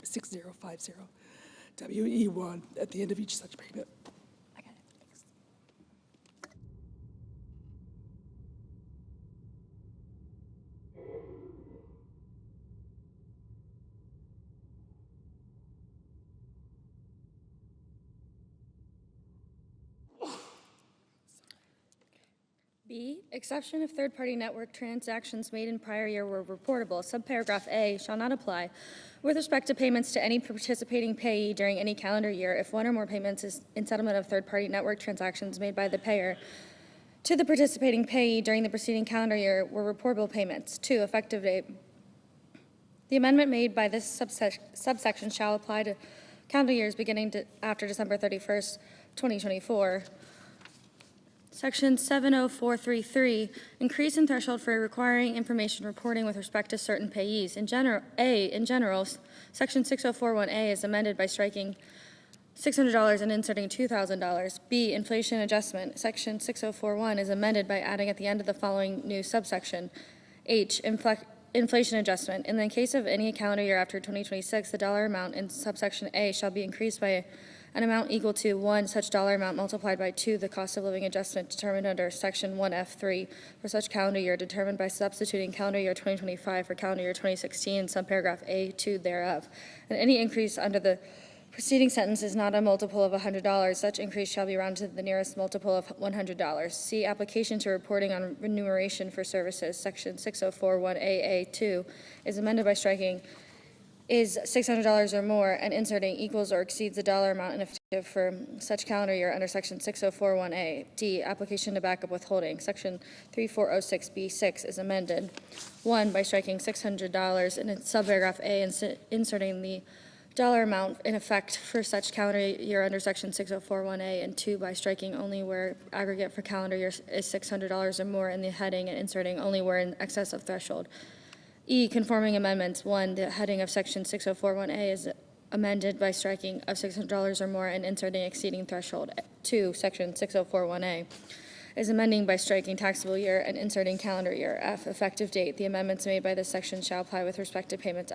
6050WE1 at the end of each such payment. B, exception if third-party network transactions made in prior year were reportable. Subparagraph A shall not apply with respect to payments to any participating payee during any calendar year if one or more payments is in settlement of third-party network transactions made by the payer to the participating payee during the preceding calendar year were reportable payments. 2, effective date. The amendment made by this subsection shall apply to calendar years beginning after December 31st, 2024. Section 70433, increase in threshold for requiring information reporting with respect to certain payees. In general, Section 6041A is amended by striking $600 and inserting $2,000. B, inflation adjustment. Section 6041 is amended by adding at the end of the following new subsection. H, inflation adjustment. In the case of any calendar year after 2026, the dollar amount in subsection A shall be increased by an amount equal to 1 such dollar amount multiplied by 2 the cost of living adjustment determined under Section 1F3 for such calendar year determined by substituting calendar year 2025 for calendar year 2016, subparagraph A2 thereof. And any increase under the preceding sentence is not a multiple of $100. Such increase shall be rounded to the nearest multiple of $100. C, application to reporting on remuneration for services. Section 6041AA2 is amended by striking is $600 or more and inserting equals or exceeds the dollar amount in effective for such calendar year under Section 6041A. D, application to backup withholding. Section 3406B6 is amended. 1, by striking $600 in its subparagraph A and inserting the dollar amount in effect for such calendar year under Section 6041A, and 2, by striking only where aggregate for calendar year is $600 or more in the heading and inserting only where in excess of threshold. E, conforming amendments. 1, the heading of Section 6041A is amended by striking of $600 or more and inserting exceeding threshold. 2, Section 6041A is amending by striking taxable year and inserting calendar year. F, effective date. The amendments made by this section shall apply with respect to payments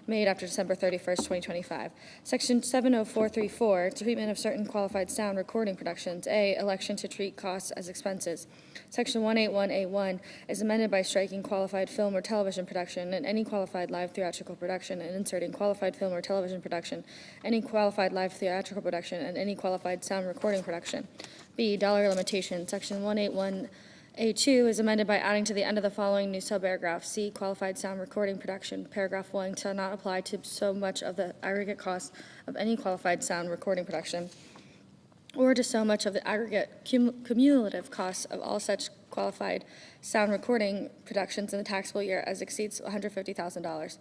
made after December 31st, 2025. Section 70434, treatment of certain qualified sound recording productions. A, election to treat costs as expenses. Section 181A1 is amended by striking qualified film or television production and any qualified live theatrical production and inserting qualified film or television production, any qualified live theatrical production, and any qualified sound recording production. B, dollar limitation. Section 181A2 is amended by adding to the end of the following new subparagraph. C, qualified sound recording production. Paragraph 1 shall not apply to so much of the aggregate cost of any qualified sound recording production or to so much of the aggregate cumulative costs of all such qualified sound recording productions in the taxable year as exceeds $150,000.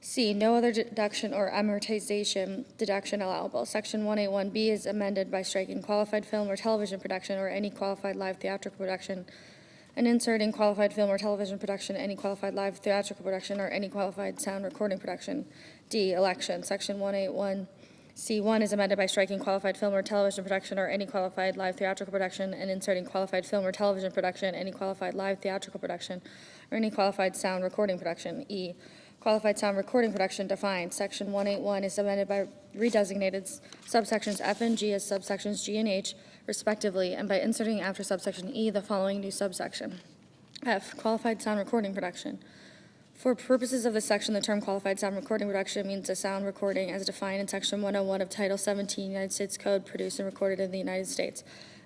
C, no other deduction or amortization deduction allowable. Section 181B is amended by striking qualified film or television production or any qualified live theatrical production and inserting qualified film or television production, any qualified live theatrical production, or any qualified sound recording production. D, election. Section 181C1 is amended by striking qualified film or television production or any qualified live theatrical production and inserting qualified film or television production, any qualified live theatrical production, or any qualified sound recording production. E, qualified sound recording production defined. Section 181 is amended by redesignated subsections F and G as subsections G and H, respectively, and by inserting after subsection E the following new subsection. F, qualified sound recording production. For purposes of this section, the term qualified sound recording production means a sound recording as defined in Section 101 of Title 17 United States Code produced and recorded in the United States.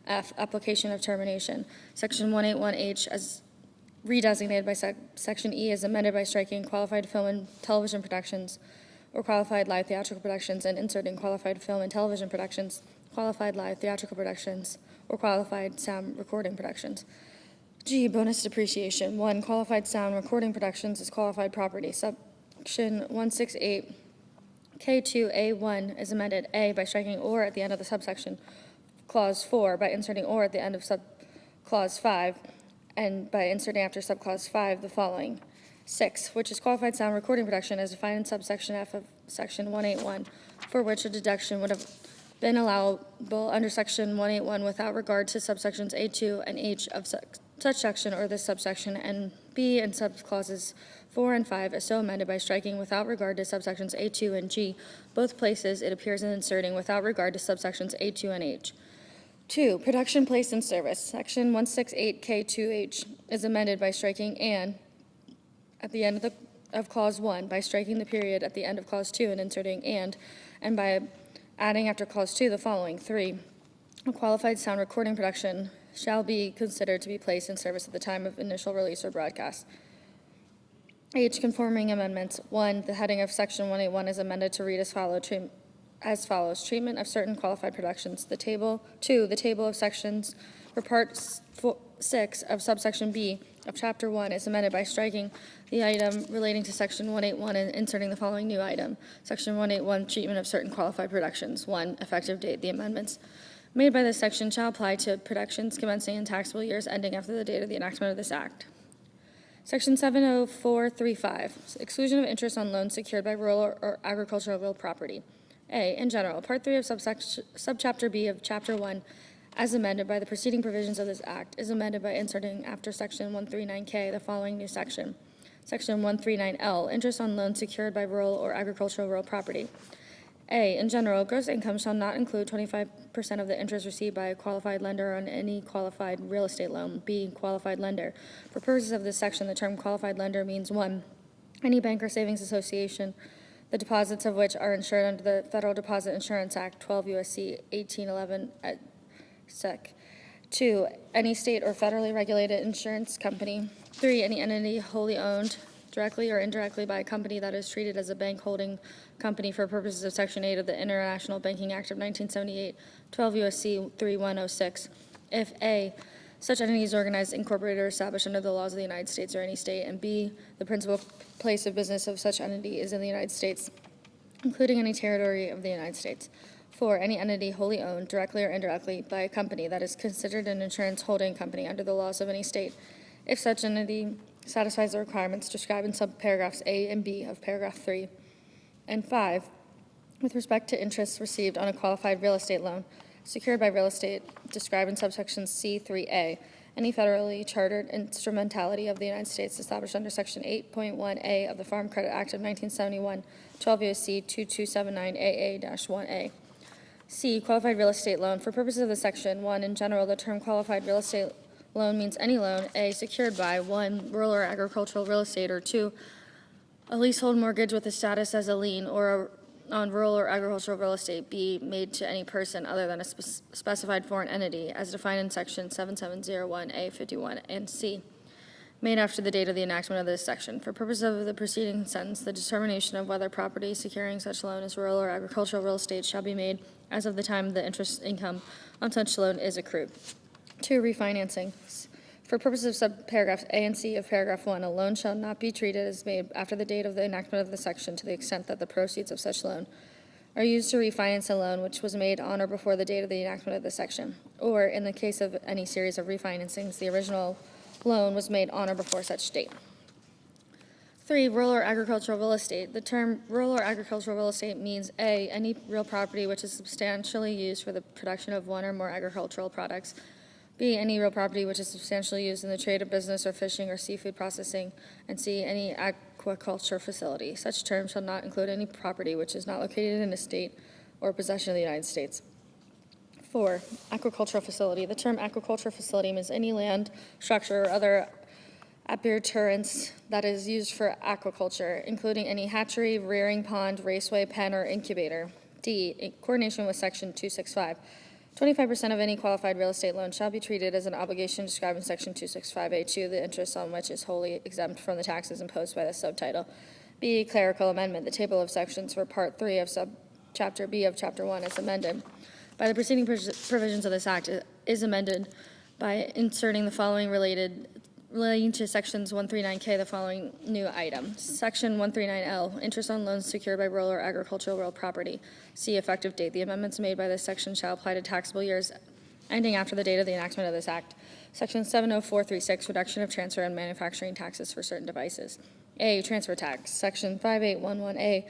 F, application of termination. Section 181H as redesignated by Section E is amended by striking qualified film and television productions or qualified live theatrical productions and inserting qualified film and television productions, qualified live theatrical productions or qualified sound recording productions. G, bonus depreciation. 1, qualified sound recording productions is qualified property. Section 168 K2A1 is amended A by striking or at the end of the subsection clause 4, by inserting or at the end of subclause 5, and by inserting after subclause 5 the following. 6, which is qualified sound recording production as defined in subsection F of section 181, for which a deduction would have been allowable under section 181 without regard to subsections A2 and H of such section or this subsection, and B and subclauses 4 and 5 is so amended by striking without regard to subsections A2 and G, both places it appears in inserting without regard to subsections A2 and H. 2, production placed in service. Section 168K2H is amended by striking and at the end of clause 1, by striking the period at the end of clause 2 and inserting and by adding after clause 2 the following. 3, a qualified sound recording production shall be considered to be placed in service at the time of initial release or broadcast. H, conforming amendments. 1, the heading of section 181 is amended to read as follows, treatment of certain qualified productions. The table of sections for part 6 of subsection B of chapter 1 is amended by striking the item relating to section 181 and inserting the following new item. Section 181, treatment of certain qualified productions. 1, effective date. The amendments made by this section shall apply to productions commencing in taxable years ending after the date of the enactment of this act. Section 70435, exclusion of interest on loans secured by rural or agricultural real property. A, in general, Part 3 of subchapter B of Chapter 1, as amended by the preceding provisions of this Act, is amended by inserting after Section 139K the following new section. Section 139L, interest on loans secured by rural or agricultural real property. A, in general, gross income shall not include 25% of the interest received by a qualified lender on any qualified real estate loan. B, qualified lender. For purposes of this section, the term qualified lender means 1, any bank or savings association, the deposits of which are insured under the Federal Deposit Insurance Act, 12 U.S.C. 1811 at Sec. 2, any state or federally regulated insurance company. 3, any entity wholly owned directly or indirectly by a company that is treated as a bank holding company for purposes of Section 8 of the International Banking Act of 1978, 12 U.S.C. 3106. If A, such entity is organized, incorporated, or established under the laws of the United States or any state, and B, the principal place of business of such entity is in the United States, including any territory of the United States. 4, any entity wholly owned, directly or indirectly, by a company that is considered an insurance holding company under the laws of any state, if such entity satisfies the requirements described in subparagraphs A and B of paragraph 3. And 5, with respect to interest received on a qualified real estate loan secured by real estate described in subsections C3A, any federally chartered instrumentality of the United States established under Section 8.1A of the Farm Credit Act of 1971, 12 U.S.C. 2279AA-1A. C, qualified real estate loan. For purposes of this section, 1, in general, the term qualified real estate loan means any loan, A, secured by 1, rural or agricultural real estate, or 2, a leasehold mortgage with a status as a lien or on rural or agricultural real estate, B, made to any person other than a specified foreign entity as defined in Section 7701A51, and C, made after the date of the enactment of this section. For purposes of the preceding sentence, the determination of whether property securing such loan is rural or agricultural real estate shall be made as of the time the interest income on such loan is accrued. 2, refinancing. For purposes of subparagraphs A and C of paragraph 1, a loan shall not be treated as made after the date of the enactment of the section to the extent that the proceeds of such loan are used to refinance a loan which was made on or before the date of the enactment of the section, or in the case of any series of refinancings, the original loan was made on or before such date. 3, rural or agricultural real estate. The term rural or agricultural real estate means A, any real property which is substantially used for the production of one or more agricultural products. B, any real property which is substantially used in the trade of business or fishing or seafood processing, and C, any aquaculture facility. Such terms shall not include any property which is not located in a state or possession of the United States. 4, aquaculture facility. The term aquaculture facility means any land, structure, or other appurtenance that is used for aquaculture, including any hatchery, rearing pond, raceway, pen, or incubator. D, in coordination with Section 265. 25% of any qualified real estate loan shall be treated as an obligation described in Section 265A2, the interest on which is wholly exempt from the taxes imposed by the subtitle. B, clerical amendment. The table of sections for Part 3 of Subchapter B of Chapter 1 is amended. by the preceding provisions of this act is amended by inserting the following relating to sections 139K, the following new item. Section 139L, interest on loans secured by rural or agricultural real property. C, effective date. The amendments made by this section shall apply to taxable years ending after the date of the enactment of this act. Section 70436, reduction of transfer and manufacturing taxes for certain devices. A, transfer tax. Section 5811A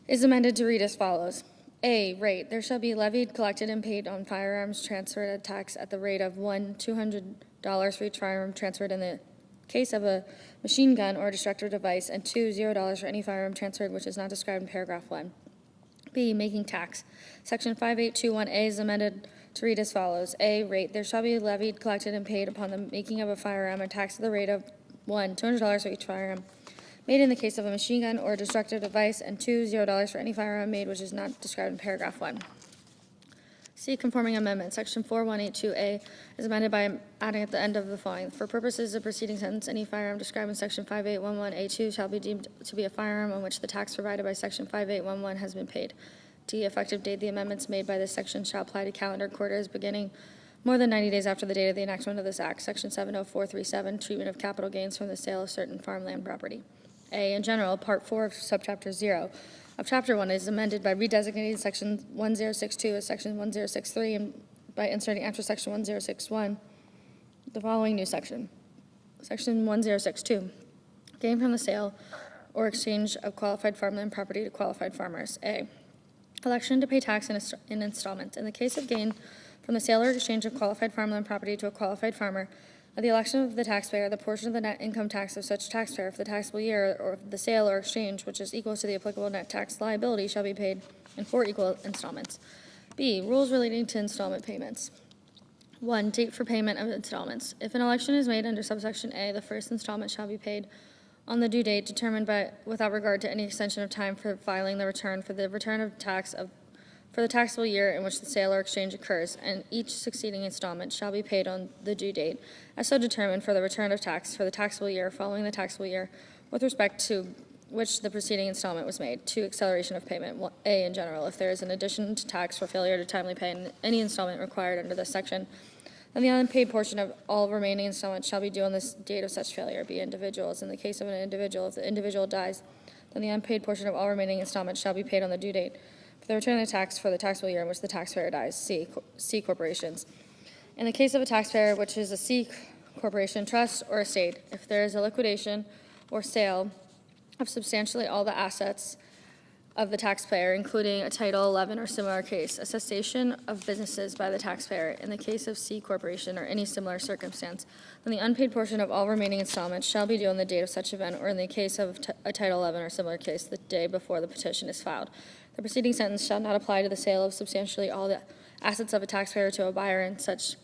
is amended to read as follows. A, rate. There shall be levied, collected, and paid on firearms transferred at tax at the rate of $200 for each firearm transferred in the case of a machine gun or destructive device, and $0 for any firearm transferred which is not described in paragraph 1. B, making tax. Section 5821A is amended to read as follows. A, rate. There shall be levied, collected, and paid upon the making of a firearm a tax at the rate of $200 for each firearm made in the case of a machine gun or destructive device, and $0 for any firearm made which is not described in paragraph 1. C, conforming amendment. Section 4182A is amended by adding at the end of the following. For purposes of preceding sentence, any firearm described in Section 5811A2 shall be deemed to be a firearm on which the tax provided by Section 5811 has been paid. D, effective date. The amendments made by this section shall apply to calendar quarters beginning more than 90 days after the date of the enactment of this act. Section 70437, treatment of capital gains from the sale of certain farmland property. A, in general, Part 4 of Subchapter 0 of Chapter 1 is amended by redesignating Section 1062 as Section 1063 and by inserting after Section 1061 the following new section. Section 1062, gain from the sale or exchange of qualified farmland property to qualified farmers. A, election to pay tax in installments. In the case of gain from the sale or exchange of qualified farmland property to a qualified farmer, at the election of the taxpayer, the portion of the net income tax of such taxpayer for the taxable year or the sale or exchange which is equal to the applicable net tax liability shall be paid in 4 equal installments. B, rules relating to installment payments. 1, date for payment of installments. If an election is made under subsection A, the first installment shall be paid on the due date determined by without regard to any extension of time for filing the return for the return of tax for the taxable year in which the sale or exchange occurs, and each succeeding installment shall be paid on the due date, as so determined for the return of tax for the taxable year following the taxable year with respect to which the preceding installment was made. 2, acceleration of payment. A, in general, if there is an addition to tax for failure to timely pay any installment required under this section, then the unpaid portion of all remaining installments shall be due on the date of such failure. B, individuals. In the case of an individual, if the individual dies, then the unpaid portion of all remaining installments shall be paid on the due date for the return of the tax for the taxable year in which the taxpayer dies. C, corporations. In the case of a taxpayer which is a C corporation, trust, or estate, if there is a liquidation or sale of substantially all the assets of the taxpayer, including a Title 11 or similar case, a cessation of businesses by the taxpayer in the case of C corporation or any similar circumstance, then the unpaid portion of all remaining installments shall be due on the date of such event, or in the case of a Title 11 or similar case, the day before the petition is filed. The preceding sentence shall not apply to the sale of substantially all the assets of a taxpayer to a buyer, and such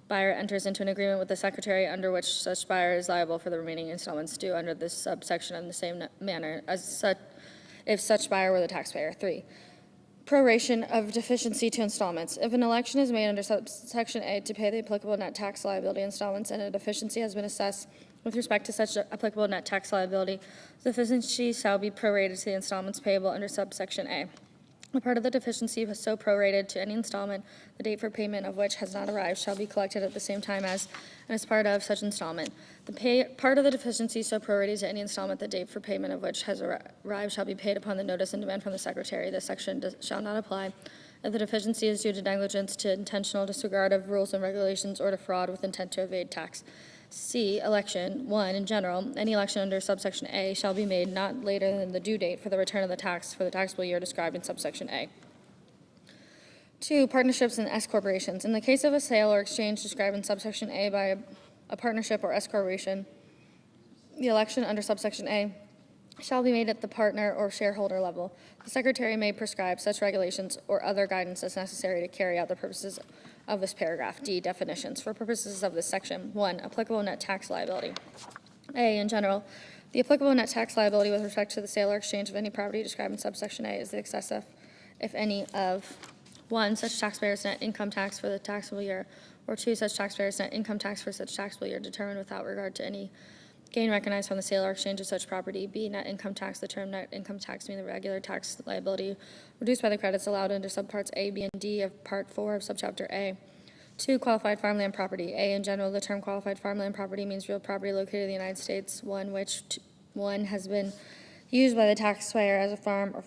buyer enters into an agreement with the secretary under which such buyer is liable for the remaining installments due under this subsection in the same manner as such if such buyer were the taxpayer. 3, proration of deficiency to installments. If an election is made under subsection A to pay the applicable net tax liability installments and a deficiency has been assessed with respect to such applicable net tax liability, the deficiency shall be prorated to the installments payable under subsection A. A part of the deficiency was so prorated to any installment, the date for payment of which has not arrived, shall be collected at the same time as and as part of such installment. The part of the deficiency so prorated to any installment, the date for payment of which has arrived, shall be paid upon the notice and demand from the secretary. This section shall not apply if the deficiency is due to negligence, to intentional disregard of rules and regulations, or to fraud with intent to evade tax. C, election. 1, in general, any election under subsection A shall be made not later than the due date for the return of the tax for the taxable year described in subsection A. 2, partnerships and S corporations. In the case of a sale or exchange described in subsection A by a partnership or S corporation, the election under subsection A shall be made at the partner or shareholder level. The secretary may prescribe such regulations or other guidance as necessary to carry out the purposes of this paragraph. D, definitions. For purposes of this section, 1, applicable net tax liability. A, in general, the applicable net tax liability with respect to the sale or exchange of any property described in subsection A is the excessive, if any, of 1, such taxpayer's net income tax for the taxable year, or 2, such taxpayer's net income tax for such taxable year determined without regard to any gain recognized from the sale or exchange of such property. B, net income tax. The term net income tax means the regular tax liability reduced by the credits allowed under subparts A, B, and D of Part 4 of Subchapter A. 2, qualified farmland property. A, in general, the term qualified farmland property means real property located in the United States, one has been used by the taxpayer as a farm or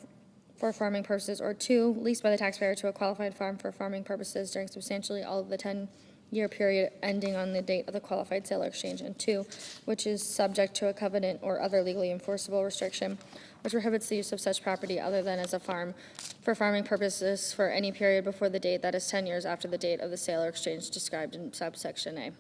for farming purposes, or 2, leased by the taxpayer to a qualified farm for farming purposes during substantially all of the 10-year period ending on the date of the qualified sale or exchange, and 2, which is subject to a covenant or other legally enforceable restriction which prohibits the use of such property other than as a farm for farming purposes for any period before the date that is 10 years after the date of the sale or exchange described in subsection A.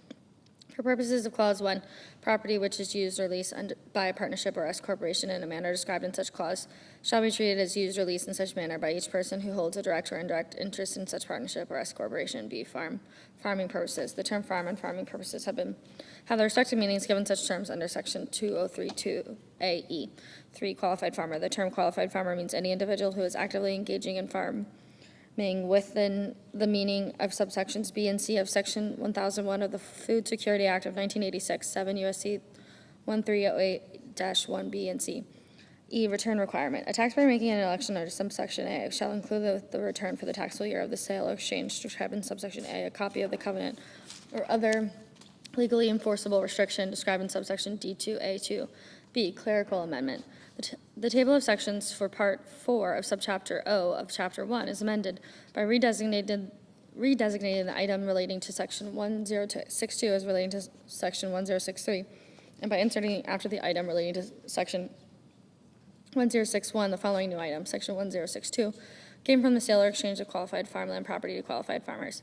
For purposes of Clause 1, property which is used or leased by a partnership or S corporation in a manner described in such clause shall be treated as used or leased in such manner by each person who holds a direct or indirect interest in such partnership or S corporation. B, farming purposes. The term farm and farming purposes have their respective meanings given such terms under Section 2032AE. 3, qualified farmer. The term qualified farmer means any individual who is actively engaging in farming within the meaning of subsections B and C of Section 1001 of the Food Security Act of 1986, 7 U.S.C. 1308-1B and C. E, return requirement. A taxpayer making an election under subsection A shall include the return for the taxable year of the sale or exchange described in subsection A, a copy of the covenant or other legally enforceable restriction described in subsection D2A2. B, clerical amendment. The table of sections for Part 4 of Subchapter O of Chapter 1 is amended by redesignating the item relating to Section 1062 as relating to Section 1063, and by inserting after the item relating to Section 1061 the following new item. Section 1062 came from the sale or exchange of qualified farmland property to qualified farmers.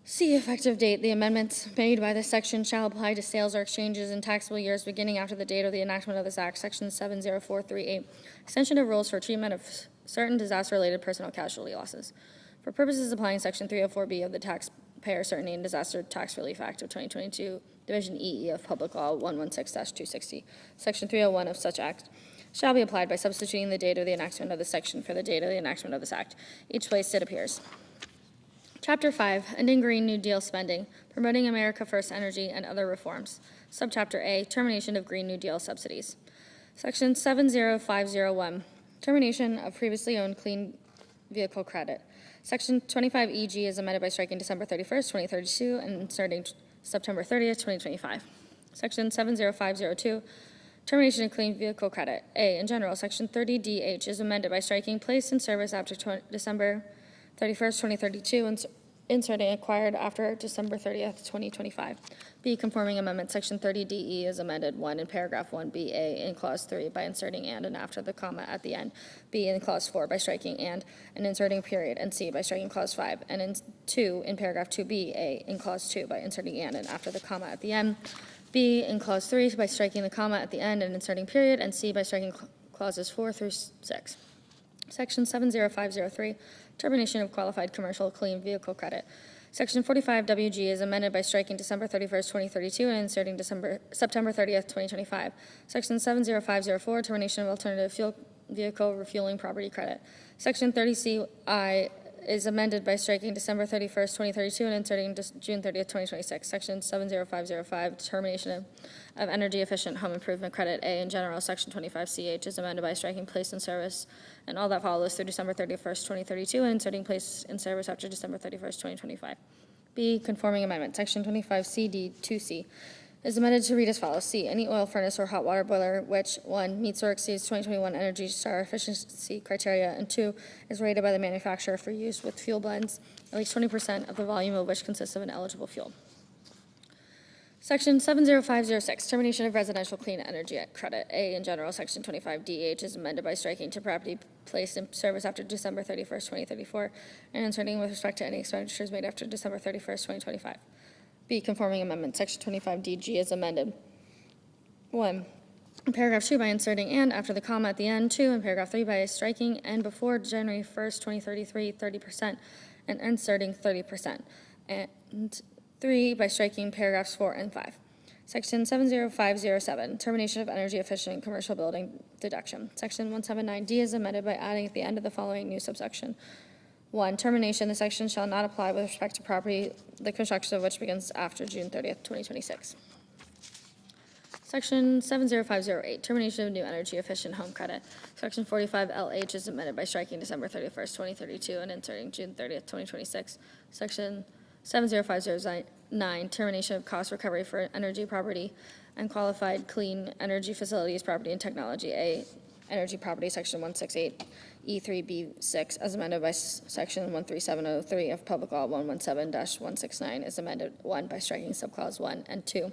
C, effective date. The amendments made by this section shall apply to sales or exchanges in taxable years beginning after the date of the enactment of this Act, Section 70438. Extension of rules for treatment of certain disaster-related personal casualty losses. For purposes applying Section 304B of the Taxpayer Certainty and Disaster Tax Relief Act of 2022, Division EE of Public Law 116-260, Section 301 of such act shall be applied by substituting the date of the enactment of this section for the date of the enactment of this Act, each place it appears. Chapter 5, Ending Green New Deal Spending, Promoting America First Energy and Other Reforms. Subchapter A, Termination of Green New Deal Subsidies. Section 70501, Termination of Previously Owned Clean Vehicle Credit. Section 25EG is amended by striking December 31st, 2032 and inserting September 30th, 2025. Section 70502, Termination of Clean Vehicle Credit. A, in general, Section 30DH is amended by striking placed in service after December 31st, 2032, and inserting acquired after December 30th, 2025. B, conforming amendment, Section 30DE is amended 1 in paragraph 1BA in clause 3 by inserting and after the comma at the end. B, in clause 4 by striking and inserting period, and C by striking clause 5, and in 2 in paragraph 2BA in clause 2 by inserting and after the comma at the end. B, in clause 3 by striking the comma at the end and inserting period, and C by striking clauses 4 through 6. Section 70503, Termination of Qualified Commercial Clean Vehicle Credit. Section 45WG is amended by striking December 31st, 2032 and inserting September 30th, 2025. Section 70504, Termination of Alternative Fuel Vehicle Refueling Property Credit. Section 30CI is amended by striking December 31st, 2032 and inserting June 30th, 2026. Section 70505, Termination of Energy Efficient Home Improvement Credit. A, in general, Section 25CH is amended by striking place in service and all that follows through December 31st, 2032 and inserting place in service after December 31st, 2025. B, conforming amendment, Section 25CD2C is amended to read as follows. C, any oil furnace or hot water boiler which, 1, meets or exceeds 2021 Energy Star efficiency criteria, and 2, is rated by the manufacturer for use with fuel blends, at least 20% of the volume of which consists of an eligible fuel. Section 70506, Termination of Residential Clean Energy Credit. A, in general, Section 25DH is amended by striking to property placed in service after December 31st, 2034, and inserting with respect to any expenditures made after December 31st, 2025. B, conforming amendment, Section 25DG is amended. 1, in paragraph 2 by inserting and after the comma at the end. 2, in paragraph 3 by striking and before January 1st, 2033, 30%, and inserting 30%. And 3, by striking paragraphs 4 and 5. Section 70507, Termination of Energy Efficient Commercial Building Deduction. Section 179D is amended by adding at the end of the following new subsection. 1, termination. The section shall not apply with respect to property, the construction of which begins after June 30th, 2026. Section 70508, termination of new energy efficient home credit. Section 45LH is amended by striking December 31st, 2032 and inserting June 30th, 2026. Section 70509, termination of cost recovery for energy property and qualified clean energy facilities, property and technology. A, energy property, section 168E3B6, as amended by section 13703 of Public Law 117-169, is amended 1 by striking subclause 1 and 2.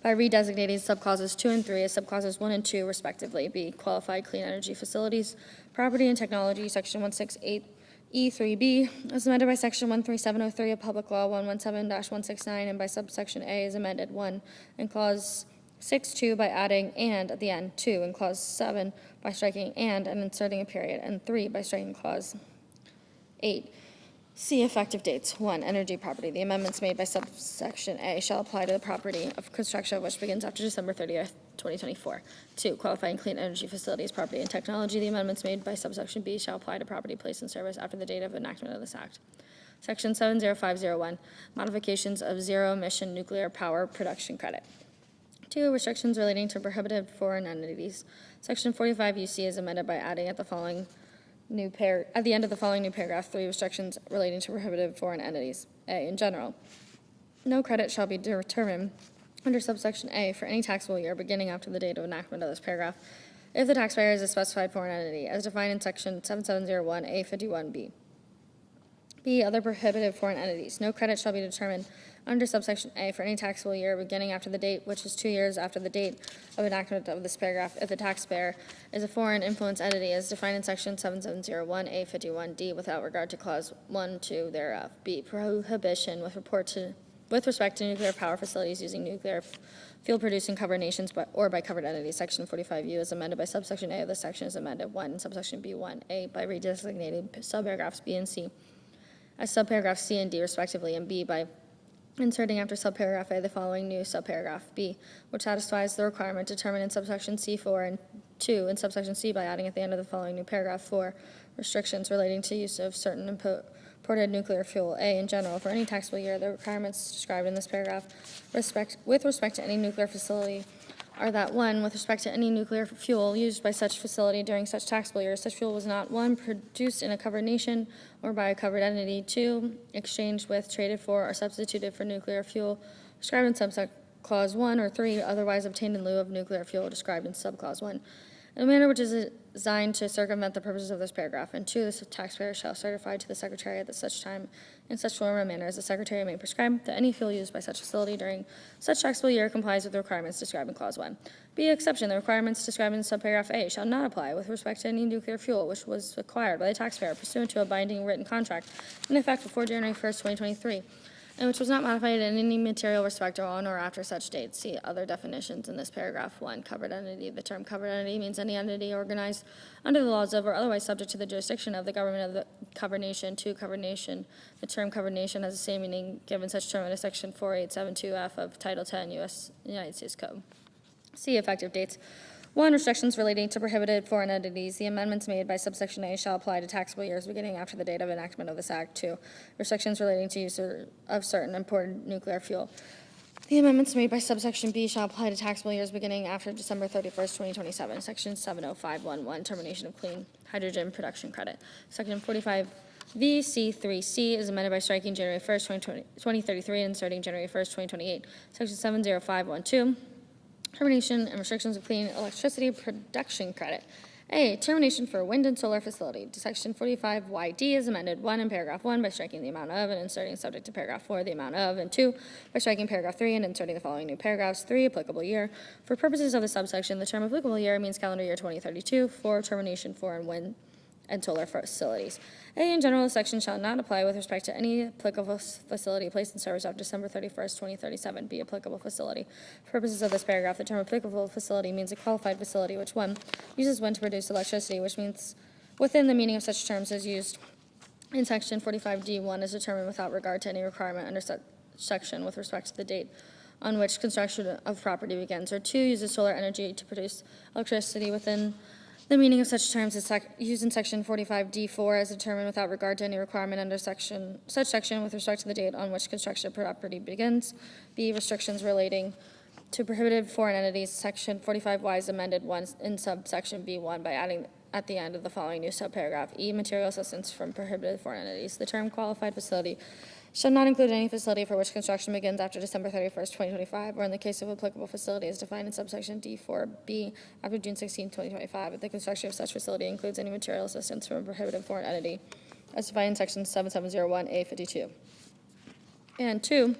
By redesignating subclauses 2 and 3 as subclauses 1 and 2 respectively. B, qualified clean energy facilities, property and technology, section 168E3B, as amended by section 13703 of Public Law 117-169, and by subsection A is amended 1, and clause 6.2 by adding and at the end, 2, and clause 7 by striking and inserting a period, and 3 by striking clause 8. C, effective dates. 1, energy property. The amendments made by subsection A shall apply to the property of construction of which begins after December 30th, 2024. 2, qualifying clean energy facilities, property and technology. The amendments made by subsection B shall apply to property placed in service after the date of enactment of this act. Section 70501, modifications of zero-emission nuclear power production credit. 2, restrictions relating to prohibited foreign entities. Section 45 UC is amended by adding at the end of the following new paragraph 3, restrictions relating to prohibited foreign entities. A, in general, no credit shall be determined under subsection A for any taxable year beginning after the date of enactment of this paragraph if the taxpayer is a specified foreign entity as defined in section 7701A51B. B, other prohibited foreign entities. No credit shall be determined under subsection A for any taxable year beginning after the date, which is 2 years after the date of enactment of this paragraph, if the taxpayer is a foreign influence entity as defined in section 7701A51D without regard to clause 1, 2 thereof. B, prohibition with respect to nuclear power facilities using nuclear fuel produced in covered nations or by covered entities. Section 45U is amended by subsection A of this section is amended 1, subsection B1A by redesignating subparagraphs B and C as subparagraphs C and D respectively, and B by inserting after subparagraph A the following new subparagraph B, which satisfies the requirement determined in subsection C4 and 2 in subsection C by adding at the end of the following new paragraph 4, restrictions relating to use of certain imported nuclear fuel. A, in general, for any taxable year, the requirements described in this paragraph with respect to any nuclear facility are that 1, with respect to any nuclear fuel used by such facility during such taxable year, such fuel was not 1, produced in a covered nation or by a covered entity, 2, exchanged with, traded for, or substituted for nuclear fuel described in subclause 1, or 3, otherwise obtained in lieu of nuclear fuel described in subclause 1, in a manner which is designed to circumvent the purposes of this paragraph. And 2, the taxpayer shall certify to the Secretary at such time in such form or manner as the Secretary may prescribe that any fuel used by such facility during such taxable year complies with the requirements described in clause 1. B, exception, the requirements described in subparagraph A shall not apply with respect to any nuclear fuel which was acquired by the taxpayer pursuant to a binding written contract in effect before January 1st, 2023, and which was not modified in any material respect or on or after such date. See other definitions in this paragraph. 1, covered entity. The term covered entity means any entity organized under the laws of or otherwise subject to the jurisdiction of the government of the covered nation. 2, covered nation. The term covered nation has the same meaning given such term in section 4872F of Title 10 United States Code. C, effective dates. 1, restrictions relating to prohibited foreign entities. The amendments made by subsection A shall apply to taxable years beginning after the date of enactment of this Act. 2, restrictions relating to use of certain imported nuclear fuel. The amendments made by subsection B shall apply to taxable years beginning after December 31st, 2027. Section 70511, termination of clean hydrogen production credit. Section 45 VC3C is amended by striking January 1st, 2033 and inserting January 1st, 2028. Section 70512, termination and restrictions of clean electricity production credit. A, termination for wind and solar facility. Section 45YD is amended 1 in paragraph 1 by striking the amount of and inserting subject to paragraph 4 the amount of, and 2 by striking paragraph 3 and inserting the following new paragraphs. 3, applicable year. For purposes of the subsection, the term applicable year means calendar year 2032 for termination for wind and solar facilities. A, in general, this section shall not apply with respect to any applicable facility placed in service after December 31st, 2037. B, applicable facility. For purposes of this paragraph, the term applicable facility means a qualified facility which 1, uses wind to produce electricity, which means within the meaning of such terms as used in section 45D1 is determined without regard to any requirement under such section with respect to the date on which construction of property begins, or 2, uses solar energy to produce electricity within the meaning of such terms is used in section 45D4 as determined without regard to any requirement under such section with respect to the date on which construction of property begins. B, restrictions relating to prohibited foreign entities, Section 45Y is amended once in subsection B1 by adding at the end of the following new subparagraph, E, material assistance from prohibited foreign entities. The term qualified facility shall not include any facility for which construction begins after December 31st, 2025, or in the case of applicable facility as defined in subsection D4B after June 16, 2025, if the construction of such facility includes any material assistance from a prohibited foreign entity as defined in section 7701A52. And 2,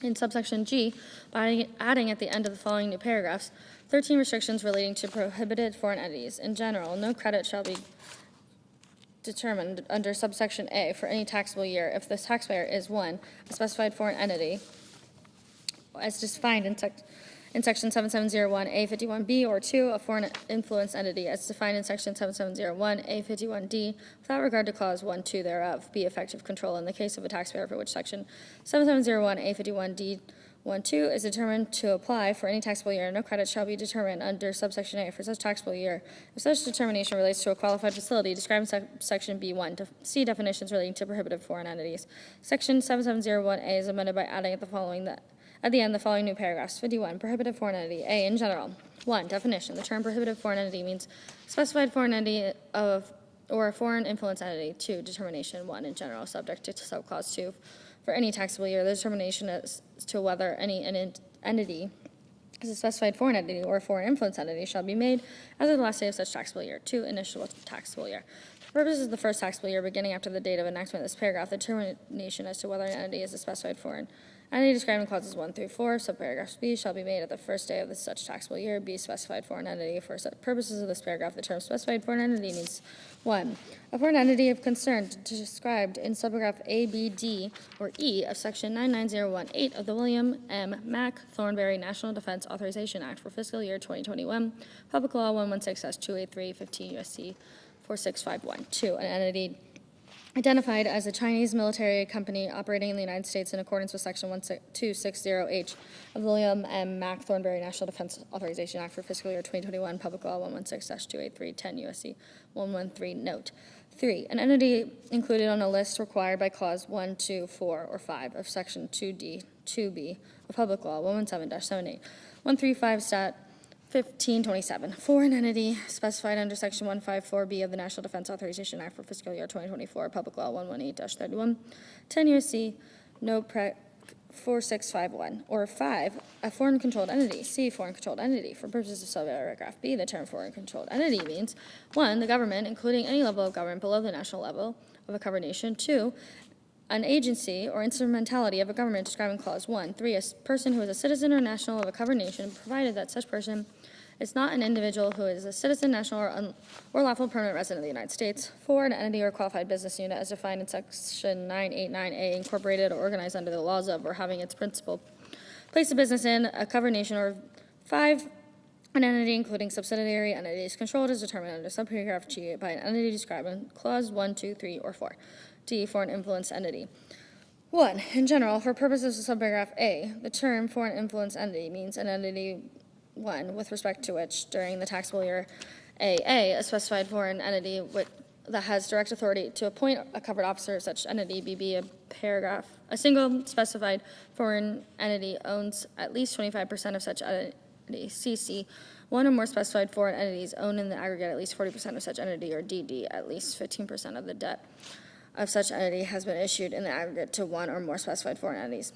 in subsection G, by adding at the end of the following new paragraphs, 13 restrictions relating to prohibited foreign entities. In general, no credit shall be determined under subsection A for any taxable year if the taxpayer is 1, a specified foreign entity, as defined in section 7701A51B, or 2, a foreign influence entity, as defined in section 7701A51D, without regard to clause 1-2 thereof, be effective control in the case of a taxpayer for which section 7701A51D 1-2 is determined to apply for any taxable year. No credit shall be determined under subsection A for such taxable year if such determination relates to a qualified facility described in section B1. See definitions relating to prohibited foreign entities. Section 7701A is amended by adding at the end the following new paragraphs. 51. Prohibited foreign entity. A. In general. 1. Definition. The term prohibited foreign entity means specified foreign entity or a foreign influence entity. 2. Determination. 1. In general. Subject to subclause 2. For any taxable year, the determination as to whether any entity is a specified foreign entity or a foreign influence entity shall be made as of the last day of such taxable year. 2. Initial taxable year. For purposes of the first taxable year beginning after the date of enactment of this paragraph, the determination as to whether an entity is a specified foreign entity described in clauses 1 through 4, subparagraph B, shall be made at the first day of the such taxable year. B. Specified foreign entity. For purposes of this paragraph, the term specified foreign entity means 1. A foreign entity of concern described in subparagraph A, B, D, or E of section 99018 of the William M. Mack Thornberry National Defense Authorization Act for fiscal year 2021, Public Law 116-283, 15 U.S.C. 4651. 2. An entity identified as a Chinese military company operating in the United States in accordance with Section 1260H of the William M. Mack Thornberry National Defense Authorization Act for fiscal year 2021, Public Law 116-283, 10 U.S.C. 113, note. 3. An entity included on a list required by Clause 1, 2, 4, or 5 of Section 2D, 2B of Public Law 117-78, 135 Stat 1527. Foreign entity specified under Section 154B of the National Defense Authorization Act for fiscal year 2024, Public Law 118-31, 10 U.S.C. No Prec 4651. Or 5. A foreign controlled entity. C. Foreign controlled entity. For purposes of subparagraph B, the term foreign controlled entity means 1. The government, including any level of government below the national level of a covered nation. 2. An agency or instrumentality of a government described in Clause 1. 3. A person who is a citizen or national of a covered nation, provided that such person is not an individual who is a citizen, national, or lawful permanent resident of the United States. 4. An entity or qualified business unit as defined in Section 989A, incorporated or organized under the laws of or having its principal place of business in a covered nation. Or 5. An entity including subsidiary entities controlled as determined under subparagraph G by an entity described in Clause 1, 2, 3, or 4. D. Foreign influence entity. 1. In general, for purposes of subparagraph A, the term foreign influence entity means an entity 1, with respect to which, during the taxable year a specified foreign entity that has direct authority to appoint a covered officer of such entity, BB, a single specified foreign entity owns at least 25% of such entity, CC, one or more specified foreign entities own in the aggregate at least 40% of such entity, or DD, at least 15% of the debt of such entity has been issued in the aggregate to one or more specified foreign entities.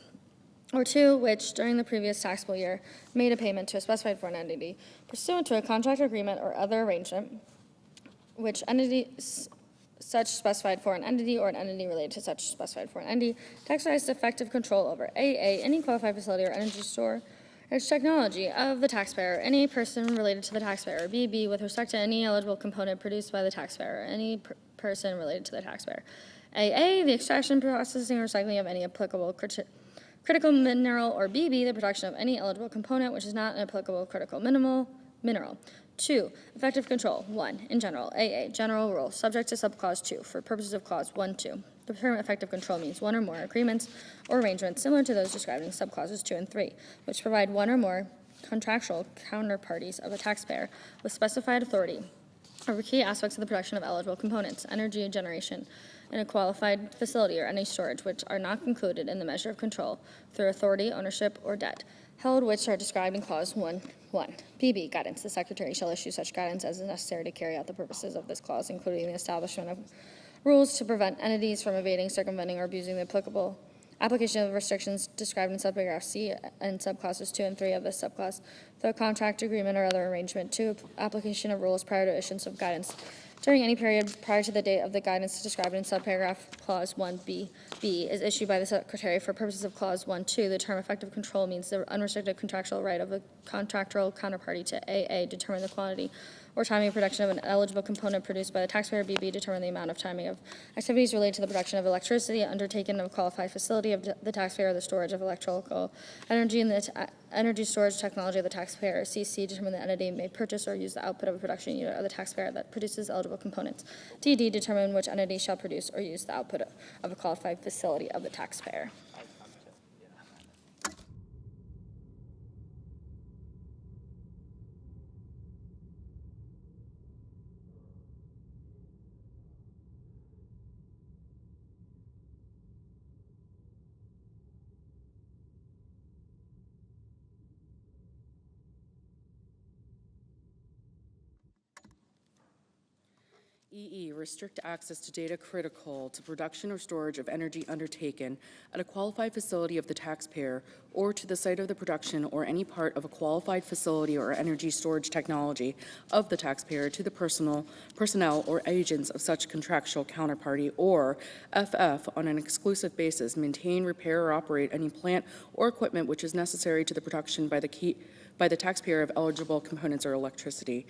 Or 2, which during the previous taxable year made a payment to a specified foreign entity pursuant to a contract agreement or other arrangement, which entity, such specified foreign entity or an entity related to such specified foreign entity, to exercise effective control over A, any qualified facility or energy store, or technology of the taxpayer, or any person related to the taxpayer, or B, with respect to any eligible component produced by the taxpayer, or any person related to the taxpayer. A, the extraction, processing, or recycling of any applicable critical mineral, or BB, the production of any eligible component which is not an applicable critical mineral. 2, effective control. 1, in general. AA, general rule, subject to subclause 2, for purposes of clause 1, 2. The term effective control means one or more agreements or arrangements similar to those described in subclauses 2 and 3, which provide one or more contractual counterparties of a taxpayer with specified authority over key aspects of the production of eligible components, energy generation, in a qualified facility or any storage which are not included in the measure of control through authority, ownership, or debt. held which are described in Clause 1.1. BB, guidance. The Secretary shall issue such guidance as is necessary to carry out the purposes of this clause, including the establishment of rules to prevent entities from evading, circumventing, or abusing the applicable application of restrictions described in subparagraph C and subclasses 2 and 3 of this subclass, through a contract, agreement, or other arrangement. 2, application of rules prior to issuance of guidance during any period prior to the date of the guidance described in subparagraph Clause 1B. B is issued by the Secretary for purposes of Clause 1.2. The term effective control means the unrestricted contractual right of the contractual counterparty to AA determine the quantity or timing of production of an eligible component produced by the taxpayer. BB, determine the amount of timing of activities related to the production of electricity undertaken in a qualified facility of the taxpayer, or the storage of electrical energy and the energy storage technology of the taxpayer. CC, determine the entity may purchase or use the output of a production unit of the taxpayer that produces eligible components. DD, determine which entity shall produce or use the output of a qualified facility of the taxpayer. EE, restrict access to data critical to production or storage of energy undertaken at a qualified facility of the taxpayer or to the site of the production or any part of a qualified facility or energy storage technology of the taxpayer to the personnel or agents of such contractual counterparty, or FF, on an exclusive basis, maintain, repair, or operate any plant or equipment which is necessary to the production by the taxpayer of eligible components or electricity.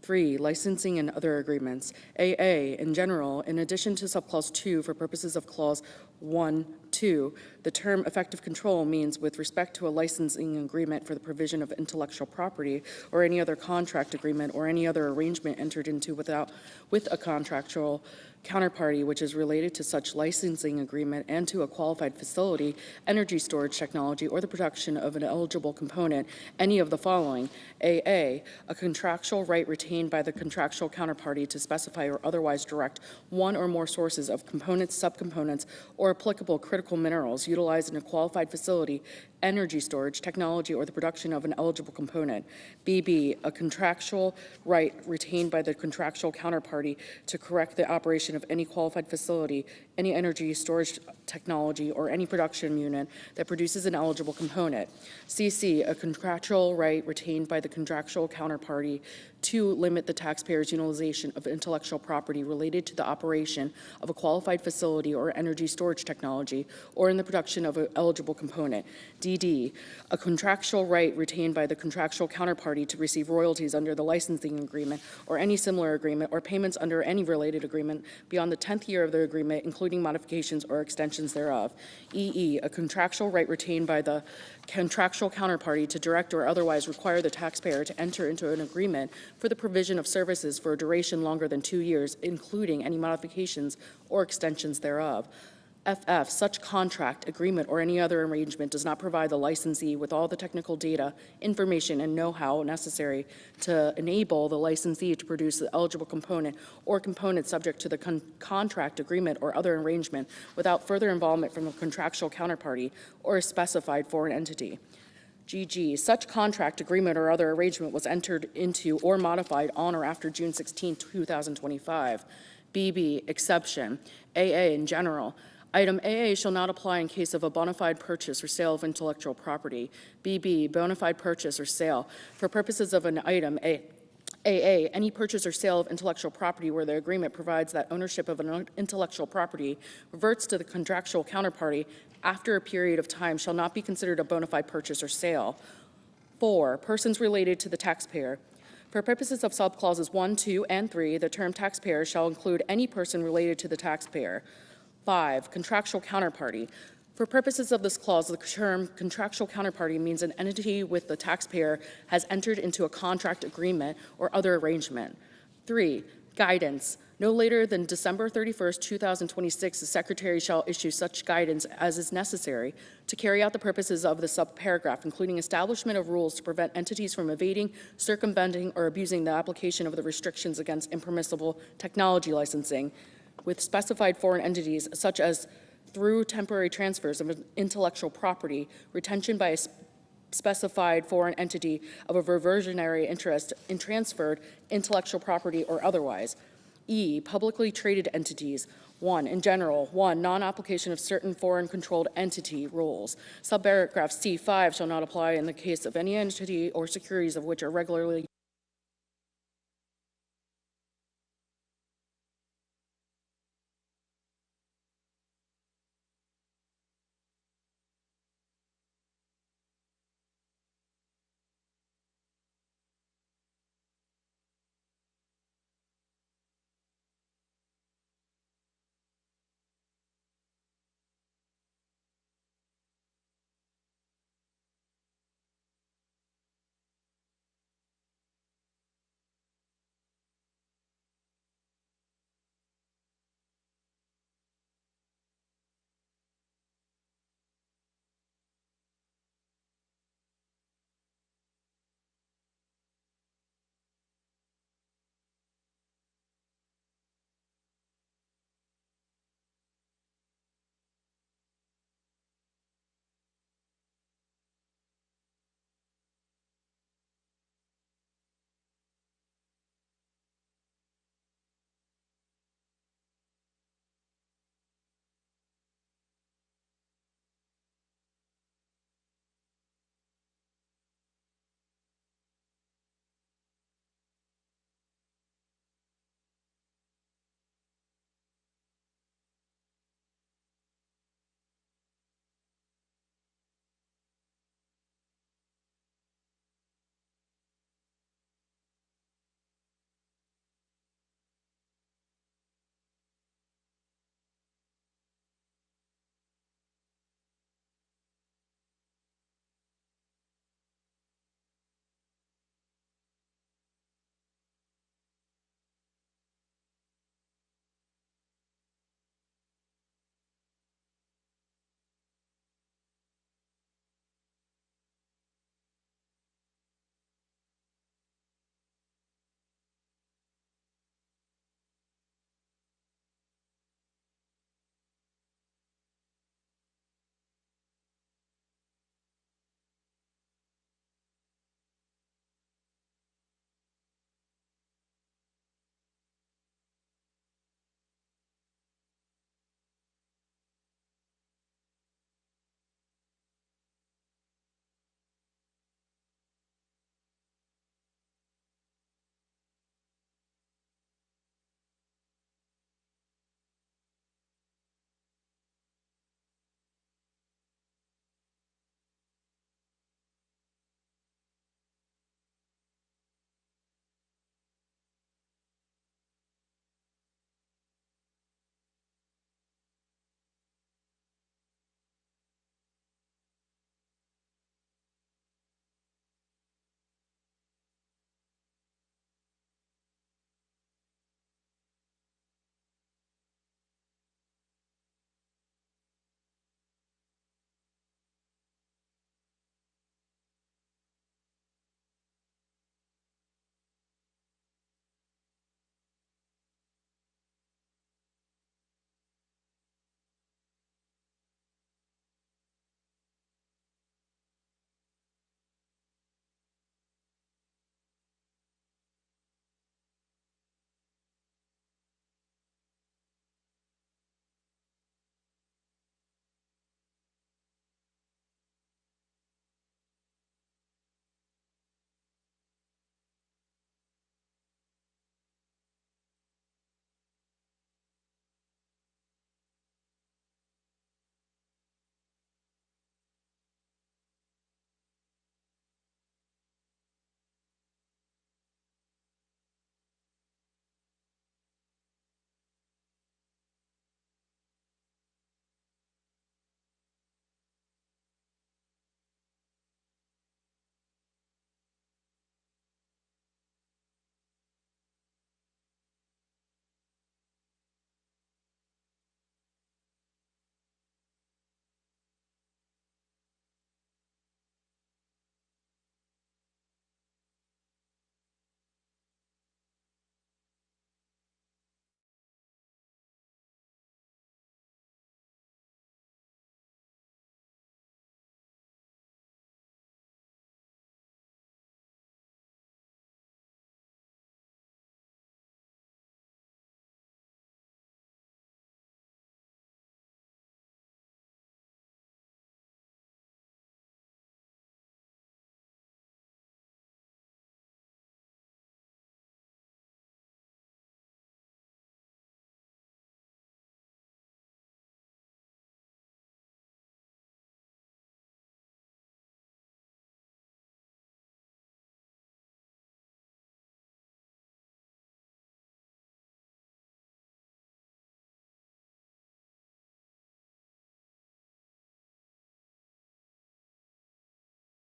3, licensing and other agreements. AA, in general, in addition to subclause 2 for purposes of clause 1.2, the term effective control means with respect to a licensing agreement for the provision of intellectual property or any other contract agreement or any other arrangement entered into with a contractual counterparty which is related to such licensing agreement and to a qualified facility, energy storage technology, or the production of an eligible component, any of the following. AA, a contractual right retained by the contractual counterparty to specify or otherwise direct one or more sources of components, subcomponents, or applicable critical minerals utilized in a qualified facility, energy storage technology, or the production of an eligible component. BB, a contractual right retained by the contractual counterparty to correct the operation of any qualified facility, any energy storage technology, or any production unit that produces an eligible component. CC, a contractual right retained by the contractual counterparty to limit the taxpayer's utilization of intellectual property related to the operation of a qualified facility or energy storage technology, or in the production of an eligible component. DD, a contractual right retained by the contractual counterparty to receive royalties under the licensing agreement or any similar agreement, or payments under any related agreement beyond the 10th year of the agreement, including modifications or extensions thereof. EE, a contractual right retained by the contractual counterparty to direct or otherwise require the taxpayer to enter into an agreement for the provision of services for a duration longer than 2 years, including any modifications or extensions thereof. FF, such contract, agreement, or any other arrangement does not provide the licensee with all the technical data, information, and know-how necessary to enable the licensee to produce the eligible component or component subject to the contract, agreement, or other arrangement without further involvement from the contractual counterparty or a specified foreign entity. GG, such contract, agreement, or other arrangement was entered into or modified on or after June 16, 2025. BB, exception. AA, in general. Item AA shall not apply in case of a bona fide purchase or sale of intellectual property. BB, bona fide purchase or sale. For purposes of an item AA, any purchase or sale of intellectual property where the agreement provides that ownership of an intellectual property reverts to the contractual counterparty after a period of time shall not be considered a bona fide purchase or sale. 4, persons related to the taxpayer. For purposes of subclauses 1, 2, and 3, the term taxpayer shall include any person related to the taxpayer. 5, contractual counterparty. For purposes of this clause, the term contractual counterparty means an entity with the taxpayer has entered into a contract, agreement, or other arrangement. 3, guidance. No later than December 31st, 2026, the Secretary shall issue such guidance as is necessary to carry out the purposes of the subparagraph, including establishment of rules to prevent entities from evading, circumventing, or abusing the application of the restrictions against impermissible technology licensing with specified foreign entities, such as through temporary transfers of intellectual property, retention by a specified foreign entity of a reversionary interest in transferred intellectual property or otherwise. E, publicly traded entities. 1, in general, 1, non-application of certain foreign-controlled entity rules. Subparagraph C5 shall not apply in the case of any entity or securities of which are regularly